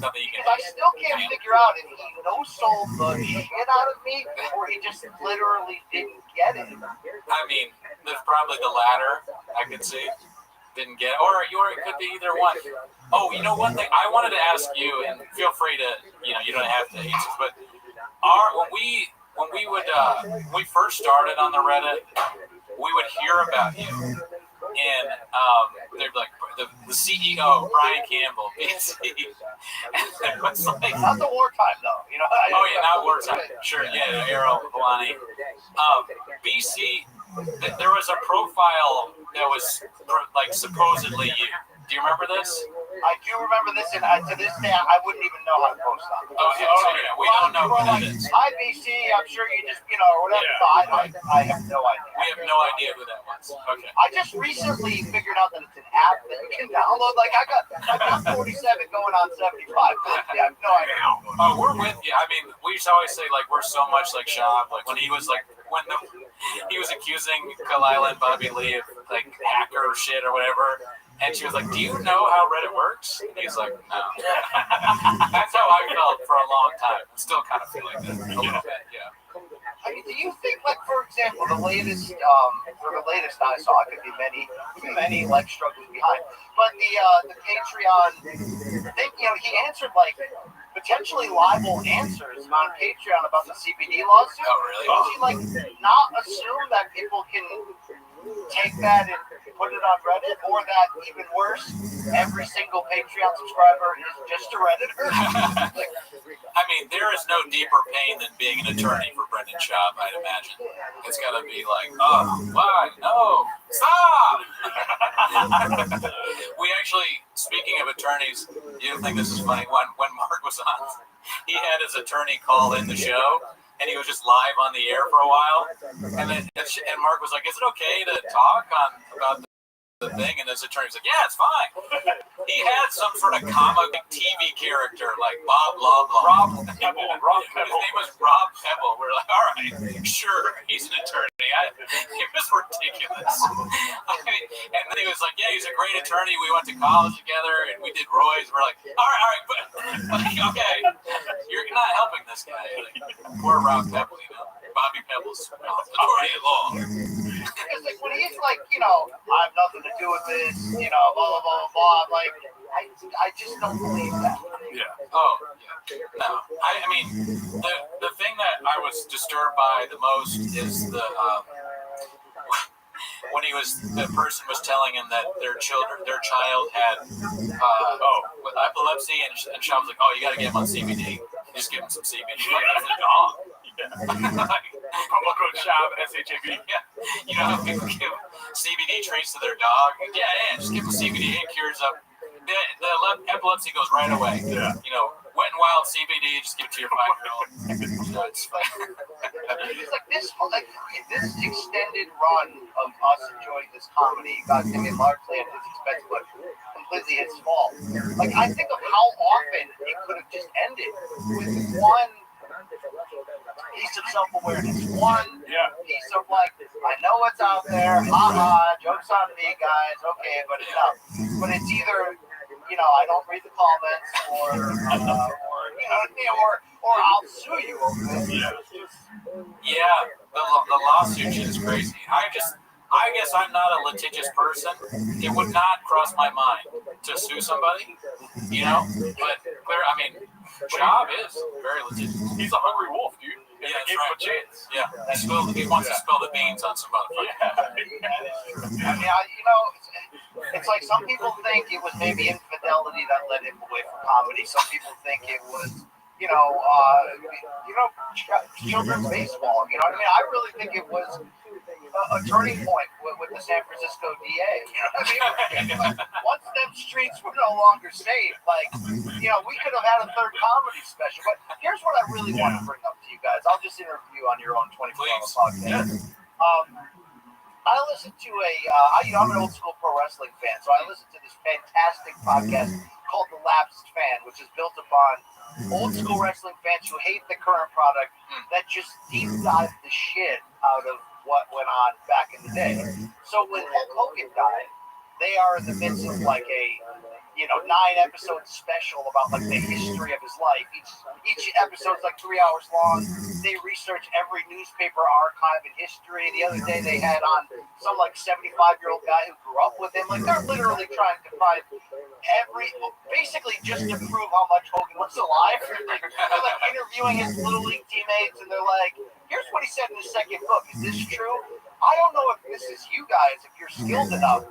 Something you can
Because I still can't figure out if he no-sold the shit out of me or he just literally didn't get it.
I mean, there's probably the latter, I could see. Didn't get it. Or it could be either one. Oh, you know, one thing I wanted to ask you, and feel free to, you don't have to answer, but when we first started on the Reddit, we would hear about you, and they'd be like the CEO, Brian Campbell, BC, and it was like
Not the wartime though, you know.
Oh yeah, not wartime. Sure, yeah, Arrow, Hawani, BC. There was a profile that was like supposedly you. Do you remember this?
I do remember this, and to this day, I wouldn't even know how to post on it.
Oh yeah, we don't know what that is.
Hi, BC, I'm sure you just, or whatever.
Yeah.
I have no idea.
We have no idea who that was. Okay.
I just recently figured out that it's an app that you can download. Like, I got 47 going on 75. I have no idea.
Oh, we're with you. I mean, we used to always say, like, we're so much like Shab. Like, when he was, like, he was accusing Kalila and Bobby Lee of, like, hacker shit or whatever. And she was like, do you know how Reddit works? And he's like, no. That's how I felt for a long time. I still kind of feel like that a little bit, yeah.
I mean, do you think, like, for example, the latest I saw, it could be many like struggles behind, but the Patreon thing, he answered like potentially libel answers on Patreon about the CBD lawsuit.
Oh, really?
Does he like not assume that people can take that and put it on Reddit, or that even worse, every single Patreon subscriber is just a Redditor?
I mean, there is no deeper pain than being an attorney for Brendan Schaub, I'd imagine. It's got to be like, oh, why? No, stop! We actually, speaking of attorneys, you think this is funny? When Mark was on, he had his attorney call in the show, and he was just live on the air for a while. And Mark was like, is it okay to talk about the thing? And his attorney was like, yeah, it's fine. He had some sort of comic TV character like Bob Blah Blah. Rob Pebble. His name was Rob Pebble. We're like, all right, sure, he's an attorney. It was ridiculous. And then he was like, yeah, he's a great attorney. We went to college together and we did Roy's. We're like, all right, but like, okay, you're not helping this guy. Like, poor Rob Pebble, Bobby Pebble's authority of law.
Because like when he's like, I have nothing to do with this, blah blah blah blah. I'm like, I just don't believe that.
Yeah. Oh, yeah. No. I mean, the thing that I was disturbed by the most is when the person was telling him that their child had epilepsy, and Sean was like, oh, you got to get him on CBD. Just give him some CBD. That's a dog. Promo code SHAB, SHAB. Yeah. People give CBD treats to their dog. Yeah, just give them CBD. It cures up. The epilepsy goes right away. Yeah. Wet and wild CBD, just give it to your 5-year-old. It's
like this extended run of us enjoying this comedy, God, I mean, largely at his expense, but completely his fault. Like, I think of how often it could have just ended with one piece of self-awareness. One
Yeah.
piece of like, I know what's out there. Jokes on me, guys. Okay, but enough. But it's either, I don't read the comments, or I'll sue you over this.
Yeah, the lawsuit shit is crazy. I guess I'm not a litigious person. It would not cross my mind to sue somebody, But Job is very litigious.
He's a hungry wolf, dude.
Yeah, that's
Give him a
right.
chance.
Yeah, he wants to spill the beans on some motherfucker.
Yeah.
I mean, it's like some people think it was maybe infidelity that led him away from comedy. Some people think it was, children's baseball. You know what I mean? I really think it was a turning point with the San Francisco DA. You know what I mean? Once them streets were no longer safe, we could have had a third comedy special. But here's what I really want to bring up to you guys. I'll just interview on your own 24-hour podcast. I listen to I'm an old school pro wrestling fan, so I listen to this fantastic podcast called The Lapsed Fan, which is built upon old school wrestling fans who hate the current product that just deep dive the shit out of what went on back in the day. So when Hulk Hogan died, they are in the midst of like a 9-episode special about like the history of his life. Each episode's like 3 hours long. They research every newspaper archive in history. The other day they had on some like 75-year-old guy who grew up with him. Like they're literally trying to find basically just to prove how much Hogan was alive. They're like interviewing his little league teammates, and they're like, here's what he said in his second book. Is this true? I don't know if this is you guys, if you're skilled enough.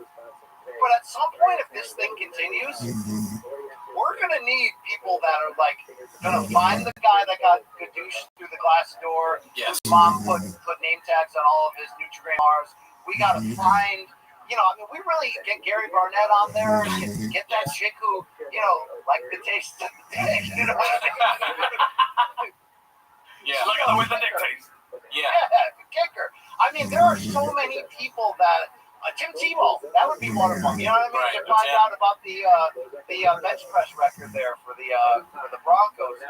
But at some point, if this thing continues, we're going to need people that are like going to find the guy that got gadooshed through the glass door.
Yes.
His mom put name tags on all of his Nutri-Grain bars. We got to find, we really get Gary Barnett on there. Get that chick who, like the taste of the dick.
Yeah.
Look at the way the dick tastes.
Yeah.
The kicker. I mean, there are so many people that. Tim Tebow, that would be one of them. You know what I mean?
Right,
To find out about the bench press record there for the Broncos.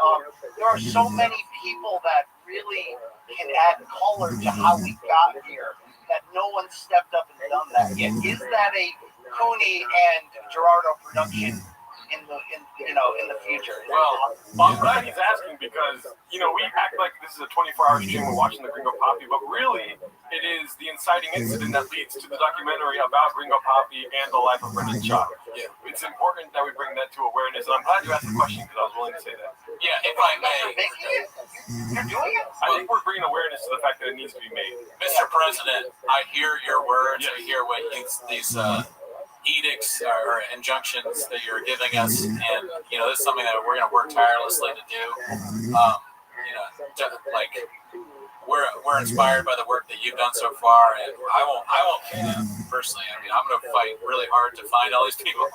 There are so many people that really can add color to how we got here that no one stepped up and done that yet. Is that a Cooney and Gerardo production in the future?
Well, I'm glad he's asking because, we act like this is a 24-hour stream we're watching the Gringo Papi, but really it is the inciting incident that leads to the documentary about Gringo Papi and the life of Brendan Schaub. Yeah. It's important that we bring that to awareness, and I'm glad you asked the question because I was willing to say that.
Yeah, if I may.
You're doing it?
I think we're bringing awareness to the fact that it needs to be made.
Mr. President, I hear your words. Yes. I hear what these edicts or injunctions that you're giving us, and this is something that we're going to work tirelessly to do. We're inspired by the work that you've done so far, and I won't personally. I mean, I'm going to fight really hard to find all these people.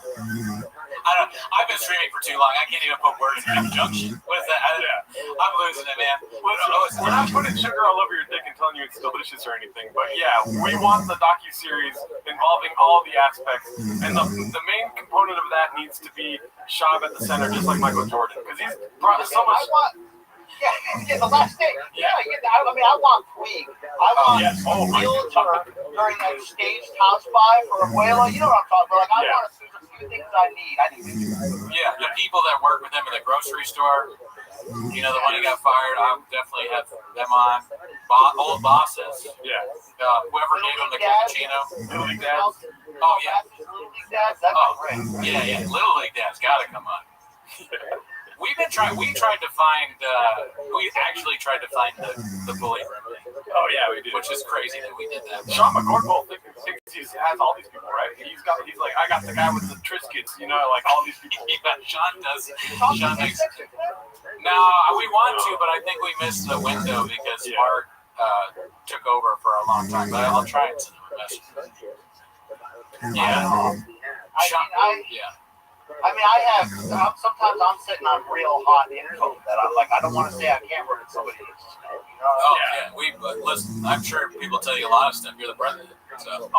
I've been streaming for too long. I can't even put words in injunction. What is that? I'm losing it, man.
We're not putting sugar all over your dick and telling you it's delicious or anything, but yeah, we want the docuseries involving all the aspects, and the main component of that needs to be Schaub at the center, just like Michael Jordan, because he's brought so much.
Yeah, the last day. I want Puig. I want Fields during that staged house buy for Abuelo. You know what I'm talking about? Like, I want a few things I need.
Yeah, the people that work with him in the grocery store. The one who got fired, I'll definitely have them on. Old bosses.
Yeah.
Whoever gave him the cappuccino.
Little League Dads.
Oh, yeah. Little League Dads, that's great.
Yeah. Little League Dads got to come on. We actually tried to find the bully remedy.
Oh yeah, we did.
Which is crazy that we did that.
Sean McCorkle thinks he has all these people, right? He's like, I got the guy with the Triscuits, like all these people.
Yeah, Sean does. Sean makes. No, we want to, but I think we missed the window because Mark took over for a long time. But I'll try and send him a message. Yeah.
Sometimes I'm sitting on real hot info that I'm like, I don't want to say I can't work with somebody that's
listen, I'm sure people tell you a lot of stuff. You're the president. So,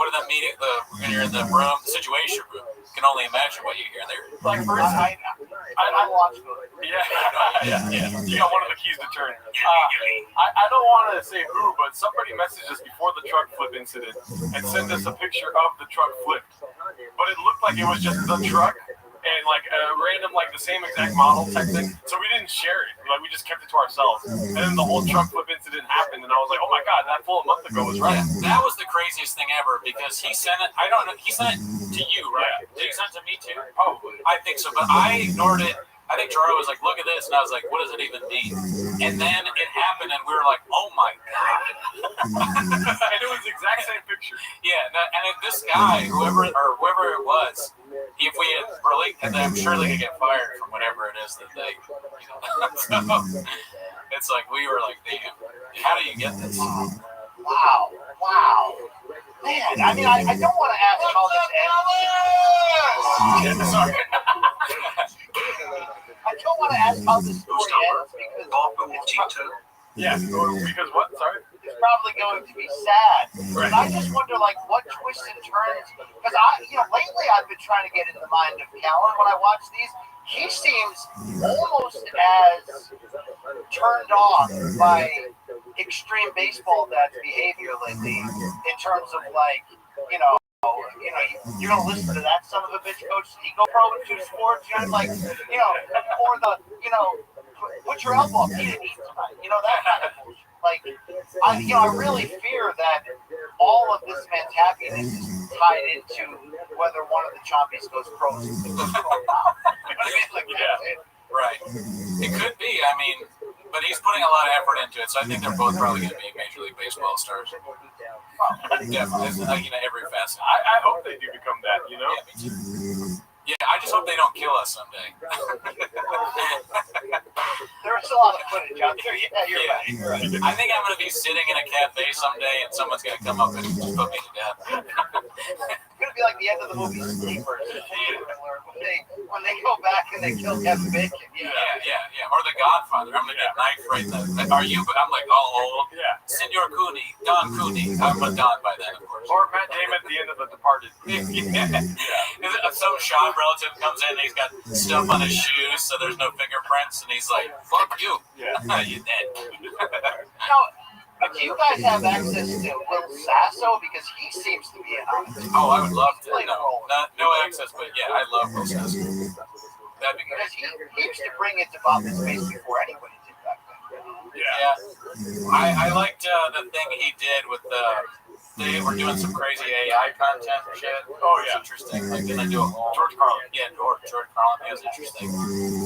the
meetings, when you're in the room, the situation room, you can only imagine what you hear there.
Like, first, I watch
Yeah. You got one of the keys to turn. I don't want to say who, but somebody messaged us before the truck flip incident and sent us a picture of the truck flipped. But it looked like it was just the truck and like a random, like the same exact model type thing. So we didn't share it. Like we just kept it to ourselves. And then the whole truck flip incident happened, and I was like, oh my god, that full a month ago was right.
Yeah, that was the craziest thing ever because he sent it. I don't know. He sent it to you, right? Did he send it to me too? Probably. I think so, but I ignored it. I think Gerardo was like, look at this. And I was like, what does it even mean? And then it happened, and we were like, oh, my God.
And it was the exact same picture.
Yeah, and this guy, whoever it was, if we had really, and I'm sure they could get fired from whatever it is that they, so it's like, we were like, damn, how do you get this?
Wow. Man, I mean, I don't want to ask how this ends.
Sorry.
I don't want to ask how this story ends
Because what? Sorry?
It's probably going to be sad. And I just wonder, like, what twists and turns. Because lately I've been trying to get in the mind of Callan when I watch these. He seems almost as turned on by extreme baseball dad's behavior lately in terms of, like, you're gonna listen to that son of a bitch coach. He go pro in 2 sports. For the, put your elbow up. He didn't eat tonight. That kind of bullshit. Like, I really fear that all of this man's happiness is tied into whether one of the chompies goes pro.
Right. It could be. I mean, but he's putting a lot of effort into it, so I think they're both probably going to be Major League Baseball stars. Definitely, every facet.
I hope they do become that.
Yeah, me too. Yeah, I just hope they don't kill us someday.
There's a lot of footage out there. Yeah, you're right.
I think I'm going to be sitting in a cafe someday, and someone's going to come up and just put me to death.
It's going to be like the end of the movie Sleepers. When they go back and they kill Kevin Bacon.
Yeah. Or The Godfather. I'm going to get knifed right then. Are you? I'm like all old.
Yeah.
Senor Cooney. Don Cooney. I'm a Don by then, of course.
Or Matt Damon at the end of The Departed.
Some Sean relative comes in and he's got stuff on his shoes, so there's no fingerprints, and he's like, fuck you.
Yeah.
You dead.
Now, do you guys have access to Will Sasso? Because he seems to be in on it.
Oh, I would love to. No access, but yeah, I love Will Sasso. That'd be good.
Because he used to bring it to Bob's face before anybody did back then.
Yeah. I liked the thing he did with they were doing some crazy AI content and shit.
Oh, yeah.
It was interesting. Like, didn't they do a whole...
George Carlin.
Yeah, George Carlin. That was interesting.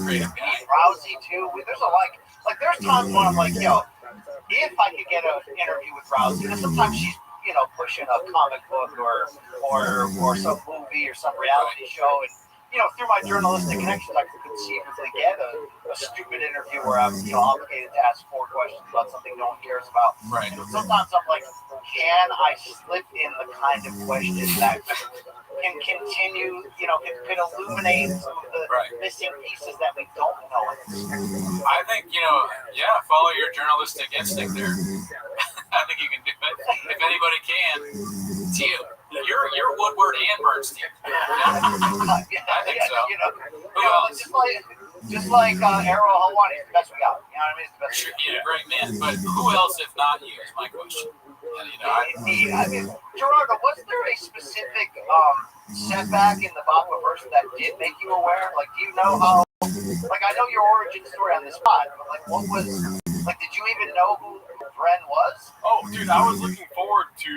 Creative guy.
Rousey, too. There's there's times when I'm like, yo, if I could get an interview with Rousey, because sometimes she's, pushing a comic book or some movie or some reality show, and, through my journalistic connections, I could conceivably get a stupid interview where I'm, obligated to ask 4 questions about something no one cares about.
Right.
But sometimes I'm like, can I slip in the kind of question that can continue, can illuminate some of the missing pieces that we don't know?
I think, follow your journalistic instinct there. I think you can do it. If anybody can, it's you. You're Woodward and Bernstein. I think so. Who else?
Just like Arrow Hawani, it's the best we got. You know what I mean? It's the best.
Sure, yeah, great man. But who else, if not you, is my question.
Gerardo, was there a specific setback in the Baba verse that did make you aware? Like, do you know how? Like, I know your origin story on this pod, but like, what was? Like, did you even know who Bren was?
Oh, dude, I was looking forward to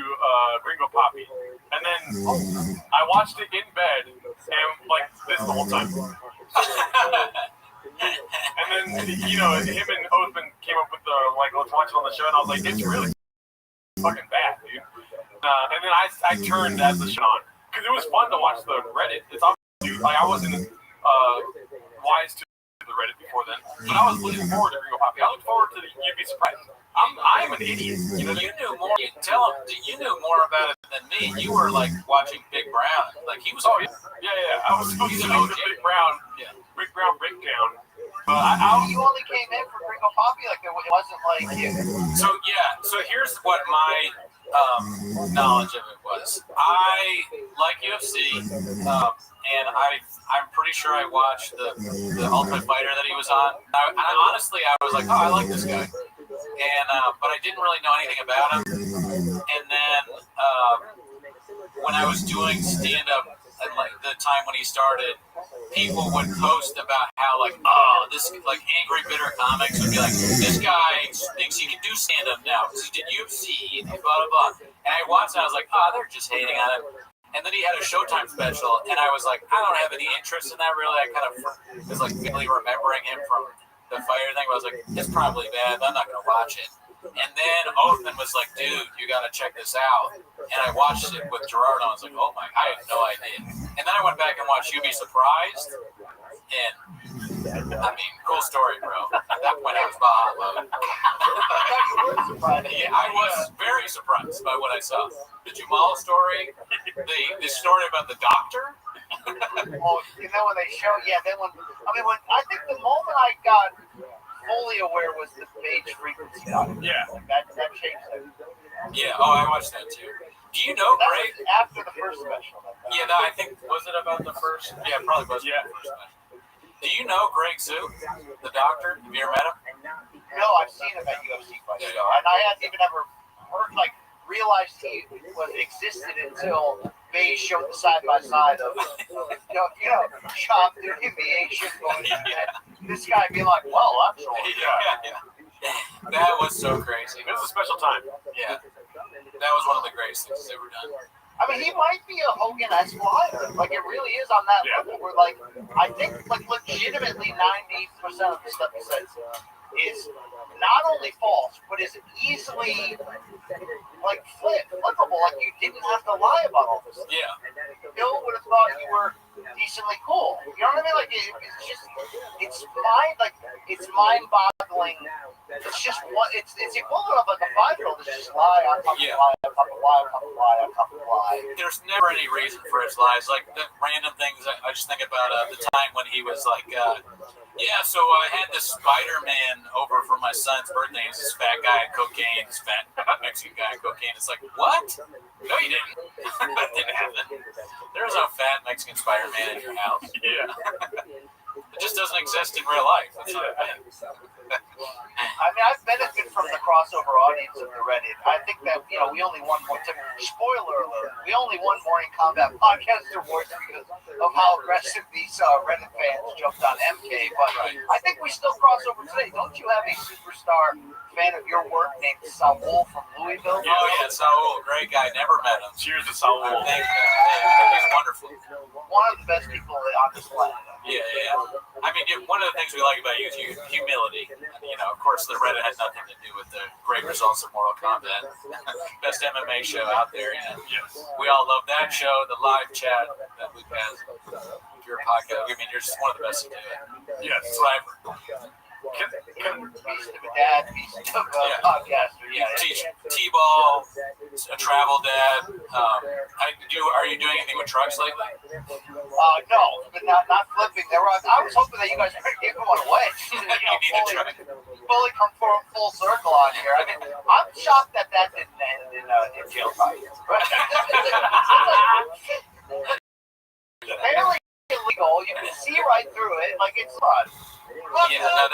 Gringo Poppy, and then I watched it in bed, and like this the whole time. And then him and Othman came up with the let's watch it on the show, and I was like, it's really fucking bad, dude. And then I turned as the Sean because it was fun to watch the Reddit. It's obviously I wasn't wise to the Reddit before then, but I was looking forward to Gringo Poppy. I looked forward to You'd Be Surprised. I'm an idiot.
You knew more. You knew more about it than me. You were like watching Big Brown. Like he was.
Oh yeah. I was supposed to do Big Brown. Yeah. Big Brown Breakdown.
You only came in for Gringo Poppy, like it wasn't like you.
So here's what my knowledge of it was. I like UFC, and I'm pretty sure I watched the Ultimate Fighter that he was on. I honestly, I was like, oh, I like this guy, and but I didn't really know anything about him. And then when I was doing stand-up at like the time when he started, people would post about how like, oh, this like angry bitter comics would be like, this guy thinks he can do stand-up now because he did UFC and blah blah blah. And I watched and I was like, oh, they're just hating on him. And then he had a Showtime special, and I was like, I don't have any interest in that really. I kind of was like vaguely remembering him from the fighter thing. But I was like, it's probably bad. I'm not gonna watch it. And then Othman was like, dude, you gotta check this out. And I watched it with Gerard, and I was like, oh my, I had no idea. And then I went back and watched You Be Surprised, and I mean, cool story, bro. At that point, I was Baja mode. Yeah, I was very surprised by what I saw. The Jamal story, the story about the doctor.
Well, you know when they show, then when I think the moment I got fully aware was the page frequency doctor.
Yeah.
That changed it.
Yeah, oh, I watched that too. Do you know
That
Greg?
was after the first special.
Yeah, no, I think, was it about the first? Yeah, probably was about the first special. Do you know Greg Sue, the doctor? Have you ever met him?
No, I've seen him at UFC fights, and I hadn't even ever heard, realized he existed until they showed the side by side of Chop doing the Asian going, this guy being like, well, I'm sure.
Yeah. That was so crazy.
It was a special time.
Yeah. That was one of the greatest things he's ever done.
I mean, he might be a Hogan-esque flyer. Like, it really is on that level where, like, I think, like, legitimately 90% of the stuff he says is not only false, but is easily, like, flippable. Like, you didn't have to lie about all this.
Yeah.
Bill would have thought you were decently cool. You know what I mean? Like, it's mind-boggling. It's just what it's equivalent of like a 5-year-old that's just lie on top of lie on top of lie on top of lie on top of lie.
There's never any reason for his lies. Like the random things. I just think about the time when he was like, so I had this Spider-Man over for my son's birthday. He's this fat guy on cocaine, this fat Mexican guy on cocaine. It's like, what? No, you didn't. That didn't happen. There's no fat Mexican Spider-Man in your house. Yeah. It just doesn't exist in real life. That's not a thing.
I mean, I've benefited from the crossover audience of the Reddit. I think that, we only won more. Spoiler alert, we only won Morning Combat Podcast Awards because of how aggressive these Reddit fans jumped on MK. But I think we still cross over today. Don't you have a superstar fan of your work named Saul from Louisville?
Oh, yeah, Saul. Great guy. Never met him.
Cheers to Saul.
I think he's wonderful.
One of the best people on this planet.
Yeah. I mean, one of the things we like about you is your humility. Of course, the Reddit had nothing to do with the great results of Mortal Kombat. Best MMA show out there. Yes. We all love that show, the live chat that Luke has. Your podcast. I mean, you're just one of the best to do it.
Yes.
That's what I've heard.
Beast of a dad, beast of a podcaster.
Yeah, teach T-ball, a travel dad. Are you doing anything with trucks lately?
No, but not flipping. I was hoping that you guys were going away. Fully come full circle on here. I mean, I'm shocked that didn't end in jail time. Apparently illegal. You can see right through it. Like it's fun.
Yeah, no,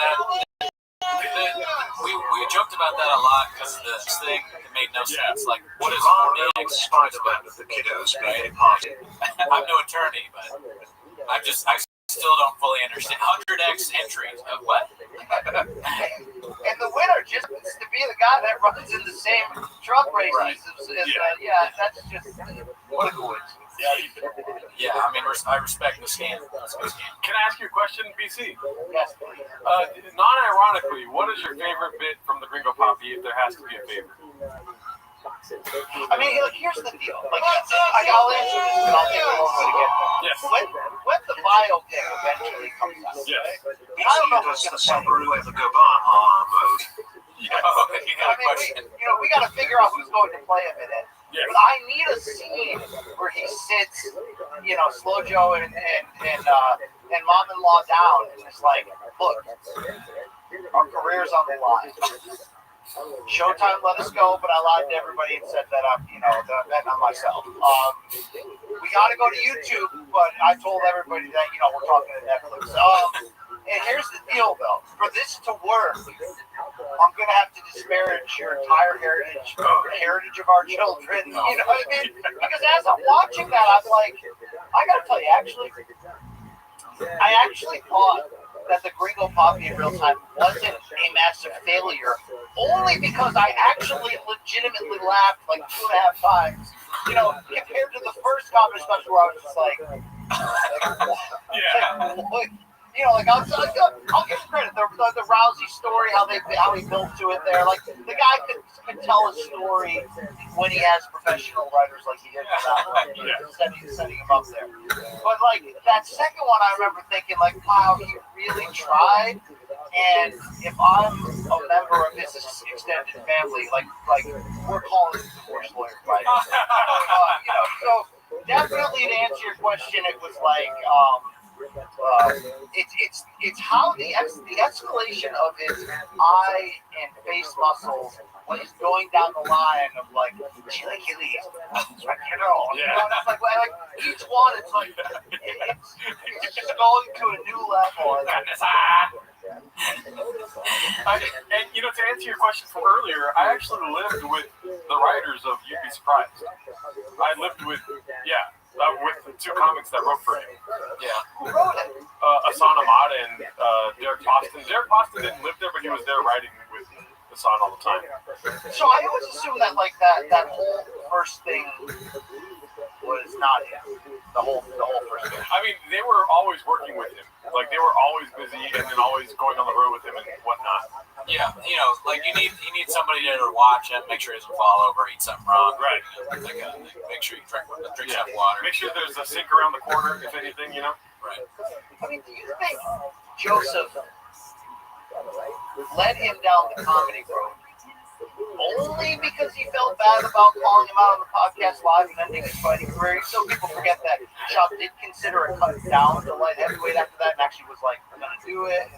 we joked about that a lot because of this thing. It made no sense. Like, what is
Spider-Man of the kiddos made a party.
I'm no attorney, but I still don't fully understand. 100x entries of what?
And the winner just happens to be the guy that runs in the same truck races. That's just what a coincidence.
Yeah, I mean, I respect the scandal.
Can I ask you a question, BC?
Yes, please.
Non-ironically, what is your favorite bit from the Gringo Poppy, if there has to be a favorite?
I mean, here's the deal. I'll answer this, but I'll take a little bit again.
Yes.
When the biopic eventually comes out,
yes.
I don't know what's going to happen.
mode.
We got to figure out who's going to play him in it.
Yes.
But I need a scene where he sits, Slow Joe and mom-in-law down and just like, look, our career's on the line. Showtime let us go, but I lied to everybody and said that I'm, that I'm myself. We got to go to YouTube, but I told everybody that, we're talking to Netflix. And here's the deal, though. For this to work, I'm going to have to disparage your entire heritage of our children. You know what I mean? Because as I'm watching that, I'm like, I got to tell you, I actually thought that the Gringo Poppy in real time wasn't a massive failure, only because I actually legitimately laughed like 2.5 times. Compared to the first comedy special where I was just like, I'll give him credit. The Rousey story, how he built to it there. Like the guy could tell a story when he has professional writers like he did for that one, setting him up there. But like that second one, I remember thinking like, wow, he really tried. And if I'm a member of his extended family, like we're calling him a divorce lawyer, right? So definitely to answer your question, it was like. It's how the escalation of his eye and face muscles when he's going down the line of like Chilaquiles, it's like each one, it's like it's just going to a new level.
And to answer your question from earlier, I actually lived with the writers of You'd Be Surprised. I lived with the 2 comics that wrote for him. Yeah.
Who wrote it?
Hassan Ahmad and Derek Boston. Derek Boston didn't live there, but he was there writing with Hassan all the time.
So I always assumed that like that whole first thing was not him. The whole first thing.
I mean, they were always working with him. Like they were always busy and then always going on the road with him and whatnot.
Yeah, like you need somebody there to watch him, make sure he doesn't fall over, eat something wrong.
Right.
Make sure you drink enough water.
Make sure there's a sink around the corner, if anything,
Right.
I mean, do you think Joseph led him down the comedy road only because he felt bad about calling him out on the podcast live and ending his fighting career? So people forget that Chop did consider a cut down to light heavyweight after that and actually was like, I'm going to do it.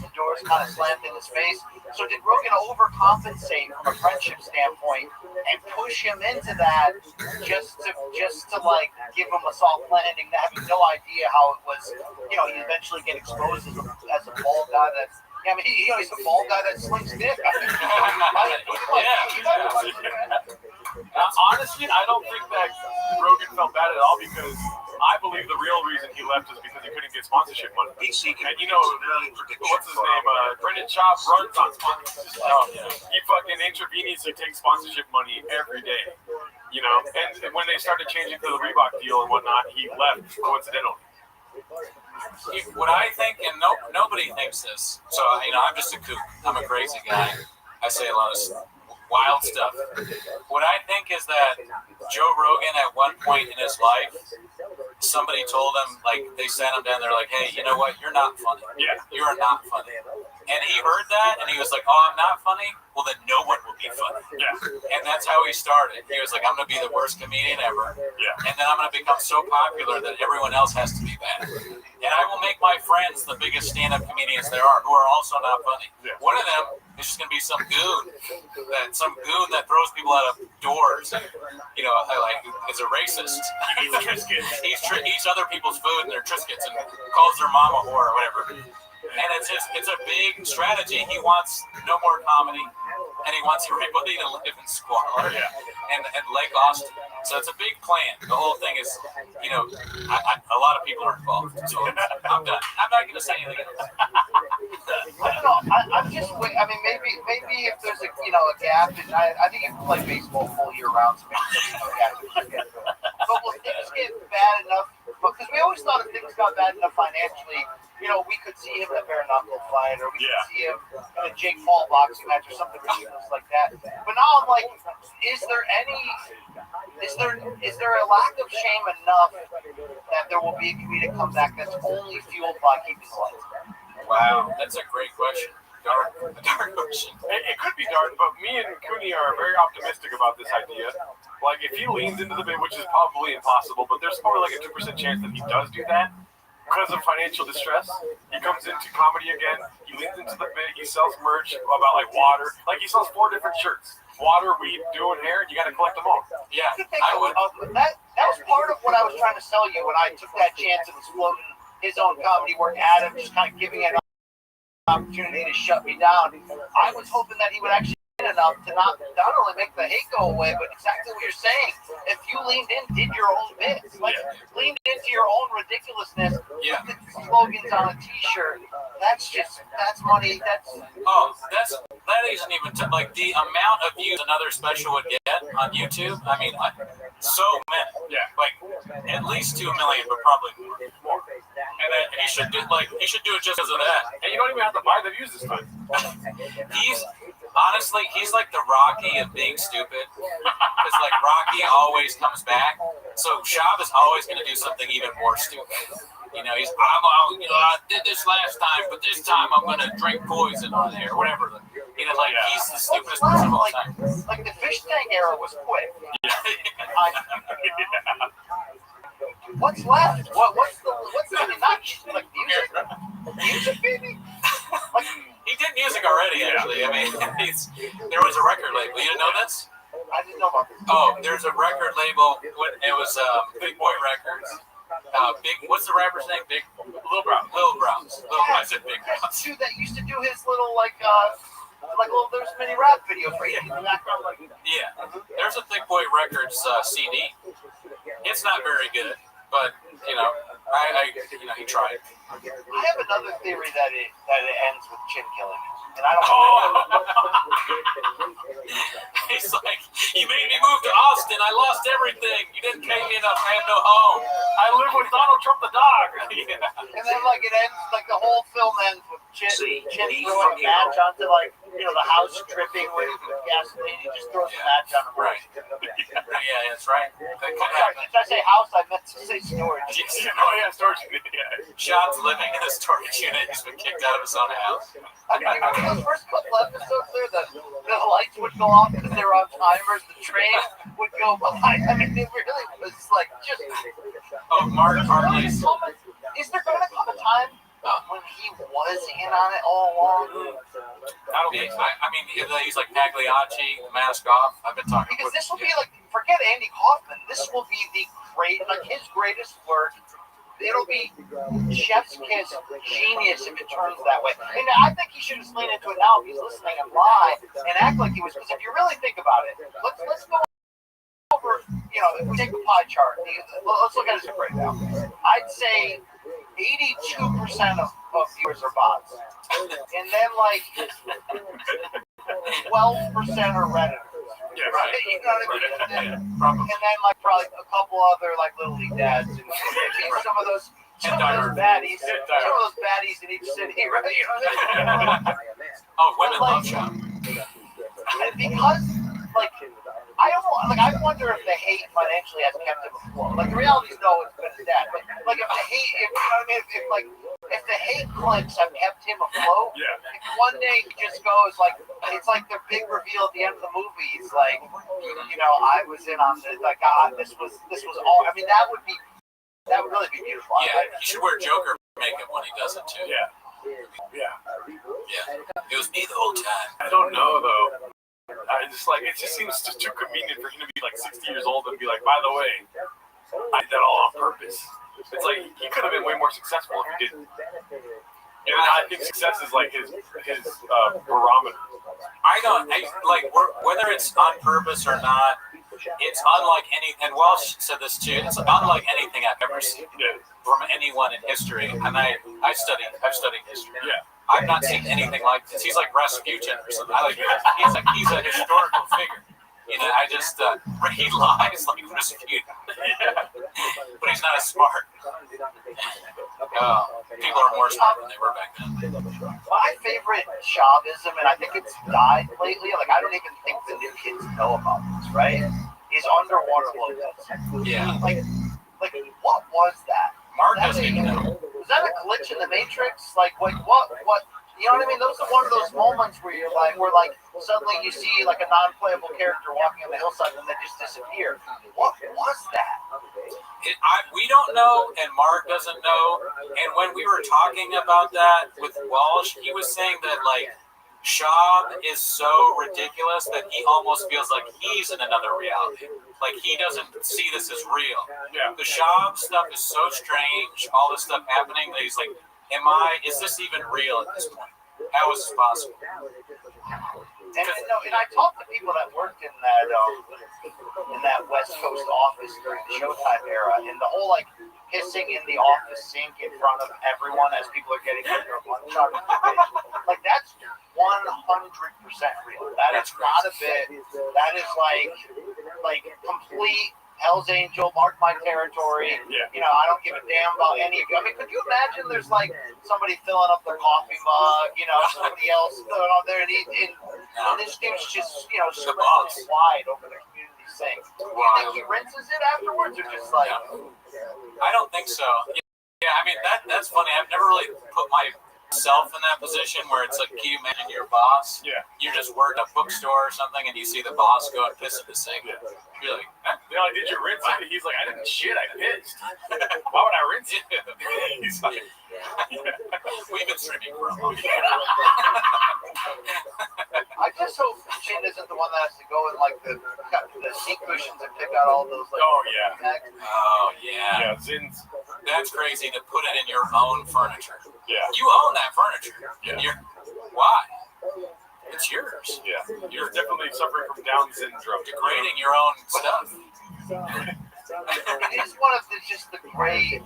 The doors kind of slammed in his face. So did Rogan overcompensate from a friendship standpoint and push him into that just to like give him a soft landing, having no idea how it was, he eventually get exposed as a bald guy that's he's a bald guy that slings dick.
Honestly, I don't think that Rogan felt bad at all because I believe the real reason he left is because he couldn't get sponsorship money. And what's his name? Brendan Schaub runs on sponsorship. He fucking intravenously takes sponsorship money every day. And when they started changing to the Reebok deal and whatnot, he left coincidentally.
What I think, and nobody thinks this, so I'm just a kook. I'm a crazy guy. I say a lot of wild stuff. What I think is that Joe Rogan, at one point in his life, somebody told him, like, they sat him down, they're like, hey, you know what, you're not funny.
Yeah.
You are not funny. And he heard that, and he was like, oh, I'm not funny? Well, then no one will be funny.
Yeah.
And that's how he started. He was like, I'm going to be the worst comedian ever.
Yeah.
And then I'm going to become so popular that everyone else has to be bad. And I will make my friends the biggest stand-up comedians there are, who are also not funny.
Yeah.
One of them is just going to be some goon that throws people out of doors and, like, is a racist. He eats other people's food and their Triscuits and calls their mama whore or whatever. And it's a big strategy. He wants no more comedy, and he wants everybody to live in squalor and Lake Austin. So it's a big plan. The whole thing is, a lot of people are involved. So I'm done. I'm not going to say anything else.
I don't know. I'm just wait. I mean, maybe if there's a gap, I think you can play baseball full year round. So maybe there's no gap. But will things get bad enough? Because we always thought if things got bad enough financially, we could see him in a bare knuckle fight, or we could see him in a Jake Paul boxing match, or something ridiculous like that. But now I'm like, is there a lack of shame enough that there will be a comedic comeback that's only fueled by keeping the lights on?
Wow, that's a great question. Dark question.
It could be dark, but me and Cooney are very optimistic about this idea. Like, if he leans into the bit, which is probably impossible, but there's probably like a 2% chance that he does do that. because of financial distress, he comes into comedy again. He leans into the bit. He sells merch about like water. Like he sells 4 different shirts: water, weed, dew, and hair. And you got to collect them all.
Yeah,
I would. That was part of what I was trying to sell you when I took that chance and was floating his own comedy work at him, just kind of giving an opportunity to shut me down. I was hoping that he would actually enough to not only make the hate go away, but exactly what you're saying. If you leaned in, did your own bits, like leaned into your own ridiculousness, put the slogans on a T-shirt. That's money. That
isn't even like the amount of views another special would get on YouTube. I mean, so many. Yeah, like at least 2 million, but probably more. And then he should do it just because of that.
And you don't even have to buy the views this time.
Honestly, he's like the Rocky of being stupid. Because like Rocky always comes back, so Shab is always going to do something even more stupid. You know, I did this last time, but this time I'm going to drink poison on there, or whatever. You know, like he's the stupidest person of all time.
Like the fish tank era was quick. What's left? What's not like music, baby? Like,
he did music already, actually. I mean, there was a record label. You didn't know this?
I didn't know about this.
Oh, there's a record label. It was Big Boy Records. What's the rapper's name? Lil Browns. I said Big Browns.
Dude that used to do his little there's many rap videos right in the background.
Yeah, there's a Big Boy Records CD. It's not very good, but you know, he tried.
I have another theory that it ends with chin killing, and I don't know.
He's like, you made me move to Austin. I lost everything. You didn't pay me enough. I have no home.
I live with Donald Trump the dog.
Yeah. And then it ends the whole film ends with chin throwing a match onto the house dripping with gasoline. He just throws a match on the
right. Yeah, that's right.
Sorry, did I say house? I meant to say storage.
Oh yeah, storage unit. Yeah.
Shop's living in a storage unit. He's been kicked out of his own house.
I mean, those first couple episodes there, the lights would go off because they were on timers. The train would go by. I mean, it really was just.
Oh, Mark Hartley's.
Is there going to come a time when he was in on it all along?
I mean, he's like Pagliacci, the mask off. I've been talking
because this will be forget Andy Kaufman. This will be his greatest work. It'll be chef's kiss genius if it turns that way. And I think he should just lean into it now if he's listening and lie and act like he was. Because if you really think about it, let's go over. If we take the pie chart, let's look at his breakdown. I'd say 82% of viewers are bots, and then 12% are Redditors.
Yeah,
right. You know what I mean?
Probably.
And then probably a couple other little league dads and some of those baddies in each city, right? You know what I mean?
Oh, women love Shop.
Because I wonder if the hate financially has kept him afloat. The reality is no, it's been his dad. But if the hate, if the hate clips have kept him afloat, if one day he just goes it's like the big reveal at the end of the movie. He's like, I was in on this. This was all. I mean, that would really be beautiful.
Yeah, you should wear Joker makeup when he does it too.
Yeah.
It was me the whole time.
I don't know though. It just seems too convenient for him to be 60 years old and be like, by the way, I did that all on purpose. It's he could have been way more successful if he didn't. And I think success is his barometer.
Whether it's on purpose or not, it's unlike any, and Welsh said this too, it's unlike anything I've ever seen from anyone in history. And I've studied history. Yeah. I've not seen anything like this. He's like Rasputin or something. He's a historical figure. He lies like Rasputin. But he's not as smart. People are more smart than they were back then.
My favorite Chavism, and I think it's died lately, I don't even think the new kids know about this, right? Is underwater logos.
Yeah.
What was that?
Mark doesn't even know.
Was that a glitch in the Matrix? What? You know what I mean? Those are one of those moments where you're where suddenly you see a non-playable character walking on the hillside and they just disappear. What was that?
We don't know, and Mark doesn't know. And when we were talking about that with Walsh, he was saying that like Schaub is so ridiculous that he almost feels like he's in another reality. Like he doesn't see this as real.
Yeah.
The Schaub stuff is so strange. All this stuff happening that he's like, is this even real at this point? How is this possible?
And I talked to people that worked in that West Coast office during the Showtime era, and the whole like pissing in the office sink in front of everyone as people are getting their lunch on like that's 100% real. That is not a bit. That is like complete Hell's Angel, mark my territory.
Yeah.
You know, I don't give a damn about any of you. I mean, could you imagine there's like somebody filling up their coffee mug, you know, somebody else filling up there, and this dude's just, you know, rinsing wide over the community sink. Do you think he rinses it afterwards, or just like?
I don't think so. Yeah, I mean that's funny. I've never really put myself in that position where it's like, can you imagine your boss?
Yeah.
You just work at a bookstore or something, and you see the boss go and piss at the sink.
Yeah.
You're like,
They're like, did you rinse it? He's like, I didn't shit, I pissed. Why would I rinse it? He's like,
we've been streaming for a long time.
I just hope Chin isn't the one that has to go in like the seat cushions and pick out all those. Like,
oh yeah.
Oh yeah.
Yeah, Zin's.
That's crazy to put it in your own furniture.
Yeah.
You own that furniture.
Yeah.
Why? It's yours.
Yeah. You're definitely suffering from Down syndrome.
Degrading your own stuff.
It is one of the great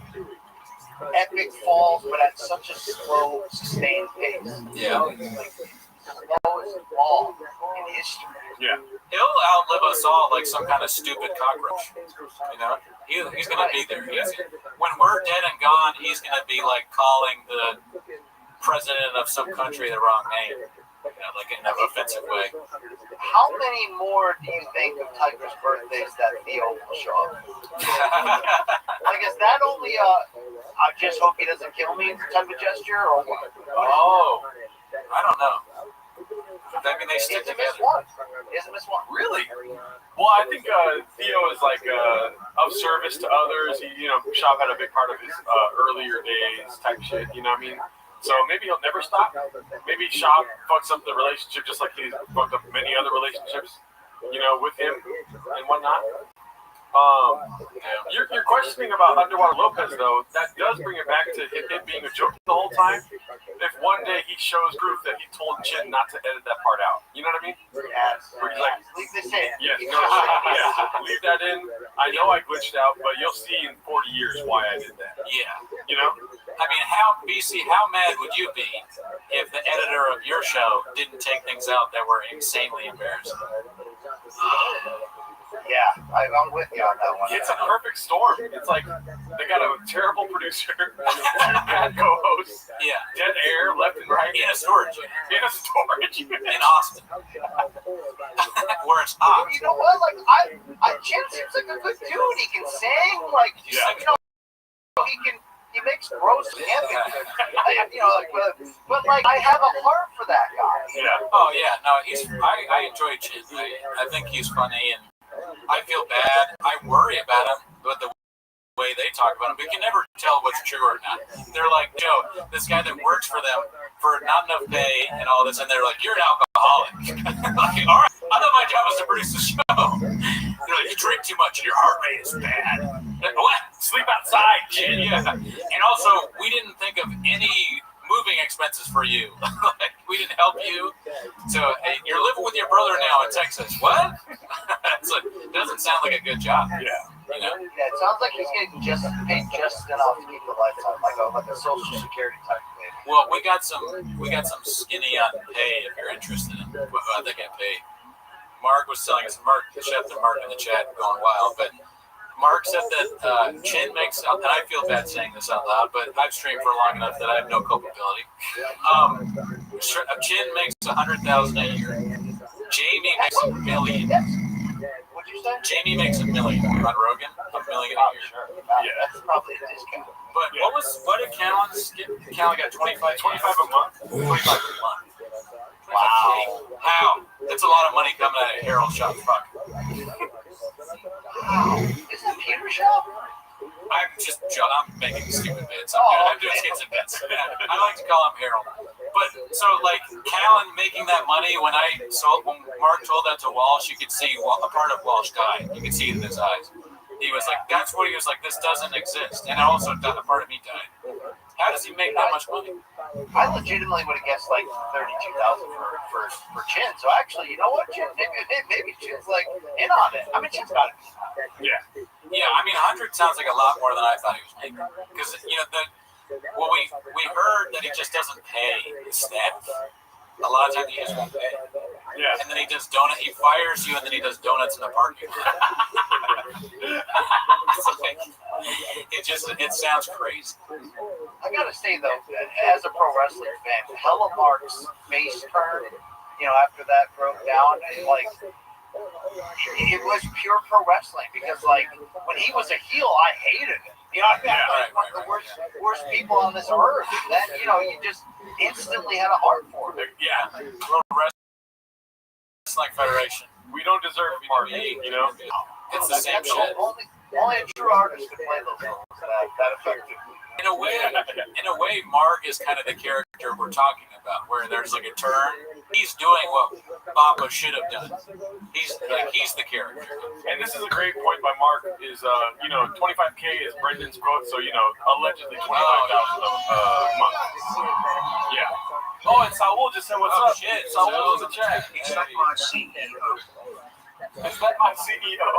epic falls, but at such a slow, sustained pace.
Yeah.
Like, slowest fall in history.
Yeah.
He'll outlive us all like some kind of stupid cockroach. You know? He's going to be there. When we're dead and gone, he's going to be like calling the president of some country the wrong name. You know, like in an offensive way.
How many more do you think of Tiger's birthdays that Theo will show up? Like, is that only I just hope he doesn't kill me type of gesture, or what?
Oh, I don't know. I mean, they stick together.
Isn't this one?
Really? Well, I think Theo is like of service to others. He, Shop had a big part of his earlier days type shit. You know what I mean? So maybe he'll never stop. Maybe Shop fucks up the relationship just like he's fucked up many other relationships, with him and whatnot. You're questioning about Underwater Lopez, though. That does bring it back to it being a joke the whole time. If one day he shows proof that he told Chin not to edit that part out, you know what I mean?
Yes.
Where he's like,
leave this in.
Yes, leave that in. I know I glitched out, but you'll see in 40 years why I did that.
Yeah.
You know?
I mean, how mad would you be if the editor of your show didn't take things out that were insanely embarrassing?
Yeah, I'm with you on that one.
It's a perfect storm. It's like they got a terrible producer, bad co-hosts, dead air left and right.
In a storage unit. In Austin. Where it's hot.
You know what? Like, Jim seems like a good dude. He can sing. Like, he makes gross camping. But like, I have a heart for that guy.
Yeah. Oh yeah. No, I enjoy Chin. I think he's funny, and I feel bad. I worry about him, but the way they talk about him, we can never tell what's true or not. They're like, Joe, this guy that works for them for not enough pay and all this, and they're like, you're an alcoholic. Like, all right, I thought my job was to produce the show. They're like, you drink too much and your heart rate is bad. Like, what? Sleep outside, kid. Yeah. And also, we didn't think of any moving expenses for you. Like, we didn't help you. So, hey, you're living with your brother now in Texas. What? It's like, doesn't sound like a good job.
Yeah.
You know?
Yeah, it sounds like he's getting paid just enough to keep the lights on, like a Social Security type of thing.
Well, we got some skinny on pay if you're interested in what they get paid. Mark was telling us, Chef and Mark in the chat going wild, but Mark said that Chin makes, and I feel bad saying this out loud, but I've streamed for long enough that I have no culpability. Chin makes $100,000 a year. Jamie makes $1 million.
What'd you say?
Jamie makes $1 million on Rogan. $1 million a year.
Sure. Yeah, that's probably a discount.
But what did Callan's get? Callan got 25 a month. 25 a month. Wow. How? That's a lot of money coming out of Harold Shop's pocket.
Wow. Is that Peter's shop?
I'm making stupid bits. I'm doing skits and bits. I like to call him Harold. But so like Callan making that money when Mark told that to Walsh, you could see a part of Walsh died. You could see it in his eyes. He was like, that's what he was like. This doesn't exist, and also a part of me died. How does he make that much money?
I legitimately would have guessed like 32,000 for Chin. So actually, you know what, Chin? Maybe Chin's like in on it. I mean, Chin's got it.
Yeah.
Yeah, I mean, 100 sounds like a lot more than I thought he was making. Because we heard that he just doesn't pay his staff. A lot of times he just won't pay.
Yeah.
And then he does he fires you, and then he does donuts in the parking lot. It sounds crazy.
I gotta say though, as a pro wrestling fan, Hella Mark's face turn, after that broke down, and like it was pure pro wrestling because like when he was a heel, I hated him. He was one of the worst people on this earth. And then you just instantly had a heart for him.
Yeah, Wrestling Federation.
We don't deserve Mark,
It's the same shit.
Only a true artist could play those roles that effectively.
In a way, Mark is kind of the character we're talking about, where there's like a turn. He's doing what Baba should have done. He's the character.
And this is a great point by Mark. Is 25K is Brendan's quote, so allegedly 25,000 a month. Yeah. Oh, and Saul just said, "What's up?"
Shit,
Saul's in the chat.
He's not my CEO.
Is that my CEO?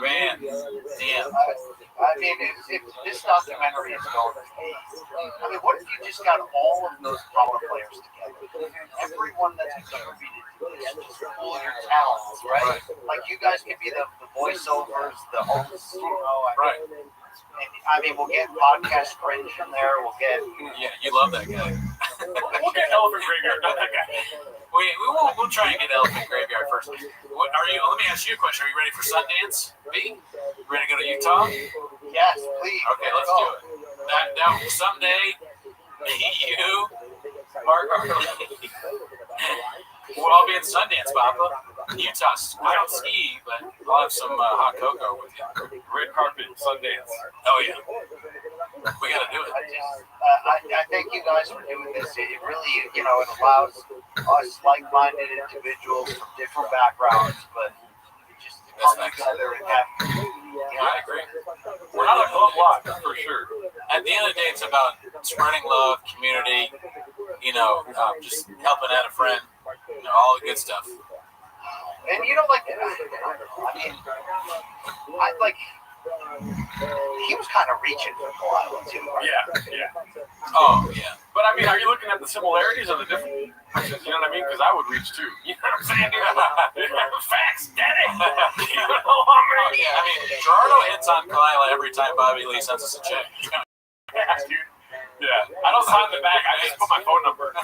Man, damn.
I mean, if this documentary is going, what if you just got all of those power players together? Everyone that's contributed to this, just pull your talents, right? Like you guys can be the voiceovers, the hosts,
Right.
And, we'll get podcast cringe in there. We'll get.
Yeah, you love that guy.
We'll get Elephant Graveyard, not that guy.
We'll try and get Elephant Graveyard first. Let me ask you a question. Are you ready for Sundance, B? Ready to go to Utah?
Yes, please.
Okay, let's do it. That someday, you, Mark, we'll all be in Sundance, Papa. Utah. I don't ski, but we'll have some hot cocoa with you.
Red carpet, Sundance.
Oh yeah, we gotta do it.
I thank you guys for doing this. It really, it allows us like-minded individuals from different backgrounds, but just to come together and have.
I agree.
We're not a club block, for sure.
At the end of the day, it's about spreading love, community. Just helping out a friend. All the good stuff.
And he was kind of reaching for Kyle too. Right?
Yeah.
Oh, yeah.
But are you looking at the similarities or the differences? You know what I mean? Because I would reach too. You know what I'm saying? Facts, daddy. You know what I mean?
Gerardo hits on Kyle every time Bobby Lee sends us a check.
Yeah, dude. Yeah. I don't sign the back. I just put my phone number.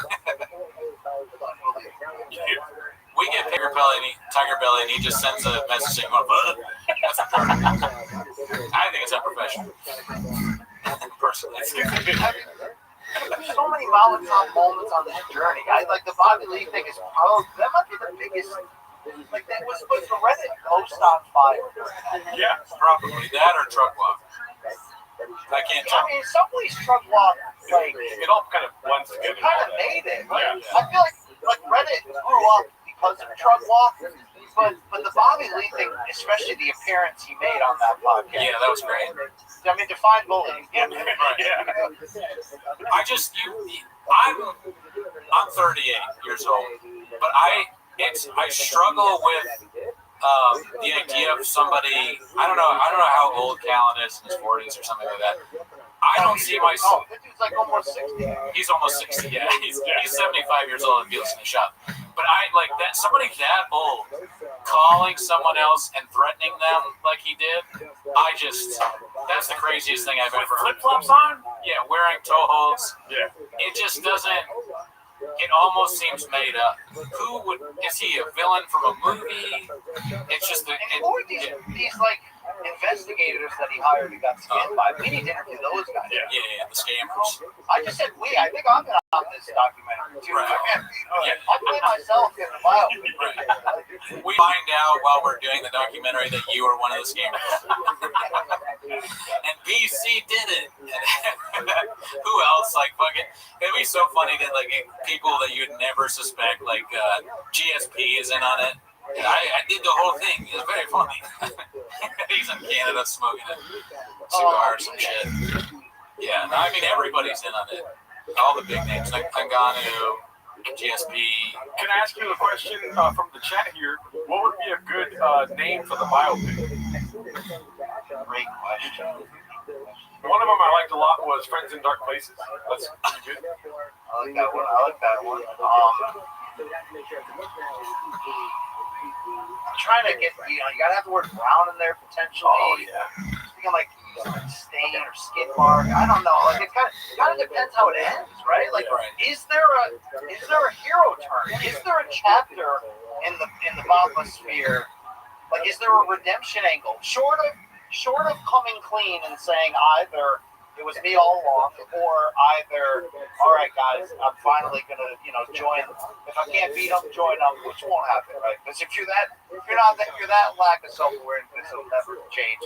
We get Tiger Belly, and he just sends a message saying, that's I think it's unprofessional. Personally.
There's so many mountaintop moments on this journey. Like the Bobby Lee thing is probably, that might be the biggest. Like that was supposed to Reddit post on fire.
Yeah,
probably that or truck walk. I can't tell.
Some ways truck walk, like
it all kind of blends together.
It kind of made it. Right?
Yeah.
I feel like Reddit grew up because of truck walk, but the Bobby Lee thing, especially the appearance he made on that podcast.
Yeah, that was great.
Define bullying.
Yeah. I'm 38 years old, but I struggle with the idea of somebody. I don't know how old Callan is in his 40s or something like that. I don't see myself.
This dude's like almost 60.
He's almost 60. Yeah, he's 75 years old and feels in the shop. But I like that somebody that old calling someone else and threatening them like he did. That's the craziest thing I've ever heard.
Flip flops on?
Yeah, wearing toe holds.
Yeah.
It just doesn't. It almost seems made up. Is he a villain from a movie? It's just
these like investigators that he hired and got scammed by. We need to interview those guys.
Yeah, the scammers.
I just said we. I think I'm gonna on this documentary too.
Right.
I'll play myself in the biopic.
Right. We find out while we're doing the documentary that you were one of the scammers. And BC did it. And who else? Like fucking, it'd be so funny that like people that you'd never suspect, like GSP is in on it. And I did the whole thing. It was very funny. He's in Canada smoking a cigar or some shit. Yeah, no, I mean everybody's in on it. All the big names like Panganu, GSP.
Can I ask you a question from the chat here? What would be a good name for the biopic?
Great question.
One of them I liked a lot was Friends in Dark Places. That's pretty good.
I like that one. I'm trying to get, you gotta have the word brown in there potentially.
Oh, yeah.
Thinking like stain or skid mark. I don't know. Like it kind of depends how it ends, right? Like, is there a hero turn? Is there a chapter in the Botmosphere? Like, is there a redemption angle? Short of coming clean and saying either it was me all along, or either, all right, guys, I'm finally gonna, join. If I can't beat them, join them, which won't happen, right? Because if you're that lack of self-awareness, it'll never change.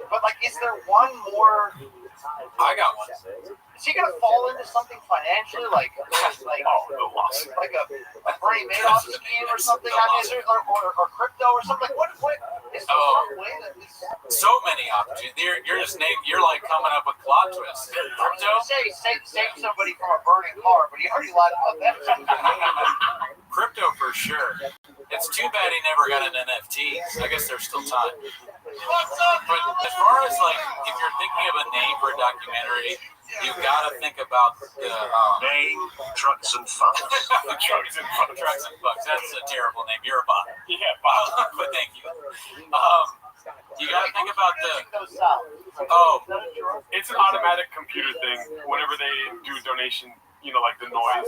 But like, is there one more?
I got one.
Is he gonna fall into something financially, like a Bernie Madoff scheme or something? I mean, is there, or crypto or something? What is there some way that this?
So many opportunities. You're just you're like coming up with plot twists. Crypto.
Save somebody from a burning car, but he already lied about that.
Crypto for sure. It's too bad he never got an NFT. I guess there's still time. But as far as like, if you're thinking of a name for a documentary, you gotta think about the
name, Trucks and Fucks.
Trucks and Fucks. That's a terrible name. You're a bot.
Yeah, bot.
But thank you. You gotta think about
it's an automatic computer thing. Whenever they do a donation, like the noise.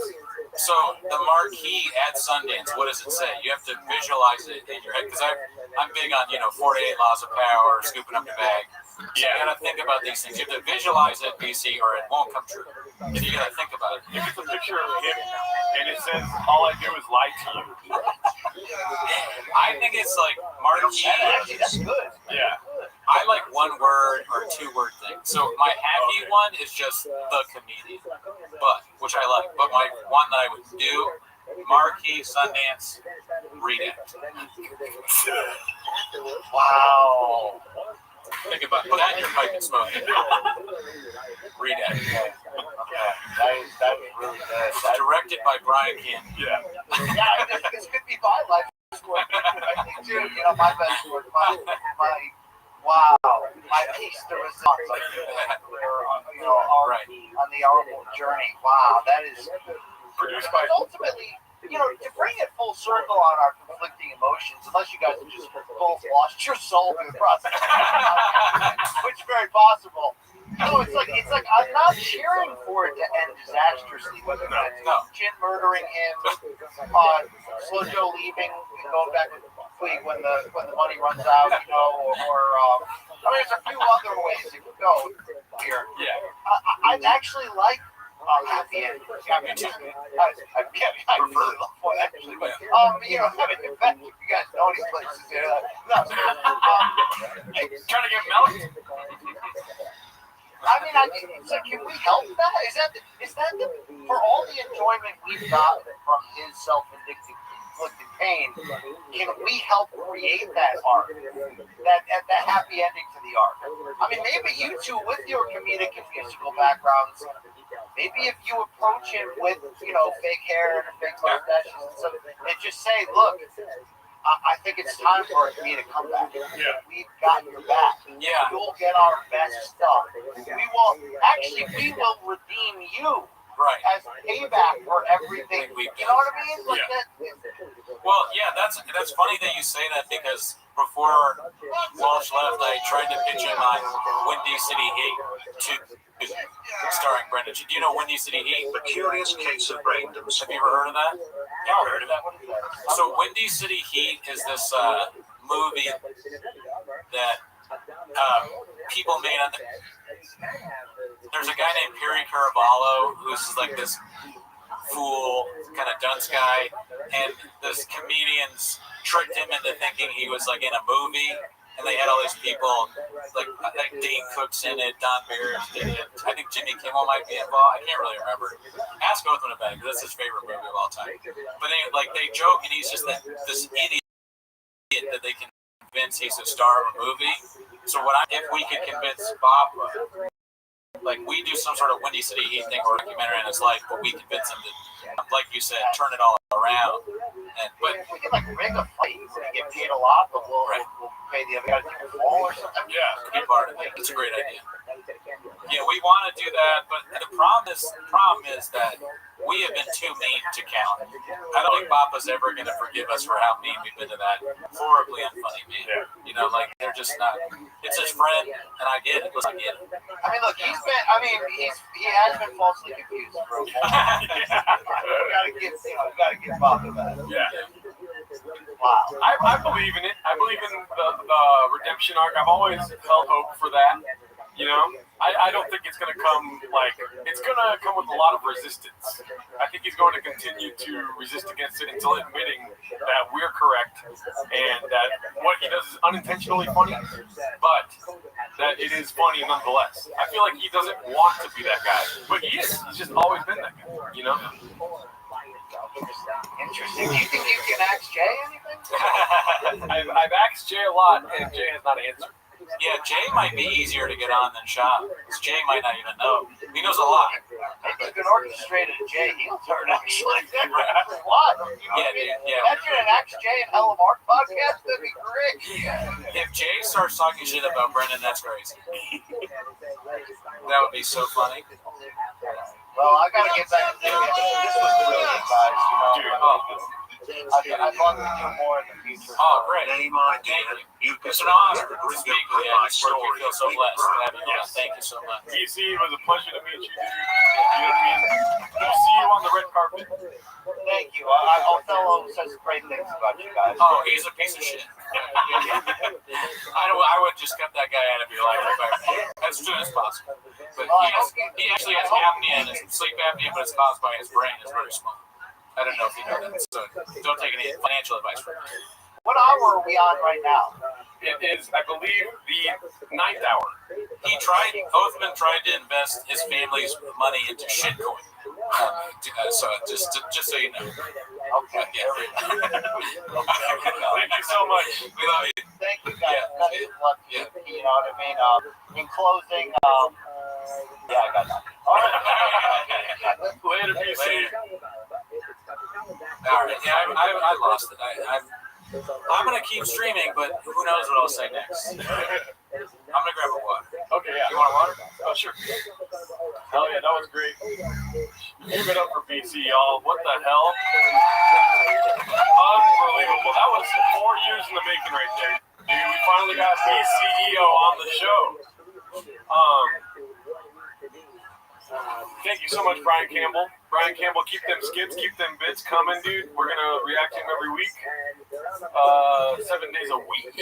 So the marquee at Sundance, what does it say? You have to visualize it in your head, because I'm big on 48 laws of power, scooping up your bag. So you gotta think about these things. You have to visualize it, BC, or it won't come true. And you gotta think about it.
If it's a picture of him and it says all I do is lie to you.
I think it's like marquee.
That's good.
Yeah.
I like one word or two word things. So my happy one is just the comedian, which I like. But my one that I would do, marquee, Sundance, read it.
Wow.
Think about it. Put that in your pipe and smoke it. Read it.
Okay. That is really good.
Directed by Brian Cannon.
Yeah.
This could be my life work. I think too. My best work. My piece de resistance, like on the Arable journey. Wow, that is
produced by.
Ultimately, to bring it full circle on our conflicting emotions, unless you guys have just both lost your soul through the process, which is very possible. It's like I'm not cheering for it to end disastrously, whether that's Jin murdering him, Slow Joe leaving and going back with Puig when the money runs out, or there's a few other ways it could go here. Yeah, I'd actually like happy ending. I really love one actually, but having the fact if you guys know these places,
trying to get milk.
I mean, so can we help that? Is that for all the enjoyment we've gotten from his self-inflicted pain? Can we help create that arc, that happy ending to the arc? I mean, maybe you two, with your comedic and musical backgrounds, maybe if you approach him with fake hair and fake mustaches and stuff, and just say, look, I think it's time for me to come back.
Yeah.
We've got your back.
Yeah.
You'll get our best stuff. We will redeem you.
Right.
As payback for everything. You know what I mean? Like that.
Well, yeah, that's funny that you say that, because before Walsh left, I tried to pitch him on Windy City Heat 2, starring Brendan. Do you know Windy City Heat?
The Curious Case of Braindens.
Have you ever heard of that?
Yeah, I've heard of that.
So Windy City Heat is this movie that people made on there's a guy named Perry Caraballo who's like this fool, kind of dunce guy, and those comedians tricked him into thinking he was like in a movie, and they had all these people, like Dane Cook's in it, Don Barrett's in it, I think Jimmy Kimmel might be involved, I can't really remember. Ask Othman about it, because that's his favorite movie of all time. But they joke, and he's just this idiot that they can convince he's a star of a movie. So if we could convince Bob, like we do some sort of Windy City Heat thing or documentary on his life, but we convince him to, like you said, turn it all around. But
we can like rig a fight and get paid a lot, but we'll pay the other guy to take a fall or something.
Yeah, be part of it. It's a great idea. Yeah, we want to do that, but the problem is that we have been too mean to count. I don't think Papa's ever going to forgive us for how mean we've been to that horribly unfunny man. Yeah. You know, like they're just not. It's his friend, and I get it. I get it.
I mean, look, he has been falsely accused for a while. You gotta give Papa that.
Yeah.
Wow.
I believe in it. I believe in the redemption arc. I've always held hope for that. You know, I don't think it's going to come it's going to come with a lot of resistance. I think he's going to continue to resist against it until admitting that we're correct and that what he does is unintentionally funny, but that it is funny nonetheless. I feel like he doesn't want to be that guy, but he is. He's just always been that guy, you know?
Interesting. Do you think you can ask Jay anything?
I've asked Jay a lot, and Jay has not answered.
Yeah, Jay might be easier to get on than Sean, because Jay might not even know. He knows a lot.
Maybe you can orchestrate a Jay heel turn, actually. That's a lot.
Yeah.
Imagine an Axe Jay and Hella Mark podcast. That'd be great.
If Jay starts talking shit about Brendan, that's crazy. That would be so funny.
Well, I gotta get back to this. This was really good, guys. You know, I'd love to do more in the future.
Oh, great.
Name idea.
It's an honor to speak with you. I feel so blessed to have you on. Thank you so much.
DC, it was a pleasure to meet you, dude. You know what I mean? We'll see you on the red carpet.
Thank you. Othello says great things about you guys.
Oh, he's a piece of shit. I would just cut that guy out of your life as soon as possible. But he actually has apnea, and sleep apnea, but it's caused by his brain is very small. I don't know if you know that, so don't take any financial advice from me.
What hour are we on right now?
It is, I believe, the 9th hour.
Othman tried to invest his family's money into shitcoin. So just so you know.
Okay.
Yeah.
Thank you so much.
We love you.
Thank you, guys.
Yeah.
You know what I mean? In closing, yeah, I got nothing. All right.
Later, PC.
All right. Yeah, I lost it. I'm gonna keep streaming, but who knows what I'll say next. I'm gonna grab a water.
Okay, yeah.
You want a water?
Oh, sure. Hell yeah, that was great. Give it up for BC, y'all. What the hell? Unbelievable. That was 4 years in the making right there. Dude, we finally got BCEO on the show. Thank you so much, Brian Campbell. Brian Campbell, keep them skits, keep them bits coming, dude. We're going to react to him every week. 7 days a week.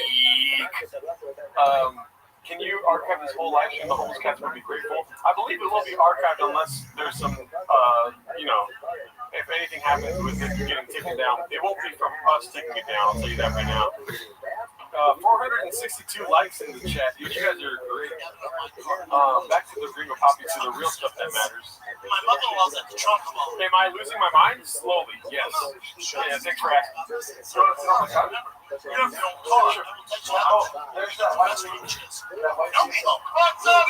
Can you archive this whole live stream? The homeless cats would be grateful. I believe it will be archived unless there's some, if anything happens with it getting taken down. It won't be from us taking it down, I'll tell you that right now. 462 likes in the chat. You guys are great. Back to the dream of Poppy, to the real stuff that matters.
My mother-in-law's at the trunk hole.
Am I losing my mind? Slowly, yes. Yeah, thanks for asking.
You don't call her.
Oh, there's that white
What's up,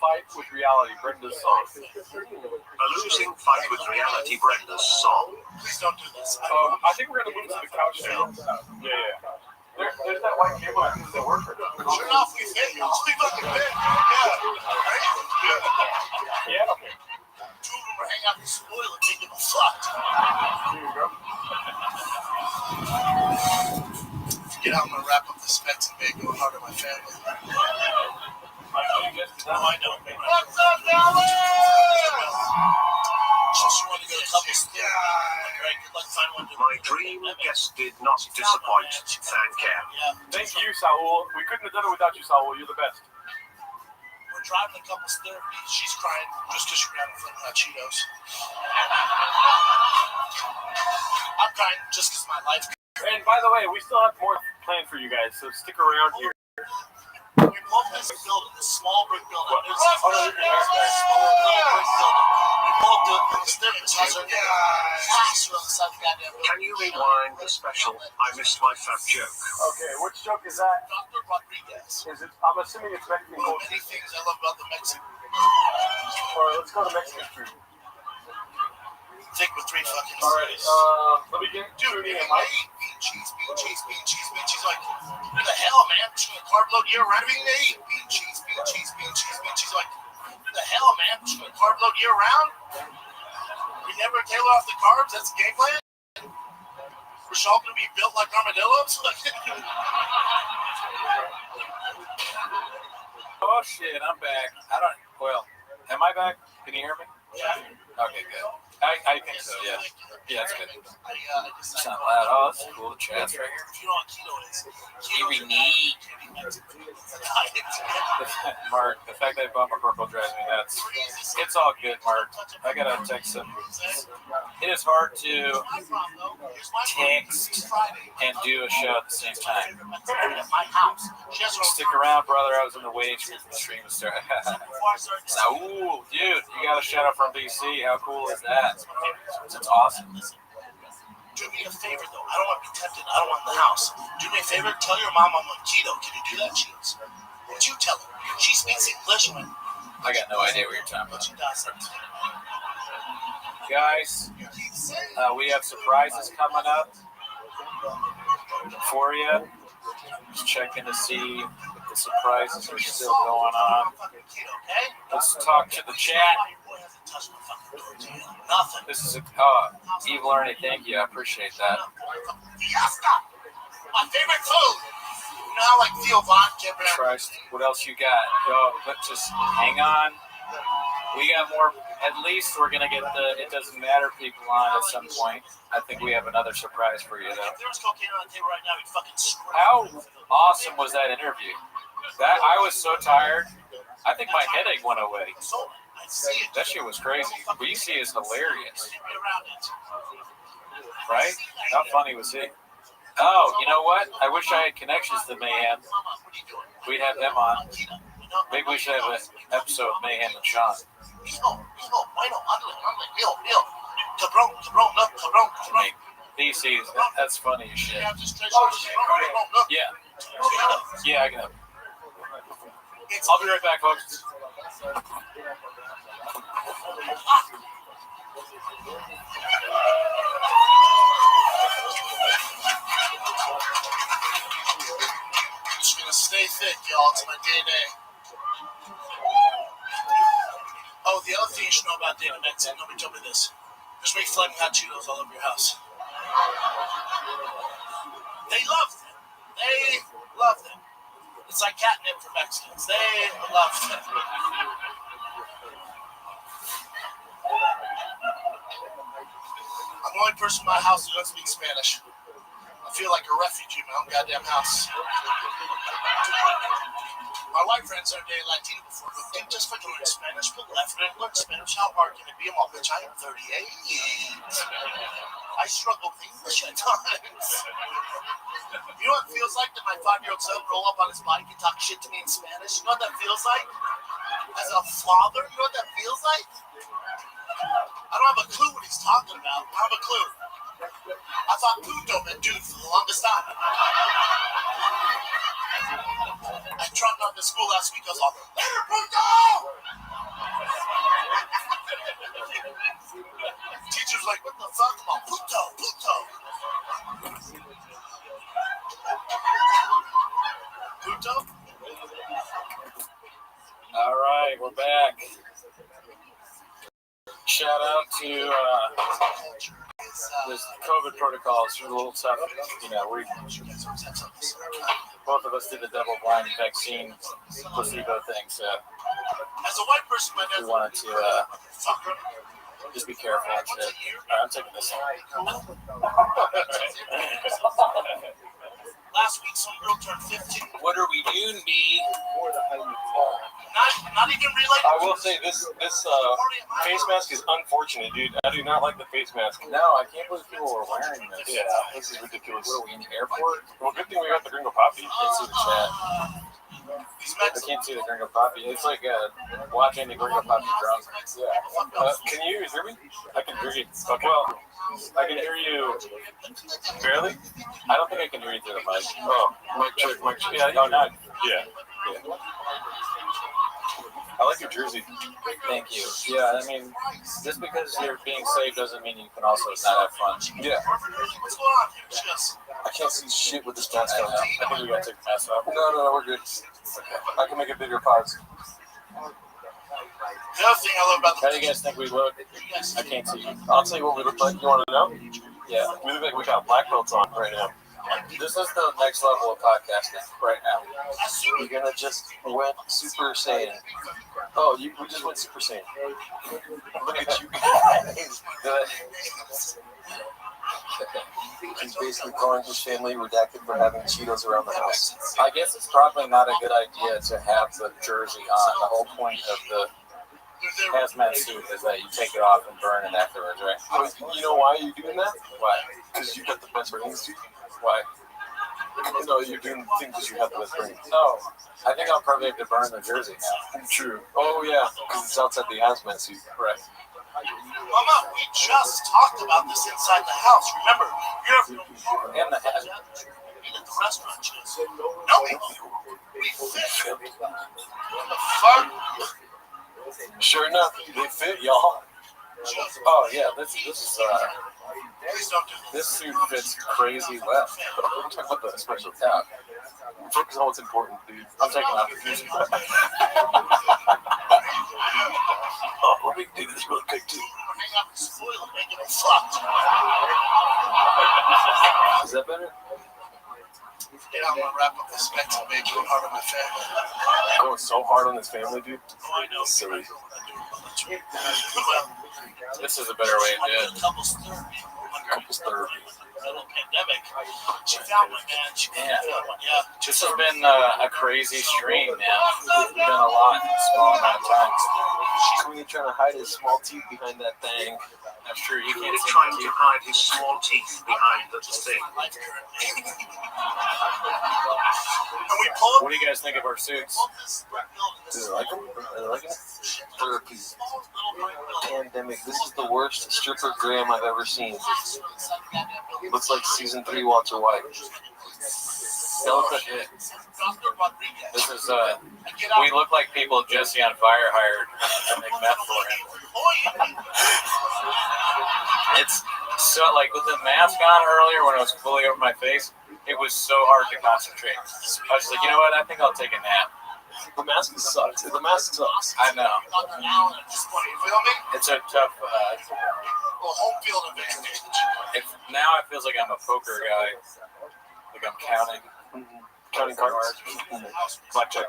Fight with Reality, Brenda's song.
A losing fight with reality, Brenda's song. Please don't do this.
I think we're going to move to the couch now. Yeah. There's that white cable that does that work for us.
Turn off these videos. Sleep like a bed.
Yeah. Okay.
2 of them are hanging out in the spoiler, taking a fucked. Forget how I'm going to wrap up the specs and make it a part of my family. I know. What's up, Dallas? Just want to get a couple steps. My dream guest did not disappoint. Thank you.
Thank you, Saul. We couldn't have done it without you, Saul. You're the best.
When We're driving a couple's therapy. She's crying just because she ran in front of hot Cheetos. I'm crying just because my life.
And by the way, we still have more planned for you guys, so stick around here.
We both have a building, a small brick building. It's a small little brick building. We both do it. This therapist has her plaster on the side of the goddamn building.
Can you rewind the special I missed my fat joke?
Okay, which joke is that?
Dr. Rodriguez.
Is it? I'm assuming it's Mexican
One of
culture.
many things I love about the Mexican.
Or let's go to Mexican food.
Take with 3 fucking.
Alrighty. Let me get
Dude,
Judy
bean
and Mike.
cheese. She's like, what the hell, man? She's gonna carb load year round. Bean cheese. She's like, what the hell, man? She's gonna carb load year round. We never tailor off the carbs. That's the game plan. We're all gonna be built like armadillos.
Oh shit, I'm back. Well, am I back? Can you hear me?
Yeah.
Okay, good. I think so, yeah. Yeah, that's good. It's not loud. Oh, that's cool. The chat's right here.
If you know what keto is,
Every knee. Mark, the fact that I bought my purple drives me nuts. It's all good, Mark. I gotta text him. It is hard to text and do a show at the same time. Stick around, brother. I was in the waiting room for the stream to start. Ooh, dude, you got a shout out from BC. How cool is that? That's awesome.
Do me a favor, though. I don't want to be tempted. I don't want in the house. Do me a favor. Tell your mom I'm on keto. Can you do that, Cheese? Would you tell her? She speaks English.
I got no idea what you're talking about.
She does.
Guys, we have surprises coming up for you. Just checking to see if the surprises are still going on. Let's talk to the chat. This is Evil Ernie, thank you. I appreciate that.
Fiesta! My favorite food! You know how like Theo Von kept it?
Christ, what else you got? Yo, let's just hang on. We got more. At least we're gonna get the It Doesn't Matter people on at some point. I think we have another surprise for you though.
If there was cocaine on the table right now, we'd fucking scream.
How awesome was that interview? That I was so tired. I think my headache went away. That shit was crazy. BC is hilarious. Right? How funny was he? Oh, you know what? I wish I had connections to Mayhem. We'd have them on. Maybe we should have an episode of Mayhem and Sean. Right. BC, that's funny as shit. Yeah. Yeah, I can. I'll be right back, folks.
Just gonna stay fit, y'all. It's my day. Oh, the other thing you should know about Data Mix, and nobody told me this. There's big flaming hot Cheetos all over your house. They love them. They love them. It's like catnip for Mexicans. They love them. I'm the only person in my house who doesn't speak Spanish. I feel like a refugee in my own goddamn house. My white friends are dating Latino before, but they just fucking learn Spanish, but left and learn Spanish. How hard can it be? I'm all, bitch, I am 38. I struggle with English at times. You know what it feels like that my 5-year-old son roll up on his bike and talk shit to me in Spanish? You know what that feels like? As a father, you know what that feels like? I don't have a clue what he's talking about. I have a clue. I thought puto meant dude for the longest time. I dropped out of school last week. I was all, later, puto! Teacher's like, what the fuck? I'm all, puto. Puto?
All right, we're back. Shout out to this COVID protocols for a little tough. You know, both of us did the double-blind vaccine placebo thing, so
as a white person, my
we wanted to just be careful and shit. All right, I'm taking this one.
Last week, some girl turned 15.
What are we doing, B?
Not even relate.
I will say this face mask is unfortunate, dude. I do not like the face mask.
No, I can't believe people were wearing this.
Yeah, this is ridiculous.
What are we in the airport?
Well, good thing we got the Gringo Poppy.
Can't see the chat. I can't see the Gringo Poppy. It's like watching the Gringo Poppy drunk.
Yeah. Can you hear me? I can hear you. Okay. Well, I can hear you barely.
I don't think I can hear you through the mic.
Oh, mic check.
Yeah, no, not.
Yeah. I like your jersey.
Thank you. Yeah, I mean, just because you're being safe doesn't mean you can also not have fun.
Yeah.
What's going on here? Just
I can't see shit with this mask on.
I think we gotta take the mask off.
No, we're good. Okay. I can make a bigger pause.
the other thing I love about
How do you guys think we look? I can't see you.
I'll tell you what we look like. You want to know?
Yeah.
We look like we got black belts on right now.
This is the next level of podcasting right now.
We're gonna just went Super Saiyan. Oh, we just went Super Saiyan. Look at you guys. He's basically calling his family redacted for having Cheetos around the house.
I guess it's probably not a good idea to have the jersey on. The whole point of the hazmat suit is that you take it off and burn it afterwards, right?
But you know why you're doing that?
Why?
Because you got the best brains, dude.
Why?
No, you're doing the thing because you have the best brains.
No. I think I'll probably have to burn the jersey now.
True. Oh, yeah, because it's outside the hazmat suit.
Right.
Mama, we just talked about this inside the house. Remember, you're
And the hat.
at the restaurant. Just no, we fit. What the fuck?
Sure enough, they fit, y'all.
Oh yeah, this is
Please don't do
this suit fits crazy well.
We're talking about the special
Yeah,
tab. Focus on what's important, dude.
I'm taking off the music.
Oh, let me do this real quick, too.
hang out and spoil it, making it fucked.
Is that better?
Yeah, I'm gonna wrap up this next page with part of my family.
Going so hard on this family, dude.
Oh, I know.
Silly.
Well,
This is a better way to do it.
couples therapy.
Couples therapy.
Little pandemic. She found one, man. She
Yeah.
found one. Yeah.
This has been a crazy stream, man. We've done a lot in a small amount of time.
Queen trying to hide his small teeth behind that thing.
That's true. You can't
He's
see
trying
my
to
teeth.
hide his small teeth behind the thing.
And we pulled
What do you guys think of our suits?
this brick building. This
Do
is
you like them? I like it. Therapy.
little brick building.
Pandemic. This is the worst stripper gram I've ever seen. Looks like season 3 Walter White.
Skeleton.
Dr. Rodriguez.
This is we look like people Jesse on Fire hired to make meth for him. It's so like with the mask on earlier when I was fully over my face, it was so hard to concentrate. I was like, you know what? I think I'll take a nap.
The mask sucks. The mask sucks.
I know.
Dr. Allen, just want you feel me?
It's a tough.
Well, home field advantage.
Now it feels like I'm a poker guy. Like I'm counting
Counting cards. Blackjack.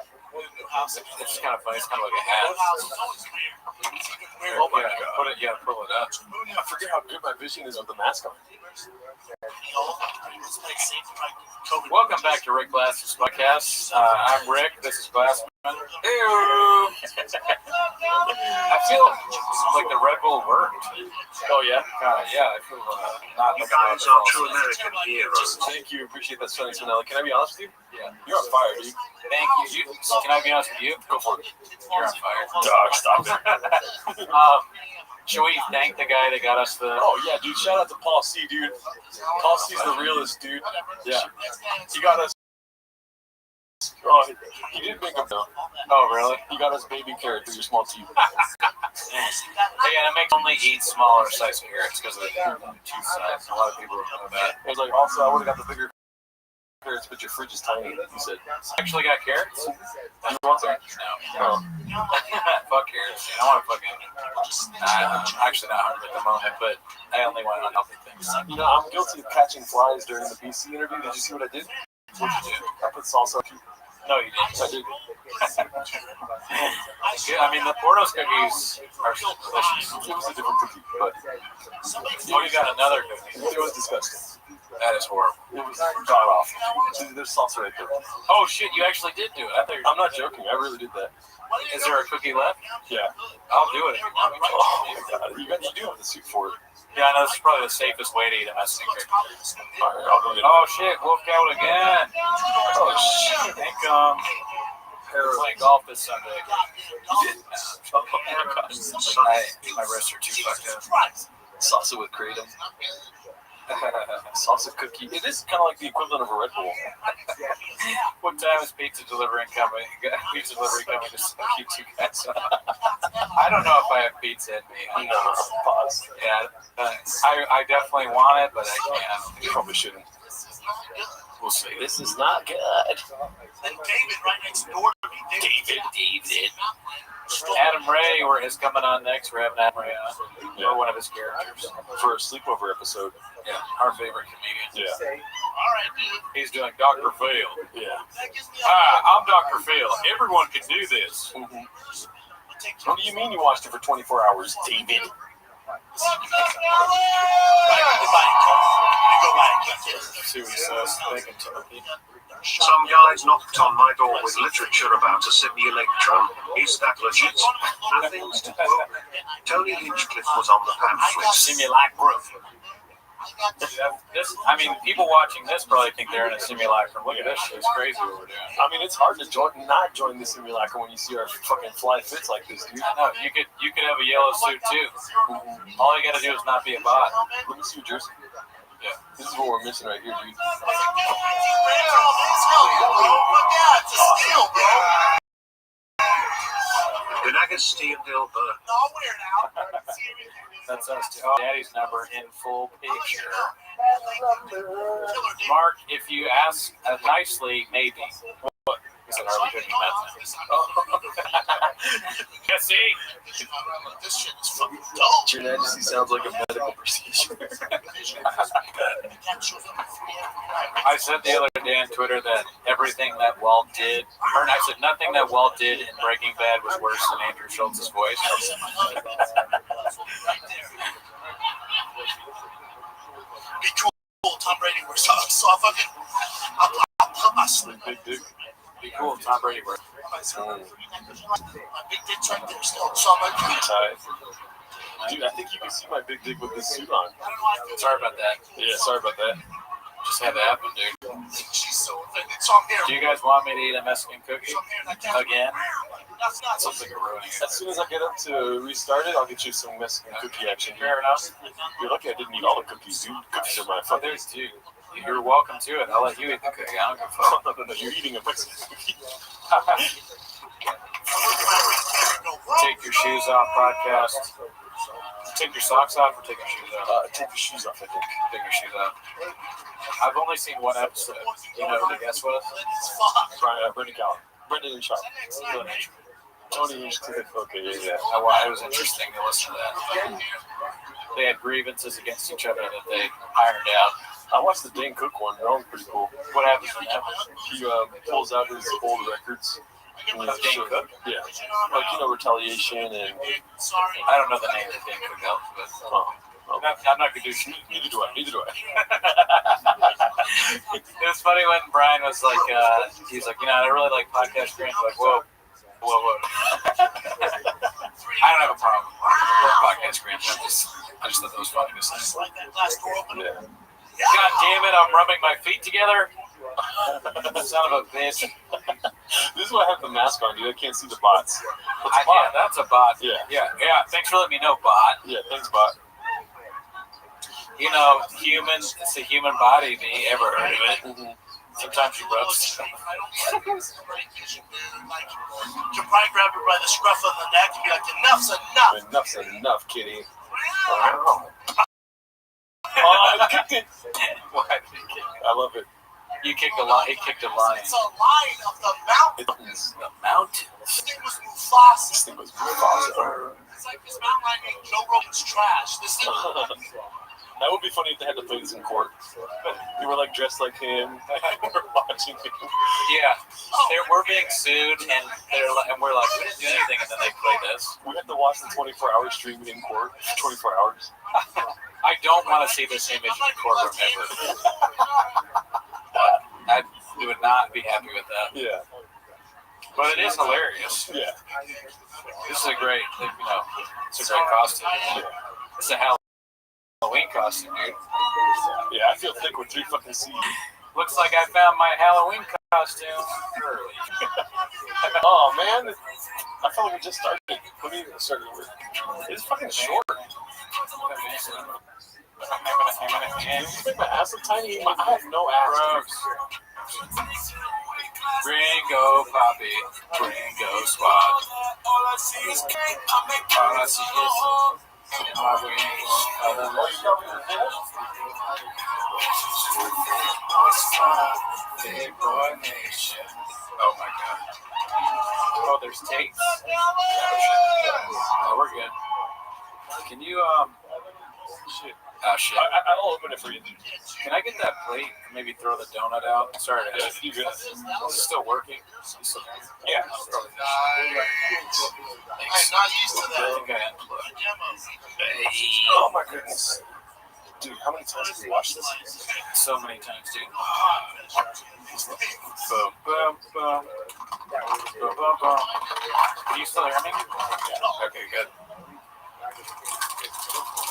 It's kind of funny. It's kind of like a hat.
Oh my
Yeah,
god.
put it. Yeah, pull it up.
I forget how good my vision is with the mask on.
Welcome back to Rick Glass's podcast. I'm Rick. This is Glassman. Ew. I feel like the Red Bull worked.
Oh yeah.
Yeah, I feel not.
You guys are true American heroes.
Thank you. Appreciate that, Sonny Sonella. Can I be honest with you?
Yeah.
You're on fire, dude.
Thank you. Can I be honest with you?
Go for it.
You're on fire.
Dog, stop it.
Should we thank the guy that got us the?
Oh yeah, dude. Shout out to Paul C, dude. Paul C's the realest, dude. Yeah. He got us. Oh, he did make up though.
Oh, really?
He got us baby carrot for your small teeth.
Hey, and it makes only eat smaller size carrots because of the tooth size. A lot of people don't know that.
It was like, also, I would have got the bigger carrots, but your fridge is tiny. He said.
Actually got carrots?
You want some?
No. Fuck carrots. I want to fucking. I'm actually not hungry at the moment, but I only want unhealthy things.
You know, I'm guilty of catching flies during the BC interview. Did you see what I did?
What'd you do?
I put salsa.
No, you didn't.
I did.
I mean, the Portos cookies are still delicious.
It was a different cookie, but
Oh, you got another cookie.
it was disgusting.
That is horrible.
It was god awful. See, there's salsa right there.
Oh shit! You actually did do it. I thought
I'm not joking. I really did that.
Is there a cookie left?
Yeah.
I'll do it if you want me to.
Oh my god. You do have the soup for it.
Yeah, I know this is probably the safest way to eat a Mexican cookie.
All right, I'll go get it.
Oh shit! Wolf out again.
Oh shit.
Income. We're playing golf this Sunday.
Oh my god.
My wrists are too fucked up.
Salsa with kratom. Salsa cookie. It is kind of like the equivalent of a Red Bull.
What time is pizza delivery coming? Pizza delivery coming to suck you two guys up. I don't know if I have pizza in me.
No, pause.
Yeah, I definitely want it, but I can't.
You probably shouldn't. We'll see. This is not good.
Then David right next door to me.
David.
Adam Ray is coming on next. We're having Adam Ray on. Or one of his characters.
For a sleepover episode.
Yeah, our favorite comedian.
Yeah.
All right, dude.
He's doing Dr. Phil.
Yeah.
Hi, I'm Dr. Phil. Everyone can do this.
Mm-hmm. What do you mean you watched it for 24 hours, David?
See what he says. Bacon turkey.
Some guys knocked on my door with literature about a simulacrum. Is that legit? Nothing's to do. Tony Hinchcliffe was on the pamphlet.
Simulacrum. This, I mean, people watching this probably think they're in a simulacrum. Look at this shit. It's crazy what we're doing.
I mean, it's hard to not join the simulacrum when you see our fucking fly fits like this, dude.
I know. You could have a yellow suit too. All you gotta do is not be a bot.
Let me see your jersey.
Yeah.
This is what we're missing right here, dude.
Benagasti and Dilbert.
That's us too. Oh, Daddy's number in full picture. Mark, if you ask nicely, maybe. What? Is it Harley Cookie Yeah, see?
This shit is fucking dope.
Your Majesty sounds like a medical procedure.
I said the other day on Twitter that everything that Walt did, or I said nothing that Walt did in Breaking Bad was worse than Andrew Schultz's voice.
Be cool, Tom Brady wears socks. So I fucking, I'll put my sleep.
Big dick.
Be cool, Tom Brady.
My big dick's right there still. So I'm like,
Tight. Dude, I think you can see my big dick with this suit on.
Sorry about that.
Yeah, sorry about that.
Just had to happen, dude.
she's so offended. So I'm here.
Do you guys want me to eat a Mexican cookie
So I'm here and I can't.
again?
That's not
Something you're ruining it.
As soon as I get up to restart it, I'll get you some Mexican cookie action.
Fair enough.
You're lucky I didn't eat all the cookies, dude. Cookies are my
Oh,
fucking.
there's two. You're welcome to it. I'll let you eat the cookie. I don't give a fuck.
No, you're eating a Mexican cookie.
Take your shoes off, podcast. Take your socks off or take your shoes off?
Take your shoes off, I think.
Take your shoes off. I've only seen one episode. You know who the guest was?
Brendan Callen. Brendan and Sean. Tony Hinchcliffe. Okay, yeah.
It was interesting to listen to that. They had grievances against each other that they ironed out.
I watched the Dane Cook one. That was pretty cool.
What happens in that?
He pulls out his old records.
Dane Cook?
Yeah. Like, retaliation and...
I don't know the name of Dane Cook else, but... I'm not going to do shit.
Neither do I.
It was funny when Brian was like, he's like, I really like podcast screens. Like, whoa. I don't have a problem with podcast screens. I just thought that was funny to say.
Yeah.
God damn it, I'm rubbing my feet together. Son of a bitch.
This is why I have the mask on, dude. I can't see the bots. What's a bot?
Yeah, that's a bot.
Yeah.
Thanks for letting me know, bot.
Yeah, thanks, bot.
Humans, it's a human body. Have you ever heard of it?
Mm-hmm.
Sometimes you rub stuff.
You probably grab her by the scruff of the neck and be like, enough's enough.
Enough's enough, kitty. Oh, I kicked it.
Why did you kick it?
I love it.
You kicked a line. He kicked a line.
It's a line of the mountains.
The mountains.
This thing was Mufasa.
This thing was Mufasa.
It's like this mountain line made Joe Rogan's trash. This thing.
That would be funny if they had to play this in court. We were like dressed like him. We're watching him.
Yeah, we're being sued, and we're like, we didn't do anything, and then they play this.
We had to watch the 24-hour stream in court for 24 hours.
I don't want to see this image in the courtroom ever. I would not be happy with that.
Yeah.
But it is hilarious.
Yeah.
This is a great, it's a great costume. It's a Halloween costume, dude.
Yeah, I feel thick with 3 fucking C's.
Looks like I found my Halloween costume early.
Oh, man. I felt like we just started. Let me start over. It's fucking short. Did you make my ass look tiny? I have no ass.
Ringo Poppy, Ringo Squad. All I see is my Big Boy Nation. Oh my god. Oh, there's tapes. Oh, we're good. Can you, shit. Oh, shit.
I'll open it for you.
Can I get that plate and maybe throw the donut out? Sorry to ask.
You good?
Is it still working?
Yeah.
Thanks.
I'm not used to that.
I think I unplugged.
Oh my goodness. Dude, how many times have you watched this?
So many times, dude. Can you still hear me? Yeah. Okay, good.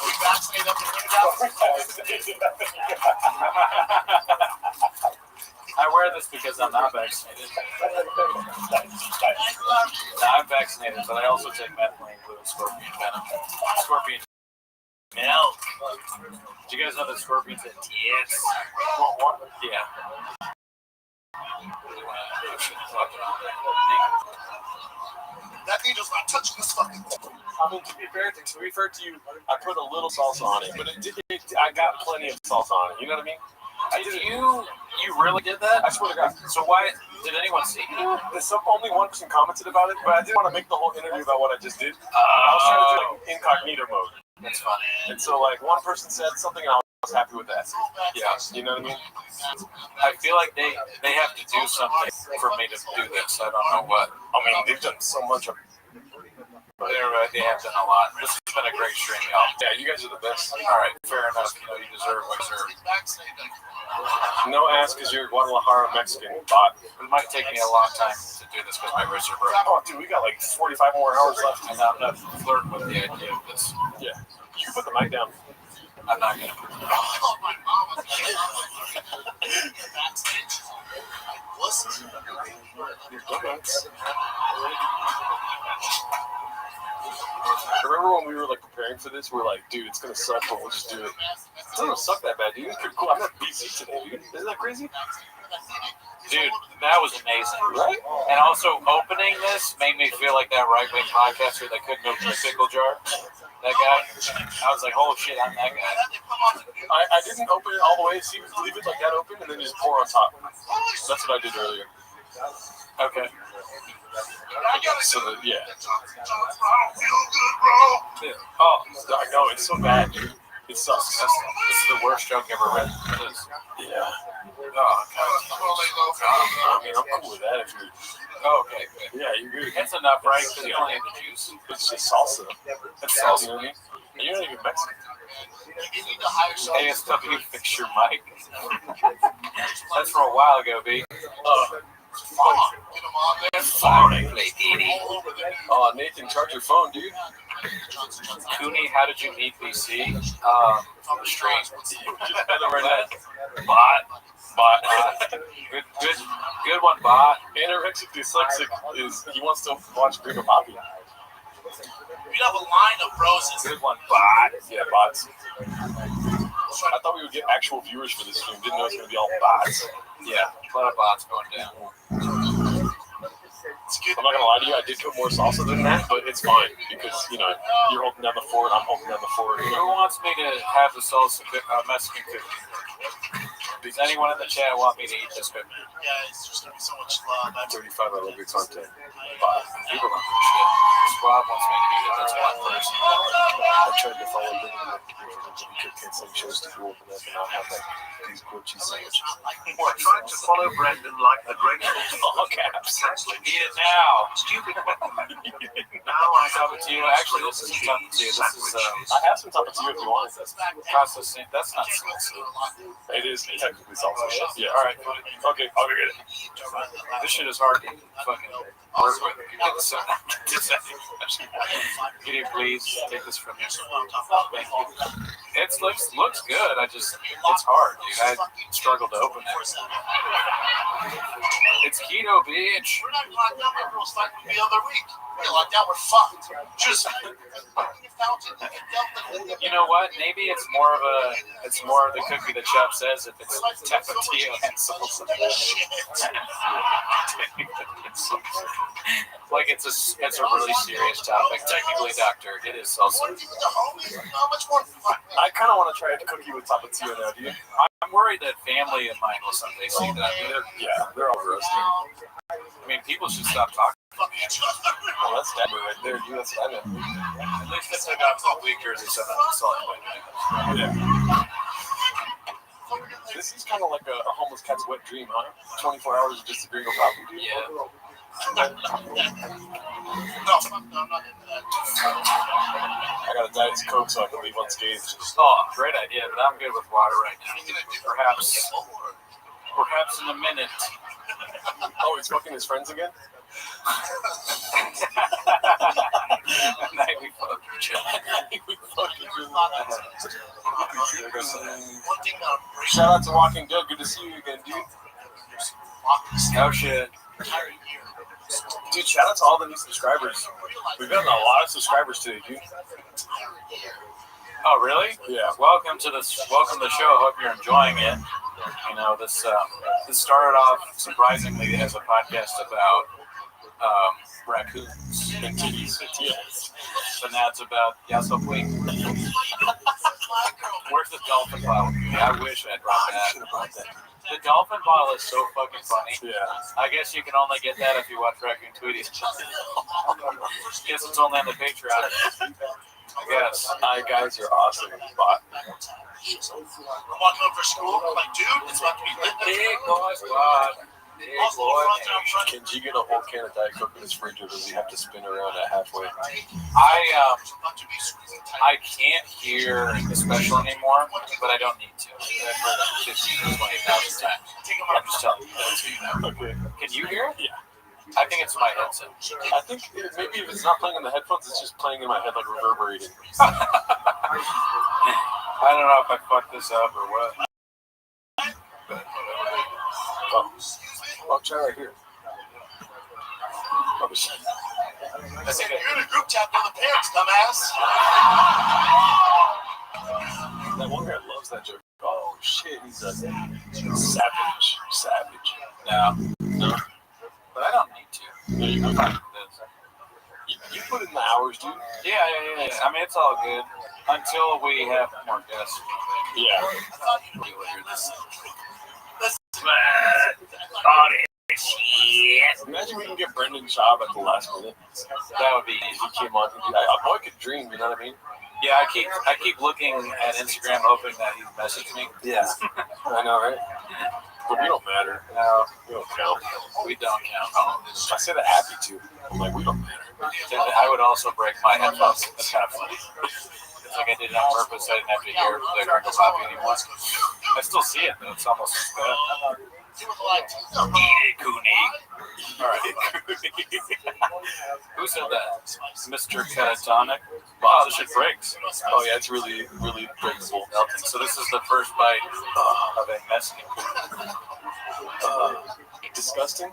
We vaccinated up in
I wear this because I'm not vaccinated. I'm vaccinated, but I also take methylene blue and scorpion venom. Scorpion milk. Do you guys know that scorpions have tits? Yeah.
That needle's not touching this fucking thing.
I mean, to be fair to you, I put a little salsa on it, but I got plenty of salsa on it. You know what I mean?
You really did that?
I swear to God.
So why did anyone see you?
Only one person commented about it, but I didn't want to make the whole interview about what I just did. I was trying to do like incognito mode.
That's funny.
And so like one person said something, and I was happy with that.
Yeah.
You know what I mean?
I feel like they have to do something for me to do this. I don't know what.
I mean, they've done so much of.
They have done a lot. This has been a great stream, y'all.
Yeah, you guys are the best.
All right, fair enough. You deserve what you deserve.
No ass because you're Guadalajara Mexican bot.
It might take me a long time to do this because my wrists are broken.
Oh, dude, we got like 45 more hours left.
And I'm not flirting with the idea of this.
Yeah, you can put the mic down.
I'm not gonna.
Remember when we were like preparing for this? We were like, dude, it's gonna suck, but we'll just do it. It doesn't suck that bad, dude. It's pretty cool. I'm at BC today, dude. Isn't that crazy?
Dude, that was amazing.
Right?
And also, opening this made me feel like that right-wing podcaster that couldn't open a pickle jar. That guy. I was like, holy shit, I'm that guy.
I didn't open it all the way. See, leave it like that open, and then just pour on top. That's what I did earlier.
Okay.
So yeah.
Oh,
I know, it's so bad, dude. It sucks.
This is the worst joke ever read.
Yeah.
Oh, God.
I mean, I'm cool with that if you're...
Oh, okay, good.
Yeah, you're good.
That's enough, right? Because you only have the juice.
It's just salsa. That's salsa, you know what I mean? And you're not even Mexican.
Hey, it's tough to fix your mic. That's from a while ago, B.
Oh, Nathan, charge your phone, dude.
Cooney, how did you meet BC? On the street. Bot. Good one, Bot.
Anorexic dyslexic is, he wants to watch Ringo Poppy.
We have a line of roses.
Good one, Bot.
Yeah, bots. I thought we would get actual viewers for this stream. Didn't know it was going to be all bots.
Yeah, a lot of bots going down.
I'm not going to lie to you, I did put more salsa than that, but it's fine because, you know, you're holding down the fort, I'm holding down the fort.
Who wants me to have the salsa Mexican cookie? Does anyone in the chat want me to eat this cookie?
Yeah, it's just gonna be so much love.
35, I love your content.
People don't do shit. Rob wants me to eat it. That's one person.
I tried to follow them and cancel shows to go open up and not have like these grilled cheese sandwiches.
We're trying to follow Brendan like the grateful.
All caps. Eat it now.
Stupid.
Now I have it to you. Actually, this isn't tapatio. This is
I have some tapatio if you want it.
processing. That's not salsa.
It is technically salsa. Yeah.
All right.
Okay, I'll go get it.
This shit is hard to fucking work with. Can you please take this from me? Thank you. It looks good. It's hard, dude. I struggle to open it. It's keto, bitch.
We're not locked down. My girls fucked me the other week. We're locked down. We're fucked. Just
you know what? Maybe it's more of the cookie the chef says if it's tapatio and salsa. Like it's a really serious topic. Technically, doctor, it is salsa.
I kind of want to try a cookie with tapatio now, do you?
I'm worried that family of mine will someday see that.
They're all roasting.
I mean, people should stop talking.
Well, that's Denver right there, dude. That's Denver.
At least if I got 12 weekers or something, that's all I'm
Yeah. This is kind of like a homeless cat's wet dream, huh? 24 hours of disagreeing with coffee.
Yeah.
No, I'm not into that.
I got a Diet Coke so I can leave unscathed.
Oh, great idea, but I'm good with water right now. Perhaps in a minute.
Oh, he's fucking his friends again?
Night we fucked.
Shout out to Walking Dead. Good to see you again, dude.
Oh shit.
Dude, shout out to all the new subscribers. We've gotten a lot of subscribers today, dude.
Oh really?
Yeah.
Welcome to the show. Hope you're enjoying it. You know, this started off surprisingly as a podcast about raccoons and titties. But now it's about Yasopui. Where's the dolphin bottle? I wish I'd brought that. The dolphin bottle is so fucking funny.
Yeah.
I guess you can only get that if you watch Raccoon Tweeties. Guess it's only on the Patreon. I guess.
Guys are awesome. But
I'm walking over to school. I'm like, dude, it's about to be lit.
Big boy squad. Big boy.
can G get a whole can of Diet Coke in his fridge, or does he have to spin around at halfway?
I can't hear the special anymore, but I don't need to. I've heard it 15 or 20,000 times. I'm just telling you that so you know.
Okay.
Can you hear it?
Yeah.
I think it's my headset.
I think maybe if it's not playing in the headphones, it's just playing in my head like reverberating.
I don't know if I fucked this up or what.
I'll try right here.
I said, you're in a group chat with other parents, dumbass.
That one guy loves that joke. Oh shit, he's a savage.
No. But I don't need to.
Yeah, you
I'm fine with this.
You put in the hours, dude.
Yeah. I mean, it's all good until we have more guests.
Yeah.
You will hear this.
Imagine we can get Brendan Schaub at the last minute.
That would be
If he came on, a boy could dream. You know what I mean?
Yeah, I keep looking at Instagram hoping that he messaged me.
Yeah. I know, right? But we don't matter.
No,
We don't count.
we don't count.
I say that happy too. I'm like, we don't matter.
I would also break my headphones. That's kind of funny. It's like I did it on purpose. I didn't have to hear the Gringo Poppy anymore. I still see it, though. It's almost bad. Eat it, Cooney. All right. Who said that? Mr. Catatonic? Wow, this shit breaks.
Oh yeah, it's really, really breakable.
So this is the first bite of a Mexican.
Disgusting.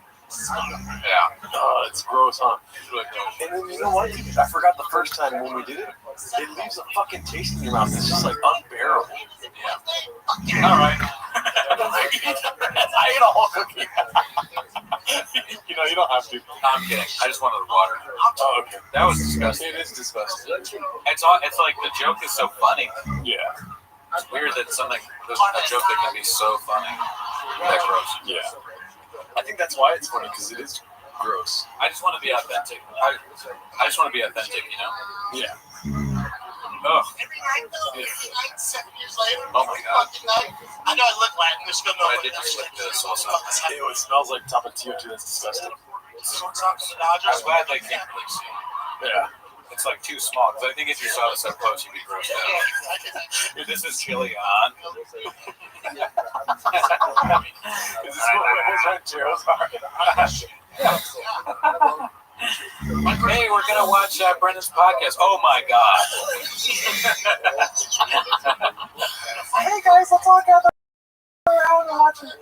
Yeah.
It's gross, huh?
It's really gross.
And then you know what? I forgot the first time when we did it. It leaves a fucking taste in your mouth. It's just like unbearable.
Yeah. All right.
I ate a whole cookie. You know, you don't have to.
No, I'm kidding. I just wanted the water.
Oh, okay.
That was disgusting.
It is disgusting.
It's like the joke is so funny.
Yeah.
It's weird that a joke that can be so funny that gross.
Yeah. I think that's why it's funny, because it is gross.
I just want to be authentic. I just want to be authentic, you know?
Yeah.
Oh.
Every night, though, every night, 7 years later,
Oh my God.
fucking night. I know I look Latin, there's still
I
nobody
did just
else.
like this also.
Ew, it smells like Tapatio too. That's disgusting.
Shortstops for the
I'm
Dodgers.
glad they can't really see.
Yeah.
It's like too small, because I think if you saw this up close, you'd be grossed out. Dude, this is chili on.
Is this what his rancheros are?
Hey, we're going to watch Brendan's podcast. Oh my God.
Hey guys, let's all gather around and watch it.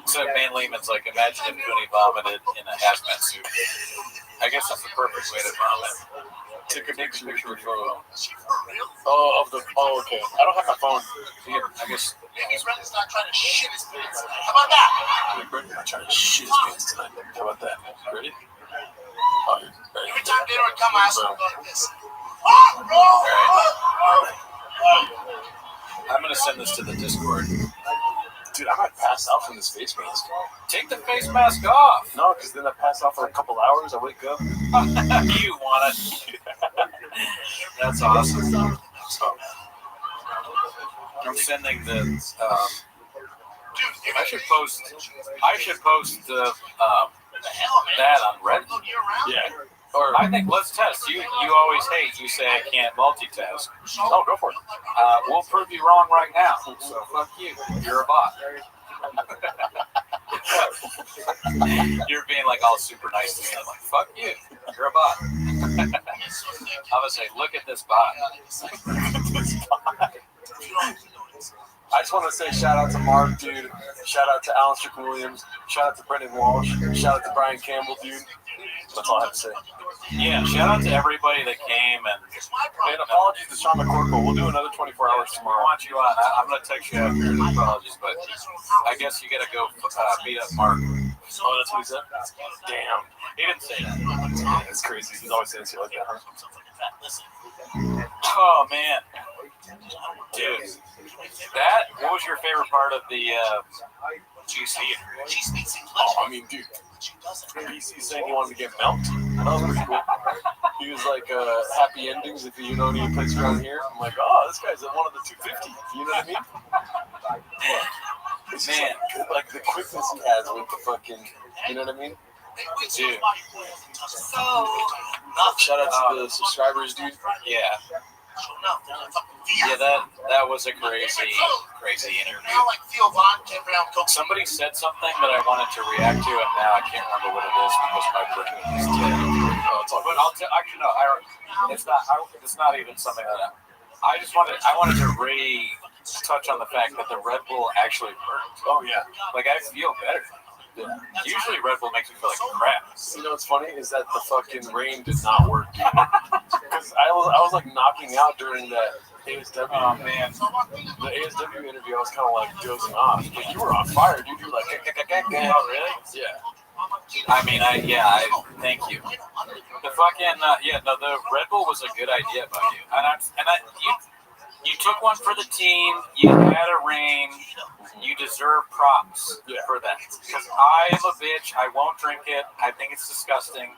So Man Lehman's like, imagine if Cooney vomited in a hazmat suit. I guess that's the perfect way to vomit.
Take a picture of your phone. Oh, okay. I don't have my phone.
I guess.
Maybe Brendan's not trying to shit his pants tonight. How about that?
Brendan's not trying to shit his pants tonight. How about that? Ready? Oh, you're ready.
Every time dinner would come, I ask him about this.
I'm going to send this to the Discord.
Dude, I might pass out from this face mask.
Take the face mask off.
No, because then I pass out for a couple hours. I wake up.
You want it. That's awesome. I'm sending the. I should post that on Reddit.
Yeah.
Or I think let's test. You always hate. You say I can't multitask.
Oh, go for it.
We'll prove you wrong right now. So fuck you. You're a bot. You're being like all super nice to me. I'm like, fuck you. You're a bot. I would say, look at this bot.
I just want to say shout out to Mark, dude. Shout out to Alan Strick Williams. Shout out to Brendan Walsh. Shout out to Brian Campbell, dude. That's all I have to say.
Yeah, shout out to everybody that came and
apologies to Sean McCorkle. We'll do another 24 hours
I
tomorrow.
want you on. I'm gonna text you after the apologies, but I guess you gotta go beat up Mark.
Oh, that's what he said? Damn.
He didn't say that.
Yeah, that's crazy. He's always saying shit like that, huh?
Oh man, dude, what was your favorite part of the GC?
Oh, I mean, dude, BC saying he wanted to get milked. That was pretty cool. He was like, happy endings if you know any place around here. I'm like, oh, this guy's at one of the 250. You know what I mean? It's just like the quickness he has with the fucking, you know what I mean?
Dude.
Shout out to the subscribers, dude.
Yeah. Yeah, that was a crazy interview. Somebody said something that I wanted to react to, and now I can't remember what it is because my brain is dead. But actually no, it's not even something that I wanted to touch on the fact that the Red Bull actually worked.
Oh yeah,
like I feel better. Yeah. Usually Red Bull makes me feel like crap.
You know what's funny is that the fucking rain did not work, dude. Because I was like knocking out during that ASW.
Oh man,
the ASW interview, I was kind of like dozing off. But you were on fire, dude. You were like,
oh really?
Yeah.
I mean, I thank you. The fucking the Red Bull was a good idea by you, you took one for the team. You had a rain. You deserve props for that. Because I am a bitch. I won't drink it. I think it's disgusting.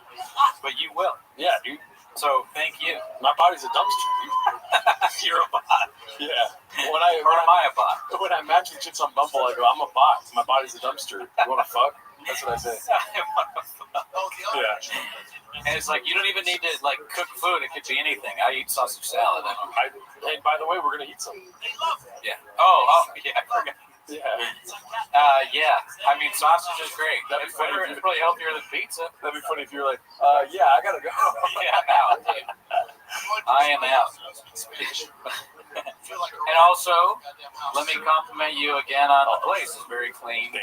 But you will.
Yeah, dude.
So thank you.
My body's a dumpster, dude.
You're a bot.
Yeah.
Or am I a bot?
When I imagine chicks on Bumble, I go, I'm a bot. My body's a dumpster. You want to fuck? That's what I say. Yeah.
And it's like, you don't even need to like cook food. It could be anything. I eat sausage salad.
Hey, by the way, we're going to eat some.
Yeah. Oh, yeah, I forgot.
Yeah.
Yeah. I mean, sausage is great. It's probably healthier than pizza.
That'd be funny if you're like, yeah, I gotta go.
Yeah, I'm out. I am out. And also, let me compliment you again on the place. It's very clean. You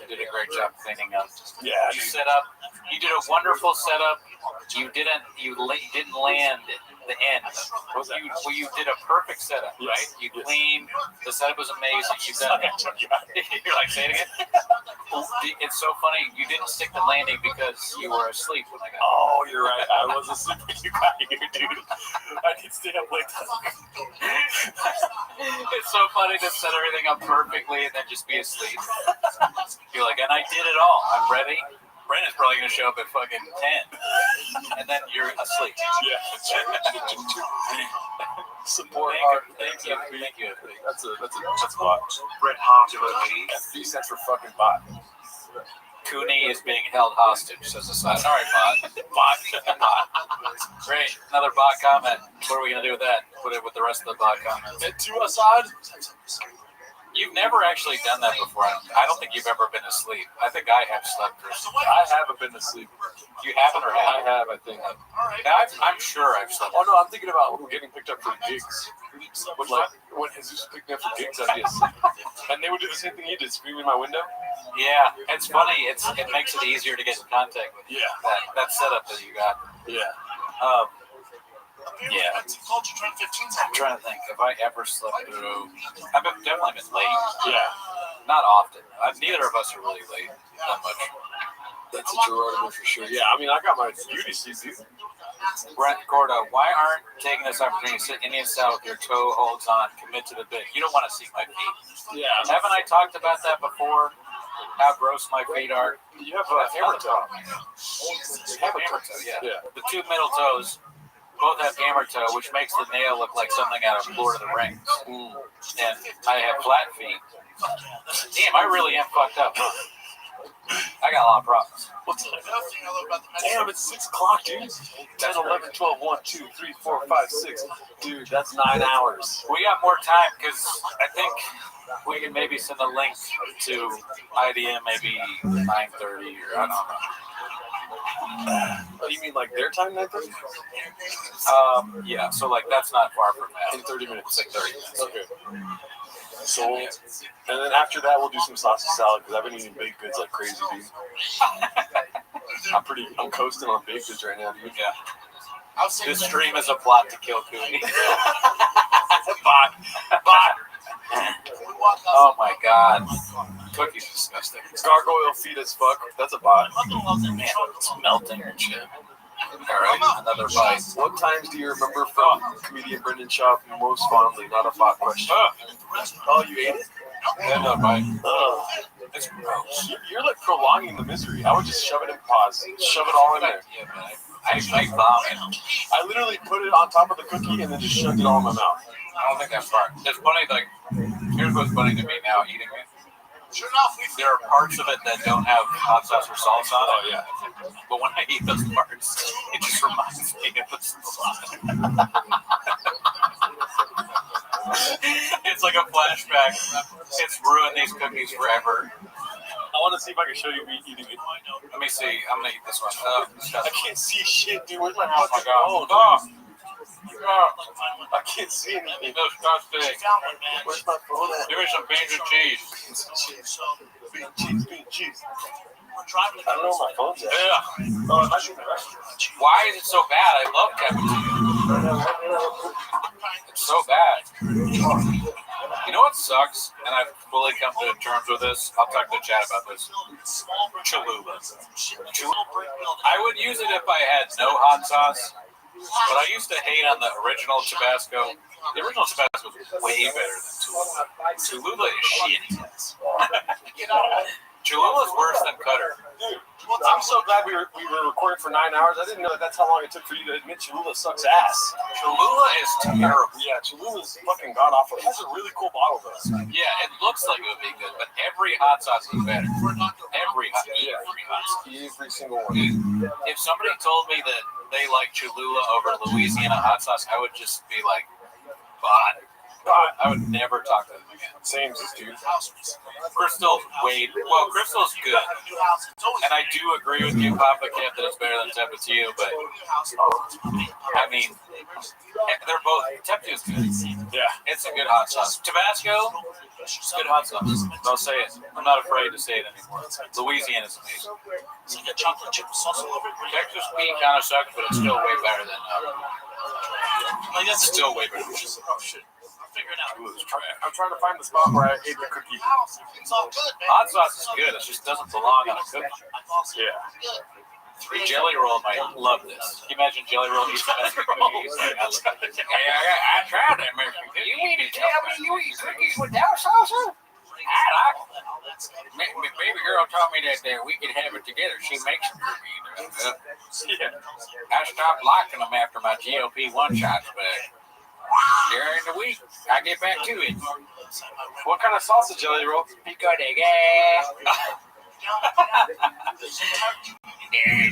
did a great job cleaning up.
Yeah.
You set up. You did a wonderful setup. You didn't land the end. You did a perfect setup, right? You cleaned. The setup was amazing. You done it. You're like, say it again. It's so funny. You didn't stick the landing because you were asleep when I got.
Oh, you're right. I was asleep when you got here, dude. I did stay up late.
It's so funny to set everything up perfectly and then just be asleep. You're like, and I did it all. I'm ready. Brandon's probably going to show up at fucking 10. And then you're asleep.
Yeah. Support
Thank you.
That's a bot.
Red heart emoji.
3 cents for fucking bot.
Cooney is being held hostage, says the side. All right, bot. Great. Another bot comment. What are we going to do with that? Put it with the rest of the bot comments.
And to Assad.
You've never actually done that before. I don't think you've ever been asleep. I think I have slept through.
I haven't been asleep.
You haven't or
I
have?
have, I think.
I'm sure I've slept.
Oh no, I'm thinking about getting picked up for gigs. Like when Jesus picked me up for gigs, I'd be asleep. And they would do the same thing he did, scream in my window.
Yeah, it's funny. It makes it easier to get in contact with.
Yeah.
That setup that you got.
Yeah.
Yeah. I'm trying to think. Have I ever slept through? I've definitely been late.
Yeah.
Not often. Neither of us are really late that much.
That's a Gerardo for sure. Yeah, I mean, I got my beauty sleep.
Brent Gordo, why aren't taking this opportunity to sit Indian style with your toe holds on, commit to the bit? You don't want to see my feet.
Yeah.
Haven't I talked about that before? How gross my feet are.
You have a hammer toe.
Hammer toe, yeah. The two middle toes both have hammer toe, which makes the nail look like something out of Lord of the Rings. And I have flat feet. Damn, I really am fucked up. I got a lot of problems.
Damn, it's 6 o'clock, dude. 10, 11, 12, 1, 2, 3, 4, 5, 6. Dude, that's 9 hours.
We got more time because I think we can maybe send a link to IDM maybe 9:30 or I don't know.
Oh, you mean like their time, 9:30?
Yeah, so like that's not far from that.
In 30 minutes.
It's like 30 minutes.
Okay. So, and then after that, we'll do some sausage salad because I've been eating baked goods like crazy, dude. I'm coasting on baked goods right now, dude.
Yeah. This stream is a plot to kill Cooney. Bot. Oh my god. Cookie's disgusting.
Gargoyle feet as fuck. That's a bot.
Man, it's melting and shit. Alright, another bite.
What times do you remember from comedian Brendan Schaub most fondly? Not a bot question. Oh, you ate it?
Yeah, no, bite.
It's gross. You're like prolonging the misery. I would just shove it in pause. Shove it all in there.
Yeah, man. I vomit.
I literally put it on top of the cookie and then just shoved it all in my mouth.
I don't think that's part. It's funny, like, here's what's funny to me now eating it. There are parts of it that don't have hot sauce or salsa on it.
Oh, yeah.
But when I eat those parts, it just reminds me of the salsa. It's like a flashback. It's ruined these cookies forever.
I want to see if I can show you me eating it.
Let me see. I'm going to eat this one.
I can't see shit, dude. Where's my
Oh, my
phone?
God.
I can't see anything.
Disgusting.
Where's my phone at?
Give me some beans and cheese.
Bean cheese. I don't know where my phone's at.
Yeah.
Oh, it might be in the restaurant.
Why is it so bad? I love cappuccino. It's so bad. You know what sucks? And I've fully come to terms with this. I'll talk to the chat about this. Cholula. I would use it if I had no hot sauce. But I used to hate on the original Tabasco. The original Tabasco was way better than Cholula. Cholula is shit. Cholula is worse than Cutter.
Dude, I'm so glad we were recording for 9 hours. I didn't know that's how long it took for you to admit Cholula sucks ass.
Cholula is terrible.
Yeah, Cholula's fucking god awful. It has a really cool bottle though.
Yeah, it looks like it would be good, but every hot sauce is better. Every hot sauce.
Every single one.
If somebody told me that they like Cholula over Louisiana hot sauce, I would just be like, "Bot." I would never talk to them again.
Same as dude.
Crystal's Crystal's good. And I do agree with you, Papa Camp, that it's better than Tapatio, but I mean, they're both. Tapatio is good.
Yeah.
It's a good hot sauce. Tabasco, it's good hot sauce. I'll say it. I'm not afraid to say it anymore. Louisiana is amazing. Texas Pete kind of sucks, but it's still way better than
Like that's still way better. Oh shit. I'll figure it out.
Ooh, it's trash. I'm trying to find the spot where I ate the cookie.
It's all good, man.
Hot sauce is good. It just doesn't belong on a cookie.
Yeah.
The jelly roll might love this. Can you imagine jelly roll eating Mexican cookies? Like, I tried that Mexican cookie. You mean to tell me you eat cookies without salsa? I like it. Baby girl told me that we could have it together. She makes them for me.
Yeah.
I stopped liking them after my GLP-1 shots, but during the week, I get back to it.
What kind of salsa jelly roll?
Pico de gas.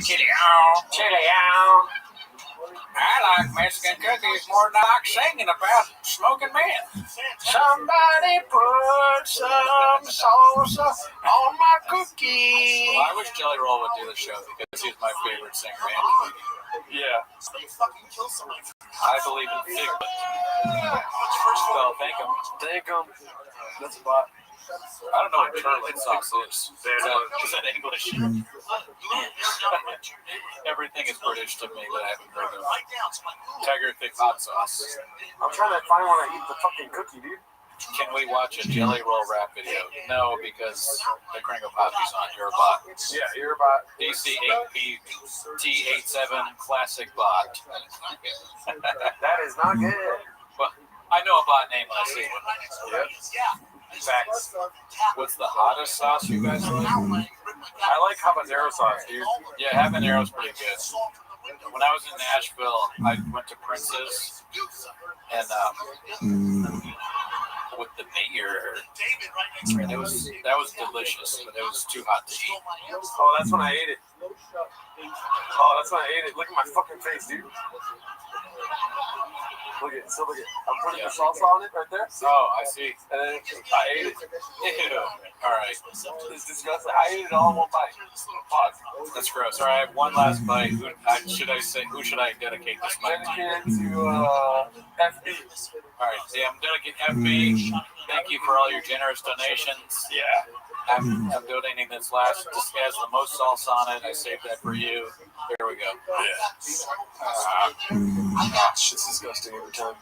Chili on. I like Mexican cookies more than I like singing about smoking men. Somebody put some salsa on my cookie. Well, I wish Jelly Roll would do the show because he's my favorite singer and comedian.
Yeah.
I believe in Figment. Well, thank him.
Thank him. That's a bot.
I don't know what turlet sauce is. Is that English? Everything is British to me that I haven't heard of. Tiger thick hot sauce.
I'm trying to find when I eat the fucking cookie, dude.
Can we watch a Jelly Roll rap video? No, because the Kringle Poppy's on. You're a bot.
Yeah, you're a bot.
DC8PT87 classic bot.
That is not good.
Well, I know a bot name when I see one.
Yep.
In fact, what's the hottest sauce you guys like?
I like habanero sauce, dude.
Yeah, habanero's pretty good. When I was in Nashville, I went to Prince's and with the mayor, and that was delicious, but it was too hot to eat.
Oh, that's when I ate it. Look at my fucking face, dude. Look at it. I'm putting the salsa on it right there.
Oh, I see.
And then I ate it.
Ew. All right.
It's disgusting. I ate it all in one bite.
That's gross. All right, I have one last bite. Who should I dedicate this bite to?
Dedicate to FB.
All right, I'm dedicating FB. Thank you for all your generous donations.
Yeah.
I'm donating this last. This has the most salsa on it. I saved that for you. There we go.
Yeah. Shit's disgusting every time.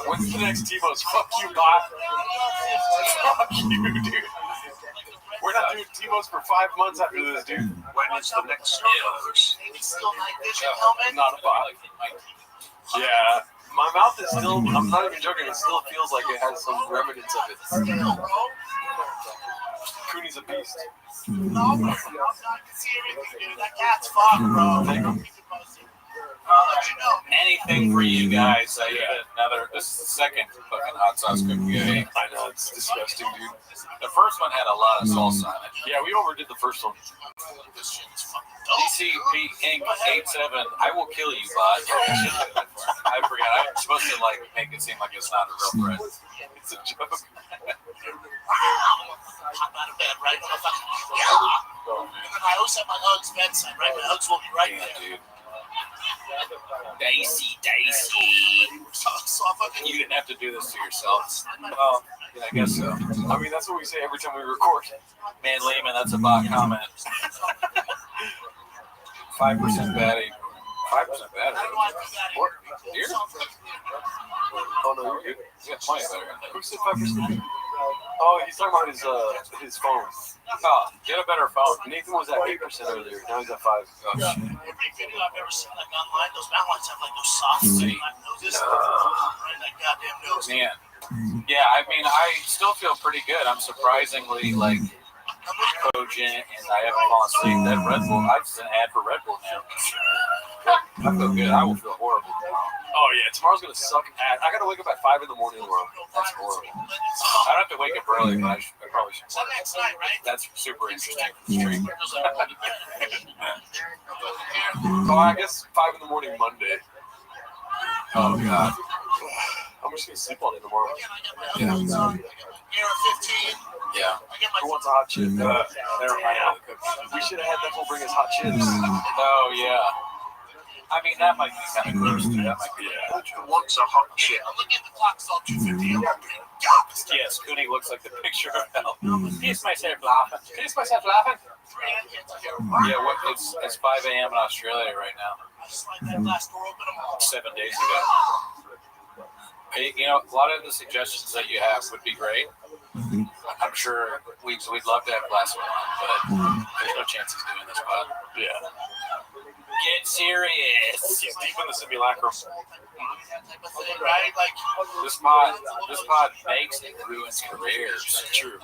When's the next T-Bo's? Fuck you, bot. Fuck you, dude. We're not doing T-Bo's for 5 months after this, dude.
When is the next T-Bo's?
Not a bot. Yeah. My mouth is still, I'm not even joking, it still feels like it has some remnants of it. Cooney's a beast.
Anything for you guys. This is the second fucking hot sauce cookie I ate.
I know, it's disgusting, dude.
The first one had a lot of salsa on it.
Yeah, we overdid the first one.
DCP Inc. 87. I will kill you, bot. I forgot. I'm supposed to make it seem like it's not a real threat. It's a joke.
Pop out of bed, right? And then I always have my Uggs bedside, right? My Uggs will be right there.
Dude. Dicey.
So
you didn't have to do this to yourself. Well, yeah, I guess so.
I mean, that's what we say every time we record.
Man, Lehman, that's a bot comment. 5% battery. 5% battery.
What?
Here?
Oh, no, you're good.
You got plenty of battery.
Who said 5%? Oh, he's talking about his phone.
Oh, get a better phone.
Nathan was at 8% earlier. Now he's at 5. Oh, shit.
every video I've ever seen, online, those mountains have those sauces. Noses, right? Goddamn nose.
Man. Yeah, I mean, I still feel pretty good. I'm surprisingly, cogent, and I haven't fallen asleep. That Red Bull, I've just an ad for Red Bull now. I feel good. I will feel horrible tomorrow.
Oh, yeah, tomorrow's going to suck ass. I got to wake up at 5 in the morning tomorrow. That's horrible.
I don't have to wake up early, but I probably should.
Next night, right?
That's super interesting.
Oh, I guess 5 in the morning Monday.
Oh, God.
I'm just going to sleep on it tomorrow.
Yeah. Yeah.
Who wants a hot chip?
Never mind.
We should have had that fool bring us hot chips.
Oh, yeah. I mean, that might be kind of gross, too. That might be
Wants a hot chip.
Look at the clock, it's all 2:50.
Yes, Cooney looks like the picture of hell. Kiss myself laughing. Kiss myself laughing. Yeah, it's 5 a.m. in Australia right now. 7 days ago. Hey, you know, a lot of the suggestions that you have would be great. I'm sure we'd love to have Glass one on, but there's no chance he's doing this pod.
Yeah.
Get serious.
He's deep in the simulacrum.
Right? Like,
This pod makes and ruins careers.
True.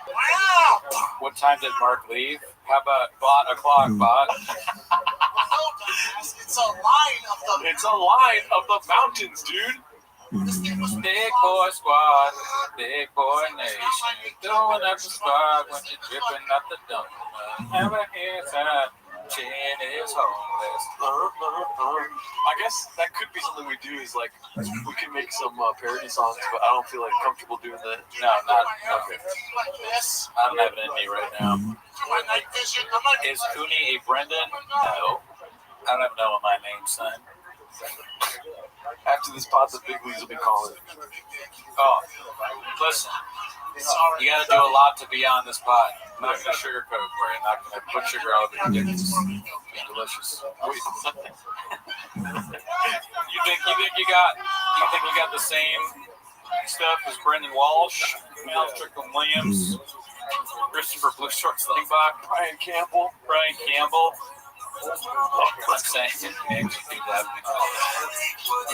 wow!
What time did Mark leave? How about bot o'clock, bot?
It's a line of the.
It's a line of the mountains, dude.
Big boy squad, big boy nation. Throwing up the squad when you're dripping up the dump. Never hear time. Chin is homeless.
I guess that could be something we do. Is like we can make some parody songs, but I don't feel like comfortable doing that.
No, not okay.
Like this.
I don't have it in me right now.
My night vision. I'm like,
Is Cooney a Brendan? No. I don't even know what my name's son.
After this pod, the big leagues will be calling.
Oh, listen. You gotta do a lot to be on this pod. I'm not gonna sugarcoat for you. I'm not gonna put sugar all over your dick. It's delicious. You think you got the same stuff as Brendan Walsh, Mel Strickland Williams, Christopher Blue Shorts Lingbach, Brian Campbell. I'm saying, man, do that.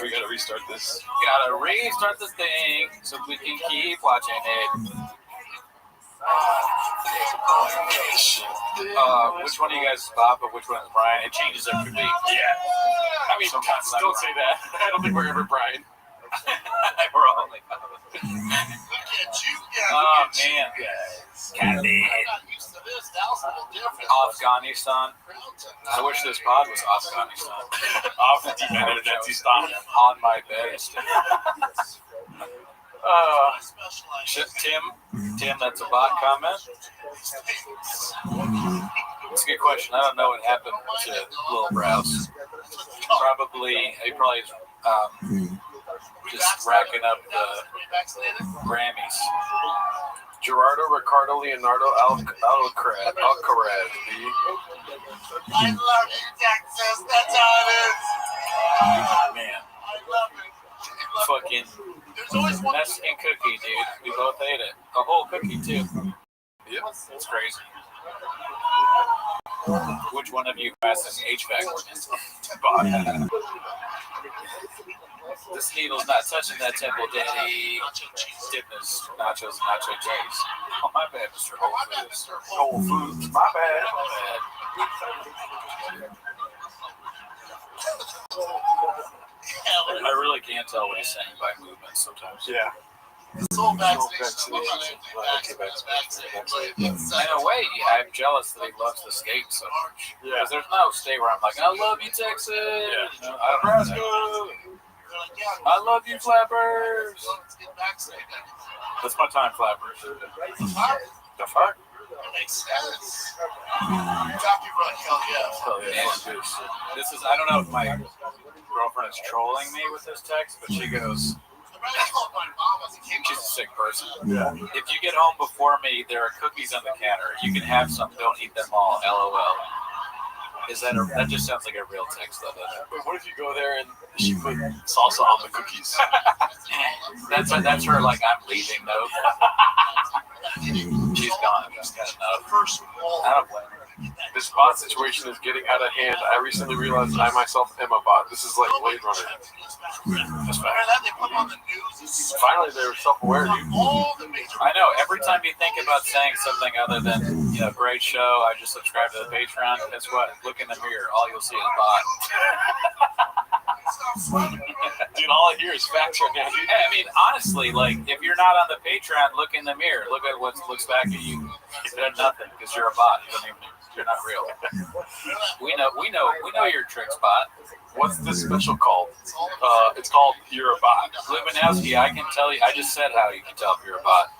We gotta restart this.
Gotta restart the thing so we can keep watching it. Which one of you guys is Bob, but which one is Brian? It changes every week.
Yeah. I mean,
Sometimes
don't say that. I don't think we're ever Brian.
We're all like,
look at you. Yeah,
oh
look at you.
man,
I'm not used to this. That was a little different.
Afghanistan. I wish this pod was Afghanistan.
Off the deep end of the stop.
On my best. Tim, that's a bot comment. It's a good question. I don't know what happened to Little Browse. He probably just racking up the Grammys.
Gerardo Ricardo Leonardo Alcaraz.
I love you, Texas. That's how it is.
Man,
I love it.
fucking
There's always one.
Mexican cookie, dude. We both ate it. A whole cookie, too.
Yep.
It's crazy. Which one of you has an HVAC ordinance? This needle's not touching that temple, Daddy. Dipping his nachos and nacho cheese. Oh, my bad, Mr. Whole Foods.
Whole Foods. My bad.
I really can't tell what he's saying by movements sometimes.
Yeah.
It's all vaccination.
In a way, I'm jealous that he loves the state so much.
Yeah.
Because there's no state where I'm like, I love you, Texas.
Yeah.
You know, Nebraska. I love you, Flappers. That's my time, Flappers. The fuck?
That makes sense. Copyright, hell yeah.
This is, I don't know if my girlfriend is trolling me with this text, but she goes, she's a sick person.
Yeah.
If you get home before me, there are cookies on the counter. You can have some. Don't eat them all. LOL. Is that that just sounds like a real text, though, doesn't it?
But what if you go there and she put salsa on the cookies?
That's her, like, I'm leaving, though. She's gone. I've just got enough. I don't blame her.
This bot situation is getting out of hand. I recently realized I myself am a bot. This is like Blade Runner.
That's fine.
Finally, they're self-aware, dude.
I know. Every time you think about saying something other than, you know, great show, I just subscribe to the Patreon, guess what? Look in the mirror. All you'll see is bot.
Dude, all I hear is facts right now, dude.
Hey, I mean, honestly, like, if you're not on the Patreon, look in the mirror. Look at what looks back at you. They're nothing because you're a bot. You're not real. We know your tricks, bot.
What's this special called? It's called You're a Bot.
Luminowski, I can tell you. I just said how you can tell if you're a bot.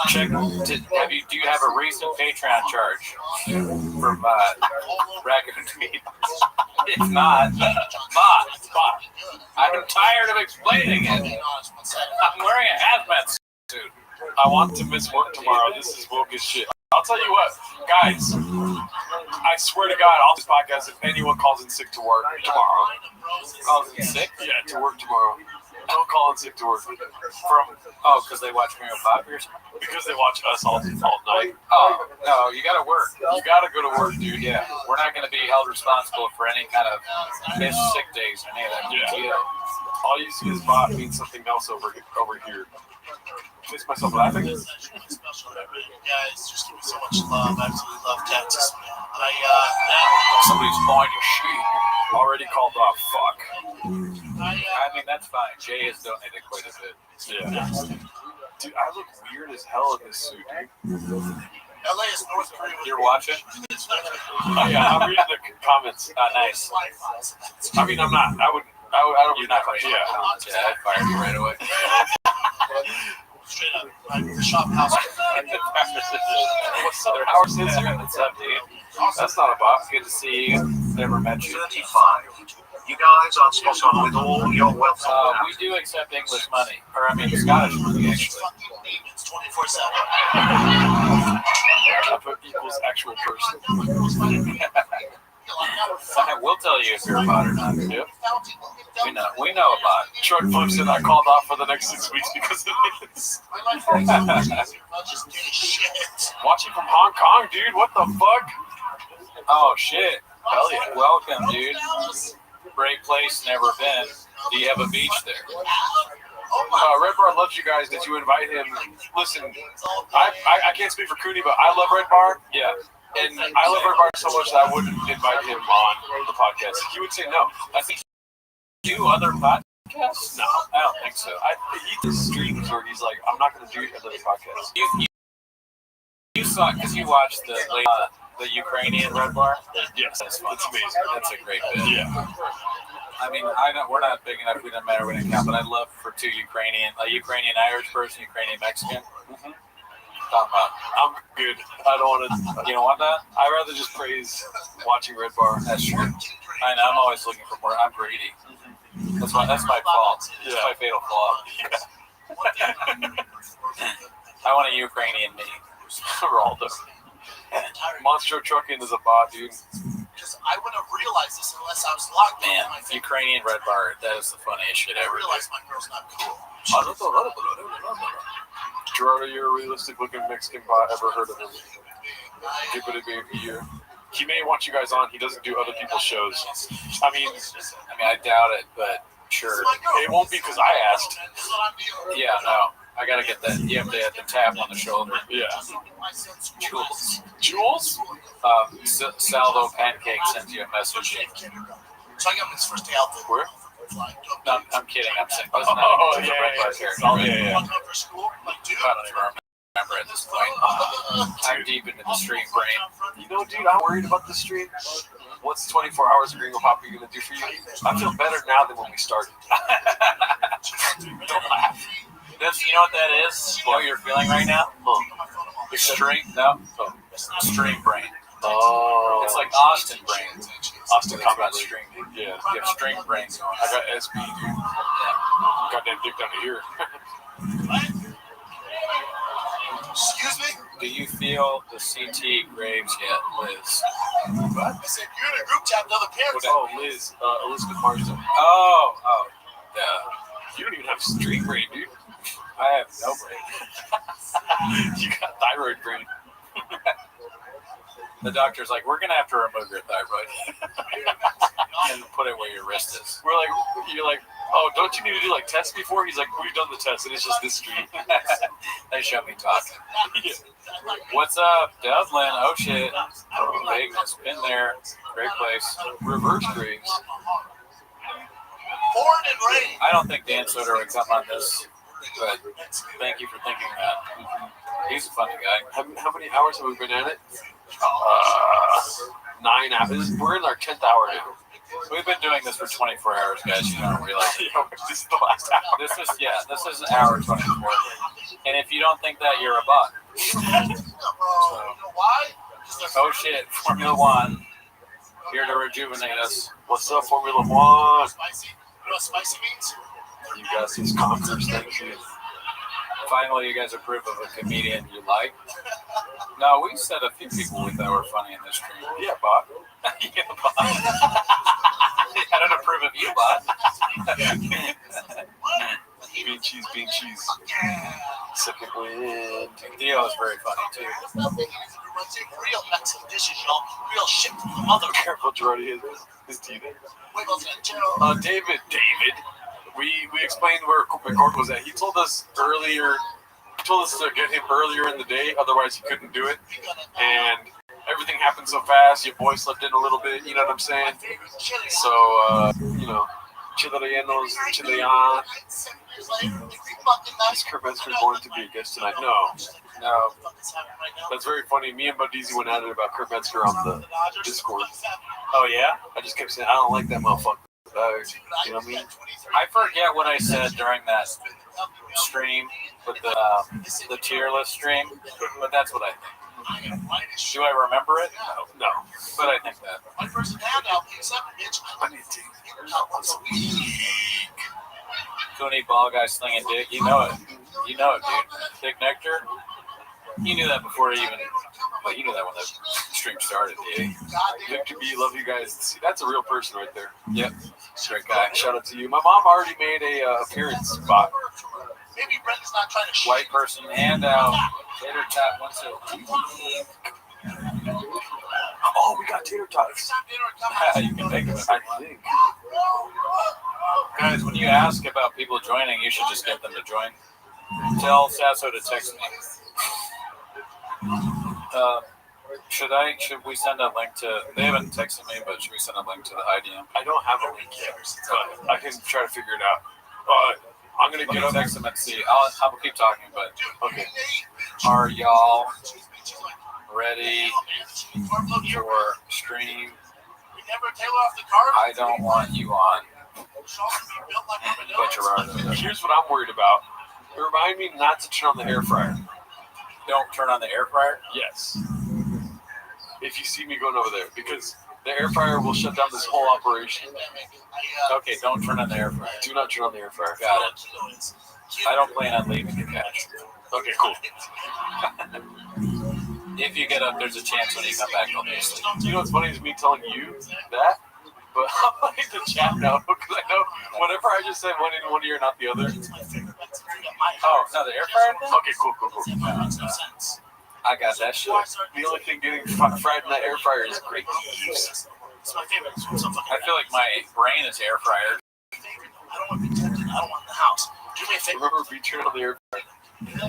Check. Do you have a recent Patreon charge from Raccoon Tweet? If not, bot. I'm tired of explaining it. I'm wearing a hazmat suit.
I want to miss work tomorrow. This is woke as shit. I'll tell you what, guys. I swear to God, I'll do this podcast if anyone calls in sick to work tomorrow.
Calls in sick?
Yeah, to work tomorrow. Don't call in sick to work.
Because they watch Miriam Poppy or something?
Because they watch us all night.
Oh, no, you gotta work.
You gotta go to work, dude.
Yeah, we're not gonna be held responsible for any kind of missed sick days or any of that.
Yeah. All you see is bot means something else over here. Miss myself laughing.
Guys, just give me so much love. I absolutely love Texas, man.
Somebody's buying your sheet.
Already called off. Fuck.
I mean, that's fine. Jay has donated quite a bit.
Yeah. Dude, I look weird as hell in this suit, dude.
LA is North Korea.
You're watching?
Oh, yeah, I'm reading the comments.
Nice.
I mean, I'm not. I don't.
You're not going to.
Yeah.
I'd fire you right away.
Straight up. The shop house.
What's up, Howard Sister?
What's up, dude?
That's not a bot.
Good to see you. Never met you.
35. You guys are spot on with all your wealth.
We do accept English money. Or, I mean, Scottish money, actually.
It's 24/7.
I put equals actual person.
We'll tell you if you're a bot or not.
Yep.
We know a bot.
Truck flips and I called off for the next 6 weeks because of this. Watching from Hong Kong, dude. What the fuck?
Oh, shit.
Hell yeah.
Welcome, dude. Great place, never been. Do you have a beach there?
Red Bar loves you guys. Did you invite him? Listen, I can't speak for Cooney, but I love Red Bar.
Yeah.
And I love Red Bar so much that I wouldn't invite him on the podcast. He would say no.
I think you do other podcasts?
No,
I don't think so.
He does streams where he's like, I'm not going to do another podcast.
You saw it because you watched the Ukrainian Red Bar?
Yes,
That's fun.
it's amazing.
That's a great bit.
Yeah.
I mean, we're not big enough. We don't matter what account, but I'd love for two Ukrainian Irish person, Ukrainian Mexican.
Mm-hmm.
I'm
good. I don't want to.
You don't want that?
I'd rather just praise watching Red Bar.
That's true. I know. I'm always looking for more. I'm greedy. That's my fault.
Yeah.
That's my fatal flaw. I want a Ukrainian me.
Geraldo. Monster Trucking is a bot, dude.
Because I wouldn't have realized this unless I was locked in.
Man, Ukrainian Red Bar, that is the funniest shit
I
ever.
realized my girl's not cool.
Gerardo, you're a realistic looking Mexican bot. Ever heard of him? Give it a baby year. He may want you guys on. He doesn't do other people's shows. I mean,
I doubt it, but sure.
It won't be because I asked.
Yeah, no. I gotta get that. You have to have the tap on the shoulder.
Yeah.
Jules.
Jules?
Salvo Pancake sent you a message.
So I got him his first day out there.
Where?
No, I'm kidding. I'm saying.
Yeah.
I don't even remember at this point. I'm deep into the stream brain.
You know, dude, I'm worried about the stream. What's 24 hours of Gringo Pop going to do for you? I feel better now than when we started. Don't laugh.
You know what that is? What you're feeling right now? Extreme? No. Extreme brain.
Oh.
It's like Austin brain.
Austin
Combat
Combat
string.
Yeah.
You have string brain going.
I got SB, dude. Goddamn dick down to here.
Excuse me?
Do you feel the CT graves yet, Liz?
What? I said, you're in a group chat with other parents.
Oh, Liz. Elizabeth Marsden.
Oh. Yeah.
You don't even have street brain, dude.
I have no brain.
You got thyroid brain.
The doctor's like, we're gonna have to remove your thyroid and put it where your wrist is.
You're like, oh, don't you need to do like tests before? He's like, we've done the test, and it's just this street.
They showed me talking.
Yeah.
What's up, Dublin? Oh shit, Vegas, been there, great place.
Reverse graves.
Born and raised.
I don't think Dan Soder would come on this, but thank you for thinking that. He's a funny guy.
How many hours have we been at it? 9 hours. We're in our 10th hour now.
We've been doing this for 24 hours, guys. You don't realize it.
This is the last hour.
This is hour 24. And if you don't think that, you're a bot.
You know why?
Oh shit, Formula One. Here to rejuvenate us.
What's up, Formula One?
Spicy? You know what spicy means?
You guys, these conquerors, thank you.
Finally, you guys approve of a comedian you like. No, we said a few people we thought were funny in this stream.
Yeah, bot.
Yeah, bot. I don't approve of you, bot.
Bean cheese. Second wind.
Theo is very funny too.
Real Mexican dishes, y'all. Real shit from the mother.
Careful, Gerardi, his teeth. David. We explained where McCord was at. He told us earlier. He told us to get him earlier in the day, otherwise he couldn't do it. And everything happened so fast. Your boy slept in a little bit. You know what I'm saying? So Chileanos, Chilean. Is Kurt Metzger going to be a guest tonight? No. That's very funny. Me and Budizi went at it about Kurt Metzger on the Discord.
Oh yeah?
I just kept saying, I don't like that motherfucker. You know what I mean?
I forget what I said during that stream with the tier list stream, but that's what I think. Do I remember it? No. But I think that. Cooney ball guy slinging dick. You know it, dude. Dick Nectar. You knew that before you knew that when the stream started, dude.
Victor B, love you guys. See, that's a real person right there.
Yep. Great guy.
Shout out to you. My mom already made a appearance spot.
Maybe Brendan's not trying to
White person, hand out. Tater tot once a
Oh, we got tater tots.
You can make it.
I think.
Guys, when you ask about people joining, you should just get them to join. Tell Sasso to text me. Should we send a link to? They haven't texted me, but should we send a link to the IDM?
I don't have a link yet, but I can try to figure it out. I'm gonna get
text them and see. I'll keep talking, but
okay.
Are y'all ready for stream? I don't want you on. But Gerardo.
Here's what I'm worried about. Remind me not to turn on the air fryer.
Don't turn on the air fryer?
Yes. If you see me going over there, because the air fryer will shut down this whole operation.
Okay, don't turn on the air fryer.
Do not turn on the air fryer.
Got it. I don't plan on leaving the couch.
Okay, cool.
If you get up, there's a chance when you come back, I'll be asleep.
You know what's funny is me telling you that, but I'm like the chat now because I know whenever I just say one in one ear, not the other.
Oh, no, the air fryer thing?
Okay, cool.
I got that shit.
The only thing getting fried in that air fryer is grape juice.
I feel like my brain is air fryer.
I don't want to be tempted. I don't want the house. Do me a favor.
Remember, if you turn on the air fryer.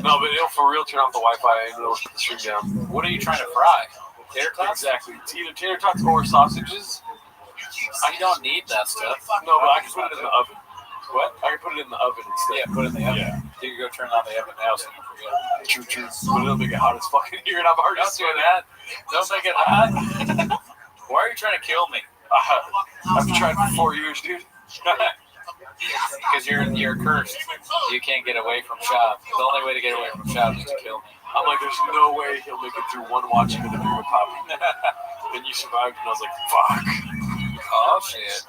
No, but it'll for real turn off the Wi-Fi and it'll shut the stream down.
What are you trying to fry? Tater tots?
Exactly. It's either tater tots or sausages.
I don't need that stuff.
No, but I can put it in the oven. What? I can put it in the oven instead.
Yeah, put it in the oven.
Yeah.
You can go turn on the oven now so you can forget.
True. But it'll make it hot as fucking here, and I'm already
doing that. Don't make it hot. Why are you trying to kill me?
I've tried for 4 years, dude.
Because you're cursed. You can't get away from Shab. The only way to get away from Shab is to kill me.
I'm like, there's no way he'll make it through one watching of the video with Poppy. And you survived, and I was like, fuck.
Oh, shit.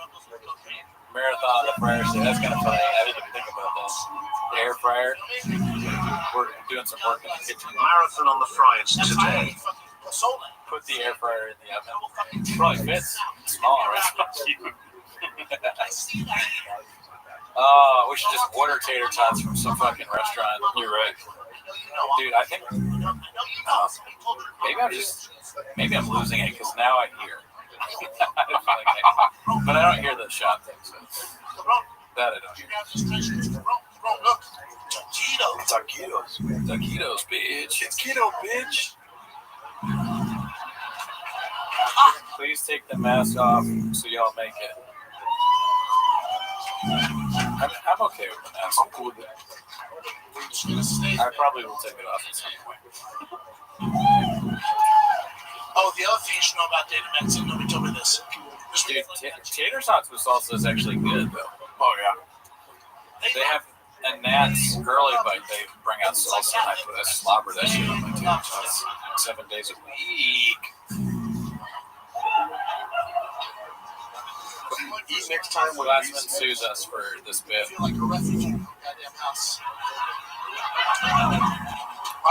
Marathon on the fryer shit. That's kind of funny. I didn't even think about that. The air fryer. We're doing some work in the kitchen.
Marathon on the fryers today.
Put the air fryer in the oven. It probably fits. It's small, right? Oh, we should just order tater tots from some fucking restaurant.
You're right.
Dude, I think maybe I'm losing it because now I hear. But I don't hear the shot thing, so that I don't hear. Taquitos, bitch.
It's keto, bitch.
Please take the mask off so y'all make it. I'm okay with the mask.
I'm cool with it.
I probably will take it off at some point.
Oh, the other thing you should know about Data Mexican, nobody told me this.
Dude, tater tots with salsa is actually good, though.
Oh, yeah.
They have And Nat's early bite, they bring out salsa, and I slobber that shit on my teeth. So it's 7 days a week.
Next time when
Glassman sues us for this bit.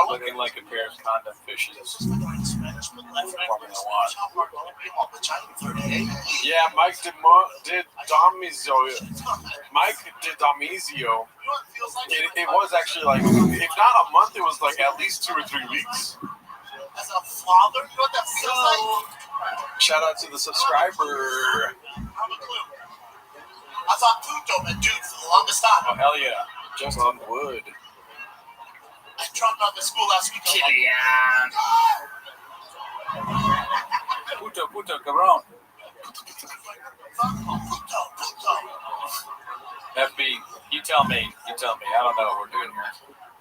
Looking like a pair of condom fishes.
Yeah, Mike did Damizio. It was actually like, if not a month, it was like at least 2 or 3 weeks.
As a father, you know what that feels like?
Shout out to the subscriber.
I have a clue. I thought Puto meant dude for the longest time.
Oh, hell yeah. Justin Wood.
I dropped out of school last week.
Puto, cabrón. FB, you tell me. I don't know what we're doing here.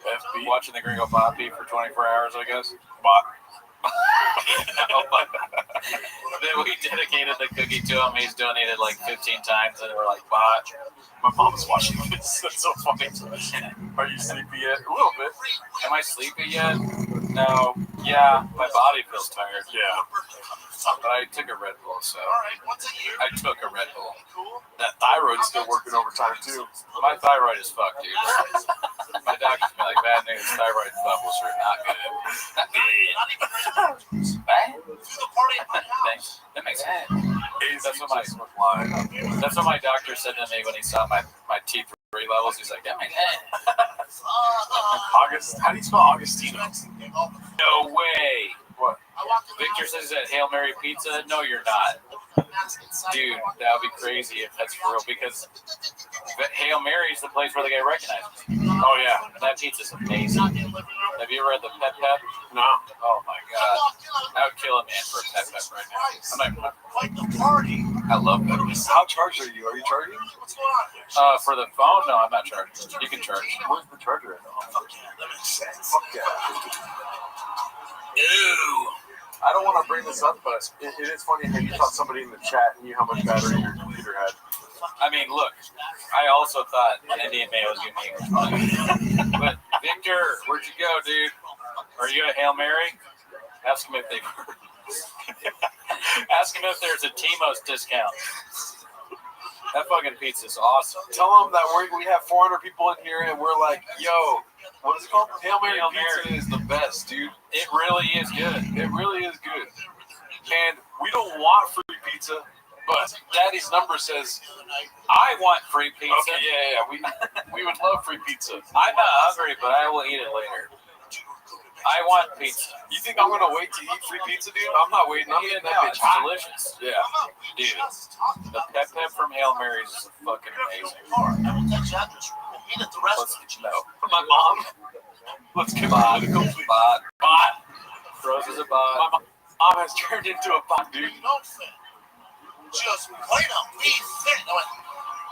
FB? Watching the Gringo Poppy for 24 hours, I guess. Bot. Then we dedicated the cookie to him. He's donated like 15 times, and we're like, bot.
My mom's watching this. That's so funny. Are you sleepy yet? A little bit.
Am I sleepy yet? No. Yeah, my body feels tired.
Yeah.
But I took a Red Bull, so I took a Red Bull.
That thyroid's still working overtime too.
My thyroid is fucked, dude. My doctor's been like, bad news, thyroid levels are not good. Thanks. That makes sense. That's what my doctor said to me when he saw my T3 levels. He's like, that makes sense.
How do you spell Augustino?
No way.
What?
Victor says he's at Hail Mary Pizza. No, you're not. Dude, that would be crazy if that's for real, because Hail Mary is the place where they get recognized.
Oh, yeah.
And that pizza's amazing. Have you ever had the Pep Pep?
No.
Oh, my God. I would kill a man for a Pep Pep right now. I love Pep Pep.
How charged are you? Are you charging?
For the phone? No, I'm not charging. You can charge.
Where's the charger at? Fuck yeah.
Ew.
I don't want to bring this up, but it is funny how you thought somebody in the chat knew how much battery your computer had.
I mean, look, I also thought Indian Mayo was going to be funny. But, Victor, where'd you go, dude? Are you at Hail Mary? Ask him if there's a Timos discount. That fucking pizza's awesome.
Tell them that we have 400 people in here, and we're like, yo, what is it called? Hail Mary pizza is the best, dude.
It really is good.
It really is good. And we don't want free pizza, but Daddy's number says,
I want free pizza.
Okay, yeah. We would love free pizza.
I'm not hungry, but I will eat it later. I want pizza.
You think I'm going to wait to eat free pizza, dude? I'm not waiting. I'm eating that bitch.
It's delicious.
Yeah.
Dude, the Pep Pep from Hail Mary's is fucking amazing.
My mom. Let's get
Bot.
to the complete
Bot.
bot.
Rose is a bot.
My mom has turned into a bot, dude.
Just wait up, we fit.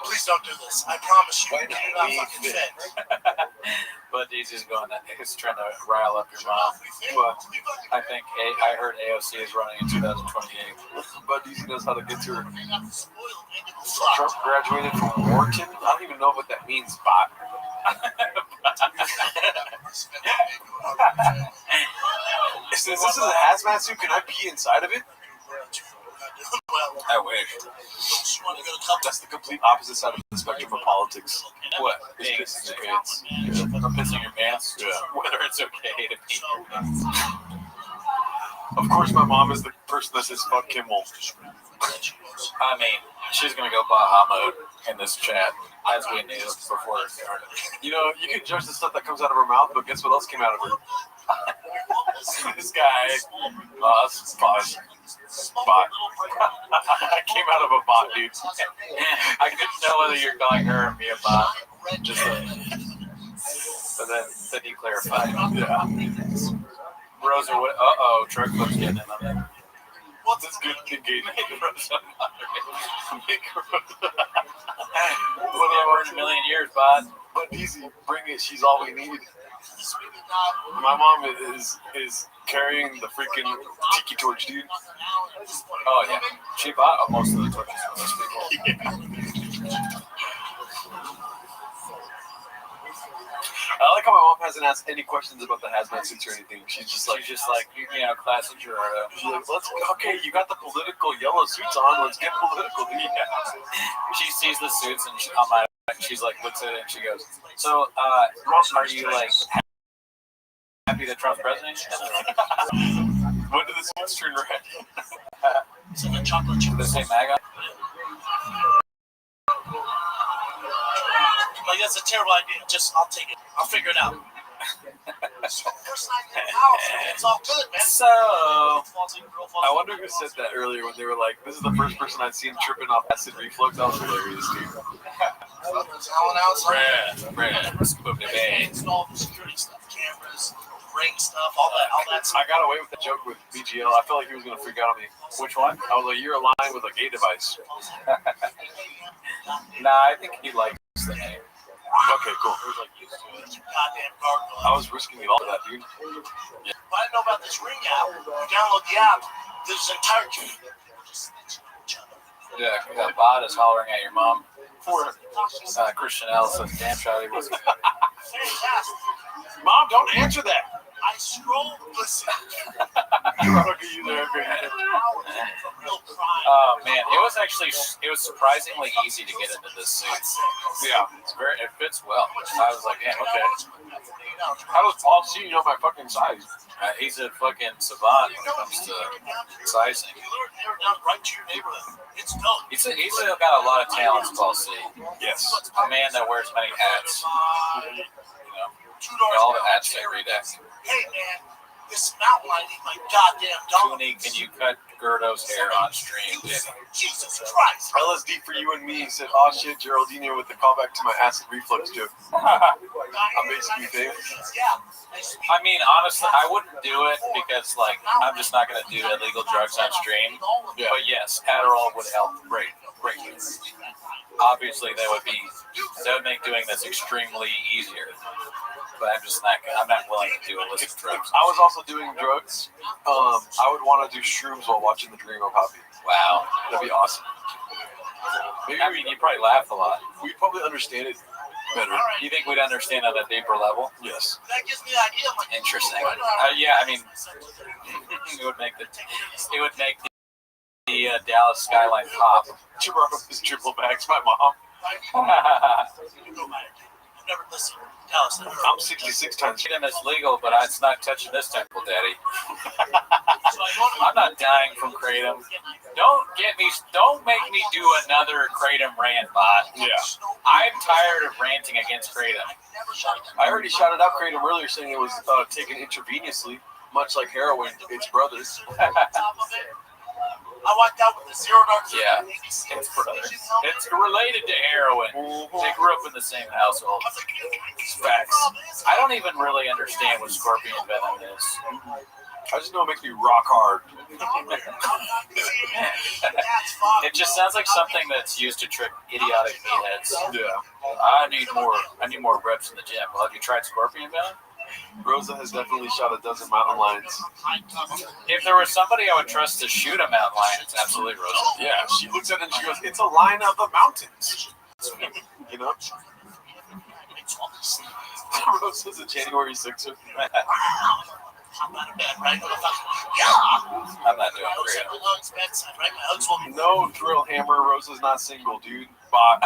Please don't do this. I promise you.
Wait
do
up,
not
we
fucking
fit.
fit.
But he's just going, he's trying to rile up your mom. I think I heard AOC is running in 2028.
But he knows how to get to her. Trump graduated from Wharton. I don't even know what that means, bot. Is this a hazmat suit? Can I pee inside of it?
I wish.
That's the complete opposite side of the spectrum of politics.
What?
It's
Being
pissing your pants.
I'm pissing your pants?
Yeah.
Whether it's okay to pee your pants.
Of course, my mom is the person that says fuck Kimmel.
I mean, she's going to go Baja mode in this chat, as we knew before it started.
You know, you can judge the stuff that comes out of her mouth, but guess what else came out of her?
This guy,
Bot. I came out of a bot, dude.
I couldn't tell whether you're calling her or me a bot. Just but then he clarified.
Yeah.
Rosa, uh-oh, truck flip's getting in on that.
What's this good engagement?
Never in a million years, bud.
But easy, bring it. She's all we need. My mom is carrying the freaking tiki torch, dude.
Oh yeah, she bought most of the torches for those people.
I like how my mom hasn't asked any questions about the hazmat suits or anything. She's just like,
classic Gerardo.
she's like, okay, you got the political yellow suits on. Let's get political. Yeah.
She sees the suits and on my she's like looks at it and she goes, so are you like happy that Trump's president?
When did the suits turn red?
So the chocolate chip. They say MAGA.
Like, that's a terrible idea. I'll take it. I'll figure it out. It's all good, man.
So,
I wonder who said that earlier when they were like, this is the first person I'd seen tripping off acid reflux. That was hilarious, dude.
All the security stuff, cameras, ring stuff, all that stuff.
I got away with the joke with BGL. I felt like he was going to freak out on me. Which one? I was like, you're aligned with a gay device.
Nah, I think he likes the name.
Okay, cool.
Goddamn gargoyle.
I was risking it all for that, dude.
Yeah. If I know about this ring app, you download the app, there's an entire community.
Yeah, that bot is hollering at your mom. Christian L says, damn shot he wasn't.
Fantastic.
Mom, don't answer that.
I scroll, listen.
Oh man, it was surprisingly easy to get into this suit. Yeah, it fits well. I was like, damn, okay.
How does Paul see my fucking size?
He's a fucking savant when it comes to sizing. He's got a lot of talents, Paul C.
Yes.
A man that wears many hats. All the hats they read at.
Hey man, this mountain light ain't my goddamn dog.
Toonie, can you cut Gerdo's hair on stream?
Jesus Christ.
LSD for you and me. He said, oh shit, Geraldine with the callback to my acid reflux joke. I'm basically famous.
I mean, honestly, I wouldn't do it because, like, I'm just not going to do illegal drugs on stream. Yeah. But yes, Adderall would help greatly. Obviously, that would make doing this extremely easier. But I'm not willing to do illicit drugs.
I was also doing drugs. I would want to do shrooms while watching The Dream of Poppy.
Wow.
That'd be awesome.
You'd probably laugh a lot.
We'd probably understand it better.
You think we'd understand on a deeper level?
Yes.
That gives me an idea.
Interesting. Yeah, I mean, it would make the Dallas skyline pop.
His triple bags, my mom.
Never listen. Dallas,
I'm 66 times.
Freedom is legal, but it's not touching this temple, Daddy. I'm not dying from Kratom. Don't make me do another Kratom rant, bot.
Yeah.
I'm tired of ranting against Kratom.
I already shouted out Kratom earlier, saying it was taken intravenously, much like heroin. It's brothers.
I walked out with the $0.
Yeah, it's brothers. It's related to heroin. They grew up in the same household. Facts. I don't even really understand what scorpion venom is.
I just know it makes me rock hard.
It just sounds like something that's used to trick idiotic meatheads.
Yeah.
I need more reps in the gym. Well, have you tried scorpion venom?
Rosa has definitely shot a dozen mountain lions.
If there was somebody I would trust to shoot a mountain lion, it's absolutely Rosa.
Yeah, she looks at it and she goes, it's a lion of the mountains. You know? Rosa's a January 6th.
I'm out of bed, right?
I'm not doing great.
No drill hammer, Rosa's not single, dude. Bot.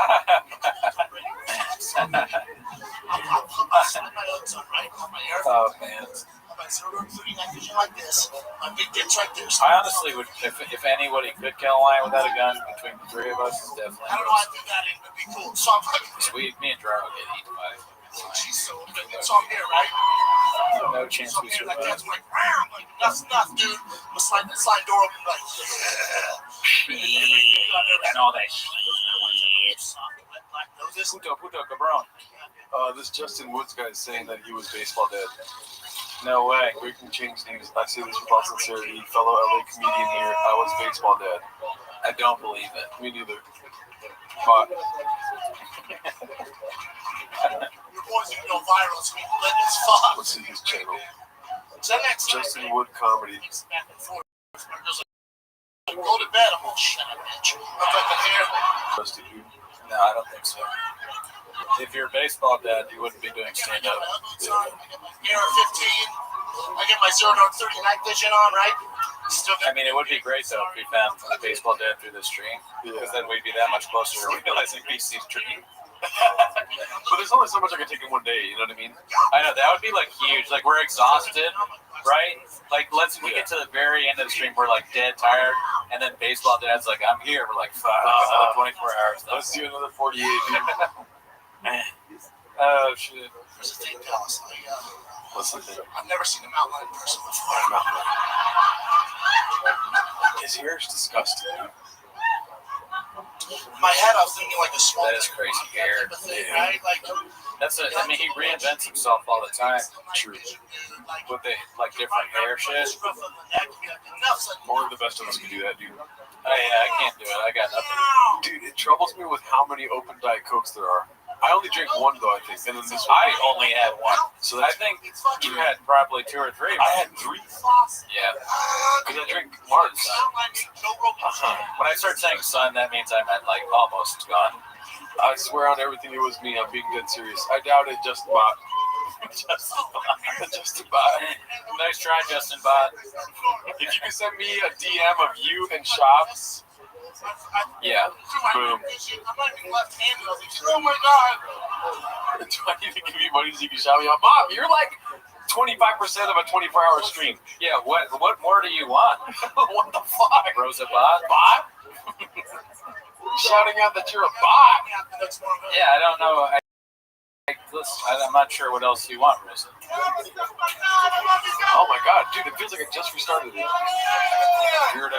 Oh man. I honestly would, if anybody could kill a lion without a gun, between the three of us, it's definitely.
I don't know. I think that it would be cool. So
sweet, me and Drew get eaten by.
So I'm here, right?
No chance we survive.
That's like, that's enough, dude. I'm slide door open, like,
and all that shit. Puto cabron.
This Justin Woods guy is saying that he was baseball dead.
No way.
Breaking change news. I say this with all sincerity. Fellow LA comedian here. I was baseball dead.
I don't believe it.
Me neither. But
your boys are going viral. It's going to be lit as fuck.
let's see his channel.
Justin
Wood Comedy.
Go to bed. I'm all shut up, bitch. Look like the hair.
Rusty dude.
No, I don't think so. if you're a baseball dad, you wouldn't be doing stand up.
I get my 0 dark 30 night vision on, right? Still
I mean, it would be great though if we found a baseball dad through this stream, because then we'd be that much closer to realizing BC's dream.
But there's only so much I can take in one day. You know what I mean?
I know that would be like huge. Like we're exhausted, right? Like we get to the very end of the stream, we're like dead tired, and then baseball dad's like, "I'm here." We're like, "Fuck, another 24 hours."
Let's do another 48.
Oh shit!
There's a thing, Dallas.
What's the thing?
I've never seen him outline in person before.
His hair is disgusting.
In my head, I was thinking like a small.
That is crazy hair.
Right? Like,
I mean, he reinvents himself all the time.
True.
With the like different hair shit.
Only the best of us can do that, dude.
Oh yeah, I can't do it. I got nothing.
Dude, it troubles me with how many open Diet Cokes there are. I only drink one though, I think, and then this one.
I only had one. So I think you had probably 2 or 3.
I had 3.
Yeah.
Because I drink Marks.
When I start saying sun, that means I'm at like almost gone.
I swear on everything it was me. I'm being dead serious. I doubt it. Just about. Just about.
Nice try, Justin Bot.
If you can send me a DM of you and Shops.
Yeah.
Boom.
Oh my god!
Do I need to give you money so you can shout me out? Mom, you're like 25% of a 24-hour stream.
Yeah, what more do you want?
What the fuck?
Rosa Bot?
Bot? Shouting out that you're a bot?
Yeah, I don't know. I'm not sure what else you want, Rosa.
Oh my god, dude, it feels like I just restarted it. Weirdo.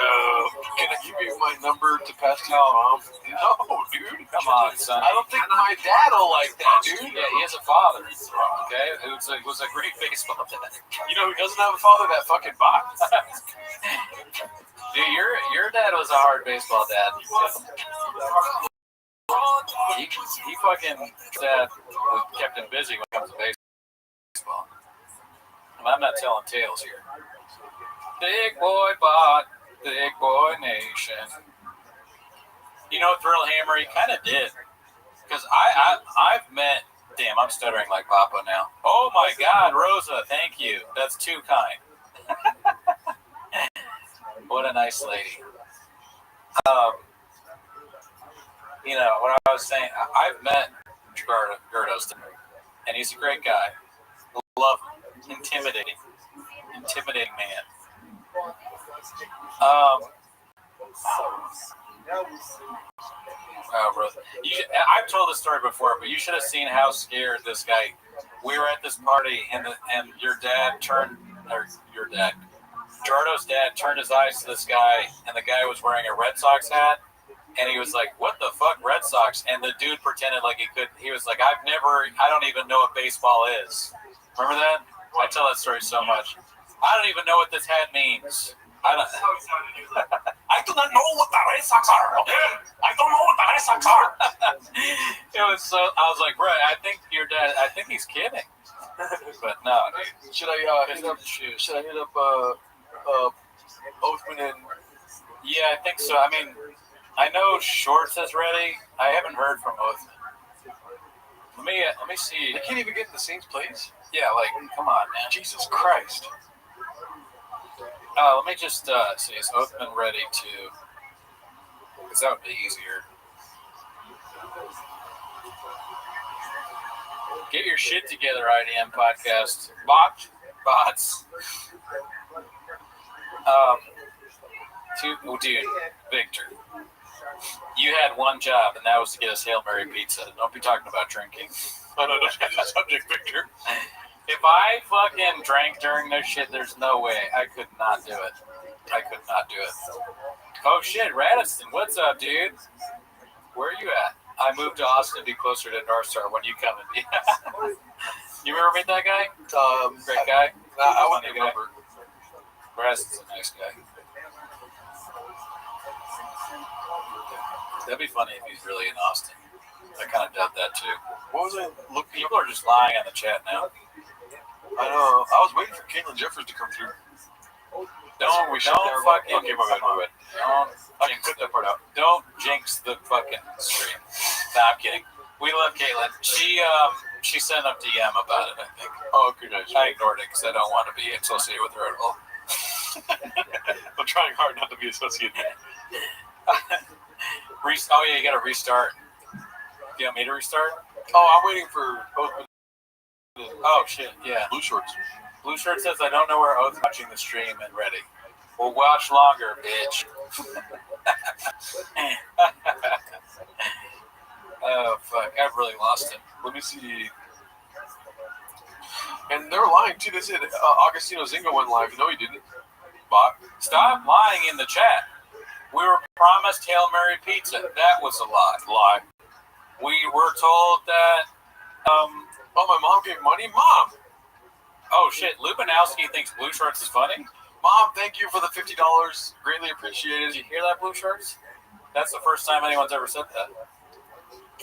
Can I give you my number to pass to your mom? No, dude.
Come on, son.
I don't think my dad will like that, dude.
Yeah, he has a father. Okay, who's a great baseball dad.
You know who doesn't have a father? That fucking bot.
Dude, your dad was a hard baseball dad. He fucking kept him busy when it comes to baseball. I'm not telling tales here. Big boy bot, big boy nation. You know, Thrill Hammer, he kind of did. Because I've met, damn, I'm stuttering like Papa now. Oh my God, Rosa, thank you. That's too kind. What a nice lady. You know, what I was saying, I've met Gerdos, and he's a great guy. Love him. Intimidating man. Bro. I've told this story before, but you should have seen how scared this guy. We were at this party, and Gerardo's dad turned his eyes to this guy, and the guy was wearing a Red Sox hat. And he was like, "What the fuck, Red Sox?" And the dude pretended like he could. He was like, I don't even know what baseball is." Remember that? I tell that story so much. I don't even know what this hat means. I do not know what the Red Sox are. Okay? I don't know what the Red Sox are. It was so. I was like, "Bro, I think your dad. I think he's kidding." But no, dude.
Should I hit up Oathman and?
Yeah, I think so. I mean, I know Shorts is ready. I haven't heard from Oathman. Let me see.
They can't even get in the Saints' place?
Yeah, like, come on, man.
Jesus Christ.
Let me just see. Is Oathman ready to? Because that would be easier. Get your shit together, IDM podcast. Bots. Dude, Victor. You had one job, and that was to get us Hail Mary pizza. Don't be talking about drinking.
I know, don't get the subject, Victor.
If I fucking drank during this shit, there's no way. I could not do it. Oh shit, Radisson, what's up, dude? Where are you at? I moved to Austin to be closer to North Star. When you coming? You ever meet that guy? Great guy.
I want to remember.
Radisson's a nice guy. That'd be funny if he's really in Austin. I kind of doubt that too.
What was I looking?
People are just lying on the chat now.
I know. I was waiting for Caitlin Jeffers to come through.
Don't fucking.
Okay, my bad.
I can cut that part out. Don't jinx the fucking stream. Nah, I'm kidding. We love Caitlin. She sent a DM about it, I think.
Oh, okay, nice.
I ignored it because I don't want to be associated with her at all.
I'm trying hard not to be associated.
Oh, yeah, you got to restart. You want me to restart?
Oh, I'm waiting for Oathman.
Oh, shit, yeah.
Blue Shorts.
Blue Shirt says, I don't know where Oath's watching the stream and ready. We'll watch longer, bitch. Oh, fuck. I've really lost it.
Let me see. And they're lying, too. They said Augustino Zinga went live. No, he didn't. Bot.
Stop lying in the chat. We were promised Hail Mary pizza. That was a lie.
Lie.
We were told that,
oh, my mom gave money? Mom!
Oh, shit. Lubinowski thinks Blue Shorts is funny?
Mom, thank you for the $50. Greatly appreciated.
Did you hear that, Blue Shorts? That's the first time anyone's ever said that.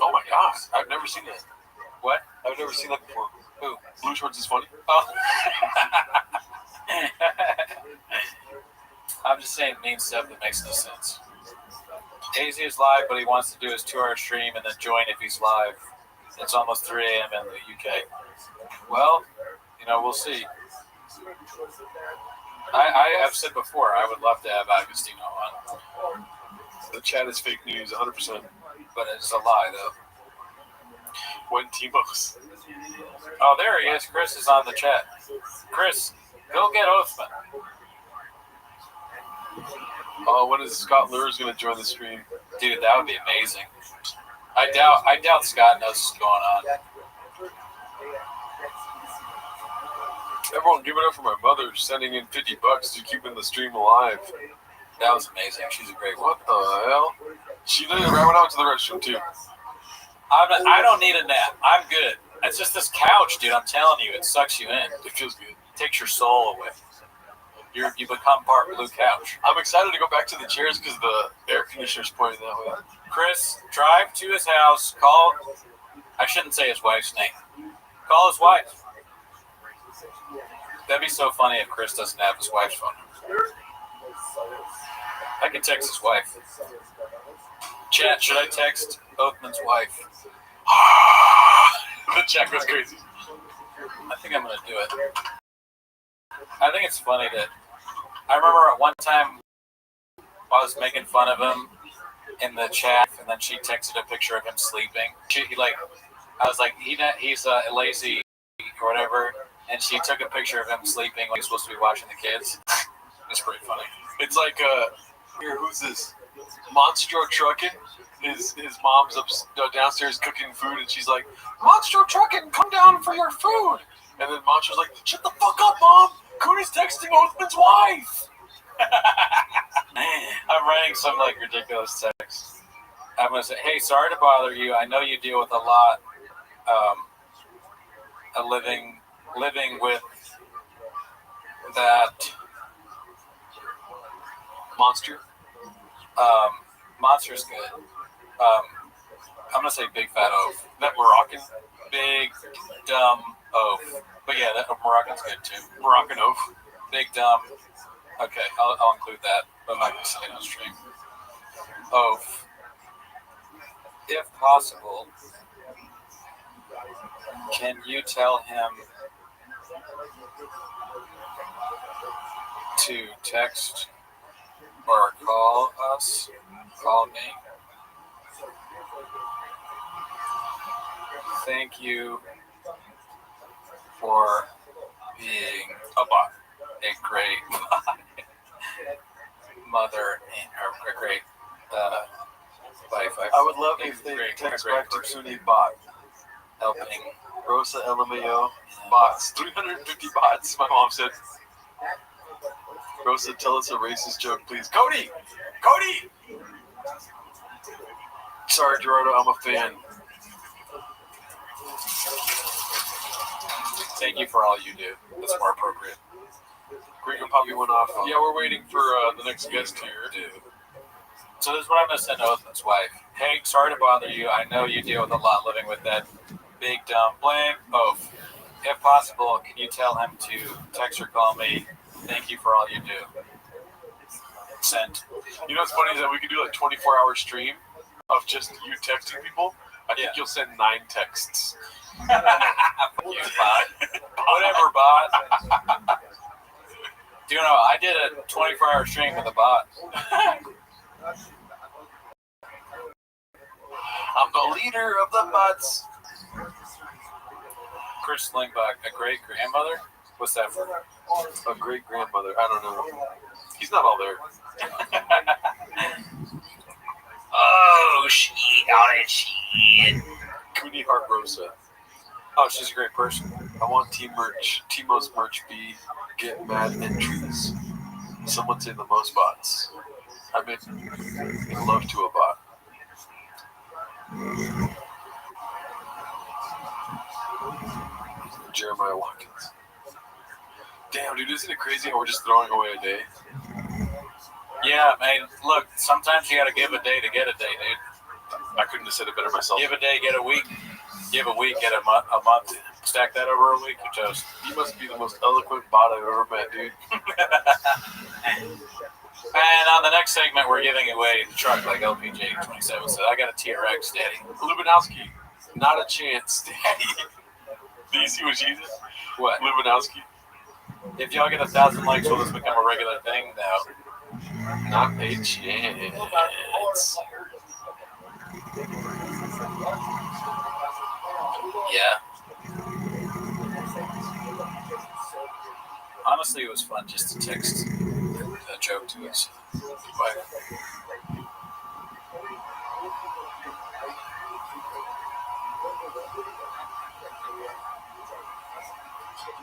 Oh, my gosh. I've never seen that.
What?
I've never seen that before.
Who?
Blue Shorts is funny?
Oh. I'm just saying mean stuff that makes no sense. AZ is live, but he wants to do his 2-hour stream and then join if he's live. It's almost 3 a.m. in the UK. Well, we'll see. I have said before, I would love to have Agostino on.
The chat is fake news, 100%.
But it's a lie, though.
When Timo's.
Oh, there he is. Chris is on the chat. Chris, go get Oathman.
Oh, when is Scott Lures going to join the stream?
Dude, that would be amazing. I doubt Scott knows what's going on.
Everyone give it up for my mother sending in $50 to keeping the stream alive.
That was amazing. She's a great one.
What the hell? She did it right when I went to the restroom, too.
I don't need a nap. I'm good. It's just this couch, dude. I'm telling you, it sucks you in.
It feels good.
It takes your soul away. You become part blue couch.
I'm excited to go back to the chairs because the air conditioner's pointing that way.
Chris, drive to his house. Call. I shouldn't say his wife's name. Call his wife. That'd be so funny if Chris doesn't have his wife's phone number. I can text his wife. Chat, should I text Oathman's wife?
The chat goes crazy.
I think I'm going to do it. I think it's funny that I remember at one time I was making fun of him in the chat, and then she texted a picture of him sleeping. I was like, he's lazy or whatever, and she took a picture of him sleeping when he was supposed to be watching the kids. It's pretty funny.
It's like, here, who's this? Monstro Truckin'. His mom's downstairs cooking food, and she's like, Monstro Truckin', come down for your food. And then Monstro's like, shut the fuck up, Mom. Cooney's texting Oathman's wife.
I'm writing some ridiculous text. I'm gonna say, hey, sorry to bother you. I know you deal with a lot, living with that
monster.
Monster's good. I'm gonna say big fat oaf.
That Moroccan.
Big dumb oaf. But yeah, that Moroccan's good too.
Moroccan oaf.
Big dumb. Okay, I'll include that, but I'm not gonna say it on stream. Oaf. If possible, can you tell him to text or call us? Call me. Thank you for being a great mother and a great wife.
I would love if they text back to Cooney bot.
Helping
Rosa LMAO bots. 350 bots, my mom said. Rosa, tell us a racist joke, please. Cody! Sorry, Gerardo, I'm a fan.
Thank you for all you do. That's more appropriate.
Greg and Poppy went off. Yeah, we're waiting for the next guest here.
Dude. So this is what I'm going to send to Oathman's wife. Hey, sorry to bother you. I know you deal with a lot living with that big dumb blank oaf. If possible, can you tell him to text or call me? Thank you for all you do. Sent.
You know what's funny is that we could do like 24-hour stream of just you texting people. I think you'll send 9 texts.
Fuck you, bot. Whatever, bot. Do you know, I did a 24-hour stream with a bot.
I'm the leader of the bots.
Chris Lingbach, a great-grandmother? What's that for?
A great-grandmother. I don't know. He's not all there.
Oh, shit. All that shit.
Cooney Hart Rosa.
Oh, she's a great person.
I want team merch. Timo's merch be get mad entries. Someone say the most bots. I'm in love to a bot. Jeremiah Watkins. Damn, dude, isn't it crazy how we're just throwing away a day?
Yeah, man, look, sometimes you gotta give a day to get a day, dude.
I couldn't have said it better myself.
Give a day, get a week. Give a week, get a month. Stack that over a week, you're toast.
You must be the most eloquent bot I've ever met, dude.
And on the next segment, we're giving away the truck like LPJ27 said. I got a TRX, Daddy.
Lubinowski, not a chance, Daddy. Do you see what she did?
What?
Lubinowski.
If y'all get 1,000 likes, will this become a regular thing? No.
Not a chance.
Yeah. Honestly, it was fun just to text a joke to us. Goodbye.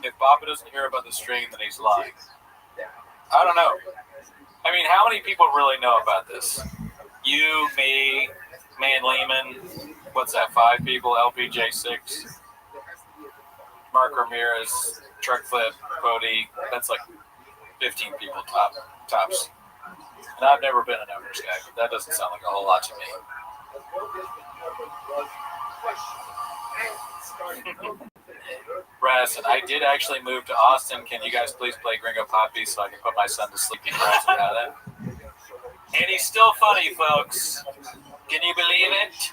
If Papa doesn't hear about the string, then he's lying. I don't know. I mean, how many people really know about this? You, me and Lehman. What's that? 5 people. LPJ6. Mark Ramirez. Truck Flip. Cody. That's like 15 people tops. And I've never been a numbers guy. But that doesn't sound like a whole lot to me. Brass, and I did actually move to Austin. Can you guys please play Gringo Poppy so I can put my son to sleep? Brass about it. And he's still funny, folks. Can you believe it?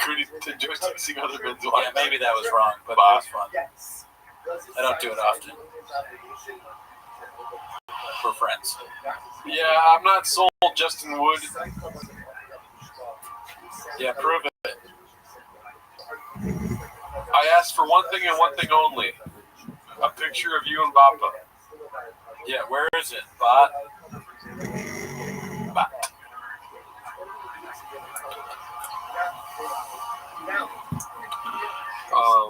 Could he enjoy seeing other men's
Yeah,
lives?
maybe that was wrong, but that was fun. I don't do it often. We're friends.
Yeah, I'm not sold, Justin Wood.
Yeah, prove it.
I asked for one thing and one thing only. A picture of you and Papa.
Yeah, where is it? Bot? Bot.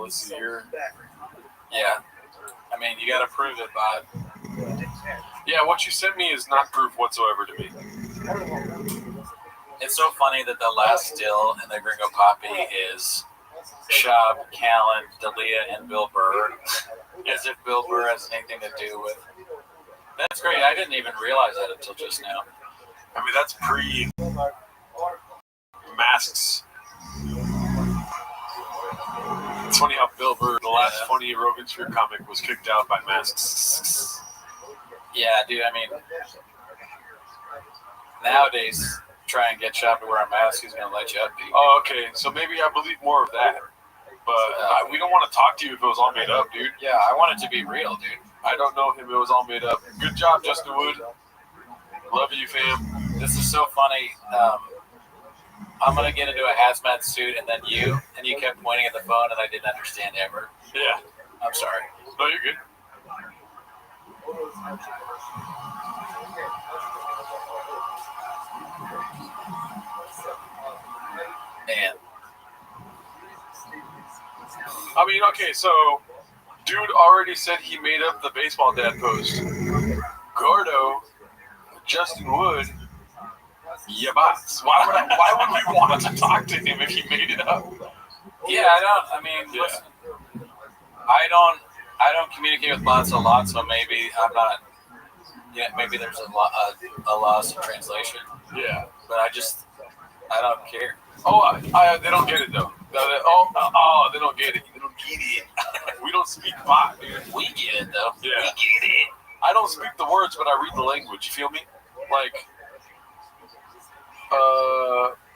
Let's see here.
Yeah. I mean, you gotta prove it, bot.
Yeah, what you sent me is not proof whatsoever to me.
It's so funny that the last still in the Gringo Poppy is Shab, Callan, Dalia, and Bill Burr. As if Bill Burr has anything to do with. That's great. I didn't even realize that until just now.
I mean, that's pre-masks. It's funny how Bill Burr, the last funny Rogan Sphere comic, was kicked out by masks.
Yeah, dude, I mean, nowadays, try and get Shab to wear a mask, he's going to let you up, dude.
Oh, okay. So maybe I believe more of that. But we don't want to talk to you if it was all made up, dude.
Yeah, I want it to be real, dude.
I don't know him. It was all made up. Good job, Justin Wood. Love you, fam.
This is so funny. I'm going to get into a hazmat suit, and then you kept pointing at the phone, and I didn't understand ever.
Yeah.
I'm sorry.
No, you're good.
Man.
I mean, okay, so dude already said he made up the baseball dad post. Gordo, Justin Wood, yabats. Why would we want to talk to him if he made it up?
Yeah, listen, I don't communicate with bots a lot, so maybe I'm not. Yeah, maybe there's a loss in translation.
Yeah,
but I don't care.
Oh, they don't get it though. They don't get it. They don't get it. We don't speak bot, dude.
We get it though.
Yeah.
We get it.
I don't speak the words, but I read the language. You feel me? Like,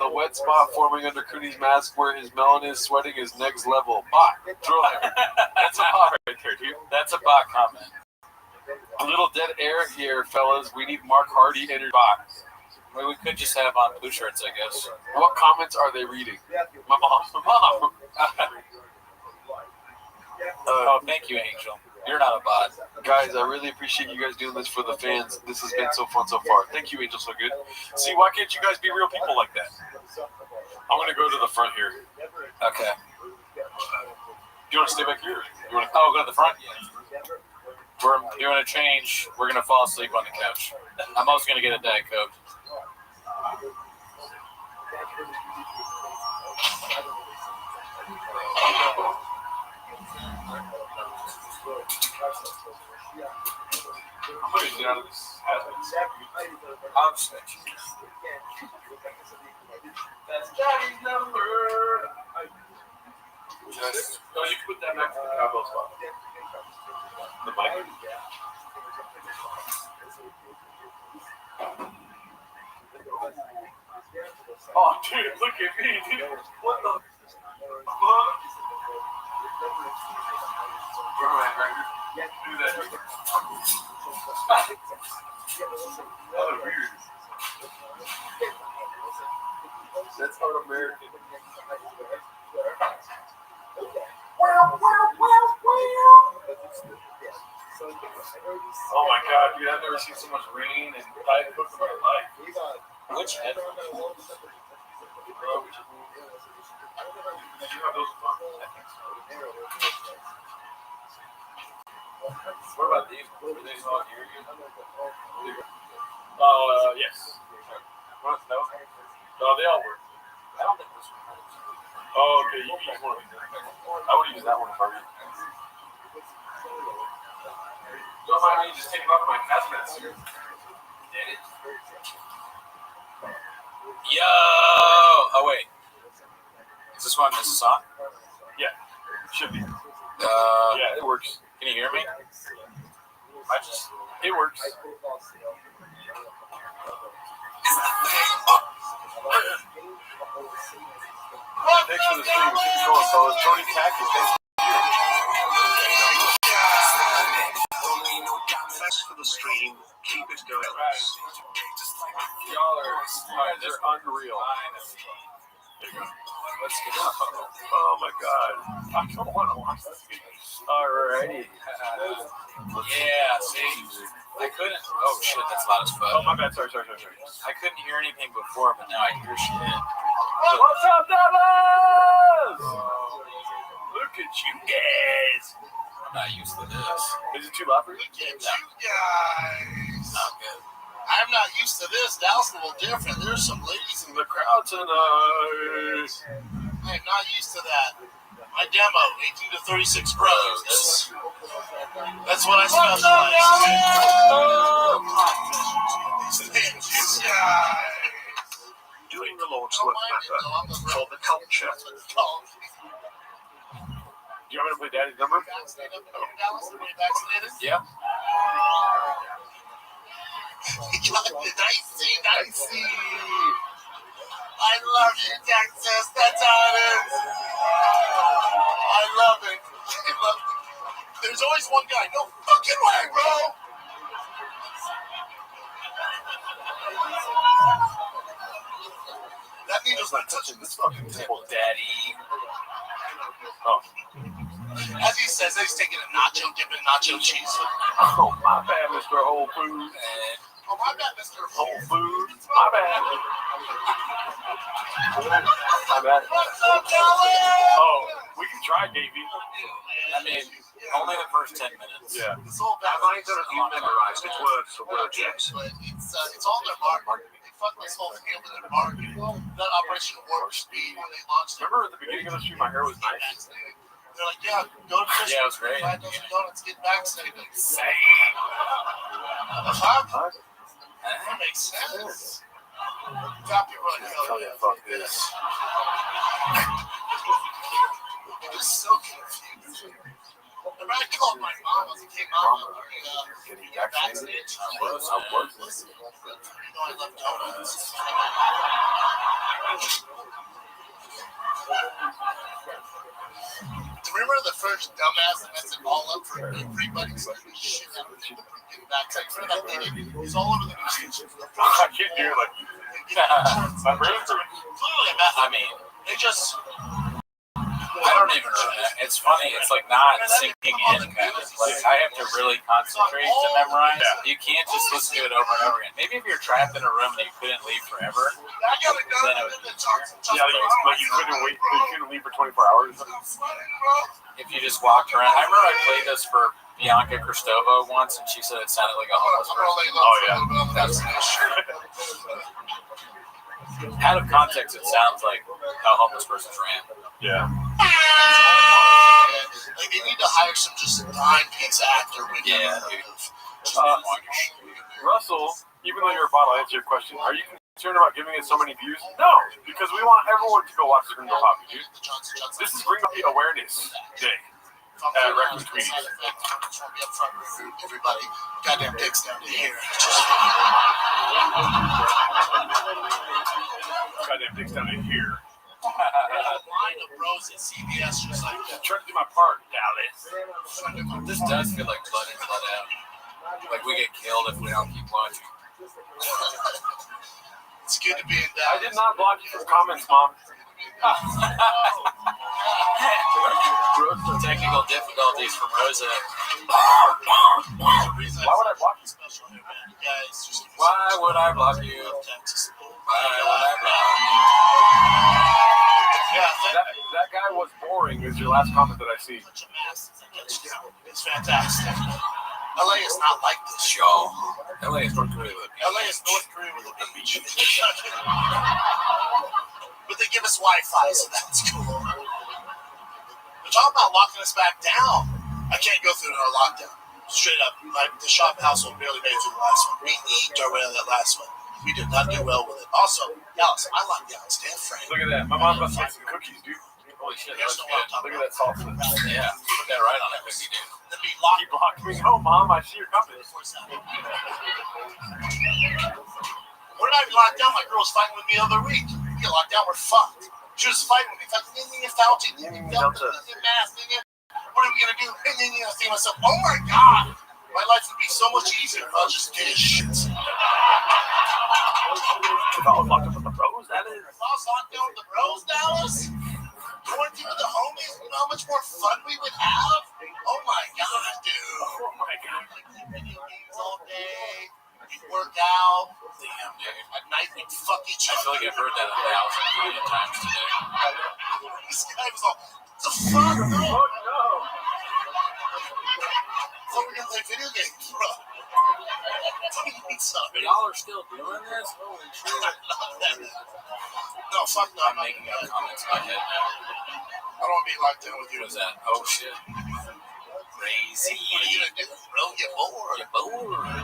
The wet spot forming under Cooney's mask where his melon is sweating is next level. Bot. Drill him. That's a bot right there, dude.
That's a bot comment.
A little dead air here, fellas. We need Mark Hardy energy bot.
Well, we could just have on blue shirts, I guess.
What comments are they reading? My mom.
Oh, thank you, Angel. You're not a bot.
Guys, I really appreciate you guys doing this for the fans. This has been so fun so far. Thank you, Angel So Good. See, why can't you guys be real people like that? I'm going to go to the front here.
Okay.
Do you want to stay back here? You want to
go to the front? We're doing a change. We're going to fall asleep on the couch. I'm also going to get a Diet Coke.
I'm going to get out of this hazmat.
I'm snitching.
That's Daddy's number. Just, no, you can put that back to the cowbell spot. The mic. Oh, dude, look at me, dude. What the fuck? Do that. Oh, weird. That's un-American. Oh my god, dude, I've never seen so much rain and Diet Coke in my life.
Which headphones?
Did you have those on? What about these? Are these all here? Yes. What? No? No, they all work.
I don't think this one works.
Oh, okay, you use one. I would use that one if I were you. Don't mind me just taking off my hazmat suit.
Yo! Oh, wait. Is this one this song?
Yeah, should be.
Yeah,
it works.
Can you hear me?
It works. Thanks for the stream. Keep it going, fellas. Tony Tackett, thanks.
Thanks for the stream. Keep it going.
Y'all are they're unreal. There you go. Let's get it. Oh my god. I don't want to watch this game. Alrighty.
Yeah, see? I couldn't. Oh shit, that's loud as fuck.
Oh my bad. Sorry.
I couldn't hear anything before, but now I hear shit.
What's up, Dallas? Look at you guys.
I'm not used to this.
Is it too loud for you?
Look at you guys.
Not good.
I'm not used to this. Dallas is a little different. There's some ladies in
The crowd tonight.
I'm not used to that. My demo, 18 to 36 pros. That's what I specialize in.
Doing the Lord's work better for the culture.
Do you want me to play Daddy's number?
Yeah.
Dicey. I love you, Texas. That's how it is. I love it. There's always one guy. No fucking way, bro. That needle's not touching this fucking table, Daddy.
Oh.
As he says, he's taking a nacho dip and nacho cheese.
Oh, my bad, Mr. Whole Foods.
Oh, my bad, Mr.
Whole Foods. My bad. My bad. Oh, we can try, Davey.
I mean, only the first 10 minutes.
Yeah.
It's all
Have either of you memorized it word for word yet?
But it's all their marketing. They fuck this whole thing up with their marketing. That Operation Warp Speed when they launched it.
Remember at the beginning of the stream, my hair was nice?
They're like, yeah, go to Christmas.
Yeah, it was great.
5 dozen donuts, get vaccinated.
Same.
That makes sense. Copyright code.
Fuck this.
I'm just so confused.
I called my mom. I was like, hey, Mom,
Getting
you got
vaccinated?
vaccinated?
I was.
You know I love donuts. Remember the first dumbass that messed it all up for everybody? Shit out of getting vaccinated. Remember that lady? It was all over the news station.
I can't do it like my brain's
Clearly a mess.
I mean,
They just.
I don't even remember. It's funny. It's like not sinking in. Kind of. Like I have to really concentrate to memorize.
Yeah.
You can't just listen to it over and over again. Maybe if you're trapped in a room and you couldn't leave forever, then it would be easier.
Yeah, like you couldn't wait. You couldn't leave for 24 hours.
If you just walked around. I remember I played this for Bianca Cristovo once, and she said it sounded like a homeless person.
Oh yeah.
That's out of context. It sounds like a homeless person's rant.
Yeah.
Like they need to hire some just dime pizza actor with
Yeah,
Russell, even though you're a bot, I'll answer your question. Are you concerned about giving it so many views? No, because we want everyone to go watch the Gringo Hobby, dude. This is Gringo Awareness Day at Record Tweeties.
Everybody, goddamn dicks down to here.
Goddamn dicks down in here.
Line of bros at CBS just like that.
Trying to do my part, Dallas.
This does feel like blood in, blood out. Like we get killed if we don't keep watching.
It's good to be in
I
Dallas.
did not block you from comments, Mom.
Technical difficulties from Rosa.
Why would I block you?
Why would I block you? Why would I block
That guy was boring is your last comment that I see.
It's fantastic. LA is not like this.
you? Yo, LA is North Korea with a
LA is North Korea with a beach. But they give us Wi-Fi, so that's cool. They're talking about locking us back down. I can't go through another lockdown. Straight up. Like, the shop household barely made it through the last one. We eat our way out of that last one. We did not do well with it. Also, Dallas, I like Dallas. Damn frank.
Look at that. My mom must make some cookies, dude.
Holy shit,
There's
that's
no way I'm
good.
talking
Look at that salsa.
Yeah, put that right on that cookie, dude.
The meat locked.
You blocked me. Oh, Mom, I see your company.
We're not even locked down. My girl was fighting with me the other week. We get locked down, we're fucked. She was fighting with me. What are we gonna do? I think to myself, oh my god, my life would be so much easier if I was just getting shit.
If I was locked up with the bros, that is.
If I was locked down with the bros, Dallas, quarantine with the homies, you know how much more fun we would have? Oh my god, dude.
Oh my god.
Like play video games all day. We'd work out. Damn, dude. At night we'd fuck each
I
other.
feel like I've heard that 1,000 million times today.
This guy was all, what the fuck, bro?
Oh no.
I thought we were gonna play video games, bro. Sorry.
Y'all are still doing this? Holy shit.
No, fuck no.
I'm making up comments in my head now.
I don't want to be locked in with you.
What was that? Oh shit. Crazy.
What are you gonna do, bro? Get bored.
You're bored.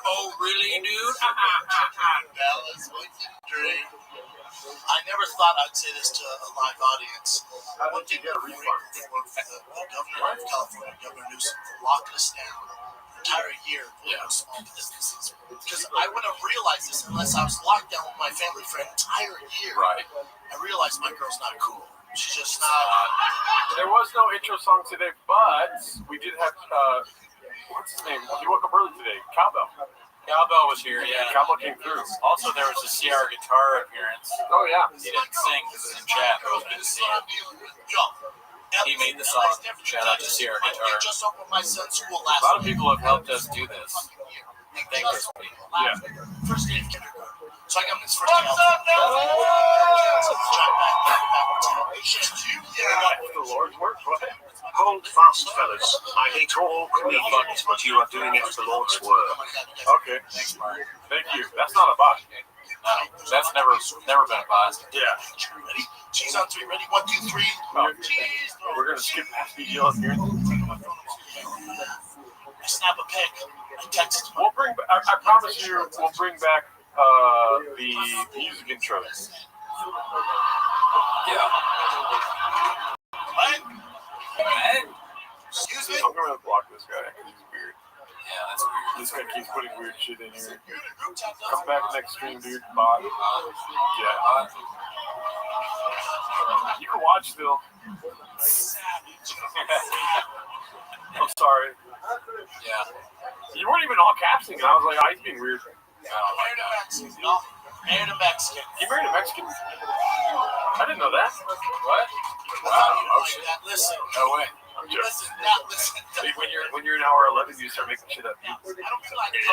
Oh, really, dude?
Dallas, what you dream? I never thought I'd say this to a live audience. One thing that really worked for the governor of California, Governor Newsom, for locking us down an entire year for small businesses. Because I wouldn't have realized this unless I was locked down with my family for an entire year.
Right.
I realized my girl's not cool. She's just not.
There was no intro song today, but we did have, what's his name? He woke up early today. Cowbell.
Cowbell was here, yeah.
Cowbell came through.
Also, there was a CR guitar appearance.
Oh, yeah.
He didn't sing because it's in chat, but it was good to see him.
Yo,
He made the song. Shout out to CR
I
Guitar.
just opened my son's school
A
last
lot of people have helped us do this. Thank those people.
Yeah.
First day of kindergarten. So I got him his first day. What's up,
The Lord's work, what?
Hold fast, fellas. I hate all comedians, but you are doing it for the Lord's work.
Okay.
Thanks, Mark.
Thank you. That's not a bot.
No, that's never been a bot.
Yeah.
Ready? Cheese on three. Ready? 1, 2, 3. Cheese.
We're going to skip past BGL appearance.
I snap a pic. I text.
We'll bring. I promise you, we'll bring back the music intros.
Yeah.
This guy keeps putting weird shit in here. Come back next stream, dude. Bot. Yeah. You can watch still. I'm sorry.
Yeah.
You weren't even all capsing, and I was like, oh, he's being weird.
Married a Mexican, y'all. Married a Mexican.
He married a Mexican? I didn't know that.
What?
Wow. Oh, shit. Listen.
No way.
I'm joking.
Listen, now listen.
When you're in hour 11, you start making shit up.
I don't feel like I'm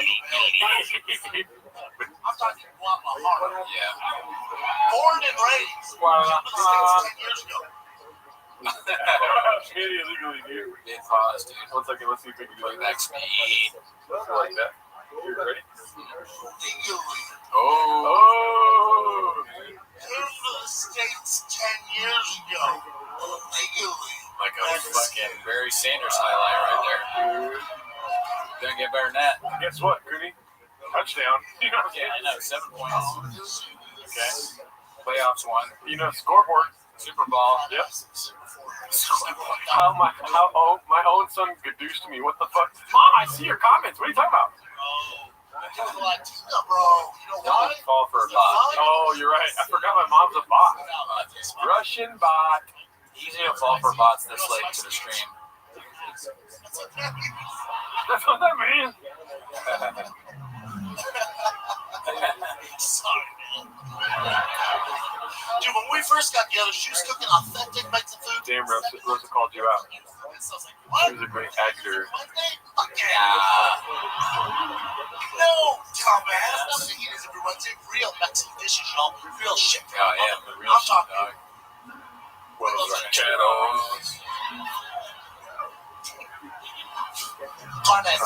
talking Guadalajara.
Yeah.
Born and raised.
Wow.
10 years ago.
Maybe illegally, dude.
Big pause, dude.
1 second, let's see if we can do it.
Back speed.
Like that. You ready?
Oh.
Came to the States 10 years ago. Legally.
Like a fucking Barry Sanders highlight right there. Doesn't get better than that.
Guess what, Cooney? Touchdown. You know,
Yeah, I know. 7 points.
okay.
Playoffs won.
You know, scoreboard.
Super Bowl.
Yep. My own son gadoosed me. What the fuck? Mom, I see your comments. What are you talking about?
Latina, bro. You know why?
Don't fall for a bot.
Oh, you're right. I forgot my mom's a bot. Russian bot.
Easy to fall for bots this late to the stream.
That's what that means.
Sorry, man. Dude, when we first got together, she was cooking authentic Mexican food.
Damn, Rosa called you out.
So I was like, what?
She was a great actor.
Fuck yeah. No, dumbass. That's what he is every Wednesday. Real Mexican dishes, y'all. Real shit.
Oh, yeah, the real
I'm
shit,
talking.
dog.
What was that?
Rancheros.
Carnes.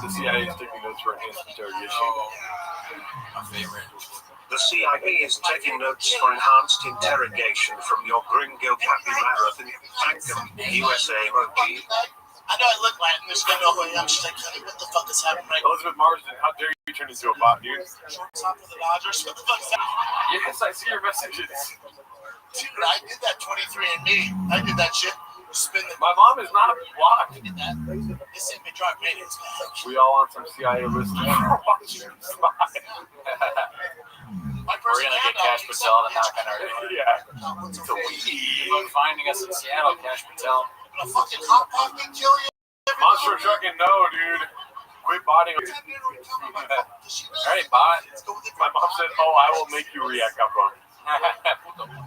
The CIA is taking notes for enhanced interrogation.
My favorite.
The CIA is taking notes for enhanced interrogation from your gringo capybara in Tankum, USA, Roki.
I know I look Latin. There's no who I am. She's like, honey, what the fuck is happening right now?
Elizabeth Marsden, how dare you turn into a bot, dude?
Shortstop for the Dodgers? What the fuck is that?
Yes, I see your messages.
Dude, I did that 23andMe. I did that shit. Spin the.
My mom is not blocked.
I did that. They sent me drug ratings.
We all on some CIA list for watching Spy.
We're gonna get Cash Patel to knock on our door.
Yeah.
It's a weed.
Good luck finding us in Seattle, Cash Patel.
A fucking hot pot can kill you.
Monster trucking, no, dude. Quit botting.
Alright, bot.
My mom said, oh, I will make you react, cabrón.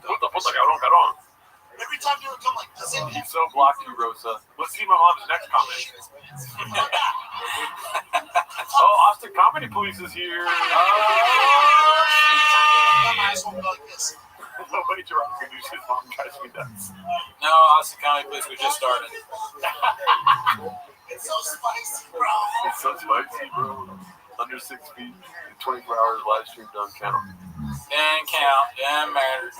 Puta, cabrón.
Every time you would come like this.
He so blocked you, Rosa. Let's see my mom's next comment. Oh, Austin Comedy Police is here. Nobody dropped his mom drives me nuts.
No, Austin County Police, we just started.
It's so spicy, bro.
It's so spicy, bro. Under 6 feet, 24 hours live stream, don't count.
Didn't count, didn't matter.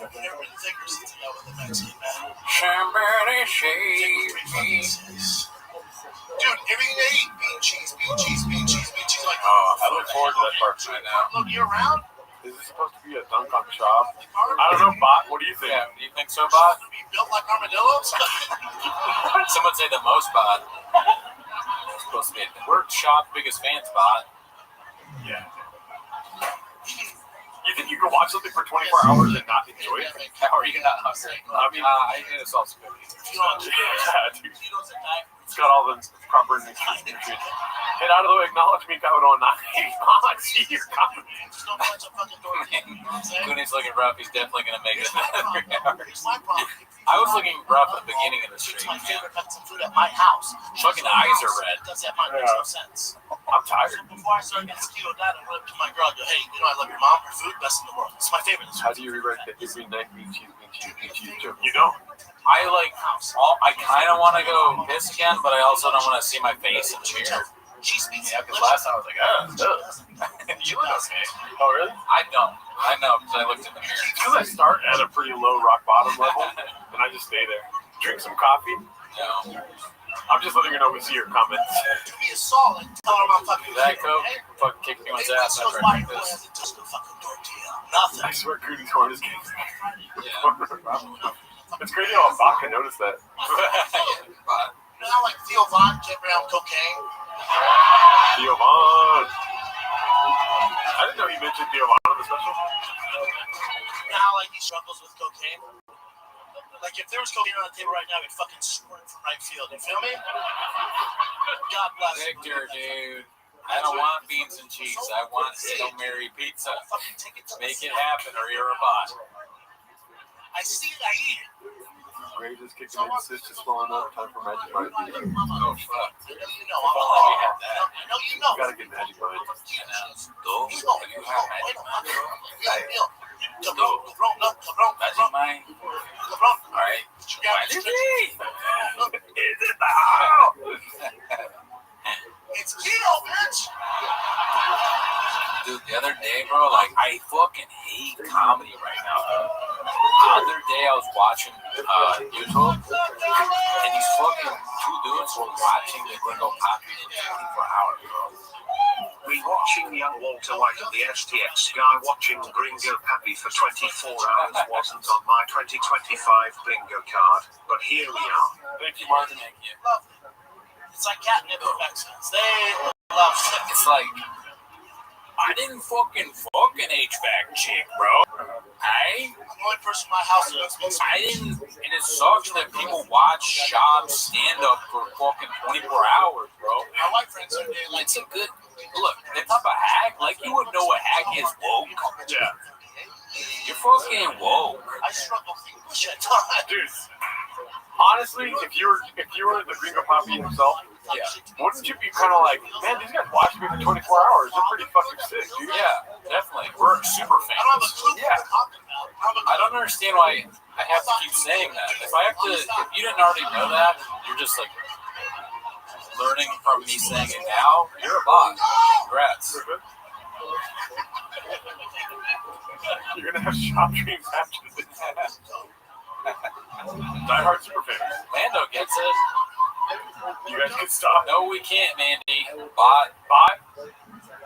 Somebody save me.
Dude, everything they eat, bean cheese, bean cheese, bean cheese, bean cheese. Like,
Oh, I look forward to that part right now.
look, year round?
Is this supposed to be a dunk on Chop? I don't know, Bot. What do you think?
Yeah, do you think so, bot?
Be built like armadillos?
Some would say the most bot. It's supposed to be we're Shop's biggest fans, bot.
Yeah. You think you can watch something for 24 hours and not enjoy it?
How are you not hungry?
I mean,
I think it's also good.
yeah, dude. It's got all the proper nutrition. Get out of the way, acknowledge me, cabrón. I see your comment.
Cooney's looking rough. He's definitely going to make it. I was looking rough at the beginning of the stream.
My favorite Mexican food at my house.
Fucking eyes are red.
Does that makes no sense?
I'm tired.
So before I started getting keto diet, I went up to my girl and go, hey, you know I love your mom, her food, best in the world. It's my favorite.
How do you rewrite that every night bean cheese joke? You don't.
I like, I kind of want to go piss again, but I also don't want to see my face in the mirror. Yeah, because last time I was like, you look okay.
Oh, really?
I don't. I know, because I looked in the mirror.
Because I start at a pretty low rock bottom level, and I just stay there. Drink some coffee.
No.
I'm just letting you know we see your comments.
To be a solid, tell her about fucking
That Coke fucking kicked me one's ass after I drank this.
Nothing.
I swear Cooney's horn is getting
Yeah.
It's crazy how Bach can notice that.
But
You know how I feel
Theo Von came around with cocaine.
Theo Von. I didn't know he mentioned Theo Von on the special.
You know how like he struggles with cocaine? Like if there was cocaine on the table right now, he'd fucking squirt from right field. You feel me? God bless him.
Victor, dude. I don't want beans and cheese. I want Hail Mary pizza. Make it happen or you're a bot.
I see it, I eat it.
Ray just kicking in, sis just blowing up. Time for Magic Mind.
Oh, fuck.
You know,
You gotta get Magic Mind.
You have Magic Mind? Alright.
It's keto, bitch.
Dude, the other day, bro, like, I fucking hate comedy right now. The other day, I was watching YouTube, and these fucking two dudes were watching the Gringo Poppy in 24 hours, bro.
Me watching young Walter White and the STX guy watching Gringo Pappy for 24 hours wasn't on my 2025 bingo card, but here we are.
Thank you, Martin.
Thank you.
It's like catnip with Mexicans. They love sex.
It's like, I didn't fucking fuck an HVAC chick, bro.
I'm the only person in my house that speaks.
I didn't, and it sucks that people watch Shop stand up for fucking 24 hours, bro.
My white friends are there like,
It's a good, look, they talk about hack, like you wouldn't know what hack is, woke.
Yeah.
You're fucking woke.
I struggle with English at times.
Dude, honestly, if you were the Gringo Poppy himself,
Yeah.
wouldn't you be kind of like, man, these guys watching me for 24 hours. They're pretty fucking sick, dude.
Yeah, definitely. We're super
I don't have a
fans.
clue what
Yeah.
they're talking about.
I don't understand why I have to keep saying that. If you didn't already know that, you're just like learning from me saying it now, you're a bot. Congrats.
You're gonna have shop dreams after this. Die Hard super fans.
Lando gets it.
You guys can stop.
No, we can't, Mandy. Bot.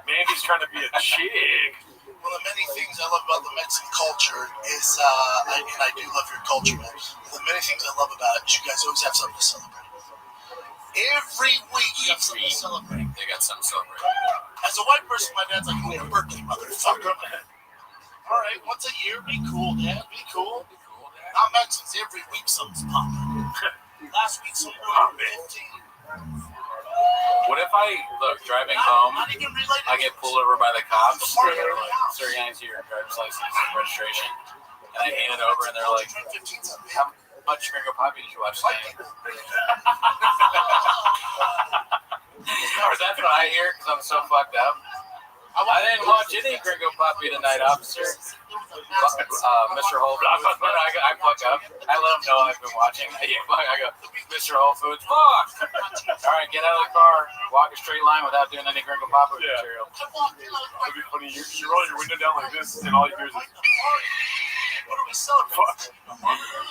Mandy's trying to be a chick.
One of the many things I love about the Mexican culture is, and I do love your culture, man. The many things I love about it is you guys always have something to celebrate. Every week you have something to celebrate.
They got something to celebrate.
As a white person, my dad's like, oh, your birthday, motherfucker. All right, once a year, be cool, Dad. Be cool. Not Mexicans, every week something's popping. Last week, something was 15.
What if driving home, I get pulled over by the cops, sir, you guys your driver's license and registration, and I hand it over, and they're like, how much Gringo Poppy did you watch today? Or that's what I hear, because I'm so fucked up. I didn't watch any Gringo Poppy tonight, officer. Mr. Whole Foods. I fuck up. I let him know I've been watching. I go, Mr. Whole Foods, fuck! Alright, get out of the car, walk a straight line without doing any Gringo Poppy material.
It'd be funny. You roll your window down like this, and all you hear is
What are we celebrating?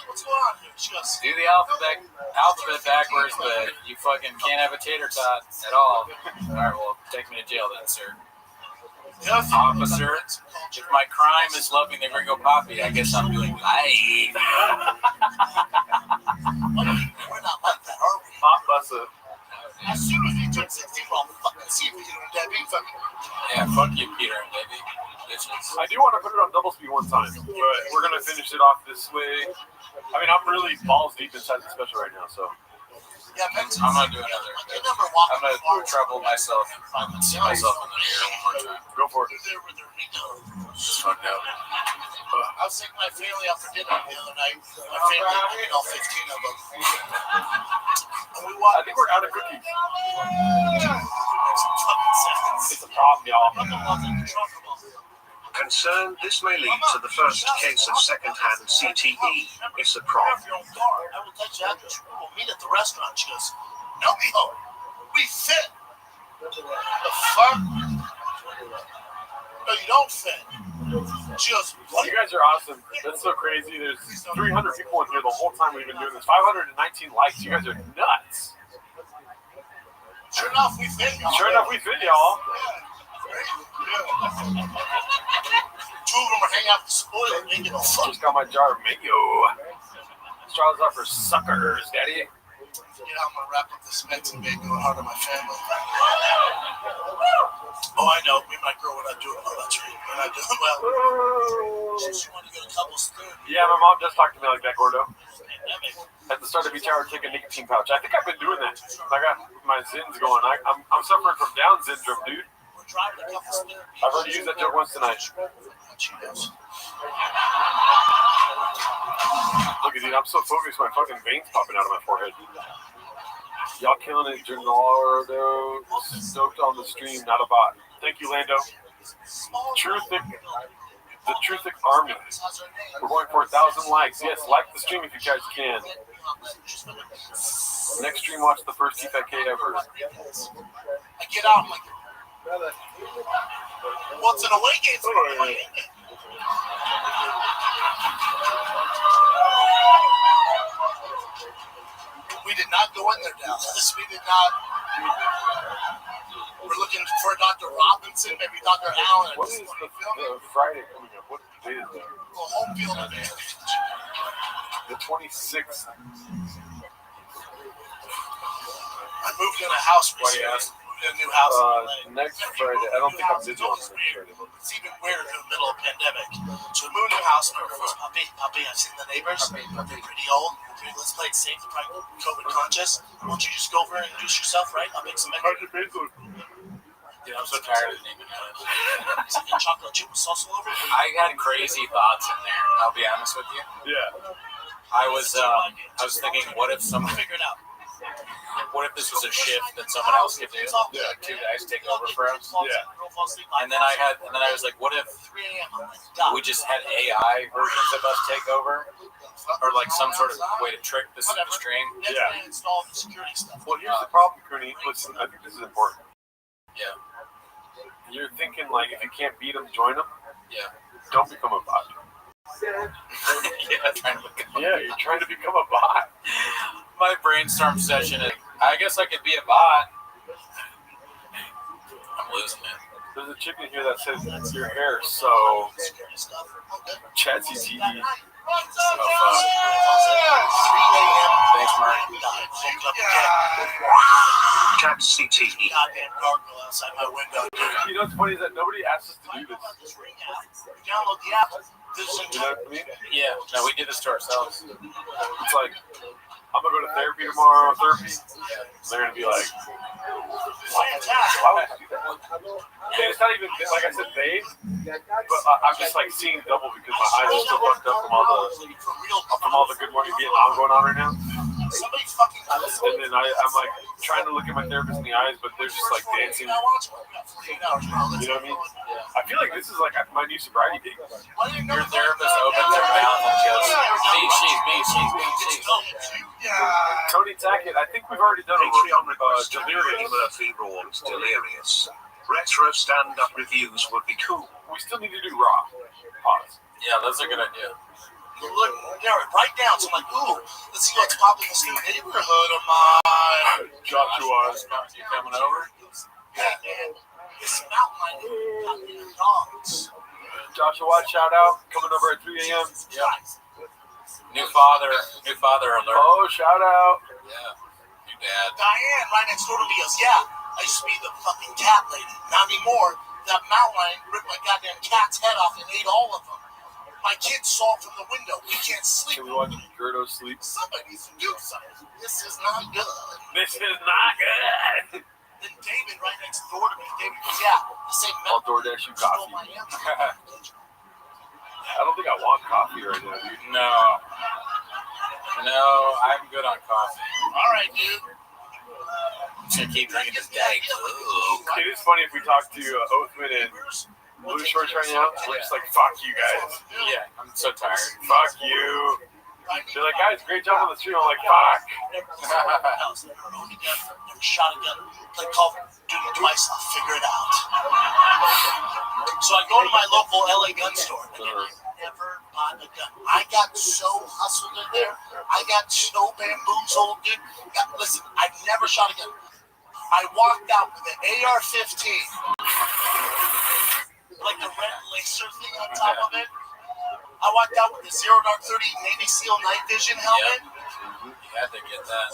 What's going on here? She goes,
Do the alphabet backwards, but you fucking can't have a tater tot at all. Alright, well, take me to jail then, sir. Officer, if my crime is loving the Gringo Poppy, I guess I'm doing life.
we're not like that, are we?
Pop Bussa.
As soon as he turns 16, we'll fucking see if he's going to be fucking.
Yeah, fuck you, Peter and baby. Bitches.
I do want to put it on double speed one time, but we're gonna finish it off this way. I mean, I'm really balls deep inside the special right now, so.
Yeah, Mexicans.
I'm gonna do another. I'm gonna trouble myself. See myself in the mirror one more time.
Go for it.
Just fucked up.
I was taking my family out for dinner the other night. My family, all 15 of them. And we
I think we're out of cookies. It's a problem, y'all.
Concerned this may lead to the first case of second-hand CTE. It's a problem.
I will touch the address. We'll meet at the restaurant. She goes, no, mijo, we fit. The fuck? No, you don't fit. She goes, what?
You guys are awesome. That's so crazy. There's 300 people in here the whole time we've been doing this. 519 likes. You guys are nuts.
Sure enough, we fit, y'all.
Sure enough, we fit, y'all.
Two of them are hanging out the spoil and get no fuck.
Just got my jar of mango. Straws are for suckers, daddy.
You know, I'm gonna wrap up this Mets and baby going hard on my family. Oh, I know. Me and my girl, we're not doing well. That's right. We're not doing well. She wanted to go to couples therapy.
Yeah, my mom just talked to me like that, Gordo. At the start of each hour, take a nicotine pouch. I think I've been doing that. I got my Zins going. I'm suffering from Down syndrome, dude.
We're driving to couples therapy.
I've already used that joke once tonight. Look at you, I'm so focused, my fucking veins popping out of my forehead. Y'all killing it, Gennaro. Stoked on the stream, not a bot. Thank you, Lando. The Truthic Army. We're going for 1,000 likes. Yes, like the stream if you guys can. Next stream, watch the first TFK ever.
I get out, I'm like, what's an away game? We did not go in there, Dallas. We did not. We're looking for Dr. Robinson, maybe Dr. Allen.
What is Friday coming up? What day is that?
Home field advantage.
The 26th.
I moved in a house recently. A new house.
Next Friday. I don't think I'm digital on next Friday.
It's even weirder in the middle of pandemic. So we moved to a house. Our first puppy. I've seen the neighbors. They're pretty old. Let's play it safe. They're probably COVID conscious. Why don't you just go over and introduce yourself, right? I'll make some egg.
Dude, I'm so tired of naming it.
Is it chocolate chip with salsa over it?
I had crazy thoughts in there. I'll be honest with you.
Yeah.
I was thinking, what if someone
Figure it out.
What if this was a shift that someone else could do?
Yeah.
Two guys take over for us.
Yeah.
And then I was like, what if we just had AI versions of us take over, or like some sort of way to trick the stream?
Yeah.
Install the security stuff.
Well, here's the problem, Cooney. Listen, I think this is important.
Yeah.
You're thinking like, if you can't beat them, join them.
Yeah.
Don't become a bot.
You're
trying to become a bot.
My brainstorm session is, I guess I could be a bot. I'm losing it.
There's a chick in here that says your hair is so chatty.
Thanks, Mark.
Chat CTE.
Goddamn gargoyle outside my window.
You know what's funny is that nobody asked us to do this.
Download the app.
You know what I mean?
Yeah, no, we did this to ourselves.
It's like, I'm going to go to therapy tomorrow, They're going to be like, why would you do that? And it's not even, like I said, but I'm just like seeing double because my eyes are still fucked up from all the Good Morning Vietnam going on right now. And then I'm like trying to look at my therapist in the eyes, but they're just like dancing. You know what I mean? I feel like this is like my new sobriety date.
Your therapist opens her mouth and goes, she's.
Tony Tackett, I think we've already done
Patreon
a
request to
delirious.
Murphy Rawls Delirious. Retro stand-up reviews would be cool.
We still need to do Raw. Pause.
Yeah, that's a good idea.
Look, write down. So I'm like, ooh, let's see what's popping in this new neighborhood of mine.
Joshua.
You coming over?
Yeah, man. This mountain line dogs.
Joshua, shout out. Coming over at 3 a.m.
Yep. New father alert.
Oh, shout out.
Yeah. New dad.
Diane, right next door to me, goes, yeah, I used to be the fucking cat lady. Not anymore. That mountain lion ripped my goddamn cat's head off and ate all of them. My kids saw from the window. We can't sleep.
Can we watch Gerdo sleep?
Somebody needs to do something. This is not good.
This is not good.
Then David, right next door to me, David goes, yeah, the same
I'll DoorDash you coffee. I don't think I want coffee right now, dude.
No, I'm good on coffee.
All right, dude.
I'm just gonna keep drinking this day.
It is funny if we talk to Oathman and Blue Shorts right now. We're just like, fuck you guys.
Yeah, I'm so tired.
Fuck you. They're like, guys, great job on the stream. I'm like, fuck.
Never shot a gun. Play Call of Duty twice. I'll figure it out. So I go to my local LA gun store. Never bought a gun. I got so hustled in there. I got so bamboozled, dude. Listen, I've never shot a gun. I walked out with an AR-15, like the red laser thing on top of it. I walked out with a Zero Dark 30 Navy SEAL night vision helmet.
You had to get that.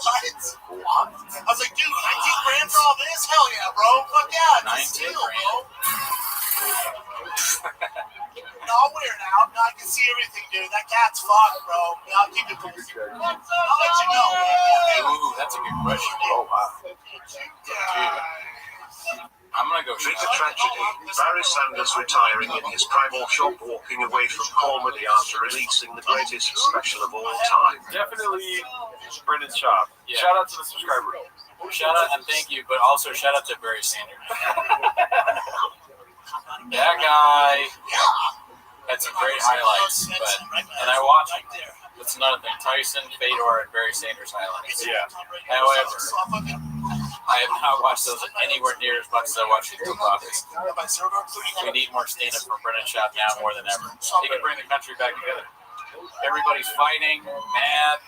What? I was like, dude, 19 grand for all this? Hell yeah, bro. Fuck yeah.
19
Deal,
grand.
bro. No, I'll wear it out. No, I can see everything, dude. That cat's fucked, bro. No, I'll keep it close. I'll let you know, man.
Ooh, that's a good question.
Oh, wow.
I'm going to go
Bigger
shot.
tragedy, Barry Sanders retiring in his primal shop, walking away from comedy after releasing the greatest special of all time.
Definitely Brendan Schaub.
Yeah.
Shout out to the subscriber.
Shout out and thank you, but also shout out to Barry Sanders. That guy had some great highlights, and I watch him. That's another thing. Tyson, Fedor, and Barry Sanders highlights.
Yeah.
However, I have not watched those anywhere near as much as I watch the Bobbies. We need more stand-up from Brendan Schaub now more than ever. He can bring the country back together. Everybody's fighting, mad,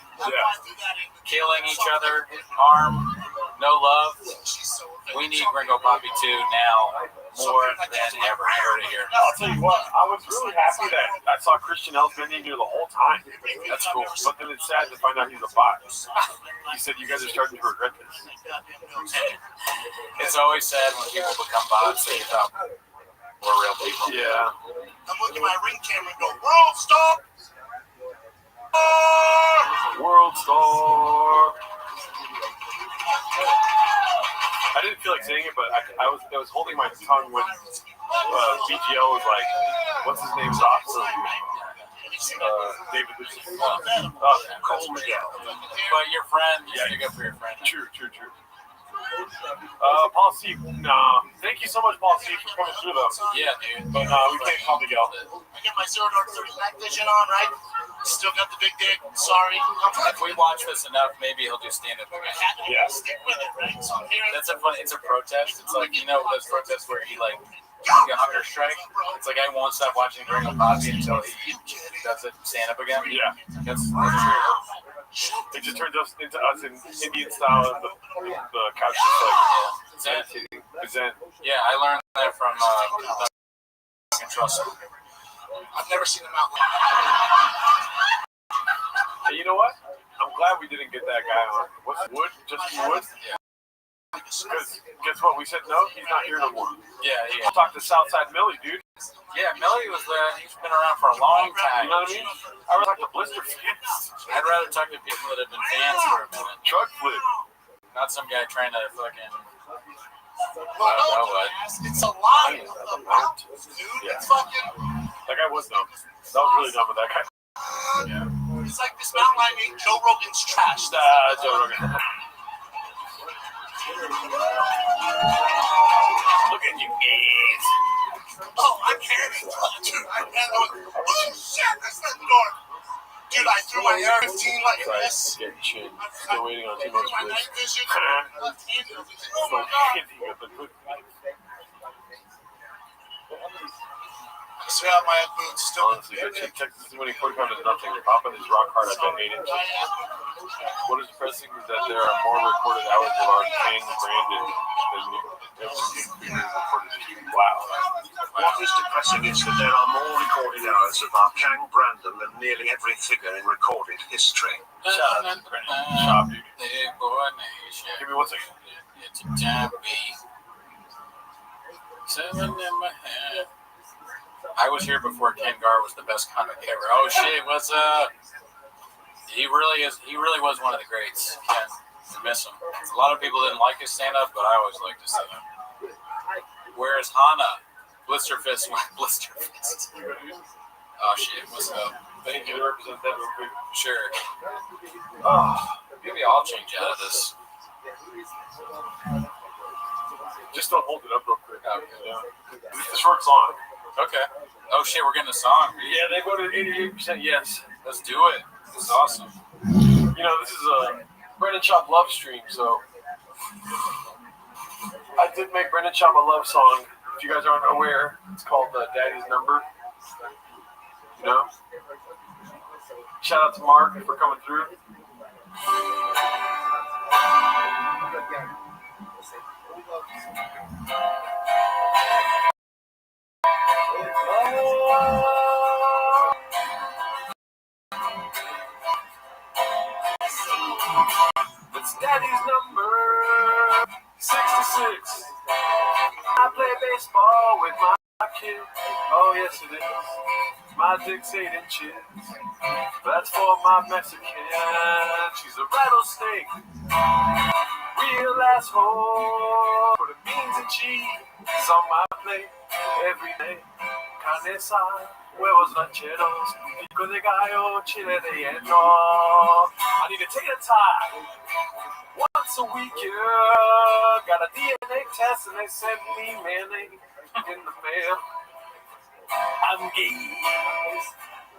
killing each other, harm, no love. We need Gringo Poppy 2 now more than ever. You heard it here.
I'll tell you what, I was really happy that I saw Christian L's been in here the whole time.
That's cool.
But then it's sad to find out he's a bot. He said, you guys are starting to regret this.
It's always sad when people become bots, so you thought we're real people.
Yeah.
I'm looking at my ring camera and go, World Star!
World Star. I didn't feel like saying it, but I was holding my tongue when BGL was like, what's his name's awesome? David Lucian.
Cole Miguel.
But your friend, you stick up for your friend.
True. Paul C. Nah. Thank you so much, Paul C. for coming through, though.
Yeah, dude.
But we can't call Miguel.
I got my 0 dark 30 night vision on, right? Still got the big dick. Sorry.
If we watch this enough, maybe he'll do stand-up again.
Yeah.
Stick with it, right? So I'm here.
That's a fun. It's a protest. It's like, you know those protests where he like a hunger strike. It's like I won't stop watching Gringo Poppy until he does it stand-up again.
Yeah.
That's true.
It just turns us into us in Indian style, and the couch is like Zen.
Yeah, I learned that from Trust.
I've never seen him out.
Hey, you know what? I'm glad we didn't get that guy on. What's Wood? Justin Wood?
Yeah.
Because guess what? We said no. He's not here no more.
Yeah.
We'll talk to Southside Millie, dude.
Yeah, Melly was he's been around for a long time.
You know what I mean? I would talk to Blister fans.
I'd rather talk to people that have been fans for a minute.
Truck flip.
Not some guy trying to fucking.
Well, no, it's a lie. Dude, it's fucking.
That guy was dumb. That was really dumb with that guy.
Yeah.
It's like this mountain lion ate Joe Rogan's trash.
Joe Rogan. Look at you guys.
Oh, I can't. Dude, I can't. Oh, shit, that's not the door. Dude, I threw my hair 15 like this.
Get chin. Still waiting on too much
My
for
night
this.
vision. Left-handed. Oh my god. I swear out my boots. Still.
Honestly, good shit. Texas is winning 45 to nothing. Popping is rock hard. I bet 8 inches. What is depressing is that there are more recorded hours of our King Brandon than new recorded. Wow.
What is depressing is that there are more recorded hours of our Kang Brandon than nearly every figure in recorded history.
Shout out to Brandon. Shop, dude. Give me 1 second.
It's a time be. 7 in my hand. I was here before Ken Gar was the best comic ever. Oh shit, what's up? He really is. He really was one of the greats. Ken, I miss him. A lot of people didn't like his stand-up, but I always liked his stand-up. Where's Hana? Blisterfist. Blisterfist. Oh shit, what's up?
Thank you to represent that real quick.
Sure. Maybe I'll change out of this.
Just don't hold it up real quick.
Okay.
Yeah. It's a short song.
Okay. Oh shit, we're getting a song.
Yeah, they voted 88% yes.
Let's do it. This is awesome.
You know, this is a Brendan Schaub love stream, so I did make Brendan Schaub a love song. If you guys aren't aware, it's called Daddy's Number. You know? Shout out to Mark for coming through. It's Daddy's number 66. I play baseball with my kid. Oh, yes, it is. My dick's 8 inches. That's for my Mexican. She's a rattlesnake. Real asshole. For the beans and cheese on my plate every day. Carne asada, huevos rancheros, pico de gallo, chile relleno. I need a tater tot once a week, yeah. Got a DNA test and they sent me mayonnaise in the mail. I'm gay,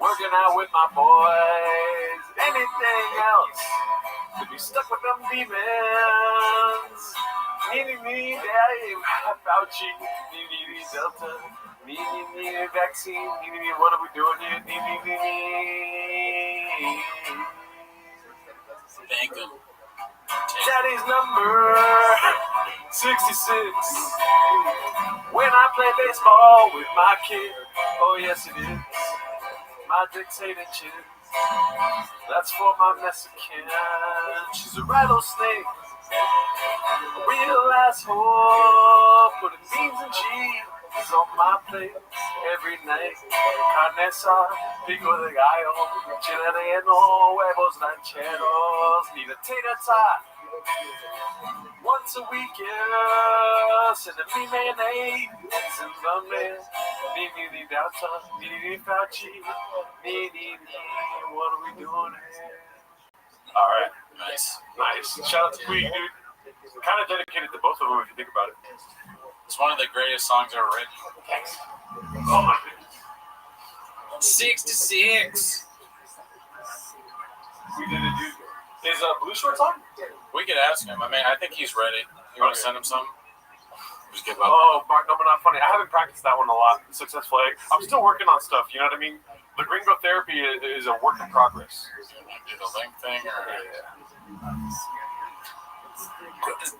working out with my boys. Anything else to be stuck with them demons. Me, daddy, Fauci, me, Delta. Me, vaccine. Me, what are we doing here? Me.
Thank you.
Daddy's number 66. When I play baseball with my kid, oh yes it is. My dick's 8 inches. That's for my Mexican. She's a rattlesnake. A real asshole. Putting beans and cheese on my plate every night. Carne asada, pico de gallo, chile relleno, huevos rancheros. Need a tater tot once a week, yeah. Sending me mayonnaise in the mail. Me, Delta. Me, Fauci. Me, what are we doing here? All right.
Nice.
Shout out to Queen, dude. Kind of dedicated to both of them if you think about it.
It's one of the greatest songs ever written.
Thanks. Oh my goodness.
66.
We did it, dude. Is Blue Shorts on?
We could ask him. I mean, I think he's ready. You want to send him some? Just give up.
Oh, Mark, no, but not funny. I haven't practiced that one a lot successfully. I'm still working on stuff, you know what I mean? The gringo therapy is a work in progress.
Do the link thing or...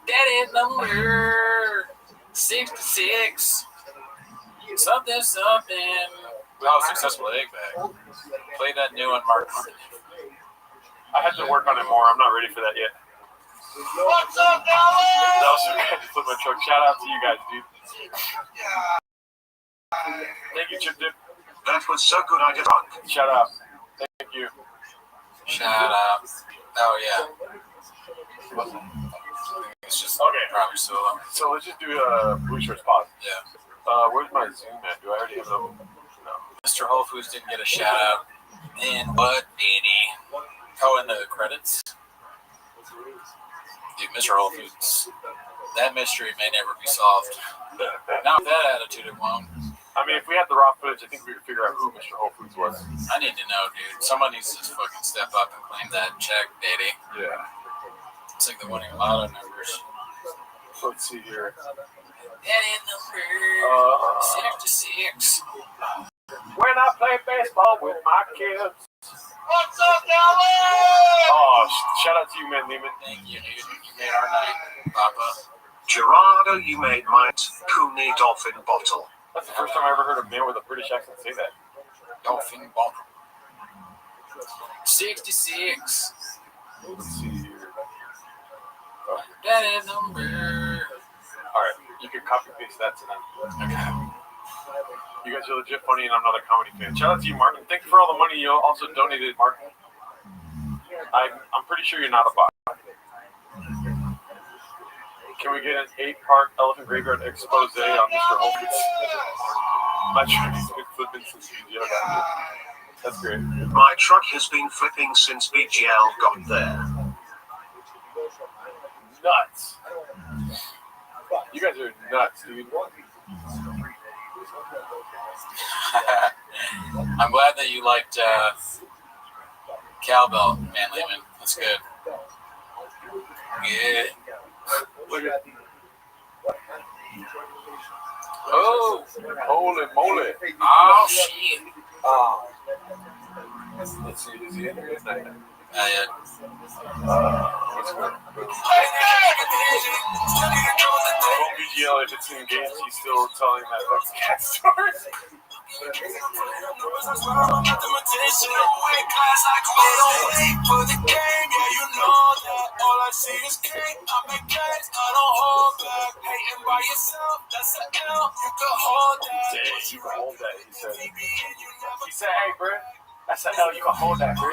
Daddy number 66. Something. Oh, successful egg bag. Play that new one, Mark.
I have to work on it more. I'm not ready for that yet.
What's up, Dallas?
That was okay. Just flip my truck. Shout out to you guys, dude. Thank you, Chip Dip.
That was so good I get drunk.
Shout out. Thank you.
Shout out. Oh, yeah. It's just
okay.
Probably solo.
So let's just do a Blue Shirts pause.
Yeah.
Where's my Zoom at? Do I already have it open? No.
Mr. Whole Foods didn't get a shout out. And what did he? Oh, in the credits? Dude, Mr. Whole Foods. That mystery may never be solved. Not with that attitude, it won't.
I mean, if we had the raw footage, I think we could figure out who Mr. Whole Foods was.
I need to know, dude. Someone needs to just fucking step up and claim that check, daddy.
Yeah.
It's like the winning lotto numbers.
Let's see here.
Daddy number 66.
When I play baseball with my kids.
What's up, Dallas?
Oh, shout out to you, man, Neiman.
Thank you, dude. You made our night, Papa.
Gerardo, you made my Cooney dolphin bottle.
That's the first time I ever heard a man with a British accent say that.
Dolphin bottle. 66.
Let's see here.
Daddy number.
Alright, you can copy paste that to them.
Okay.
You guys are legit funny and I'm not a comedy fan. Shout out to you, Martin. Thank you for all the money you also donated, Martin. I'm pretty sure you're not a bot. Can we get an 8-part Elephant Graveyard expose on Mr. Holmes? My truck has been flipping since BGL got there. That's great.
My truck has been flipping since BGL got there.
Nuts. You guys are nuts, dude.
I'm glad that you liked Cowbell, man, Lehman. That's good. Yeah.
Look at
Oh,
holy moly.
oh shit.
Let's see, is he in here tonight?
Yeah.
Let's go. BGL, if it's in games, he's still telling that fucking cat story.
is king. I make games, I don't hold back. Hating by yourself, that's an L. You can hold that.
Yeah, you can hold that, he said. He said, hey, bro, that's an L, you can hold that, bro.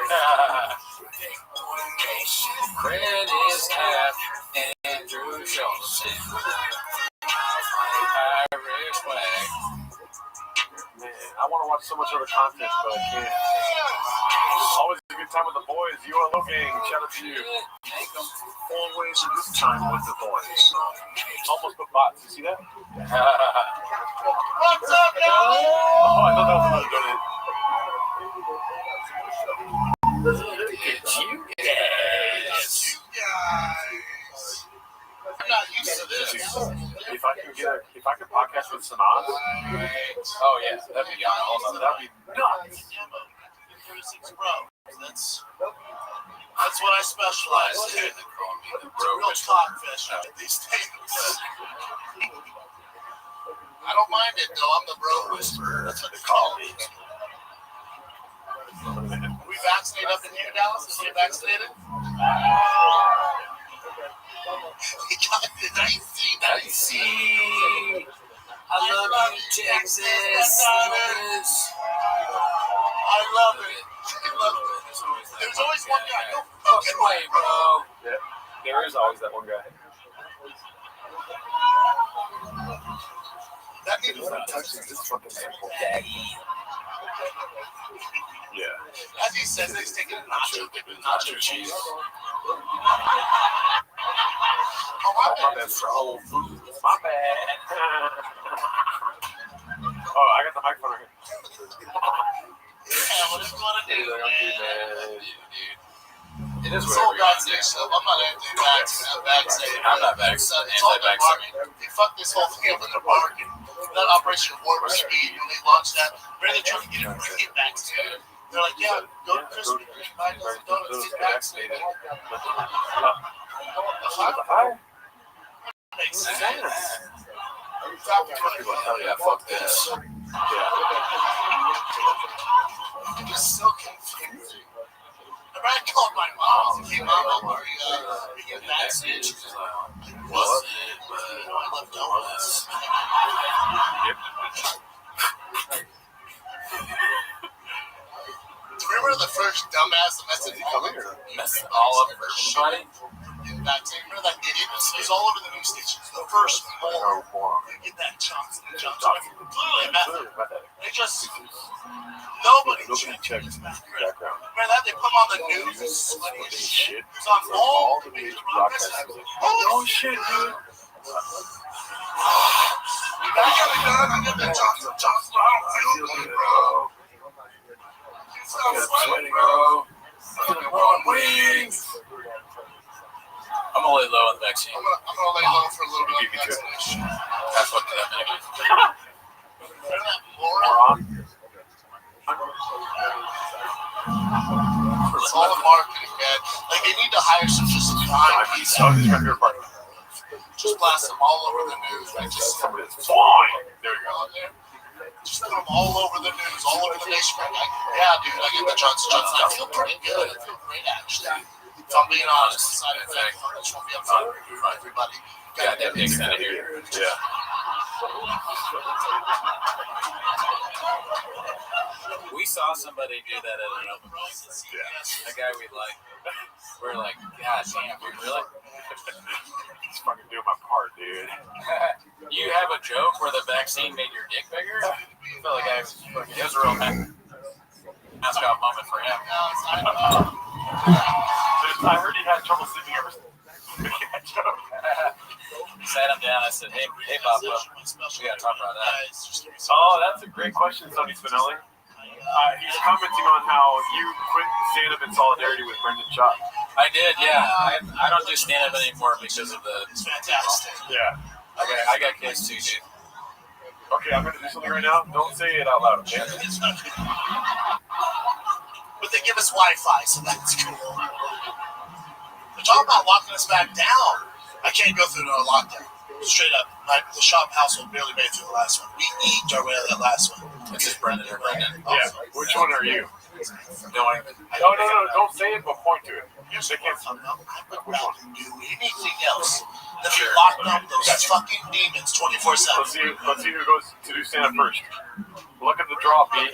Credit is half Andrew Johnson. Irish flag.
Man, I want to watch so much other content, but I can't. Always a good time with the boys. ULO gang, shout out to you.
Always a good time with the boys.
Almost put bots. You see that?
What's up, y'all?
Oh, I thought that was another donate.
You guys.
I'm not used to this.
If I could podcast with Sanaz,
Oh, yeah, that'd be awesome.
that'd be nuts.
36 Bro. That's what I specialize in.
They call me the
It's a
bro.
real talk fish these days. I don't mind it though. I'm the bro whisperer. That's what they call me. We vaccinated up in here, Dallas? Is he vaccinated? He got the 19.
I love you, Texas.
I love it. There's always one guy. No fucking way, bro.
Yeah, there is always that one guy.
That nigga
He's not touching this fucking simple daddy. Yeah.
as he says, he's taking a nacho cheese. Oh, my bad.
That's for whole food. My bad. Oh, I got the microphone right here.
Yeah, what do you want to do, man?
It is
It's all
whatever
God's dick stuff. I'm not anti-vaccine. I'm vaccinated.
I'm not vaccinated.
It's all about marketing. They fucked this whole thing up with the market. That Operation Warp Speed, when they launched that, they're trying to get everyone to get vaccinated. They're like, yeah, go to Krispy Kreme, buy Dunkin' Donuts, get vaccinated. Makes sense.
People tell you, fuck this.
It's so confusing. I called my mom. Hey, Mom, are you getting vaccinated? She was like, what? You know, I love donuts. Remember the first dumbass that messed
All of everybody.
Remember that idiot? It was all over the news stations. The first moron. You get that Johnson & Johnson. Clearly method. They just... Nobody checked his background. Remember that? They put him on the news. Sweaty as shit. He was on all the major broadcasts. Oh, shit, dude. I got it done. I got that Johnson & Johnson. I don't feel good, bro. I'm sweating, bro. I'm on wings.
I'm gonna lay low on the vaccine.
I'm gonna lay low for a little bit on the vaccination.
That's what that means.
Remember that moron? It's all the marketing, man. Like, they need to hire some fine people. Just blast them all over the news. Like, just somebody that's fine. There you go. Just put them all over the news, all over the nation. Like, yeah, dude, I get the Johnson & Johnson. I feel pretty good. I feel great, actually. If I'm being honest, the side effect, I just won't be upfront for everybody.
Got that pig's out of here.
Yeah.
We saw somebody do that at an open mic. A guy we like. We're like, God damn, dude, really?
Just fucking doing my part, dude.
You have a joke where the vaccine made your dick bigger? I feel like it was a real mascot moment for him.
I heard he had trouble sleeping ever since.
Sat him down. I said, hey, Papa, we gotta talk about that.
Oh, that's a great question, Sonny Spinelli. He's commenting on how you quit stand-up in solidarity with Brendan Schaub.
I did, yeah. I don't do stand-up anymore because of the...
It's fantastic.
Yeah.
I got kids too, dude.
Okay, I'm going to do something right now. Don't say it out loud, okay?
But they give us Wi-Fi, so that's cool. They're talking about locking us back down. I can't go through a lockdown. Straight up. The shop household barely made through the last one. We eked our way out of that last one.
This is Brendan or Brendan.
Yeah. Which one are you?
Don't even.
No, don't say it, but point to it.
Here's
They
what
can't.
I would rather do anything else than be locked up those fucking demons 24/7.
Let's see who goes to do Santa first. Look at the draw, Pete.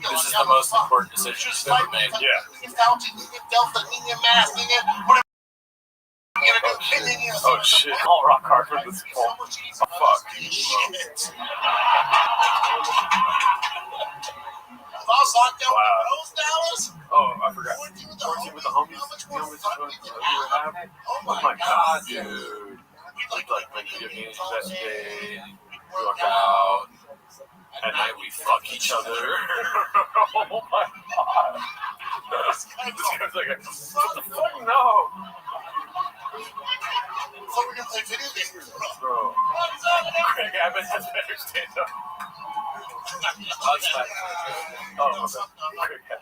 This is the most important decision you've ever made.
Yeah. Oh shit! All rock hard for this ball. Oh, fuck. Wow. Oh, I forgot. 14 with the homies. Oh my god, dude. Like when you give me that day, we walk out, and then we fuck each other. Oh my god. This guy's like, what the fuck? No.
So we're gonna play video games,
Bro. Craig Abbott has better stand-up.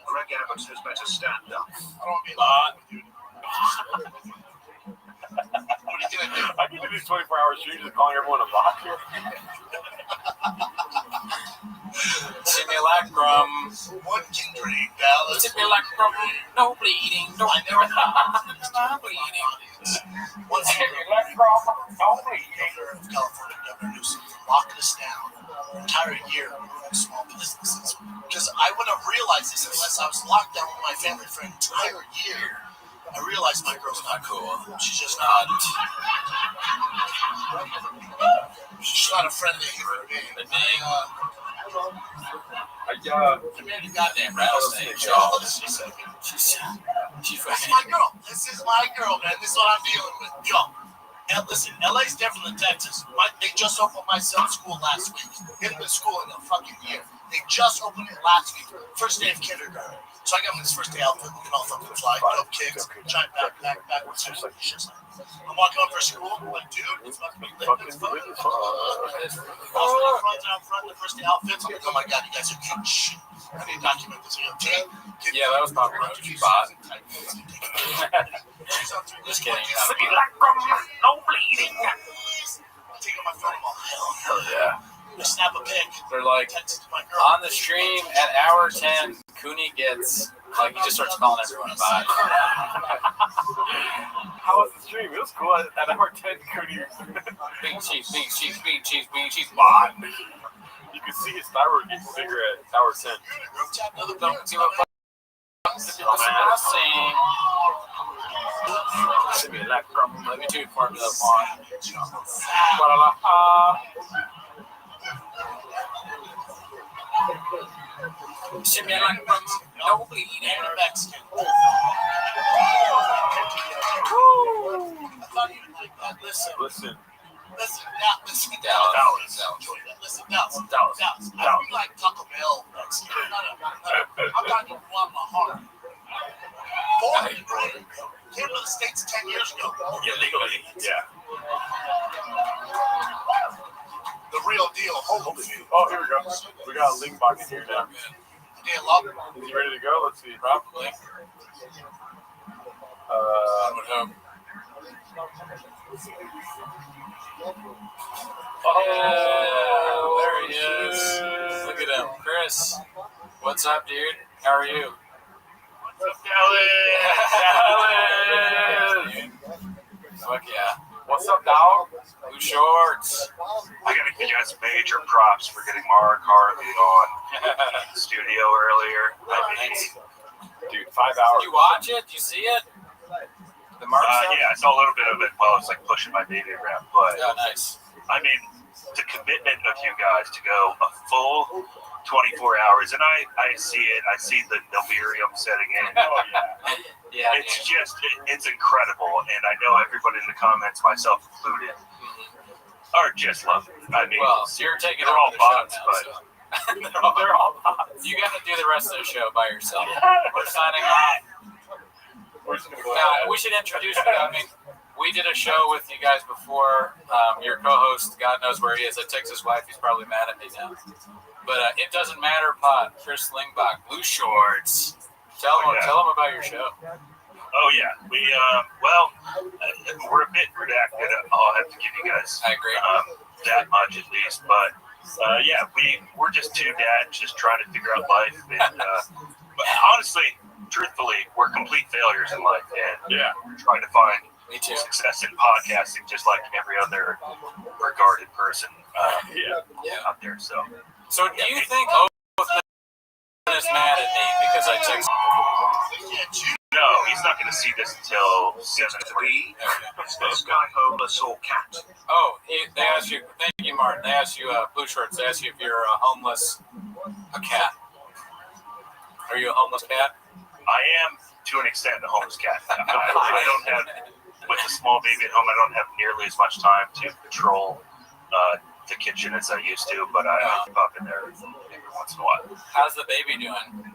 Greg Abbott has better stand up.
I don't want to be lying with you. What are you gonna do?
I can do these 24-hour streams just calling everyone a bot here.
Simulacrum.
One kindred balance.
Simulacrum. No bleeding. No bleeding.
One
Simulacrum. No bleeding.
California Governor Newsom locking us down an entire year on small businesses. Because I wouldn't have realized this unless I was locked down with my family for an entire year. I realized my girl's not cool. She's just not. She's not a friendly human being.
You goddamn rattlesnake, y'all. She's
This is my girl. This is my girl, man. This is what I'm dealing with. Yo. And listen, LA's different than Texas. They just opened my son's school last week. He hadn't been to school in a fucking year. They just opened it last week. First day of kindergarten. So I got him his first day outfit, looking all fucking fly, dope kicks, giant backpack, shit like this. I'm walking up for school, I'm like, dude, it's about to be lit. It's fun. All the friends out front, the first day outfits. I'm like, oh my god, you guys are cute as shit. I need to document this.
Yeah, that was probably right. Bot.
Just
kidding.
No bleeding. I'm taking my phone.
Hell yeah.
I snap a pic.
They're like, on the stream at hour 10, Cooney gets, like, he just starts calling everyone a bot.
How was the stream? It was cool. At hour 10, Cooney.
Bean cheese, bot.
You could see his thyroid getting bigger at hour 10.
Don't give a fuck. Let me do Formula One. Simulacrum, no bleeding.
Mexican. I thought you would like that. Listen. Dallas. I feel like Taco Bell Mexican. I'm not even on my heart. Born and bred. Came to the States 10 years ago.
Illegally. Yeah.
The real deal. Holy shit.
Oh, here we go. We got a link box here now.
Is
he ready to go? Let's see.
Probably.
I
would hope.
Oh,
there he is. Look at him. Chris, what's up, dude? How are you?
What's up, Dallas?
Fuck yeah.
What's up, dog?
Blue shorts.
I gotta give you guys major props for getting Mark Harvey on the studio earlier.
Dude, 5 hours.
Did you watch it? Did you see it? The Mark stuff?
Yeah, I saw a little bit of it while I was like pushing my baby around. But
oh, nice.
I mean, the commitment of you guys to go a full 24 hours, and I see it. I see the delirium setting in.
Oh
yeah.
It's just, it's incredible, and I know everybody in the comments, myself included, are just loving it. I mean,
well, so you're taking
they're all
the
bots,
show now,
but
so. they're all bots. You got to do the rest of the show by yourself. We're signing off. Now, we should introduce you. I mean, we did a show with you guys before. Your co-host, God knows where he is. I text his wife. He's probably mad at me now. But it doesn't matter, Pod. Chris Lingbach, Blue Shorts. Tell him about your show.
Oh yeah, we're a bit redacted. I'll have to give you guys
I agree.
that much at least. But
Yeah, we're just two dads just trying to figure out life. And but honestly, truthfully, we're complete failures in life. And we're trying to find success in podcasting just like every other regarded person out there. So
do you think Oathman is mad at me because I text?
No, he's not going to see this until 7:30.
Is this guy homeless or cat?
Oh, they asked you. Thank you, Martin. They asked you, Blue Shorts. They asked you if you're homeless, a cat. Are you a homeless cat?
I am, to an extent, a homeless cat. I don't have, with a small baby at home, I don't have nearly as much time to patrol the kitchen as I used to, but I pop in there every once in a while.
How's the baby doing?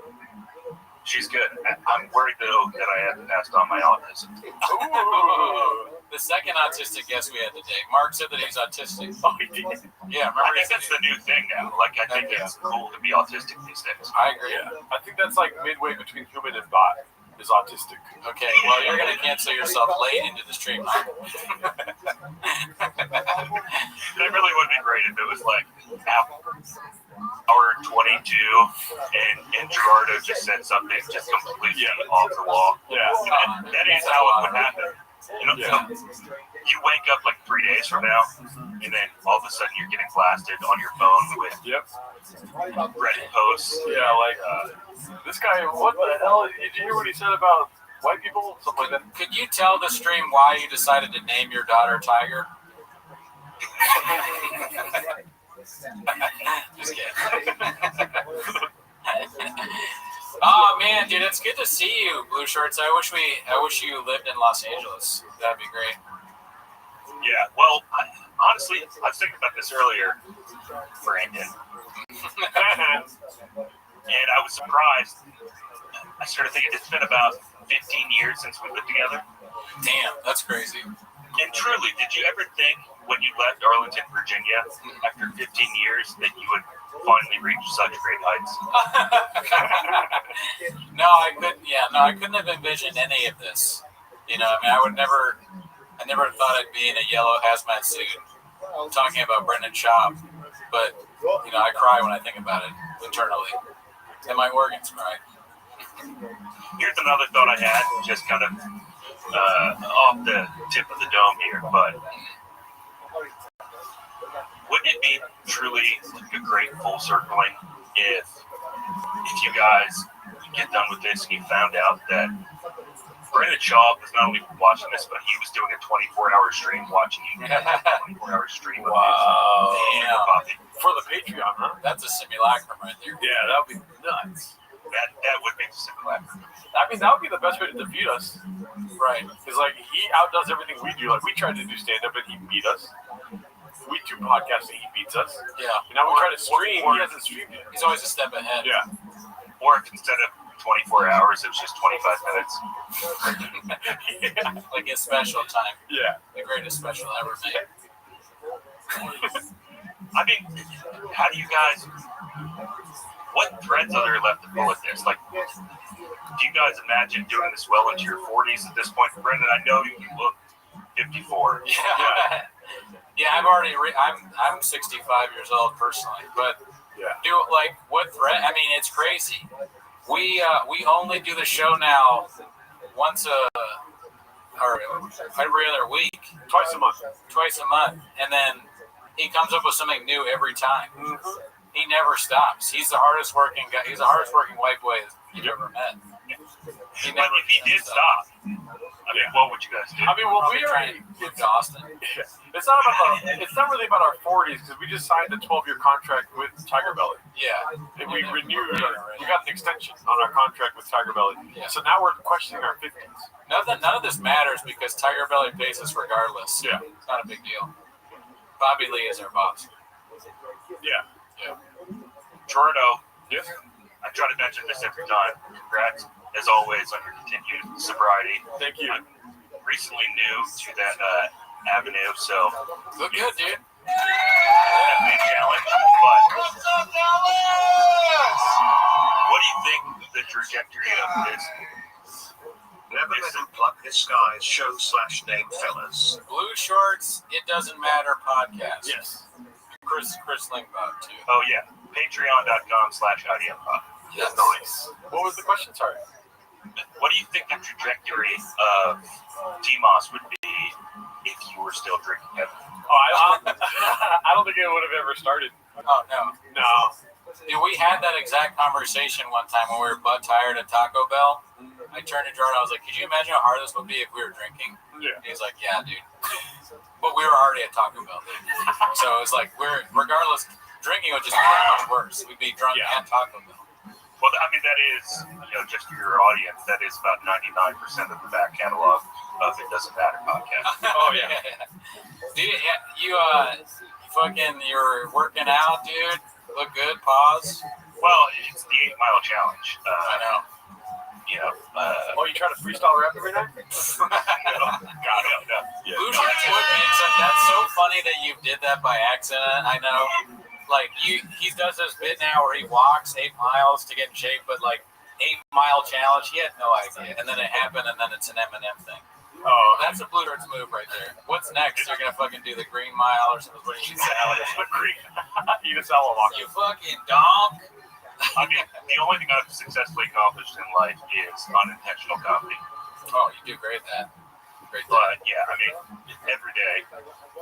She's good. I'm worried, though, that I haven't passed on my autism.
Ooh, the second autistic guest we had today. Mark said that he's autistic.
Oh, he did?
Yeah, remember
I think that's the new thing now. Like, I think it's cool to be autistic these days.
I agree.
Yeah. I think that's like midway between human and bot is autistic.
Okay, well, you're going to cancel yourself late into the stream.
That really would be great if it was like hour 22 and Gerardo just said something just completely off the wall.
Yeah.
That is how it would happen. You know, you wake up like 3 days from now, and then all of a sudden you're getting blasted on your phone with Reddit posts.
Yeah, like this guy. What the hell? Did you hear what he said about white people? Something like that.
Could you tell the stream why you decided to name your daughter Tiger? Just kidding. Oh man, dude, it's good to see you, Blue Shirts. I wish you lived in Los Angeles. That'd be great.
Yeah, well, honestly, I was thinking about this earlier, Brandon. And I was surprised. I started thinking it's been about 15 years since we lived together.
Damn, that's crazy.
And truly, did you ever think when you left Arlington, Virginia, after 15 years, that you would finally reach such great heights?
No, I couldn't. Yeah, no, I couldn't have envisioned any of this. You know, I mean, I never thought I'd be in a yellow hazmat suit talking about Brendan Schaub. But, you know, I cry when I think about it internally. And my organs cry.
Here's another thought I had, just kind of off the tip of the dome here, but wouldn't it be truly like a great full circling if you guys get done with this and you found out that Brendan Schaub was not only watching this, but he was doing a 24-hour stream watching you guys, a 24-hour stream of his
For the Patreon, huh?
That's a simulacrum right there.
Yeah, that would be nuts.
That would be a simulacrum.
I mean, that would be the best way to defeat us.
Right.
Because, like, he outdoes everything we do. Like, we tried to do stand-up, and he beat us. We do podcasting, he beats us.
Yeah.
And now we try to stream, he hasn't streamed yet.
He's always a step ahead.
Yeah.
Or if instead of 24 hours, it was just 25 minutes.
Like his special time.
Yeah.
The greatest special ever made.
I mean, how do you guys... What threads are there left to pull at this? Like, do you guys imagine doing this well into your 40s at this point? Brendan, I know you look 54.
Yeah. Yeah, I'm 65 years old personally, but what threat? I mean, it's crazy. We only do the show now once or every other week,
twice a month,
and then he comes up with something new every time. Mm-hmm. He never stops. He's the hardest working guy. He's the hardest working white boy you've ever met.
But if he did stop, I mean, what would you guys do?
I mean, well, we already
moved to Austin.
Yeah. It's not really about our 40s because we just signed a 12-year contract with Tiger Belly.
Yeah.
And we renewed. We got an extension on our contract with Tiger Belly. Yeah. So now we're questioning our 50s.
None of this matters because Tiger Belly pays us regardless.
Yeah.
It's not a big deal. Bobby Lee is our boss.
Yeah.
Yeah.
Gerardo,
yes.
I try to mention this every time. Congrats, as always, on your continued sobriety.
Thank you.
I'm recently new to that avenue, so
look good, dude.
Definitely a challenge. But what do you think the trajectory of this?
Never let him plug this guy's show/name, fellas.
Blue Shorts, It Doesn't Matter podcast.
Yes.
Chris Lingbot too.
Oh yeah, patreon.com/IDMpod.
Yes.
Nice. What was the question? Sorry.
What do you think the trajectory of DMOS would be if you were still drinking heavily?
Oh, I don't think it would have ever started.
Oh no. Dude, we had that exact conversation one time when we were butt tired at Taco Bell. I turned to Jordan. I was like, "Could you imagine how hard this would be if we were drinking?"
Yeah.
He's like, "Yeah, dude." But we were already at Taco Bell, dude. So it's like regardless, drinking would just be much worse. We'd be drunk at Taco Bell.
Well, I mean, that is, just for your audience, that is about 99% of the back catalog of It Doesn't Matter podcast.
Oh, yeah. Dude, you you're working out, dude. Look good, pause.
Well, it's the 8 Mile Challenge.
I know.
You trying to freestyle rap every night?
God, no. Yeah,
Blue Shirts would be, except that's so funny that you did that by accident. I know. Like, he does this bit now where he walks 8 miles to get in shape, but, 8-mile challenge, he had no idea. And then it happened, and then it's an M&M thing. Oh, that's a Blue Shirts move right there. What's next? You're going to fucking do the Green Mile or something? What do you salad?
Eat a salad walk.
You fucking donk.
I mean, the only thing I've successfully accomplished in life is unintentional comedy.
Oh, you do great at that.
But, yeah, I mean, every day,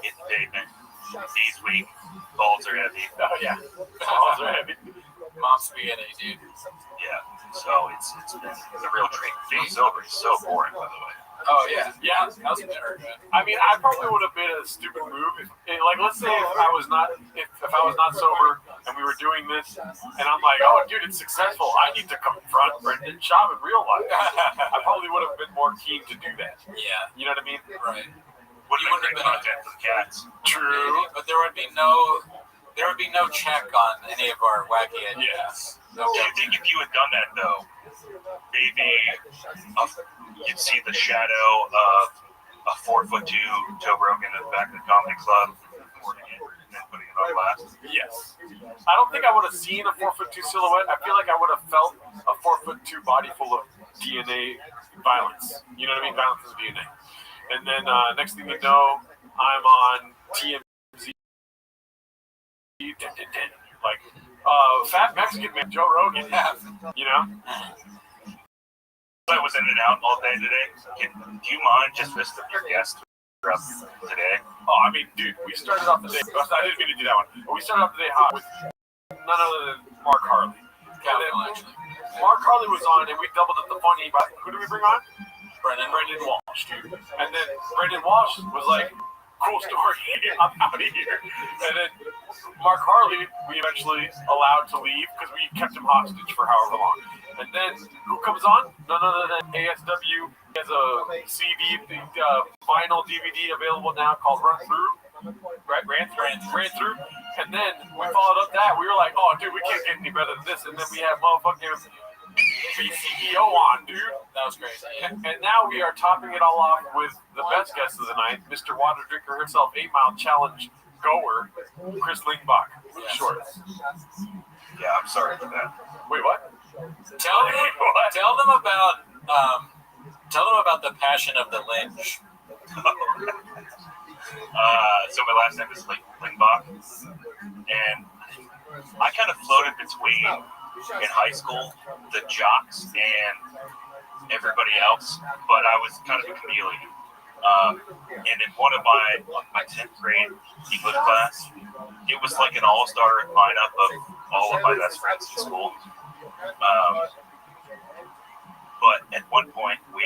hit the pavement. These week, balls are heavy.
Oh, yeah. Balls are heavy.
Mom's spaghetti, dude.
Yeah, so it's been a real treat. Being sober is so boring, by the way.
Oh, yeah. Yeah, how's it better, man?
I mean, I probably would have been a stupid move. Let's say if I was not sober and we were doing this, and I'm like, oh, dude, it's successful. I need to confront Brendan Schaub in real life. I probably would have been more keen to do that.
Yeah.
You know what I mean?
Right.
Would have been great content for the cats.
True. But there would be no check on any of our wacky ideas.
Yes.
Do you think if you had done that, though, maybe you'd see the shadow of a 4'2" Joe Rogan in the back of the comedy club recording it and then putting it on blast?
Yes. I don't think I would have seen a 4'2" silhouette. I feel like I would have felt a 4'2" body full of DNA violence. You know what I mean? Violence is DNA. And then next thing you know, I'm on TMZ. Like, fat Mexican man, Joe Rogan. You know?
I was in and out all day today. Do you mind just listing your guests throughout today?
Oh, I mean, dude, we started off the day. I didn't mean to do that one. But we started off the day hot with none other than Mark Harley.
Actually.
Mark Harley was on, and we doubled up the funny. But who did we bring on? Brendan Walsh, dude. And then Brendan Walsh was like, cool story, I'm out of here. And then Mark Harley, we eventually allowed to leave because we kept him hostage for however long. And then who comes on? None other than ASW has a CD, vinyl DVD available now called Run Through. Right, ran through. And then we followed up that. We were like, oh, dude, we can't get any better than this. And then we have motherfucking CEO on, dude.
That was crazy.
And now we are topping it all off with the best guest of the night, Mr. Water Drinker himself, 8 Mile Challenge goer, Chris Lingbach. Short.
Yeah, I'm sorry for that.
Wait, what?
Tell them about the passion of the lynch.
So my last name is Lingbach, and I kind of floated between, in high school, the jocks and everybody else, but I was kind of a chameleon. And in one of my 10th grade English class, it was like an all-star lineup of all of my best friends in school. But at one point, we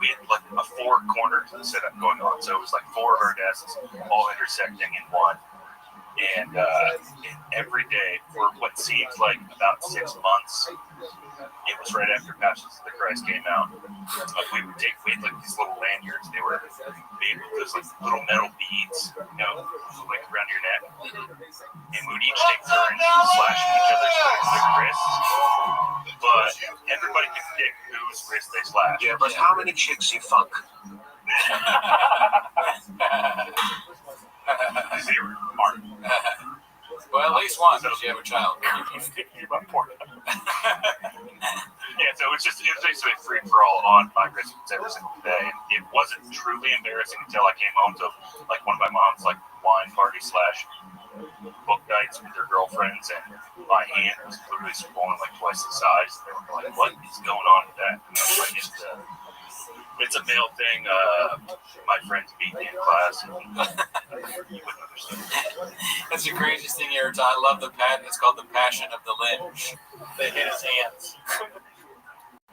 had like a 4-corner setup going on, so it was like 4 of our desks all intersecting in one. And every day for what seems like about 6 months, it was right after Passions of the Christ came out. We had like these little lanyards. They were made with those like little metal beads, like around your neck. And we would each take turns slashing each other's wrists. But everybody could pick whose wrist they slashed.
Yeah, but how many chicks you fuck?
0. Mark.
Well, at least one, because you have a child.
about porn.
Yeah, so it was basically a free for all on my wrist every single day. And it wasn't truly embarrassing until I came home to like one of my mom's like wine party / book nights with their girlfriends, and my hand was literally swollen like twice the size. They were like, "What is going on with that?" And I was like, "It's a male thing. My friends beat me in class." And you wouldn't understand.
That's the craziest thing you ever taught. I love the patent. It's called the Passion of the Lynch. They hit his hands.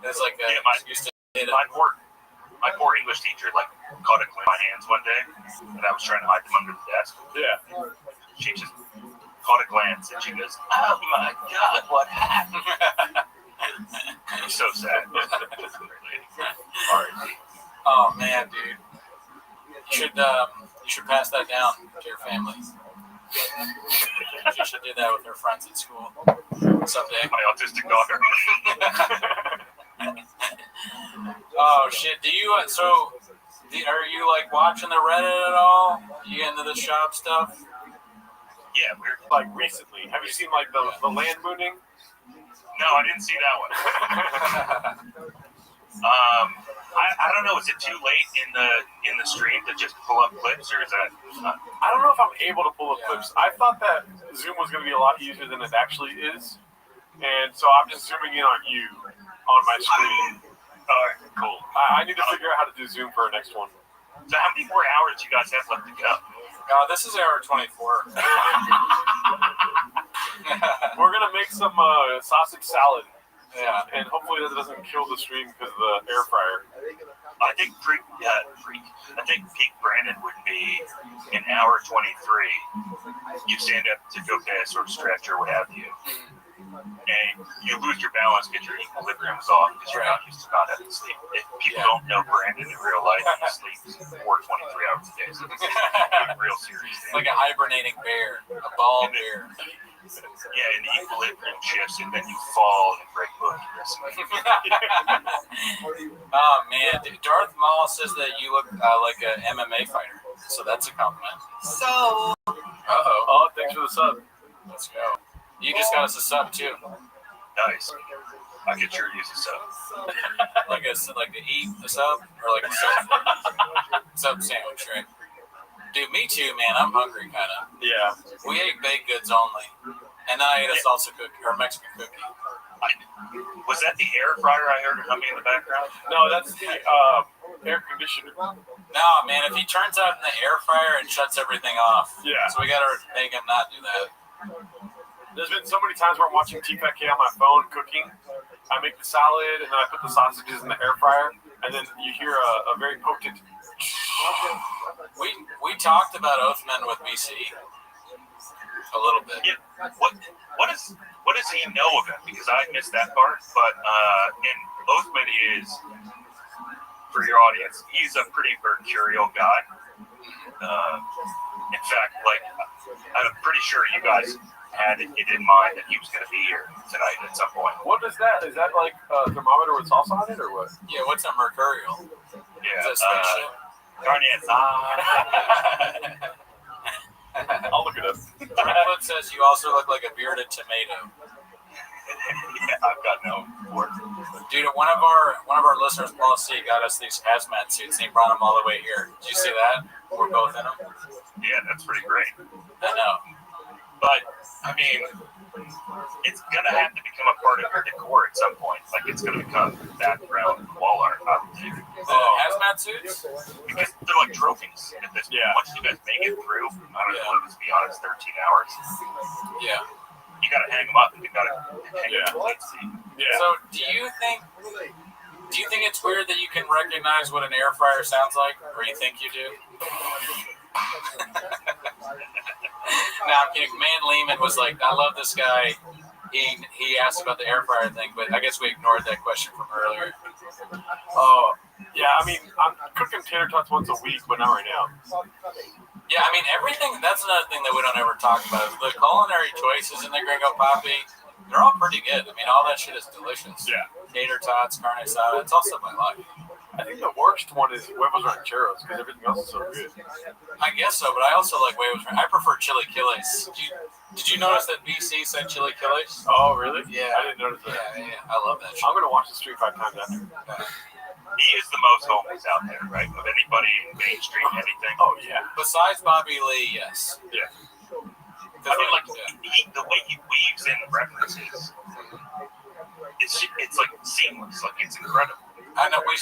It's like
my poor English teacher caught a glimpse of my hands one day, and I was trying to hide them under the desk.
Yeah.
She just caught a glance, and she goes, "Oh my God, what happened?" It was so sad.
Oh man, dude. You should pass that down to your family. You should do that with your friends at school someday.
My autistic daughter.
Oh shit! Are you like watching the Reddit at all? You into the shop stuff?
Yeah, we're
like recently. Have you seen like the land mooning?
No, I didn't see that one. I don't know. Is it too late in the stream to just pull up clips, or is that?
I don't know if I'm able to pull up clips. I thought that Zoom was going to be a lot easier than it actually is, and so I'm just zooming in on you on my screen.
All right, cool.
I need to figure out how to do Zoom for our next one.
So how many more hours you guys have left to go?
This is hour 24.
We're gonna make some sausage salad.
Yeah,
and hopefully that doesn't kill the stream because of the air fryer.
I think peak Brandon would be an hour 23. You stand up to go piss or stretch or what have you, and you lose your balance, get your equilibrium off because you're not used to not having to sleep. If people don't know Brandon in real life, he sleeps 23 hours a day. So it's a real serious thing.
Like a hibernating bear, a ball bear.
Yeah, and the equilibrium shifts, and then you fall and break both wrists.
Oh man, Darth Maul says that you look like an MMA fighter, so that's a compliment.
So.
Oh, thanks for the sub.
Let's go. You just got us a sub too.
Nice. I could sure use a sub.
like to eat a sub, or like a sub sandwich, right? Dude, me too, man. I'm hungry, kind of.
Yeah.
We ate baked goods only, and then I ate a salsa cookie or Mexican cookie.
Was that the air fryer I heard humming in the background?
No, that's the air conditioner.
No, man. If he turns out in the air fryer, it shuts everything off.
Yeah.
So we gotta make him not do that.
There's been so many times where I'm watching TPK on my phone cooking. I make the salad, and then I put the sausages in the air fryer, and then you hear a very potent.
We talked about Oathman with BC a little bit.
Yeah. What does he know of him? Because I missed that part. But and Oathman is, for your audience, he's a pretty mercurial guy. In fact, I'm pretty sure you guys had it in mind that he was going to be here tonight at some point.
What is that? Is that like a thermometer with salsa on it, or what?
Yeah, what's a mercurial?
Yeah.
Is that spaceship?
I'll look it up.
Redfoot says you also look like a bearded tomato.
Yeah, I've got no word.
Dude, one of our listeners, Paul C, got us these hazmat suits, and he brought them all the way here. Did you see that? We're both in them.
Yeah, that's pretty great.
I know.
But I mean, it's gonna have to become a part of your decor at some point. Like it's gonna become background wall art. I would think.
Hazmat suits?
Because they're like trophies at this point.
Yeah.
Once you guys make it through, I don't know, let's be honest, 13 hours.
Yeah.
You gotta hang them up and you gotta hang them up.
Yeah.
So do you think it's weird that you can recognize what an air fryer sounds like, or you think you do? No, I'm kidding. Man Lehman was like, I love this guy. He asked about the air fryer thing, but I guess we ignored that question from earlier.
Oh, yeah. I mean, I'm cooking tater tots once a week, but not right now.
Yeah, I mean, everything. That's another thing that we don't ever talk about. The culinary choices in the Gringo Papi, they're all pretty good. I mean, all that shit is delicious.
Yeah.
Tater tots, carne asada. It's also my life.
I think the worst one is huevos rancheros because everything else is so good.
I guess so, but I also like huevos. I prefer chilaquiles. Did you notice that BC said chilaquiles?
Oh, really?
Yeah.
I didn't notice that.
Yeah. I love that shit.
I'm going to watch the stream 5 times after.
He is the most homeless out there, right? Of anybody mainstream anything.
Oh, yeah.
Besides Bobby Lee, yes.
Yeah.
I mean, like the way he weaves in references, it's like seamless. Like it's incredible.
I know we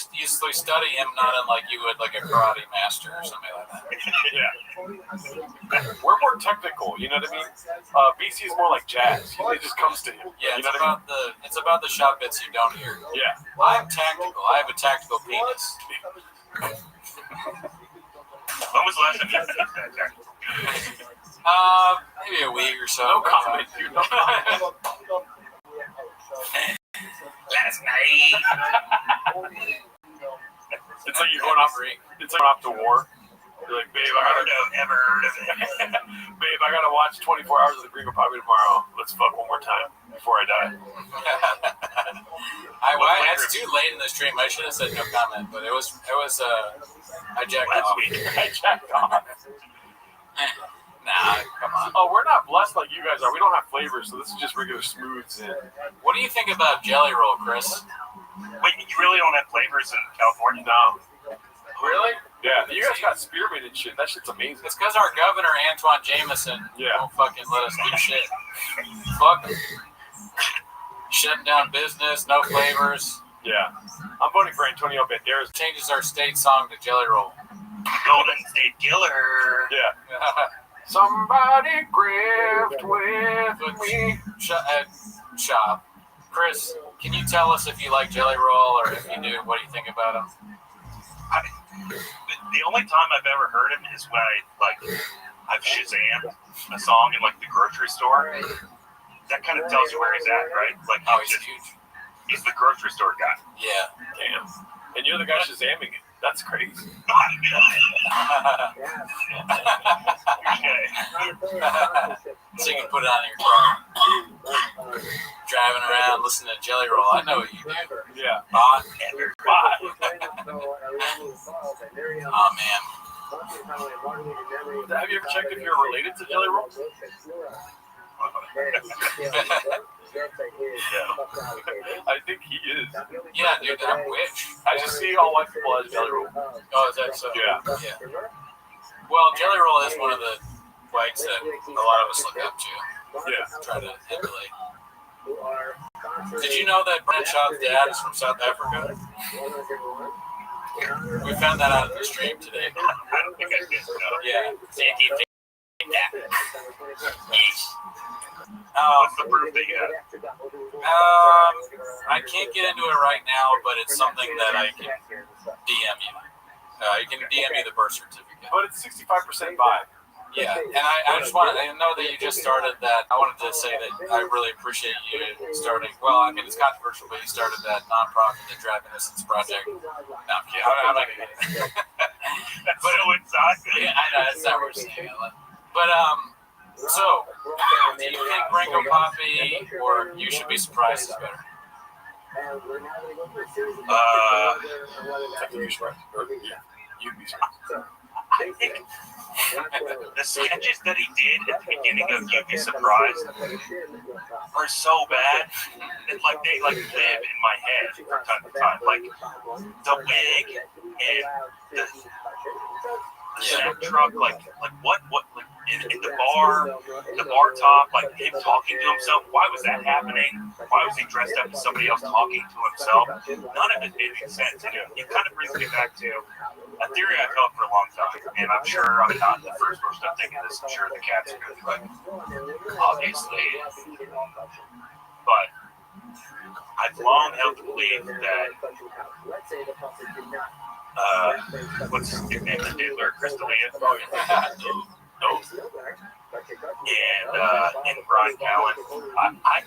study him not unlike you would like a karate master or something like that.
Yeah. We're more technical, you know what I mean? BC is more like jazz. It just comes to him.
Yeah,
you know
it's about the shot bits you don't hear.
Yeah.
I'm tactical. I have a tactical penis.
When was the last time you said that?
Maybe a week or so.
No comment, dude. No comment.
Last night.
It's like you're going off. It's like off to war. You're like, babe,
Ever heard of it?
Babe, I gotta watch 24 hours of the Gringo Poppy tomorrow. Let's fuck one more time before I die.
It's too late in the stream. I should have said no comment, but it was I jacked off.
I jacked off.
Nah, come on.
Oh, we're not blessed like you guys are. We don't have flavors, so this is just regular smooths.
What do you think about Jelly Roll, Chris?
Wait, you really don't have flavors in California?
No.
Really?
Yeah, you guys got spearmint and shit. That shit's amazing.
It's because our governor, Antoine Jameson, won't fucking let us do shit. Fuck. Shutting down business, no flavors.
Yeah. I'm voting for Antonio Banderas.
Changes our state song to Jelly Roll.
Golden State Killer.
Yeah. Somebody grift with me.
Shop. Chris, can you tell us if you like Jelly Roll, or if you do, what do you think about him?
The only time I've ever heard him is when I've Shazammed a song in like the grocery store. That kind of tells you where he's at, right? Like,
he's huge.
He's the grocery store guy.
Yeah.
Damn. And you're the guy Shazamming it. That's crazy.
So you can put it on in your car. Driving around, listening to Jelly Roll. I know what you do.
Yeah.
Hot. Oh, man.
Have you ever checked if you're related to Jelly Roll? I think he is.
Yeah, dude, I wish.
I just see all white people as Jelly Roll.
Oh, is that so?
Yeah.
Well, Jelly Roll is one of the whites that a lot of us look up to.
Yeah.
Try to emulate. Did you know that Brent Shaw's dad is from South Africa? We found that out in the stream today.
I don't think I did. No.
Yeah.
What's the proof that you have?
I can't get into it right now, but it's something that I can DM you. You can DM me the birth certificate.
But it's 65% by.
Yeah, and I just wanted, I know that you just started that. I wanted to say that I really appreciate you starting. Well, I mean, it's controversial, but you started that nonprofit, the Drive Innocence Project. No, I'm kidding. I'm not going to get it.
But it's awesome.
Yeah, I know, that's not what we're saying. But, so, do you think Gringo Poppy or You Should Be Surprised is better?
You'd be surprised.
I think the sketches that he did at the beginning of You'd Be Surprised are so bad that they live in my head from time to time. Like the wig and the snack truck, like what in the bar top, like him talking to himself. Why was that happening? Why was he dressed up as somebody else talking to himself? None of it made any sense. And it kind of brings me back to a theory I've held for a long time, and I'm sure I'm not the first person to think of this. I'm sure the cats are going to be like, obviously. But I've long held the belief that what's his name? The Diddler, Crystalia. And Brian Cowan. I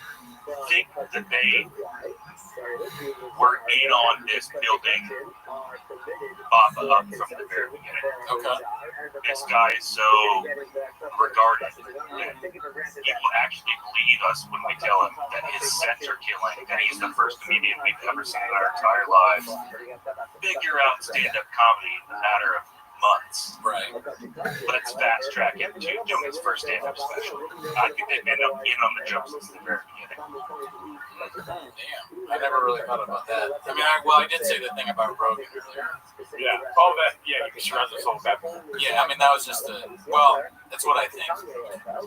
think that they were in on this building Baba up from the very beginning.
Okay.
This guy is so regarded that he will actually believe us when we tell him that his sets are killing, that he's the first comedian we've ever seen in our entire lives figure out stand-up comedy in a matter of months.
Right.
Let's fast track him to doing his first stand-up special. I think they've been in on the jump since the very beginning.
Damn, I never really thought about that. I mean, I did say the thing about Rogan earlier.
Yeah. Oh, that. Yeah, he surrounds himself with that.
Yeah, I mean, that was just a. Well, That's what I think.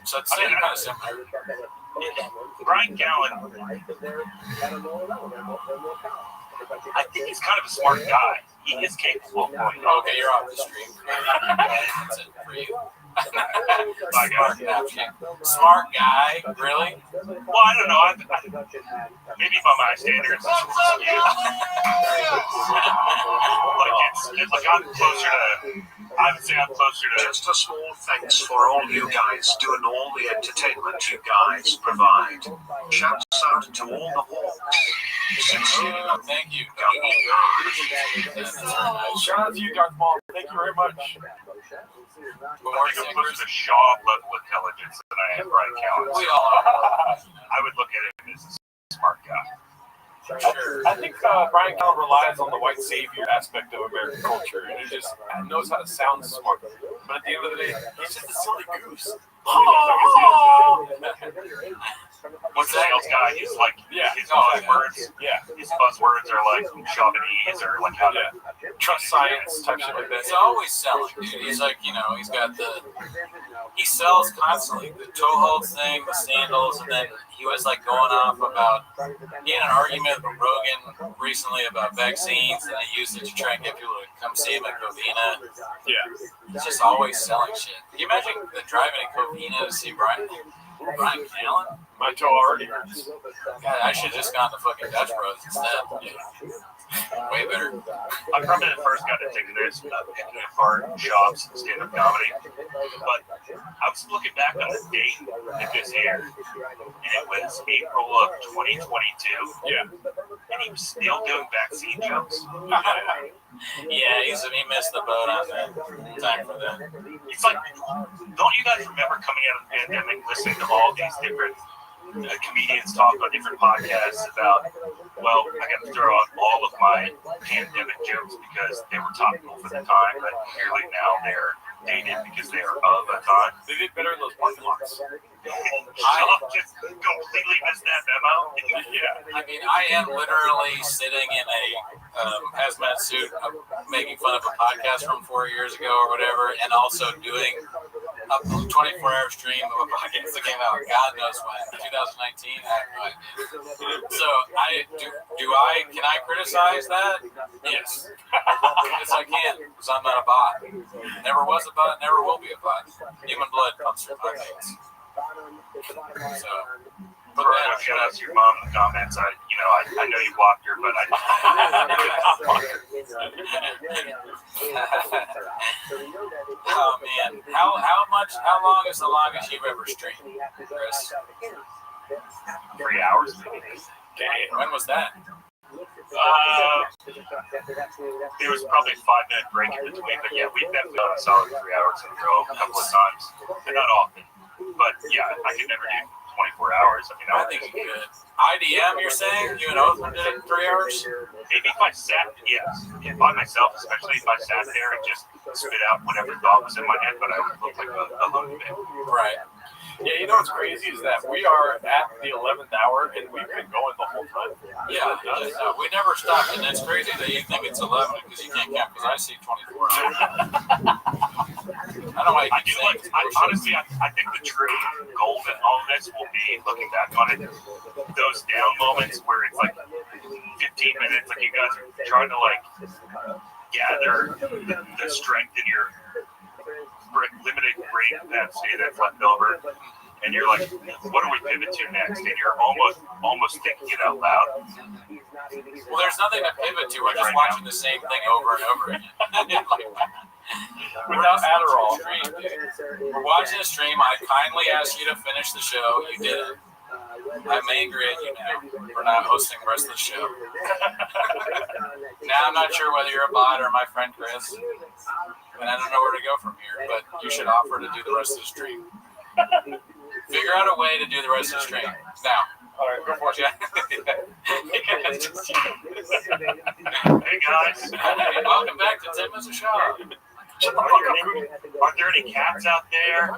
So it's kind of similar.
Brian Callen, I think he's kind of a smart guy. He is capable of going.
Okay, you're off the stream. That's it for you. Smart guy, really?
Well, I don't know. Maybe by my standards, it's skewed. Like I'm closer to. I would say I'm closer to.
Just a small thanks for all you guys do and all the entertainment you guys provide. Shouts out to all the hawks. Sincerely,
thank you.
Shout out to you, Darth Maul. Thank you very much.
I think I'm closer to Shaw level intelligence than I am Brian Callen.
We all are.
I would look at him as a smart guy.
I think Brian Callen relies on the white savior aspect of American culture, and he just knows how to sound smart. But at the end of the day, he's just a silly goose.
What's the sales guy? He's like, his buzzwords. Yeah, his buzzwords are like Javanese or like how to
trust science type shit like that.
He's always selling, dude. He's like, he's got he sells constantly. The toe holds thing, the sandals, and then he was like going off about, he had an argument with Rogan recently about vaccines, and they used it to try and get people to come see him at Covina.
Yeah.
He's just always selling shit. Can you imagine driving to Covina to see Brian Callen?
My toe already hurts.
God, I should have just gone to fucking Dutch Bros instead. Way better.
I probably first got into this picking apart shops and stand-up comedy, but I was looking back on the date that this aired, and it was April of 2022.
Yeah.
And he was still doing vaccine jokes.
Yeah, he missed the boat on that. Time for that.
It's like, don't you guys remember coming out of the pandemic, listening to all these different comedians talk on different podcasts about, well, I got to throw out all of my pandemic jokes because they were topical for the time, but clearly now they're dated because they are of a time.
They did better in those parking lots.
I just completely missed that memo.
Yeah. I mean, I am literally sitting in a hazmat suit making fun of a podcast from 4 years ago or whatever, and also doing a 24-hour stream of a podcast that came out God knows when, 2019. I have no idea. So can I criticize that? Yes. Yes, I can, because I'm not a bot. Never was a bot, never will be a bot. Human blood pumps through my veins. So,
but then shout out to your mom in the comments. I know you blocked her, but I
oh man, how long is the longest you've ever streamed, Chris?
3 hours maybe.
Dang, when was that?
There was probably a 5-minute break in between, but yeah, we've definitely done a solid 3 hours in a row a couple of times, and not often. But yeah, I could never do 24 hours.
I think you could. IDM, you're saying? You and Othman did it in 3 hours?
Maybe if I sat, yes. By myself, especially if I sat there and just spit out whatever thought was in my head, but I would look like a lunatic.
Right.
Yeah, you know what's crazy is that we are at the 11th hour and we've been going the whole time.
Yeah, we never stopped, and it's crazy that you think it's 11 because you can't count, because I see 24 hours. I don't know why you keep saying
honestly, I think the true goal in all of this will be, looking back on it, those down moments where it's like 15 minutes, like you guys are trying to like gather the strength in your limited brain capacity that's left over, and you're like, what do we pivot to next? And you're almost thinking it out loud.
Well, there's nothing to pivot to. We're just watching the same thing over and over again.
Without Adderall.
We're watching a stream. I kindly asked you to finish the show. You did it. I'm angry at you now for not hosting the rest of the show. Now I'm not sure whether you're a bot or my friend Chris, and I don't know where to go from here, but you should offer to do the rest of the stream. Figure out a way to do the rest of the stream. Now.
All right, go for it.
Hey guys.
Welcome back to Tim as a Show.
Are there any cats out there?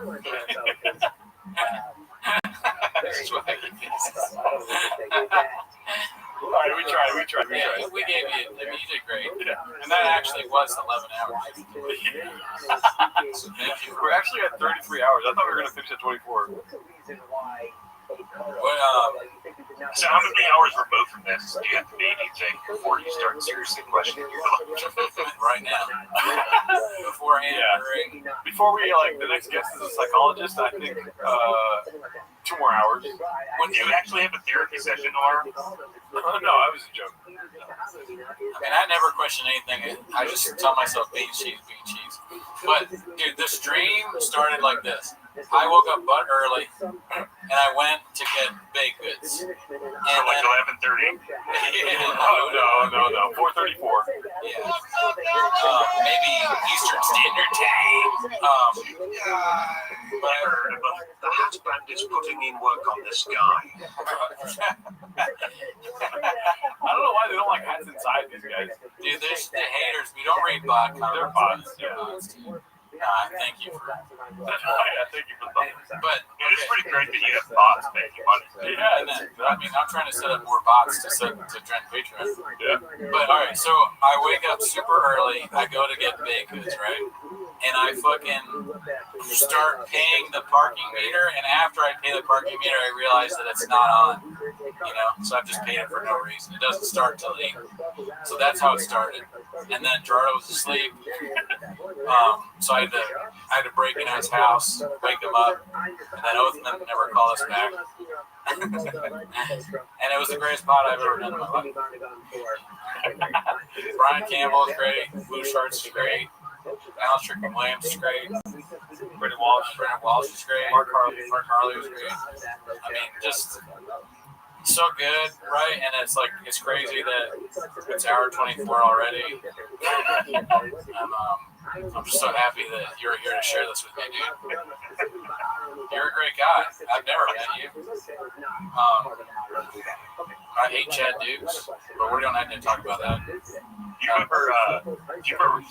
All right, we tried.
Yeah, we gave you. I mean, you did great. Yeah. And that actually was 11 hours. So thank you.
We're actually at 33 hours. I thought we were going to finish at 24.
So how many hours removed from this do you have to be, do you think, before you start seriously questioning your life?
Right now. Beforehand, during.
Before we, the next guest is a psychologist, I think 2 more hours.
When do you actually have a therapy session tomorrow?
No, I was a joke.
I mean, I never question anything. I just tell myself bean cheese. But, dude, the stream started like this. I woke up butt early, and I went to get baked goods. And
like 11:30?
No, 4:34.
Yeah. Maybe Eastern Standard Time.
But I heard about the hat band is putting in work on this guy.
I don't know why they don't like hats inside these guys.
Dude, the haters. We don't read bot comments.
They're bots. Yeah.
Thank you for that.
Thank you for that.
But
it's pretty great that you have bots making money.
Yeah, and then, I mean, I'm trying to set up more bots to join Patreon.
Yeah.
But all right, so I wake up super early. I go to get baked goods, right? And I fucking start paying the parking meter. And after I pay the parking meter, I realize that it's not on. So I've just paid it for no reason. It doesn't start till 8. So that's how it started. And then Gerardo was asleep. So I had to break into his house, wake him up, and then Othman never called us back. And it was the greatest pod I've ever done in my life. Brian Campbell is great. Blue Sharks is great. Alan Strickland Williams is great. Brendan Walsh is great. Mark Harley was great. I mean, just so good, right? And it's crazy that it's hour 24 already. I'm just so happy that you're here to share this with me, dude. You're a great guy. I've never met you. I hate Chad Dukes, but we don't have to talk about that.
Do you remember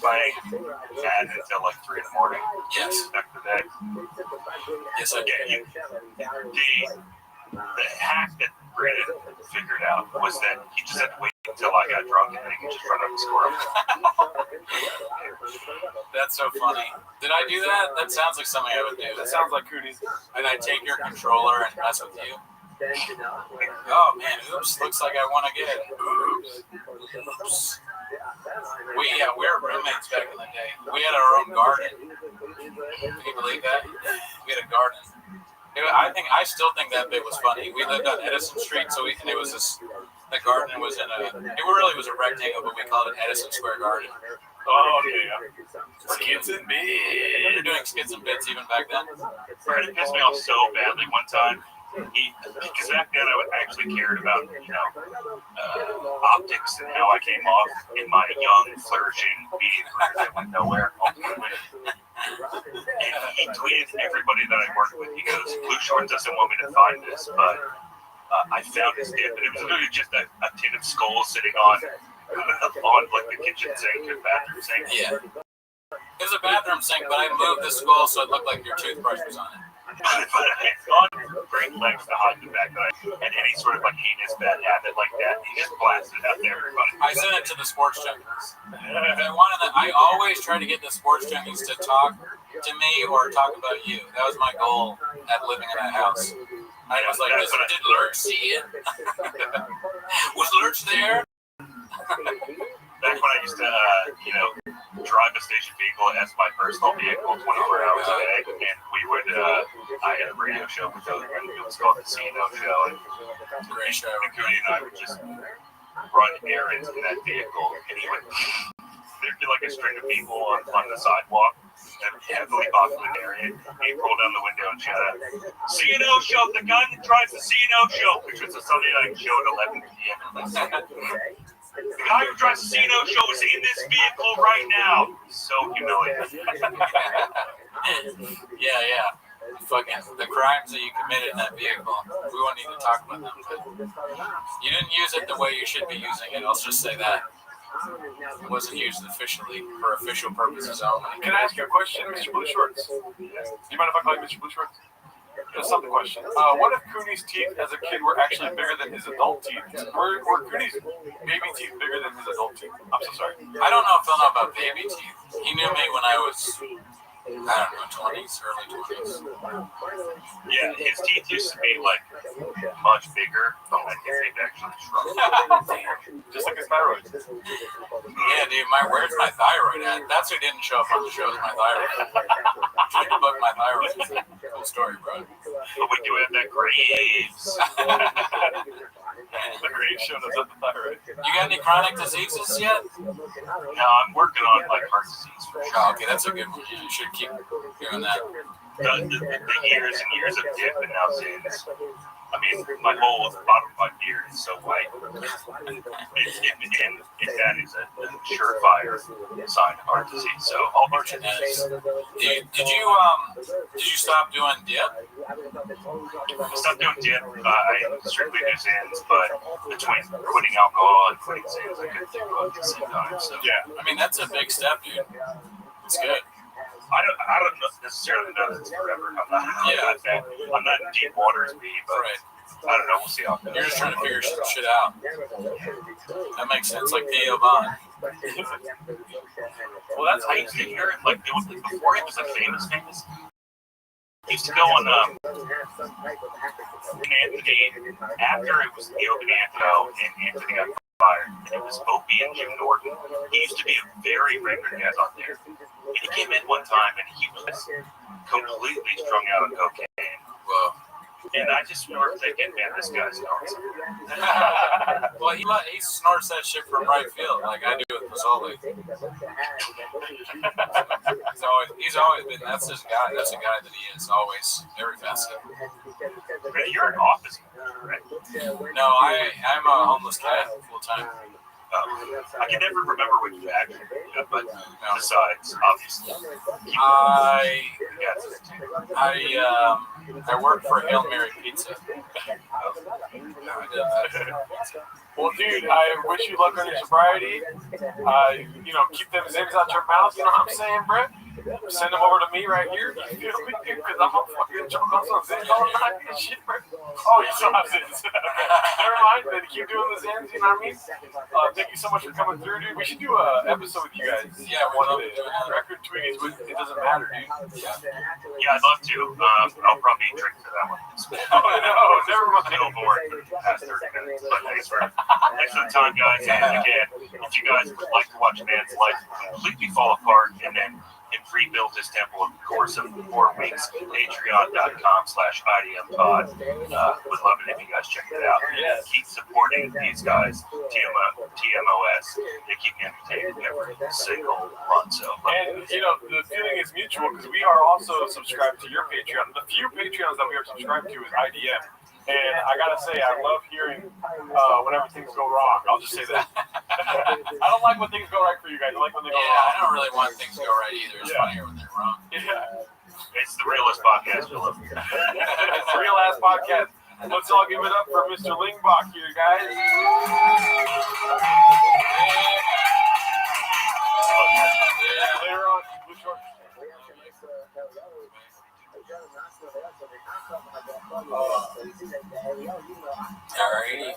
playing Madden until 3 in the morning?
Yes.
Back in the day?
Yes, I did.
The hack that Brandon figured out was that he just had to wait until I got drunk and then he could just run up and score.
That's so funny. Did I do that? That sounds like something I would do.
That sounds like Cooney's.
And I take your controller and mess with you. Oh man, oops, looks like I won again. Oops. We were roommates back in the day. We had our own garden. Can you believe that? We had a garden. I still think that bit was funny. We lived on Edison Street, and it was this. The garden was it really was a rectangle, but we called it Edison Square Garden.
Oh yeah. Skits and bits.
We were doing skits and bits even back then.
Brandon pissed me off so badly one time. Because back then I actually cared about, optics and how I came off in my young, flourishing media career that went nowhere. And he tweeted everybody that I worked with. He goes, Blue Short doesn't want me to find this, but I found this dip. And it was literally just a tin of skulls sitting on the kitchen sink or bathroom sink.
Yeah. It was a bathroom sink, but I moved the skull so it looked like your toothbrush was on it.
But it's gone great lengths to hide the fact that I had any sort of heinous bad habit like that. He just blasted it out to everybody.
I sent it to the sports junkies. I always try to get the sports junkies to talk to me or talk about you. That was my goal at living in that house. I was like, did Lurch see it? Was Lurch there?
Back when I used to, drive a station vehicle as my personal vehicle 24 hours a day, and we would, I had a radio show with those, it was called the CNO Show, and Cooney and I would just run errands in that vehicle, and there'd be a string of people on the sidewalk, in a heavily populated area, he'd roll down the window and shout out, CNO Show, the guy that drives the CNO Show, which was a Sunday night show at 11 p.m. The guy who drives the CNO Show is in this vehicle right now. So humiliating.
Yeah. Fucking the crimes that you committed in that vehicle. We won't need to talk about them. But you didn't use it the way you should be using it. I'll just say that. It wasn't used officially for official purposes only.
Can I ask you a question, Mr. Blue Shorts? Do you mind if I call you Mr. Blue Shorts? Some question. What if Cooney's teeth as a kid were actually bigger than his adult teeth? Were Cooney's baby teeth bigger than his adult teeth? I'm so sorry.
I don't know if he'll know about baby teeth. He knew me when I was, I don't know, 20s, early 20s.
Yeah, his teeth used to be like much bigger, but I think they've actually shrunk.
Just like his thyroid.
Yeah, dude, where's my thyroid at? That's who didn't show up on the show, is my thyroid. Tried to book my thyroid. Cool story, bro.
But we do have that Graves.
The Graves showed us at the thyroid.
You got any chronic diseases yet?
No, I'm working on like heart disease for sure.
Oh, okay, that's a good one. You should keep doing that.
The years and years of dip and now Zins. I mean, my whole bottom of my beard is so white. And that is a surefire sign of heart disease. So all heart disease.
Did you stop doing dip?
I stopped doing dip. I strictly do Zins, but between quitting alcohol and quitting Zins, I couldn't do both at the same time. So
Yeah, I mean that's a big step, dude. It's good.
I don't necessarily know that it's forever. I'm not in deep waters, but
Right.
I don't know. We'll see how it goes.
You're just trying to figure some shit out. That makes sense, like Theo Von.
Well, that's I used to hear it like before he was like famous. He used to go on Anthony after it was the Open Anthony and Anthony got fired. And it was Opie and Jim Norton. He used to be a very regular guest on there. And he came in one time and he was completely strung out on cocaine.
Whoa.
And I just remember thinking, man, this guy's nuts.
Well, he snorts that shit from right field, like I do with Mazzoli. He's always been. That's his guy. That's a guy that he is always very fascinating.
You're an office manager, right?
No, I'm a homeless cat full time.
I can never remember what you actually do, but besides, obviously.
I work for Hail Mary Pizza.
Well, dude, I wish you luck on your sobriety. Keep them zins out your mouth. You know what I'm saying, Brett? Send them over to me right here. You feel me, dude? Because I'm gonna fucking choke on some zins all night and shit, Brett. Oh, you still have zins. Never mind. Then keep doing the zins. You know what I mean? Thank you so much for coming through, dude. We should do an episode with you guys.
Yeah, one of the
record tweets. It doesn't matter, dude.
Yeah, I'd love to. I'll probably drink to that one.
Oh no, never mind.
Still bored past 30 minutes. But thanks for the time, guys. And again, if you guys would like to watch a man's life completely fall apart and then rebuild this temple over the course of 4 weeks, patreon.com/IDMpod. Would love it if you guys check it out.
Yes.
Keep supporting these guys, TMOS. They keep me entertained every single month. So,
and the feeling is mutual because we are also subscribed to your Patreon. The few Patreons that we are subscribed to is IDM. And I gotta say, I love hearing whenever things go wrong. I'll just say that. I don't like when things go right for you guys. I like when they go wrong.
I don't really want things to go right either. It's funnier when they're wrong.
Yeah.
It's the realest podcast you'll ever hear.
It's the real ass podcast. Let's all give it up for Mr. Lingbach here, guys. Yeah. Later on, blue shorts.
Alrighty.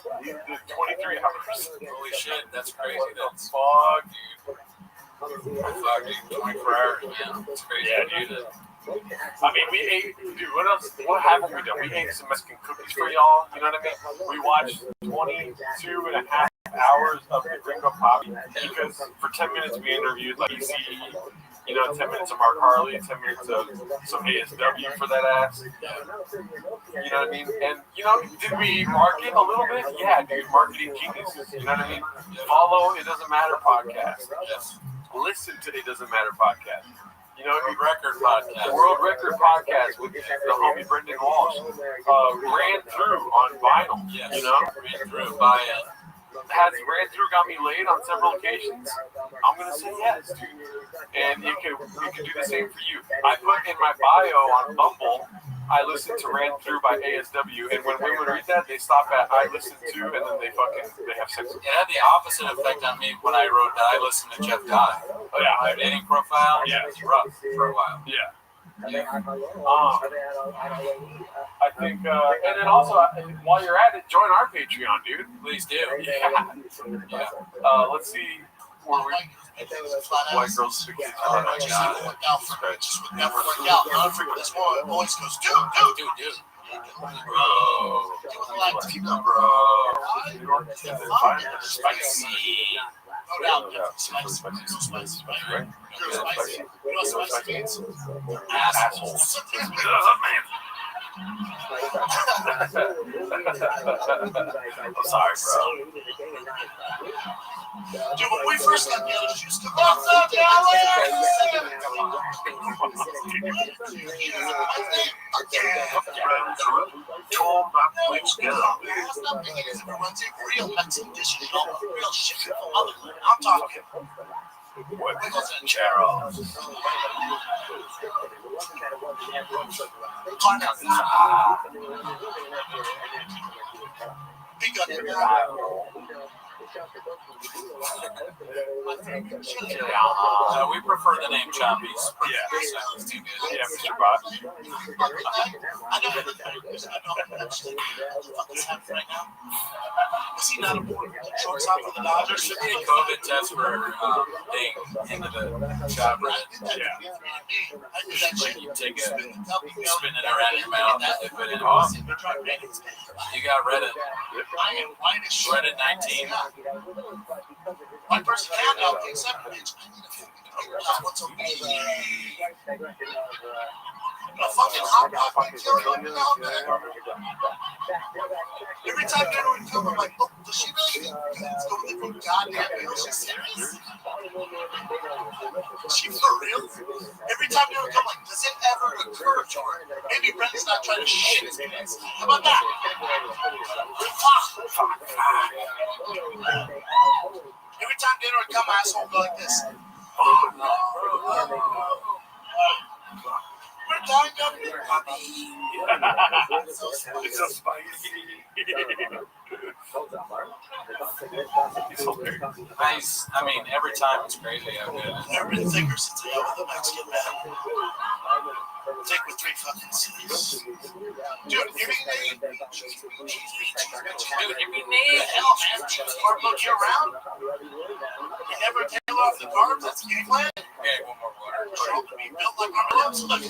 23 hours.
Holy shit, that's crazy. That's
Fuck,
dude. 24 hours, man. It's crazy.
Yeah,
dude.
I mean, we ate, dude, what haven't we done? We ate some Mexican cookies for y'all, you know what I mean? We watched 22 and a half hours of the Gringo Poppy because for 10 minutes we interviewed like ECE, 10 minutes of Mark Harley, 10 minutes of some ASW for that ass. You know what I mean? And, did we market a little bit? Yeah, dude, marketing geniuses. You know what I mean? Follow It Doesn't Matter podcast. Yes. Listen to It Doesn't Matter podcast.
World Record podcast.
The World Record podcast with the homie Brendan Walsh ran through on vinyl.
Yes. Ran through by
Has ran through got me laid on several occasions? I'm gonna say yes, dude. And we can do the same for you. I put in my bio on Bumble, I listened to Ran Through by ASW, and when women read that, they stop at I listened to, and then they have sex with
it. Had the opposite effect on me when I wrote that I listened to Jeff Dye.
Oh, yeah.
My dating profile,
yeah,
it was rough for a while.
Yeah. I think, and then also, while you're at it, join our Patreon, dude.
Please do.
Yeah. Let's see. Where we, white girls, sick kids.
Oh my God. Just would never work out. I'll forget this one. Always goes, dude. Bro. Spicy. No doubt. Spicy, right? Spicy. You know what spicy means? Assholes.
I'm sorry, bro.
Dude, when we first got together, she was what's up, Alex? Real Mexican dishes, you know, real shit from motherland. I'm talking Wiggles and Cheros. Big up your
we prefer the name Choppies.
Yeah.
Sounds too good.
Yeah, Mr. Bob.
I know what actually what's happening right now. Is he not aboard shortstop for the Dodgers?
Should be a COVID test for thing into the job, right?
Yeah.
You take it, spin it around in your mouth, and put it in. Awesome. You got Reddit. Reddit 19.
One person can now take 7 minutes. What's a fucking hot dog killing me out there. Every time Jenna would come, I'm like, oh, does she really go with the goddamn meal? She's serious? Is she for real? Every time Jenna would come, like, does it ever occur to her? Maybe Brendan's not trying to shit his pants. How about that? Every time dinner would come, my asshole would go like this. Oh, no. We're dying up here, puppy.
It's so spicy.
Nice. I mean, every time it's crazy how good it is.
Never been thicker since I got with the Mexican man. Thick with 3 fucking C's. Dude, everything. Dude, everything. Hell, man. Carb load year round. You never tail off the carbs. That's game plan.
Okay, one more water.
Trump be built like our lips. Look.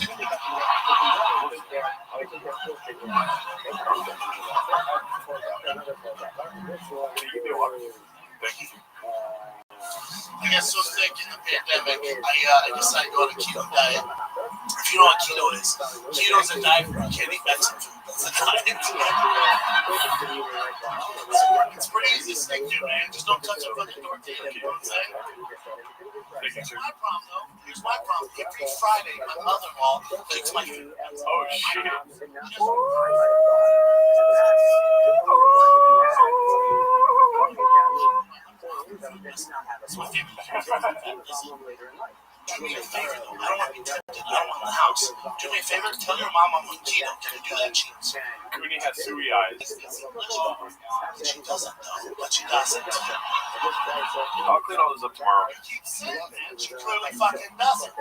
I got so sick in the pandemic, I decided to go on a keto diet. If you know what keto is, keto's a diet where you can't eat Mexican food. That's a diet. It's pretty easy to stick to, man. Just don't touch a fucking tortilla, you know what I'm saying? Here's my problem, though. Here's my problem. Every Friday, my mother-in-law cooks my food.
Oh, shit.
It's my favorite. Do me a favor, though. I don't want to be tempted. I don't want the house. Do me a favor. Tell your mom I'm on keto. Can I do that, cheese?
Cooney has suey eyes.
She doesn't, though. But she doesn't.
I'll clean all this up tomorrow.
I keep saying, man. She clearly fucking doesn't.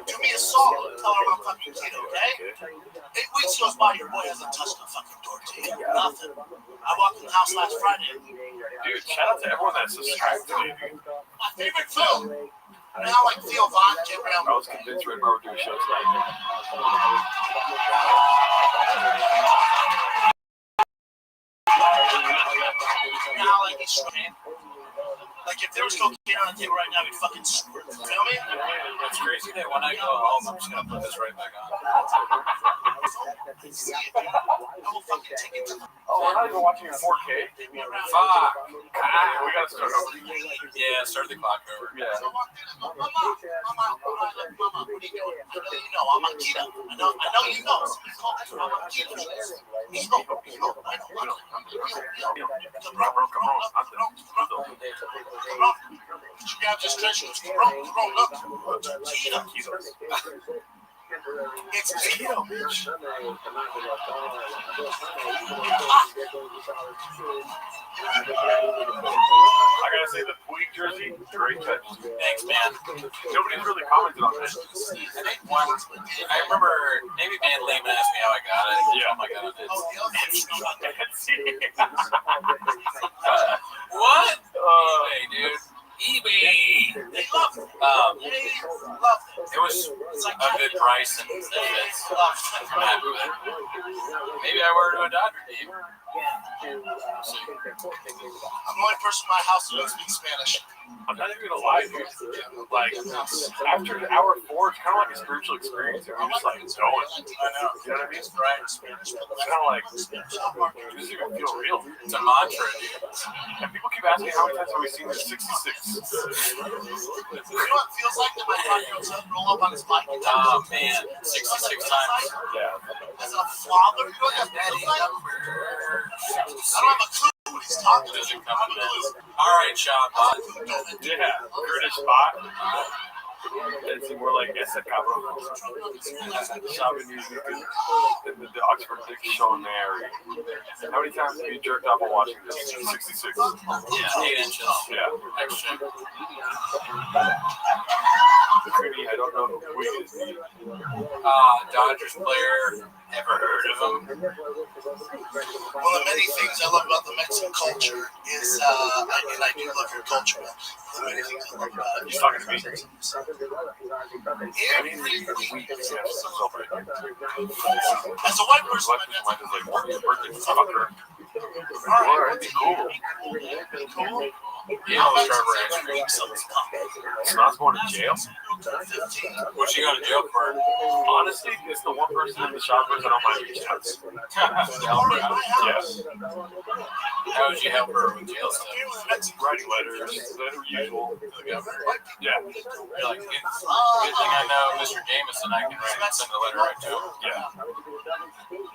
Do me a solid. Tell her I'm fucking keto, okay? 8 weeks goes by, your boy hasn't touched a fucking tortilla. Nothing. I walked in the house last Friday.
Dude, shout out to everyone that subscribed today, dude.
My favorite food. Now like Theo Von came around.
I was convinced Red Bar would do a show tonight.
Now like it's like if there was cocaine on the table right now, we'd fucking screw it. You feel me?
It's crazy that when I go home, I'm just going to put this right back on.
Oh, we're not even watching in 4K?
Fuck.
We gotta start over.
Yeah, start the clock over.
Yeah.
Mama, what are you doing? I know you know. I'm on keto. I know you know. I'm on keto. She got this stretch. It's keto, bitch.
I gotta say, the Puig jersey Great catch.
Thanks, man.
Nobody's really commented on that.
I think one. I remember maybe Man Lehman asked me how I got it.
Yeah.
Oh my god, it's
Etsy.
what? eBay, dude. eBay.
They love it.
It was a good price and it's I'm happy with it. Maybe I wear it to a Dodger game.
I'm the only person in my house who doesn't speak Spanish.
I'm not even gonna lie, dude. Like after hour 4, it's kind of like a spiritual experience. You're just like going.
I know.
You know what I mean?
Right.
It's kind of like it doesn't even feel real.
It's a mantra, dude.
And people keep asking how many times have we seen this 66?
You know what it feels like that my 5-year-old son roll up on his bike?
Oh man, 66 times.
Yeah.
As a father, you know what that feels like? I don't have a clue what he's talking about.
All right, Sean.
Yeah. Curtis Spot. It's more like ese cabrón. Shabin music and the Oxford Dictionary. How many times have you jerked off while watching this? 66.
Yeah, 8 inches.
Yeah.
Extra.
I don't know who he is.
Dodgers player. Ever heard of him?
One of the many things I love about the Mexican culture is, and I do love your culture, but one of the many things I love about it.
He's talking to me.
Every week, as a white person,
cool.
Yeah,
He's not going to jail.
What's he going to jail for?
Honestly, it's the one person in the shoppers that don't mind reaching out. Yes.
How would you help her with jail stuff?
Writing letters, the usual. Yeah.
You're like, good thing I know Mr. Jameson. I can write and send a letter right to him.
Yeah.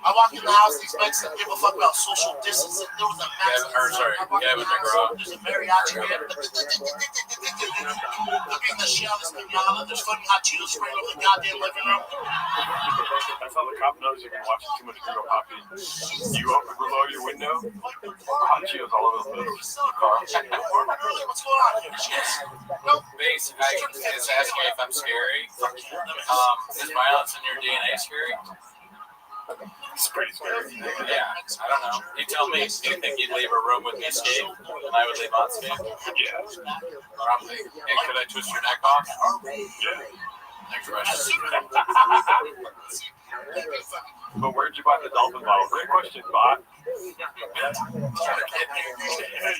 I walk in the house, these Mexicans give a fuck about social distancing. There was a
Kevin McGraw.
There's a mariachi band. Looking the shell is pinata. There's fucking hot Cheetos spraying over the goddamn living room.
That's how the cop knows you've been watching too much Gringo Poppy. You open below your window, hot Cheetos all over the place.
What's going on here? Nope.
Basically, it's asking if I'm scary. Is violence in your DNA scary?
It's pretty scary.
Yeah, I don't know. You tell me. Do you think you'd leave a room with me scathed, and I would leave unscathed?
Yeah.
Probably. Hey, could I twist your neck off?
Yeah.
Next question.
But where'd you buy the dolphin bottle? Great question, bot. You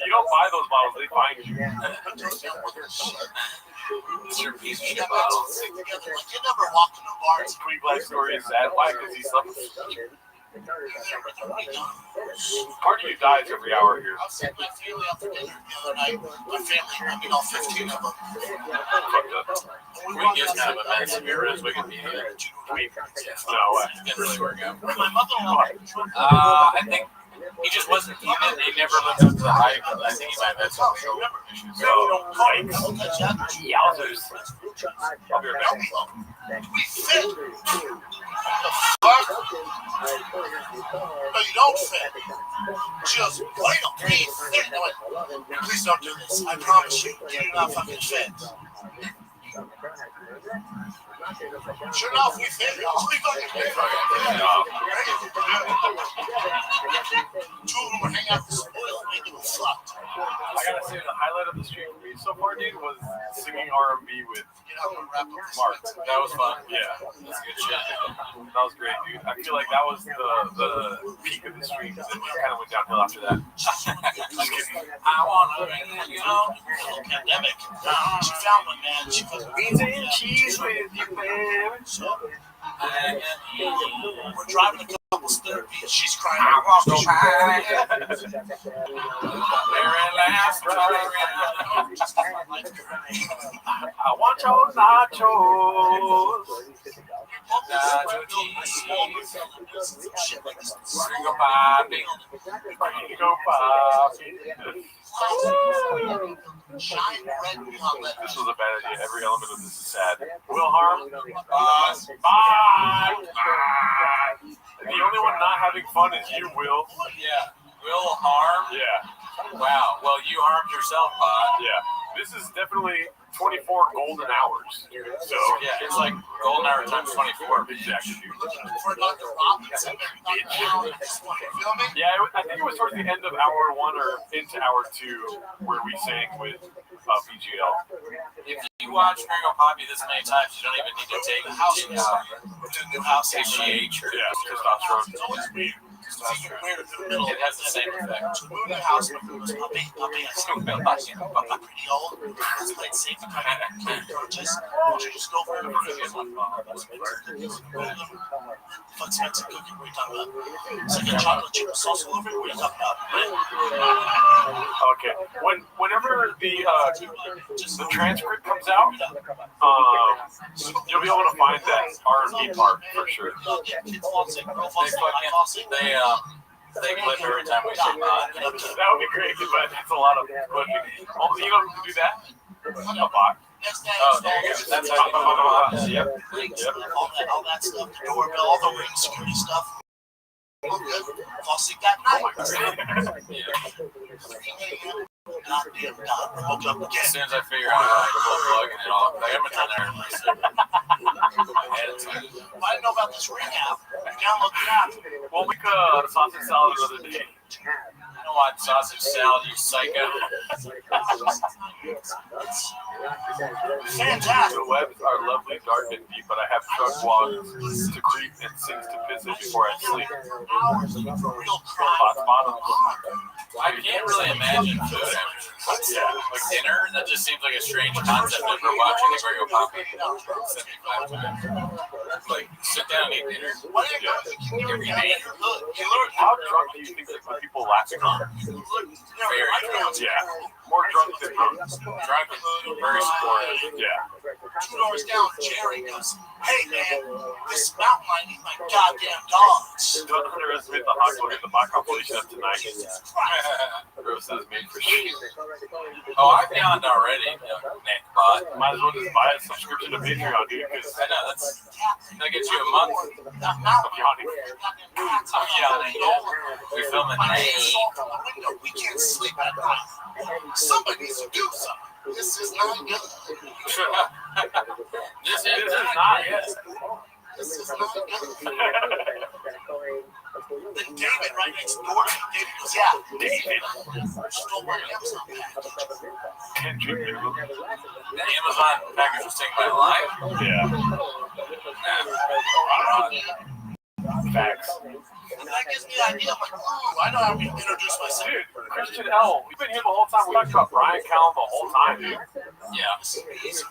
don't buy those bottles, they find you.
It's your piece of shit bottle.
You never walk in a bar.
Pretty Black Story is sad. Why? Because he's something. Part of you dies every hour here.
I was taking my family out for dinner the other night. My family, all 15 of them.
We get kind of immense if you're as Wikipedia.
No way.
Didn't really work out.
My mother-in-law.
I think he just wasn't. He never lived up to the hype. I think he might have had some shoulder issues.
Yowzers. I'll be right back.
We fit. The fuck? No, you don't fit. Just wait up. We fit. Please don't do this. I promise you. You do not fucking fit. Sure enough, we fit. We fucking fit. Two of them were hanging out the spoil. We give a fuck.
I gotta say, the highlight of the stream for me so far, dude, was singing R&B with Mark.
That was fun.
Yeah.
That's good shit.
That was great, dude. I feel like that was the peak of the stream, and then it kind of went downhill after that. Just kidding.
I wanna, you know,
pandemic. She found one, man. She was
beans and cheese with you, man.
We're driving to couples therapy. She's crying.
I want to try. Very last try.
I want your nachos.
Nacho cheese. Gringo Poppy.
Gringo Poppy.
Giant red neon letters.
This was a bad idea. Every element of this is sad. Will Harm. Bye. The only one not having fun is you, Will.
Yeah. Will Harm.
Yeah.
Wow. Well, you harmed yourself, Bob.
Yeah. This is definitely 24 golden hours. So
Yeah, it's like golden hour times 24.
exactly.
For Dr. Robinson, filming.
Yeah, I think it was towards the end of hour 1 or into hour 2 where we sang with BGL.
If you watch Gringo Poppy this many times, you don't even need to take
New house
HGH or
Yeah, testosterone.
It's always weird. It's even weird in the middle.
it has the same effect.
So we moved in the house, my food was puppy. I said, I'm pretty old. Let's play safe. Just go for it. Fuck Mexican cookie. What are you talking about? It's like a chocolate chip sauce all over it. What are you talking about?
Okay. Whenever the transcript comes out, you'll be able to find that R&B part for sure.
They clip every time we say bot.
That would be great, but that's a lot of clipping. Oh, you know who can do that? A bot.
Oh, there you go. That's how you do it.
Yep.
All that stuff, the doorbell, all the ring security stuff. All good. Fall asleep that night. Woke up again.
As soon as I figure out how to plug it and all, like, I'm gonna turn there.
I didn't know about this ring app. Download the app.
We'll make a sausage salad another day.
I don't want sausage salad, you psycho.
Fantastic.
The webs are lovely, dark, and deep, but I have truck walks to creep and sings to visit before I sleep.
Hours looking for real crime.
Lots bottoms.
I can't really imagine food after like dinner. That just seems like a strange concept after watching the Gringo Poppy 75 times. Like, sit down and eat dinner. Every day.
How drunk do you think that the people laughing are?
Very drunk.
Yeah, more drunk than drunk.
Drunk, very supportive.
Yeah.
2 doors down, Jerry goes, hey man, this mountain might eat my goddamn dogs.
Don't underestimate the hot dog in the back compilation of tonight. Rose is made for sure.
Oh, I've yawned already, Nick, but
Might as well just buy a subscription to Patreon, dude, because
I know that gets you a month
of yawning.
of yawning. We film at night.
We can't sleep at night. Somebody needs to do something. This is not good.
This is not it.
This is not good. Then David, right next door, David goes, yeah, David. Stole my Amazon package.
The Amazon package was taken by live.
Yeah. Facts.
And that gives me an idea. I'm like, ooh, I know how to introduce myself.
Dude, Christian L. We've been here the whole time. We talked about Brian Callen the whole time, dude.
Yeah.
This is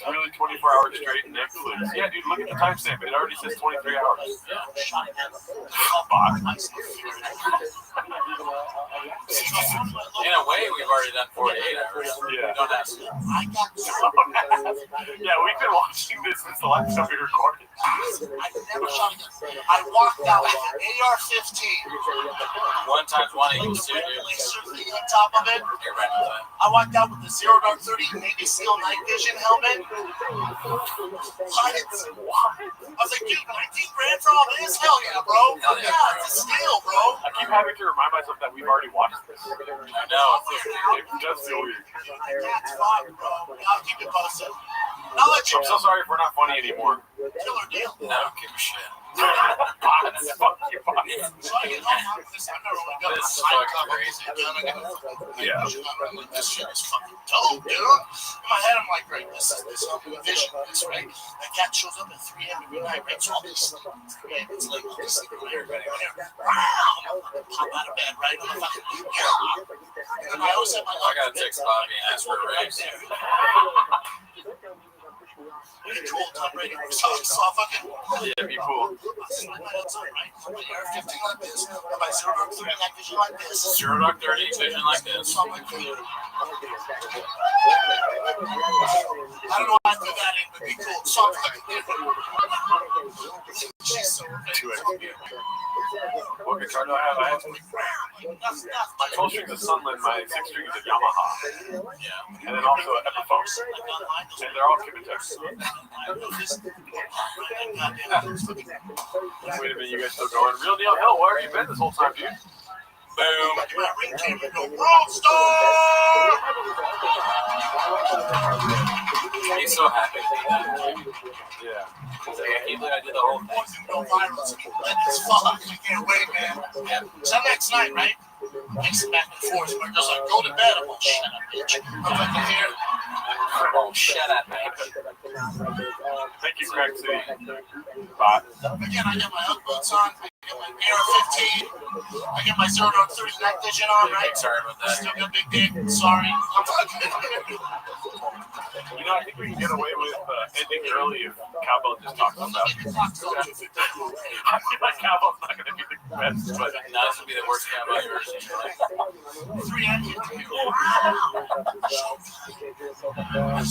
really 24 hours straight Netflix. Yeah, dude, look at the timestamp. It already says 23 hours.
In a way, we've already done 48 hours.
Yeah.
Don't ask.
Yeah, we've been watching this since the last time we recorded.
I walked out with an AR-15.
1 times 1 equals 2, dude.
Laser on top of it.
Get right with that.
I walked out with the Zero Dark 30 Navy SEAL night vision helmet. I was like, dude, 19 grand for all this? Hell yeah, bro.
Hell yeah,
Yeah, it's a steal, bro.
I keep having to remind myself that we've already watched this.
I know.
It does feel weird.
That's fine, bro. I'll keep it posted. I'll let you
I'm so sorry if we're not funny anymore.
Killer deal.
I don't give a shit.
Fuck you, buddy.
So I get home, I've never really got
This is
a
fucking crazy.
Yeah.
This shit is fucking dope, dude. In my head, I'm like, right, this is vision, this, right? That cat shows up at 3 a.m. every night, right? So I'll be sleeping. Okay, it's like, I'll be sleeping right here, wow! Pop out of bed, right? I'm fucking, yeah. And then I always have my
I gotta text Bobby and ask for a raise.
Pretty cool, Tom Brady. So fucking.
Yeah, be cool.
My AR-15 like this, and my Zero Dark 30 night vision like this.
Zero Dark 30 vision like this.
So I'm like, I don't know why I threw that in, but be cool. So I'm fucking she's so
What guitar do I have? I have my 12 strings of Sunland, my 6 strings of Yamaha. Yeah. And then also an Epiphone. And they're all Kimitek. Wait a minute, you guys still going? Real Neil Hill, where have you been this whole time, dude?
Boom.
Get my ring camera, go World Star!
He's so happy to be done.
Yeah.
He's like, I can't believe I did the whole thing.
Go viral. It's fun. I can't wait, man. Yeah. So next night, right? Mixing back and forth. My girl's like, go to bed. I'm like, shut up, bitch. I'm like, here.
Oh, shut up, man.
Thank you, Craig City. Bot.
Again, I got my Ugg boots on. I got my Air 15. I got my 0 Dark 30 night vision on, right?
Sorry about that.
Still got big dick. Sorry.
You know, I think we can get away with ending early if Cowbell just talks about it. I feel like Cowbell's not going to be the best, but
No, this would be the worst cowboy I've ever seen in your life.
3 Can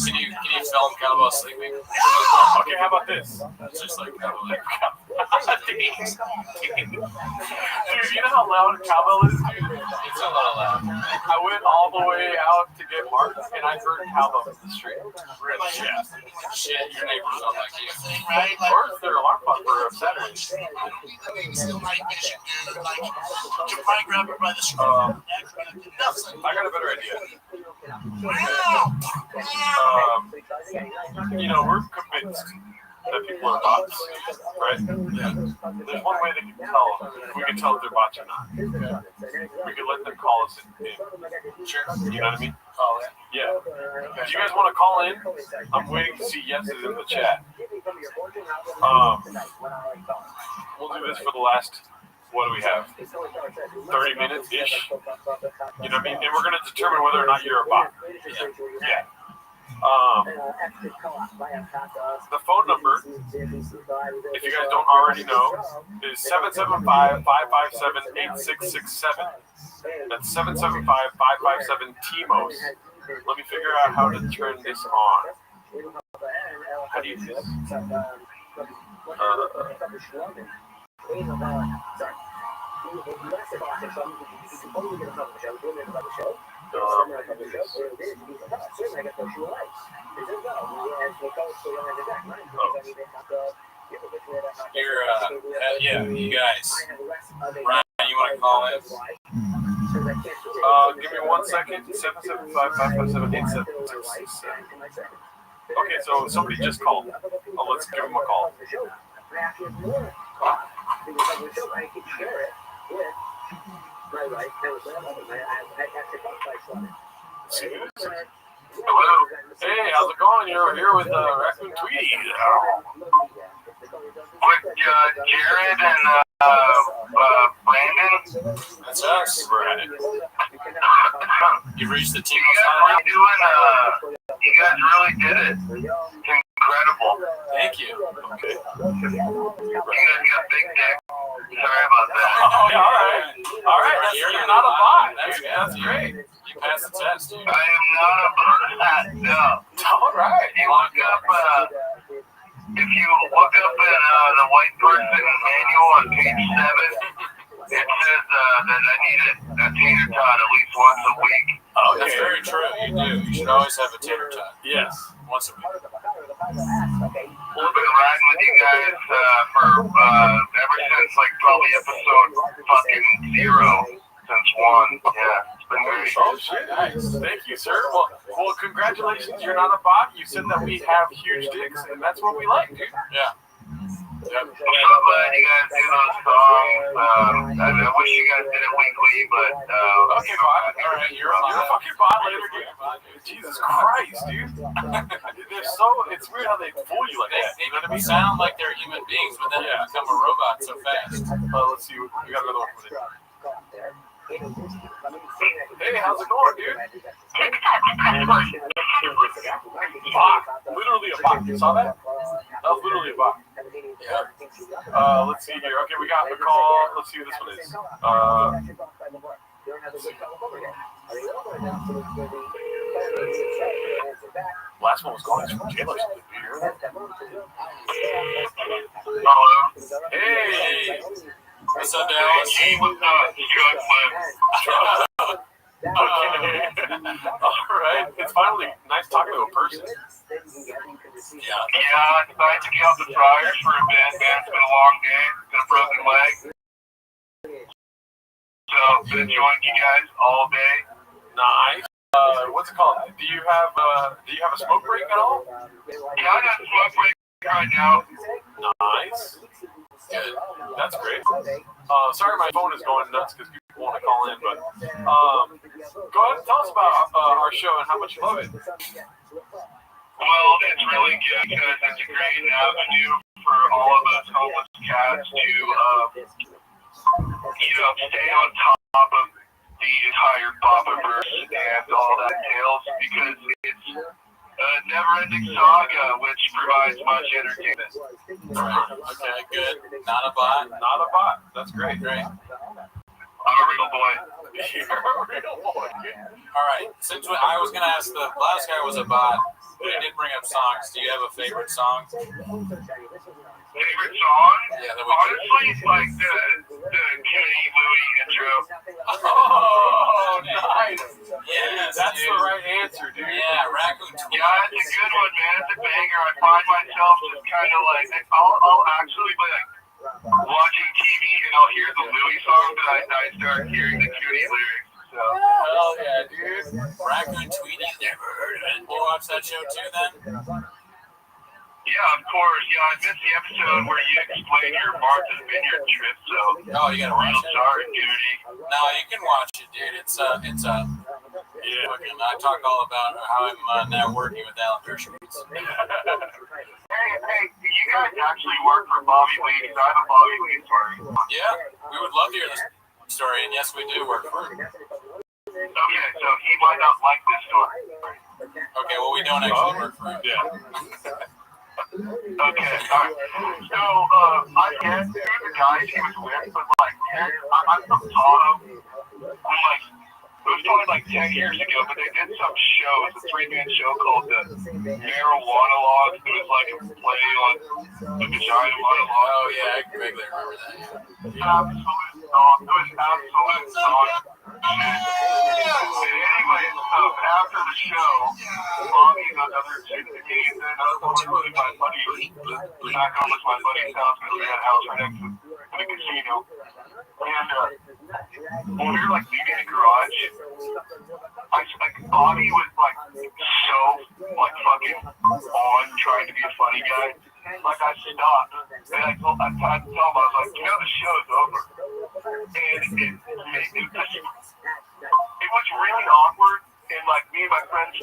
Can you film cowboy sleeping?
okay, how about this?
It's just like cowboy.
Dude, you know how loud Cowbell is, dude?
It's a little loud.
I went all the way out to get marked, and I heard Cowbell in the street. Really? Yeah.
Shit, your neighbors don't like you.
right?
Or it's their alarm clock for Saturday.
Still night vision, dude. Like, you can probably grab her by the scruff.
I got a better idea. You know, we're convinced that people are bots, right? Yeah. There's one way they can tell. We can tell if they're bots or not. We can let them call us in.
Sure.
You know what I mean?
Oh, yeah.
Yeah. If you guys want to call in, I'm waiting to see yeses in the chat. We'll do this for the last, what do we have? 30 minutes-ish? You know what I mean? And we're going to determine whether or not you're a bot. Yeah. The phone number, if you guys don't already know, is 775-557-8667. That's 775-557-TMOS. Let me figure out how to turn this on. How do you do this?
Yeah, you guys. Ryan, you want to call in?
Give me 1 second. 775-557-8767. Okay, so somebody just called. Oh, let's give them a call. Hello. Hey, how's it going? You're here with Raccoon Tweety.
With Jared and Brandon.
That's us, Brandon. You've reached the team.
You guys really did it. Incredible.
Thank you.
Okay.
You guys got big dick. Sorry about that.
Oh, yeah, all right. You're not a bot. That's great.
You passed the test, dude.
I am not a bot. No.
All right.
You look up, if you look up at the white person manual on page 7, it says that I need a tater tot at least once a week.
Oh, that's very true. You do. You should always have a tater tot.
Yes.
Once a week.
I've been riding with you guys for ever since like probably episode fucking 0 since 1. Yeah, it's been great.
Oh shit! Nice. Thank you, sir. Well, congratulations. You're not a bot. You said that we have huge dicks, and that's what we like, dude.
Yeah.
Yep. I'm so glad you guys do those songs. I wish you guys did it weekly, but
okay, bot. All right, you're a fucking bot later, dude. Jesus Christ, dude. They're so. It's weird how they fool you like that.
They sound like they're human beings, but then they become a robot so fast.
Let's see. We got another one for you. Hey, how's it going, dude? Bot. Literally a bot. You saw that? That was literally a bot.
Yeah.
Let's see here. Okay, we got the call. Let's see who this one is. Last one was calling from Taylor. Hey.
What's up, Dallas?
Hey, what's up?
Okay. All right. It's finally nice talking to a person.
Yeah, I decided to get out the fryers for a bit, man. It's been a long day. It's been a broken leg. So So been enjoying you guys all day.
Nice. What's it called? Do you have a smoke break at all?
Yeah, I got a smoke break right now.
Nice. Good. That's great. Sorry, my phone is going nuts because people want to call in, but go ahead and tell us about our show and how much you love it.
Well, it's really good because it's a great avenue for all of us homeless cats to, stay on top of the entire Boppiverse and all that entails because it's a never-ending saga which provides much entertainment.
Right. Okay, good. Not a bot.
Not a bot. That's great.
Great.
I'm a real boy.
You're a real boy.
All right. Since I was going to ask, the last guy was a bot, but he did bring up songs. Do you have a favorite song?
Favorite song?
Yeah, that we
honestly, like the Kenny Louie intro.
Oh, nice.
Yes,
that's
dude.
the right answer, dude.
Yeah, Raccoon Tweety.
Yeah, it's a good one, man. It's a banger. I find myself just kind of like, I'll actually be like watching TV and I'll hear the Louie song, but I start hearing the Cooney lyrics. So.
Hell yeah, dude. Raccoon Tweety, never heard of it. We'll watch that show too then?
Yeah, of course. Yeah, I missed the episode where you explain your Martha's Vineyard trip, so.
Oh, you gotta watch
real
it?
sorry, Cooney.
No, you can watch it, dude. It's yeah. I talk all about how I'm now working with Alan Dershowitz.
Hey, do you guys actually work for Bobby Lee? Because I have a Bobby Lee story.
Yeah, we would love to hear this story, and yes, we do work for him.
Okay, so he might not like this story.
Okay, well, we don't actually work for him.
Yeah.
Okay, alright. So, I guess who the guys he was with, but like, I'm from Toronto, and like, it was probably like 10 years ago, but they did some show, it's a 3-man show called the Marijuana Log. It was like a play on the vagina monologue.
Oh, yeah, I vaguely remember that, yeah.
Absolute song. It was absolute song. Anyway, so after the show, Bobby and another chick to me, and then I was with my buddy, back home with my buddy's house, because we had a house right next to the casino. And when we were like leaving the garage, Bobby was like so like fucking on trying to be a funny guy. Like I stopped and I told him, I was like, the show's over. And it was really awkward, and like me and my friends,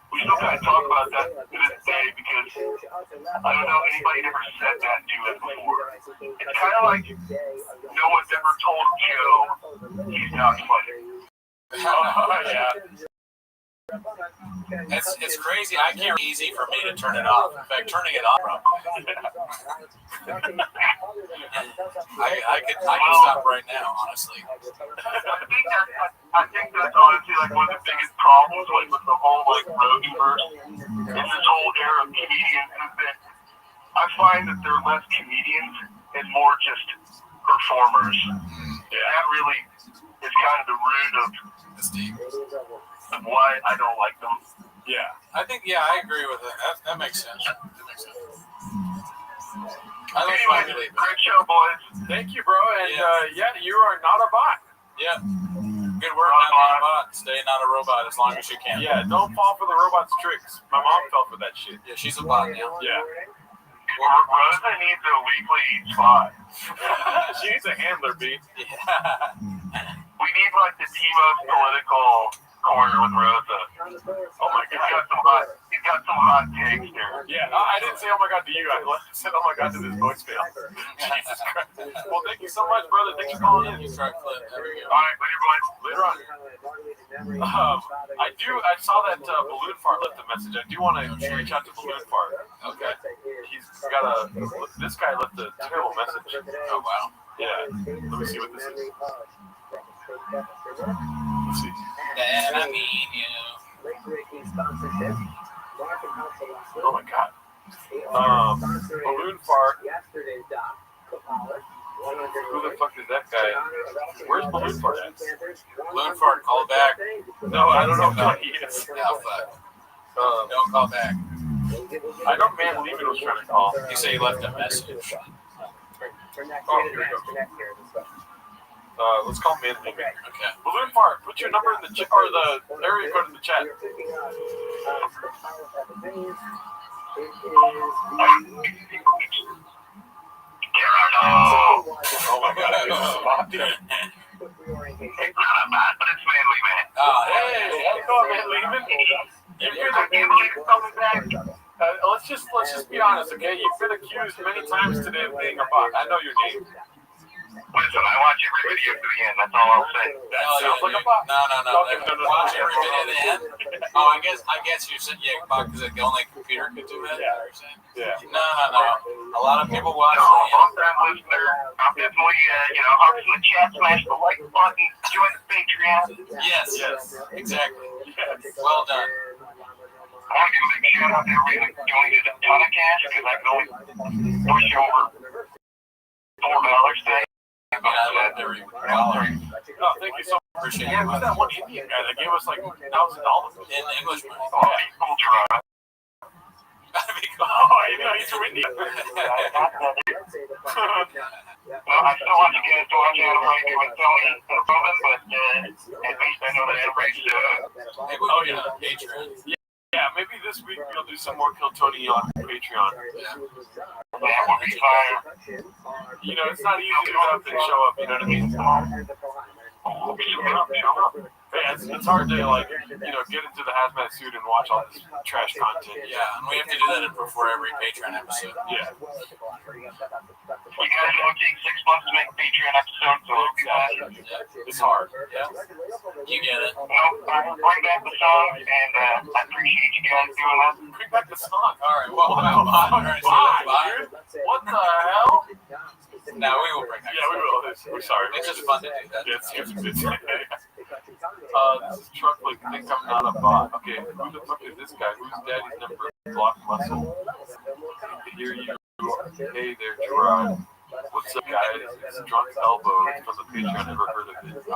we still kind of talk about that to this day because I don't know if anybody ever said that to us before. It's kind of like no one's ever told Joe he's not funny.
Yeah. It's crazy. I can't. Easy for me to turn it off. In fact, turning it off, I could stop right now. Honestly,
I think that's honestly like one of the biggest problems like with the whole like Roganverse and this whole era of comedians is that I find that they're less comedians and more just performers. Yeah, that really is kind of the root of why I don't like them.
Yeah,
I think I agree with it. That makes sense.
Anyway, great show, boys.
Thank you, bro. And you are not a bot.
Yeah. Good work, not being a bot. Stay not a robot as long as you can.
Yeah, don't fall for the robot's tricks. My mom fell for that shit.
Yeah, she's a bot now.
Yeah.
Rosa needs a weekly spot.
She needs a handler, B.
Yeah.
We need like the T-Most political corner with Rosa.
Oh my God.
He's got some hot takes there.
Yeah, I didn't say oh my God to you. I said oh my God to this voicemail. Jesus Christ. Well, thank you so much, brother. Thanks for calling in.
There we go.
All right, later, boys.
Later on. I saw that Balloon Fart left a message. I do want to reach out to Balloon Fart.
Okay.
He's got this guy left a terrible message.
Oh, wow.
Yeah. Let me see what this is. Let's see.
That I mean you.
Oh my God. Balloon Fart. Who the fuck is that guy? Where's Balloon Fart at?
Balloon Fart, call back.
No, I don't know what he is.
No, fuck. Don't call back.
I know Man Lehman was trying to call.
You say he left a message.
Oh, here we go. Let's call Man Leaving.
Okay.
Balloon Fart, put your number in the chat, or the area code in the chat. Oh my God.
It's not bad, but it's manly, man.
Oh, hey, how's it going, Man Leaving?
I can't believe it's coming back.
Let's just be honest, okay? You've been accused many times today of being a bot. I know your name.
Listen, I watch every video to the end. That's all I'll say.
That sounds like a bot.
No.
Okay, no.
Watch every video to the end. Oh, I guess you said bot because the only computer could do that.
Yeah. Yeah.
No. A lot of people watch.
Long-time listener. I'm definitely, hop in the chat, smash the like button, join the Patreon.
Yes. Exactly.
Yes.
Well done.
I want to give a big shout out to everybody that donated a ton of cash because I can only push over $4 today.
I loved every dollar.
Oh, thank you so much.
Appreciate
Yeah,
it.
who's that one Indian guy that gave us like $1,000?
In English money.
Oh, he pulled your eye.
Oh, he's from India.
Well, I still want you guys to watch out for you and Tony and Robin, but at least I know that everybody's
Maybe we can get a Patreon.
Yeah, maybe this week we'll do some more Kill Tony on Patreon.
that would be fine.
It's not easy to go up and show up, you know what I mean? Yeah, it's hard to get into the hazmat suit and watch all this trash content.
Yeah, and we have to do that before every Patreon episode.
Yeah.
You guys will take 6 months to make a Patreon episode, so
It's hard.
Yeah. You get it.
bring back the song, and I appreciate you guys doing that.
Bring back the song.
All right. Well, bye.
What the hell?
No, we will bring that.
Yeah, we will. We're sorry.
It's just fun to do that.
Yeah, it's this is Truck Link. Think I'm not a bot. Okay, who the fuck is this guy? Who's daddy's number? Block muscle. I hear you. Hey there, Gerard. What's up, guys? It's Drunk Elbow. It's from the Patreon. Never heard of it.